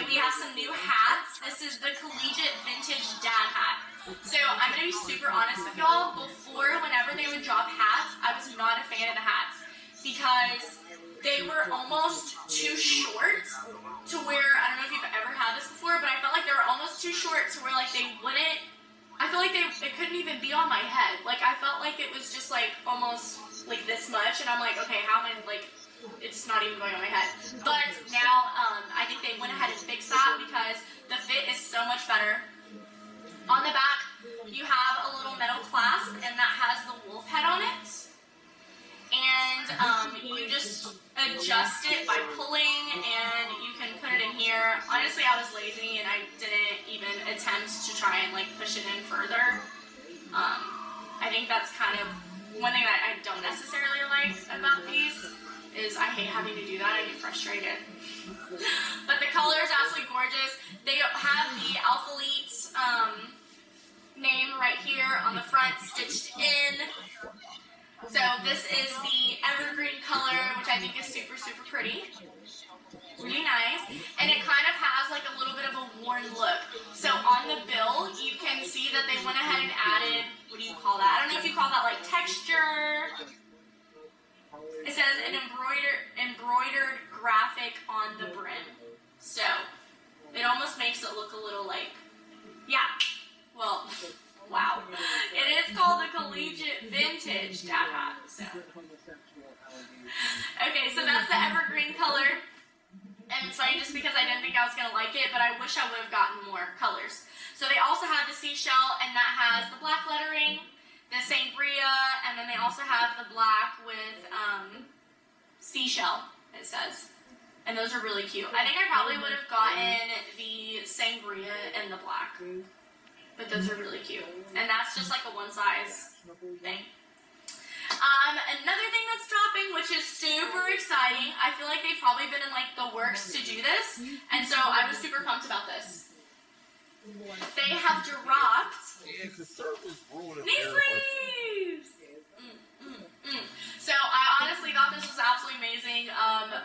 We have some new hats. This is the Collegiate Vintage Dad Hat. So I'm going to be super honest with y'all. Before, whenever they would drop hats, I was not a fan of the hats because they were almost too short to where, I don't know if you've ever had this before, but I felt like they were almost too short to where like they wouldn't, I feel like it couldn't even be on my head. Like I felt like it was just like almost like this much, and I'm like, okay, how am I like, it's not even going on my head. But now, I think they went ahead and fixed that because the fit is so much better. On the back, you have a little metal clasp, and that has the wolf head on it. And you just adjust it by pulling, and you can put it in here. Honestly, I was lazy, and I didn't even attempt to try and like push it in further. I think that's kind of one thing that I don't necessarily like about these. Is I hate having to do that. I get frustrated. But the color is absolutely gorgeous. They have the Alphalete name right here on the front stitched in. So this is the evergreen color, which I think is super, super pretty. Really nice. And it kind of has like a little bit of a worn look. So on the bill, you can see that they went ahead and added, what do you call that? I don't know if you call that like texture. It says an embroidered graphic on the brim. So, it almost makes it look a little like, yeah, well, wow. It is called the Collegiate Vintage Dad Hat. So. Okay, so that's the evergreen color. And it's funny just because I didn't think I was going to like it, but I wish I would have gotten more colors. So they also have the seashell, and that has the black lettering, the sangria, and then they also have the black with seashell, it says. And those are really cute. I think I probably would have gotten the sangria and the black. But those are really cute. And that's just like a one size thing. Another thing that's dropping, which is super exciting, I feel like they've probably been in like the works to do this. And so I was super pumped about this. They have dropped knee sleeves! So I honestly thought this was absolutely amazing.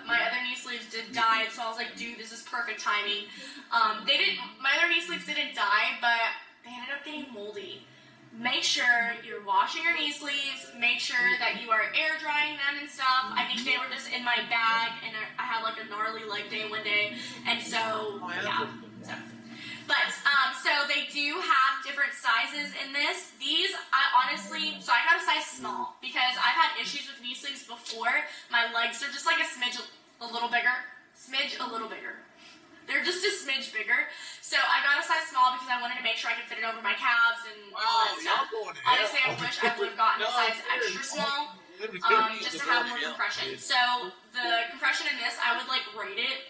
My other knee sleeves did die, so I was like, dude, this is perfect timing. My other knee sleeves didn't die, but they ended up getting moldy. Make sure you're washing your knee sleeves. Make sure that you are air drying them and stuff. I think they were just in my bag, and I had like a gnarly leg day one day, and so, yeah. But, so they do have different sizes in this. These, I honestly, so I got a size small because I've had issues with knee sleeves before. My legs are just like a smidge a little bigger. They're just a smidge bigger. So I got a size small because I wanted to make sure I could fit it over my calves and all that stuff. Honestly, I wish I would have gotten a size extra small, just to have more compression. So the compression in this, I would like rate it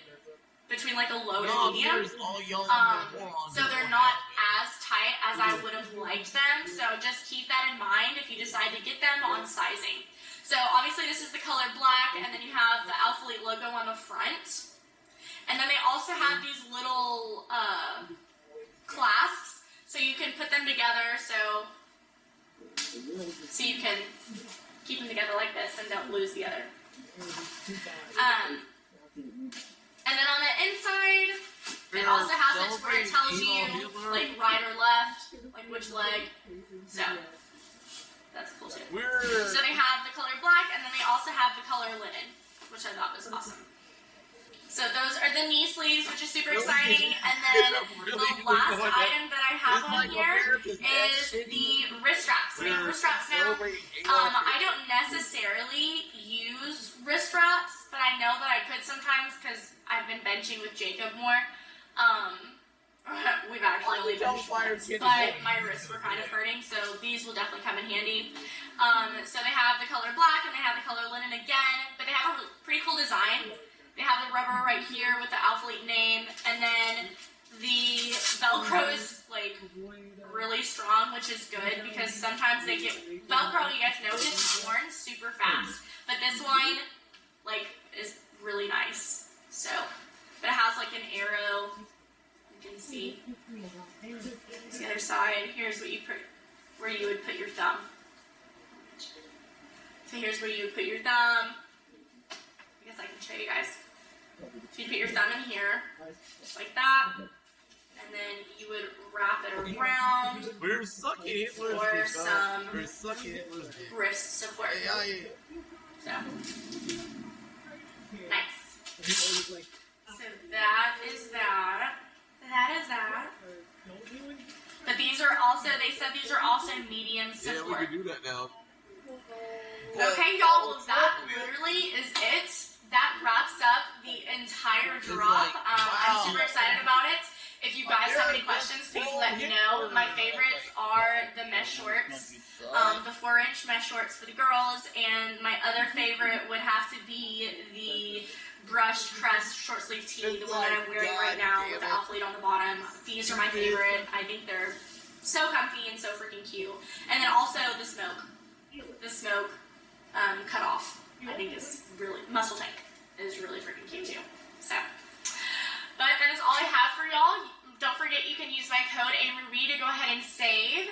between like a low and medium. So they're not as tight as I would have liked them. So just keep that in mind if you decide to get them on sizing. So obviously this is the color black, and then you have the Alphalete logo on the front. And then they also have these little clasps, so you can put them together so you can keep them together like this and don't lose the other. And then on the inside, it also has it where it tells you, like, right or left, like which leg. So, that's cool too. So they have the color black, and then they also have the color linen, which I thought was awesome. So those are the knee sleeves, which is super exciting. And then the last item that I have on here is the wrist straps. We have wrist straps now. I don't necessarily use benching with Jacob more. We've actually only benched once, but my wrists were kind of hurting, so these will definitely come in handy. So they have the color black and they have the color linen again, but they have a pretty cool design. They have the rubber right here with the Alphalete name, and then the Velcro is like really strong, which is good because sometimes they get Velcro, you guys know, gets worn super fast, but this one like is really nice. So, but it has like an arrow. You can see. Here's the other side. Here's what you put, where you would put your thumb. So here's where you would put your thumb. I guess I can show you guys. So you put your thumb in here, just like that, and then you would wrap it around We're sucking for some wrist support. So nice. So that is that. That is that. But these are also, they said these are also medium support. Yeah, we can do that now. Okay, y'all, well that literally is it. That wraps up the entire drop. I'm super excited about it. If you guys have any questions, please let me know. My favorites are the mesh shorts, the 4-inch mesh shorts for the girls, and my other favorite would have to be the brushed crest short sleeve tee, the one that I'm wearing right now with the Alphalete on the bottom. These are my favorite. I think they're so comfy and so freaking cute. And then also the smoke cut off. I think is really, muscle tank is really freaking cute too. So, but that is all I have for y'all. Don't forget you can use my code AMARIE to go ahead and save.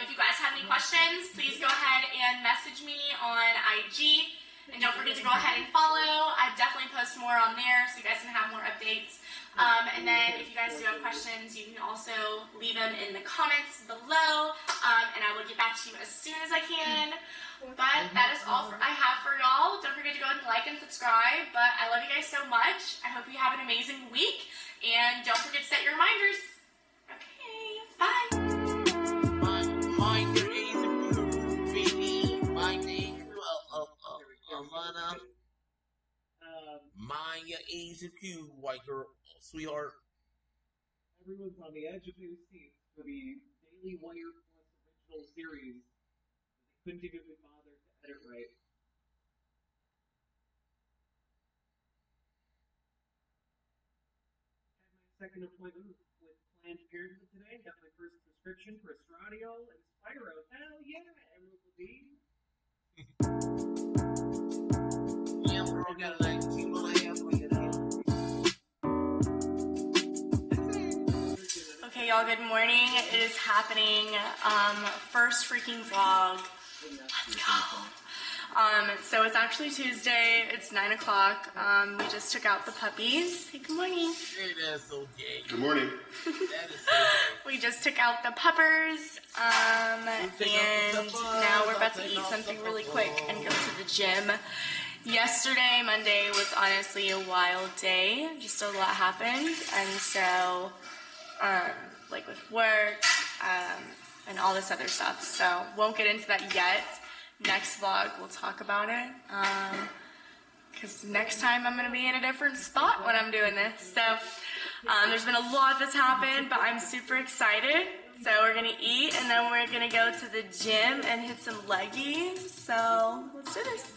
If you guys have any questions, please go ahead and message me on IG. And don't forget to go ahead and follow. I definitely post more on there so you guys can have more updates. And then if you guys do have questions, you can also leave them in the comments below. And I will get back to you as soon as I can. But that is all I have for y'all. Don't forget to go ahead and like and subscribe. But I love you guys so much. I hope you have an amazing week. And don't forget to set your reminders. Okay, bye. Mind your A's and Q's, baby. Mind Alana. Mind your A's and Q's, white girl, sweetheart. Everyone's on the edge of their seats for the Daily Wire Plus original series. They couldn't even be bothered to edit right. Had my second appointment with Planned Parenthood today. Got my first prescription for estradiol and Spyro. Hell yeah, Emerald Levine. Yeah, girl got like 2.5 like it. Okay, y'all, good morning. It is happening. First freaking vlog. Let's go. So it's actually Tuesday. It's 9 o'clock. We just took out the puppies. Say good morning. Hey, that's okay. Good morning. That is so gay. We just took out the puppers. And now we're about to eat something really quick and go to the gym. Yesterday, Monday, was honestly a wild day. Just a lot happened. And so, like with work, and all this other stuff. So, won't get into that yet. Next vlog, we'll talk about it. Because next time I'm going to be in a different spot when I'm doing this. So, there's been a lot that's happened, but I'm super excited. So, we're going to eat, and then we're going to go to the gym and hit some leggies. So, let's do this.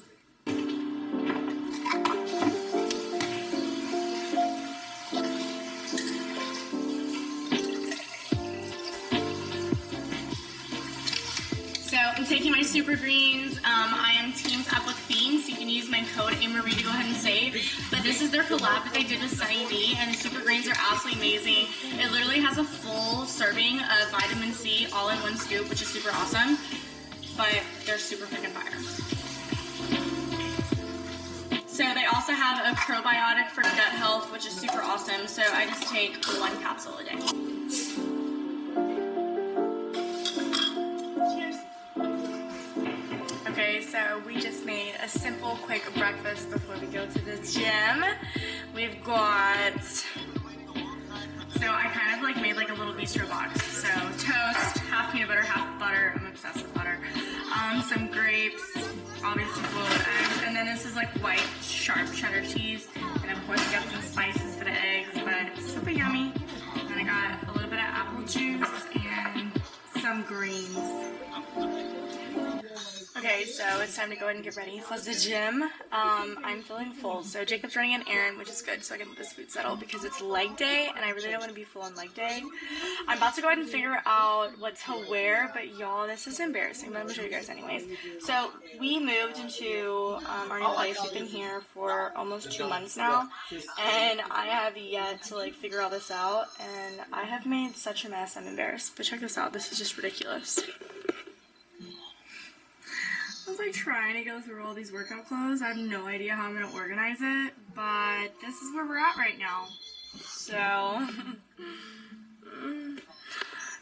So I'm taking my super greens. I am teamed up with Beans. You can use my code AMARIE to go ahead and save. But this is their collab that they did with Sunny D, and the super greens are absolutely amazing. It literally has a full serving of vitamin C all in one scoop, which is super awesome. But they're super freaking fire. So they also have a probiotic for gut health, which is super awesome. So I just take 1 capsule a day. Okay, so we just made a simple, quick breakfast before we go to the gym. We've got, so I kind of like made like a little bistro box. So toast, half peanut butter, half butter. I'm obsessed with butter. Some grapes, obviously boiled eggs, and then this is like white, sharp cheddar cheese. And of course we got some spices for Okay, so it's time to go ahead and get ready for the gym. I'm feeling full, so Jacob's running an errand, which is good, so I can let this food settle because it's leg day, and I really don't want to be full on leg day. I'm about to go ahead and figure out what to wear, but y'all, this is embarrassing, but I'm going to show you guys anyways. So, we moved into our new place. We've been here for almost 2 months now, and I have yet to, like, figure all this out, and I have made such a mess, I'm embarrassed. But check this out, this is just ridiculous. I was like trying to go through all these workout clothes. I have no idea how I'm going to organize it, but this is where we're at right now.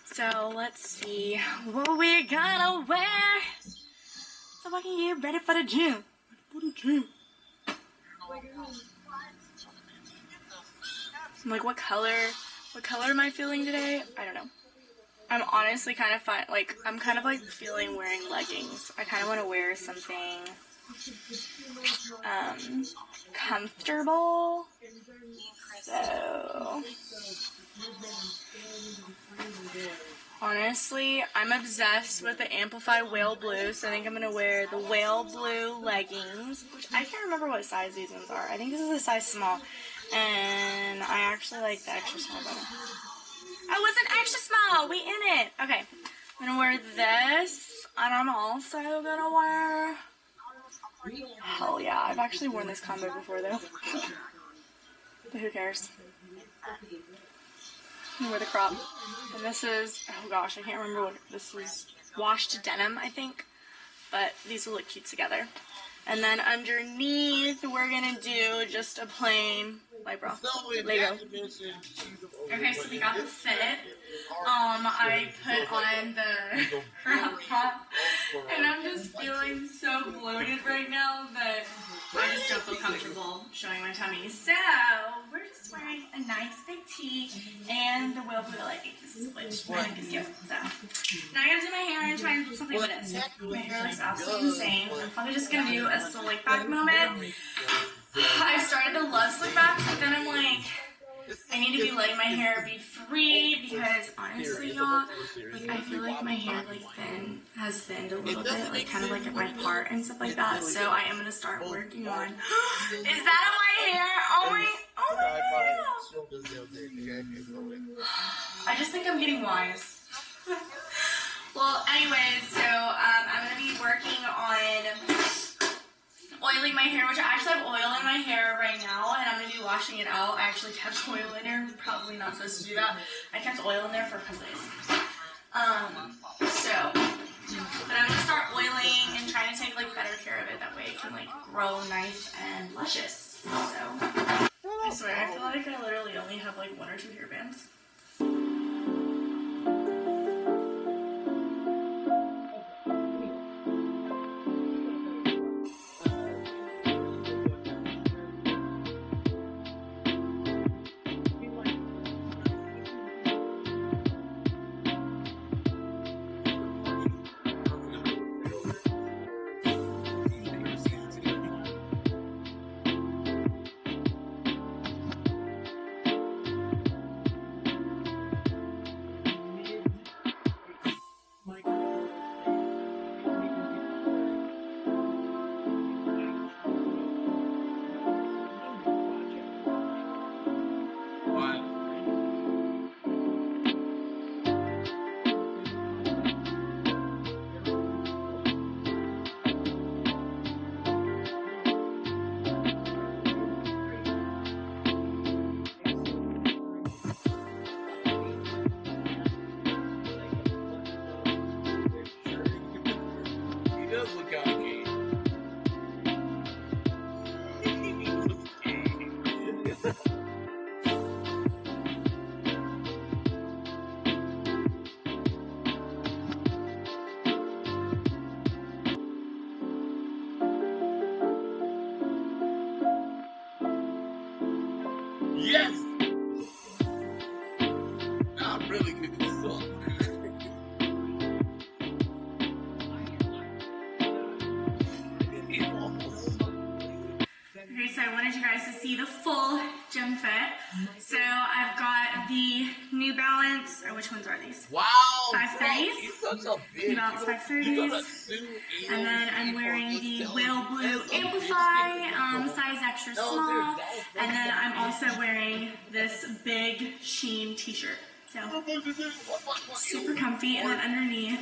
So let's see what we're gonna wear so I can get ready for the gym. I'm like, what color am I feeling today? I don't know. I'm honestly kind of I'm kind of like feeling wearing leggings. I kind of want to wear something comfortable. So honestly, I'm obsessed with the Amplify Whale Blue, so I think I'm going to wear the Whale Blue leggings, which I can't remember what size these ones are. I think this is a size small, and I actually like the extra small better. Oh, it's an extra small. We in it. Okay. I'm going to wear this. And I'm also going to wear... Hell yeah. I've actually worn this combo before, though. But who cares? I'm going to wear the crop. And this is... Oh, gosh. I can't remember what... This is washed denim, I think. But these will look cute together. And then underneath, we're going to do just a plain... light bra. Lego. Okay, so we got the fit. I put on the crop top, and I'm just feeling so bloated right now that I just don't feel comfortable showing my tummy. So we're just wearing a nice big tee and the Whale Blue leggings, which I think is cute. So now I gotta do my hair and try and do something with it. My hair looks absolutely insane. I'm probably just gonna do a slick back moment. I started to love slick backs, but then I'm like, I need to be letting my hair be free because honestly, y'all, like I feel like my hair has thinned a little bit, like kind of like at my part and stuff like that. So I am gonna start working on. Is that on my hair? Oh my god! I just think I'm getting wise. Well, anyways, so I'm gonna be working on oiling my hair, which I actually have oil in my hair right now, and I'm going to be washing it out. I actually kept oil in there. Probably not supposed to do that. I kept oil in there for a couple days. But I'm going to start oiling and trying to take, like, better care of it. That way it can, like, grow nice and luscious. So, I swear, I feel like I literally only have, like, 1 or 2 hairbands. Yes! I'm really good at this song. Okay, so I wanted you guys to see the full Gym Fit. So I've got the New Balance, or which ones are these? Wow, 530s. You're such a bitch. New Balance 530s. And then I'm wearing the Whale Blue Amplify, size extra small. And then I'm also wearing this big Sheen t-shirt. So, super comfy. And then underneath,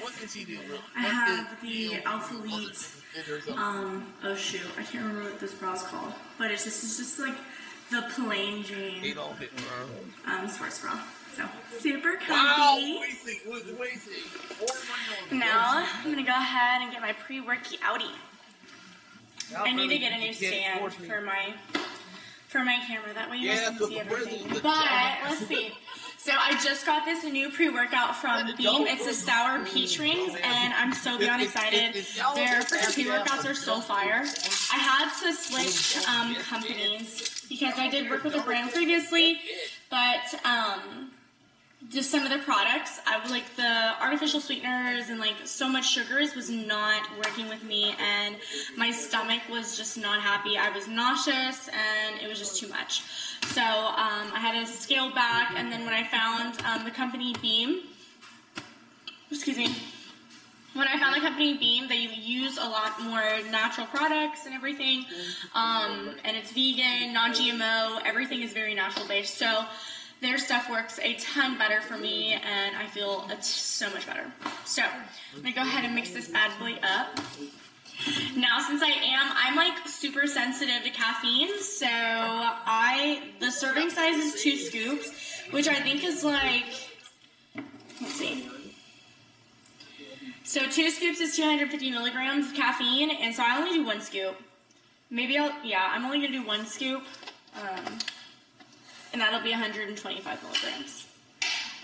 I have the Alpha Elite, oh shoot, I can't remember what this bra is called. But this is just like the plain Jane sports bra. So, super comfy. Now, I'm going to go ahead and get my pre-workout-y. I need to get a new stand for my camera. That way you guys can see everything. But, let's see. So I just got this new pre-workout from Beam. It's the sour peach rings, and I'm so beyond excited. Their freaking pre-workouts are so fire. I had to switch companies because I did work with a brand previously, but just some of the products, I was like the artificial sweeteners and like so much sugars was not working with me, and my stomach was just not happy. I was nauseous and it was just too much. So I had to scale back, and then when I found the company Beam, when I found the company Beam, they use a lot more natural products and everything, and it's vegan, non-GMO, everything is very natural based. So their stuff works a ton better for me, and I feel it's so much better. So I'm gonna go ahead and mix this bad boy up. Now, since I'm like super sensitive to caffeine, so the serving size is 2 scoops, which I think is like, let's see. So 2 scoops is 250 milligrams of caffeine, and so I only do 1 scoop. I'm only gonna do 1 scoop, and that'll be 125 milligrams.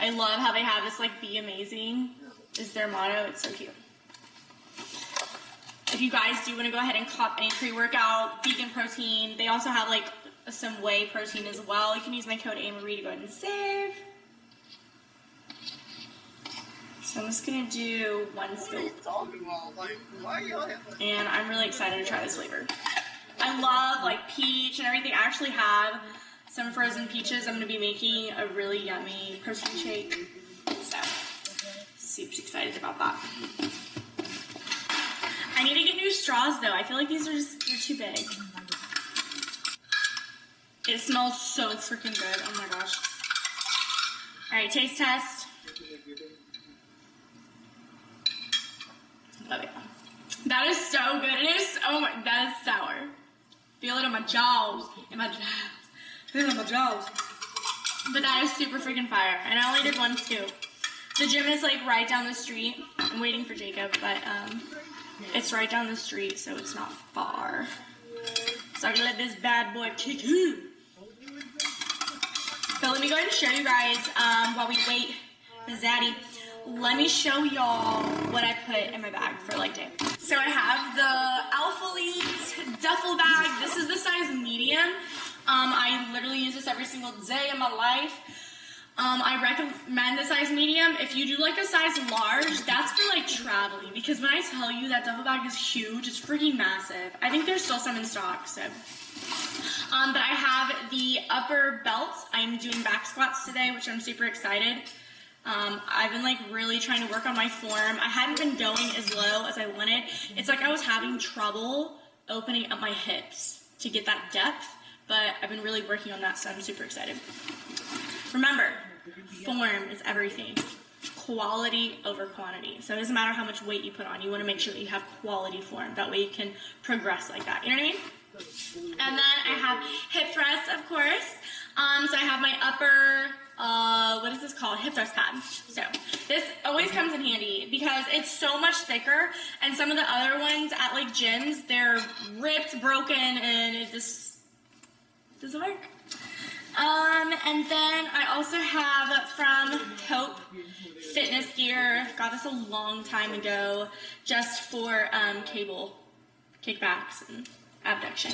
I love how they have this like "Be Amazing" is their motto. It's so cute. If you guys do want to go ahead and cop any pre-workout, vegan protein, they also have like some whey protein as well. You can use my code AMarie to go ahead and save. So I'm just gonna do 1 scoop. And I'm really excited to try this flavor. I love like peach and everything. I actually have some frozen peaches. I'm gonna be making a really yummy protein shake. So super excited about that. I need to get new straws though. I feel like these are they're too big. It smells so freaking good. Oh my gosh. Alright, taste test. Oh yeah. That is so good. It is, oh my, that is sour. Feel it in my jaws. Feel it in my jaws. But that is super freaking fire. And I only did 1 scoop. The gym is like right down the street. I'm waiting for Jacob, but it's right down the street, so it's not far. So I'm gonna let this bad boy kick in. So let me go ahead and show you guys while we wait for Zaddy. Let me show y'all what I put in my bag for leg day. So I have the Alpha Elite duffel bag. This is the size medium. I literally use this every single day of my life. I recommend the size medium. If you do like a size large, that's for like traveling, because when I tell you that duffel bag is huge, it's freaking massive. I think there's still some in stock, so. But I have the upper belts. I'm doing back squats today, which I'm super excited. I've been like really trying to work on my form. I hadn't been going as low as I wanted. It's like I was having trouble opening up my hips to get that depth, but I've been really working on that, so I'm super excited. Remember, form is everything. Quality over quantity. So it doesn't matter how much weight you put on. You want to make sure that you have quality form. That way you can progress like that. You know what I mean? And then I have hip thrusts, of course. So I have my upper, what is this called? Hip thrust pad. So this always comes in handy because it's so much thicker. And some of the other ones at like gyms, they're ripped, broken, and it just doesn't work. And then I also have from Hope Fitness Gear, got this a long time ago, just for cable kickbacks and abduction.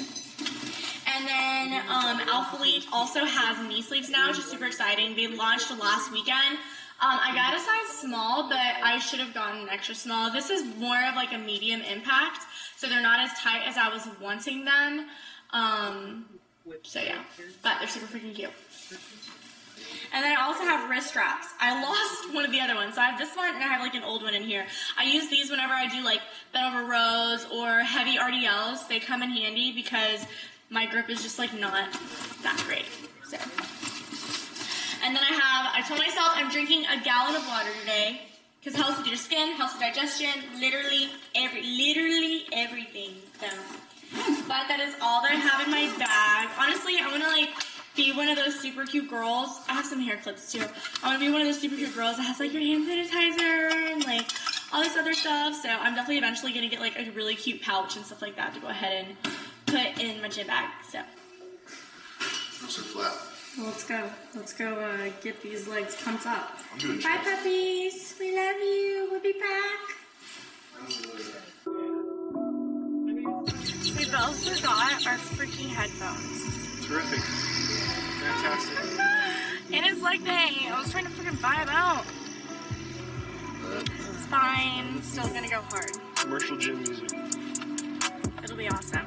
And then Alpha Elite also has knee sleeves now, which is super exciting. They launched last weekend. I got a size small, but I should have gotten an extra small. This is more of like a medium impact, so they're not as tight as I was wanting them. So yeah, but they're super freaking cute. And then I also have wrist straps. I lost one of the other ones. So I have this one and I have like an old one in here. I use these whenever I do like bent over rows or heavy RDLs. They come in handy because my grip is just like not that great. So. And then I told myself I'm drinking a gallon of water today because helps with your skin, helps with digestion, literally everything. So, but that is all that I have in my bag. Honestly, I want to like be one of those super cute girls. I have some hair clips too. I want to be one of those super cute girls that has like your hand sanitizer and like all this other stuff. So I'm definitely eventually going to get like a really cute pouch and stuff like that to go ahead and put in my gym bag. So. Nice and flat. Well, let's go get these legs pumped up. Bye puppies. We love you. We'll be back. We both forgot our freaking headphones. Terrific. Fantastic. And it's like, dang, I was trying to freaking buy them out. It's fine. Still gonna go hard. Commercial gym music. It'll be awesome.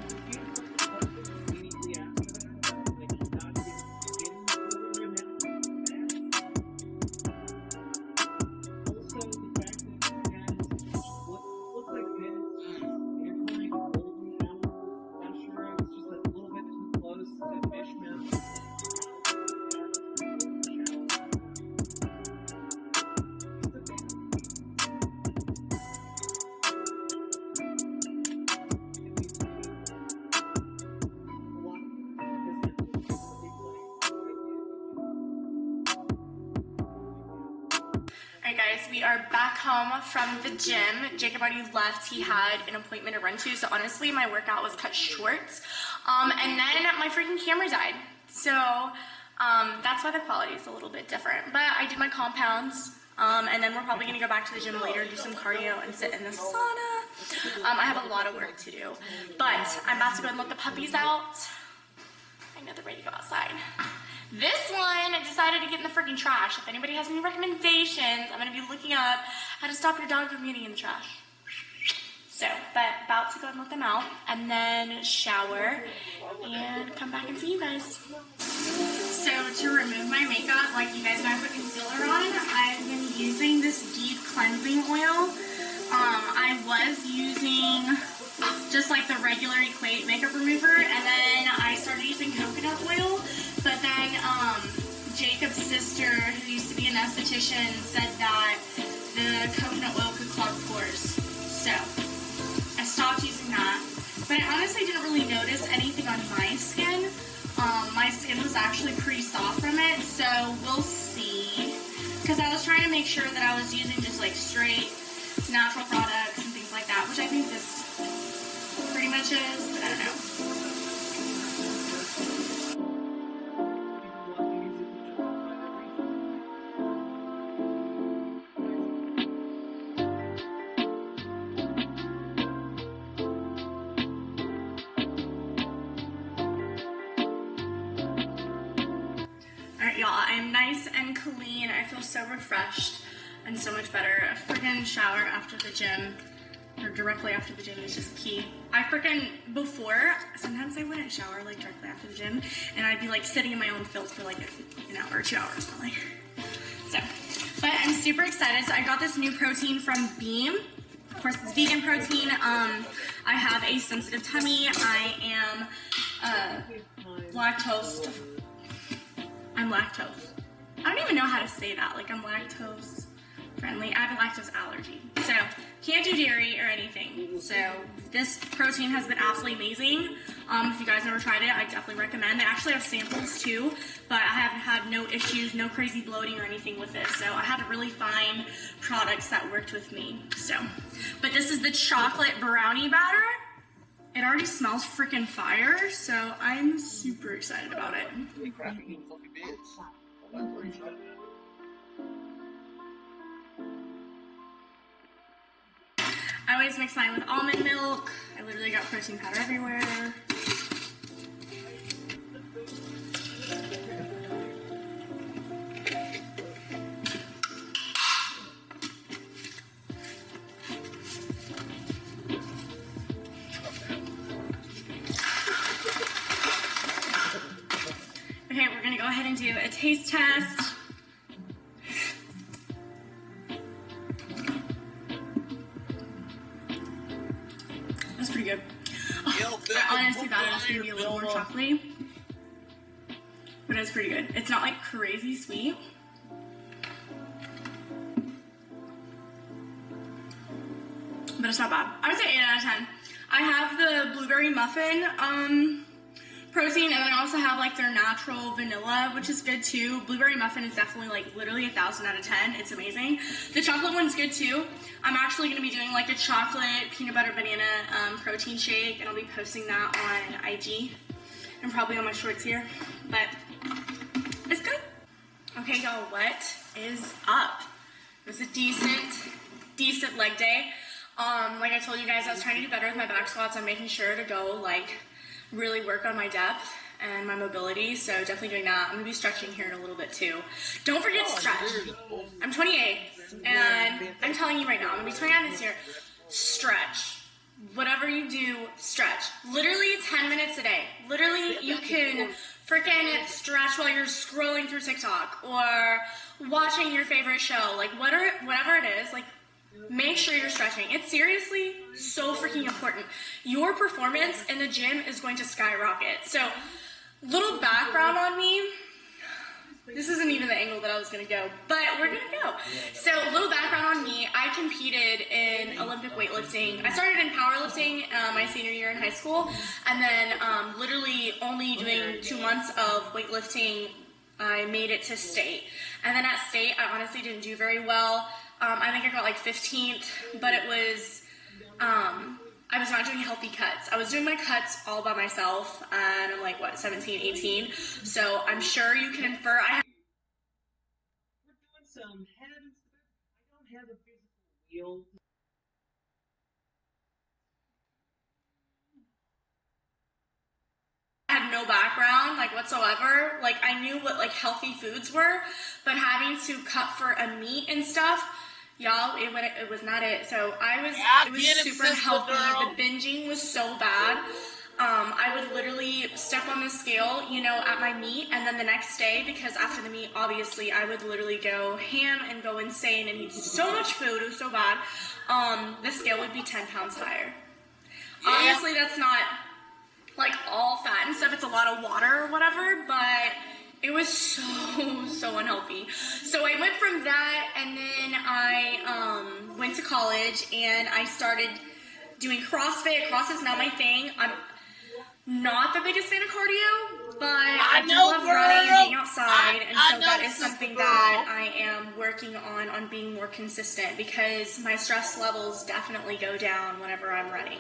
Guys, we are back home from the gym. Jacob already left. He had an appointment to run to, so honestly my workout was cut short. And then my freaking camera died. So that's why the quality is a little bit different. But I did my compounds, and then we're probably gonna go back to the gym later, do some cardio and sit in the sauna. I have a lot of work to do, but I'm about to go and let the puppies out. I know they're ready to go outside. This one decided to get in the freaking trash. If anybody has any recommendations, I'm going to be looking up how to stop your dog from getting in the trash. So, but about to go and let them out and then shower and come back and see you guys. So to remove my makeup, like you guys know I put concealer on, I've been using this deep cleansing oil. I was using just like the regular Equate makeup remover, and then I started using coconut oil. But then Jacob's sister, who used to be an esthetician, said that the coconut oil could clog pores. So I stopped using that. But I honestly didn't really notice anything on my skin. My skin was actually pretty soft from it, so we'll see. Because I was trying to make sure that I was using just like straight natural products and things like that, which I think this pretty much is, but I don't know. Alright y'all, I'm nice and clean. I feel so refreshed and so much better. A freaking shower after the gym, or directly after the gym, is just key. I freaking, before, sometimes I wouldn't shower like directly after the gym, and I'd be like sitting in my own filth for like an hour or 2 hours, not like. So, but I'm super excited. So I got this new protein from Beam. Of course, it's vegan protein. I have a sensitive tummy. I am lactose. I'm lactose. I don't even know how to say that. Like, I'm lactose friendly. I have a lactose allergy. So, can't do dairy or anything. So, this protein has been absolutely amazing. If you guys never tried it, I definitely recommend. They actually have samples too, but I haven't had no issues, no crazy bloating or anything with it. So, I had to really find products that worked with me. So, but this is the chocolate brownie batter. It already smells freaking fire, so I'm super excited about it. I always mix mine with almond milk. I literally got protein powder everywhere. and do a taste test. That's pretty good. Oh, I honestly thought it was going to be a little more chocolatey, but it's pretty good. It's not like crazy sweet. But it's not bad. I would say 8 out of 10. I have the blueberry muffin protein, and then I also have like their natural vanilla, which is good too. Blueberry muffin is definitely like literally 1,000 out of 10. It's amazing. The chocolate one's good too. I'm actually going to be doing like a chocolate peanut butter banana protein shake, and I'll be posting that on IG and probably on my shorts here. But it's good. Okay, y'all, what is up? It was a decent leg day. Like I told you guys, I was trying to do better with my back squats. I'm making sure to go like really work on my depth and my mobility, so definitely doing that. I'm gonna be stretching here in a little bit too. Don't forget to stretch. I'm 28, and I'm telling you right now, I'm gonna be 29 this year. Stretch. Whatever you do, stretch. Literally 10 minutes a day. Literally, you can freaking stretch while you're scrolling through TikTok or watching your favorite show. Like whatever it is, like make sure you're stretching. It's seriously so freaking important. Your performance in the gym is going to skyrocket. So, little background on me. This isn't even the angle that I was going to go, but we're going to go. So, little background on me. I competed in Olympic weightlifting. I started in powerlifting my senior year in high school, and then literally only doing 2 months of weightlifting, I made it to state. And then at state, I honestly didn't do very well. I think I got like 15th, but it was, I was not doing healthy cuts. I was doing my cuts all by myself, and I'm like, what, 17, 18? So I'm sure you can infer. We're doing some head and stuff. I don't have a physical wheel. I had no background, like, whatsoever. Like, I knew what, like, healthy foods were, but having to cut for a meat and stuff, y'all, it was not it. So it was super unhealthy. The binging was so bad. I would literally step on the scale, you know, at my meet, and then the next day, because after the meet, obviously, I would literally go ham and go insane and eat so much food. It was so bad. The scale would be 10 pounds higher. Yeah. Obviously, that's not like all fat and stuff. It's a lot of water or whatever, but it was so unhealthy. So I went from that, and then I went to college, and I started doing CrossFit. CrossFit's not my thing. I'm not the biggest fan of cardio, but I do love running and being outside, and so that is something that I am working on being more consistent, because my stress levels definitely go down whenever I'm running.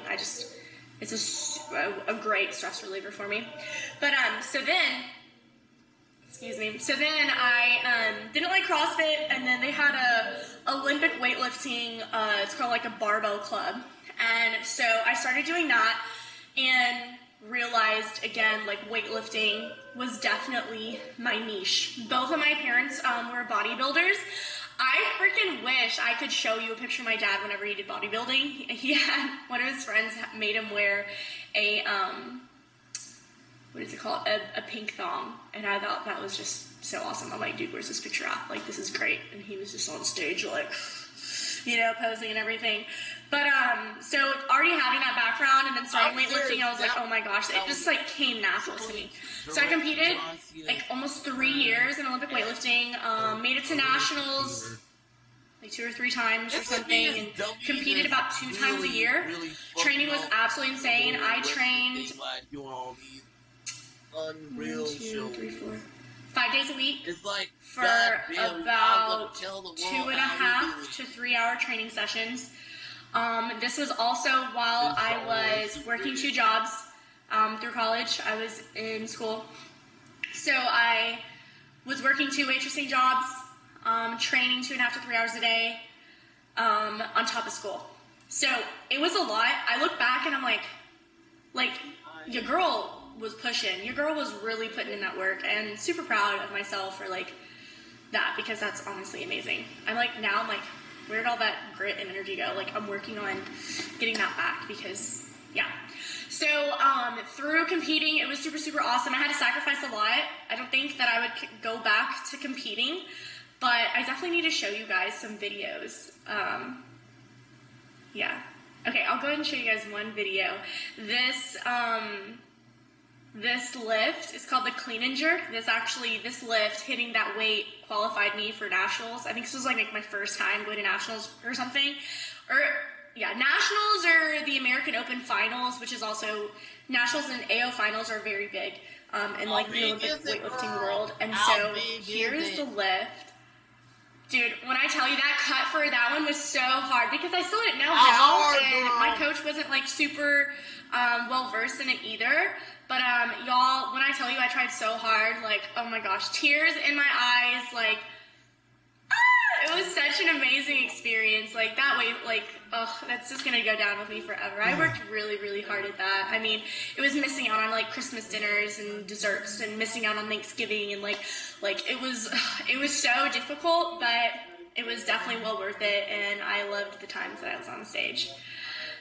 It's a great stress reliever for me. But so then I didn't like CrossFit, and then they had a Olympic weightlifting, it's called like a barbell club, and so I started doing that and realized again, like, weightlifting was definitely my niche. Both of my parents were bodybuilders. I freaking wish I could show you a picture of my dad whenever he did bodybuilding. He had, one of his friends made him wear a, what is it called? A pink thong. And I thought that was just so awesome. I'm like, dude, where's this picture at? Like, this is great. And he was just on stage, like, you know, posing and everything. But, so already having that background and then starting weightlifting, I was like, oh my gosh, it just, like, came natural to me. So I competed, like, almost 3 years in Olympic weightlifting, made it to nationals, like 2 or 3 times or something, and competed about 2 times a year. Training was absolutely insane. I trained 5 days a week for about 2.5 to 3 hour training sessions. This was also while I was working 2 jobs through college. I was in school. So I was working 2 waitressing jobs, training 2.5 to 3 hours a day on top of school. So it was a lot. I look back and I'm like, your girl was pushing. Your girl was really putting in that work, and super proud of myself for like that, because that's honestly amazing. I'm like, where did all that grit and energy go? Like, I'm working on getting that back, because, yeah. So through competing, it was super, super awesome. I had to sacrifice a lot. I don't think that I would go back to competing, but I definitely need to show you guys some videos. Yeah. Okay, I'll go ahead and show you guys one video. This lift is called the clean and jerk. This lift, hitting that weight, qualified me for nationals. I think this was like my first time going to nationals or something. Nationals or the American Open finals, which is also, nationals and AO finals are very big in like the Olympic weightlifting world. And so here's the lift. Dude, when I tell you that cut for that one was so hard because I still didn't know how, and my coach wasn't like super well versed in it either. But y'all, when I tell you I tried so hard, like, oh my gosh, tears in my eyes, like, it was such an amazing experience. Like that way, like, that's just gonna go down with me forever. I worked really, really hard at that. I mean, it was missing out on like Christmas dinners and desserts, and missing out on Thanksgiving, and like it was so difficult, but it was definitely well worth it, and I loved the times that I was on the stage.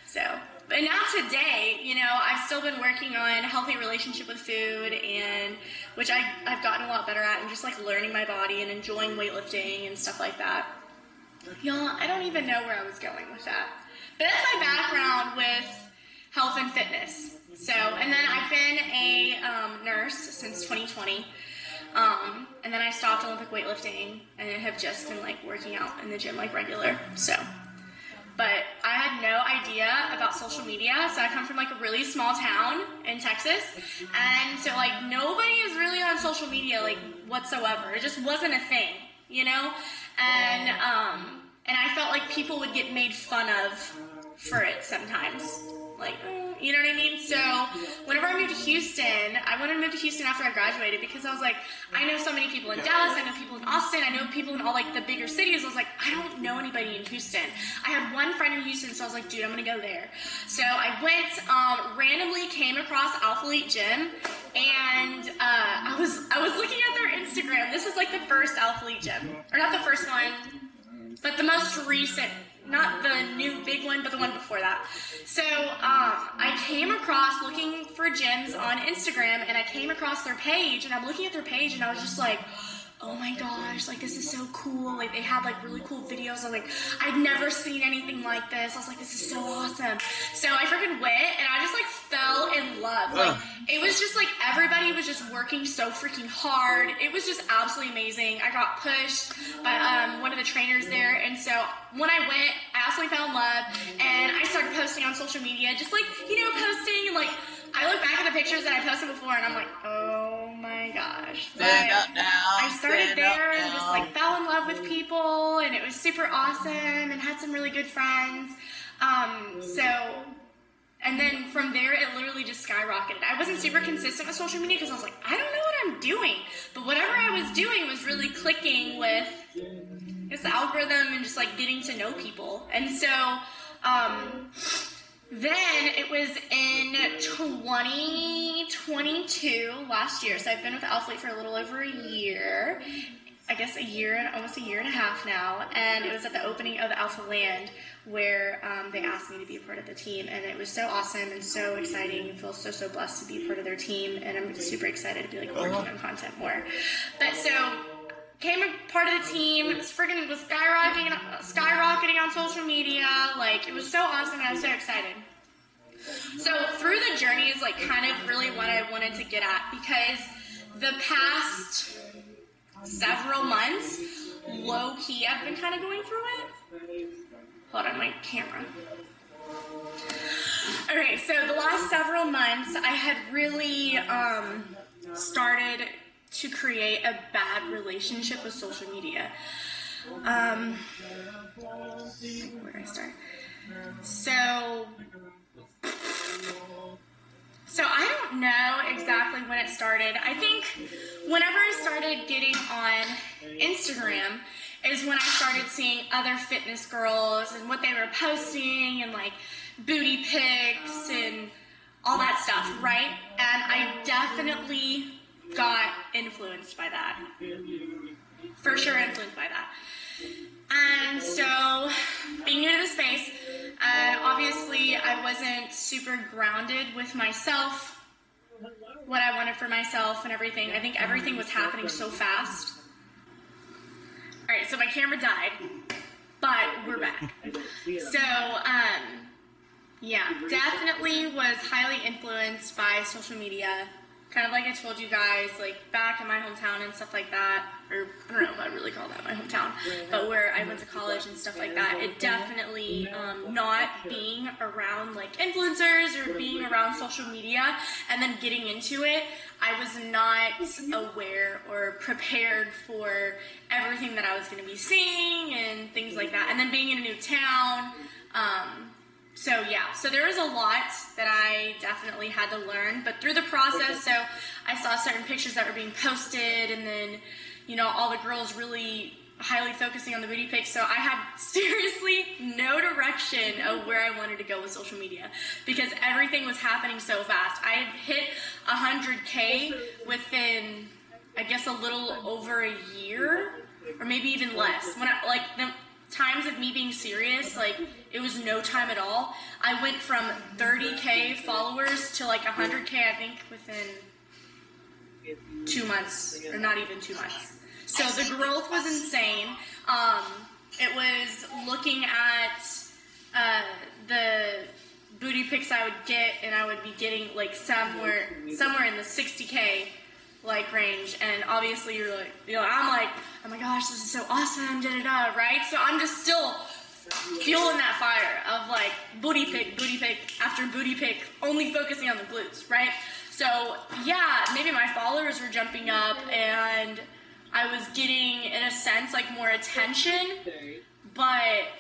So, but now today, you know, I've still been working on a healthy relationship with food, and which I've gotten a lot better at, and just like learning my body and enjoying weightlifting and stuff like that. Y'all, I don't even know where I was going with that. But that's my background with health and fitness. So, and then I've been a nurse since 2020. And then I stopped Olympic weightlifting and have just been like working out in the gym like regular. So, but I had no idea about social media. So I come from like a really small town in Texas. And so like nobody is really on social media like whatsoever. It just wasn't a thing, you know? And I felt like people would get made fun of for it sometimes. Like, you know what I mean? So whenever I moved to Houston, I wanted to move to Houston after I graduated because I was like, I know so many people in Dallas, I know people in Austin, I know people in all like the bigger cities. I was like, I don't know anybody in Houston. I had one friend in Houston, so I was like, dude, I'm gonna go there. So I went, randomly came across Alpha Elite Gym, and I was looking at their Instagram. This is like the first Alpha Elite Gym, or not the first one, but the most recent. Not the new big one, but the one before that. So I came across looking for gyms on Instagram, and I came across their page, and I'm looking at their page, and I was just like, oh my gosh, like this is so cool. Like they had like really cool videos. I was like, I'd never seen anything like this. I was like, this is so awesome. So I freaking went, and I just like fell in love. Like it was just like everybody was just working so freaking hard. It was just absolutely amazing. I got pushed by one of the trainers there, and so when I went, I absolutely fell in love, and I started posting on social media, just like, you know, posting, and like I look back at the pictures that I posted before, and I'm like, oh my gosh. But I started there and just like fell in love with people, and it was super awesome, and had some really good friends. And then from there, it literally just skyrocketed. I wasn't super consistent with social media because I was like, I don't know what I'm doing. But whatever I was doing was really clicking with this algorithm and just like getting to know people. And so then it was in 2022, last year. So I've been with Alpha Elite for a little over a year. I guess almost a year and a half now, and it was at the opening of the Alpha Land where they asked me to be a part of the team, and it was so awesome and so exciting. I feel so blessed to be a part of their team, and I'm super excited to be like working on content more. But so became a part of the team. It was skyrocketing on social media. Like it was so awesome, and I was so excited. So through the journey is like kind of really what I wanted to get at, because the past several months, low-key, I've been kind of going through it. Hold on, my camera. Okay, so the last several months, I had really started to create a bad relationship with social media. Where do I start? So I don't know exactly when it started. I think whenever I started getting on Instagram is when I started seeing other fitness girls and what they were posting, and like booty pics and all that stuff, right? And I definitely got influenced by that. For sure influenced by that. And so, being new to the space, obviously I I wasn't super grounded with myself, what I wanted for myself and everything. I think everything was happening so fast. Alright, so my camera died, but we're back. So, yeah, definitely was highly influenced by social media. Kind of like I told you guys, like back in my hometown and stuff like that, or I don't know if I really call that my hometown, but where I went to college and stuff like that, it definitely, not being around like influencers or being around social media and then getting into it, I was not aware or prepared for everything that I was going to be seeing and things like that. And then being in a new town, so yeah, so there was a lot that I definitely had to learn, but through the process, so I saw certain pictures that were being posted, and then, you know, all the girls really highly focusing on the booty pics, so I had seriously no direction of where I wanted to go with social media, because everything was happening so fast. I had hit 100K within, I guess, a little over a year, or maybe even less. When I, like, the times of me being serious, like, it was no time at all. I went from 30K followers to like 100K, I think, within 2 months, or not even 2 months. So the growth was insane. It was looking at the booty pics I would get, and I would be getting like somewhere in the 60K like range, and obviously you're like, you know, I'm like, oh my gosh, this is so awesome, da da da, right? So I'm just still fueling that fire of like booty pic after booty pic, only focusing on the glutes, right? So yeah, maybe my followers were jumping up and I was getting, in a sense, like more attention, but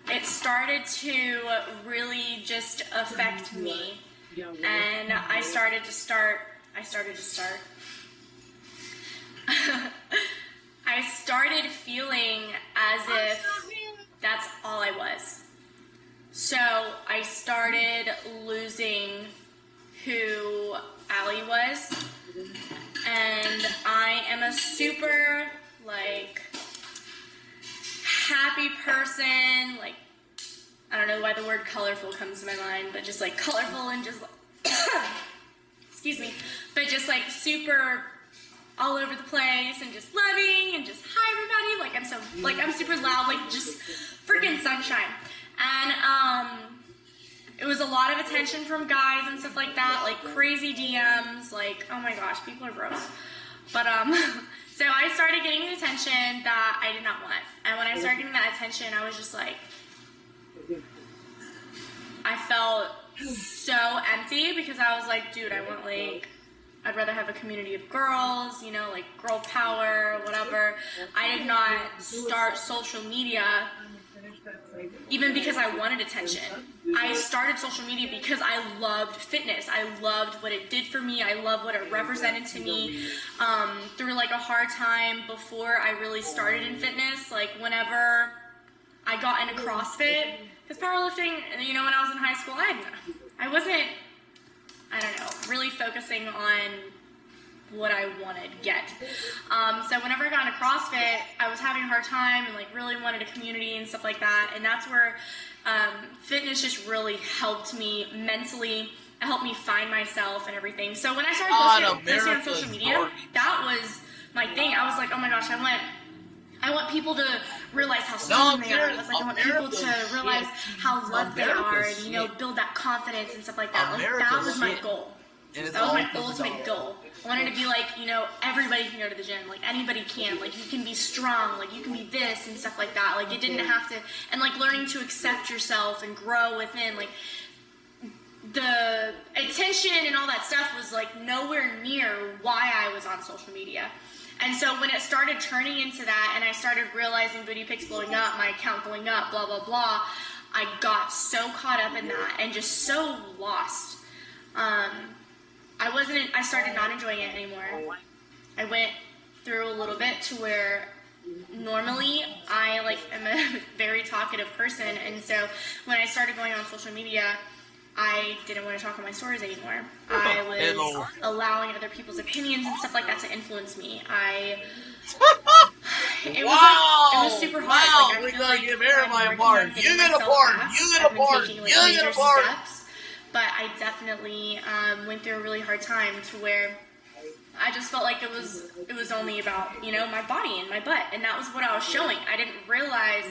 it started to really just affect me, and I started to start I started feeling as if that's all I was. So I started losing who Allie was, and I am a super, like, happy person, like, I don't know why the word colorful comes to my mind, but just, like, colorful and just, excuse me, but just, like, super all over the place and just loving and just, hi, everybody, I'm super loud, like, just freaking sunshine. And, it was a lot of attention from guys and stuff like that, like crazy DMs, like, oh my gosh, people are gross. But, so I started getting the attention that I did not want. And when I started getting that attention, I was just like, I felt so empty, because I was like, dude, I want, like, I'd rather have a community of girls, you know, like girl power, whatever. I did not start social media even because I wanted attention. I started social media because I loved fitness. I loved what it did for me. I loved what it represented to me. Through like a hard time before I really started in fitness, like whenever I got into CrossFit, because powerlifting, you know, when I was in high school, I wasn't, I don't know, really focusing on what I wanted yet. So whenever I got into CrossFit, I was having a hard time and like really wanted a community and stuff like that. And that's where fitness just really helped me mentally. It helped me find myself and everything. So when I started posting on social media, that was my thing. I was like, oh my gosh, I want people to realize how strong they are. I want people to realize how loved they are, and, you know, build that confidence and stuff like that. Like, that was my goal. That was my ultimate goal. I wanted to be like, you know, everybody can go to the gym. Like, anybody can. Like, you can be strong. Like, you can be this and stuff like that. Like, it didn't have to, and like learning to accept yourself and grow within. Like, the attention and all that stuff was like nowhere near why I was on social media. And so when it started turning into that, and I started realizing booty pics blowing up, my account going up, blah, blah, blah, I got so caught up in that and just so lost. I started not enjoying it anymore. I went through a little bit to where normally I like am a very talkative person, and so when I started going on social media, I didn't want to talk on my stories anymore. I was allowing other people's opinions and stuff like that to influence me. it was super hard. Wow, Like, I we're feel gonna like give I'm everybody a working part. on You getting get a myself part. back. You get I've a been part. taking You like get major a part. steps, but I definitely went through a really hard time to where I just felt like it was only about, you know, my body and my butt, and that was what I was showing. I didn't realize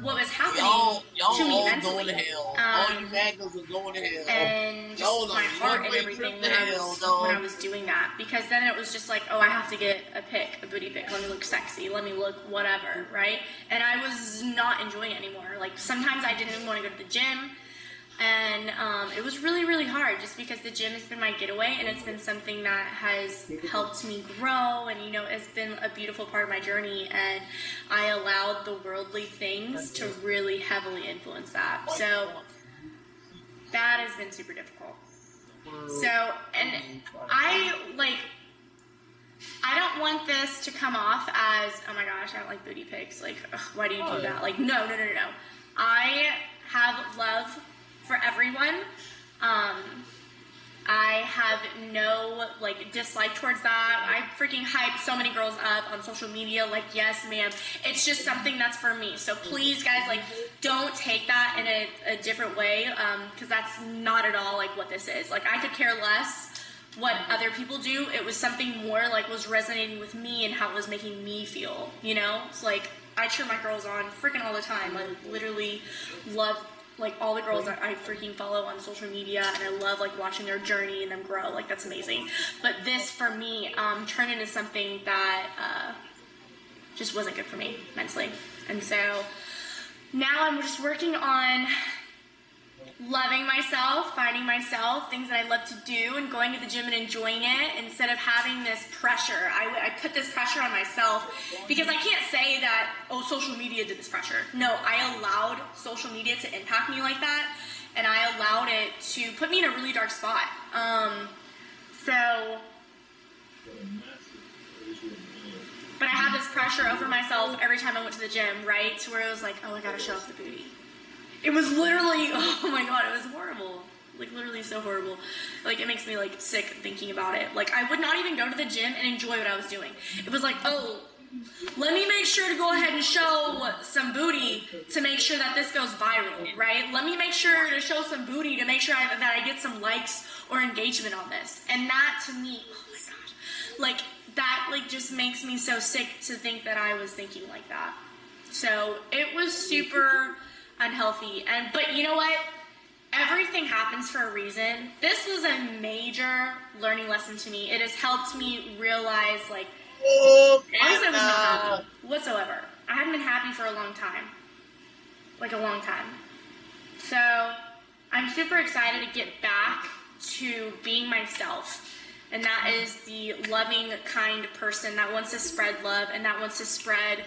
what was happening Y'all to me all mentally. going to hell. All you maggots are going to hell. And just my heart and everything when I was doing that, because then it was just like, oh, I have to get a booty pic. Let me look sexy. Let me look whatever, right? And I was not enjoying it anymore. Like, sometimes I didn't even want to go to the gym. And it was really, really hard just because the gym has been my getaway, and it's been something that has helped me grow, and, you know, it's been a beautiful part of my journey, and I allowed the worldly things to really heavily influence that. So that has been super difficult. So, and I don't want this to come off as, oh my gosh, I don't like booty pics. Like, ugh, why do you do that? Like, no. I have love for everyone. I have no, like, dislike towards that. I freaking hype so many girls up on social media, like, yes, ma'am. It's just something that's for me. So please, guys, like, don't take that in a different way, because that's not at all, like, what this is. Like, I could care less what other people do. It was something more, like, was resonating with me and how it was making me feel, you know? It's like, I cheer my girls on freaking all the time. I literally love, like, all the girls that I freaking follow on social media, and I love, like, watching their journey and them grow. Like, that's amazing. But this, for me, turned into something that just wasn't good for me mentally. And so now I'm just working on loving myself, finding myself, things that I love to do, and going to the gym and enjoying it instead of having this pressure. I put this pressure on myself because I can't say that, oh, social media did this pressure. No, I allowed social media to impact me like that, and I allowed it to put me in a really dark spot. But I had this pressure over myself every time I went to the gym, right? To where it was like, oh, I gotta show off the booty. It was literally, oh my god, it was horrible. Like, literally so horrible. Like, it makes me, like, sick thinking about it. Like, I would not even go to the gym and enjoy what I was doing. It was like, oh, let me make sure to go ahead and show some booty to make sure that this goes viral, right? Let me make sure to show some booty to make sure that I get some likes or engagement on this. And that, to me, oh my gosh, like, that, like, just makes me so sick to think that I was thinking like that. So, it was super unhealthy. But you know what? Everything happens for a reason. This was a major learning lesson to me. It has helped me realize, like, honestly, I was not happy whatsoever. I hadn't been happy for a long time. Like, a long time. So, I'm super excited to get back to being myself. And that is the loving, kind person that wants to spread love and that wants to spread,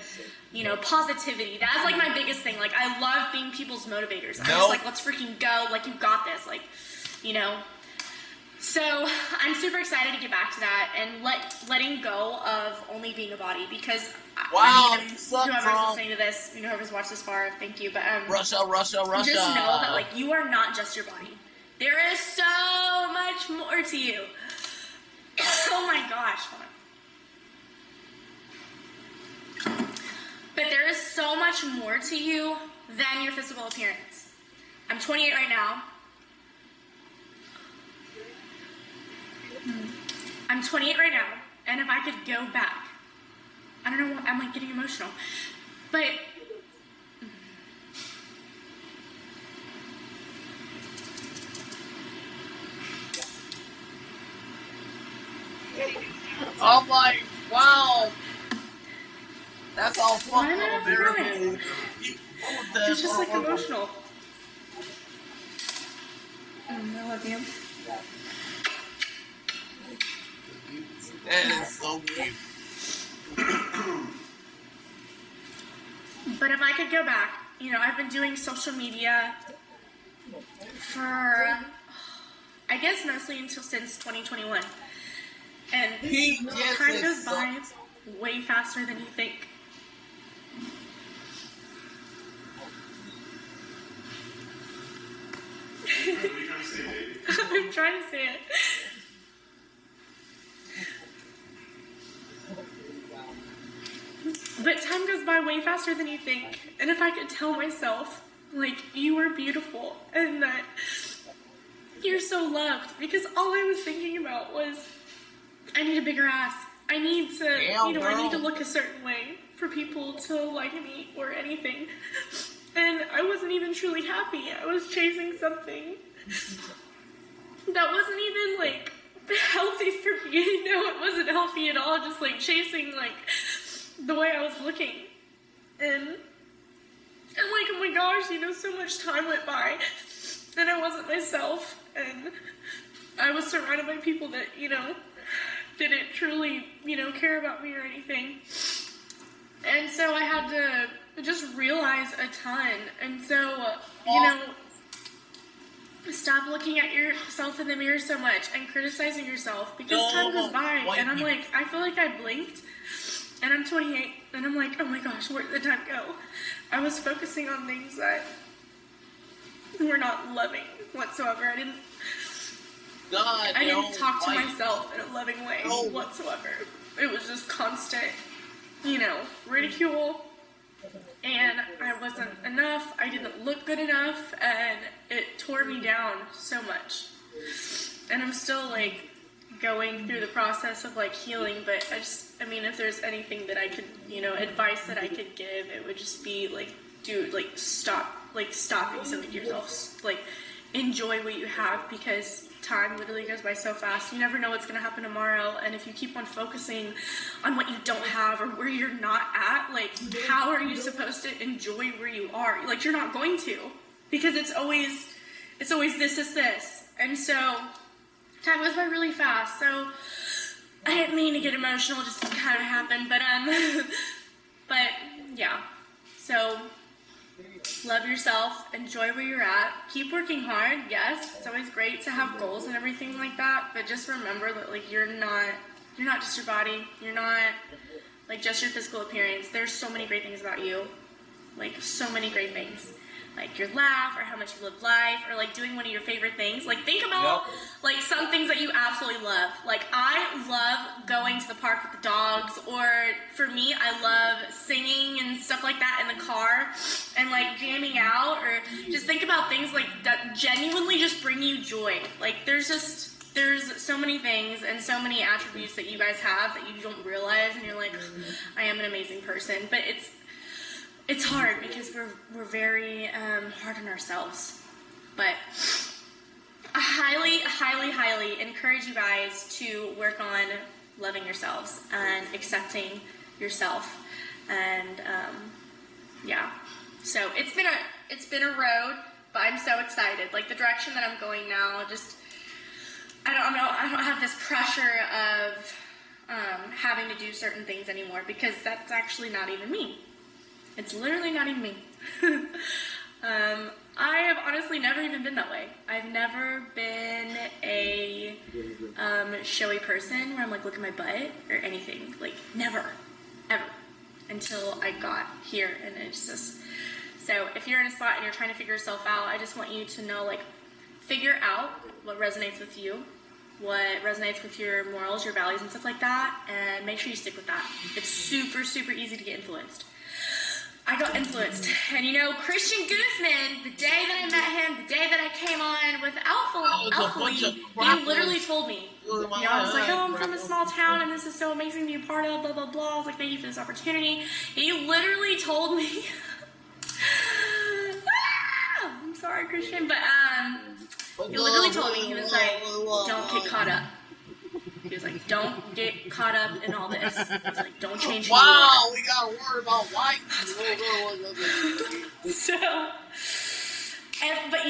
you know, positivity. That's, like, my biggest thing. Like, I love being people's motivators. I'm just like, let's freaking go. Like, you got this. Like, you know. So, I'm super excited to get back to that and letting go of only being a body. Because, I mean, whoever's listening to this, you know, whoever's watched this far, thank you. But, Russia. Just know that, like, you are not just your body. There is so much more to you. Oh my gosh. Hold on. But there is so much more to you than your physical appearance. I'm 28 right now. I'm 28 right now, and if I could go back, I don't know what, I'm, like, getting emotional. But I'm like, wow. That's all fucked why am up, I America. It's just, like, emotional. I love you. That is so cute. But if I could go back, you know, I've been doing social media for, I guess, mostly since 2021. And time goes by way faster than you think. I'm trying to say it. But time goes by way faster than you think. And if I could tell myself, like, you are beautiful and that you're so loved, because all I was thinking about was, I need a bigger ass. I need to, I need to look a certain way for people to like me or anything. And I wasn't even truly happy. I was chasing something that wasn't even, like, healthy for me. It wasn't healthy at all. Just, like, chasing, like, the way I was looking. And like, oh my gosh, so much time went by. And I wasn't myself. And I was surrounded by people that, didn't truly, care about me or anything. And so I had to just realize a ton. And so, stop looking at yourself in the mirror so much and criticizing yourself, because time goes by and I'm like, I feel like I blinked and I'm 28 and I'm like, oh my gosh, where did the time go? I was focusing on things that were not loving whatsoever. I didn't talk to myself in a loving way whatsoever. It was just constant, ridicule, and I wasn't enough, I didn't look good enough, and it tore me down so much. And I'm still, like, going through the process of, like, healing, but if there's anything that I could, advice that I could give, it would just be, like, dude, like, stop being so good to yourself. Like, enjoy what you have, because time literally goes by so fast. You never know what's going to happen tomorrow, and if you keep on focusing on what you don't have or where you're not at, like, how are you supposed to enjoy where you are? Like, you're not going to, because it's always this. And so time goes by really fast. So I didn't mean to get emotional, just kind of happened, but yeah. So love yourself, enjoy where you're at, keep working hard. Yes, it's always great to have goals and everything like that, but just remember that, like, you're not just your body, you're not, like, just your physical appearance. There's so many great things about you, like, so many great things, like your laugh, or how much you live life, or, like, doing one of your favorite things. Like, think about, like, some things that you absolutely love. Like, I love going to the park with the dogs, or for me, I love singing and stuff like that in the car, and, like, jamming out, or just think about things, like, that genuinely just bring you joy. Like, there's so many things and so many attributes that you guys have that you don't realize, and you're like, I am an amazing person. But it's hard because we're very hard on ourselves. But I highly encourage you guys to work on loving yourselves and accepting yourself. And yeah, so it's been a road, but I'm so excited. Like, the direction that I'm going now, just I don't have this pressure of having to do certain things anymore, because that's actually not even me. It's literally not even me. I have honestly never even been that way. I've never been a showy person where I'm like, look at my butt or anything. Like, never, ever, until I got here. And it's just, so if you're in a spot and you're trying to figure yourself out, I just want you to know, like, figure out what resonates with you, what resonates with your morals, your values, and stuff like that, and make sure you stick with that. It's super, super easy to get influenced. I got influenced. And Christian Guzman, the day that I met him, the day that I came on with Alpha he literally told me, I was like, oh, I'm from a small town and this is so amazing to be a part of, blah, blah, blah. I was like, thank you for this opportunity. He literally told me, I'm sorry, Christian, but he literally told me, he was like, don't get caught up. He was like, don't get caught up in all this. He was like, don't change who you are. Wow, we got a word about white people. So, but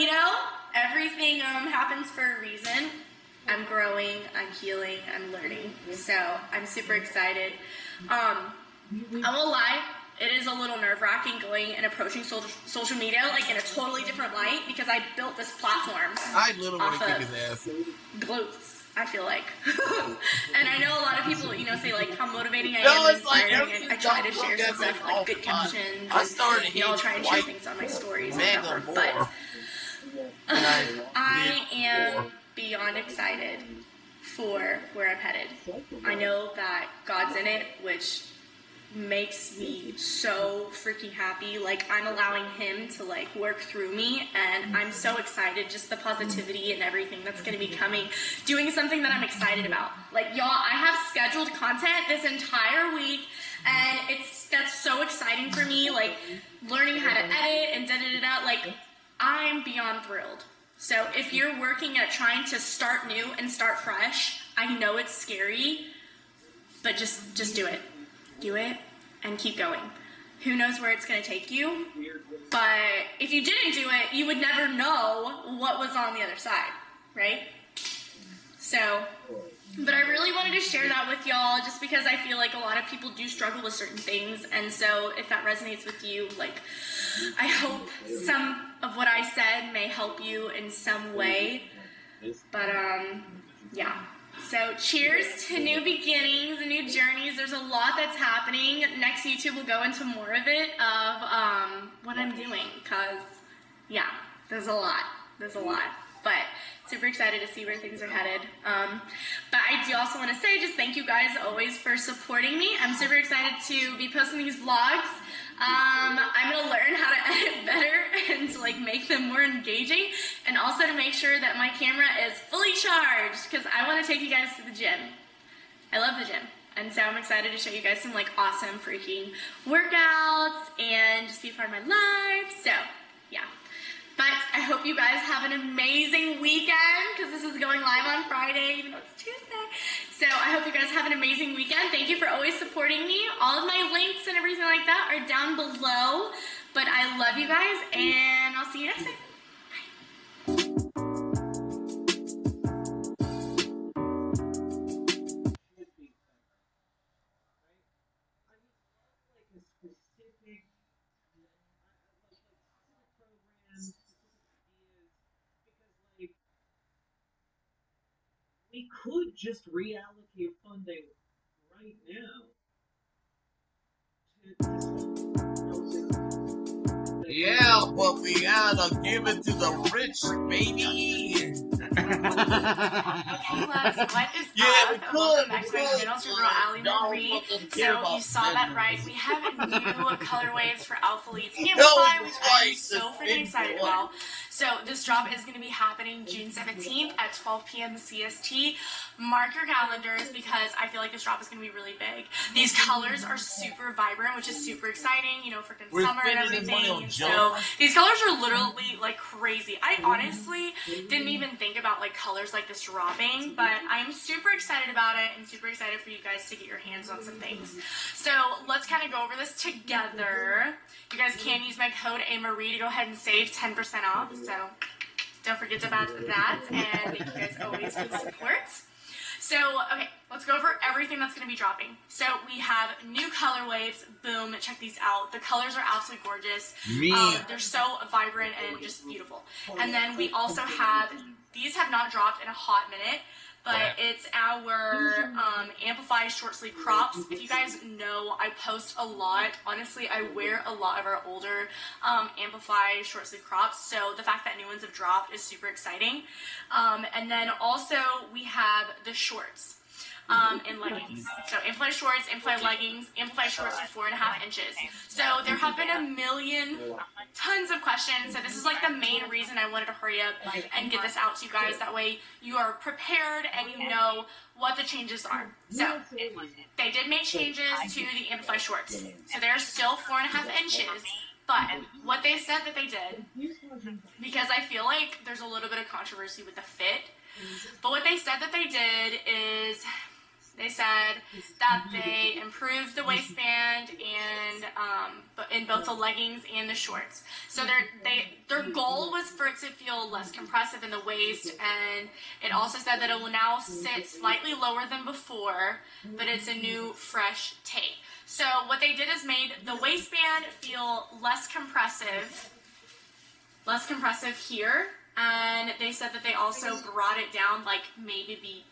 everything happens for a reason. I'm growing, I'm healing, I'm learning. So, I'm super excited. I won't lie, it is a little nerve-wracking going and approaching social media, like, in a totally different light, because I built this platform. I literally want to kick his ass. Glutes, I feel like. And I know a lot of people, say, like, how motivating I am, and inspiring. I try to share some stuff, like, good captions, and, I'll try and share things on my stories and whatever, but I am beyond excited for where I'm headed. I know that God's in it, which makes me so freaking happy. Like, I'm allowing him to like work through me, and I'm so excited, just the positivity and everything that's going to be coming, doing something that I'm excited about. Like, y'all, I have scheduled content this entire week, and that's so exciting for me, like learning how to edit and da-da-da-da. Like, I'm beyond thrilled. So if you're working at trying to start new and start fresh, I know it's scary, but just do it. Do it and keep going. Who knows where it's going to take you? But if you didn't do it, you would never know what was on the other side, right? So, but I really wanted to share that with y'all just because I feel like a lot of people do struggle with certain things. And so if that resonates with you, like, I hope some of what I said may help you in some way. But, yeah. So cheers to new beginnings and new journeys. There's a lot that's happening. Next YouTube will go into more of it, of what I'm doing, because, yeah, there's a lot. There's a lot. But super excited to see where things are headed. But I do also want to say just thank you guys always for supporting me. I'm super excited to be posting these vlogs. I'm going to learn how to edit better and to like make them more engaging, and also to make sure that my camera is fully charged, because I want to take you guys to the gym. I love the gym. And so I'm excited to show you guys some like awesome freaking workouts and just be a part of my life. So yeah. But I hope you guys have an amazing weekend, because this is going live on Friday, even though it's Tuesday. So I hope you guys have an amazing weekend. Thank you for always supporting me. All of my links and everything like that are down below. But I love you guys, and I'll see you next time. We could just reallocate funding right now. Yeah, but we gotta give it to the rich, baby. Okay, loves, what is Yeah, we up? could, Welcome back to my we could. channel. It's your girl, Allie Y'all Marie. fucking care So about you saw that Benjamin. right. We have new colorways for Alpha Leads No, Amplify, which I'm twice. so freaking excited about. So this drop is going to be happening June 17th at 12 p.m. CST. Mark your calendars, because I feel like this drop is going to be really big. These colors are super vibrant, which is super exciting, you know, freaking summer and everything. So these colors are literally like crazy. I honestly didn't even think about like colors like this dropping, but I'm super excited about it and super excited for you guys to get your hands on some things. So let's kind of go over this together. You guys can use my code AMARIE to go ahead and save 10% off. So don't forget about that, and thank you guys always for the support. So, okay, let's go over everything that's going to be dropping. So, we have new color waves. Boom, check these out. The colors are absolutely gorgeous. They're so vibrant and just beautiful. And then we also have, these have not dropped in a hot minute, but it's our Amplify short sleeve crops. If you guys know, I post a lot. Honestly, I wear a lot of our older Amplify short sleeve crops, so the fact that new ones have dropped is super exciting. And then also we have the shorts in leggings. So Amplify shorts, Amplify leggings, Amplify shorts are 4.5 inches. So there have been a million, tons of questions. So this is like the main reason I wanted to hurry up and get this out to you guys. That way you are prepared and you know what the changes are. So they did make changes to the Amplify shorts. So they're still 4.5 inches. But what they said that they did, because I feel like there's a little bit of controversy with the fit, but what they said that they did is they said that they improved the waistband and in both the leggings and the shorts. So their goal was for it to feel less compressive in the waist, and it also said that it will now sit slightly lower than before, but it's a new, fresh take. So what they did is made the waistband feel less compressive here, and they said that they also brought it down like maybe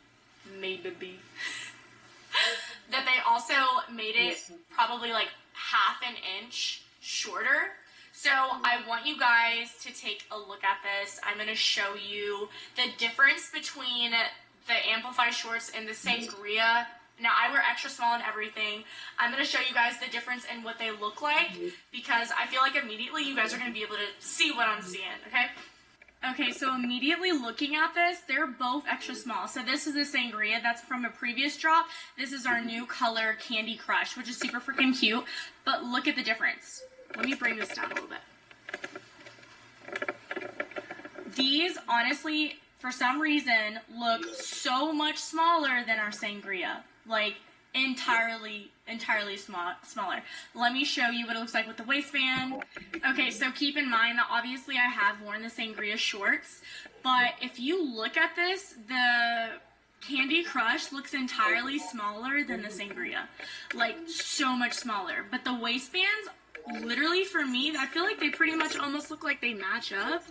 that they also made it probably like half an inch shorter. So I want you guys to take a look at this. I'm going to show you the difference between the Amplify shorts and the Sangria Now, I wear extra small and everything. I'm going to show you guys the difference in what they look like because I feel like immediately you guys are going to be able to see what I'm seeing, okay? Okay, so immediately looking at this, they're both extra small. So this is the sangria that's from a previous drop. This is our new color Candy Crush, which is super freaking cute. But look at the difference. Let me bring this down a little bit. These, honestly, for some reason, look so much smaller than our sangria. Like, entirely smaller. Let me show you what it looks like with the waistband. Okay, so keep in mind that obviously I have worn the sangria shorts, but if you look at this, the Candy Crush looks entirely smaller than the sangria. Like, so much smaller. But the waistbands, literally for me, I feel like they pretty much almost look like they match up.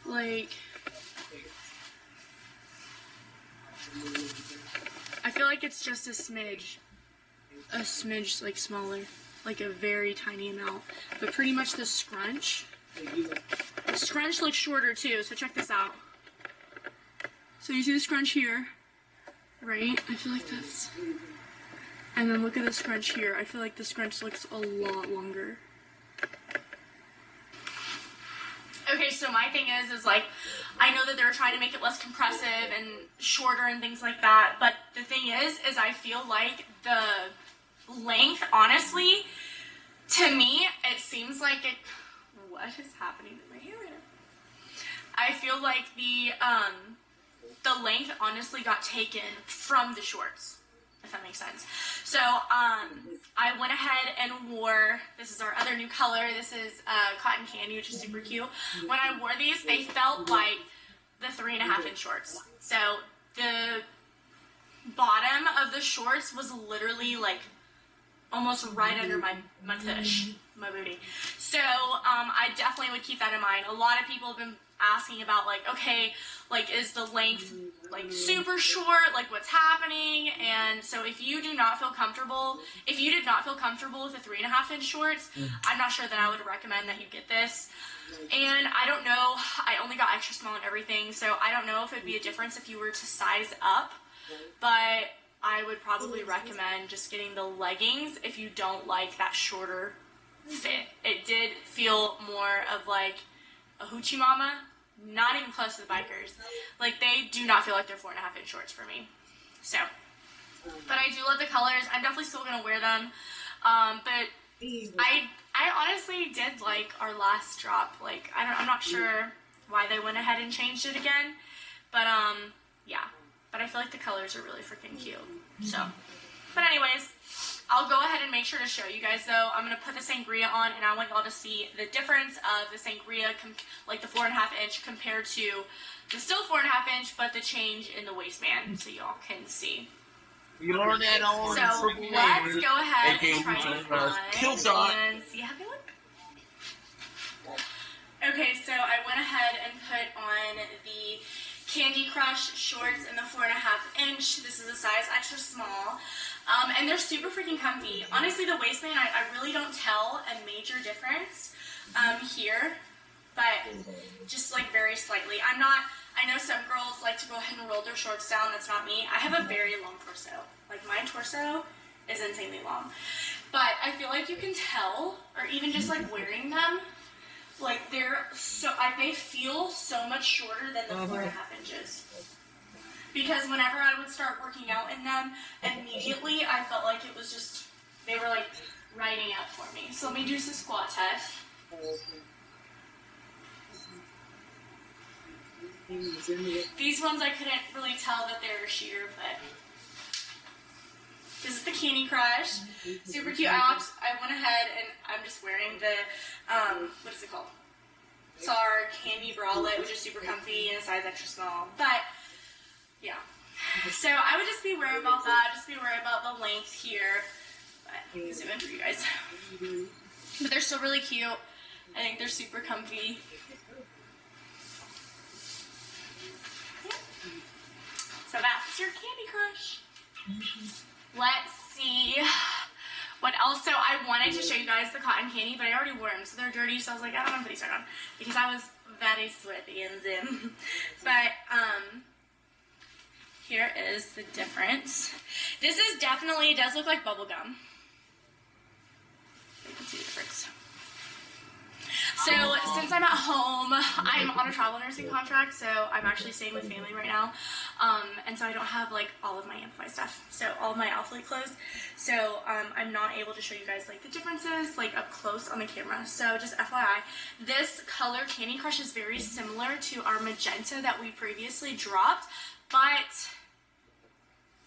Like, I feel like it's just a smidge like smaller, like a very tiny amount, but pretty much the scrunch looks shorter too, so check this out. So you see the scrunch here, right? I feel like that's, and then look at the scrunch here. I feel like the scrunch looks a lot longer. Okay, so my thing is like, I know that they're trying to make it less compressive and shorter and things like that, but the thing is I feel like the length, honestly, to me, it seems like it, what is happening to my hair? I feel like the length honestly got taken from the shorts, if that makes sense. So, I went ahead and wore, this is our other new color, this is Cotton Candy, which is super cute. When I wore these, they felt like the 3.5 inch shorts. So, the bottom of the shorts was literally like almost right under my tush, my booty. So, I definitely would keep that in mind. A lot of people have been asking about like, okay, like is the length like super short, like what's happening? And so if you do not feel comfortable, if you did not feel comfortable with the 3.5 inch shorts, I'm not sure that I would recommend that you get this. And I don't know, I only got extra small and everything, so I don't know if it'd be a difference if you were to size up, but I would probably recommend just getting the leggings if you don't like that shorter fit. It did feel more of like a hoochie mama, not even close to the bikers. Like, they do not feel like they're 4.5 inch shorts for me. So, but I do love the colors. I'm definitely still gonna wear them. But I honestly did like our last drop. Like, I'm not sure why they went ahead and changed it again. But yeah. But I feel like the colors are really freaking cute. So, but anyways, I'll go ahead and make sure to show you guys though. I'm going to put the sangria on and I want y'all to see the difference of the sangria, like the 4.5 inch compared to the still 4.5 inch, but the change in the waistband, so y'all can see. You learned that on So let's go ahead and try these on and see how they look. Okay, so I went ahead and put on the Candy Crush shorts in the 4.5 inch. This is a size extra small. And they're super freaking comfy. Honestly, the waistband, I really don't tell a major difference here, but just like very slightly. I know some girls like to go ahead and roll their shorts down. That's not me. I have a very long torso. Like, my torso is insanely long. But I feel like you can tell, or even just like wearing them, like they feel so much shorter than the 4.5 inches. Because whenever I would start working out in them, immediately I felt like it was just, they were like riding up for me. So let me do some squat test. These ones I couldn't really tell that they were sheer, but this is the Candy Crush. Super cute. I went ahead and I'm just wearing the, what is it called? It's our candy bralette, which is super comfy and a size extra small. But yeah, so I would just be worried about that, just be worried about the length here, but I can zoom in for you guys. But they're still really cute. I think they're super comfy. Yeah. So that's your Candy Crush. Let's see what else. So I wanted to show you guys the cotton candy, but I already wore them, so they're dirty, so I was like, I don't want to put these on, because I was very sweaty and zim. But, here is the difference. This is definitely, it does look like bubble gum. You can see the difference. So since I'm at home, I'm on a travel nursing contract, so I'm actually staying with family right now. And so I don't have like all of my Amplify stuff, so all of my Alphalete clothes. So I'm not able to show you guys like the differences like up close on the camera. So just FYI, this color Candy Crush is very similar to our magenta that we previously dropped, but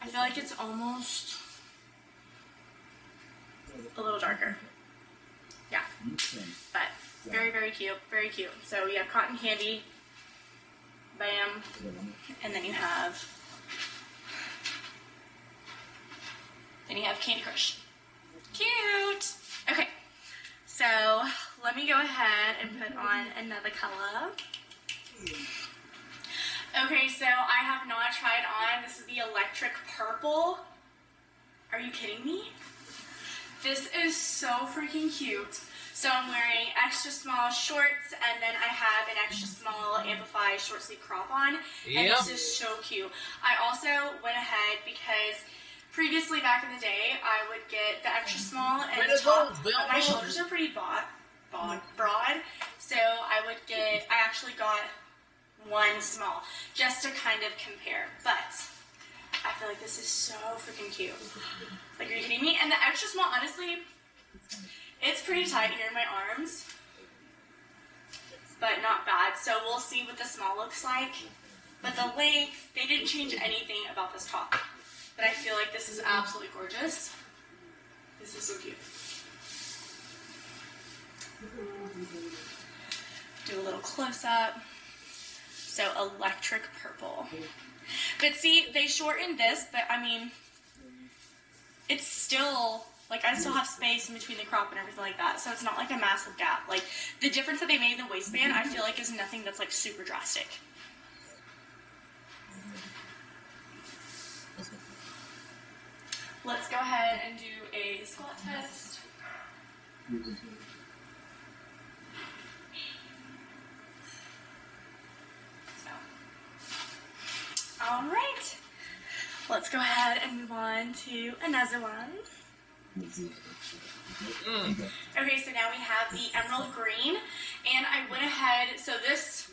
I feel like it's almost a little darker. Yeah, but very, very cute, very cute. So you have cotton candy, bam, and then you have Candy Crush. Cute. Okay, so let me go ahead and put on another color. Okay, so I have not tried on, this is the electric purple. Are you kidding me? This is so freaking cute. So I'm wearing extra small shorts, and then I have an extra small Amplify short sleeve crop on, and this is so cute. I also went ahead because previously back in the day, I would get the extra small and the top, but my shoulders are pretty broad, so I actually got one small just to kind of compare, but I feel like this is so freaking cute. Like, are you kidding me? And the extra small, honestly, it's pretty tight here in my arms, but not bad. So we'll see what the small looks like. But the length, they didn't change anything about this top. But I feel like this is absolutely gorgeous. This is so cute. Do a little close up. So electric purple. But see, they shortened this, but I mean, it's still, like, I still have space in between the crop and everything like that, so it's not like a massive gap. Like, the difference that they made in the waistband, I feel like is nothing that's, like, super drastic. Let's go ahead and do a squat test. All right, let's go ahead and move on to another one. Okay, so now we have the emerald green, and I went ahead, so this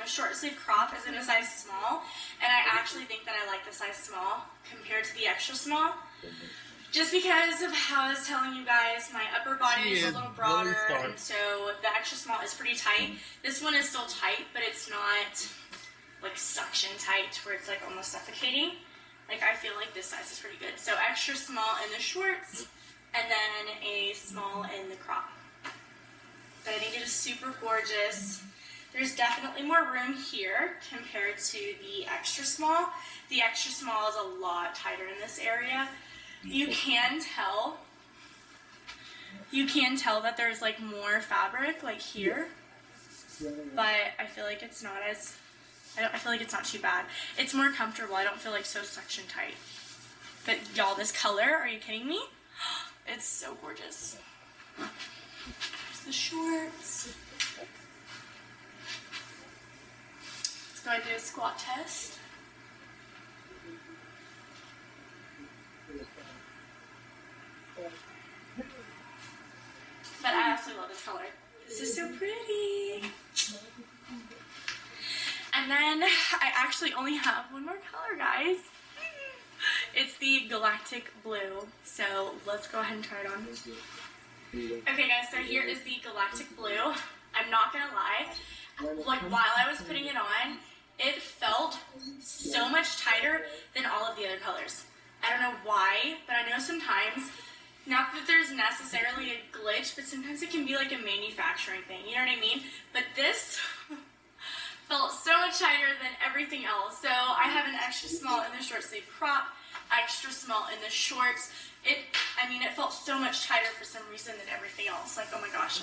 short sleeve crop is in a size small, and I actually think that I like the size small compared to the extra small, just because of how I was telling you guys, my upper body is a little broader, and so the extra small is pretty tight. This one is still tight, but it's not like suction tight where it's like almost suffocating. Like, I feel like this size is pretty good. So extra small in the shorts, and then a small in the crop. But I think it is super gorgeous. There's definitely more room here compared to the extra small. The extra small is a lot tighter in this area. You can tell that there's like more fabric like here, but I feel like it's not as, I feel like it's not too bad. It's more comfortable. I don't feel like so suction tight. But y'all, this color, are you kidding me? It's so gorgeous. There's the shorts. Let's go ahead and do a squat test. But I absolutely love this color. This is so pretty. And then I actually only have one more color, guys. It's the galactic blue. So let's go ahead and try it on. Okay, guys, so here is the galactic blue. I'm not gonna lie, like, while I was putting it on, it felt so much tighter than all of the other colors. I don't know why, but I know sometimes, not that there's necessarily a glitch, but sometimes it can be like a manufacturing thing, you know what I mean? But this felt so much tighter than everything else. So I have an extra small in the short sleeve crop, extra small in the shorts. It felt so much tighter for some reason than everything else. Like, oh my gosh,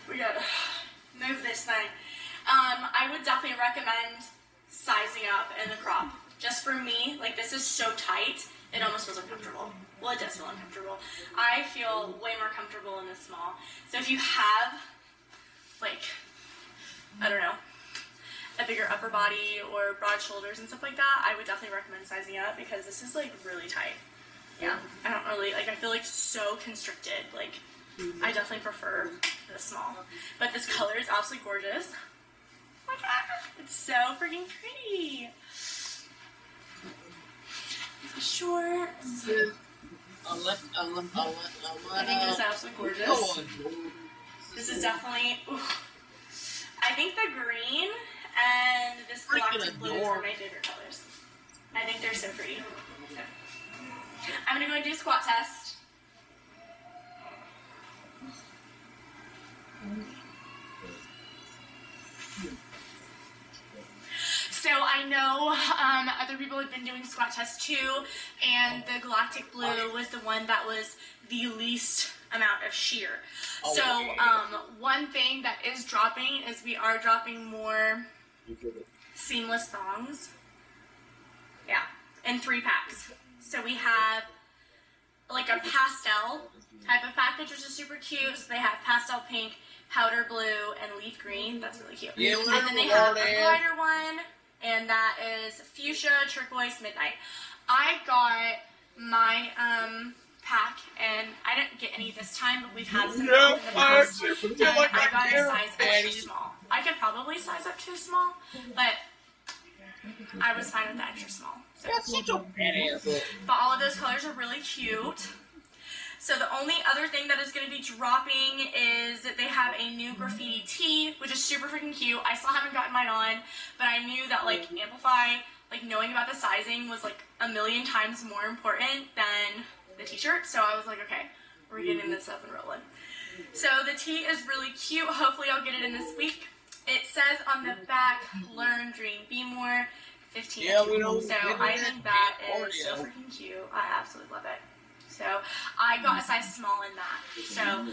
we gotta move this thing. I would definitely recommend sizing up in the crop. Just for me, like, this is so tight, it almost feels uncomfortable. Well, it does feel uncomfortable. I feel way more comfortable in the small. So if you have, like, I don't know, a bigger upper body or broad shoulders and stuff like that, I would definitely recommend sizing up because this is like really tight. Yeah, I don't really, like, I feel like so constricted. Like, I definitely prefer the small. But this color is absolutely gorgeous. Oh my god, it's so freaking pretty. The shorts. I think it is absolutely gorgeous. This is definitely, ooh. I think the green and this galactic blue are my favorite colors. I think they're so pretty. So, I'm gonna go and do a squat test. So I know other people have been doing squat tests too, and the galactic blue was the one that was the least amount of shear. So one thing that is dropping is we are dropping more seamless thongs. Yeah, in 3 packs. So we have like a pastel type of package, which is super cute. So they have pastel pink, powder blue, and leaf green. That's really cute. Yeah, and then they have a brighter one, and that is fuchsia, turquoise, midnight. I got my pack, and I didn't get any this time, but we've had some in the past, and I got a size extra small. I could probably size up to a small, but I was fine with the extra small. So. But all of those colors are really cute. So the only other thing that is going to be dropping is that they have a new graffiti tee, which is super freaking cute. I still haven't gotten mine on, but I knew that like Amplify, like knowing about the sizing was like a million times more important than the t-shirt. So I was like, okay, we're getting this up and rolling. So the tee is really cute. Hopefully I'll get it in this week. It says on the back, learn, dream, be more, 15 inches. So I think that is so freaking cute. I absolutely love it. So I got a size small in that. So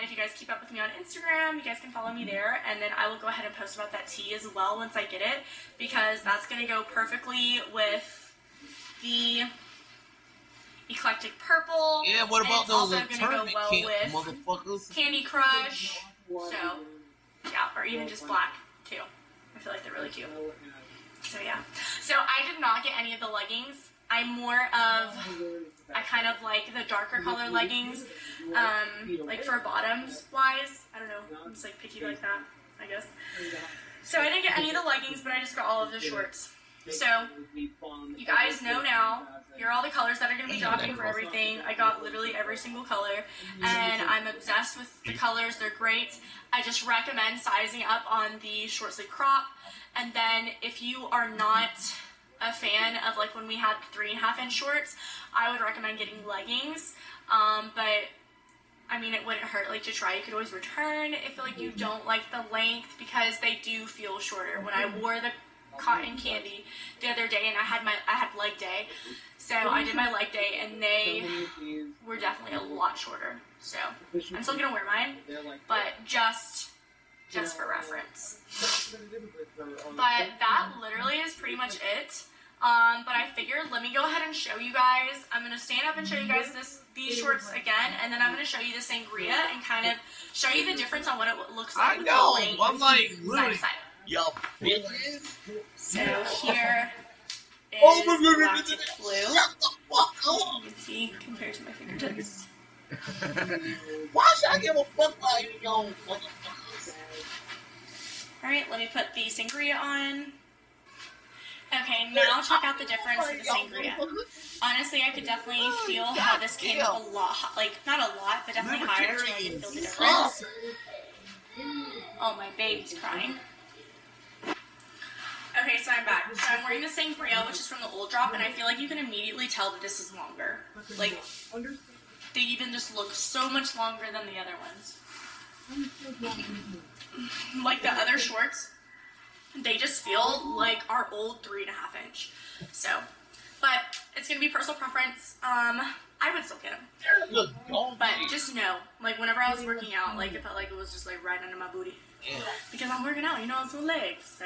if you guys keep up with me on Instagram, you guys can follow me there, and then I will go ahead and post about that tee as well once I get it, because that's going to go perfectly with the eclectic purple. Yeah, what about those tournament camp motherfuckers? Candy Crush. So yeah, or even just black too. I feel like they're really cute. So yeah. So I did not get any of the leggings. I'm more of, I kind of like the darker color leggings, like for bottoms wise. I don't know, I'm just like picky like that, I guess. So I didn't get any of the leggings, but I just got all of the shorts. So you guys know now, here are all the colors that are going to be dropping for everything. I got literally every single color, and I'm obsessed with the colors. They're great. I just recommend sizing up on the short sleeve crop, and then if you are not a fan of like when we had 3.5 inch shorts, I would recommend getting leggings, but I mean it wouldn't hurt like to try. You could always return if like you don't like the length, because they do feel shorter. When I wore the cotton candy the other day and I had leg day, so I did my leg day and they were definitely a lot shorter. So I'm still gonna wear mine, but just for reference. But that literally is pretty much it. But I figured, let me go ahead and show you guys. I'm going to stand up and show you guys these shorts again, and then I'm going to show you the sangria and kind of show you the difference on what it looks like. I know, I'm like, side to side. Yo, bitches. So here is galactic blue. Shut the fuck up. You can see compared to my fingertips. Why should I give a fuck like yo motherfuckers? Alright, let me put the sangria on. Okay, now check out the difference with the sangria. Honestly, I could definitely feel how this came up a lot, like, not a lot, but definitely higher, so I can feel the difference. Oh, my baby's crying. Okay, so I'm back. So I'm wearing the sangria, which is from the old drop, and I feel like you can immediately tell that this is longer. Like, they even just look so much longer than the other ones. Like the other shorts, they just feel like our old 3.5 inch. So, but it's gonna be personal preference. I would still get them, but just know, like whenever I was working out, like it felt like it was just like right under my booty, because I'm working out, you know, it's my legs. So,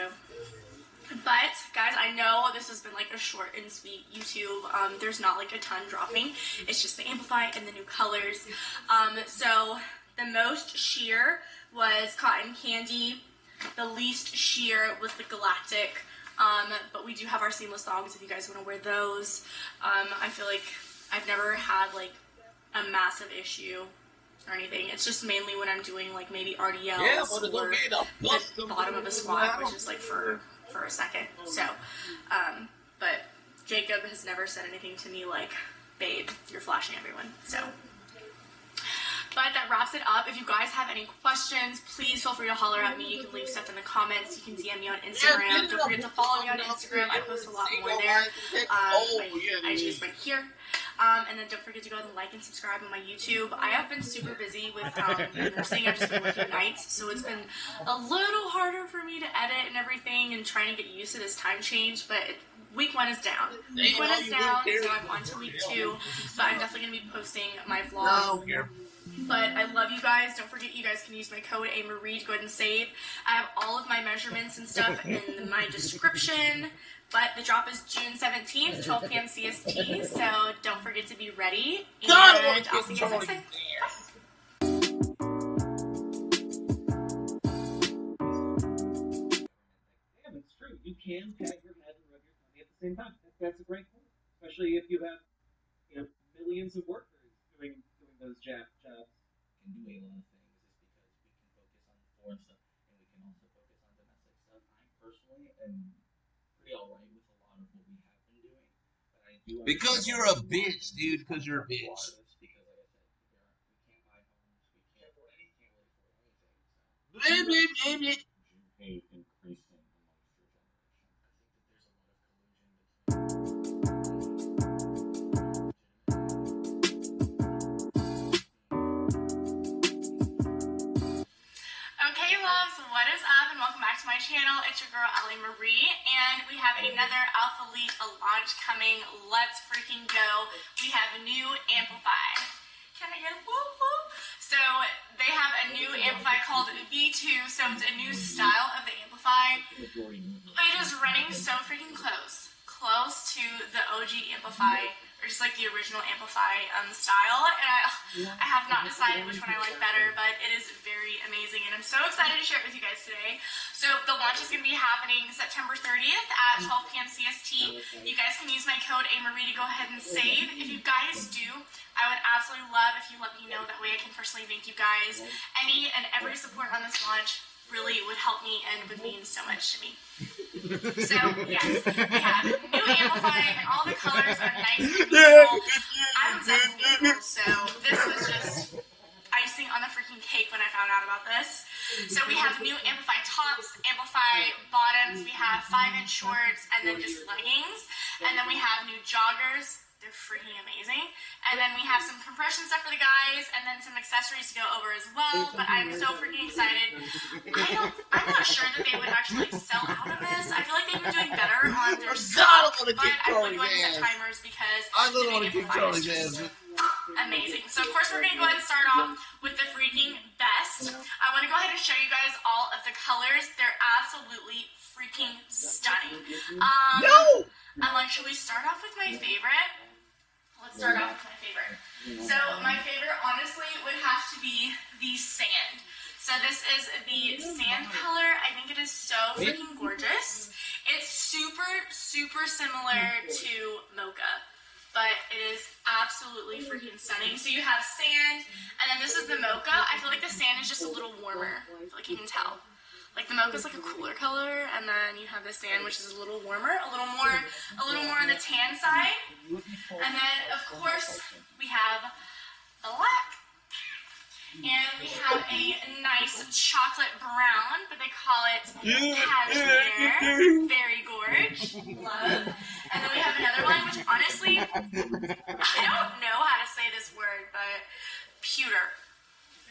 but guys, I know this has been like a short and sweet YouTube. There's not like a ton dropping. It's just the Amplify and the new colors. So the most sheer was cotton candy. The least sheer was the Galactic. But we do have our seamless thongs if you guys want to wear those. I feel like I've never had like a massive issue or anything. It's just mainly when I'm doing like maybe RDLs or the bottom of a squat, which is like for a second. So, but Jacob has never said anything to me like, babe, you're flashing everyone. So, but that wraps it up. If you guys have any questions, please feel free to holler at me. You can leave stuff in the comments. You can DM me on Instagram. Don't forget to follow me on Instagram. I post a lot more there. My IG is right here. And then don't forget to go ahead and like and subscribe on my YouTube. I have been super busy with nursing. I've just been working nights, so it's been a little harder for me to edit and everything and trying to get used to this time change, but week 1 is down. Week 1 is down, so I'm on to week 2, but I'm definitely going to be posting my vlog. But I love you guys. Don't forget you guys can use my code AMarie to go ahead and save. I have all of my measurements and stuff in my description. But the drop is June 17th, 12 p.m. CST, so don't forget to be ready. And I'll see you guys next time. Yeah, that's true. You can pat your head and rub your tummy at the same time. That's a great point, especially if you have, millions of workers doing those jobs. Can do a lot of things is because we can focus on foreign stuff and we can also focus on domestic stuff. I personally am pretty alright with a lot of what we have been doing, but I do because you're a bitch, dude. Because you're a bitch. Because like I said, we can't buy homes, we can't really afford anything. So. Hate increasing amongst your generation. I think that there's a lot of collusion between. Okay, loves, what is up, and welcome back to my channel. It's your girl, Marie, and we have another Alpha Elite launch coming. Let's freaking go. We have a new Amplify. Can I get a whoop whoop? So, they have a new Amplify called V2, so it's a new style of the Amplify. It is running so freaking close to the OG Amplify, or just like the original Amplify style, and I have not decided which one I like better, but it is very amazing, and I'm so excited to share it with you guys today. So the launch is going to be happening September 30th at 12 p.m. CST. You guys can use my code AMarie to go ahead and save. If you guys do, I would absolutely love if you let me know. That way I can personally thank you guys. Any and every support on this launch really would help me and would mean so much to me. So, yes, we have new Amplify, and all the colors are nice and neutral. I'm obsessed with neutrals, so this was just icing on the freaking cake when I found out about this. So we have new Amplify tops, Amplify bottoms, we have 5-inch shorts, and then just leggings. And then we have new joggers. They're freaking amazing. And then we have some compression stuff for the guys, and then some accessories to go over as well. But I'm so freaking excited. I'm not sure that they would actually sell out of this. I feel like they've been doing better on their stuff, but I would go ahead and set timers because the new Amplify is just amazing. So of course we're going to go ahead and start off with the freaking best. I want to go ahead and show you guys all of the colors. They're absolutely freaking stunning. I'm like, should we start off with my favorite? Let's start off with my favorite. So my favorite, honestly, would have to be the sand. So this is the sand color. I think it is so freaking gorgeous. It's super, super similar to mocha, but it is absolutely freaking stunning. So you have sand, and then this is the mocha. I feel like the sand is just a little warmer. I feel like you can tell. Like the mocha is like a cooler color, and then you have the sand, which is a little warmer, a little more on the tan side. And then, of course, we have black, and we have a nice chocolate brown, but they call it cashmere. Very gorge, love. And then we have another one, which honestly, I don't know how to say this word, but pewter.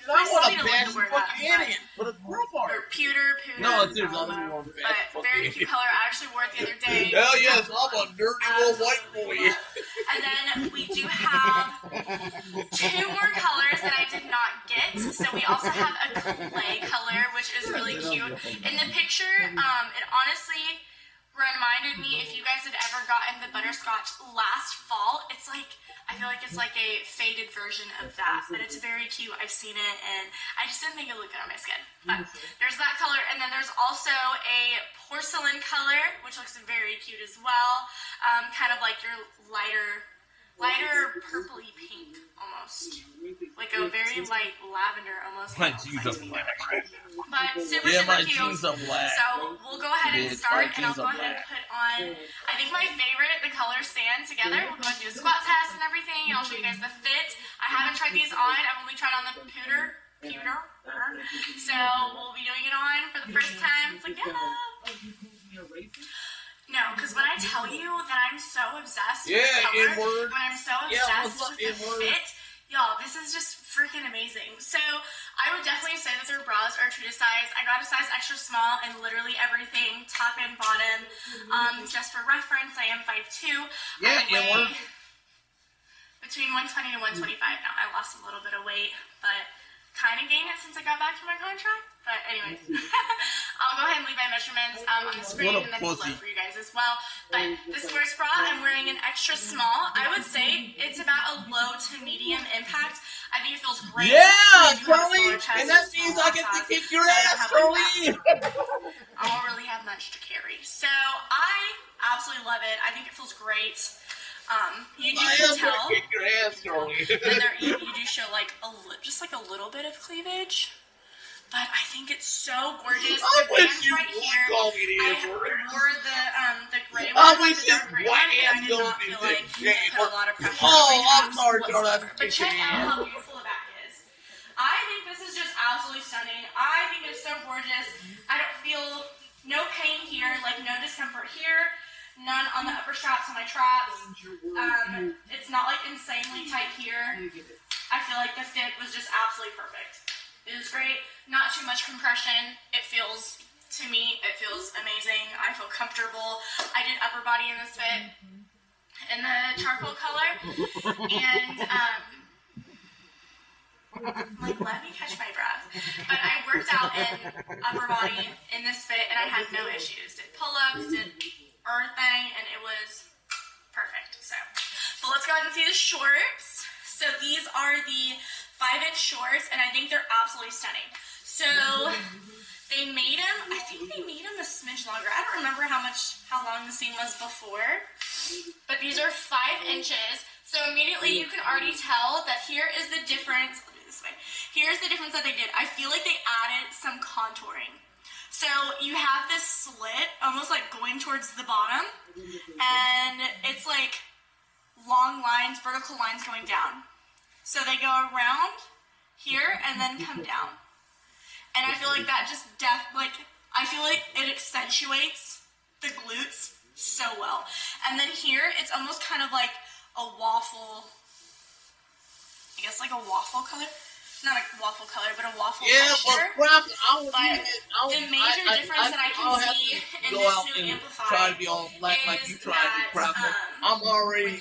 I want a bad fucking idiot. Put a group on it. Pewter. No, it's another one. But very cute color. I actually wore it the other day. Hell yes, I'm a dirty little white boy. And then we do have 2 more colors that I did not get. So we also have a clay color, which is really cute. In the picture, it honestly reminded me, if you guys guys had ever gotten the butterscotch last fall. It's like, I feel like it's like a faded version of that, but it's very cute. I've seen it, and I just didn't think it looked good on my skin. But there's that color, and then there's also a porcelain color, which looks very cute as well. Kind of like your lighter purpley pink almost, like a very light lavender almost. My jeans are black. But super my cute. jeans are black. So we'll go ahead and Bitch, start, my and I'll jeans go are ahead and black. put on, I think my favorite, the colors stand together. We'll go ahead and do a squat test and everything, and I'll show you guys the fit. I haven't tried these on. I've only tried on the pewter. So we'll be doing it on for the first time together. No, because when I tell you that I'm so obsessed with the color, when I'm so obsessed with the fit, y'all, this is just freaking amazing. So I would definitely say that their bras are true to size. I got a size extra small in literally everything, top and bottom. Just for reference, I am 5'2". Yeah, I weigh between 120 and 125 now. I lost a little bit of weight, but kind of gained it since I got back from my contract. But anyways, I'll go ahead and leave my measurements on the screen and then below for you guys as well. But this first bra, I'm wearing an extra small. I would say it's about a low to medium impact. I think it feels great. Yeah, Charlie, and that means I get to kick your ass, Charlie. I don't really have much to carry. So I absolutely love it. I think it feels great. You do tell kick your ass, Charlie. that you do show like just like a little bit of cleavage. But I think it's so gorgeous. I The wish bands you right would here. call me the I N-word. wore the gray I one, wish the dark this gray white one, and I ass did not don't feel do like this. it put a lot of pressure Oh, on my I'm calves sorry, Charlie. whatsoever. I'm But check kicking out you. how beautiful the back is. I think this is just absolutely stunning. I think it's so gorgeous. I don't feel no pain here, like no discomfort here. None on the upper straps on my traps. It's not like insanely tight here. I feel like the fit was just absolutely perfect. It was great. Not too much compression. It feels, to me, it feels amazing. I feel comfortable. I did upper body in this fit in the charcoal color. And, like, let me catch my breath. But I worked out in upper body in this fit, and I had no issues. Did pull-ups, did everything, and it was perfect. So, but let's go ahead and see the shorts. So these are the 5-inch shorts, and I think they're absolutely stunning. So they made them, I think they made them a smidge longer. I don't remember how long the seam was before, but these are 5 inches. So immediately you can already tell that here is the difference. Let me do this way. Here's the difference that they did. I feel like they added some contouring. So you have this slit, almost like going towards the bottom, and it's like long lines, vertical lines going down. So they go around here and then come down. And I feel like that just I feel like it accentuates the glutes so well. And then here, it's almost kind of like a waffle, I guess like a waffle color. Not a waffle color, but a waffle texture. But the major difference that I can see in this new Amplify try to be all black like you is try to be that, crap. I'm already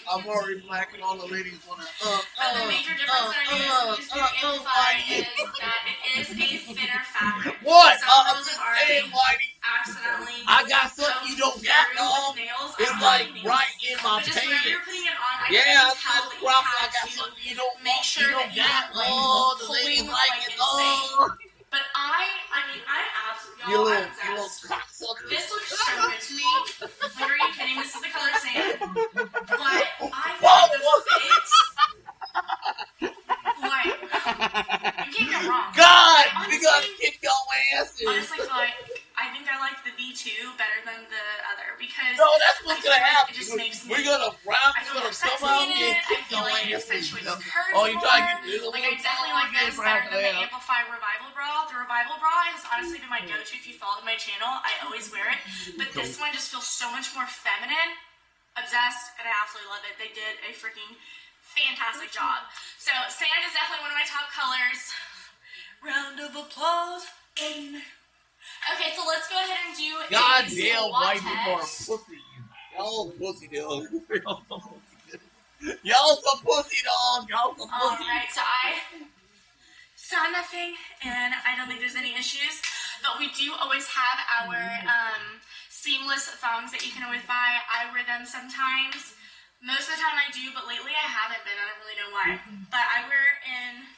black and all the ladies wanna but the major difference that I noticed in this new Amplify is that it is a thinner fabric. What? Some girls have already Whitey. accidentally I got something you don't got, dog. nails. It's like right in my But just whenever you're pants. putting it on, I Yeah, can tell that you I have got to something you don't make sure that you got. aren't like Oh, the pulling ladies like like it. insane. Oh, But I mean, I absolutely, you y'all, I'm little obsessed. cocksucker. This looks so good to me. Like, are you kidding? This is the color sand. But I feel Whoa, like the fit, like, you can't go wrong. God, I we gotta honestly kick y'all asses. feel like, I think I like the V2 better than the other because No, that's what's I feel gonna like happen. it just makes me, We're gonna round. I feel We're more gonna sexy come out in here and it. I kick feel y'all like it asses. accentuates You know? curves Oh, you try to more. get little Like, I definitely like this better than the Amplify Revival Bra. The Revival Bra has honestly been my go-to. If you followed my channel, I always wear it. But this one just feels so much more feminine. Obsessed, and I absolutely love it. They did a freaking fantastic job. So, sand is definitely one of my top colors. Round of applause. Okay, so let's go ahead and do God a damn squat white people are test. pussy. Y'all pussy dog. Y'all some pussy dog. Y'all some pussy. Alright, so I saw nothing, and I don't think there's any issues. But we do always have our seamless thongs that you can always buy. I I wear them sometimes. Most of the time I do, but lately I haven't been. I don't really know why. But I wear in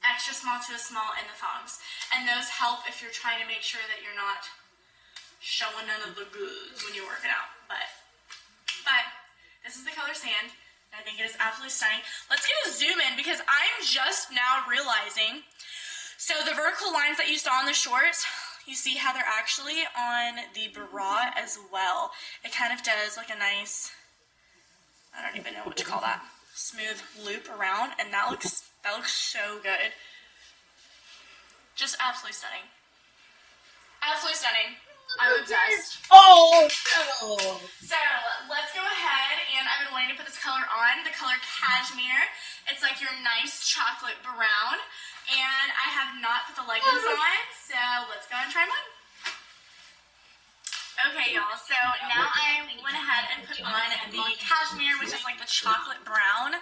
extra small to a small in the thongs. And those help if you're trying to make sure that you're not showing none of the goods when you're working out. But this is the color sand. I think it is absolutely stunning. Let's get a zoom in because I'm just now realizing. So the vertical lines that you saw in the shorts, you see how they're actually on the bra as well. It kind of does like a nice, I don't even know what to call that, smooth loop around, and that looks so good. Just absolutely stunning. Absolutely stunning. I'm obsessed. Oh, no. So let's go ahead, and I've been wanting to put this color on, the color Cashmere. It's like your nice chocolate brown, and I have not put the leggings on, so let's go and try them on. Okay, y'all, so now I went ahead and put on the Cashmere, which is like the chocolate brown.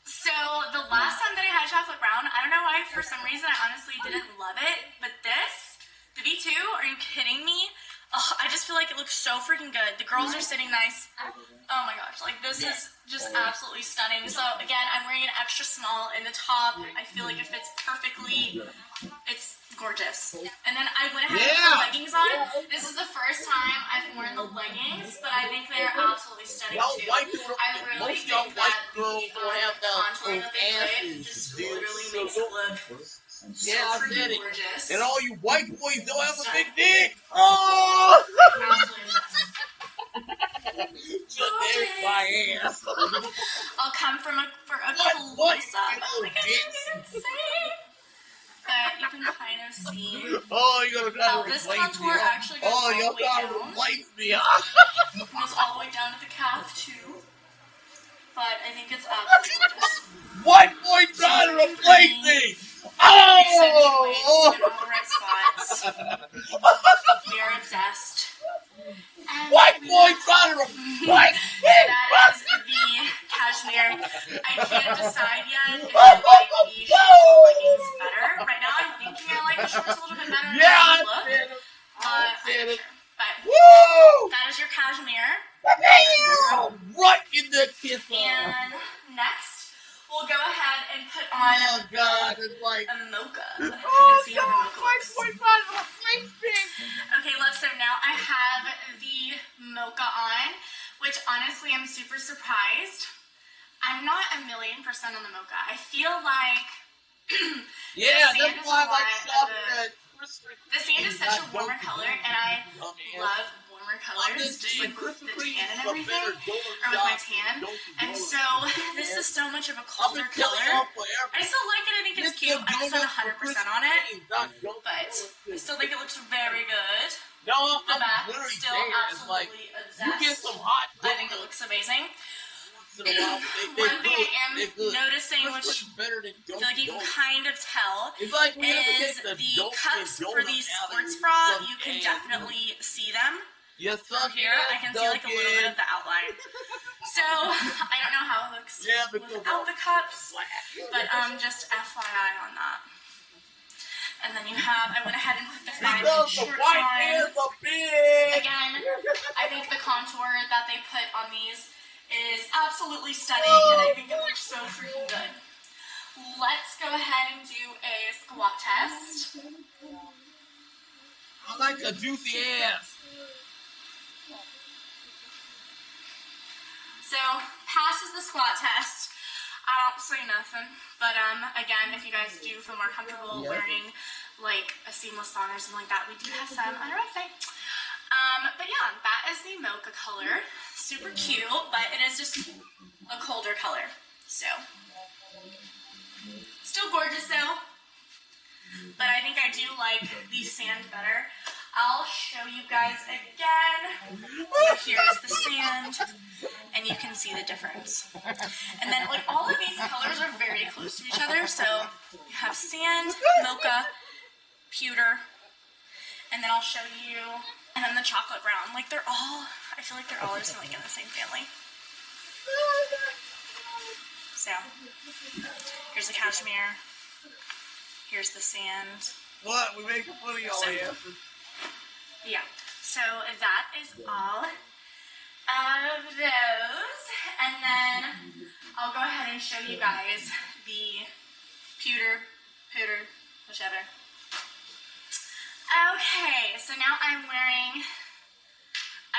So the last time that I had chocolate brown, I don't know why, for some reason I honestly didn't love it, but this, the V2, are you kidding me? Oh, I just feel like it looks so freaking good. The girls are sitting nice. Oh my gosh, like this is just absolutely stunning. So again, I'm wearing an extra small in the top. I feel like it fits perfectly. It's gorgeous. And then I went ahead and put the leggings on. This is the first time I've worn the leggings, but I think they're absolutely stunning too. I really think that the contouring that they put just literally makes it look so freaking gorgeous. And all you white boys don't have a big dick. Oh! Absolutely my ass. I'll come for a close up. Oh my goodness, but you can kind of see. Oh, you're gonna try to this replace contour me. actually goes all the way down. Replace me. It goes all the way down to the calf too. But I think it's absolutely gorgeous. White boy trying to replace me. Oh! In all the right spots. We are obsessed. And white boy trying to replace me. That is the Cashmere. I can't decide yet if I like the shorts or leggings better. Right now I'm thinking I like the shorts a little bit better than the look. I'm sure. But that is your Cashmere. Right in the kiss. And next, we'll go ahead and put on it's like a mocha. You can see how the mocha looks. Okay, love, so now I have the mocha on, which honestly I'm super surprised. I'm not 1,000,000% on the mocha. I feel like that's why I like chocolate. The sand is such a warmer color, and I love warmer colors, just like with the tan and everything, or with my tan. And so this is so much of a colder color. I still like it. I think it's cute. I'm just not 100% on it, but I still think it looks very good. No, The back I'm still it's like, absolutely you get obsessed. some hot. I think it looks amazing. One thing I am noticing, which I feel like you can kind of tell, is the cups for these sports bra. You can definitely see them. From here, I can see like a little bit of the outline. So I don't know how it looks without the cups, but just FYI on that. And then you have, I went ahead and put the 5-inch shorts on. Again, I think the contour that they put on these is absolutely stunning, and I think it looks so freaking good. Let's go ahead and do a squat test. I like a juicy ass. So, passes the squat test. I don't say nothing, but again, if you guys do feel more comfortable wearing like a seamless thong or something like that, we do have some on our website. But yeah, that is the mocha color. Super cute, but it is just a colder color. So, still gorgeous though. But I think I do like the sand better. I'll show you guys again. So here's the sand, and you can see the difference. And then like all of these colors are very close to each other. So you have sand, mocha, pewter, and then I'll show you, and then the chocolate brown. Like they're all, I feel like they're all just like in the same family. So here's the cashmere. Here's the sand. What? We making fun of y'all here. Yeah, so that is all And then I'll go ahead and show you guys the pewter, whichever. Okay, so now I'm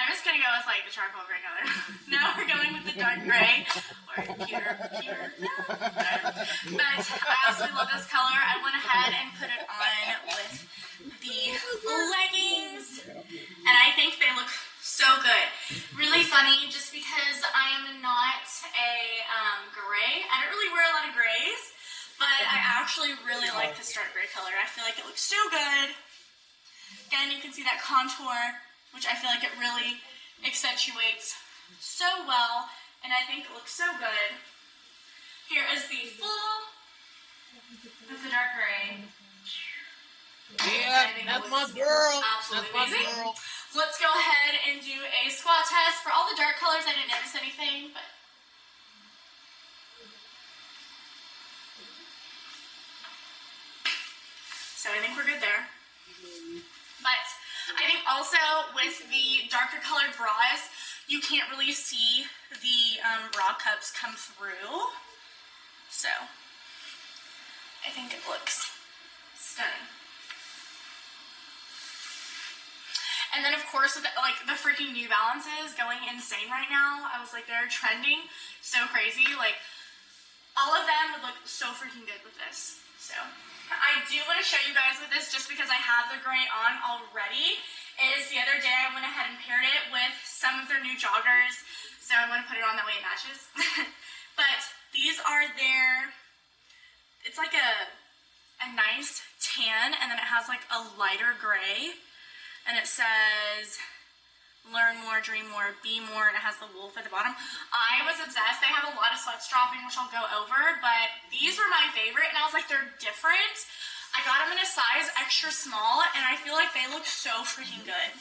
just gonna go with like the charcoal gray color. Now we're going with the dark gray, or pewter, but I absolutely love this color. I went ahead and put it on with the leggings, and I think they look so good. Really funny, just because I am not a gray. I don't really wear a lot of grays, but I actually really like this dark gray color. I feel like it looks so good. Again, you can see that contour, which I feel like it really accentuates so well, and I think it looks so good. Here is the full with the dark gray. Yeah, that's my girl. Absolutely That's my amazing. girl. Let's go ahead and do a squat test. For all the dark colors, I didn't notice anything, but so I think we're good there. But I think also with the darker colored bras, you can't really see the bra cups come through. So I think it looks stunning. And then of course, with like the freaking New Balances going insane right now. I was like, they're trending so crazy. Like all of them would look so freaking good with this. So I do want to show you guys with this just because I have the gray on already. Is the other day I went ahead and paired it with some of their new joggers. So I want to put it on that way it matches. But these are their, it's like a nice tan, and then it has like a lighter gray. And it says, learn more, dream more, be more, and it has the wolf at the bottom. I was obsessed. They have a lot of sweats dropping, which I'll go over, but these were my favorite, and I was like, they're different. I got them in a size extra small, and I feel like they look so freaking good.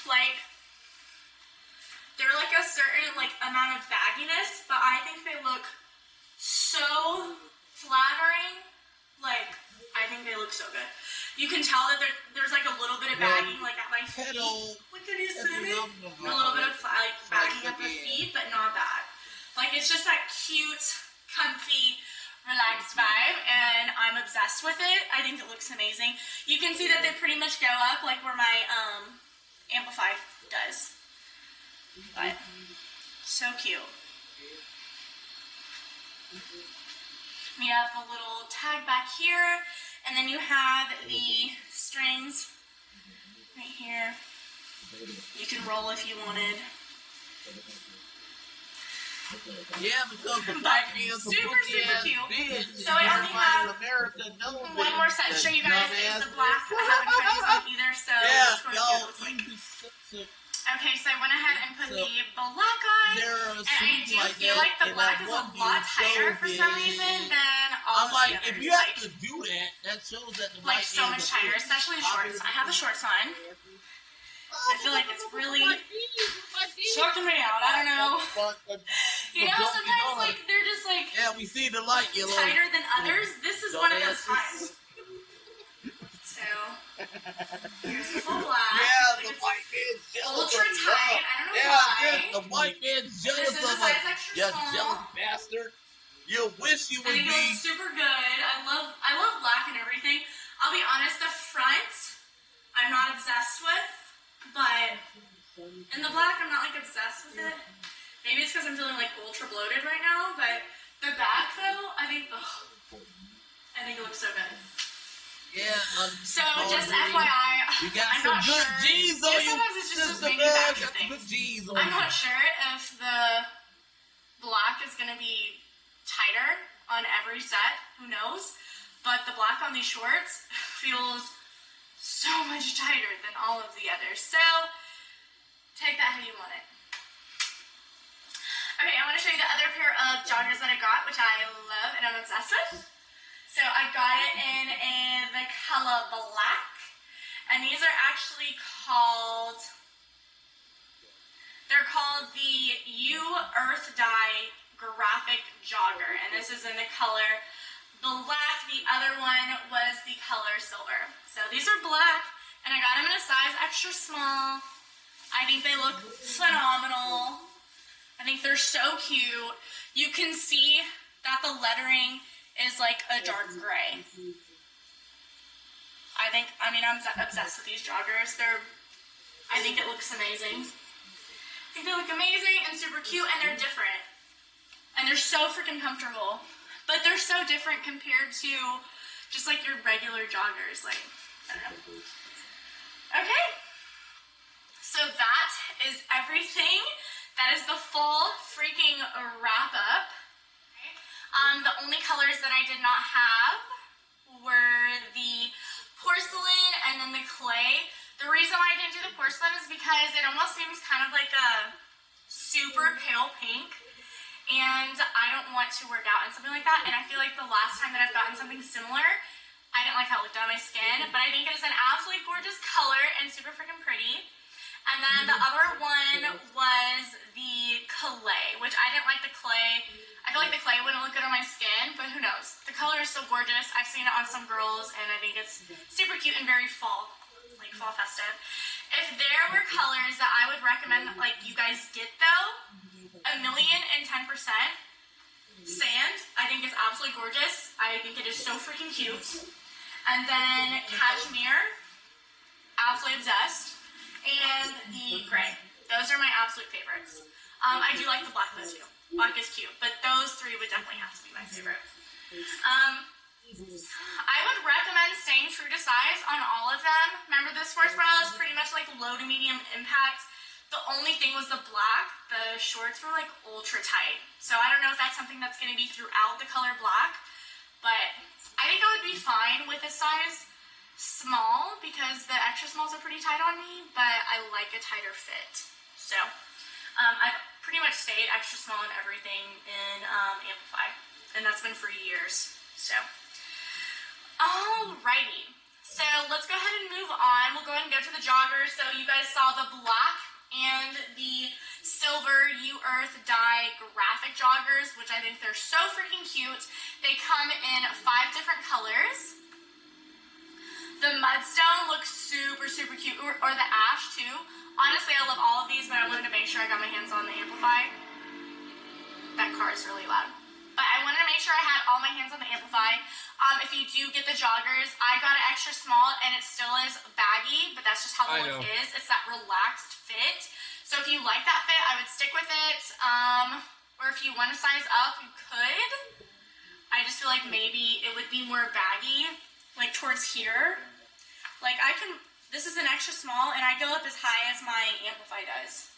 Like, they're like a certain like amount of bagginess, but I think they look so flattering. Like, I think they look so good. You can tell that there's like a little bit of bagging like at my feet. Look at you see me? A little bit of like bagging at the feet, but not bad. Like, it's just that cute, comfy, relaxed vibe, and I'm obsessed with it. I think it looks amazing. You can see that they pretty much go up like where my Amplify does. But so cute. We have the little tag back here, and then you have the strings right here. You can roll if you wanted. Yeah, because the black is a super cute. bitch. So I only have America knows one more set to show you guys. It's the black. I haven't tried these on either, so let's go see what it looks like. Okay, so I went ahead and put the black on, and I do feel like the black is a lot tighter for some reason than all of the others. If you have to do that, that shows that the like so much tighter, especially in shorts. I have the shorts on. I feel like it's really choking me out. I don't know. You know, sometimes like they're just like we see the light yellow tighter than others. This is one of those times. So here's the full black. Yeah, the white man's jealous. Ultra tight. I don't know why. The white man's jealous This is a of size extra small. jealous bastard. You wish you would I think be. it looks super good. I love black and everything. I'll be honest, the front I'm not obsessed with, but in the black I'm not like obsessed with it. Maybe it's because I'm feeling like ultra bloated right now, but the back though, I think it looks so good. Yeah. So just FYI, you got I'm some not good sure. G's on you. Sometimes it's just those manufactured things. I'm not sure if the black is going to be tighter on every set. Who knows? But the black on these shorts feels so much tighter than all of the others. So take that how you want it. Okay, I want to show you the other pair of joggers that I got, which I love and I'm obsessed with. So I got it in the color black, and these are actually called, they're called the U Earth Dye Graphic Jogger, and this is in the color black. The other one was the color silver. So these are black, and I got them in a size extra small, I think they look phenomenal. I think they're so cute. You can see that the lettering is like a dark gray. I mean, I'm obsessed with these joggers. I think it looks amazing. I think they look amazing and super cute, and they're different. And they're so freaking comfortable. But they're so different compared to just like your regular joggers. Like, I don't know. Okay. So that is everything. That is the full freaking wrap up. Okay. The only colors that I did not have were the porcelain and then the clay. The reason why I didn't do the porcelain is because it almost seems kind of like a super pale pink. And I don't want to work out in something like that. And I feel like the last time that I've gotten something similar, I didn't like how it looked on my skin. But I think it is an absolutely gorgeous color and super freaking pretty. And then the other one was the clay, which I didn't like the clay. I feel like the clay wouldn't look good on my skin, but who knows? The color is so gorgeous. I've seen it on some girls, and I think it's super cute and very fall, like fall festive. If there were colors that I would recommend that like you guys get though, 1,010%. Sand, I think is absolutely gorgeous. I think it is so freaking cute. And then cashmere, absolutely obsessed. And the gray. Those are my absolute favorites. I do like the black though too. Black is cute, but those three would definitely have to be my favorite. I would recommend staying true to size on all of them. Remember, this sports bra is pretty much like low to medium impact. The only thing was the black. The shorts were like ultra tight. So I don't know if that's something that's going to be throughout the color black. But I think I would be fine with a size small because the extra smalls are pretty tight on me. But I like a tighter fit. So I've pretty much stayed extra small in everything in Amplify. And that's been for years. So, alrighty. So let's go ahead and move on. We'll go ahead and go to the joggers. So you guys saw the black and the silver U-Earth dye graphic joggers, which I think they're so freaking cute. They come in 5 different colors. The mudstone looks super, super cute, or the ash too. Honestly, I love all of these, but I wanted to make sure I got my hands on the Amplify. That car is really loud. But I wanted to make sure I had all my hands on the Amplify. If you do get the joggers, I got it extra small, and it still is baggy, but that's just how the look is. It's that relaxed fit. So if you like that fit, I would stick with it. Or if you want to size up, you could. I just feel like maybe it would be more baggy, like towards here. Like this is an extra small, and I go up as high as my Amplify does.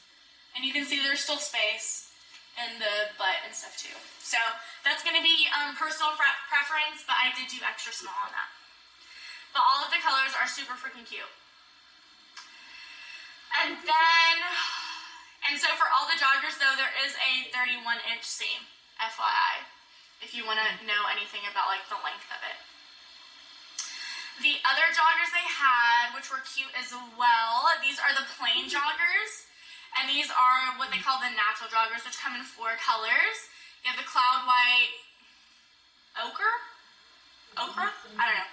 And you can see there's still space in the butt and stuff too. So that's going to be personal preference, but I did do extra small on that. But all of the colors are super freaking cute. And so for all the joggers though, there is a 31-inch seam, FYI, if you want to know anything about like the length of it. The other joggers they had, which were cute as well, these are the plain joggers. And these are what they call the natural joggers, which come in 4 colors. You have the cloud white ochre? I don't know.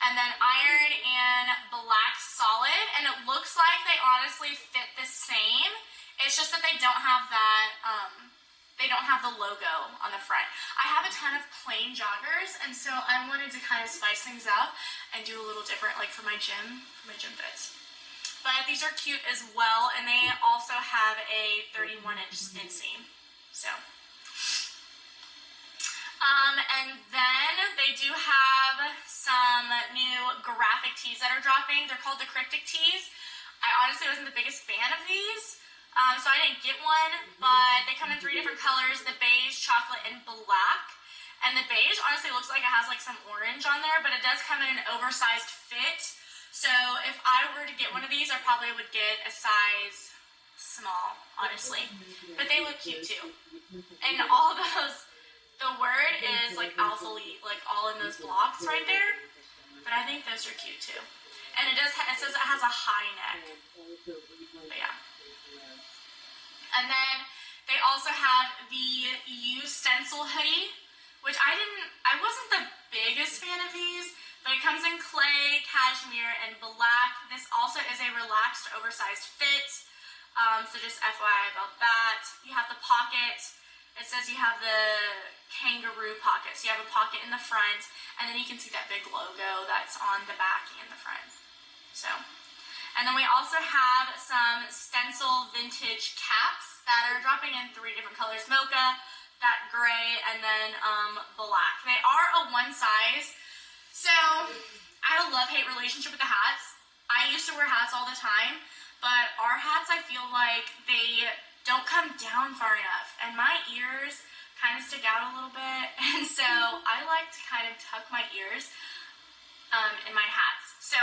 And then iron and black solid. And it looks like they honestly fit the same. It's just that they don't have that, they don't have the logo on the front. I have a ton of plain joggers, and so I wanted to kind of spice things up and do a little different, like for my gym fits. But these are cute as well, and they also have a 31-inch inseam. So, and then they do have some new graphic tees that are dropping. They're called the cryptic tees. I honestly wasn't the biggest fan of these, so I didn't get one, but they come in 3 different colors, the beige, chocolate, and black. And the beige honestly looks like it has like some orange on there, but it does come in an oversized fit. So if I were to get one of these, I probably would get a size small, honestly. But they look cute too. And all those, the word is like alpha elite, like all in those blocks right there. But I think those are cute too. And it says it has a high neck. But yeah. And then they also have the U stencil hoodie, which I wasn't the biggest fan of these. But it comes in clay, cashmere, and black. This also is a relaxed, oversized fit. So just FYI about that. You have the pocket. It says you have the kangaroo pocket. So you have a pocket in the front, and then you can see that big logo that's on the back and the front. So, and then we also have some stencil vintage caps that are dropping in 3 different colors: mocha, that gray, and then black. They are a one size. So I have a love-hate relationship with the hats. I used to wear hats all the time, but our hats, I feel like they don't come down far enough, and my ears kind of stick out a little bit, and so I like to kind of tuck my ears in my hats. So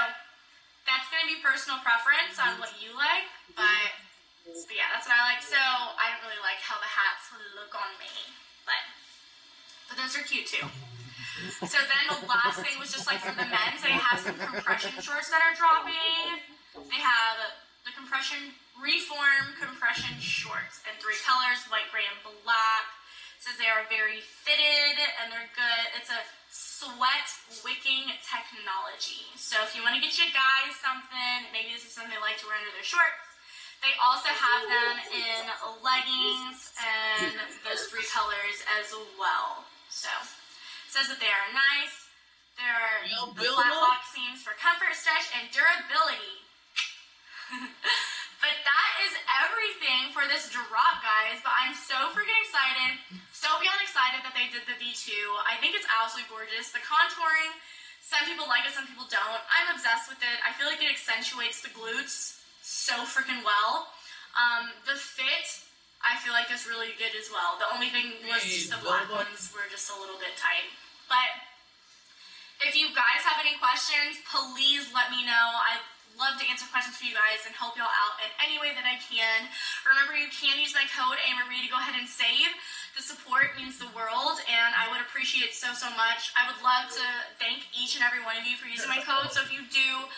that's going to be personal preference on what you like, but yeah, that's what I like. So I don't really like how the hats look on me, but those are cute too. So then the last thing was just like for the men's, they have some compression shorts that are dropping. They have the reform compression shorts in 3 colors: white, gray, and black. It says they are very fitted and they're good. It's a sweat wicking technology. So if you want to get your guys something, maybe this is something they like to wear under their shorts. They also have them in leggings and those 3 colors as well. So it says that they are nice. They're the flat lock seams for comfort, stretch, and durability. But that is everything for this drop, guys. But I'm so freaking excited. So beyond excited that they did the V2. I think it's absolutely gorgeous. The contouring, some people like it, some people don't. I'm obsessed with it. I feel like it accentuates the glutes so freaking well. The fit, I feel like is really good as well. The only thing was just the black ones were just a little bit tight. But if you guys have any questions, please let me know. I'd love to answer questions for you guys and help y'all out in any way that I can. Remember, you can use my code AMarie to go ahead and save. The support means the world, and I would appreciate it so, so much. I would love to thank each and every one of you for using my code. So if you do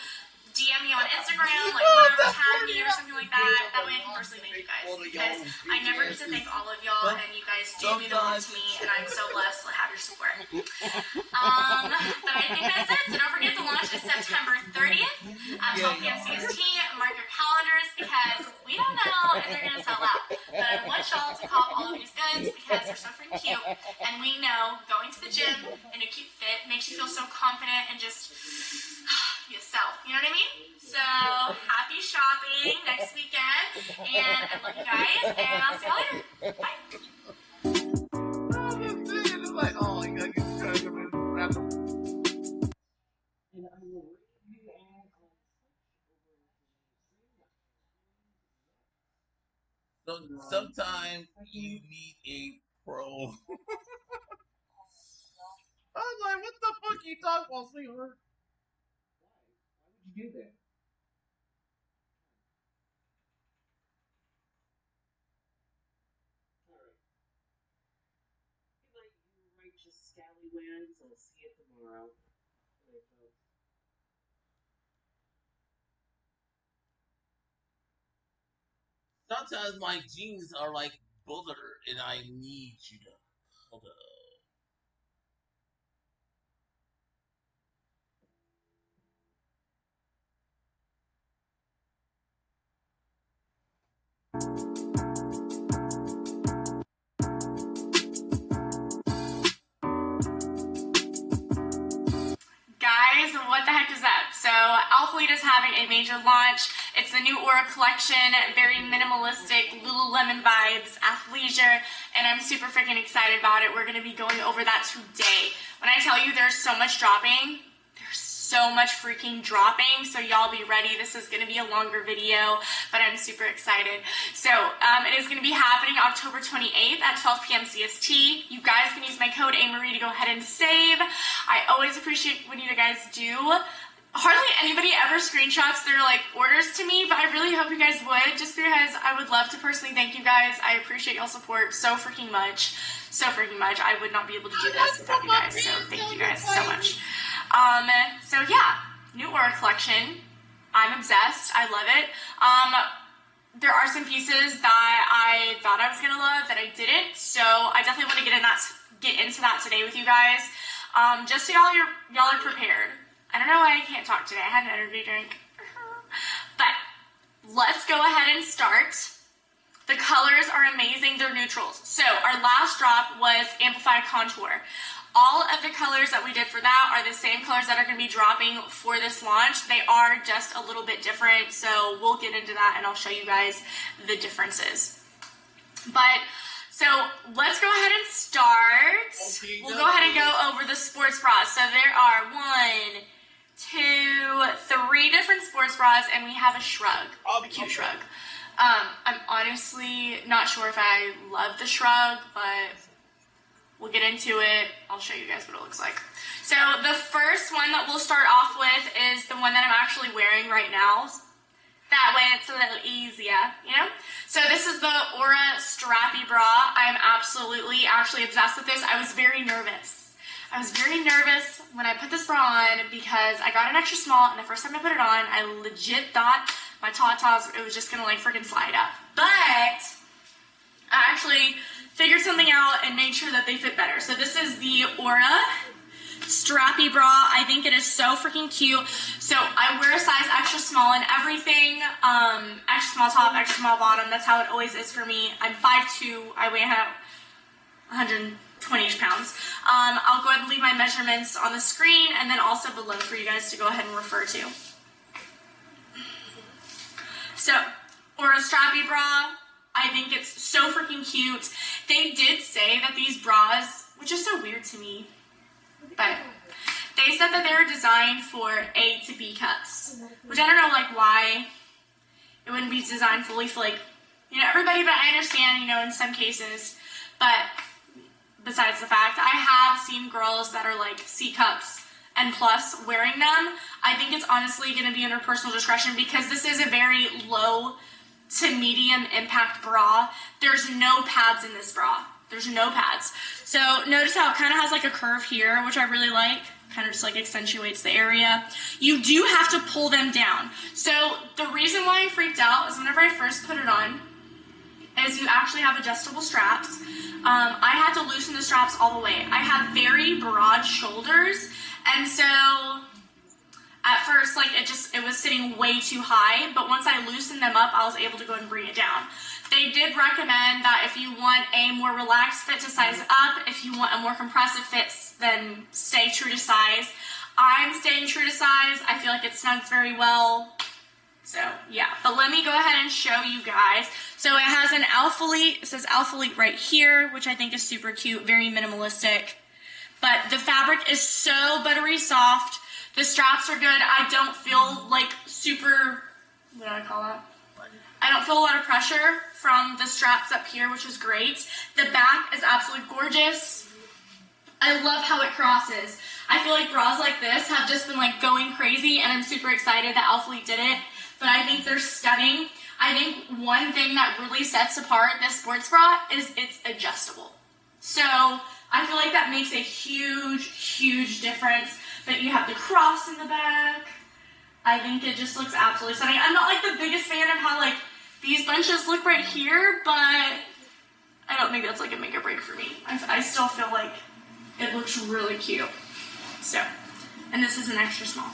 DM me on Instagram, like whatever, tag me or something like that. That way I can personally thank you guys, because I never get to thank all of y'all, and you guys do mean the world to me, and I'm so blessed to have your support. But I think that's it. So don't forget, the launch is September 30th at 12 p.m. CST. Mark your calendars, because we don't know if they're gonna sell out. But I want y'all to cop all of these goods because they're so freaking cute, and we know going to the gym in a cute fit makes you feel so confident and just yourself, you know what I mean? So happy shopping next weekend, and I love you guys, and I'll see y'all later. Bye. It's like, oh my god, you trying to wrap up. And I will rate you all on So sometimes you need a pro. I was like, what the fuck are you talking about, sweetheart? Why would you do that? Alright. Good night, you righteous scallywags. I'll see you tomorrow. Good night, folks. Sometimes my jeans are like butter and I need you to hold up. Guys, what the heck is that? So Alphalete is having a major launch. It's the new Aura collection, very minimalistic, Lululemon vibes, athleisure, and I'm super freaking excited about it. We're going to be going over that today. When I tell you there's so much dropping, there's so much freaking dropping, so y'all be ready. This is going to be a longer video, but I'm super excited. So it is going to be happening October 28th at 12 p.m. CST. You guys can use my code AMarie to go ahead and save. I always appreciate when you guys do. Hardly anybody ever screenshots their like orders to me, but I really hope you guys would, just because I would love to personally thank you guys. I appreciate y'all support so freaking much. So freaking much. I would not be able to do this without you guys, so thank you guys so much. So yeah, new Aura collection. I'm obsessed. I love it. There are some pieces that I thought I was gonna love that I didn't, so I definitely want to get into that today with you guys. Just so y'all are prepared. I don't know why I can't talk today. I had an energy drink. But let's go ahead and start. The colors are amazing, they're neutrals. So our last drop was Amplified Contour. All of the colors that we did for that are the same colors that are going to be dropping for this launch. They are just a little bit different, so we'll get into that and I'll show you guys the differences. But, so let's go ahead and start. Okay, we'll go ahead and go over the sports bras. So there are 1, 2, 3 different sports bras, and we have a shrug, a cute shrug. I'm honestly not sure if I love the shrug, but we'll get into it. I'll show you guys what it looks like. So the first one that we'll start off with is the one that I'm actually wearing right now. That way it's a little easier, you know? So this is the Aura Strappy Bra. I'm actually obsessed with this. I was very nervous. I was very nervous when I put this bra on because I got an extra small, and the first time I put it on, I legit thought my tatas, it was just gonna like freaking slide up. But I actually figured something out and made sure that they fit better. So this is the Aura Strappy Bra. I think it is so freaking cute. So I wear a size extra small in everything. Extra small top, extra small bottom. That's how it always is for me. I'm 5'2". I weigh 120-ish pounds. I'll go ahead and leave my measurements on the screen and then also below for you guys to go ahead and refer to. So, Aura Strappy Bra, I think it's so freaking cute. They did say that these bras, which is so weird to me, but they said that they were designed for A to B cups, which I don't know like why it wouldn't be designed fully for like, you know, everybody, but I understand, you know, in some cases, but besides the fact, I have seen girls that are like C cups and plus wearing them. I think it's honestly going to be under personal discretion because this is a very low to medium impact bra. There's no pads in this bra. There's no pads. So notice how it kind of has like a curve here, which I really like. Kind of just like accentuates the area. You do have to pull them down. So the reason why I freaked out is whenever I first put it on, is you actually have adjustable straps. I had to loosen the straps all the way. I have very broad shoulders, and so at first, like it was sitting way too high, but once I loosened them up, I was able to go and bring it down. They did recommend that if you want a more relaxed fit to size up, if you want a more compressive fit, then stay true to size. I'm staying true to size. I feel like it snugs very well. So yeah, but let me go ahead and show you guys. So it has an Alphalete, it says Alphalete right here, which I think is super cute, very minimalistic. But the fabric is so buttery soft. The straps are good. I don't feel like super, what do I call that? I don't feel a lot of pressure from the straps up here, which is great. The back is absolutely gorgeous. I love how it crosses. I feel like bras like this have just been like going crazy, and I'm super excited that Alphalete did it. But I think they're stunning. I think one thing that really sets apart this sports bra is it's adjustable. So I feel like that makes a huge, huge difference. But you have the cross in the back. I think it just looks absolutely stunning. I'm not like the biggest fan of how like these bunches look right here, but I don't think that's like a make or break for me. I still feel like it looks really cute. So, and this is an extra small.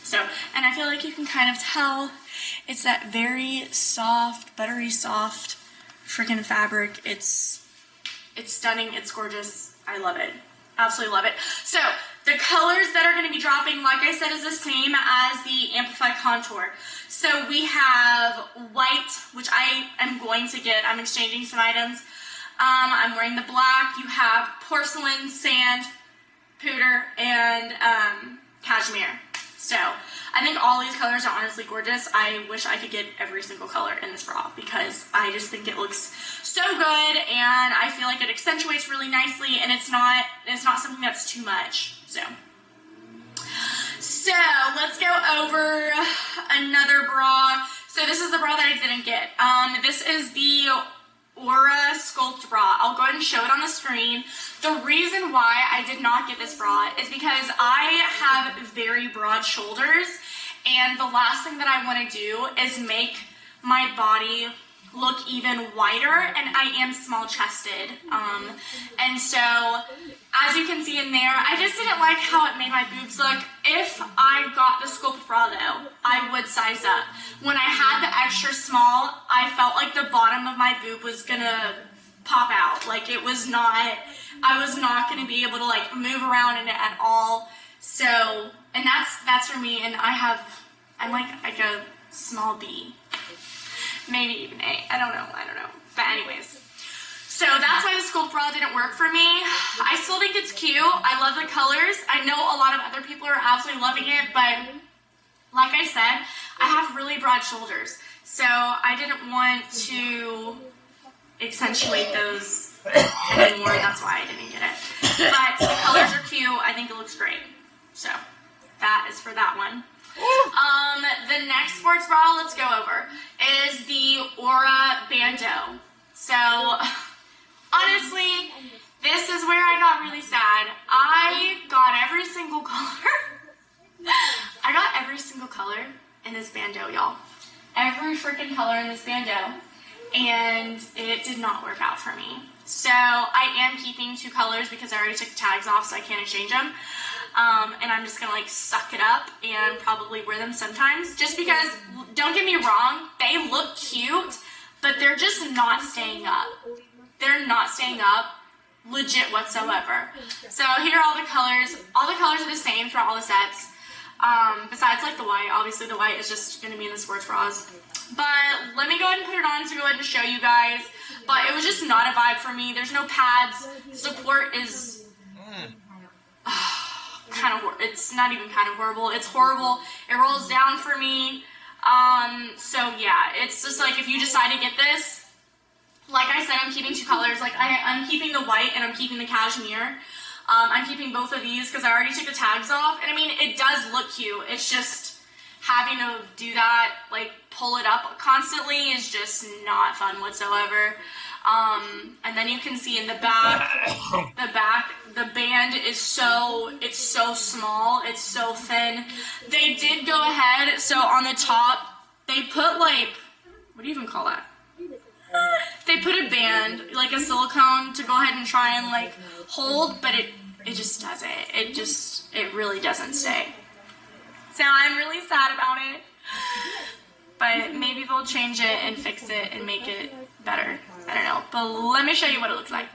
So, and I feel like you can kind of tell it's that very soft, buttery soft freaking fabric. It's stunning. It's gorgeous. I love it. Absolutely love it. So, the colors that are going to be dropping, like I said, is the same as the Amplified Contour. So, we have white, which I am going to get. I'm exchanging some items. I'm wearing the black. You have porcelain, sand, pooter, and cashmere. So, I think all these colors are honestly gorgeous. I wish I could get every single color in this bra because I just think it looks so good, and I feel like it accentuates really nicely, and it's not something that's too much. So let's go over another bra. So this is the bra that I didn't get. This is the Aura Sculpt Bra. I'll go ahead and show it on the screen. The reason why I did not get this bra is because I have very broad shoulders, and the last thing that I want to do is make my body look even wider, and I am small chested. And so, as you can see in there, I just didn't like how it made my boobs look. If I got the Sculpt Bra though, I would size up. When I had the extra small, I felt like the bottom of my boob was gonna pop out. Like it was not, I was not gonna be able to like move around in it at all. So, and that's for me, and I'm like a small B. Maybe even A, I don't know. But anyways, so that's why the sculpt bra didn't work for me. I still think it's cute. I love the colors. I know a lot of other people are absolutely loving it, but like I said, I have really broad shoulders. So I didn't want to accentuate those anymore. That's why I didn't get it. But the colors are cute. I think it looks great. So that is for that one. The next sports bra let's go over is the Aura Bando. So honestly, this is where I got really sad. I got every single color. I got every single color in this bando, y'all. Every freaking color in this bando. And it did not work out for me. So I am keeping 2 colors because I already took the tags off, so I can't exchange them. And I'm just gonna like suck it up and probably wear them sometimes. Just because, don't get me wrong, they look cute, but they're just not staying up. They're not staying up legit whatsoever. So here are all the colors. All the colors are the same throughout all the sets. Besides like the white. Obviously the white is just gonna be in the sports bras. But let me go ahead and put it on to go ahead and show you guys. But it was just not a vibe for me. There's no pads. Support is it's not even kind of horrible. It's horrible. It rolls down for me. So yeah, it's just like if you decide to get this, like I said, I'm keeping 2 colors. Like I'm keeping the white and I'm keeping the cashmere. I'm keeping both of these because I already took the tags off. And I mean, it does look cute. It's just having to do that, like pull it up constantly is just not fun whatsoever. And then you can see in the back, the band is it's so small, it's so thin. They did go ahead, so on the top, they put like, what do you even call that? They put a band, like a silicone, to go ahead and try and like hold, but it just doesn't. It really doesn't stay. So I'm really sad about it, but maybe they'll change it and fix it and make it better. I don't know, but let me show you what it looks like.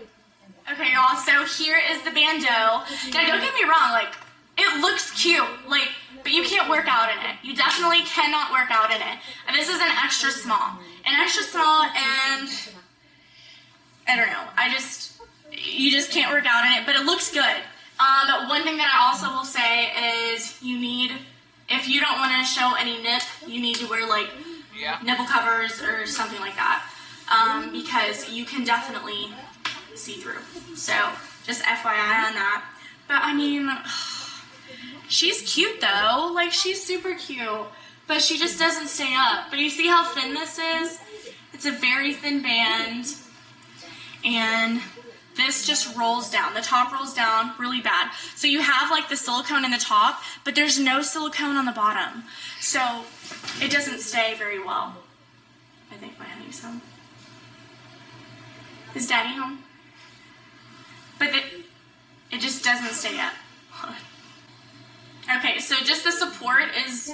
Okay, y'all, so here is the bandeau. Now, don't get me wrong, like, it looks cute, like, but you can't work out in it. You definitely cannot work out in it. And this is an extra small. An extra small, and I don't know, you just can't work out in it, but it looks good. One thing that I also will say is if you don't want to show any nip, you need to wear, like, nipple covers or something like that. Because you can definitely see through. So, just FYI on that. But, I mean, she's cute, though. Like, she's super cute. But she just doesn't stay up. But you see how thin this is? It's a very thin band. And this just rolls down. The top rolls down really bad. So you have, like, the silicone in the top, but there's no silicone on the bottom. So, it doesn't stay very well. I think my honey's home. Is Daddy home? But it just doesn't stay up. Okay, so just the support is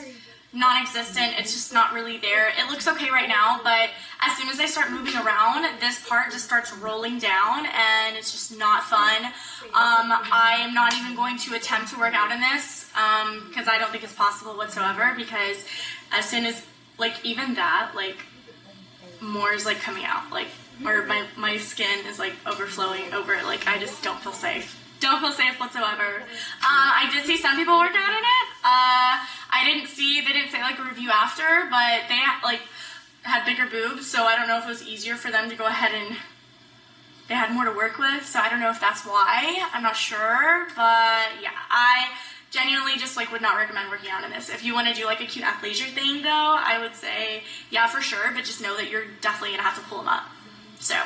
non-existent. It's just not really there. It looks okay right now, but as soon as I start moving around, this part just starts rolling down, and it's just not fun. I am not even going to attempt to work out in this, because I don't think it's possible whatsoever, because as soon as, like, even that, like, more is, like, coming out, like, or my skin is, like, overflowing over it. Like, I just don't feel safe. Don't feel safe whatsoever. I did see some people work out in it. They didn't say, like, a review after, but they, like, had bigger boobs, so I don't know if it was easier for them to go ahead and they had more to work with, so I don't know if that's why. I'm not sure, but yeah, I genuinely just, like, would not recommend working out in this. If you want to do, like, a cute athleisure thing, though, I would say, yeah, for sure, but just know that you're definitely going to have to pull them up. So,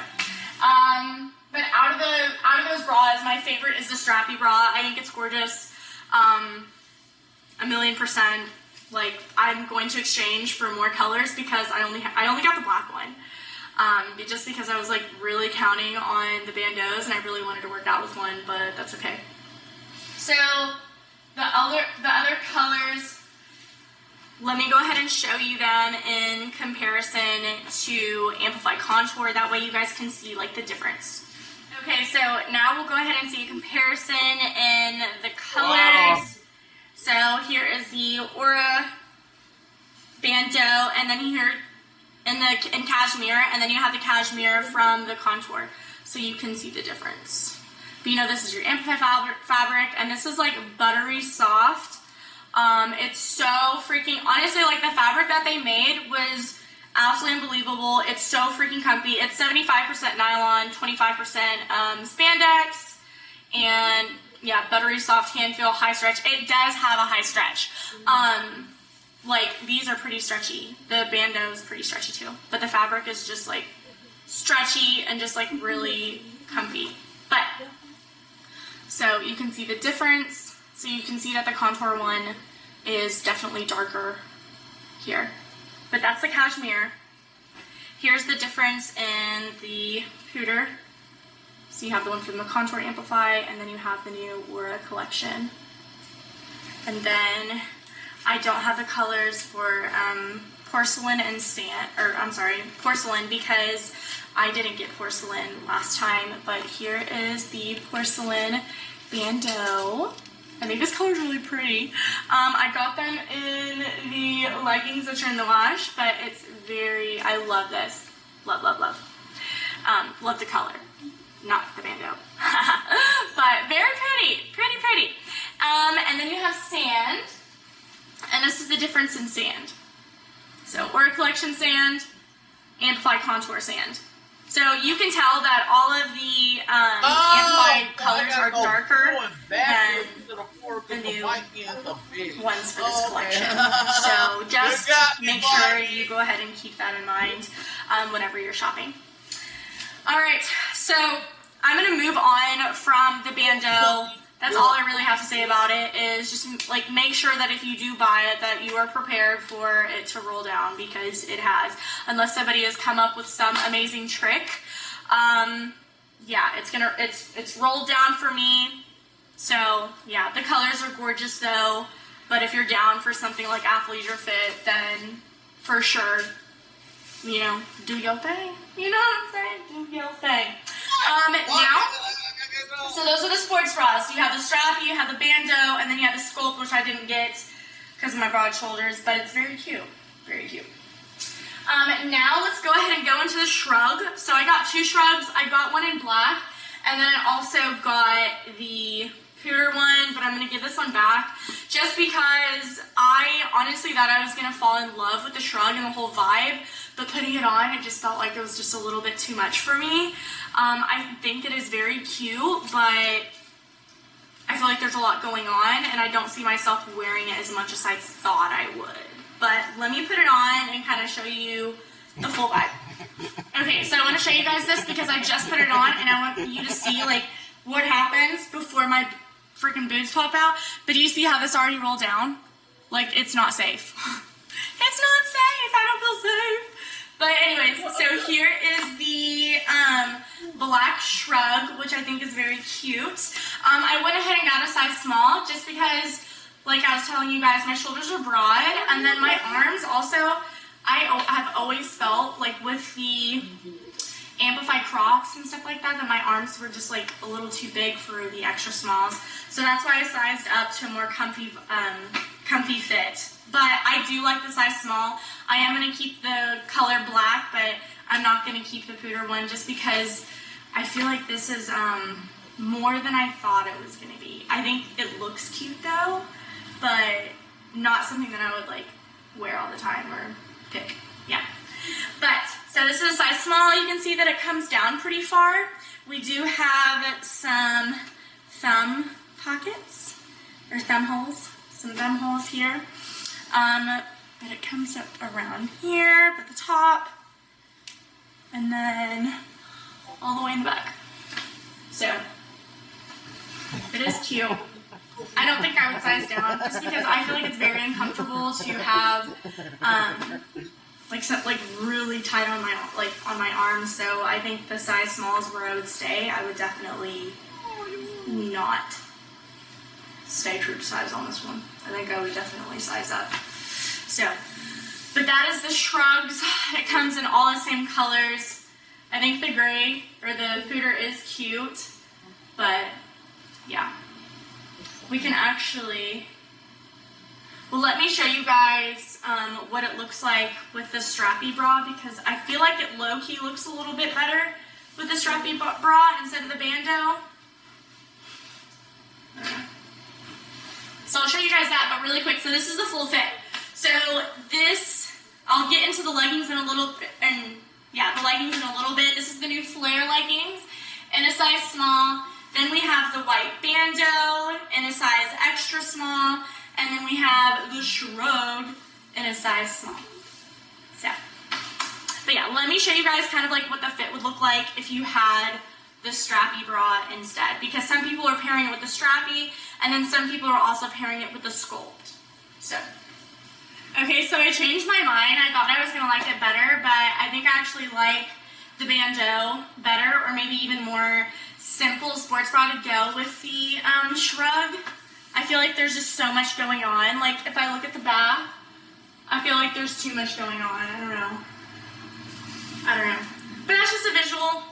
but out of those bras, my favorite is the strappy bra. I think it's gorgeous. 1,000,000%. Like, I'm going to exchange for more colors because I only got the black one. Just because I was, like, really counting on the bandeaus and I really wanted to work out with one, but that's okay. So, the other colors, let me go ahead and show you them in comparison. comparison to Amplify Contour. That way you guys can see like the difference. Okay, so now we'll go ahead and see a comparison in the colors. Wow. So here is the Aura Bandeau, and then here in Cashmere, and then you have the Cashmere from the Contour, so you can see the difference. But you know, this is your Amplify fabric, and this is like buttery soft. It's so freaking, honestly, like the fabric that they made was absolutely unbelievable. It's so freaking comfy. It's 75% nylon, 25% spandex, and yeah, buttery soft hand feel, high stretch. It does have a high stretch. Like these are pretty stretchy. The bandeau is pretty stretchy too, but the fabric is just like stretchy and just like really comfy. But so you can see the difference. So you can see that the Contour one is definitely darker here, but that's the Cashmere. Here's the difference in the Poudre. So you have the one from the Contour Amplify, and then you have the new Aura collection. And then I don't have the colors for porcelain and sand, or I'm sorry, porcelain, because I didn't get porcelain last time, but here is the porcelain bandeau. I think this color is really pretty. I got them in the leggings, which are in the wash, but it's very, I love this. Love, love, love. Love the color, not the bandeau. But very pretty, pretty, pretty. And then you have sand, and this is the difference in sand. So Aura Collection sand, Amplify Contour sand. So you can tell that all of the Amplify colors are darker than the new ones for this collection. So just make sure you go ahead and keep that in mind whenever you're shopping. Alright, so I'm going to move on from the bandeau. That's all I really have to say about it, is just like make sure that if you do buy it that you are prepared for it to roll down, because it has. Unless somebody has come up with some amazing trick. Yeah, it's rolled down for me. So yeah, the colors are gorgeous though, but if you're down for something like athleisure fit, then for sure, you know, do your thing. You know what I'm saying? Do your thing. Now, so those are the sports bras. You have the strappy, you have the bandeau, and then you have the sculpt, which I didn't get because of my broad shoulders, but it's very cute. Very cute. Now let's go ahead and go into the shrug. So I got two shrugs. I got one in black, and then I also got the Poudre one, but I'm going to give this one back just because I honestly thought I was going to fall in love with the shrug and the whole vibe, but putting it on, it just felt like it was just a little bit too much for me. I think it is very cute, but I feel like there's a lot going on, and I don't see myself wearing it as much as I thought I would. But let me put it on and kind of show you the full vibe. Okay, so I want to show you guys this because I just put it on, and I want you to see like what happens before my freaking boobs pop out. But do you see how this already rolled down? Like, it's not safe. It's not safe. I don't feel safe. But anyways, so here is the black shrug, which I think is very cute. I went ahead and got a size small just because, like I was telling you guys, my shoulders are broad, and then my arms also, I have always felt like with the Amplify Crocs and stuff like that, that my arms were just like a little too big for the extra smalls. So that's why I sized up to a more comfy fit. But I do like the size small. I am going to keep the color black, but I'm not going to keep the Poudre one just because I feel like this is more than I thought it was going to be. I think it looks cute though, but not something that I would like wear all the time or pick. Yeah. But, so this is a size small. You can see that it comes down pretty far. We do have some thumb pockets, or thumb holes, some thumb holes here. But it comes up around here at the top, and then all the way in the back. So, it is cute. I don't think I would size down, just because I feel like it's very uncomfortable to have, like really tight on my arms. So I think the size small is where I would stay. I would definitely not stay true to size on this one. I think I would definitely size up. So, but that is the shrugs. It comes in all the same colors. I think the gray or the pooter is cute, but yeah. We can actually, well, let me show you guys what it looks like with the strappy bra, because I feel like it low-key looks a little bit better with the strappy bra instead of the bandeau. So I'll show you guys that, but really quick. So this is the full fit. So this, I'll get into the leggings in a little bit, and yeah, the leggings in a little bit. This is the new flare leggings in a size small. Then we have the white bandeau in a size extra small, and then we have the shrug in a size small. So, but yeah, let me show you guys kind of like what the fit would look like if you had the strappy bra instead, because some people are pairing it with the strappy, and then some people are also pairing it with the sculpt. So, okay, so I changed my mind. I thought I was gonna like it better, but I think I actually like the bandeau better, or maybe even more simple sports bra to go with the shrug. I feel like there's just so much going on. Like if I look at the back, I feel like there's too much going on. I don't know. But that's just a visual,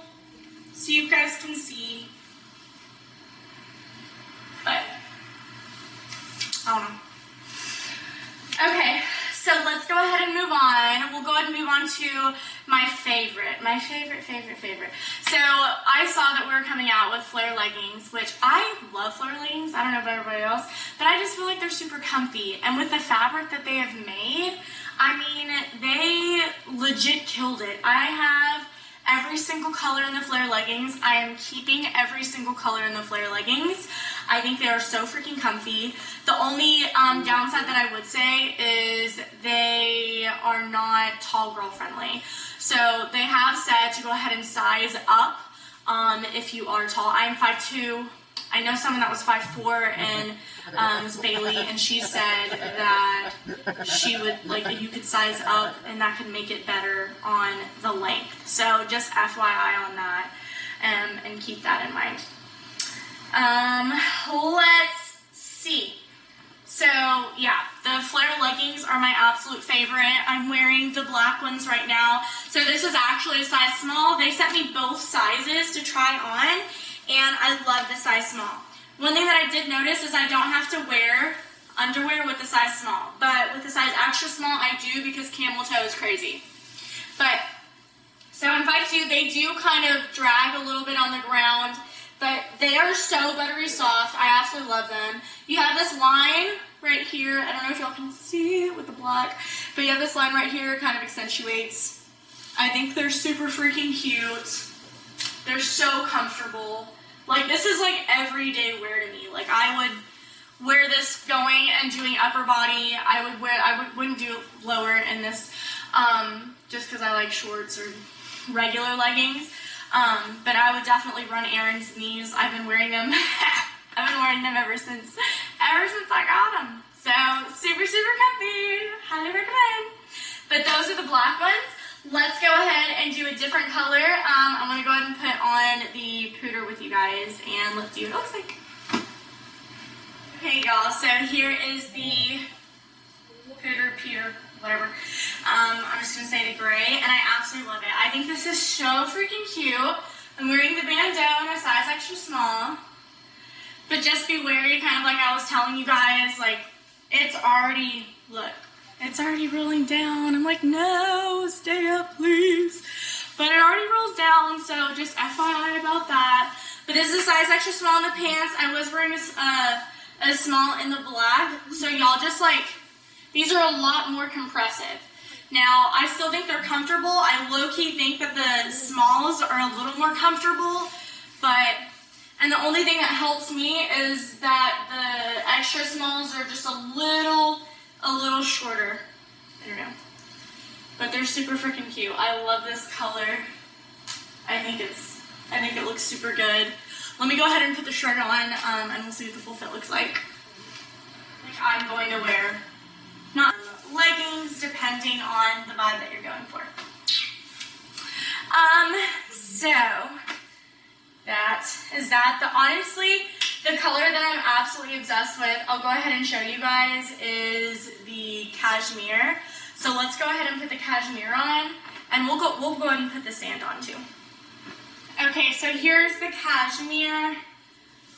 so you guys can see. But I don't know. Okay, so let's go ahead and move on. We'll go ahead and move on to my favorite. So I saw that we were coming out with flare leggings, which I love flare leggings. I don't know about everybody else, but I just feel like they're super comfy. And with the fabric that they have made, I mean, they legit killed it. I have every single color in the flare leggings. I am keeping every single color in the flare leggings. I think they are so freaking comfy. The only downside that I would say is they are not tall girl friendly. So they have said to go ahead and size up if you are tall. I am 5'2". I know someone that was 5'4", and it was Bailey, and she said that she would, like, you could size up and that could make it better on the length. So just FYI on that, and keep that in mind. Let's see. So yeah, the flare leggings are my absolute favorite. I'm wearing the black ones right now. So this is actually a size small. They sent me both sizes to try on, and I love the size small. One thing that I did notice is I don't have to wear underwear with the size small, but with the size extra small I do, because camel toe is crazy. But so in 5'2", they do kind of drag a little bit on the ground, but they are so buttery soft. I absolutely love them. You have this line right here. I don't know if y'all can see it with the black, but you have this line right here, kind of accentuates. I think they're super freaking cute. They're so comfortable. Like, this is like everyday wear to me. Like, I would wear this going and doing upper body. I wouldn't do lower in this, just because I like shorts or regular leggings. But I would definitely run errands in these. I've been wearing them. I've been wearing them ever since I got them. So super, super comfy. Highly recommend. But those are the black ones. Let's go ahead and do a different color. I'm gonna go ahead and put on the pooter with you guys, and let's see what it looks like. Okay, y'all. So here is the pooter, whatever. I'm just gonna say the gray, and I absolutely love it. I think this is so freaking cute. I'm wearing the bandeau in a size extra small, but just be wary, kind of like I was telling you guys, like, it's already, look, it's already rolling down. I'm like, no, stay up, please. But it already rolls down, so just FYI about that. But this is a size extra small in the pants. I was wearing a small in the black, so y'all just like, these are a lot more compressive. Now, I still think they're comfortable. I low-key think that the smalls are a little more comfortable, and the only thing that helps me is that the extra smalls are just a little shorter. I don't know. But they're super freaking cute. I love this color. I think it looks super good. Let me go ahead and put the shirt on, and we'll see what the full fit looks like. Like, I'm going to wear not leggings, depending on the vibe that you're going for. So that is that. Honestly, the color that I'm absolutely obsessed with, I'll go ahead and show you guys, is the cashmere. So let's go ahead and put the cashmere on, And we'll go ahead and put the sand on too. Okay, so here's the cashmere.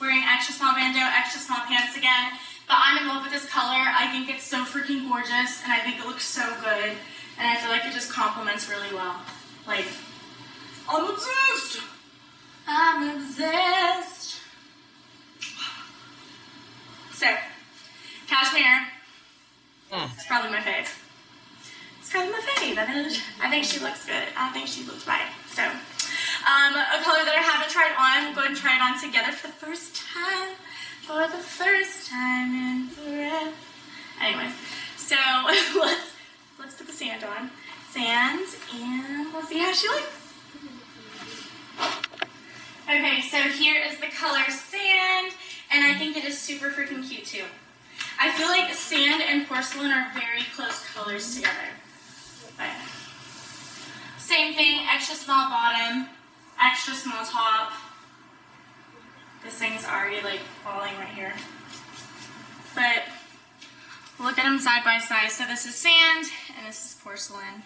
Wearing extra small bandeau, extra small pants again. But I'm in love with this color. I think it's so freaking gorgeous, and I think it looks so good. And I feel like it just complements really well. Like, I'm obsessed. I'm obsessed. So, cashmere. It's probably my fave. It's probably my fave. I think she looks good. I think she looks right. So, a color that I haven't tried on. We'll go ahead and try it on together for the first time. For the first time in forever. Anyways, so let's put the sand on. Sand, and we'll see how she looks. Okay, so here is the color sand, and I think it is super freaking cute too. I feel like sand and porcelain are very close colors together. But same thing, extra small bottom, extra small top. This thing's already like falling right here. But look at them side by side. So this is sand and this is porcelain.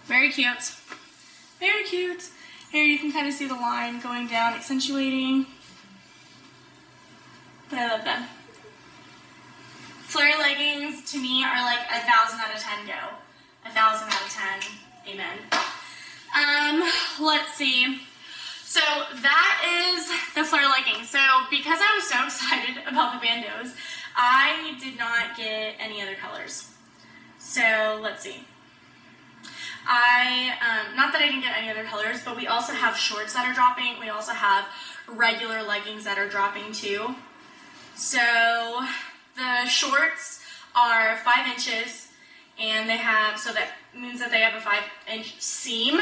Very cute. Very cute. Here you can kind of see the line going down, accentuating. But I love them. Flare leggings to me are like 1,000 out of 10 go. 1,000 out of 10. Amen. Let's see. So that is the flare leggings. So because I was so excited about the bandeaus, I did not get any other colors. So let's see. Not that I didn't get any other colors, but we also have shorts that are dropping. We also have regular leggings that are dropping too. So the shorts are 5 inches, and they have, so that means that they have a 5-inch seam,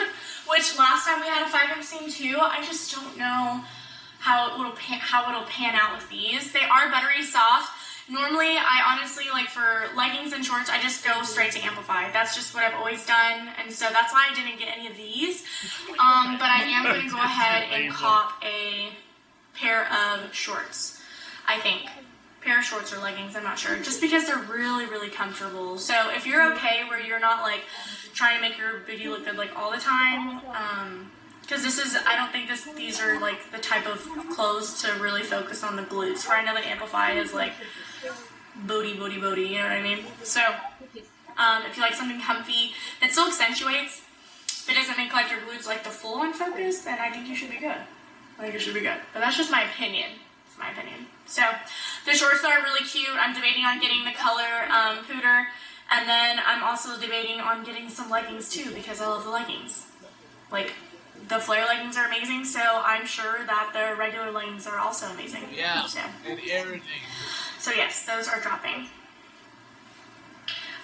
which last time we had a 5-inch seam too. I just don't know how it'll pan out with these. They are buttery soft. Normally, I honestly, like for leggings and shorts, I just go straight to Amplify. That's just what I've always done, and so that's why I didn't get any of these. But I am going to go ahead and cop a pair of shorts, I think. Pair of shorts or leggings, I'm not sure. Just because they're really, really comfortable. So if you're okay where you're not like trying to make your booty look good like all the time, because this is, I don't think these are like the type of clothes to really focus on the glutes. For I know that Amplify is like booty, you know what I mean? So if you like something comfy that still accentuates, but doesn't make like your glutes like the full on focus, then I think you should be good. I think it should be good. But that's just my opinion. It's my opinion. So the shorts are really cute. I'm debating on getting the color pooter, and then I'm also debating on getting some leggings too because I love the leggings. Like the flare leggings are amazing, so I'm sure that the regular leggings are also amazing. Yeah, so. and everything. So yes, those are dropping.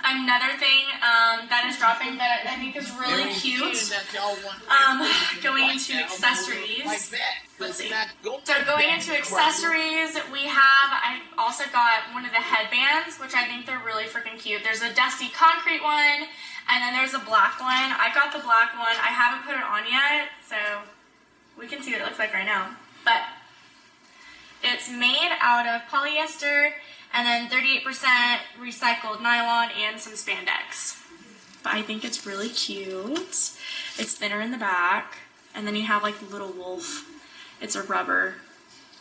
Another thing that is dropping that I think is really cute, going into accessories. Let's see. So going into accessories, I also got one of the headbands, which I think they're really freaking cute. There's a dusty concrete one, and then there's a black one. I got the black one. I haven't put it on yet, so we can see what it looks like right now. But it's made out of polyester, and then 38% recycled nylon and some spandex. But I think it's really cute. It's thinner in the back, and then you have like the little wolf. It's a rubber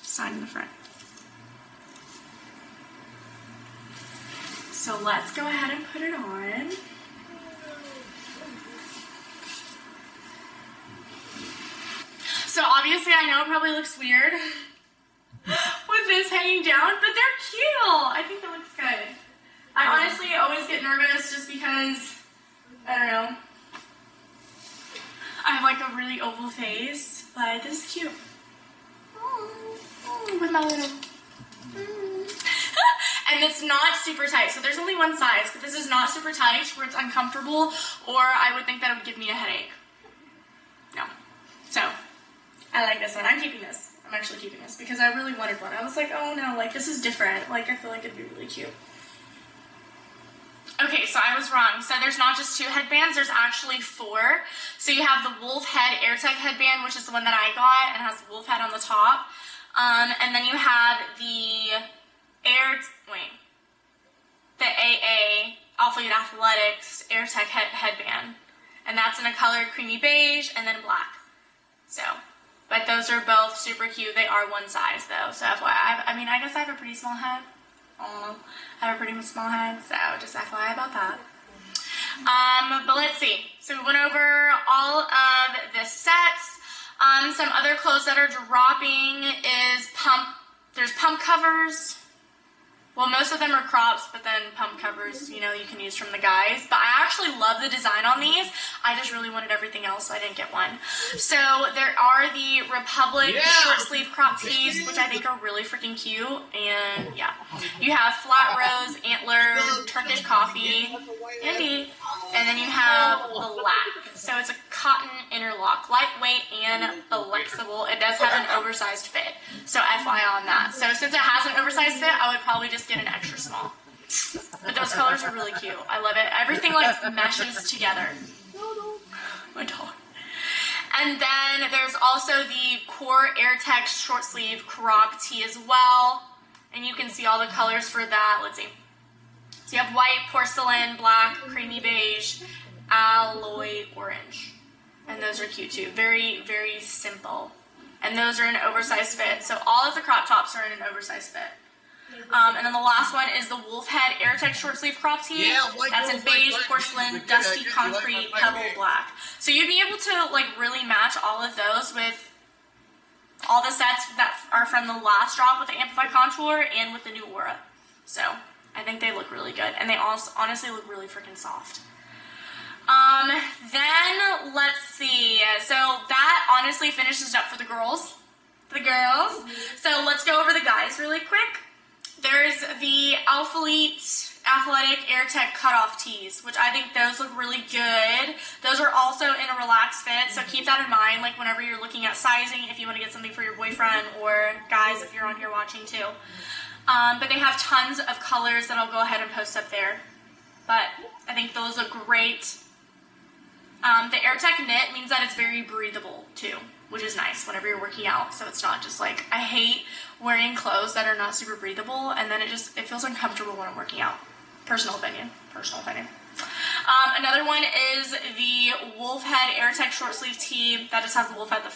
sign in the front. So let's go ahead and put it on. So obviously I know it probably looks weird with this hanging down, but they're cute. I think that looks good. I honestly always get nervous just because, I don't know, I have like a really oval face, but this is cute. With my little... And it's not super tight, so there's only one size, but this is not super tight where it's uncomfortable, or I would think that it would give me a headache. No. So, I like this one. I'm keeping this. I'm actually keeping this because I really wanted one. I was like, oh no, like this is different. Like I feel like it'd be really cute. Okay, so I was wrong. So there's not just 2 headbands, there's actually 4. So you have the wolf head AirTech headband, which is the one that I got, and has the wolf head on the top. And then you have the AA Alphalete Athletics AirTech headband. And that's in a color creamy beige and then black. So, but those are both super cute. They are one size though. So FYI, I mean, I guess I have a pretty small head. I don't know. I have a pretty small head, so just FYI about that. But let's see. So we went over all of the sets. Some other clothes that are dropping is there's pump covers. Well, most of them are crops, but then pump covers, you know, you can use from the guys. But I actually love the design on these. I just really wanted everything else, so I didn't get one. So there are the Republic short sleeve crop tees, which I think are really freaking cute. And yeah, you have flat rose, antler, Turkish coffee, Indy, and then you have black. So it's a cotton interlock, lightweight and flexible. It does have an oversized fit. So FYI on that. So since it has an oversized fit, I would probably just get an extra small. But those colors are really cute. I love it. Everything like meshes together. My dog. And then there's also the Core AirTech short sleeve croc tee as well. And you can see all the colors for that. Let's see. So you have white, porcelain, black, creamy beige, alloy orange. And those are cute too. Very, very simple. And those are in an oversized fit. So all of the crop tops are in an oversized fit. And then the last one is the Wolfhead AirTech short sleeve crop tee. That's in beige, porcelain, dusty concrete, pebble black. So you'd be able to like really match all of those with all the sets that are from the last drop with the Amplify Contour and with the new Aura. So I think they look really good. And they also honestly look really freaking soft. Then let's see. So that honestly finishes it up for the girls. So let's go over the guys really quick. There's the Alphalete Athletic AirTech cutoff tees, which I think those look really good. Those are also in a relaxed fit, so keep that in mind, like whenever you're looking at sizing, if you want to get something for your boyfriend, or guys, if you're on here watching too. But they have tons of colors that I'll go ahead and post up there. But I think those look great. The AirTech knit means that it's very breathable too, which is nice whenever you're working out. So it's not just like, I hate wearing clothes that are not super breathable, and then it feels uncomfortable when I'm working out. Personal opinion. Another one is the Wolfhead AirTech short sleeve tee. That just has the wolf at the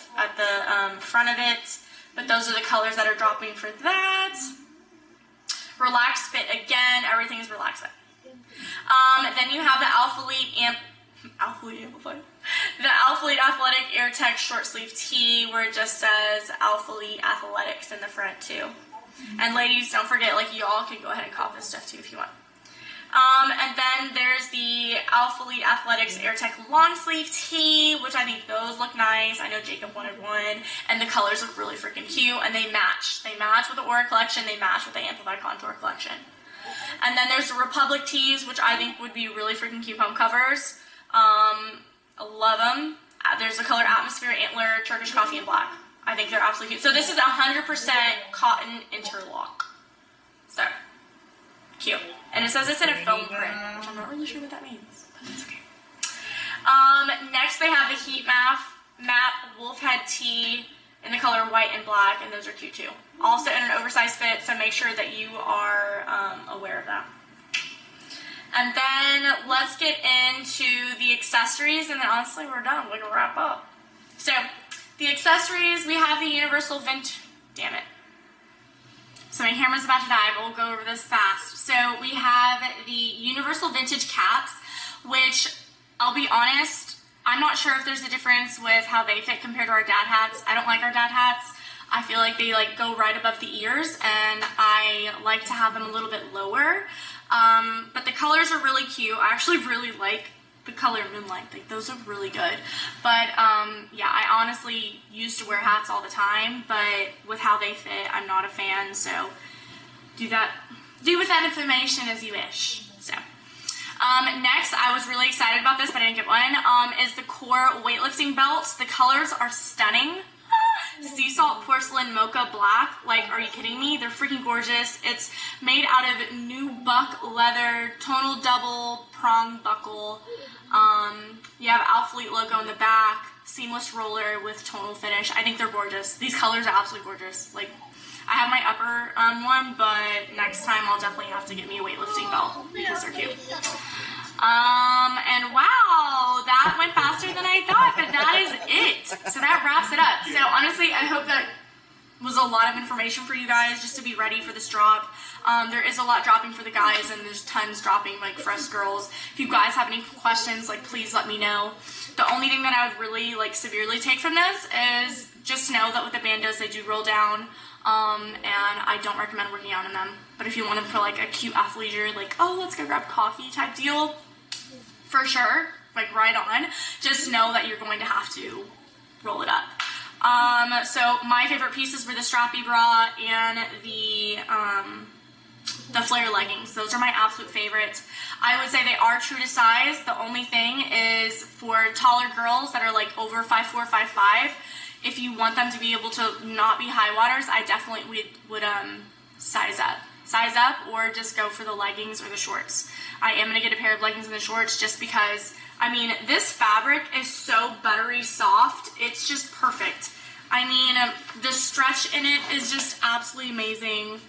front of it. But those are the colors that are dropping for that. Relaxed fit again. Everything is relaxed fit. Then you have the Alphalete Amplify. The Alphalete Athletic AirTech short sleeve tee, where it just says Alphalete Athletics in the front too. And ladies, don't forget, like, you all can go ahead and cop this stuff too if you want. And then there's the Alphalete Athletics AirTech long sleeve tee, which I think those look nice. I know Jacob wanted one, and the colors look really freaking cute, and they match. They match with the Aura collection, they match with the Amplify Contour collection. And then there's the Republic tees, which I think would be really freaking cute home covers. I love them. There's the color Atmosphere, Antler, Turkish Coffee, and Black. I think they're absolutely cute. So this is 100% cotton interlock. So, cute. And it says it's in a foam print, which I'm not really sure what that means, but it's okay. Next they have the Heat Map Wolfhead tee in the color white and black, and those are cute too. Also in an oversized fit, so make sure that you are aware of that. And then let's get into the accessories, and then honestly we're done. We're gonna wrap up. So the accessories, we have the Universal damn it. So my camera's about to die, but we'll go over this fast. So we have the Universal Vintage caps, which I'll be honest, I'm not sure if there's a difference with how they fit compared to our dad hats. I don't like our dad hats. I feel like they like go right above the ears, and I like to have them a little bit lower. But the colors are really cute. I actually really like the color Moonlight. Like, those are really good. But yeah, I honestly used to wear hats all the time, but with how they fit, I'm not a fan. So do with that information as you wish. So next, I was really excited about this, but I didn't get one. Is the Core weightlifting belts. The colors are stunning. Sea Salt Porcelain Mocha Black. Like, are you kidding me? They're freaking gorgeous. It's made out of nubuck leather, tonal double prong buckle. You have Alphalete logo in the back, seamless roller with tonal finish. I think they're gorgeous. These colors are absolutely gorgeous. Like, I have my upper one, but next time I'll definitely have to get me a weightlifting belt because they're cute. And wow, that went faster than I thought, but that is it. So that wraps it up. So honestly, I hope that was a lot of information for you guys just to be ready for this drop. There is a lot dropping for the guys, and there's tons dropping like for us girls. If you guys have any questions, like please let me know. The only thing that I would really like severely take from this is just know that with the bandos, they do roll down, and I don't recommend working out in them. But if you want them for like a cute athleisure, like, oh, let's go grab coffee type deal, for sure, like right on, just know that you're going to have to roll it up. So my favorite pieces were the strappy bra and the flare leggings. Those are my absolute favorites. I would say they are true to size. The only thing is for taller girls that are like over 5'4", 5'5", if you want them to be able to not be high waters, I definitely would size up. Size up, or just go for the leggings or the shorts. I am going to get a pair of leggings and the shorts just because, I mean, this fabric is so buttery soft. It's just perfect. I mean, the stretch in it is just absolutely amazing.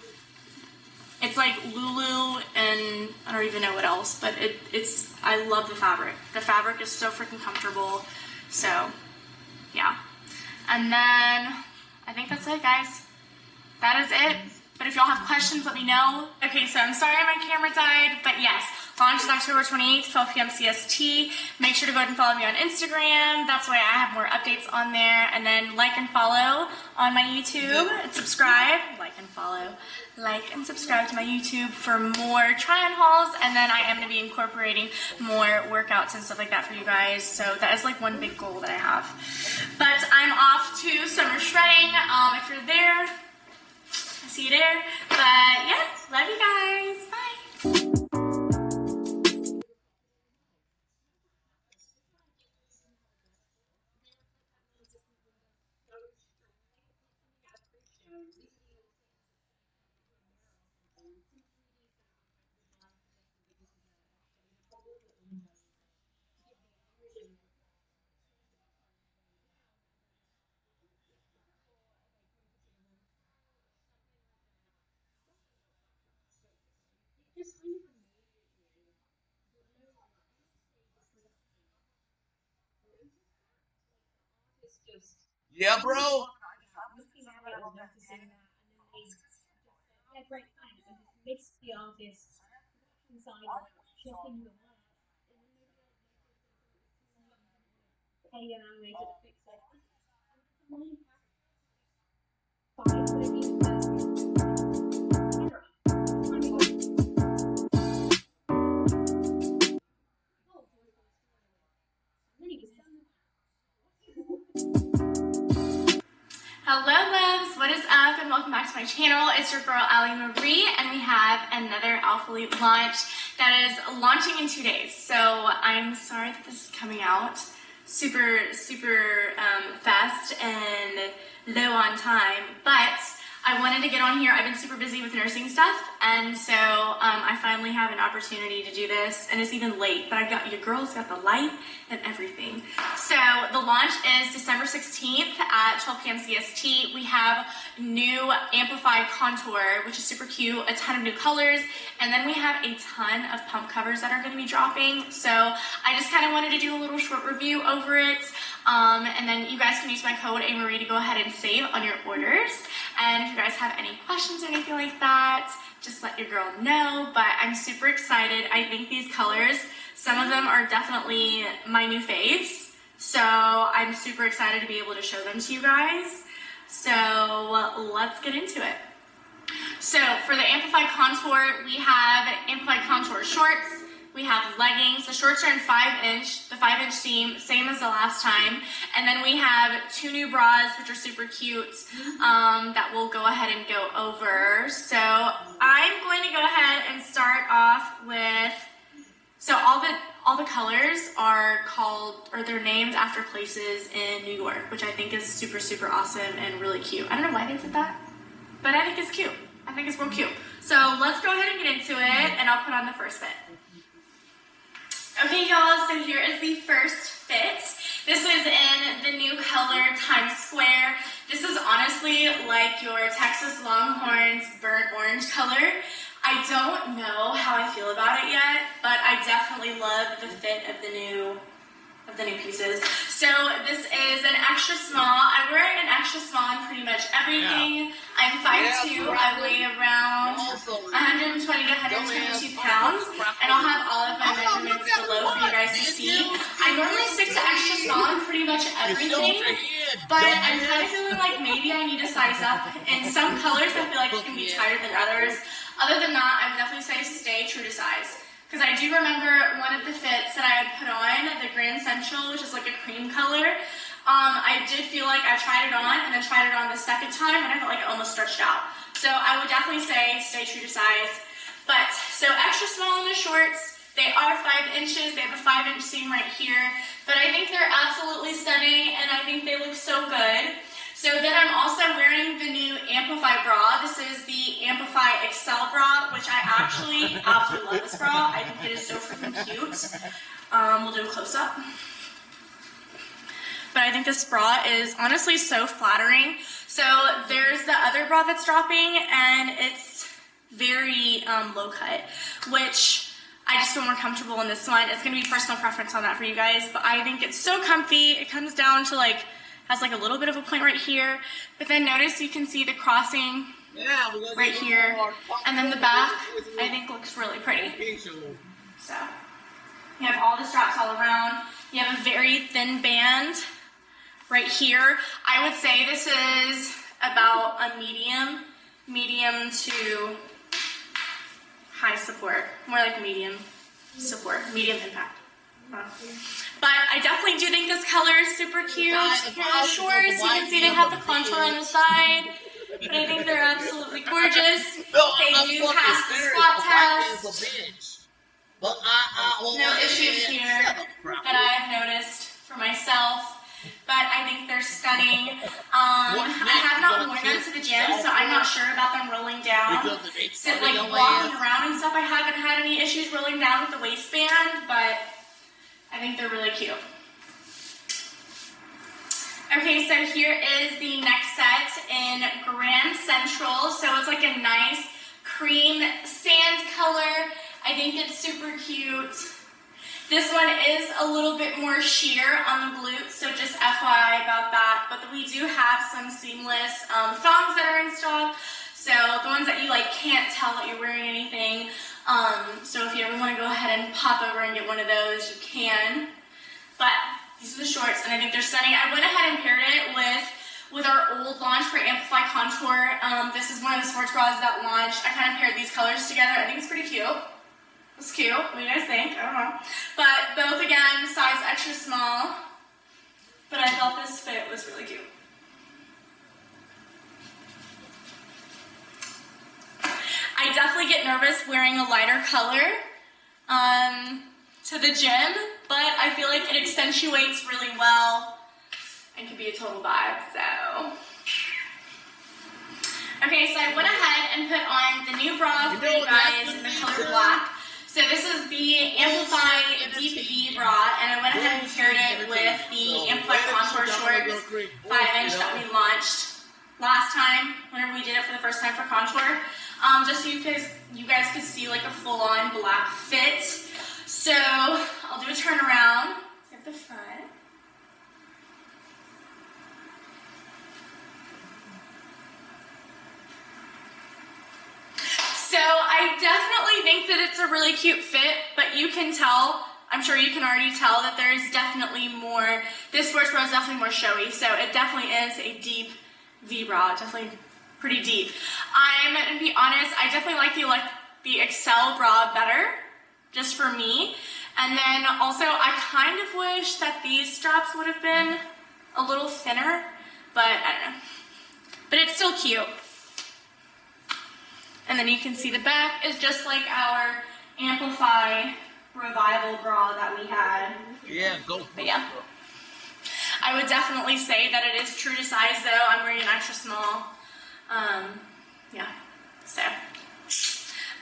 It's like Lulu and I don't even know what else, but it's, I love the fabric. The fabric is so freaking comfortable. So, yeah. And then, I think that's it, guys. That is it. But if y'all have questions, let me know. Okay, so I'm sorry my camera died, but yes, launch is October 28th, 12 p.m. CST. Make sure to go ahead and follow me on Instagram. That's why I have more updates on there. And then like and follow on my YouTube. And subscribe. Like and follow. Like and subscribe to my YouTube for more try-on hauls. And then I am going to be incorporating more workouts and stuff like that for you guys. So that is like one big goal that I have. But I'm off to summer shredding. If you're there, see you there. But yeah, love you guys. Bye. Yeah, bro. Yeah, great, thanks. And just missed the artist inside checking the work. Pay an animator to fix it. Five, Hello loves, what is up and welcome back to my channel. It's your girl Ali Marie and we have another Alpha Elite launch that is launching in 2 days. So I'm sorry that this is coming out super fast and low on time, but I wanted to get on here. I've been super busy with nursing stuff, and so I finally have an opportunity to do this, and it's even late, but I got your girls got the light and everything. So the launch is December 16th at 12 p.m. CST. We have new amplified contour, which is super cute, a ton of new colors, and then we have a ton of pump covers that are going to be dropping. So I just kind of wanted to do a little short review over it, and then you guys can use my code AMarie to go ahead and save on your orders. And if you guys have any questions or anything like that, just let your girl know. But I'm super excited. I think these colors, some of them are definitely my new faves. So I'm super excited to be able to show them to you guys. So let's get into it. So for the amplified contour, we have amplified contour shorts. We have leggings. The shorts are in 5-inch, the 5-inch seam, same as the last time. And then we have 2 new bras, which are super cute, that we'll go ahead and go over. So I'm going to go ahead and start off with, so all the colors are called, or they're named after places in New York, which I think is super awesome and really cute. I don't know why they did that, but I think it's cute. I think it's real cute. So let's go ahead and get into it, and I'll put on the first fit. Okay, y'all, so here is the first fit. This is in the new color Times Square. This is honestly like your Texas Longhorns burnt orange color. I don't know how I feel about it yet, but I definitely love the fit of the new pieces. So this is an extra small. I wear an extra small in pretty much everything. I'm 5'2". I weigh around 120 to 122 pounds, and I'll have all of my measurements below for you guys to see. I normally stick to extra small in pretty much everything, but I'm kind of feeling like maybe I need to size up. In some colors, I feel like it can be tighter than others. Other than that, I would definitely say stay true to size. Because I do remember one of the fits that I had put on, the Grand Central, which is like a cream color. I did feel like I tried it on and then tried it on the second time, and I felt like it almost stretched out. So I would definitely say stay true to size. But, so extra small in the shorts. They are 5 inches. They have a 5-inch seam right here. But I think they're absolutely stunning, and I think they look so good. So then I'm also wearing the new Amplify bra. This is the Amplify XL bra, which I actually absolutely love this bra. I think it is so freaking cute. We'll do a close-up. But I think this bra is honestly so flattering. So there's the other bra that's dropping, and it's very low cut, which I just feel more comfortable in this one. It's going to be personal preference on that for you guys, but I think it's so comfy. It comes down to like, has like a little bit of a point right here, but then notice you can see the crossing right here, and then the back I think looks really pretty. So you have all the straps all around. You have a very thin band right here. I would say this is about a medium to high support, more like medium support, medium impact. But I definitely do think this color is super cute. Here are the shorts. You can see they have the contour on the side. But I think they're absolutely gorgeous. They do pass the squat test. No issues here that I have noticed for myself. But I think they're stunning. I have not worn them to the gym, so I'm not sure about them rolling down. So like walking around and stuff, I haven't had any issues rolling down with the waistband, but I think they're really cute. Okay, so here is the next set in Grand Central. So it's like a nice cream sand color. I think it's super cute. This one is a little bit more sheer on the glutes, so just FYI about that. But we do have some seamless thongs that are in stock. So the ones that you like can't tell that you're wearing anything. So if you ever want to go ahead and pop over and get one of those, you can. But these are the shorts, and I think they're stunning. I went ahead and paired it with our old launch for Amplify Contour. This is one of the sports bras that launched. I kind of paired these colors together. I think it's pretty cute. It's cute. What do you guys think? I don't know. But both, again, size extra small. But I thought this fit was really cute. I definitely get nervous wearing a lighter color to the gym, but I feel like it accentuates really well and can be a total vibe, so. Okay, so I went ahead and put on the new bra for you guys in the color black. So this is the Amplify Deep V bra, and I went ahead and paired it with the Amplify Contour Shorts 5-inch that we launched last time, whenever we did it for the first time for Contour. Just so you guys could see like a full-on black fit. So I'll do a turnaround at the front. So I definitely think that it's a really cute fit, but you can tell, I'm sure you can already tell that there's definitely more, this sports bra is definitely more showy, so it definitely is a deep V bra, definitely pretty deep. I'm gonna be honest, I definitely like the XL bra better, just for me. And then also, I kind of wish that these straps would have been a little thinner, but I don't know. But it's still cute. And then you can see the back is just like our Amplify Revival bra that we had. Yeah, go. But yeah. I would definitely say that it is true to size though. I'm wearing an extra small. Yeah, so.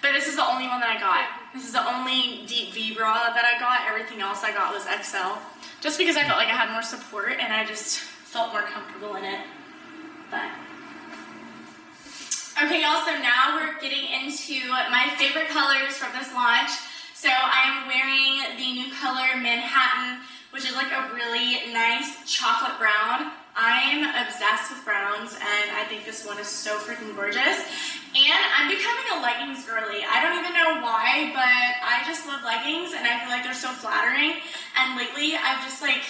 But this is the only one that I got. This is the only deep V bra that I got. Everything else I got was XL. Just because I felt like I had more support and I just felt more comfortable in it. But. Okay, y'all, so now we're getting into my favorite colors from this launch. So I am wearing the new color Manhattan, which is like a really nice chocolate brown. I'm obsessed with browns, and I think this one is so freaking gorgeous. And I'm becoming a leggings girly. I don't even know why, but I just love leggings, and I feel like they're so flattering. And lately, I've just like,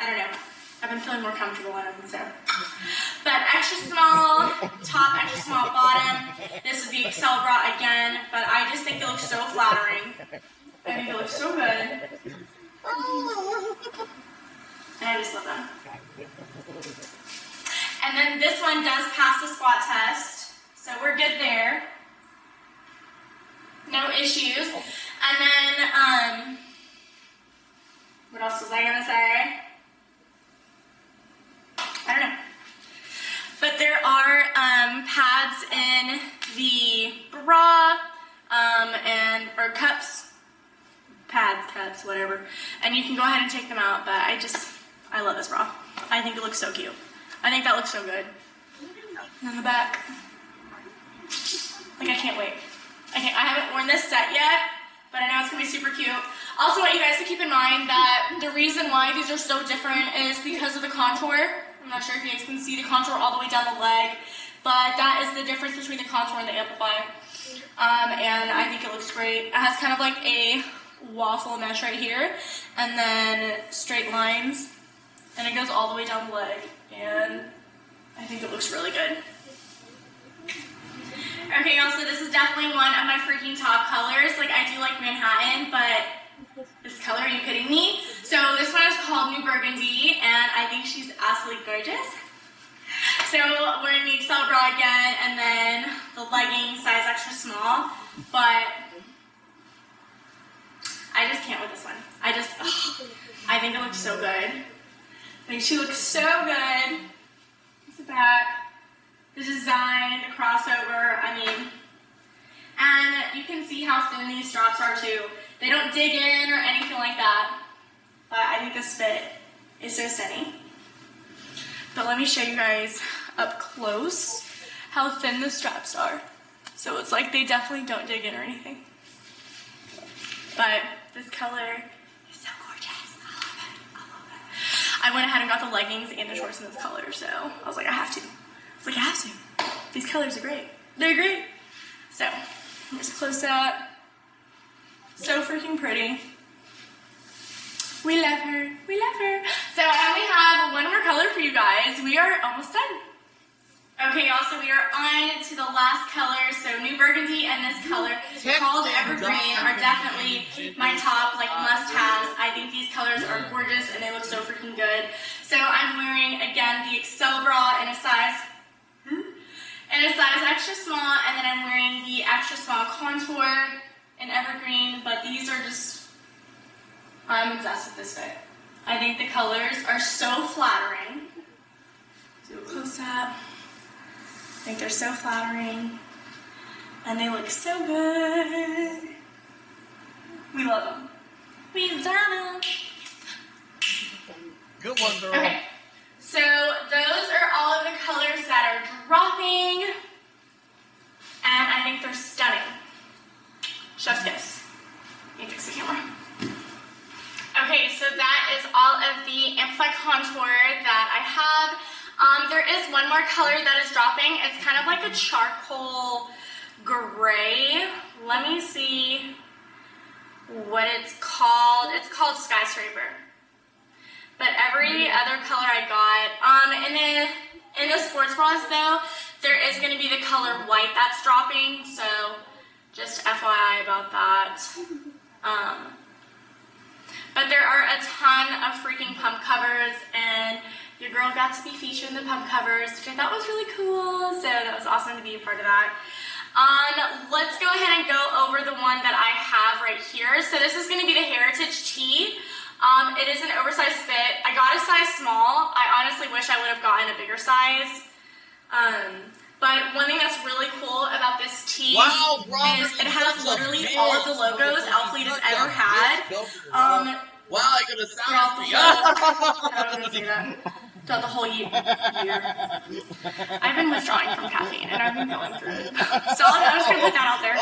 I don't know, I've been feeling more comfortable in them, so. But extra small top, extra small bottom. This is the Excel bra again, but I just think it looks so flattering. I think it looks so good. And I just love them. And then this one does pass the squat test, so we're good there. No issues. And then, what else was I gonna say? I don't know. But there are pads in the bra, or cups, pads, cups, whatever. And you can go ahead and take them out, but I love this bra. I think it looks so cute. I think that looks so good. And on the back, like I can't wait. Okay, I haven't worn this set yet, but I know it's gonna be super cute. Also want you guys to keep in mind that the reason why these are so different is because of the contour. I'm not sure if you guys can see the contour all the way down the leg, but that is the difference between the contour and the amplify. And I think it looks great. It has kind of like a waffle mesh right here, and then straight lines, and it goes all the way down the leg, and I think it looks really good. Okay, y'all, so this is definitely one of my freaking top colors. Like, I do like Manhattan, but this color, are you kidding me? So this one is called New Burgundy, and I think she's absolutely gorgeous. So we're in the Excel bra again, and then the leggings, size extra small, but I just can't with this one. I think it looks so good. I think she looks so good. It's the back, the design, the crossover, I mean, and you can see how thin these straps are too. They don't dig in or anything like that, but I think this fit is so stunning. But let me show you guys up close how thin the straps are. So it's like they definitely don't dig in or anything. But this color is so gorgeous. I love it. I love it. I went ahead and got the leggings and the shorts in this color, so I was like, I have to. I was like, I have to. These colors are great. They're great. So, here's a close-up. So freaking pretty. We love her. We love her. So I only have one more color for you guys. We are almost done. Okay, y'all, so we are on to the last color. So New Burgundy and this color called Evergreen are definitely my top like must-haves. I think these colors are gorgeous and they look so freaking good. So I'm wearing, again, the Excel bra in a size extra small, and then I'm wearing the extra small contour in Evergreen, but these are just, I'm obsessed with this fit. I think the colors are so flattering. Do a close up. I think they're so flattering, and they look so good. We love them. We love them. Good one, girl. Okay, so those are all of the colors that are dropping, and I think they're stunning. Chef's kiss. Let me fix the camera. Okay, so that is all of the Amplify Contour that I have. There is one more color that is dropping. It's kind of like a charcoal gray. Let me see what it's called. It's called Skyscraper. But every other color I got, in the sports bras though, there is going to be the color white that's dropping, so just FYI about that. But there are a ton of freaking pump covers, and your girl got to be featured in the pump covers, which I thought was really cool, so that was awesome to be a part of that. Let's go ahead and go over the one that I have right here. So this is going to be the Heritage Tee. It is an oversized fit. I got a size small. I honestly wish I would have gotten a bigger size. But one thing that's really cool about this tee is it has literally all of the logos Alfleet has ever had. Wow, I could have stopped me. I was gonna say that. throughout the whole year. I've been withdrawing from caffeine and I've been going through it. So I'm just gonna put that out there.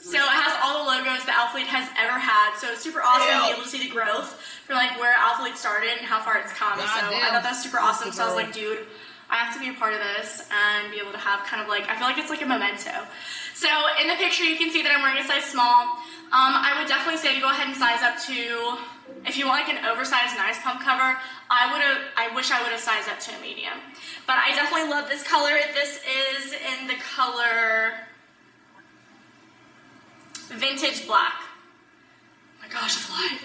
So it has all the logos that Alphalete has ever had. So it's super awesome to be able to see the growth for like where Alphalete started and how far it's come. So I thought that's super awesome. So I was like, dude, I have to be a part of this and be able to have kind of like, I feel like it's like a memento. So in the picture you can see that I'm wearing a size small. I would definitely say to go ahead and size up to, if you want like an oversized nice pump cover, I wish I would have sized up to a medium. But I definitely love this color. This is in the color Vintage Black. Oh my gosh, it's light.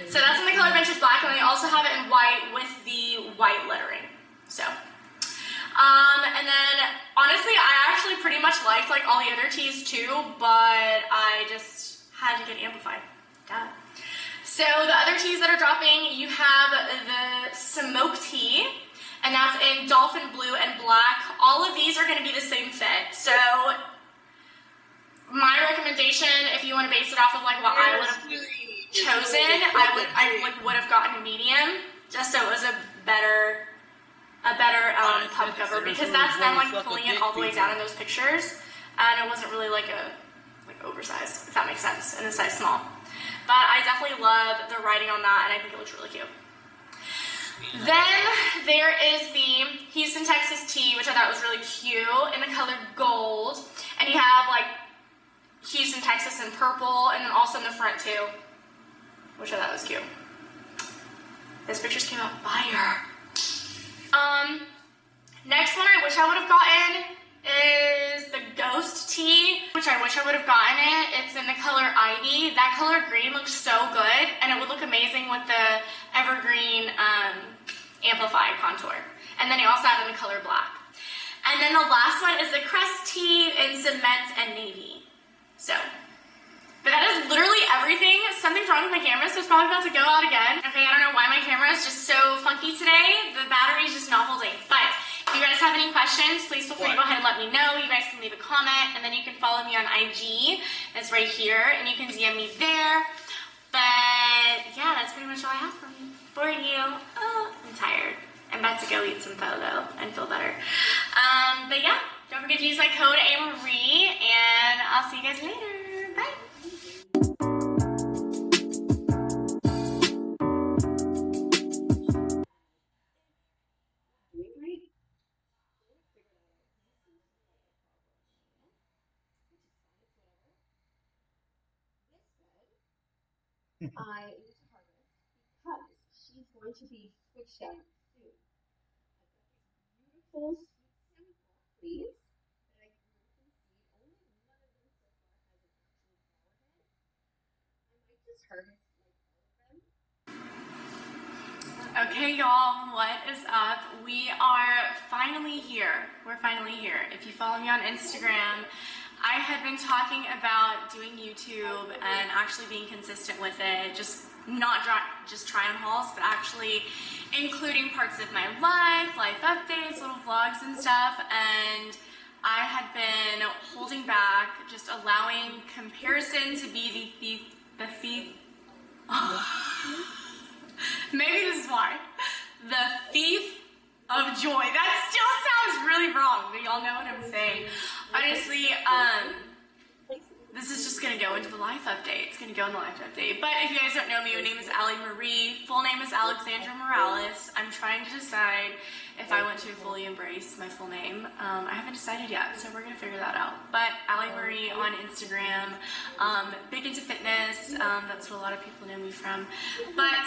So that's in the color Vintage Black, and they also have it in white with the white lettering. So, and then honestly, I actually pretty much liked like all the other teas too, but I just had to get amplified. Duh. So the other teas that are dropping, you have the Smoke tea, and that's in Dolphin Blue and Black. All of these are going to be the same fit. So my recommendation, if you want to base it off of like what I would have chosen, I would have gotten a medium, just so it was a better pump cover, because that's them like pulling it all the way down in those pictures, and it wasn't really like oversized, if that makes sense, in a size small. But I definitely love the writing on that, and I think it looks really cute. Then there is the Houston, Texas tea, which I thought was really cute, in the color gold, and you have like Houston, Texas in purple, and then also in the front too, which I thought was cute. Those pictures came out fire. Next one I wish I would have gotten is the Ghost tea, which I wish I would have gotten it. It's in the color Ivy. That color green looks so good, and it would look amazing with the evergreen amplified contour. And then you also have it in the color black. And then the last one is the Crest tea in cement and navy. So, but that is literally everything. Something's wrong with my camera, so it's probably about to go out again. Okay, I don't know why my camera is just so funky today. The battery's just not holding. But if you guys have any questions, please feel free to go ahead and let me know. You guys can leave a comment, and then you can follow me on IG. It's right here, and you can DM me there. But yeah, that's pretty much all I have for you. Oh, I'm tired. I'm about to go eat some pho though and feel better. But yeah, don't forget to use my code AMarie, and I'll see you guys later. Bye. I need to harvest because she's going to be switched out soon. I've got these beautiful sweet stem broccoli's that I grew from seed. Only one of them so far has an actual flower head. I might just harvest like all of them. Okay, y'all, what is up? We are finally here. We're finally here. If you follow me on Instagram, I had been talking about doing YouTube and actually being consistent with it, just not just try-on hauls, but actually including parts of my life updates, little vlogs and stuff, and I had been holding back, just allowing comparison to be the thief. Maybe this is why. The thief of joy. That still sounds really wrong, but y'all know what I'm saying. Honestly, this is just gonna go into the life update. It's gonna go in the life update. But if you guys don't know me, my name is Ali Marie. Full name is Alexandra Morales. I'm trying to decide if I want to fully embrace my full name. I haven't decided yet, so we're gonna figure that out. But Ali Marie on Instagram. Big into fitness. That's what a lot of people know me from. But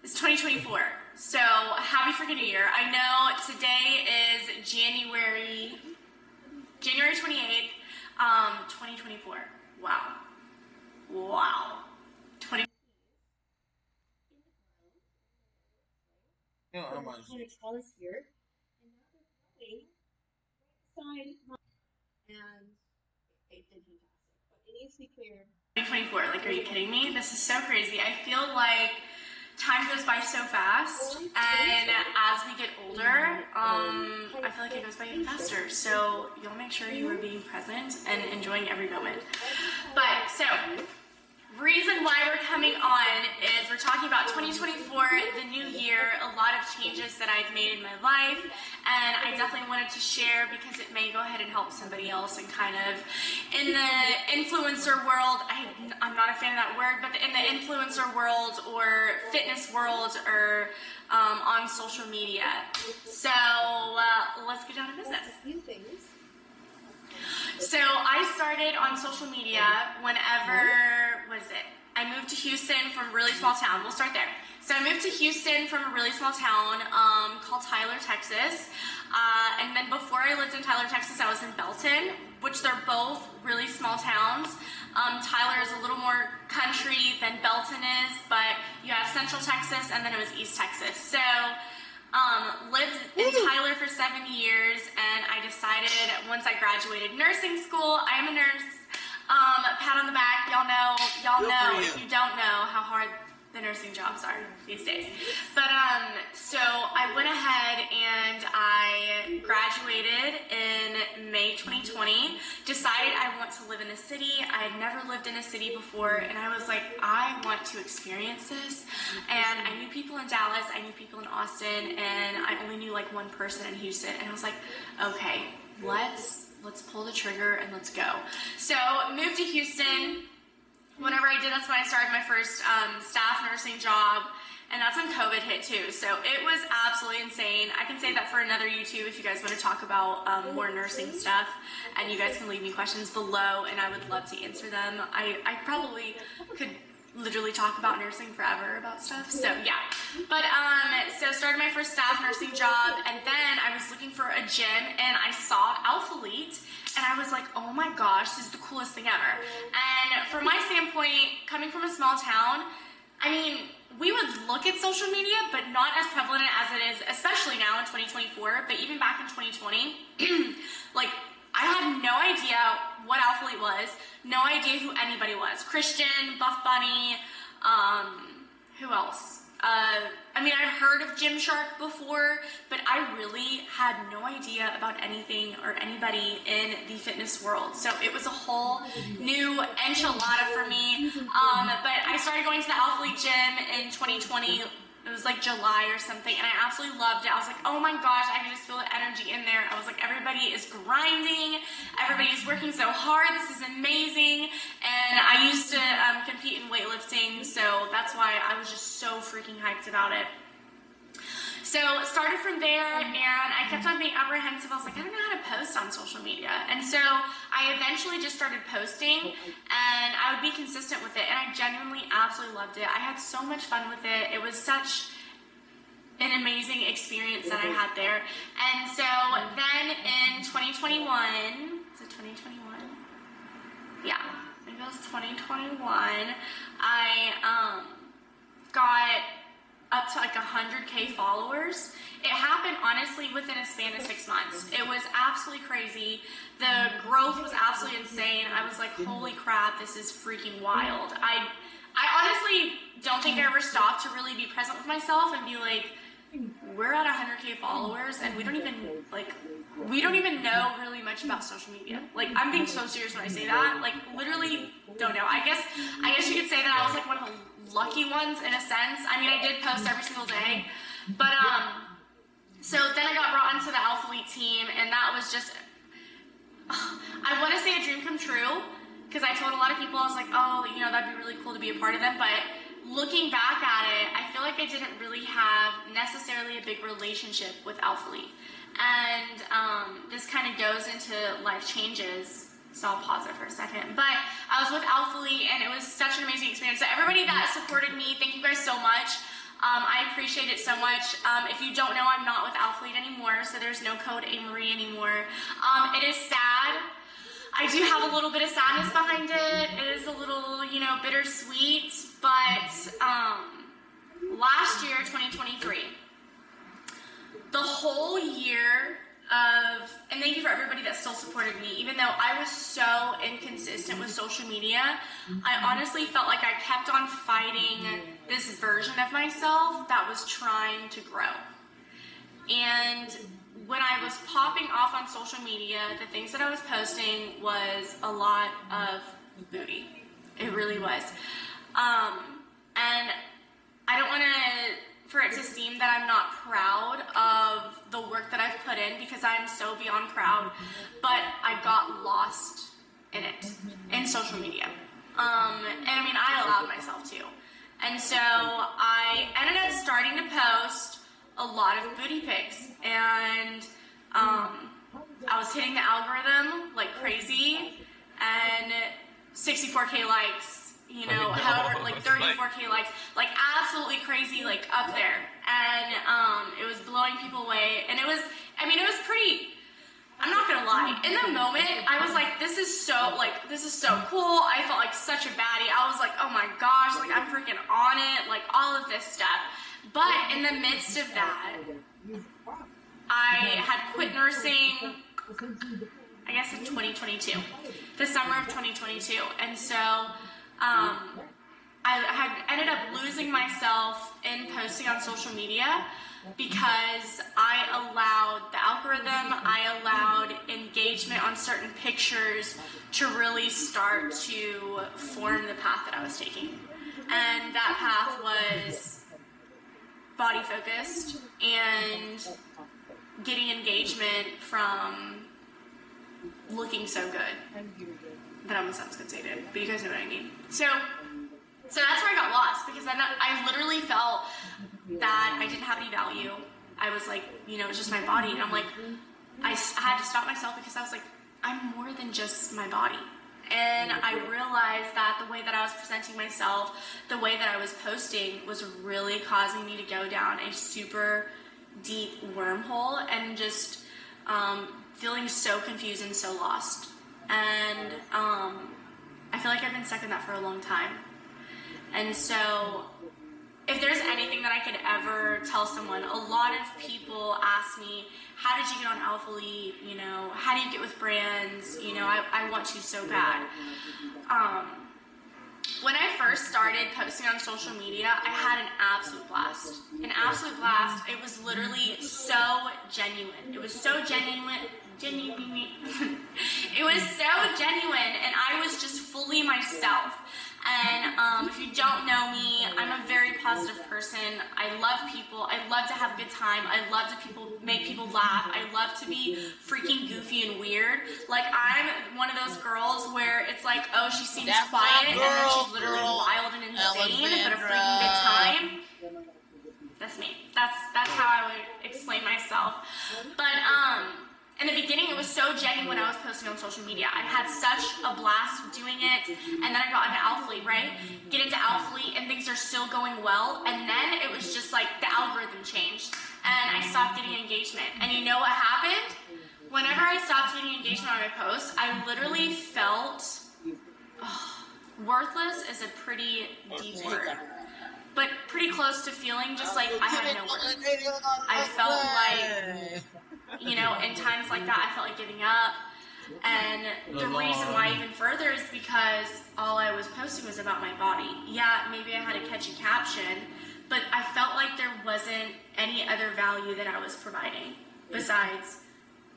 it's 2024, so happy freaking New Year. I know today is January 28th, 2024. Wow. 20. You know how much? Kind of trellis here, and now they're growing right beside my, and it did fantastic. But it needs to be cleared. 2024, like, are you kidding me? This is so crazy. I feel like time goes by so fast, and as we get older, I feel like it goes by even faster. So y'all make sure you are being present and enjoying every moment. But so reason why we're coming on is we're talking about 2024, the new year, a lot of changes that I've made in my life, and I definitely wanted to share because it may go ahead and help somebody else, and kind of in the influencer world, I'm not a fan of that word, but in the influencer world or fitness world or on social media. So let's get down to business. A few things. So I started on social media whenever, I moved to Houston from a really small town. We'll start there. So I moved to Houston from a really small town called Tyler, Texas. And then before I lived in Tyler, Texas, I was in Belton, which they're both really small towns. Tyler is a little more country than Belton is, but you have Central Texas, and then it was East Texas. So lived in Tyler for 7 years, and I decided once I graduated nursing school, I am a nurse. Pat on the back, y'all know if you don't know how hard the nursing jobs are these days. But so I went ahead and I graduated in May 2020, decided I want to live in a city. I had never lived in a city before, and I was like, I want to experience this. And I knew people in Dallas, I knew people in Austin, and I only knew like one person in Houston, and I was like, okay, let's pull the trigger and let's go. So moved to Houston. Whenever I did, that's when I started my first staff nursing job, and that's when COVID hit too. So it was absolutely insane. I can say that for another YouTube if you guys want to talk about more nursing stuff, and you guys can leave me questions below, and I would love to answer them. I probably could literally talk about nursing forever about stuff, so yeah. But so started my first staff nursing job, and then I was looking for a gym, and I saw Alphalete, and I was like, oh my gosh, this is the coolest thing ever. And from my standpoint, coming from a small town, I mean, we would look at social media, but not as prevalent as it is, especially now in 2024, but even back in 2020, like, I had no idea what Alphalete was, no idea who anybody was. Christian, Buff Bunny, who else? I mean, I've heard of Gymshark before, but I really had no idea about anything or anybody in the fitness world. So it was a whole new enchilada for me. But I started going to the Alphalete gym in 2020. It was like July or something, and I absolutely loved it. I was like, oh my gosh, I can just feel the energy in there. I was like, everybody is grinding. Everybody is working so hard. This is amazing. And I used to compete in weightlifting, so that's why I was just so freaking hyped about it. So started from there, and I kept on being apprehensive. I was like, I don't know how to post on social media. And so I eventually just started posting, and I would be consistent with it, and I genuinely absolutely loved it. I had so much fun with it. It was such an amazing experience that I had there. And so then in 2021, is it 2021? Yeah, maybe it was 2021, I got up to like 100K followers. It happened honestly within a span of 6 months. It was absolutely crazy. The growth was absolutely insane. I was like, holy crap, this is freaking wild. I honestly don't think I ever stopped to really be present with myself and be like, we're at 100K followers and we don't even know really much about social media. Like, I'm being so serious when I say that. Like, literally don't know. I guess you could say that I was like one of the lucky ones in a sense. I mean, I did post every single day, but so then I got brought into the Alphalete team, and that was just, I want to say a dream come true, because I told a lot of people, I was like, oh, you know, that'd be really cool to be a part of them, but looking back at it, I feel like I didn't really have necessarily a big relationship with Alphalete, and this kind of goes into life changes. So I'll pause it for a second. But I was with Alphalete, and it was such an amazing experience. So everybody that supported me, thank you guys so much. I appreciate it so much. If you don't know, I'm not with Alphalete anymore, so there's no code AMarie anymore. It is sad. I do have a little bit of sadness behind it. It is a little, you know, bittersweet. But last year, 2023, the whole year and thank you for everybody that still supported me, even though I was so inconsistent with social media. I honestly felt like I kept on fighting this version of myself that was trying to grow. And when I was popping off on social media, the things that I was posting was a lot of booty. It really was. And I don't want for it to seem that I'm not proud of the work that I've put in, because I'm so beyond proud, but I got lost in it, in social media. And I mean, I allowed myself to. And so I ended up starting to post a lot of booty pics, and I was hitting the algorithm like crazy, and 64K likes, you know, however, like 34K likes, like absolutely crazy, like up there. And it was blowing people away, and it was pretty, I'm not gonna lie, in the moment, I was like, this is so cool. I felt like such a baddie. I was like, oh my gosh, like I'm freaking on it, like all of this stuff. But in the midst of that, I had quit nursing, I guess in 2022, the summer of 2022. And so I had ended up losing myself in posting on social media, because I allowed the algorithm, I allowed engagement on certain pictures to really start to form the path that I was taking. And that path was body focused and getting engagement from looking so good. That almost sounds conceited, but you guys know what I mean. So that's where I got lost, because then I literally felt that I didn't have any value. I was like, you know, it's just my body. And I'm like, I had to stop myself, because I was like, I'm more than just my body. And I realized that the way that I was presenting myself, the way that I was posting, was really causing me to go down a super deep wormhole, and just feeling so confused and so lost. And I feel like I've been stuck in that for a long time. And so if there's anything that I could ever tell someone, a lot of people ask me, how did you get on Alpha Elite? You know, how do you get with brands? You know, I want to so bad. When I first started posting on social media, I had an absolute blast. An absolute blast. It was literally so genuine. It was so genuine. It was so genuine, and I was just fully myself. And if you don't know me, I'm a very positive person. I love people. I love to have a good time. I love to make people laugh. I love to be freaking goofy and weird. Like, I'm one of those girls where it's like, oh, she seems quiet, and then she's literally wild and insane, but a freaking good time. That's me. That's how I would explain myself. But in the beginning, it was so genuine when I was posting on social media. I had such a blast doing it, and then I got into Alpha Elite, right? Get into Alpha Elite, and things are still going well, and then it was just like the algorithm changed, and I stopped getting engagement. And you know what happened? Whenever I stopped getting engagement on my posts, I literally felt, worthless is a pretty deep word, but pretty close to feeling just like I had no worth. I felt like, you know, in times like that, I felt like giving up. And the reason why even further is because all I was posting was about my body. Yeah, maybe I had a catchy caption, but I felt like there wasn't any other value that I was providing besides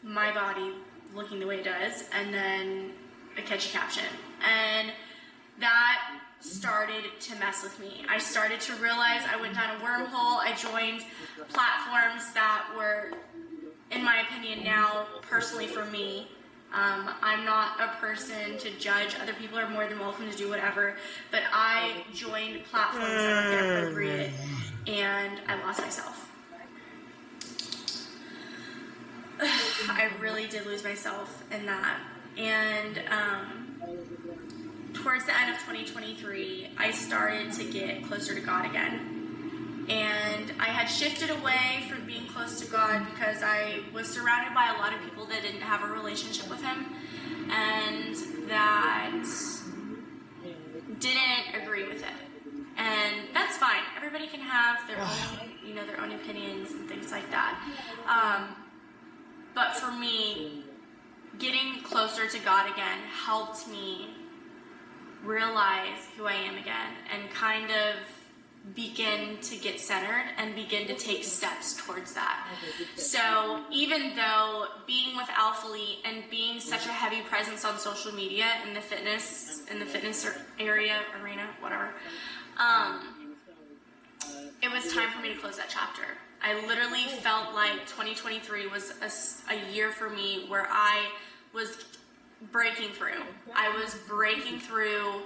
my body looking the way it does, and then a catchy caption. And that started to mess with me. I started to realize I went down a wormhole. I joined platforms that were, in my opinion now, personally for me, I'm not a person to judge. Other people are more than welcome to do whatever, but I joined platforms that were inappropriate, and I lost myself. I really did lose myself in that. And towards the end of 2023, I started to get closer to God again. And I had shifted away from being close to God because I was surrounded by a lot of people that didn't have a relationship with Him, and that didn't agree with it. And that's fine. Everybody can have their own, you know, their own opinions and things like that. But for me, getting closer to God again helped me realize who I am again, and kind of begin to get centered and begin to take steps towards that. So even though being with Alpha Elite and being such a heavy presence on social media in the fitness in the fitness arena, whatever. It was time for me to close that chapter. I literally felt like 2023 was a year for me where I was breaking through. I was breaking through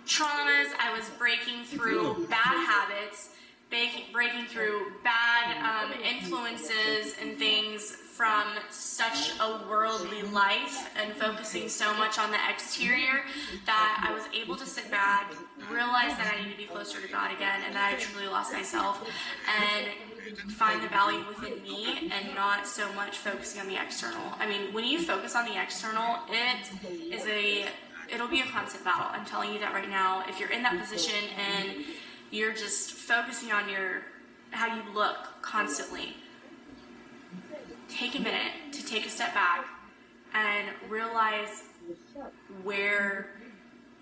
traumas. I was breaking through bad habits, breaking through bad influences and things from such a worldly life and focusing so much on the exterior that I was able to sit back, realize that I need to be closer to God again, and that I truly lost myself, and find the value within me and not so much focusing on the external. I mean, when you focus on the external, it'll be a constant battle. I'm telling you that right now. If you're in that position and you're just focusing on how you look constantly, take a minute to take a step back and realize where,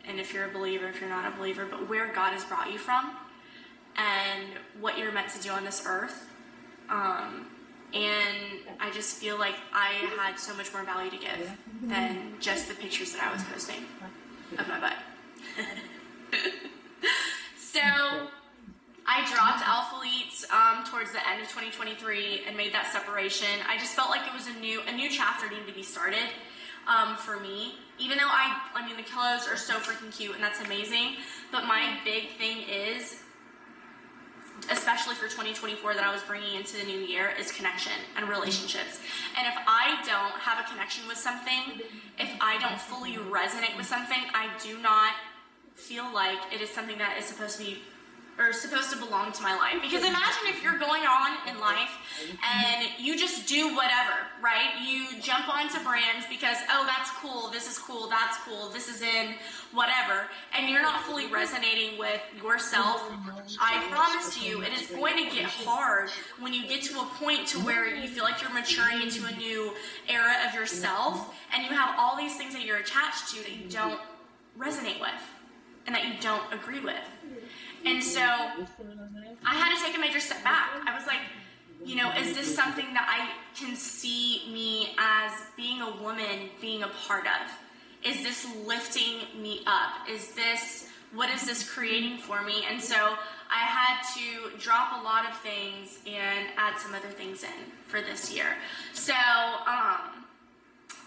and if you're a believer, if you're not a believer, but where God has brought you from and what you're meant to do on this earth. And I just feel like I had so much more value to give than just the pictures that I was posting of my butt. So I dropped Alpha-Leets towards the end of 2023 and made that separation. I just felt like it was a new chapter needed to be started for me. Even though I mean, the kilos are so freaking cute and that's amazing, but my big thing is, especially for 2024 that I was bringing into the new year, is connection and relationships. And if I don't have a connection with something, if I don't fully resonate with something, I do not feel like it is something that is supposed to belong to my life. Because imagine if you're going on in life and you just do whatever, right? You jump onto brands because, oh, that's cool, this is cool, that's cool, this is in, whatever, and you're not fully resonating with yourself. I promise you, it is going to get hard when you get to a point to where you feel like you're maturing into a new era of yourself, and you have all these things that you're attached to that you don't resonate with and that you don't agree with. And so I had to take a major step back. I was like, you know, is this something that I can see me as being a woman being a part of? Is this lifting me up? What is this creating for me? And so I had to drop a lot of things and add some other things in for this year. So,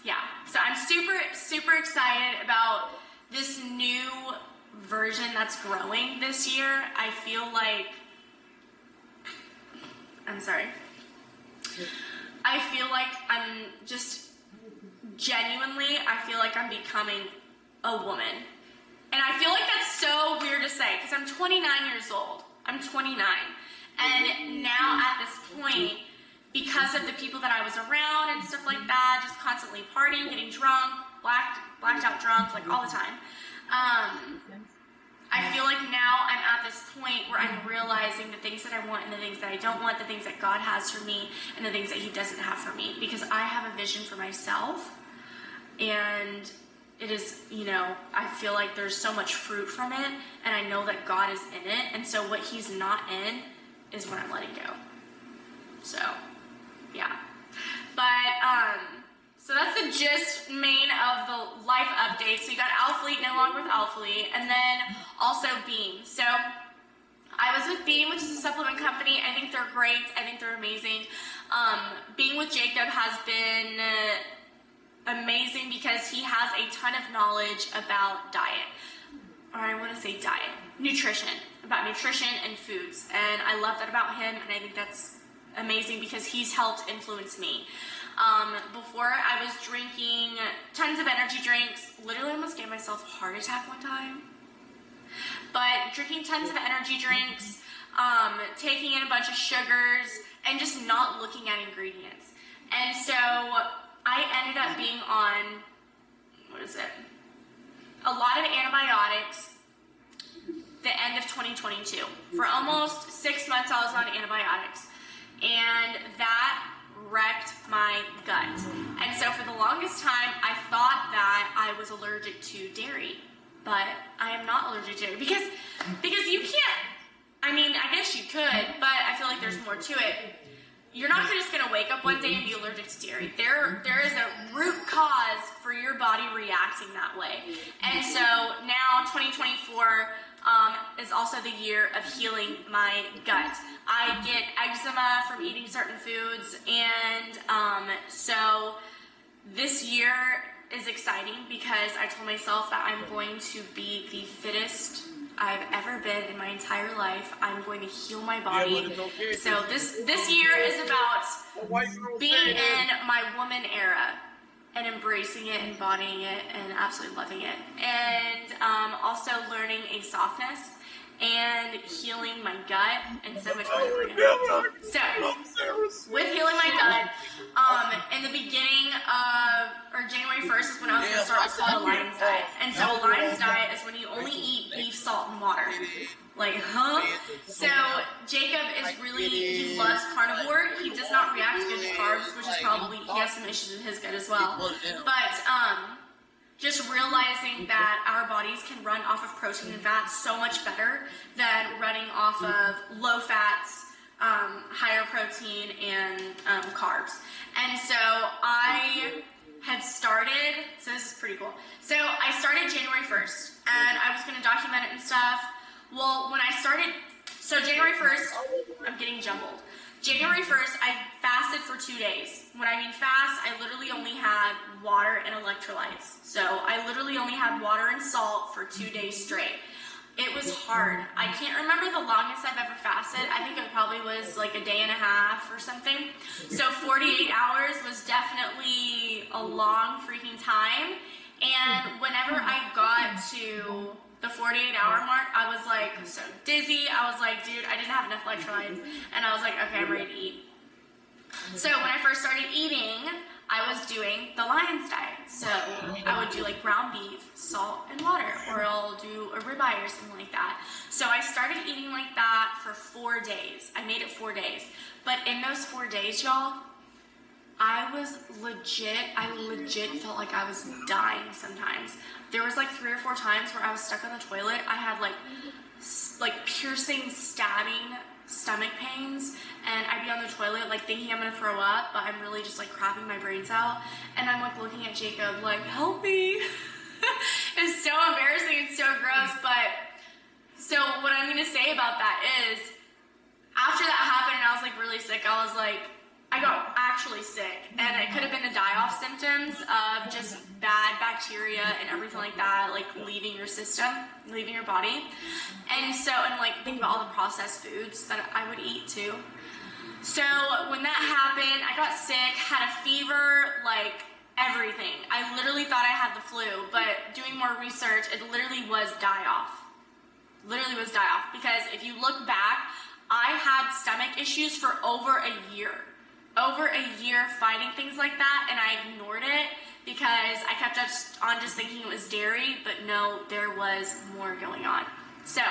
yeah. So I'm super, super excited about this new version that's growing this year. I feel like I'm just genuinely, I feel like I'm becoming a woman. And I feel like that's so weird to say because I'm 29 years old. I'm 29. And now at this point, because of the people that I was around and stuff like that, just constantly partying, getting drunk, blacked out drunk, like all the time, I feel like now I'm at this point where I'm realizing the things that I want and the things that I don't want, the things that God has for me and the things that He doesn't have for me, because I have a vision for myself, and it is, you know, I feel like there's so much fruit from it, and I know that God is in it, and so what He's not in is what I'm letting go. So, yeah. But, so that's the gist main of the life update. So you got Alpha-Leet, no longer with Alpha-Leet, and then also Beam. So I was with Beam, which is a supplement company. I think they're great. I think they're amazing. Being with Jacob has been amazing because he has a ton of knowledge about diet. Or I want to say diet. Nutrition. About nutrition and foods. And I love that about him, and I think that's amazing because he's helped influence me. Before I was drinking tons of energy drinks, literally almost gave myself a heart attack one time. But drinking tons of energy drinks, taking in a bunch of sugars, and just not looking at ingredients. And so I ended up being on, a lot of antibiotics the end of 2022. For almost 6 months I was on antibiotics. And that wrecked my gut. And so for the longest time, I thought that I was allergic to dairy, but I am not allergic to dairy because you can't, I mean, I guess you could, but I feel like there's more to it. you're not just gonna wake up one day and be allergic to dairy. There is a root cause for your body reacting that way. And so now 2024 is also the year of healing my gut. I get eczema from eating certain foods, and so this year is exciting because I told myself that I'm going to be the fittest I've ever been in my entire life. I'm going to heal my body. So this year is about being in my woman era and embracing it, embodying it, and absolutely loving it. And also learning a softness and healing my gut and so much more. So, with healing my gut, in the beginning of, or January 1st is when I was going to start what's called a Lion's Diet. And so a Lion's Diet is when you only eat beef, salt, and water. Like, huh? So Jacob is really, he loves carnivore. He does not react good to carbs, which is probably, he has some issues with his gut as well. But, just realizing that our bodies can run off of protein and fats so much better than running off of low fats, higher protein, and carbs. And so I had started, so this is pretty cool. So I started January 1st, and I was going to document it and stuff. Well, when I started, so January 1st, I'm getting jumbled. January 1st, I fasted for 2 days. When I mean fast, I literally only had water and electrolytes. So I literally only had water and salt for 2 days straight. It was hard. I can't remember the longest I've ever fasted. I think it probably was like a day and a half or something. So 48 hours was definitely a long freaking time. And whenever I got to the 48-hour mark, I was like so dizzy. I was like, dude, I didn't have enough electrolytes. And I was like, okay, I'm ready to eat. So when I first started eating, I was doing the Lion's Diet. So I would do like ground beef, salt, and water, or I'll do a ribeye or something like that. So I started eating like that for 4 days. I made it 4 days. But in those 4 days, y'all, I legit felt like I was dying sometimes. There was like 3 or 4 times where I was stuck on the toilet. I had like piercing, stabbing stomach pains, and I'd be on the toilet like thinking I'm gonna throw up, but I'm really just like crapping my brains out. And I'm like looking at Jacob like, help me. It's so embarrassing, it's so gross. But so what I'm gonna say about that is, after that happened and I was like really sick, I got actually sick, and it could have been the die-off symptoms of just bad bacteria and everything like that, like leaving your system, leaving your body. And so, and like think about all the processed foods that I would eat too. So when that happened, I got sick, had a fever, like everything. I literally thought I had the flu, but doing more research, it literally was die-off. Literally was die-off, because if you look back, I had stomach issues for over a year. Over a year fighting things like that, and I ignored it because I kept on just thinking it was dairy, but no, there was more going on. So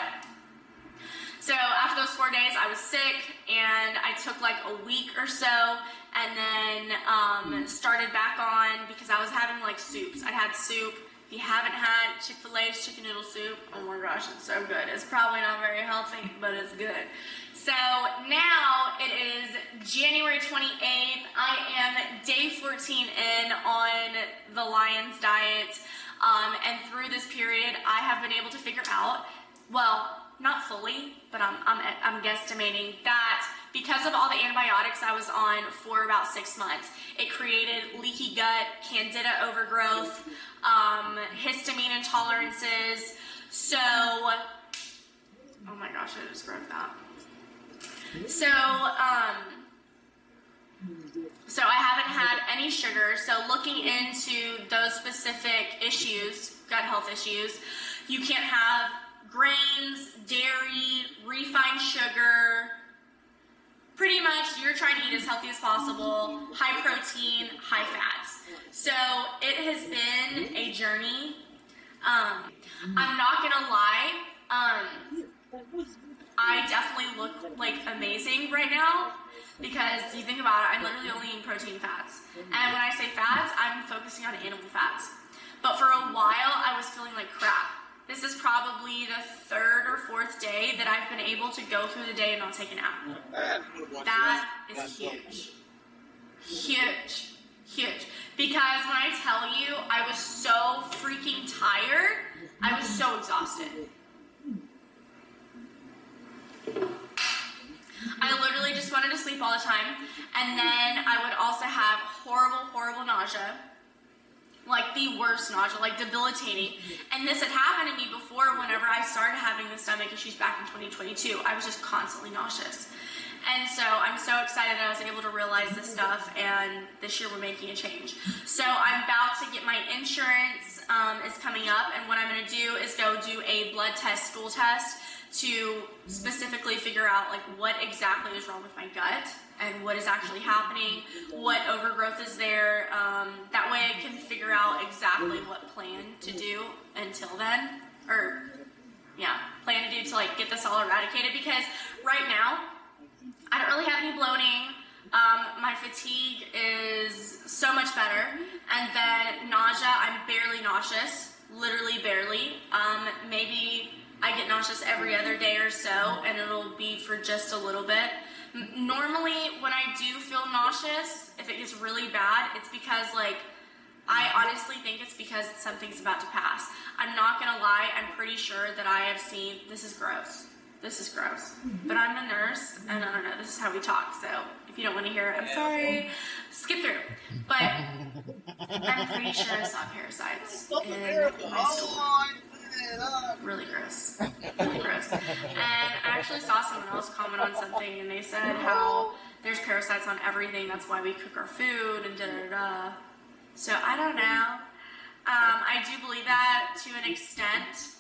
after those 4 days, I was sick, and I took like a week or so, and then started back on because I was having like soups. I had soup. If you haven't had Chick-fil-A's chicken noodle soup, oh my gosh, it's so good. It's probably not very healthy, but it's good. So now it is January 28th. I am day 14 in on the Lion's Diet. And through this period, I have been able to figure out, well, not fully, but I'm guesstimating that because of all the antibiotics I was on for about 6 months, it created leaky gut, candida overgrowth, histamine intolerances. So, oh my gosh, I just broke that. So I haven't had any sugar. So looking into those specific issues, gut health issues, you can't have grains, dairy, refined sugar. Pretty much you're trying to eat as healthy as possible, high protein, high fats. So it has been a journey. I'm not gonna lie. I definitely look like amazing right now because you think about it, I'm literally only eating protein and fats. And when I say fats, I'm focusing on animal fats. But for a while, I was feeling like crap. this is probably the 3rd or 4th day that I've been able to go through the day and not take a nap. That is huge. Huge. Huge. Because when I tell you, I was so freaking tired, I was so exhausted. I literally just wanted to sleep all the time, and then I would also have horrible nausea, like the worst nausea, like debilitating. And this had happened to me before whenever I started having the stomach issues back in 2022. I was just constantly nauseous. And so I'm so excited that I was able to realize this stuff, and this year we're making a change. So I'm about to get my insurance is coming up, and what I'm going to do is go do a blood test, stool test, to specifically figure out like what exactly is wrong with my gut and what is actually happening, what overgrowth is there. That way I can figure out exactly what plan to do until then, or plan to do to like get this all eradicated, because right now I don't really have any bloating. My fatigue is so much better, and then nausea, I'm barely nauseous, literally barely. Maybe I get nauseous every other day or so, and it'll be for just a little bit. Normally, when I do feel nauseous, if it gets really bad, it's because like, I honestly think it's because something's about to pass. I'm not gonna lie, I'm pretty sure that I have seen, this is gross, but I'm a nurse, and I don't know, this is how we talk, so if you don't want to hear it, I'm sorry, skip through. But I'm pretty sure I saw parasites in my stool. Really gross. Really gross. And I actually saw someone else comment on something, and they said how there's parasites on everything, that's why we cook our food, and da-da-da. So I don't know. I do believe that to an extent.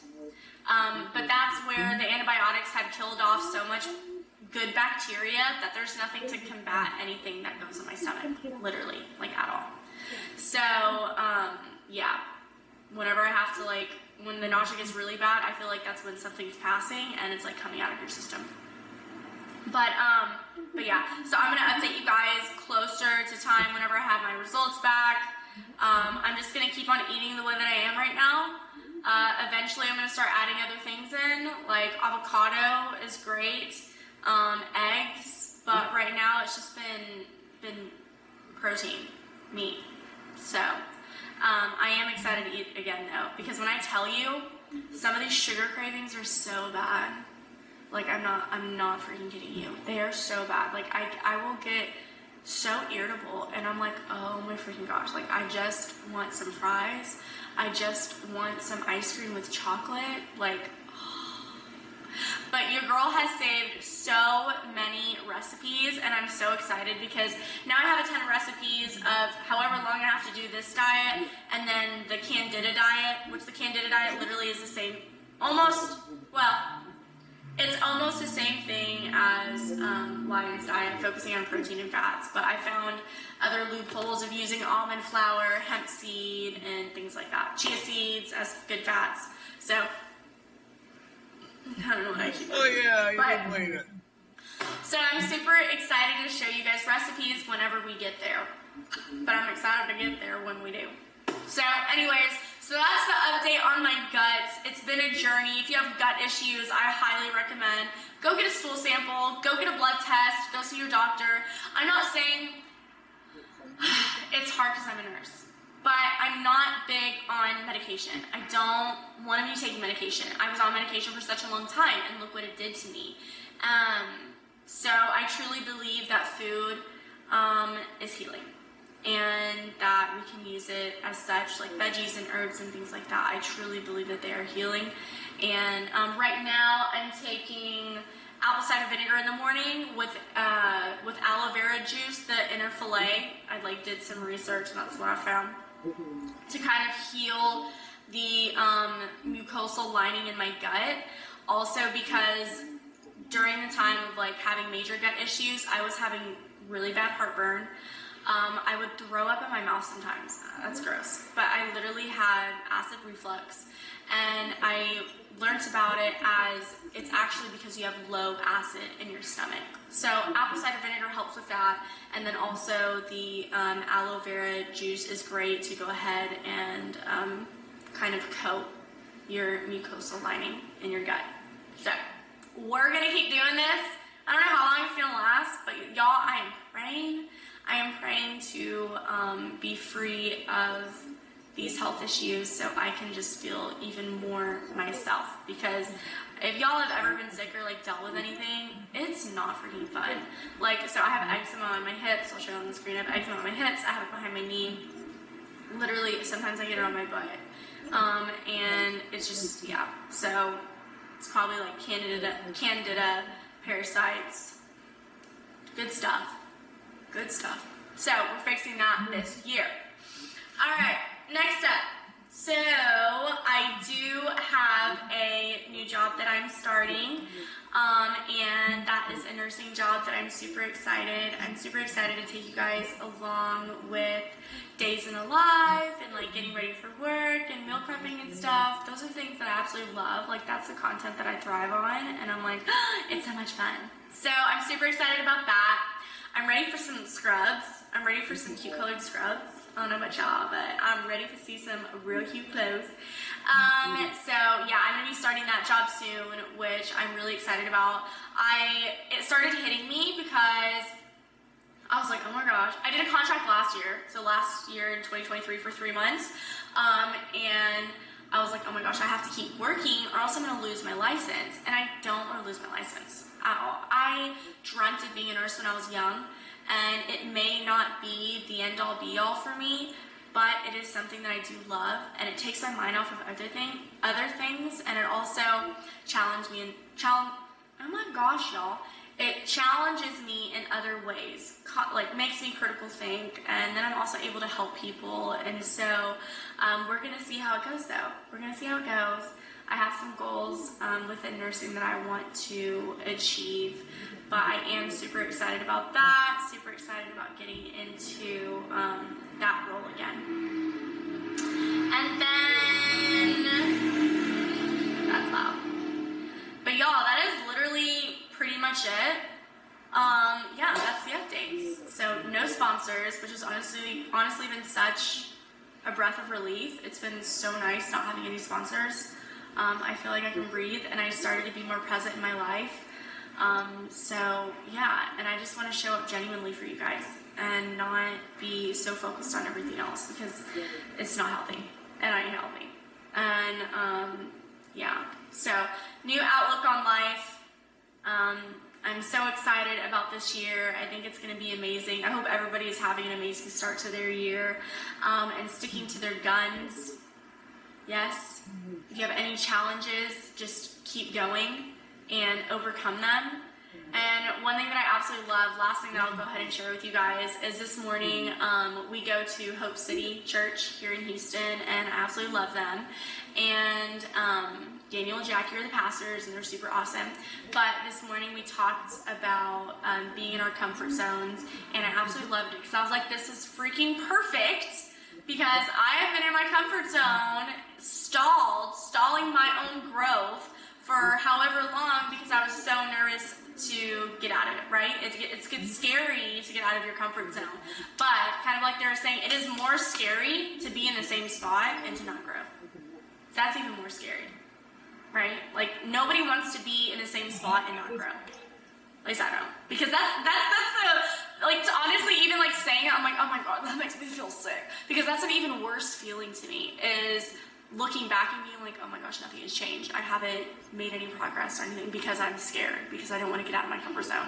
But that's where the antibiotics had killed off so much good bacteria that there's nothing to combat anything that goes in my stomach, literally, like at all. So, whenever I have to like, when the nausea gets really bad, I feel like that's when something's passing and it's like coming out of your system. But yeah, so I'm gonna update you guys closer to time whenever I have my results back. I'm just gonna keep on eating the way that I am right now. Eventually I'm gonna start adding other things in, like avocado is great, eggs, but right now it's just been protein, meat. So, I am excited to eat again though, because when I tell you, some of these sugar cravings are so bad. Like I'm not freaking kidding you. They are so bad. Like I will get so irritable, and I'm like, oh my freaking gosh, like I just want some fries. I just want some ice cream with chocolate, like, oh. But your girl has saved so many recipes, and I'm so excited because now I have a ton of recipes of however long I have to do this diet, and then the Candida diet, which the Candida diet literally is the same, it's almost the same thing as Lion's diet, focusing on protein and fats, but I found other loopholes of using almond flour, hemp seed, and things like that. Chia seeds as good fats. So, I don't know what I keep doing. Oh yeah, you did wait it. So I'm super excited to show you guys recipes whenever we get there. But I'm excited to get there when we do. So anyways, so that's the update on my guts. It's been a journey. If you have gut issues, I highly recommend go get a stool sample, go get a blood test, go see your doctor. I'm not saying it's hard because I'm a nurse, but I'm not big on medication. I don't want to be taking medication. I was on medication for such a long time, and look what it did to me. So I truly believe that food is healing, and that we can use it as such, like veggies and herbs and things like that. I truly believe that they are healing. And right now I'm taking apple cider vinegar in the morning with aloe vera juice, the inner fillet. I did some research, and that's what I found, to kind of heal the mucosal lining in my gut. Also because during the time of having major gut issues, I was having really bad heartburn. I would throw up in my mouth sometimes. That's gross. But I literally had acid reflux, and I learned about it as it's actually because you have low acid in your stomach. So apple cider vinegar helps with that, and then also the aloe vera juice is great to go ahead and kind of coat your mucosal lining in your gut. So we're gonna keep doing this. I don't know how long it's gonna last, but y'all, I am praying. I am praying to be free of these health issues so I can just feel even more myself. Because if y'all have ever been sick or like dealt with anything, it's not freaking fun. Like, so I have eczema on my hips. I'll show you on the screen. I have eczema on my hips. I have it behind my knee. Literally, sometimes I get it on my butt. And it's just, yeah. So it's probably like candida, parasites. Good stuff. Good stuff. So we're fixing that this year. All right, next up. So I do have a new job that I'm starting, and that is a nursing job that I'm super excited. I'm super excited to take you guys along with days in a life and like getting ready for work and meal prepping and stuff. Those are things that I absolutely love. Like, that's the content that I thrive on, and I'm like, it's so much fun. So I'm super excited about that. I'm ready for some scrubs. I'm ready for some cute colored scrubs. I don't know about y'all, but I'm ready to see some real cute clothes. So yeah, I'm gonna be starting that job soon, which I'm really excited about. It started hitting me because I was like, oh my gosh. I did a contract last year, so last year in 2023 for 3 months, and I was like, oh my gosh, I have to keep working or else I'm gonna lose my license. And I don't want to lose my license at all. I dreamt of being a nurse when I was young, and it may not be the end all be all for me, but it is something that I do love, and it takes my mind off of other things, and it also challenged me oh my gosh, y'all. It challenges me in other ways, like makes me critical think, and then I'm also able to help people. And so we're gonna see how it goes though. We're gonna see how it goes. I have some goals within nursing that I want to achieve, but I am super excited about that, super excited about getting into that role again. And then, that's loud. But y'all, that is literally pretty much it. Yeah, that's the updates. So no sponsors, which has honestly been such a breath of relief. It's been so nice not having any sponsors. I feel like I can breathe, and I started to be more present in my life. So yeah, and I just want to show up genuinely for you guys and not be so focused on everything else, because it's not healthy and I ain't healthy. And yeah, so new outlook on life. I'm so excited about this year. I think it's going to be amazing. I hope everybody is having an amazing start to their year and sticking to their guns. Yes. If you have any challenges, just keep going and overcome them. And one thing that I absolutely love, last thing that I'll go ahead and share with you guys, is this morning we go to Hope City Church here in Houston, and I absolutely love them. And Daniel and Jackie are the pastors, and they're super awesome. But this morning we talked about being in our comfort zones, and I absolutely loved it because I was like, this is freaking perfect, because I have been in my comfort zone, stalling my own growth for however long, because I was so nervous to get out of it, right? It gets scary to get out of your comfort zone. But kind of like they were saying, it is more scary to be in the same spot and to not grow. That's even more scary, right? Like, nobody wants to be in the same spot and not grow. At least I don't. Because that's the, like, honestly, even like saying it, I'm like, oh my God, that makes me feel sick. Because that's an even worse feeling to me, is looking back and being like, oh my gosh, nothing has changed. I haven't made any progress or anything because I'm scared, because I don't want to get out of my comfort zone.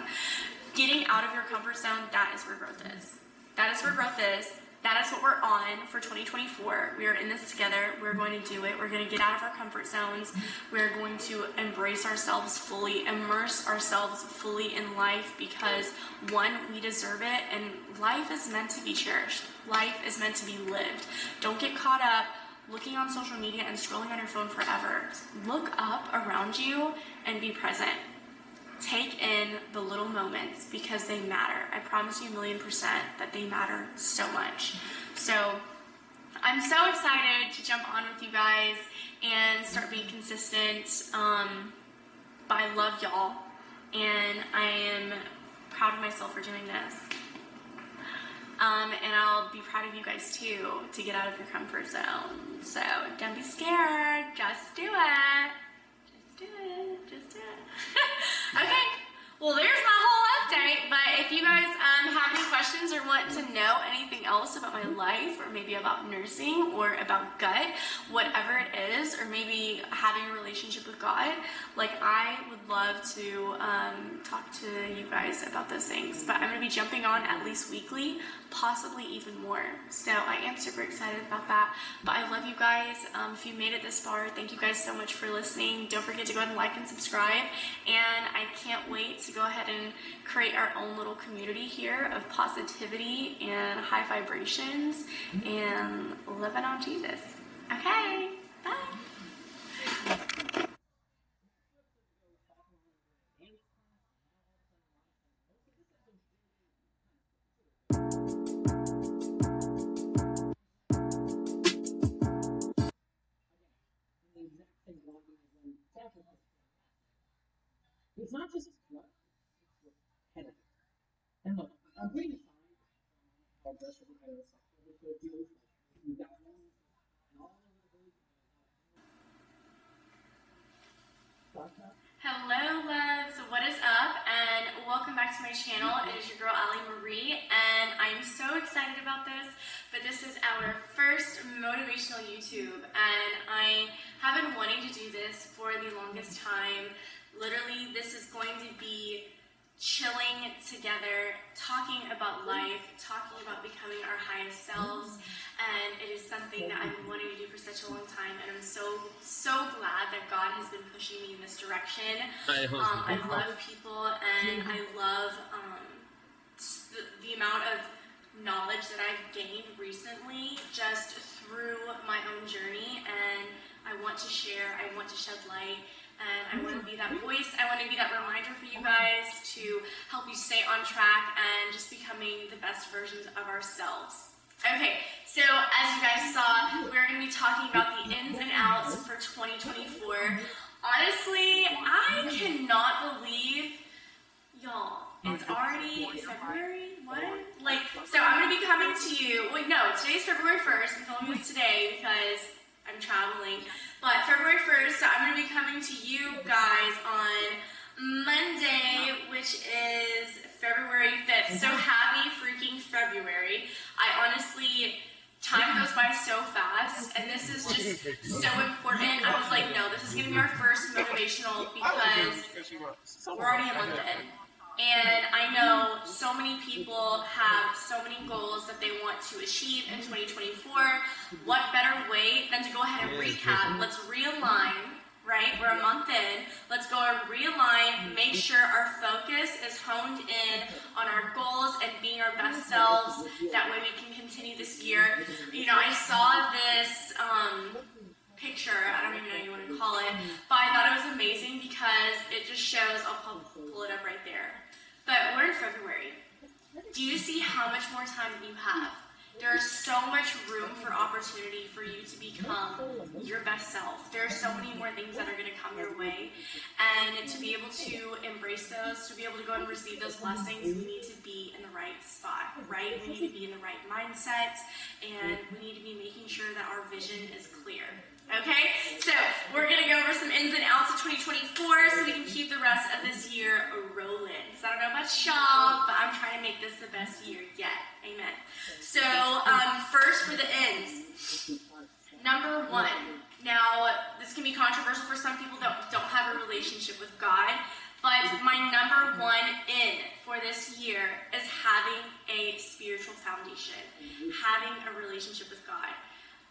Getting out of your comfort zone, that is where growth is. That is where growth is. That is what we're on for 2024. We are in this together. We're going to do it. We're going to get out of our comfort zones. We're going to embrace ourselves fully, immerse ourselves fully in life, because one, we deserve it, and life is meant to be cherished. Life is meant to be lived. Don't get caught up looking on social media and scrolling on your phone forever. Look up around you and be present. Take in the little moments, because they matter. I promise you 1,000,000% that they matter so much. So I'm so excited to jump on with you guys and start being consistent. But I love y'all, and I am proud of myself for doing this. And I'll be proud of you guys too to get out of your comfort zone. So don't be scared. Just do it. Just do it. Just do it. Okay. Well, there's my whole update, but if you guys have any questions or want to know anything else about my life, or maybe about nursing, or about gut, whatever it is, or maybe having a relationship with God, like, I would love to talk to you guys about those things. But I'm going to be jumping on at least weekly, possibly even more. So I am super excited about that. But I love you guys. If you made it this far, thank you guys so much for listening. Don't forget to go ahead and like and subscribe. And I can't wait to go ahead and create our own little community here of positivity and high vibrations and living on Jesus. Okay, bye. It's not just what, it's repetitive. And look, I'm putting aside all this repetitive stuff. We'll deal with it. We've got one and all of the Hello loves, what is up, and welcome back to my channel. It is your girl Ali Marie, and I'm so excited about this, but this is our first motivational YouTube, and I have been wanting to do this for the longest time. Literally, this is going to be chilling together, talking about life, talking about becoming our highest selves, and it is something that I've been wanting to do for such a long time, and I'm so glad that God has been pushing me in this direction. I love people, and I love the amount of knowledge that I've gained recently just through my own journey, and I want to share, I want to shed light. And I want to be that voice, I want to be that reminder for you guys to help you stay on track and just becoming the best versions of ourselves. Okay, so as you guys saw, we're going to be talking about the ins and outs for 2024. Honestly, I cannot believe, y'all, it's already February? What? Like, so I'm going to be coming to you, wait, no, today's February 1st, I'm filming this today because I'm traveling, but February 1st, so I'm going to be coming to you guys on Monday, which is February 5th, so happy freaking February. I honestly, time goes by so fast, and this is just so important. I was like, no, this is going to be our first motivational because we're already a month in. And I know so many people have so many goals that they want to achieve in 2024. What better way than to go ahead and recap? Let's realign, right? We're a month in. Let's go and realign, make sure our focus is honed in on our goals and being our best selves. That way we can continue this year. You know, I saw this picture, I don't even know what you want to call it, but I thought it was amazing because it just shows, I'll pull it up right there. But we're in February. Do you see how much more time you have? There's so much room for opportunity for you to become your best self. There are so many more things that are going to come your way. And to be able to embrace those, to be able to go and receive those blessings, we need to be in the right spot, right? We need to be in the right mindset, and we need to be making sure that our vision is clear. Okay, so we're going to go over some ins and outs of 2024 so we can keep the rest of this year rolling. So I don't know about y'all, but I'm trying to make this the best year yet. Amen. So first for the ins. Number one. Now, this can be controversial for some people that don't have a relationship with God, but my number one in for this year is having a spiritual foundation, having a relationship with God.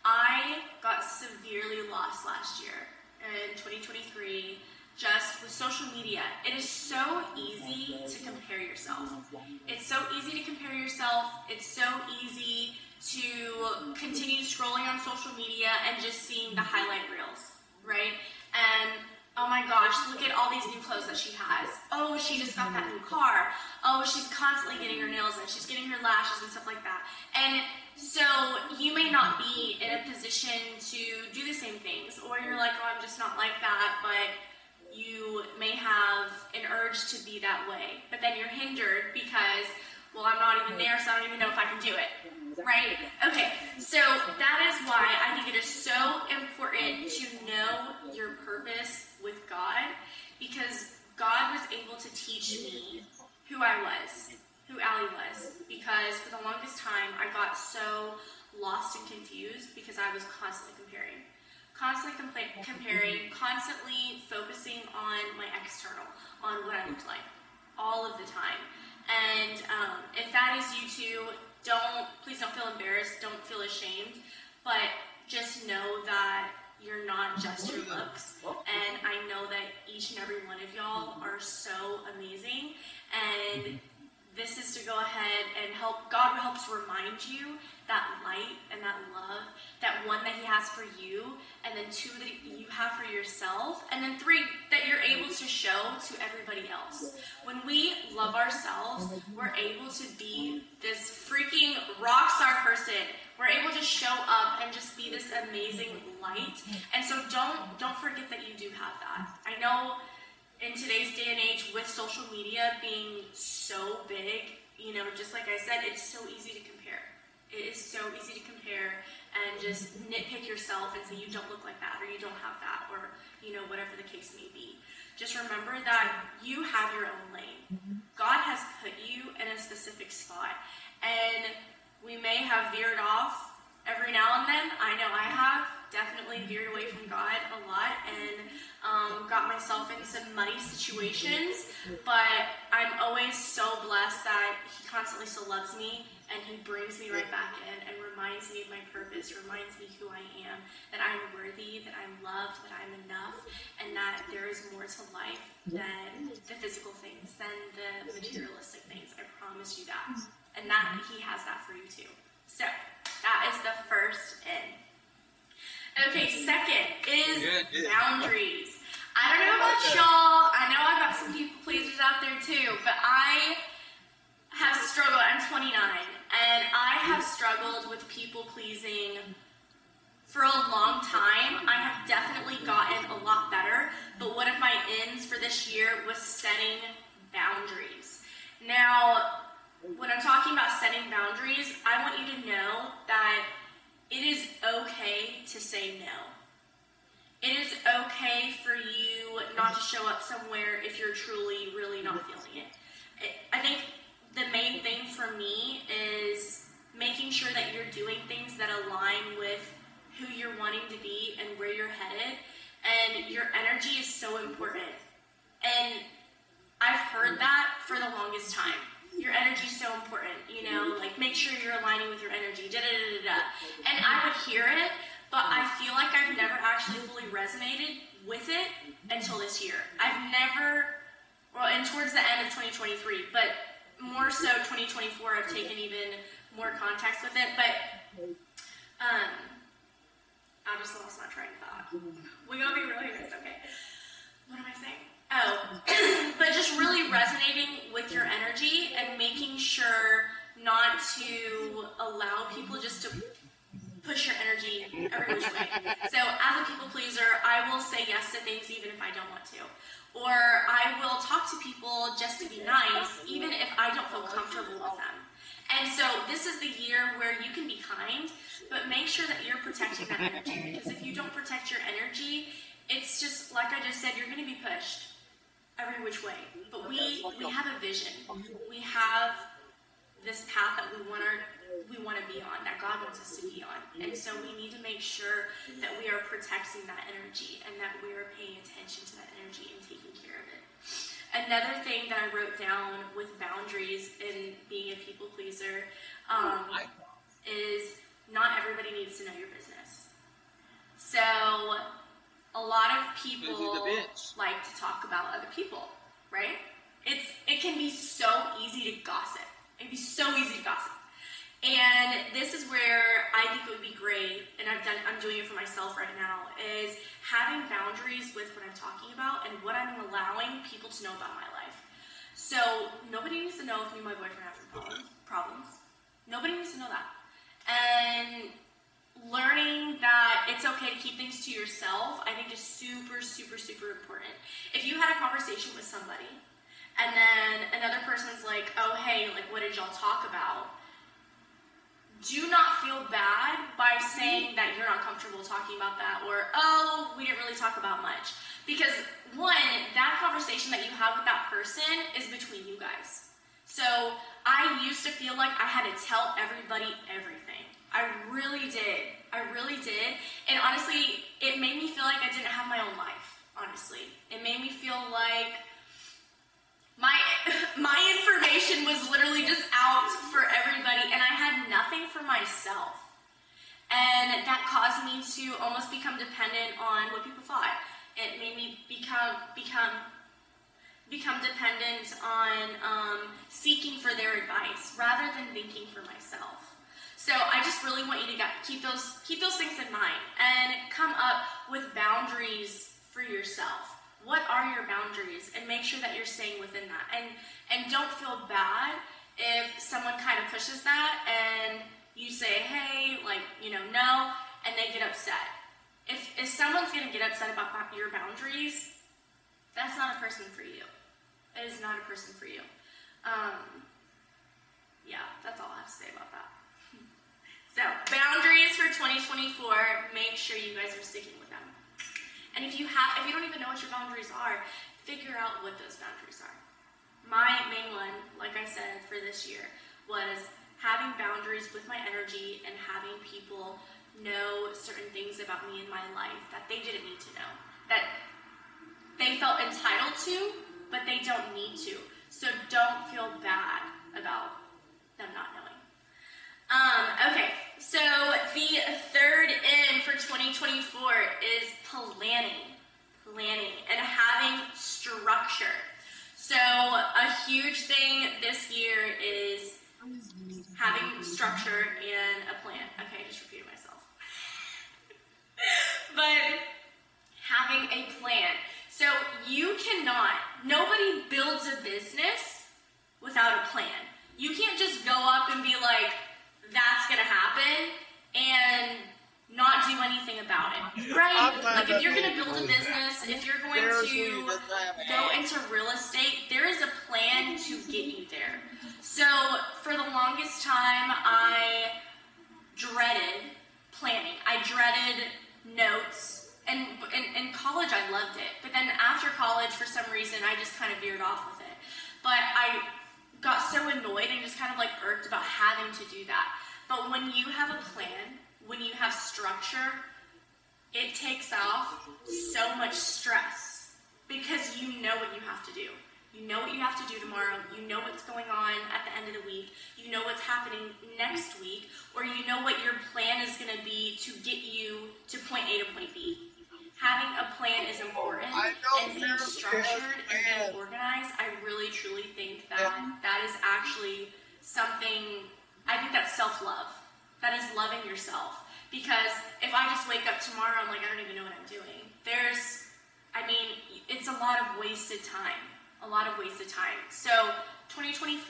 I got severely lost last year in 2023 just with social media. It is so easy to compare yourself. It's so easy to compare yourself. It's so easy to continue scrolling on social media and just seeing the highlight reels, right? And oh my gosh, look at all these new clothes that she has. Oh, she just got that new car. Oh, she's constantly getting her nails done. She's getting her lashes and stuff like that. And so you may not be in a position to do the same things, or you're like, oh, I'm just not like that, but you may have an urge to be that way. But then you're hindered because Well, I'm not even there, so I don't even know if I can do it. Right? Okay, so that is why I think it is so important to know your purpose with God, because God was able to teach me who I was, who Allie was, because for the longest time I got so lost and confused because I was constantly comparing, constantly focusing on my external, on what I looked like, all of the time. And if that is you too, please don't feel embarrassed, don't feel ashamed, but just know that you're not just your looks. And I know that each and every one of y'all are so amazing, and this is to go ahead and God helps remind you that light and that love, that one, that he has for you, and then two, that you have for yourself, and then three, that you're able to show to everybody else. When we love ourselves, we're able to be this freaking rock star person. We're able to show up and just be this amazing light. And so don't forget that you do have that. I know in today's day and age, with social media being so big, you know, just like I said, it's so easy to compare. It is so easy to compare and just nitpick yourself and say you don't look like that, or you don't have that, or, you know, whatever the case may be. Just remember that you have your own lane. God has put you in a specific spot, and we may have veered off every now and then. I know I have definitely veered away from God a lot and got myself in some muddy situations, but I'm always so blessed that he constantly still loves me, and he brings me right back in and reminds me of my purpose, reminds me who I am, that I'm worthy, that I'm loved, that I'm enough, and that there is more to life than the physical things, than the materialistic things. I promise you that. And that he has that for you too. So that is the first in. Okay, second is boundaries. I don't know about y'all. I know I got some people pleasers out there too, but I have struggled. I'm 29, and I have struggled with people pleasing for a long time. I have definitely gotten a lot better, but one of my ends for this year was setting boundaries. Now, when I'm talking about setting boundaries, I want you to know that it is okay to say no. It is okay for you not to show up somewhere if you're truly, really not feeling it. I think the main thing for me is making sure that you're doing things that align with who you're wanting to be and where you're headed. And your energy is so important. And I've heard that for the longest time. Your energy is so important, you know, like make sure you're aligning with your energy, And I would hear it, but I feel like I've never actually fully resonated with it until this year. And towards the end of 2023, but more so 2024, I've taken even more context with it, but I just lost my train of thought. We gotta be real here, it's okay. What am I saying? Oh, but just really resonating with your energy and making sure not to allow people just to push your energy every which way. So as a people pleaser, I will say yes to things even if I don't want to. Or I will talk to people just to be nice, even if I don't feel comfortable with them. And so this is the year where you can be kind, but make sure that you're protecting that energy. Because if you don't protect your energy, it's just, like I just said, you're going to be pushed every which way. But we have a vision. We have this path that we want to be on, that God wants us to be on. And so we need to make sure that we are protecting that energy and that we are paying attention to that energy and taking care of it. Another thing that I wrote down with boundaries and being a people pleaser is not everybody needs to know your business. So a lot of people like to talk about other people, right? It can be so easy to gossip. It can be so easy to gossip. And this is where I think it would be great, and I'm doing it for myself right now, is having boundaries with what I'm talking about and what I'm allowing people to know about my life. So nobody needs to know if me and my boyfriend have problems. Nobody needs to know that. And learning that it's okay to keep things to yourself, I think is super, super, super important. If you had a conversation with somebody, and then another person's like, oh, hey, like, what did did y'all talk about? Do not feel bad by saying that you're not comfortable talking about that, or, oh, we didn't really talk about much. Because one, that conversation that you have with that person is between you guys. So I used to feel like I had to tell everybody everything. I really did. I really did. And honestly, it made me feel like I didn't have my own life, honestly. It made me feel like my information was literally just out for everybody, and I had nothing for myself. And that caused me to almost become dependent on what people thought. It made me become dependent on seeking for their advice rather than thinking for myself. So I just really want you to keep those things in mind and come up with boundaries for yourself. What are your boundaries? And make sure that you're staying within that. And don't feel bad if someone kind of pushes that and you say, hey, like, no, and they get upset. If someone's going to get upset about your boundaries, that's not a person for you. It is not a person for you. Yeah, that's all I have to say about that. So, boundaries for 2024, make sure you guys are sticking with them. And if you don't even know what your boundaries are, figure out what those boundaries are. My main one, like I said, for this year was having boundaries with my energy and having people know certain things about me in my life that they didn't need to know, that they felt entitled to, but they don't need to. So don't feel bad about them not knowing. Okay, so the third N for 2024 is planning and having structure. So a huge thing this year is having structure and a plan. Okay, I just repeated myself. But having a plan. So nobody builds a business without a plan. You can't just go up and be like, that's gonna happen, and not do anything about it, right? Like if you're gonna build a business, if you're going to go into real estate, there is a plan to get you there. So for the longest time, I dreaded planning. I dreaded notes, and in college I loved it, but then after college, for some reason, I just kind of veered off with it. But I got so annoyed and just kind of like irked about having to do that. But when you have a plan, when you have structure, it takes off so much stress because you know what you have to do. You know what you have to do tomorrow. You know what's going on at the end of the week. You know what's happening next week, or you know what your plan is going to be to get you to point A to point B. Having a plan is important, and being structured and being organized, I really truly think that is actually something, I think that's self-love. That is loving yourself. Because if I just wake up tomorrow, I'm like, I don't even know what I'm doing. It's a lot of wasted time. A lot of wasted time. So 2024,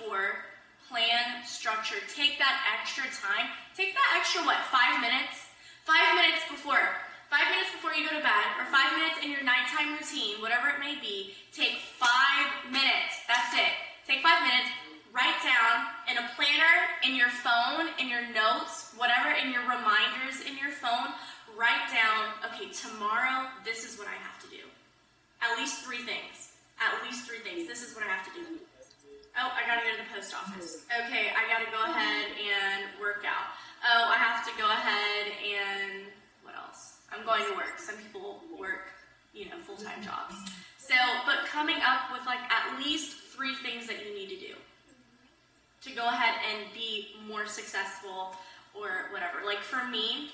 plan, structure, take that extra time. Take that extra, 5 minutes? 5 minutes before 5 minutes before you go to bed, or 5 minutes in your nighttime routine, whatever it may be, take 5 minutes. That's it. Take 5 minutes, write down in a planner, in your phone, in your notes, whatever, in your reminders in your phone, write down, okay, tomorrow, this is what I have to do. At least 3 things. At least 3 things. This is what I have to do. Oh, I gotta go to the post office. Okay, I gotta go ahead and work out. Oh, I have to go ahead and, what else? I'm going to work. Some people work, full-time jobs. So, but coming up with at least 3 things that you need to do to go ahead and be more successful or whatever. Like for me,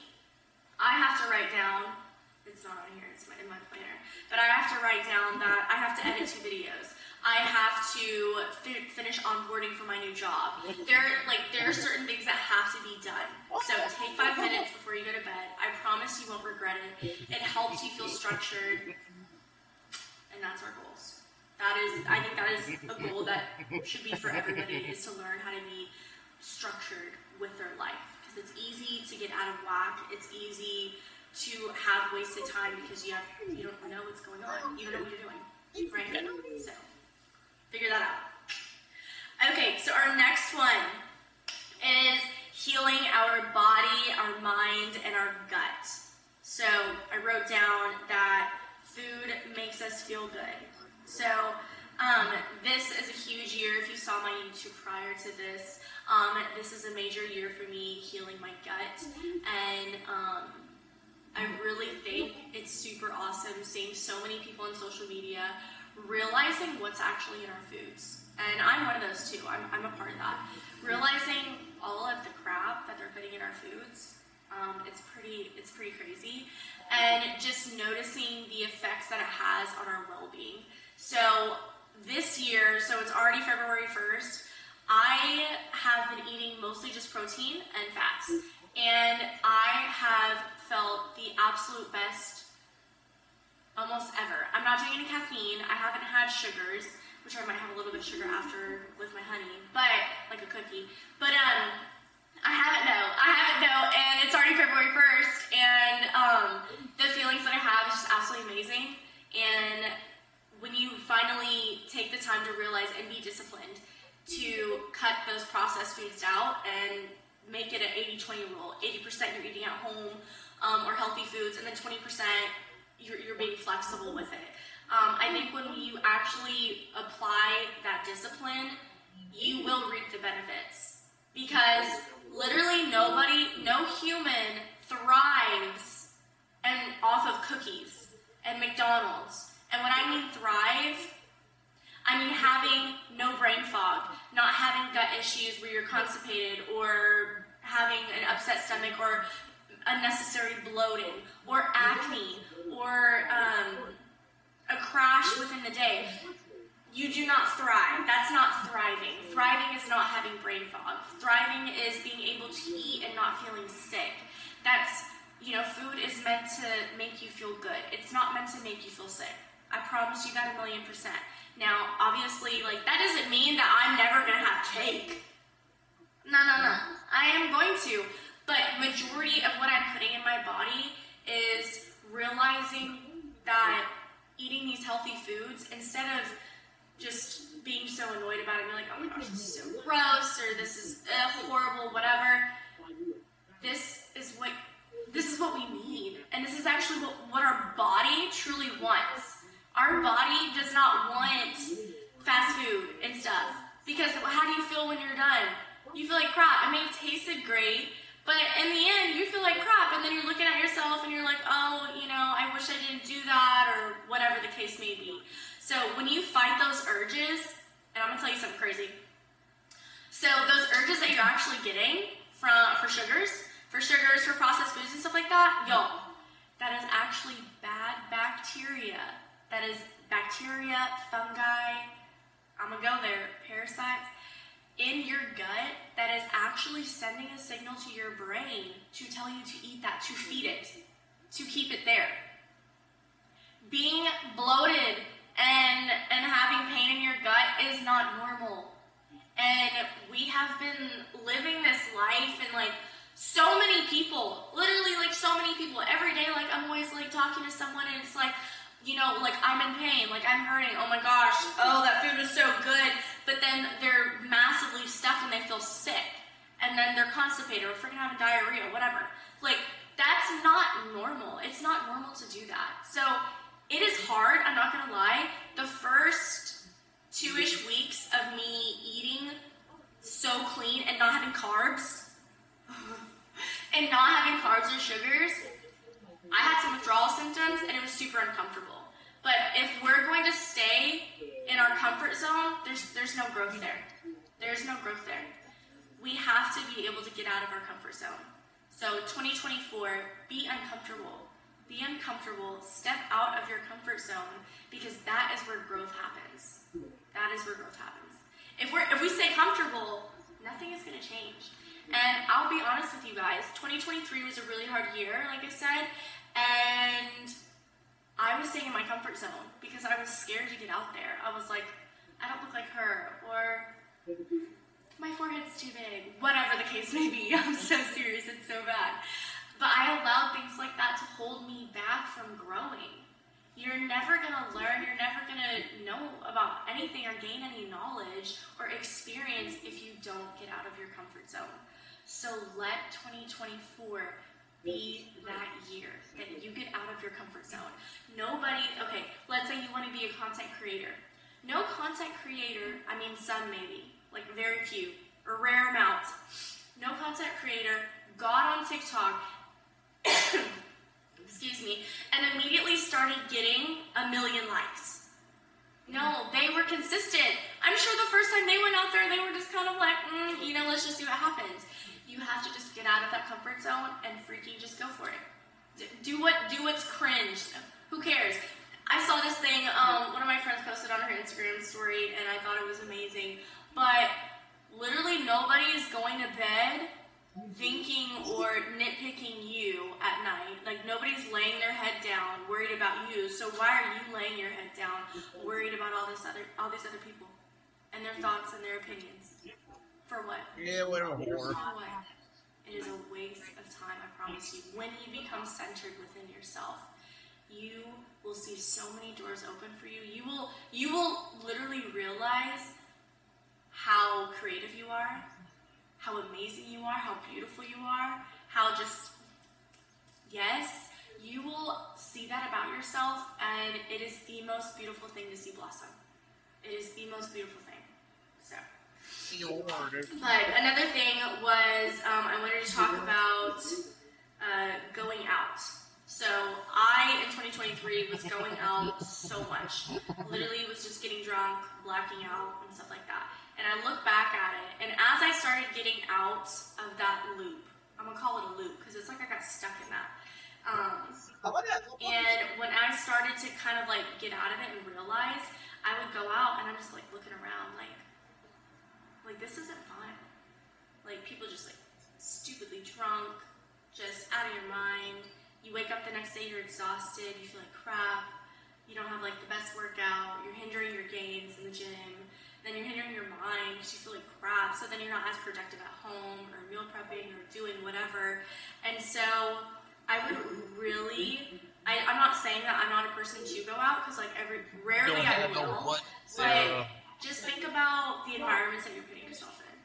I have to write down, it's not on here, it's in my planner, but I have to write down that I have to edit 2 videos. I have to finish onboarding for my new job. There are certain things that have to be done. So take 5 minutes before you go to bed. I promise you won't regret it. It helps you feel structured, and that's our goals. I think that is a goal that should be for everybody, is to learn how to be structured with their life. Because it's easy to get out of whack. It's easy to have wasted time because you don't know what's going on. You don't know what you're doing, right? So figure that out. Okay, so our next next one is healing our body, our mind, and our gut. So I wrote down that food makes us feel good. So this is a huge year. If you saw my YouTube prior to this, this is a major year for me healing my gut. And I really think it's super awesome seeing so many people on social media realizing what's actually in our foods. And I'm one of those too. I'm a part of that. Realizing all of the crap that they're putting in our foods, it's pretty crazy. And just noticing the effects that it has on our well-being. So this year, so it's already February 1st, I have been eating mostly just protein and fats. And I have felt the absolute best almost ever. I'm not doing any caffeine. I haven't had sugars, which I might have a little bit of sugar after with my honey, but like a cookie. But I haven't though, and it's already February 1st, and the feelings that I have is just absolutely amazing. And when you finally take the time to realize and be disciplined to cut those processed foods out and make it an 80-20 rule. 80% you're eating at home or healthy foods, and then 20% you're being flexible with it. I think when you actually apply that discipline, you will reap the benefits. Because literally no human thrives off of cookies and McDonald's. And when I mean thrive, I mean having no brain fog, not having gut issues where you're constipated or having an upset stomach or unnecessary bloating or acne or a crash within the day. You do not thrive. That's not thriving. Thriving is not having brain fog. Thriving is being able to eat and not feeling sick. That's, food is meant to make you feel good. It's not meant to make you feel sick. I promise you that 1,000,000%. Now, obviously, that doesn't mean that I'm never going to have cake. No. I am going to. But majority of what I'm putting in my body is realizing that eating these healthy foods, instead of just being so annoyed about it and being like, oh my gosh, this is so gross, or this is horrible, whatever. This is what we need. And this is actually what our body truly wants. Our body does not want fast food and stuff. Because how do you feel when you're done? You feel like crap. I mean, it tasted great, but in the end, you feel like crap. And then you're looking at yourself and you're like, oh, I wish I didn't do that, or whatever the case may be. So when you fight those urges, and I'm going to tell you something crazy. So those urges that you're actually getting for sugars, for processed foods and stuff like that, that is actually bad bacteria. That is bacteria, fungi, I'm going to go there, parasites, in your gut that is actually sending a signal to your brain to tell you to eat that, to feed it, to keep it there. Being bloated and having pain in your gut is not normal. And we have been living this life, and so many people, literally so many people every day, I'm always talking to someone, and it's I'm in pain, I'm hurting, oh my gosh, oh, that food was so good, but then they're massively stuffed and they feel sick, and then they're constipated or freaking having diarrhea, whatever. That's not normal. It's not normal to do that. So it is hard, I'm not gonna lie. The first 2-ish weeks of me eating so clean and not having carbs, and not having carbs or sugars, I had some withdrawal symptoms and it was super uncomfortable. But if we're going to stay in our comfort zone, there's no growth there. There's no growth there. We have to be able to get out of our comfort zone. So 2024, be uncomfortable. Be uncomfortable, step out of your comfort zone, because that is where growth happens. That is where growth happens. If we stay comfortable, nothing is gonna change. And I'll be honest with you guys, 2023 was a really hard year, like I said, and I was staying in my comfort zone because I was scared to get out there. I was like, I don't look like her, or my forehead's too big, whatever the case may be. I'm so serious, it's so bad. But I allowed things like that to hold me back from growing. You're never gonna learn, you're never gonna know about anything or gain any knowledge or experience if you don't get out of your comfort zone. So let 2024 be that year that you get out of your comfort zone. Nobody, okay, let's say you want to be a content creator. No content creator, I mean some maybe, like very few, or rare amounts. No content creator got on TikTok excuse me, and immediately started getting 1 million likes. No, they were consistent. I'm sure the first time they went out there, they were just kind of like, let's just see what happens. You have to just get out of that comfort zone and freaking just go for it. Do what's cringe. Who cares? I saw this thing, one of my friends posted on her Instagram story, and I thought it was amazing. But literally nobody is going to bed thinking or nitpicking you at night. Like nobody's laying their head down worried about you. So why are you laying your head down worried about all these other people and their thoughts and their opinions? For what? Yeah, whatever. For what? It is a waste of time, I promise you. When you become centered within yourself, you will see so many doors open for you. You will literally realize how creative you are, how amazing you are, how beautiful you are, how just, yes, you will see that about yourself, and it is the most beautiful thing to see blossom. It is the most beautiful thing. So. But another thing was, I wanted to talk about going out. So I, in 2023, was going out so much. Literally was just getting drunk, blacking out, and stuff like that. And I look back at it, and as I started getting out of that loop, I'm gonna call it a loop, because it's like I got stuck in that. And when I started to kind of like get out of it and realize, I would go out and I'm just like looking around like this isn't fun. Like people just like stupidly drunk, just out of your mind. You wake up the next day, you're exhausted, you feel like crap, you don't have like the best workout, you're hindering your gains in the gym. Then you're hindering your mind because you feel like crap, so then you're not as productive at home or meal prepping or doing whatever. And so I would really, I'm not saying that I'm not a person to go out because like rarely I will, but just think about the environments that you're putting yourself in.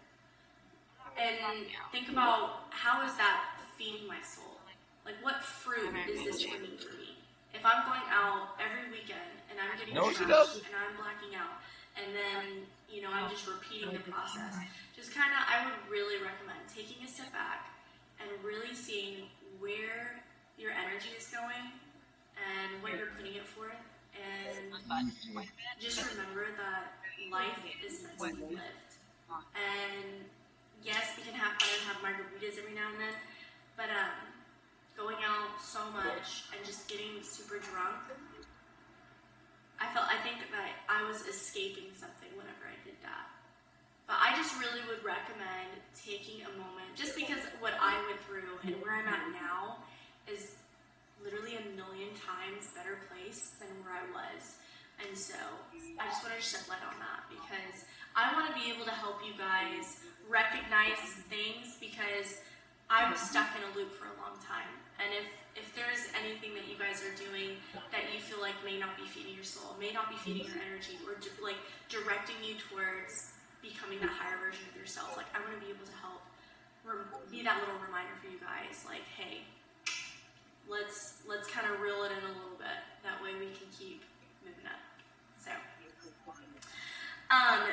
And think about how is that feeding my soul? Like what fruit is this bringing for me? If I'm going out every weekend and I'm getting trashed and I'm blacking out, and then, I'm just repeating the process. Just kind of, I would really recommend taking a step back and really seeing where your energy is going and what you're putting it for. And just remember that life is meant to be lived. And yes, we can have fun and have margaritas every now and then, but going out so much and just getting super drunk, I think that I was escaping something whenever I did that. But I just really would recommend taking a moment, just because what I went through and where I'm at now is literally 1 million times better place than where I was. And so I just want to shed light on that because I want to be able to help you guys recognize things because I was stuck in a loop for a long time. And if there's anything that you guys are doing that you feel like may not be feeding your soul, may not be feeding your energy, or like directing you towards becoming that higher version of yourself, like I want to be able to help be that little reminder for you guys, like, hey, let's kind of reel it in a little bit. That way we can keep moving up. So,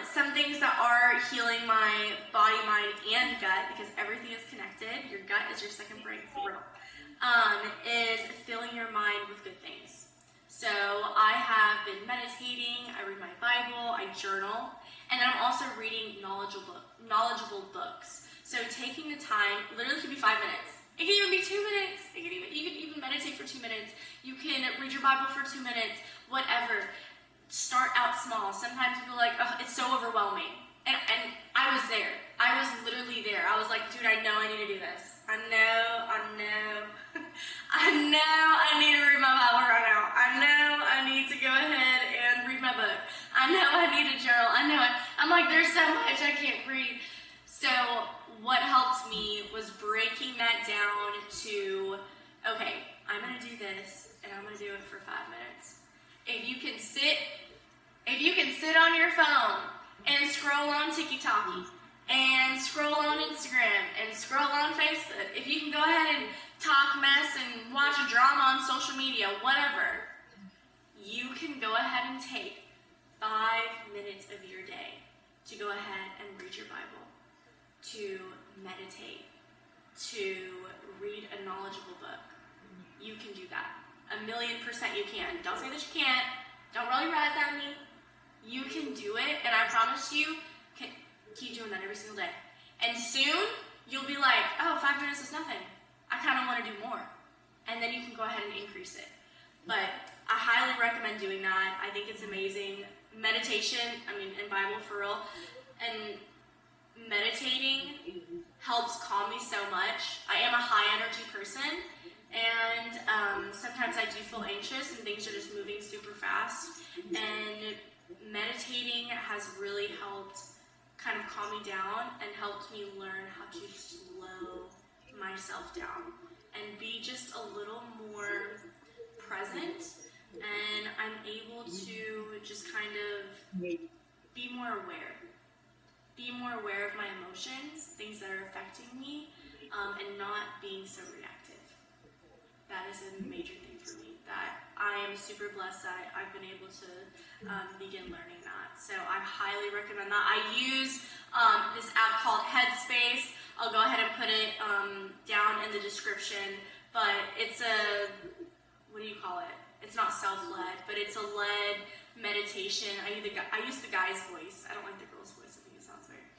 some things that are healing my body, mind, and gut, because everything is connected. Your gut is your second brain, for real. Is filling your mind with good things. So I have been meditating, I read my Bible, I journal, and then I'm also reading knowledgeable books. So taking the time, literally could be 5 minutes. It can even be 2 minutes. You can even meditate for 2 minutes. You can read your Bible for 2 minutes, whatever. Start out small. Sometimes people are like, oh, it's so overwhelming. And I was there. I was literally there. I was like, dude, I know I need to do this. I know. I know I need to read my Bible right now. I know I need to go ahead and read my book. I know I need to journal. I know it. I'm like, there's so much I can't read. So what helped me was breaking that down to, okay, I'm going to do this, and I'm going to do it for 5 minutes. if you can sit on your phone and scroll on TikTok and scroll on Instagram and scroll on Facebook, if you can go ahead and talk mess and watch a drama on social media, whatever, you can go ahead and take 5 minutes of your day to go ahead and read your Bible, to meditate, to read a knowledgeable book. You can do that. 1,000,000% you can. Don't say that you can't. Don't roll your eyes at me. You can do it, and I promise you, keep doing that every single day. And soon, you'll be like, oh, 5 minutes is nothing. I kind of want to do more. And then you can go ahead and increase it. But I highly recommend doing that. I think it's amazing. Meditation, and Bible for real. And meditating helps calm me so much. I am a high energy person. And sometimes I do feel anxious and things are just moving super fast. And meditating has really helped kind of calm me down and helped me learn how to slow myself down and be just a little more present. And I'm able to just kind of be more aware. Be more aware of my emotions, things that are affecting me, and not being so reactive. That is a major thing for me that I am super blessed that I've been able to begin learning that. So I highly recommend that. I use this app called Headspace. I'll go ahead and put it down in the description, but it's a, what do you call it? It's not self-led, but it's a led meditation. I use the guy's voice. I don't like the girl's voice. I think it sounds weird.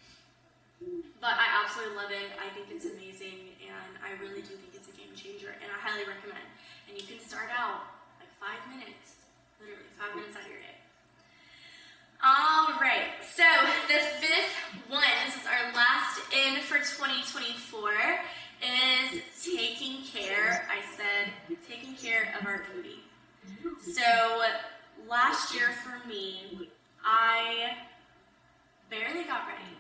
But I absolutely love it. I think it's amazing, and I really do think it's a game changer, and I highly recommend. And you can start out like 5 minutes, literally 5 minutes out of your day. All right, so the fifth one, this is our last in for 2024, is taking care, taking care of our beauty. So last year for me, I barely got ready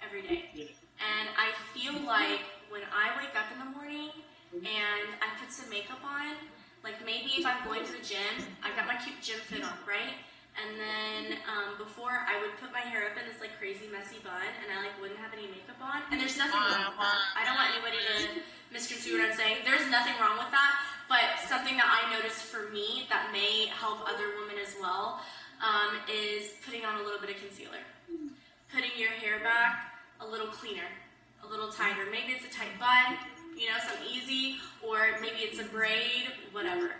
every day. And I feel like when I wake up in the morning and I put some makeup on, like maybe if I'm going to the gym, I got my cute gym fit on, right? And then before I would put my hair up in this like crazy messy bun and I like wouldn't have any makeup on. And there's nothing wrong with that. I don't want anybody to misconstrue what I'm saying. There's nothing wrong with that. But something that I noticed for me that may help other women as well is putting on a little bit of concealer. Putting your hair back a little cleaner, a little tighter. Maybe it's a tight bun, something easy, or maybe it's a braid, whatever.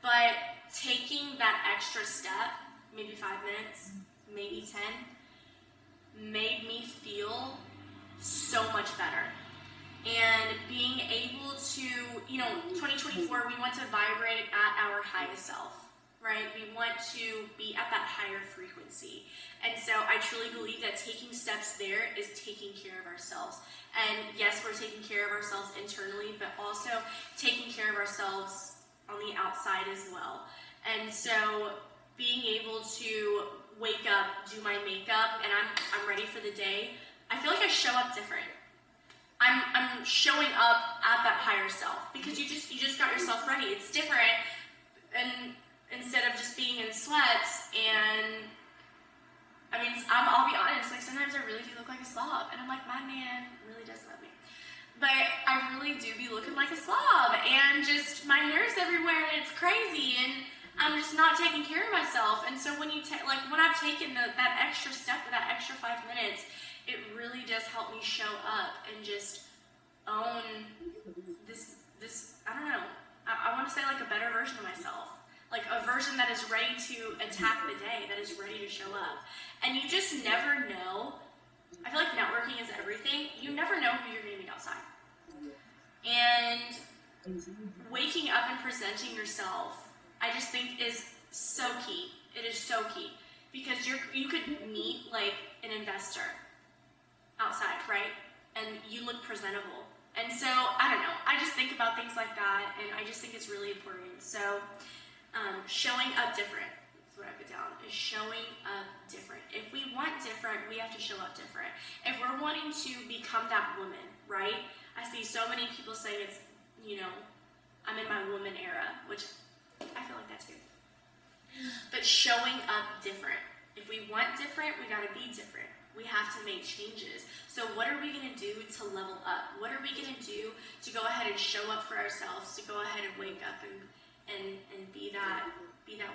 But taking that extra step, maybe 5 minutes, maybe 10, made me feel so much better. And being able to, 2024, we want to vibrate at our highest self. Right? We want to be at that higher frequency. And so I truly believe that taking steps there is taking care of ourselves. And yes, we're taking care of ourselves internally, but also taking care of ourselves on the outside as well. And so being able to wake up, do my makeup, and I'm ready for the day, I feel like I show up different. I'm showing up at that higher self because you just got yourself ready. It's different. And instead of just being in sweats, and I'll be honest, like sometimes I really do look like a slob, and I'm like, my man really does love me. But I really do be looking like a slob, and just my hair's everywhere, and it's crazy, and I'm just not taking care of myself. And so when when I've taken that extra step, that extra 5 minutes, it really does help me show up and just own this I don't know, I want to say like a better version of myself. Like a version that is ready to attack the day, that is ready to show up. And you just never know. I feel like networking is everything. You never know who you're going to meet outside. And waking up and presenting yourself, I just think is so key. It is so key. Because you could meet like an investor outside, right? And you look presentable. And so, I don't know. I just think about things like that, and I just think it's really important. So, showing up different is what I put down, is showing up different. If we want different, we have to show up different. If we're wanting to become that woman, right? I see so many people saying it's, I'm in my woman era, which feel like that too. But showing up different. If we want different, we gotta be different. We have to make changes. So what are we gonna do to level up? What are we gonna do to go ahead and show up for ourselves, to go ahead and wake up and be that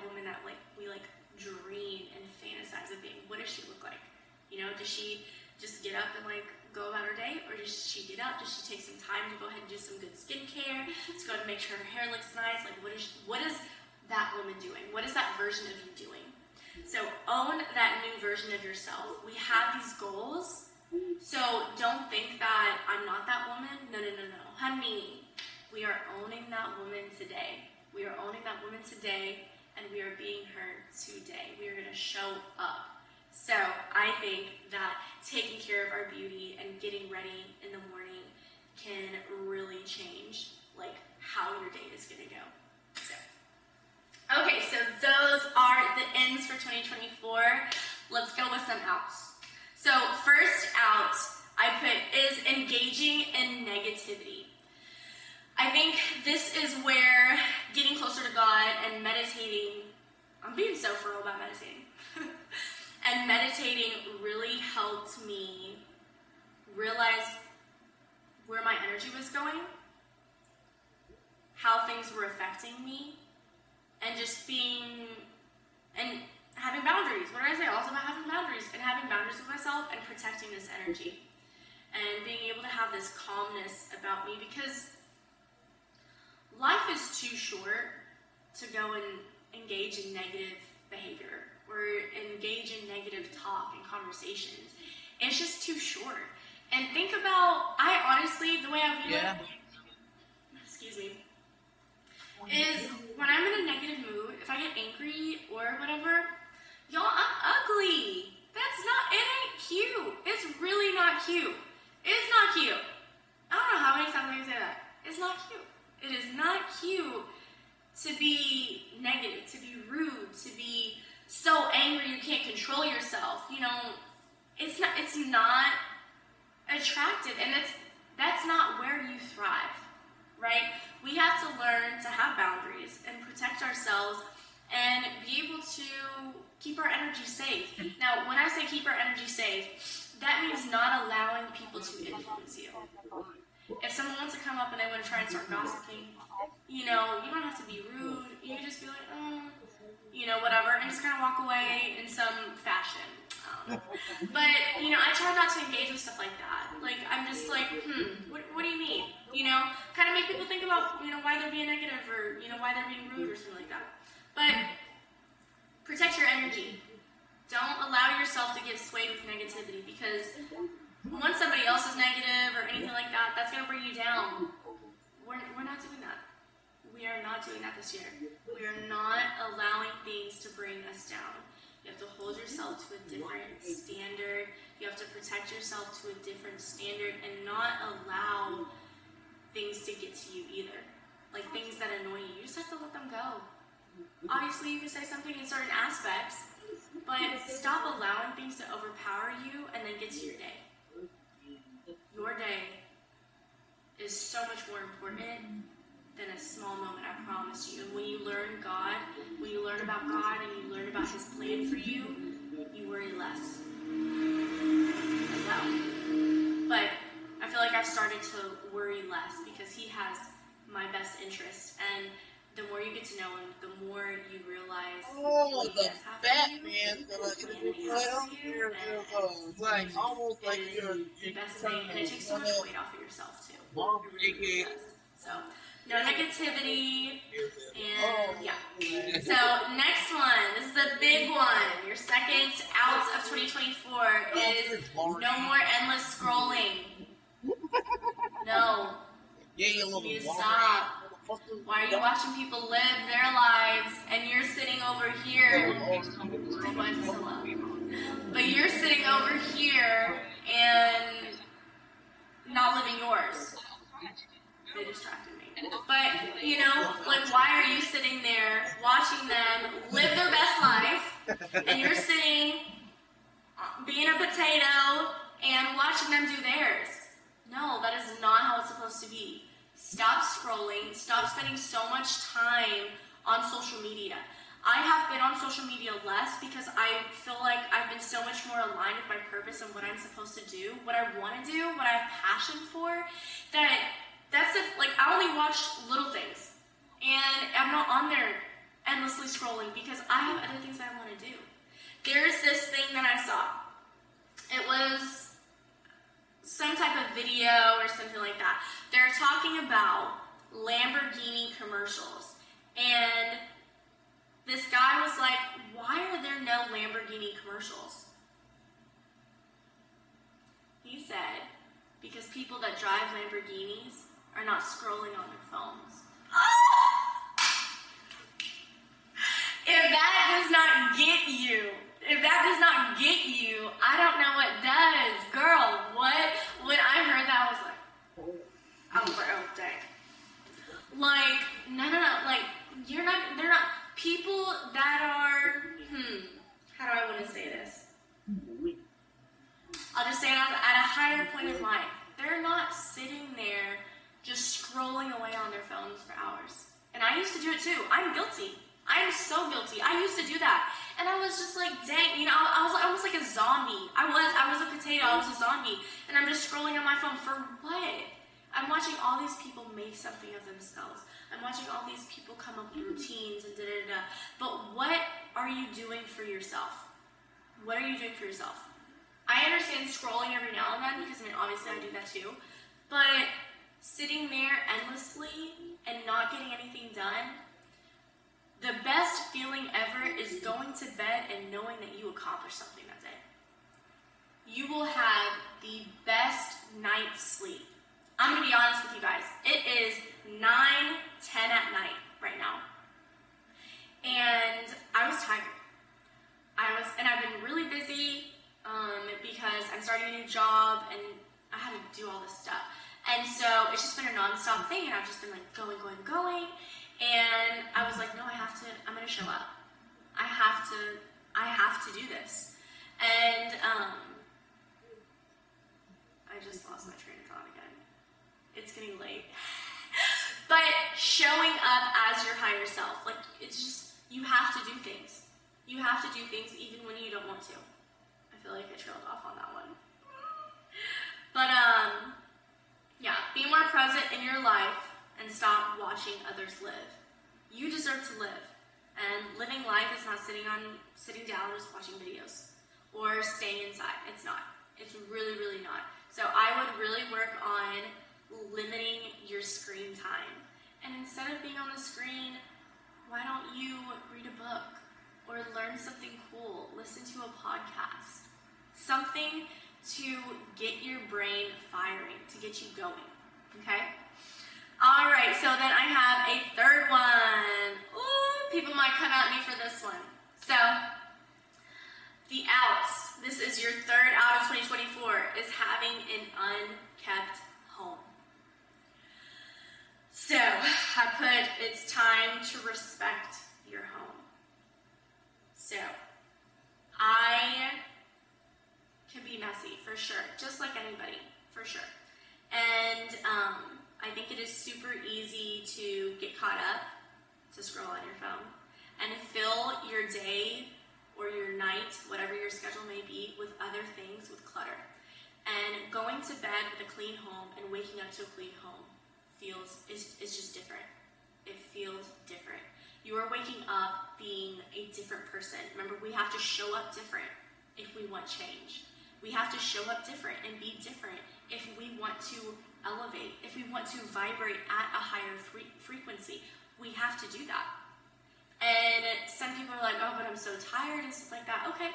woman that like we like dream and fantasize of being? What does she look like? You know, does she just get up and like go about her day, or does she get up? Does she take some time to go ahead and do some good skincare? To go ahead and make sure her hair looks nice? Like what is that woman doing? What is that version of you doing? So own that new version of yourself. We have these goals, so don't think that I'm not that woman. No. Honey, we are owning that woman today. We are owning that woman today, and we are being her today. We are going to show up. So I think that taking care of our beauty and getting ready in the morning can really change like how your day is going to go. Okay, so those are the ends for 2024. Let's go with some outs. So first out I put is engaging in negativity. I think this is where getting closer to God and meditating, I'm being so for real about meditating, and meditating really helped me realize where my energy was going, how things were affecting me, and just being, and having boundaries. What did I say? Also about having boundaries, and having boundaries with myself and protecting this energy. And being able to have this calmness about me, because life is too short to go and engage in negative behavior or engage in negative talk and conversations. It's just too short. And think about, I honestly, the way I view it, excuse me, is when I'm in a negative mood, if I get angry or whatever, y'all, I'm ugly. That's not, it ain't cute. It's really not cute. It's not cute. I don't know how many times I can say that. It's not cute. It is not cute to be negative, to be rude, to be so angry you can't control yourself. You know, it's not attractive, and that's not where you thrive, right? We have to learn to have boundaries and protect ourselves and be able to keep our energy safe. Now, when I say keep our energy safe, that means not allowing people to influence you. If someone wants to come up and they want to try and start gossiping, you know, you don't have to be rude. You can just be like, you know, whatever, and just kind of walk away in some fashion. But, you know, I try not to engage with stuff like that. Like, I'm just like, what do you mean? You know, kind of make people think about, you know, why they're being negative or, you know, why they're being rude or something like that. But protect your energy. Don't allow yourself to get swayed with negativity, because once somebody else is negative or anything like that, that's going to bring you down. We're not doing that. We are not doing that this year. We are not allowing things to bring us down. You have to hold yourself to a different standard. You have to protect yourself to a different standard and not allow things to get to you either. Like things that annoy you. You just have to let them go. Obviously, you can say something in certain aspects, but stop allowing things to overpower you and then get to your day. Your day is so much more important than a small moment, I promise you. And when you learn God, when you learn about God and you learn about His plan for you, you worry less as well. But I feel like I've started to worry less because He has my best interest. And the more you get to know Him, the more you realize the Batman like almost like you're the best thing, and it takes so much weight off of yourself too. It really does. So no negativity, and yeah. So next one, this is the big one. Your second out of 2024 is no more endless scrolling. No. You need to stop. Why are you watching people live their lives and you're sitting over here? But you're sitting over here and not living yours. They distracted me. But, you know, like, why are you sitting there watching them live their best life and you're sitting being a potato and watching them do theirs? No, that is not how it's supposed to be. Stop scrolling. Stop spending so much time on social media. I have been on social media less because I feel like I've been so much more aligned with my purpose and what I'm supposed to do, what I want to do, what I have passion for, that's it. Like, I only watch little things, and I'm not on there endlessly scrolling because I have other things that I want to do. There's this thing that I saw. It was some type of video or something like that. They're talking about Lamborghini commercials, and this guy was like, why are there no Lamborghini commercials? He said, because people that drive Lamborghinis are not scrolling on their phones. If that does not get you, I don't know what does. Girl, what? When I heard that, I was like, oh dang. Like, no, like, they're not, people that are, how do I want to say this? I'll just say it at a higher point in life. They're not sitting there just scrolling away on their phones for hours. And I used to do it too. I'm guilty. I'm so guilty. I used to do that. And I was just like, dang, I was almost like a zombie. I was a potato. I was a zombie. And I'm just scrolling on my phone for what? I'm watching all these people make something of themselves. I'm watching all these people come up with routines and da-da-da-da. But what are you doing for yourself? What are you doing for yourself? I understand scrolling every now and then because, obviously I do that too. But sitting there endlessly and not getting anything done, the best feeling ever is going to bed and knowing that you accomplished something that day. You will have the best night's sleep. I'm going to be honest with you guys. It is 9, 10 at night right now. And I was tired. And I've been really busy because I'm starting a new job and I had to do all this stuff. And so it's just been a nonstop thing, and I've just been like going. And I was like, no, I'm going to show up. I have to do this. And I just lost my train of thought again. It's getting late. But showing up as your higher self, like, it's just, you have to do things. You have to do things even when you don't want to. I feel like I trailed off on that one. But, yeah, be more present in your life and stop watching others live. You deserve to live. And living life is not sitting down just watching videos or staying inside. It's not. It's really, really not. So I would really work on limiting your screen time. And instead of being on the screen, why don't you read a book or learn something cool, listen to a podcast, something to get your brain firing, to get you going, okay? All right, so then I have a third one. Ooh, people might come at me for this one. So, the outs. This is your third out of 2024, is having an unkept home. So, I put, it's time to respect your home. So, I can be messy, for sure, just like anybody, for sure. And I think it is super easy to get caught up, to scroll on your phone, and fill your day or your night, whatever your schedule may be, with other things, with clutter. And going to bed with a clean home and waking up to a clean home is just different. It feels different. You are waking up being a different person. Remember, we have to show up different if we want change. We have to show up different and be different if we want to elevate, if we want to vibrate at a higher frequency. We have to do that. And some people are like, oh, but I'm so tired and stuff like that. Okay,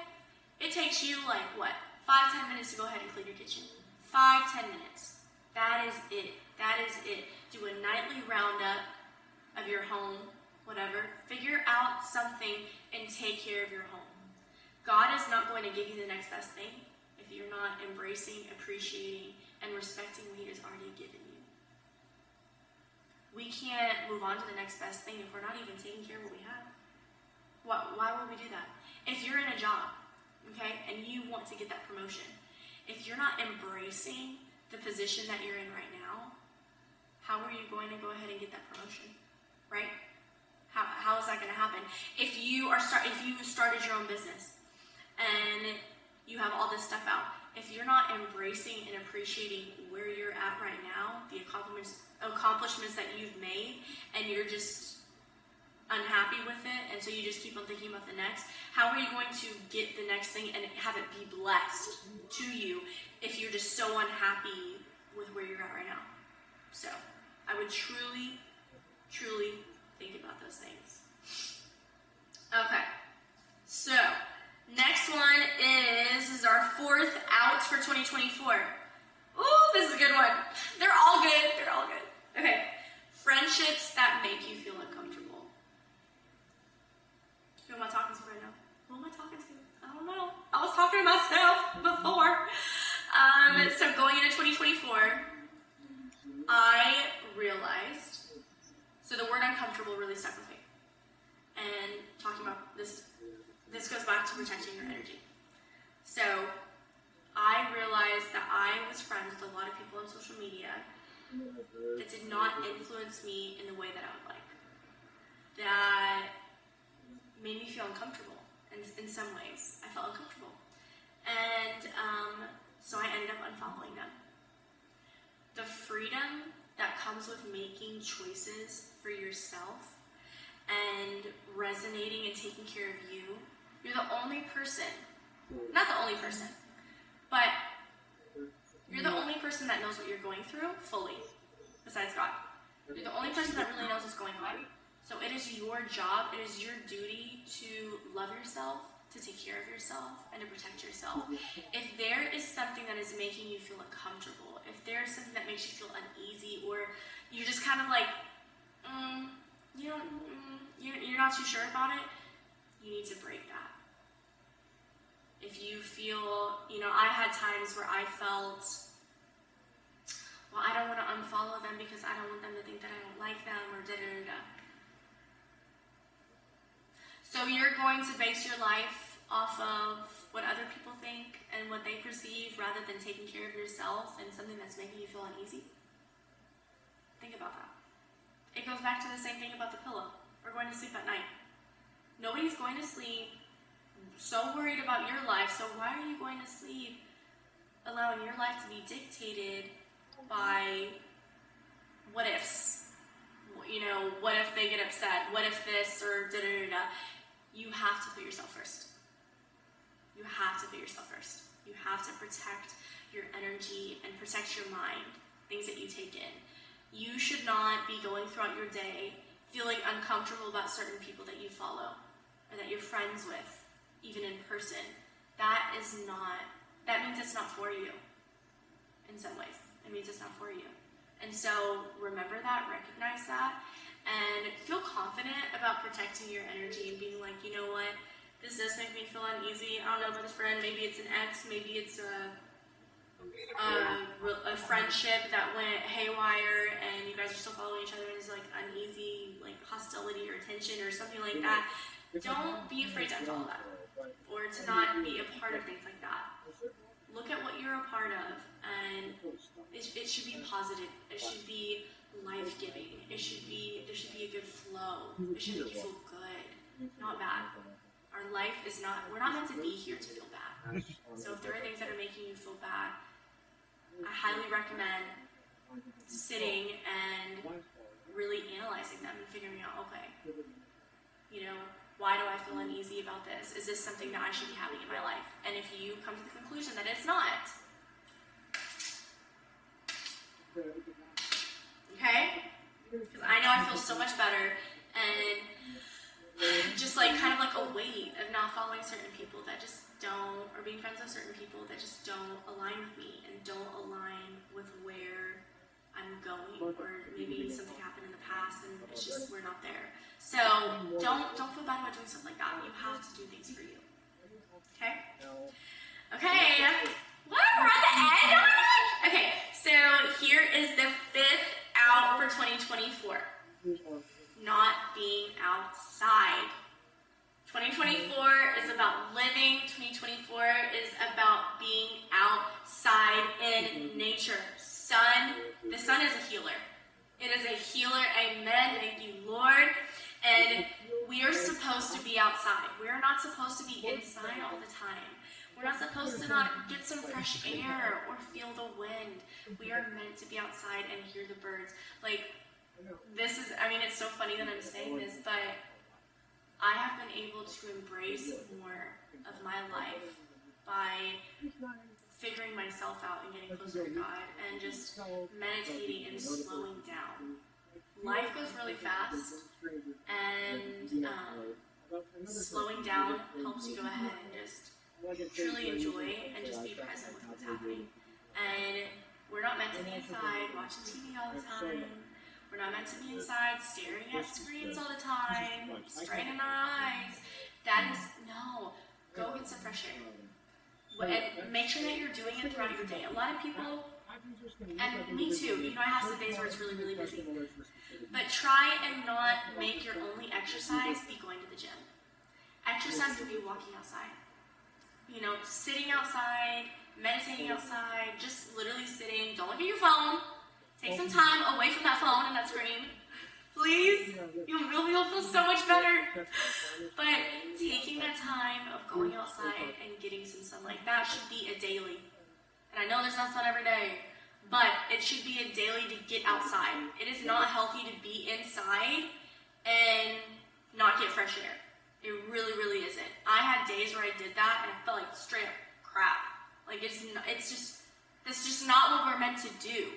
it takes you like, what, 5-10 minutes to go ahead and clean your kitchen. 5-10 minutes. That is it. That is it. Do a nightly roundup of your home, whatever. Figure out something and take care of your home. God is not going to give you the next best thing if you're not embracing, appreciating, and respecting what He has already given you. We can't move on to the next best thing if we're not even taking care of what we have. Why would we do that? If you're in a job, okay, and you want to get that promotion, if you're not embracing the position that you're in right now, how are you going to go ahead and get that promotion, right? How is that going to happen? If you started your own business and you have all this stuff out, if you're not embracing and appreciating where you're at right now, the accomplishments that you've made, and you're just unhappy with it, and so you just keep on thinking about the next, how are you going to get the next thing and have it be blessed to you if you're just so unhappy with where you're at right now? So I would truly think about those things. Okay, so next one is our fourth out for 2024. Ooh, this is a good one. They're all good. Okay, friendships that make you feel uncomfortable. Who am I talking to right now? Who am I talking to? I don't know. I was talking to myself before. So going into 2024, I realized, so the word uncomfortable really stuck with me. And talking about this goes back to protecting your energy. So I realized that I was friends with a lot of people on social media that did not influence me in the way that I would like. That made me feel uncomfortable in some ways. I felt uncomfortable. And so I ended up unfollowing them. The freedom that comes with making choices for yourself and resonating and taking care of you. You're the only person, not the only person, but you're the only person that knows what you're going through fully, besides God. You're the only person that really knows what's going on. So it is your job, it is your duty to love yourself, to take care of yourself, and to protect yourself. If there is something that is making you feel uncomfortable, if there is something that makes you feel uneasy, or you're just kind of like, you're not too sure about it, you need to break that. If you feel, I had times where I felt, well, I don't want to unfollow them because I don't want them to think that I don't like them, or da-da-da-da. So you're going to base your life off of what other people think and what they perceive rather than taking care of yourself and something that's making you feel uneasy? Think about that. It goes back to the same thing about the pillow or going to sleep at night. Nobody's going to sleep so worried about your life, so why are you going to sleep allowing your life to be dictated by what ifs? What if they get upset? What if this or da-da-da-da? You have to put yourself first. You have to put yourself first. You have to protect your energy and protect your mind, things that you take in. You should not be going throughout your day feeling uncomfortable about certain people that you follow or that you're friends with, even in person. That means it's not for you in some ways. It means it's not for you. And so remember that, recognize that, and feel confident about protecting your energy and being like, you know what, this does make me feel uneasy. I don't know about this friend. Maybe it's an ex. Maybe it's a friendship that went haywire and you guys are still following each other and there's like uneasy, like hostility or tension or something like that. Don't be afraid to unfollow that or to not be a part of things like that. Look at what you're a part of, and it should be positive. It should be life-giving. There should be a good flow. It should make you feel good, not bad. Our life is not, we're not meant to be here to feel bad. So if there are things that are making you feel bad, I highly recommend sitting and really analyzing them and figuring out, okay, why do I feel uneasy about this? Is this something that I should be having in my life? And if you come to the conclusion that it's not, okay? Because I know I feel so much better, and just like kind of like a weight of not following certain people that just don't, or being friends with certain people that just don't align with me and don't align with where I'm going, or maybe something happened in the past and it's just we're not there. So don't feel bad about doing something like that. You have to do things for you. Okay? Okay. What? We're at the end already? Okay, so here is the fifth out for 2024. Not being outside. 2024 is about living. 2024 is about being outside in nature. The sun is a healer. It is a healer. Amen. Thank you, Lord. And we are supposed to be outside. We are not supposed to be inside all the time. We're not supposed to not get some fresh air or feel the wind. We are meant to be outside and hear the birds. Like, this is, I mean, it's so funny that I'm saying this, but I have been able to embrace more of my life by figuring myself out and getting closer to God and just meditating and slowing down. Life goes really fast, and slowing down helps you go ahead and just truly enjoy and just be present with what's happening. And we're not meant to be inside watching TV all the time. We're not meant to be inside staring at screens all the time, straining our eyes. That is, no. Go get some fresh air. And make sure that you're doing it throughout your day. A lot of people, and me too, you know, I have some days where it's really, really busy. But try and not make your only exercise be going to the gym. Exercise could be walking outside. You know, sitting outside, meditating outside, just literally sitting. Don't look at your phone. Take some time away from that phone and that screen. Please. You'll feel so much better. But taking that time of going outside and getting some sunlight, that should be a daily. And I know there's not sun every day, but it should be a daily to get outside. It is not healthy to be inside and not get fresh air. It really, really isn't. I had days where I did that and I felt like straight up crap. Like that's just not what we're meant to do.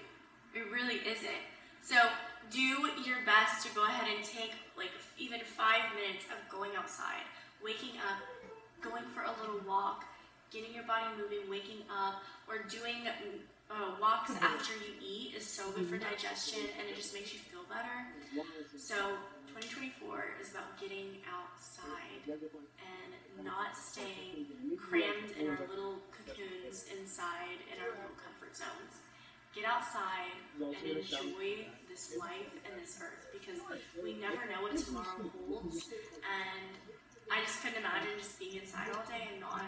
It really isn't. So do your best to go ahead and take like even 5 minutes of going outside, waking up, going for a little walk, getting your body moving, waking up, or doing walks after you eat is so good for digestion and it just makes you feel better. So 2024 is about getting outside and not staying crammed in our little cocoons inside in our little comfort zones. Get outside and enjoy this life and this earth because we never know what tomorrow holds, and I just couldn't imagine just being inside all day and not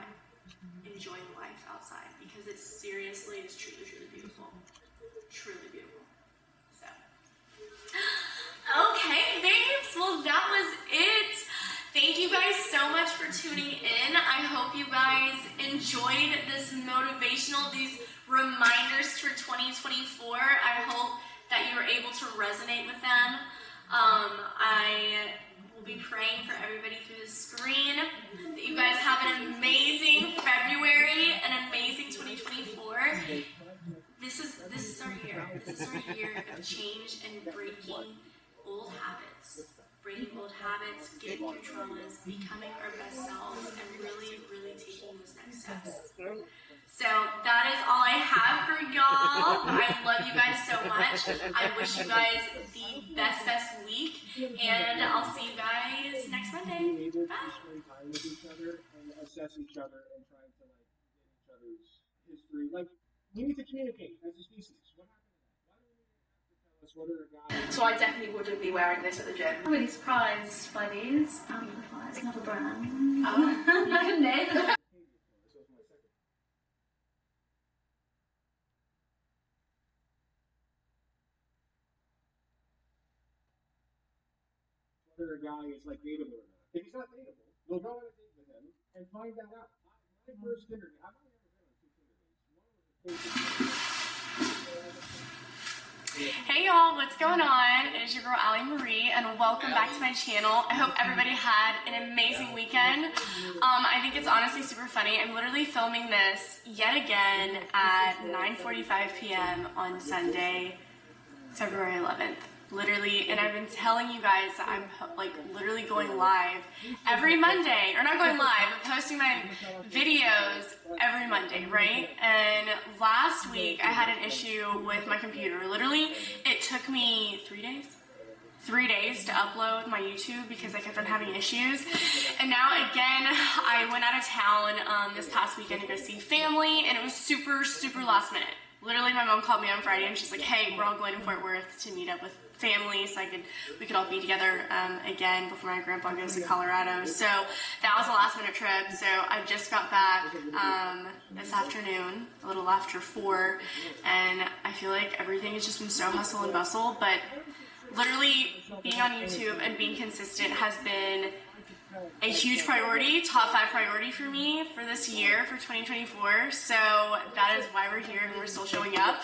enjoying life outside because it seriously is truly, truly beautiful. Truly beautiful. So, okay, babes. Well, that was it. Thank you guys so much for tuning in. I hope you guys enjoyed this motivational, these reminders for 2024. I hope that you were able to resonate with them. I will be praying for everybody through the screen that you guys have an amazing February, an amazing 2024. This is our year. This is our year of change and breaking old habits. Breaking old habits, getting through traumas, becoming our best selves, and really, really taking those next steps. So that is all I have for y'all. I love you guys so much. I wish you guys the best week, and I'll see you guys next Monday. Bye. With each other and assess each other and try to like get each other's history. Like we need to communicate as a species. What happened? So I definitely wouldn't be wearing this at the gym. I'm really surprised by these. It's another brand. Oh, you can name. Whether a guy is like dateable or not. If he's not dateable, you'll go on a date with him and find that out. My first Tinder date, I've only ever been on 2 Tinder dates. One was a Hey y'all, what's going on? It is your girl Ali Marie and welcome back to my channel. I hope everybody had an amazing weekend. I think it's honestly super funny. I'm literally filming this yet again at 9:45 p.m. on Sunday, February 11th. Literally, and I've been telling you guys that I'm like literally going live every Monday, or not going live, but posting my videos every Monday, right? And last week I had an issue with my computer. Literally, it took me 3 days. 3 days to upload my YouTube because I kept on having issues. And now again, I went out of town this past weekend to go see family, and it was super, super last minute. Literally, my mom called me on Friday and she's like, hey, we're all going to Fort Worth to meet up with family so we could all be together again before my grandpa goes to Colorado. So that was a last minute trip. So I just got back this afternoon, a little after 4, and I feel like everything has just been so hustle and bustle, but literally being on YouTube and being consistent has been a huge priority, top 5 priority for me for this year, for 2024. So that is why we're here and we're still showing up,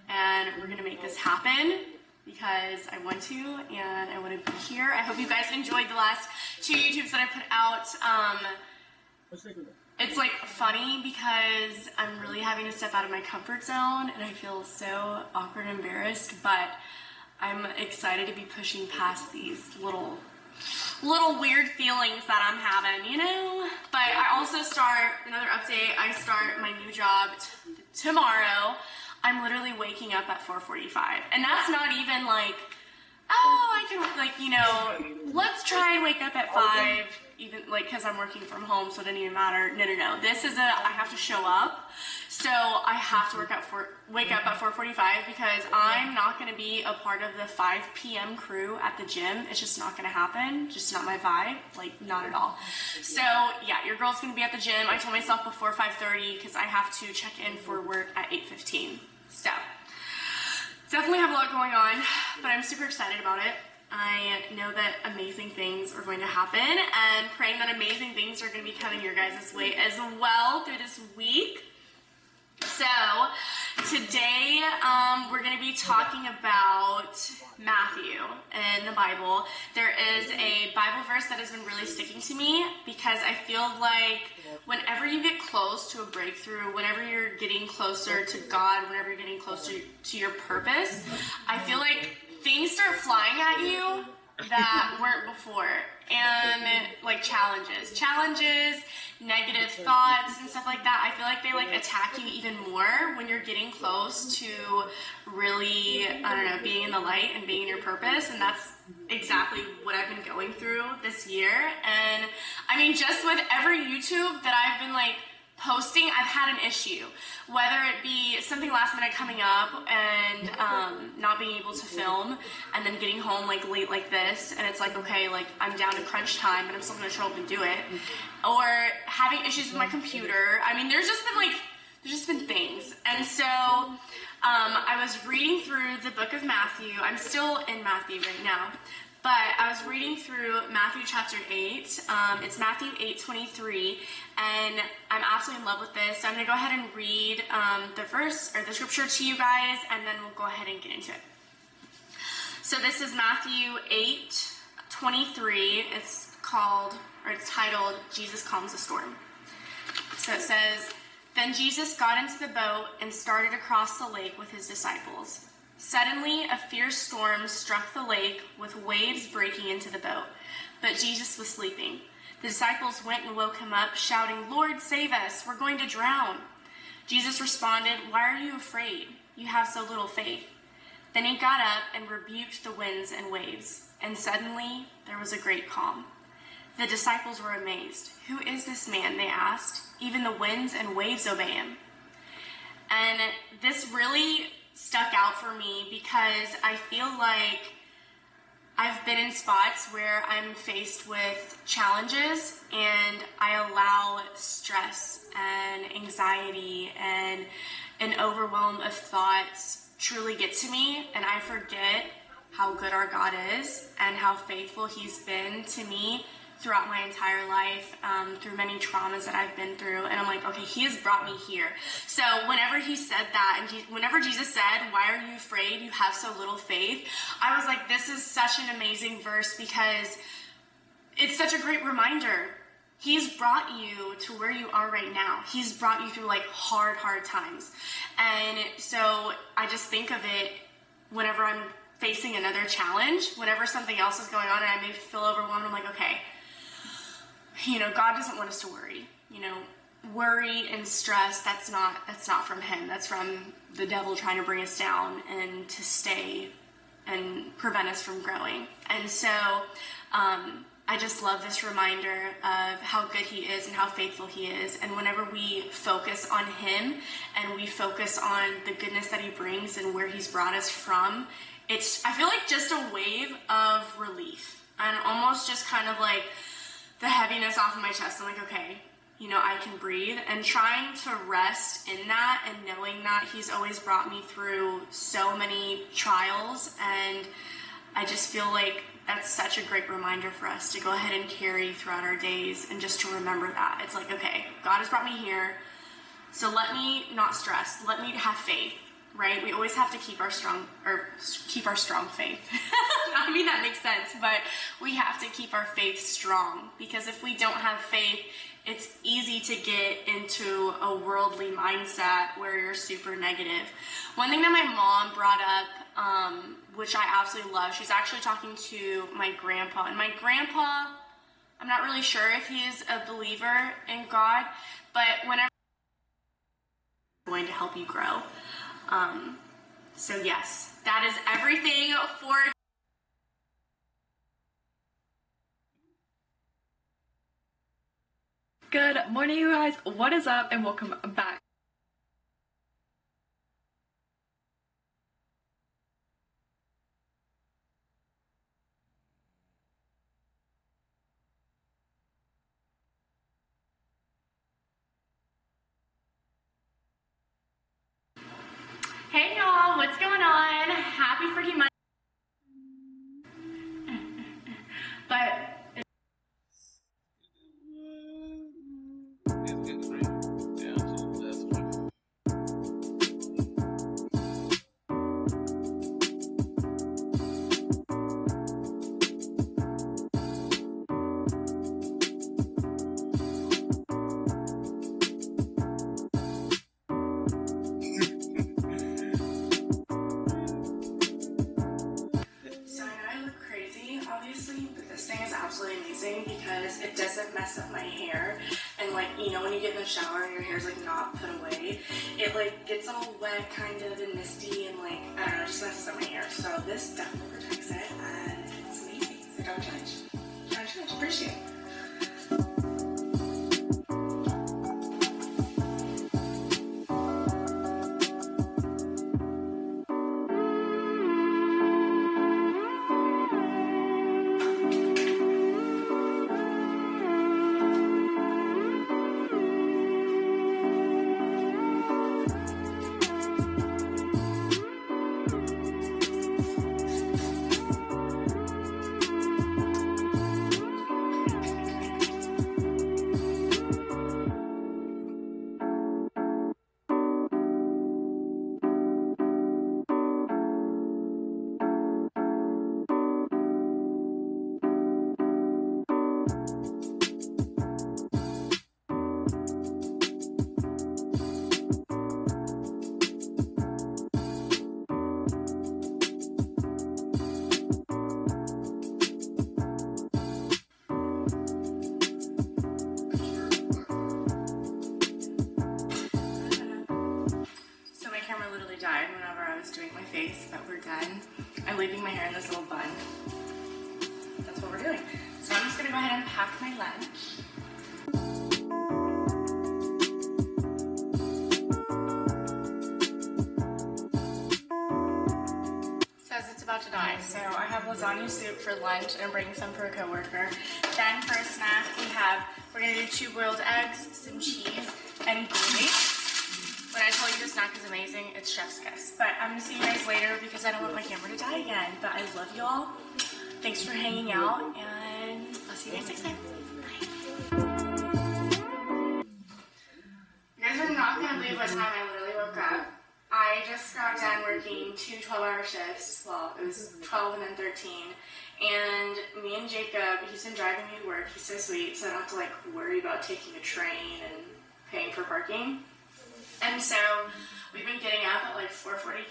and we're gonna make this happen because I want to and I want to be here. I hope you guys enjoyed the last 2 YouTubes that I put out. It's like funny because I'm really having to step out of my comfort zone and I feel so awkward and embarrassed, but I'm excited to be pushing past these little weird feelings that I'm having, you know? But I also start, another update, I start my new job tomorrow. I'm literally waking up at 4:45. And that's not even like, oh, I can, like, you know, let's try and wake up at 5, even, like, because I'm working from home, so it doesn't even matter. No. This is I have to show up. So I have to wake up at 4:45 because I'm not going to be a part of the 5 p.m. crew at the gym. It's just not going to happen. Just not my vibe. Like, not at all. So, yeah, your girl's going to be at the gym. I told myself before 5:30 because I have to check in for work at 8:15. So, definitely have a lot going on, but I'm super excited about it. I know that amazing things are going to happen, and praying that amazing things are going to be coming your guys' way as well through this week. So, today we're going to be talking about Matthew in the Bible. There is a Bible verse that has been really sticking to me because I feel like whenever you get close to a breakthrough, whenever you're getting closer to God, whenever you're getting closer to your purpose, I feel like things start flying at you that weren't before. And like challenges, negative thoughts and stuff like that. I feel like they like attack you even more when you're getting close to really, I don't know, being in the light and being in your purpose. And that's exactly what I've been going through this year. And I mean, just with every YouTube that I've been like posting, I've had an issue, whether it be something last minute coming up and not being able to film, and then getting home like late like this, and it's like, okay, like I'm down to crunch time, but I'm still gonna show up and do it, or having issues with my computer. I mean, there's just been things. And so I was reading through the book of Matthew. I'm still in Matthew right now. But I was reading through Matthew chapter 8. It's Matthew 8:23, and I'm absolutely in love with this. So I'm going to go ahead and read the verse or the scripture to you guys, and then we'll go ahead and get into it. So this is Matthew 8:23. It's titled, Jesus Calms the Storm. So it says, "Then Jesus got into the boat and started across the lake with his disciples. Suddenly, a fierce storm struck the lake with waves breaking into the boat, but Jesus was sleeping. The disciples went and woke him up, shouting, 'Lord, save us, we're going to drown.' Jesus responded, 'Why are you afraid? You have so little faith.' Then he got up and rebuked the winds and waves, and suddenly there was a great calm. The disciples were amazed. 'Who is this man?' they asked. 'Even the winds and waves obey him.'" And this really stuck out for me because I feel like I've been in spots where I'm faced with challenges and I allow stress and anxiety and an overwhelm of thoughts truly get to me, and I forget how good our God is and how faithful he's been to me throughout my entire life, through many traumas that I've been through. And I'm like, okay, he has brought me here. So whenever he said that, and whenever Jesus said, "Why are you afraid? You have so little faith," I was like, this is such an amazing verse because it's such a great reminder. He's brought you to where you are right now. He's brought you through like hard times. And so I just think of it whenever I'm facing another challenge, whenever something else is going on and I may feel overwhelmed, I'm like, okay, you know, God doesn't want us to worry. You know, worry and stress, that's not from him. That's from the devil trying to bring us down and to stay and prevent us from growing. And so I just love this reminder of how good he is and how faithful he is. And whenever we focus on him and we focus on the goodness that he brings and where he's brought us from, I feel like just a wave of relief and almost just kind of like the heaviness off of my chest. I'm like, okay, you know, I can breathe, and trying to rest in that and knowing that he's always brought me through so many trials and I just feel like that's such a great reminder for us to go ahead and carry throughout our days, and just to remember that. It's like, okay, God has brought me here, so let me not stress, let me have faith, right? We always have to keep our strong faith. I mean, that makes sense, but we have to keep our faith strong, because if we don't have faith, it's easy to get into a worldly mindset where you're super negative. One thing that my mom brought up, which I absolutely love, she's actually talking to my grandpa, and my grandpa, I'm not really sure if he is a believer in God, but whenever going to help you grow. So yes, that is everything for Good morning, you guys. What is up, and welcome back. Hey y'all, what's going on? Happy freaking Monday. But absolutely amazing because it doesn't mess up my hair, and like, you know, when you get in the shower and your hair's like not put away, it like gets all wet kind of and misty, and like, I don't know, it just messes up my hair. So this definitely protects it, and it's amazing. So don't judge, appreciate it. Died whenever I was doing my face, but we're done. I'm leaving my hair in this little bun. That's what we're doing. So I'm just gonna go ahead and pack my lunch. Says it's about to die, so I have lasagna soup for lunch, and I'm bringing some for a coworker. Then for a snack, we're gonna do 2 boiled eggs, some cheese, and grapes. When I tell you the snack is amazing, it's chef's kiss. But I'm gonna see you guys later because I don't want my camera to die again. But I love y'all. Thanks for hanging out, and I'll see you guys next time. Bye. You guys are not gonna believe what time I literally woke up. I just got done working 2 12-hour shifts. Well, it was 12 and then 13. And me and Jacob, he's been driving me to work. He's so sweet, so I don't have to like worry about taking a train and paying for parking. And so we've been getting up at like 4:45,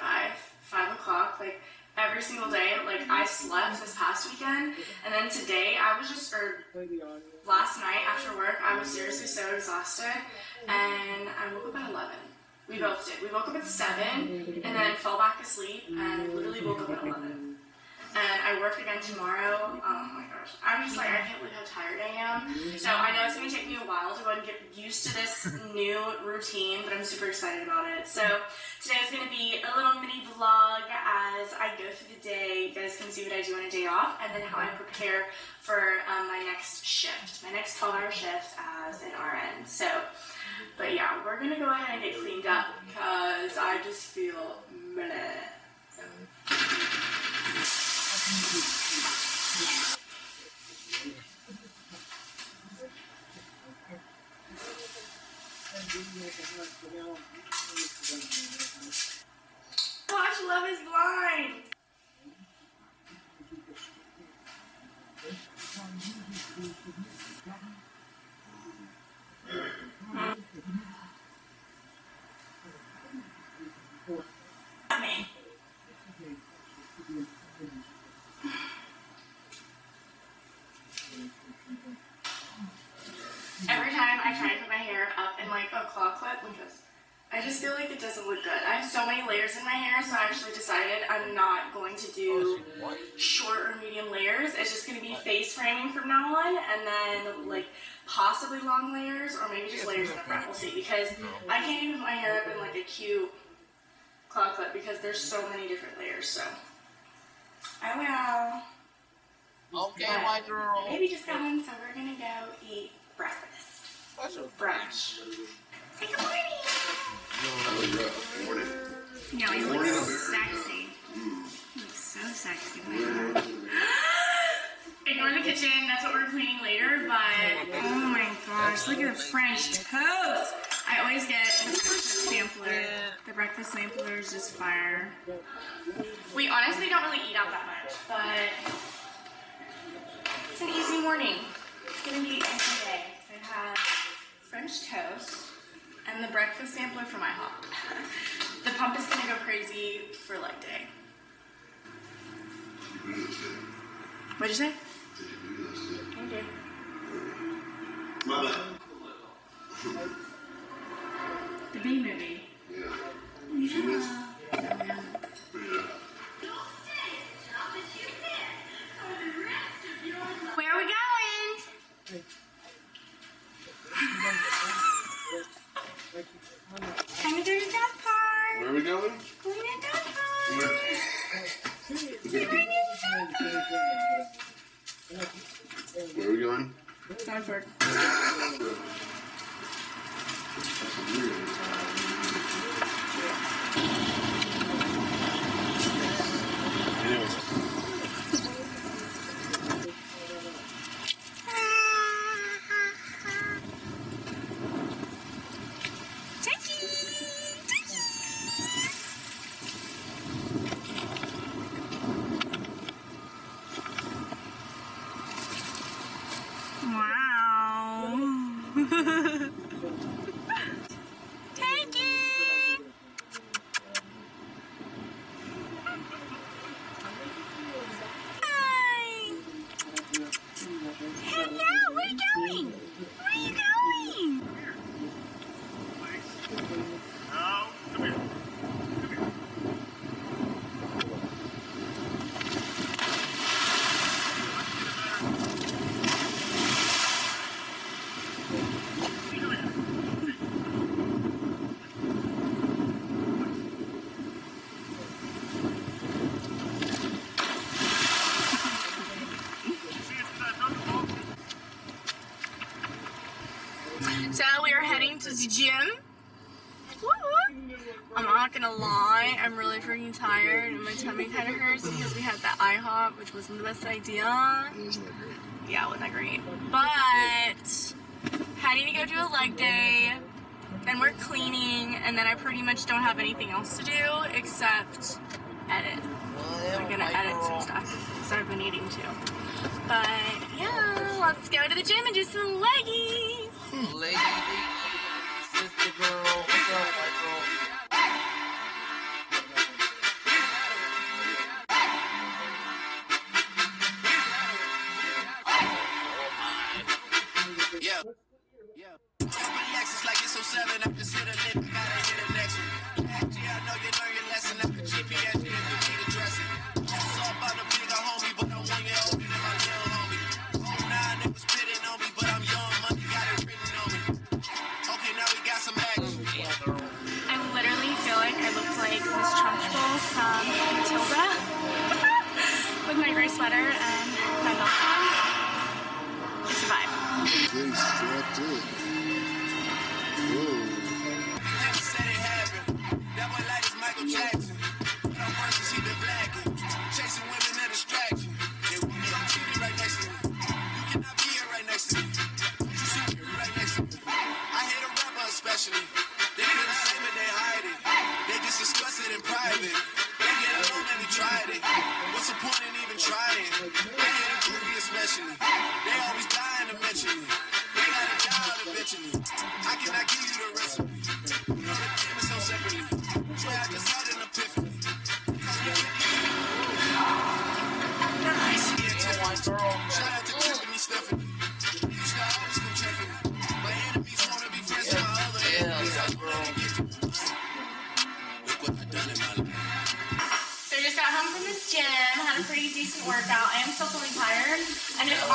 5 o'clock, like every single day. Like I slept this past weekend, and then today last night after work, I was seriously so exhausted, and I woke up at 11. We both did. We woke up at 7 and then fell back asleep and literally woke up at 11. And I work again tomorrow. Oh my gosh. I'm just like, I can't believe how tired I am. So I know it's going to take me a while to go and get used to this new routine, but I'm super excited about it. So today is going to be a little mini vlog as I go through the day. You guys can see what I do on a day off, and then how I prepare for my next shift, my next 12-hour shift as an RN. So, but yeah, we're going to go ahead and get cleaned up because I just feel meh. my hair, so I actually decided I'm not going to do short or medium layers. It's just going to be face framing from now on, and then like possibly long layers, or maybe just layers in the front. We'll see, because I can't even put my hair up in like a cute claw clip because there's so many different layers. So I will. Okay, white girl. Baby just got home, so we're gonna go eat breakfast. Brunch. Say good morning. Morning. No, he looks sexy. He looks so sexy. Ignore the kitchen, that's what we're cleaning later, but oh my gosh, look at the French toast. I always get the breakfast sampler. The breakfast sampler is just fire. We honestly don't really eat out that much, but it's an easy morning. It's gonna be an easy day. I have French toast and the breakfast sampler from IHOP. The pump is gonna go crazy for leg day. What'd you say? Okay. My bad. The B movie. Yeah. Yeah. Where are we going? Time to go to the dog park. Where are we going? Going to the dog park. Where are we going? Dog park. Anyways. Wow. Take it. Hi. Hello, where are you going? Where are you going? No, come here. So we are heading to the gym. Woo! I'm not gonna lie, I'm really freaking tired and my tummy kind of hurts because we had that IHOP, which wasn't the best idea. Yeah, it wasn't that great. But heading to go do a leg day, then we're cleaning, and then I pretty much don't have anything else to do except edit. I'm gonna edit some stuff because I've been needing to. But yeah, let's go to the gym and do some leggies. Lady, sister girl, what's up, white girl? Yeah. Relax, it's like it's 07. I just hit a lip, gotta hit the next one. Yeah, I know you learned your lesson. I'm the GPS, if you need a dressing. It's all about the bigger homie, but I'm 1 year older than my little homie. Oh, nah, niggas spitting on me, but I'm young, money got it written on me. Okay, now we got some action. I literally feel like I look like Miss Trunchbull from Matilda with my gray sweater and my belt on. It's a vibe. Getting strapped in. Whoa. Said it happened. That boy like is Michael Jackson. But I'm worse since he been blacking. Chasing women a distraction. They want me on TV right next to me. You cannot be here right next to me. You should be right next to me. I hate a rapper especially. They couldn't say but they hide it. They just discuss it in private. They get alone and we tried it. What's the point in even trying? They hate a groovy especially. They always dying to mention me. They gotta die out of it.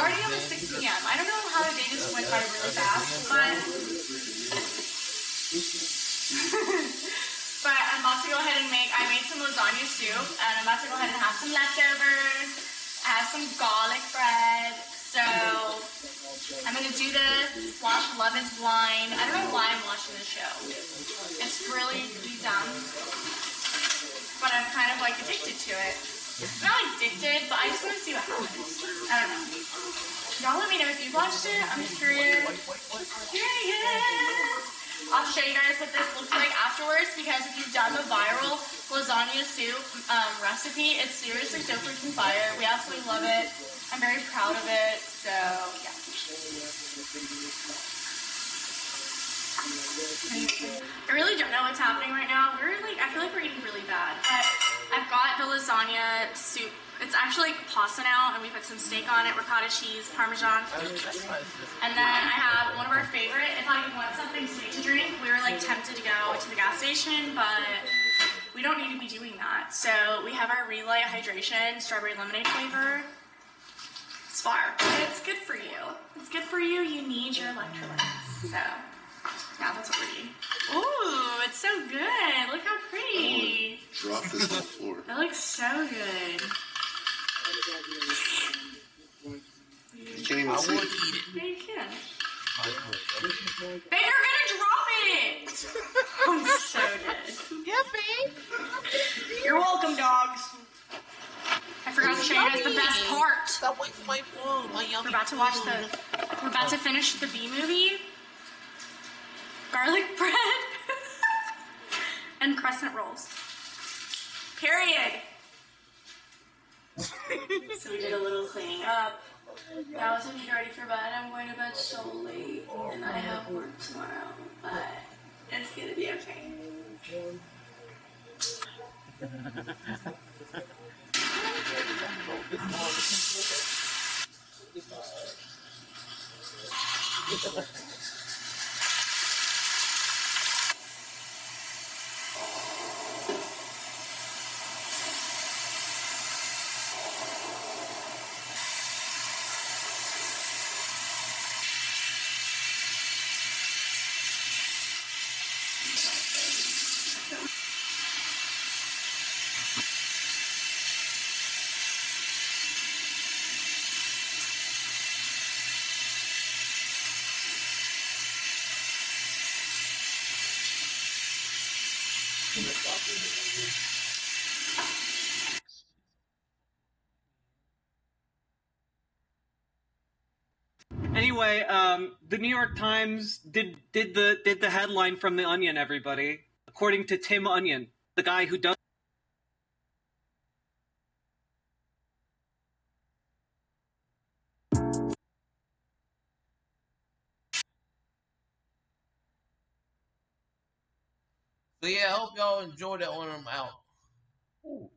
already almost 6 p.m. I don't know how the day just went by really fast, but but I'm about to go ahead and I made some lasagna soup, and I'm about to go ahead and have some leftovers. I have some garlic bread, so I'm gonna do this, watch Love is Blind. I don't know why I'm watching this show. It's really dumb, but I'm kind of like addicted to it. I'm not addicted, but I just want to see what happens. I don't know. Y'all let me know if you've watched it. I'm just curious. I'll show you guys what this looks like afterwards, because if you've done the viral lasagna soup recipe, it's seriously so freaking fire. We absolutely love it. I'm very proud of it. So yeah. I really don't know what's happening right now. I feel like we're eating really bad, but I've got the lasagna soup. It's actually like pasta now, and we put some steak on it, ricotta cheese, parmesan. And then I have one of our favorite, if I want something sweet to drink, we were like tempted to go to the gas station, but we don't need to be doing that. So we have our Relay Hydration strawberry lemonade flavor. It's fire. It's good for you. It's good for you. You need your electrolytes. So yeah, that's what we're eating. Ooh, it's so good. Look how pretty. Drop this on the floor. It looks so good. You can't even see it. Yeah, you can. Babe, you're gonna drop it! I'm so good. Yeah, babe. You're welcome, dogs. I forgot to show you guys the best part. Stop waiting for my food. We're about to watch we're about to finish the B movie. Garlic bread. And crescent rolls. Period. So we did a little cleaning up. Now it's getting ready for bed. I'm going to bed so late, and I have work tomorrow, but it's gonna be okay. Anyway, the New York Times did the headline from The Onion, everybody. According to Tim Onion, the guy who does. So yeah, I hope y'all enjoyed that one. I'm out. Ooh.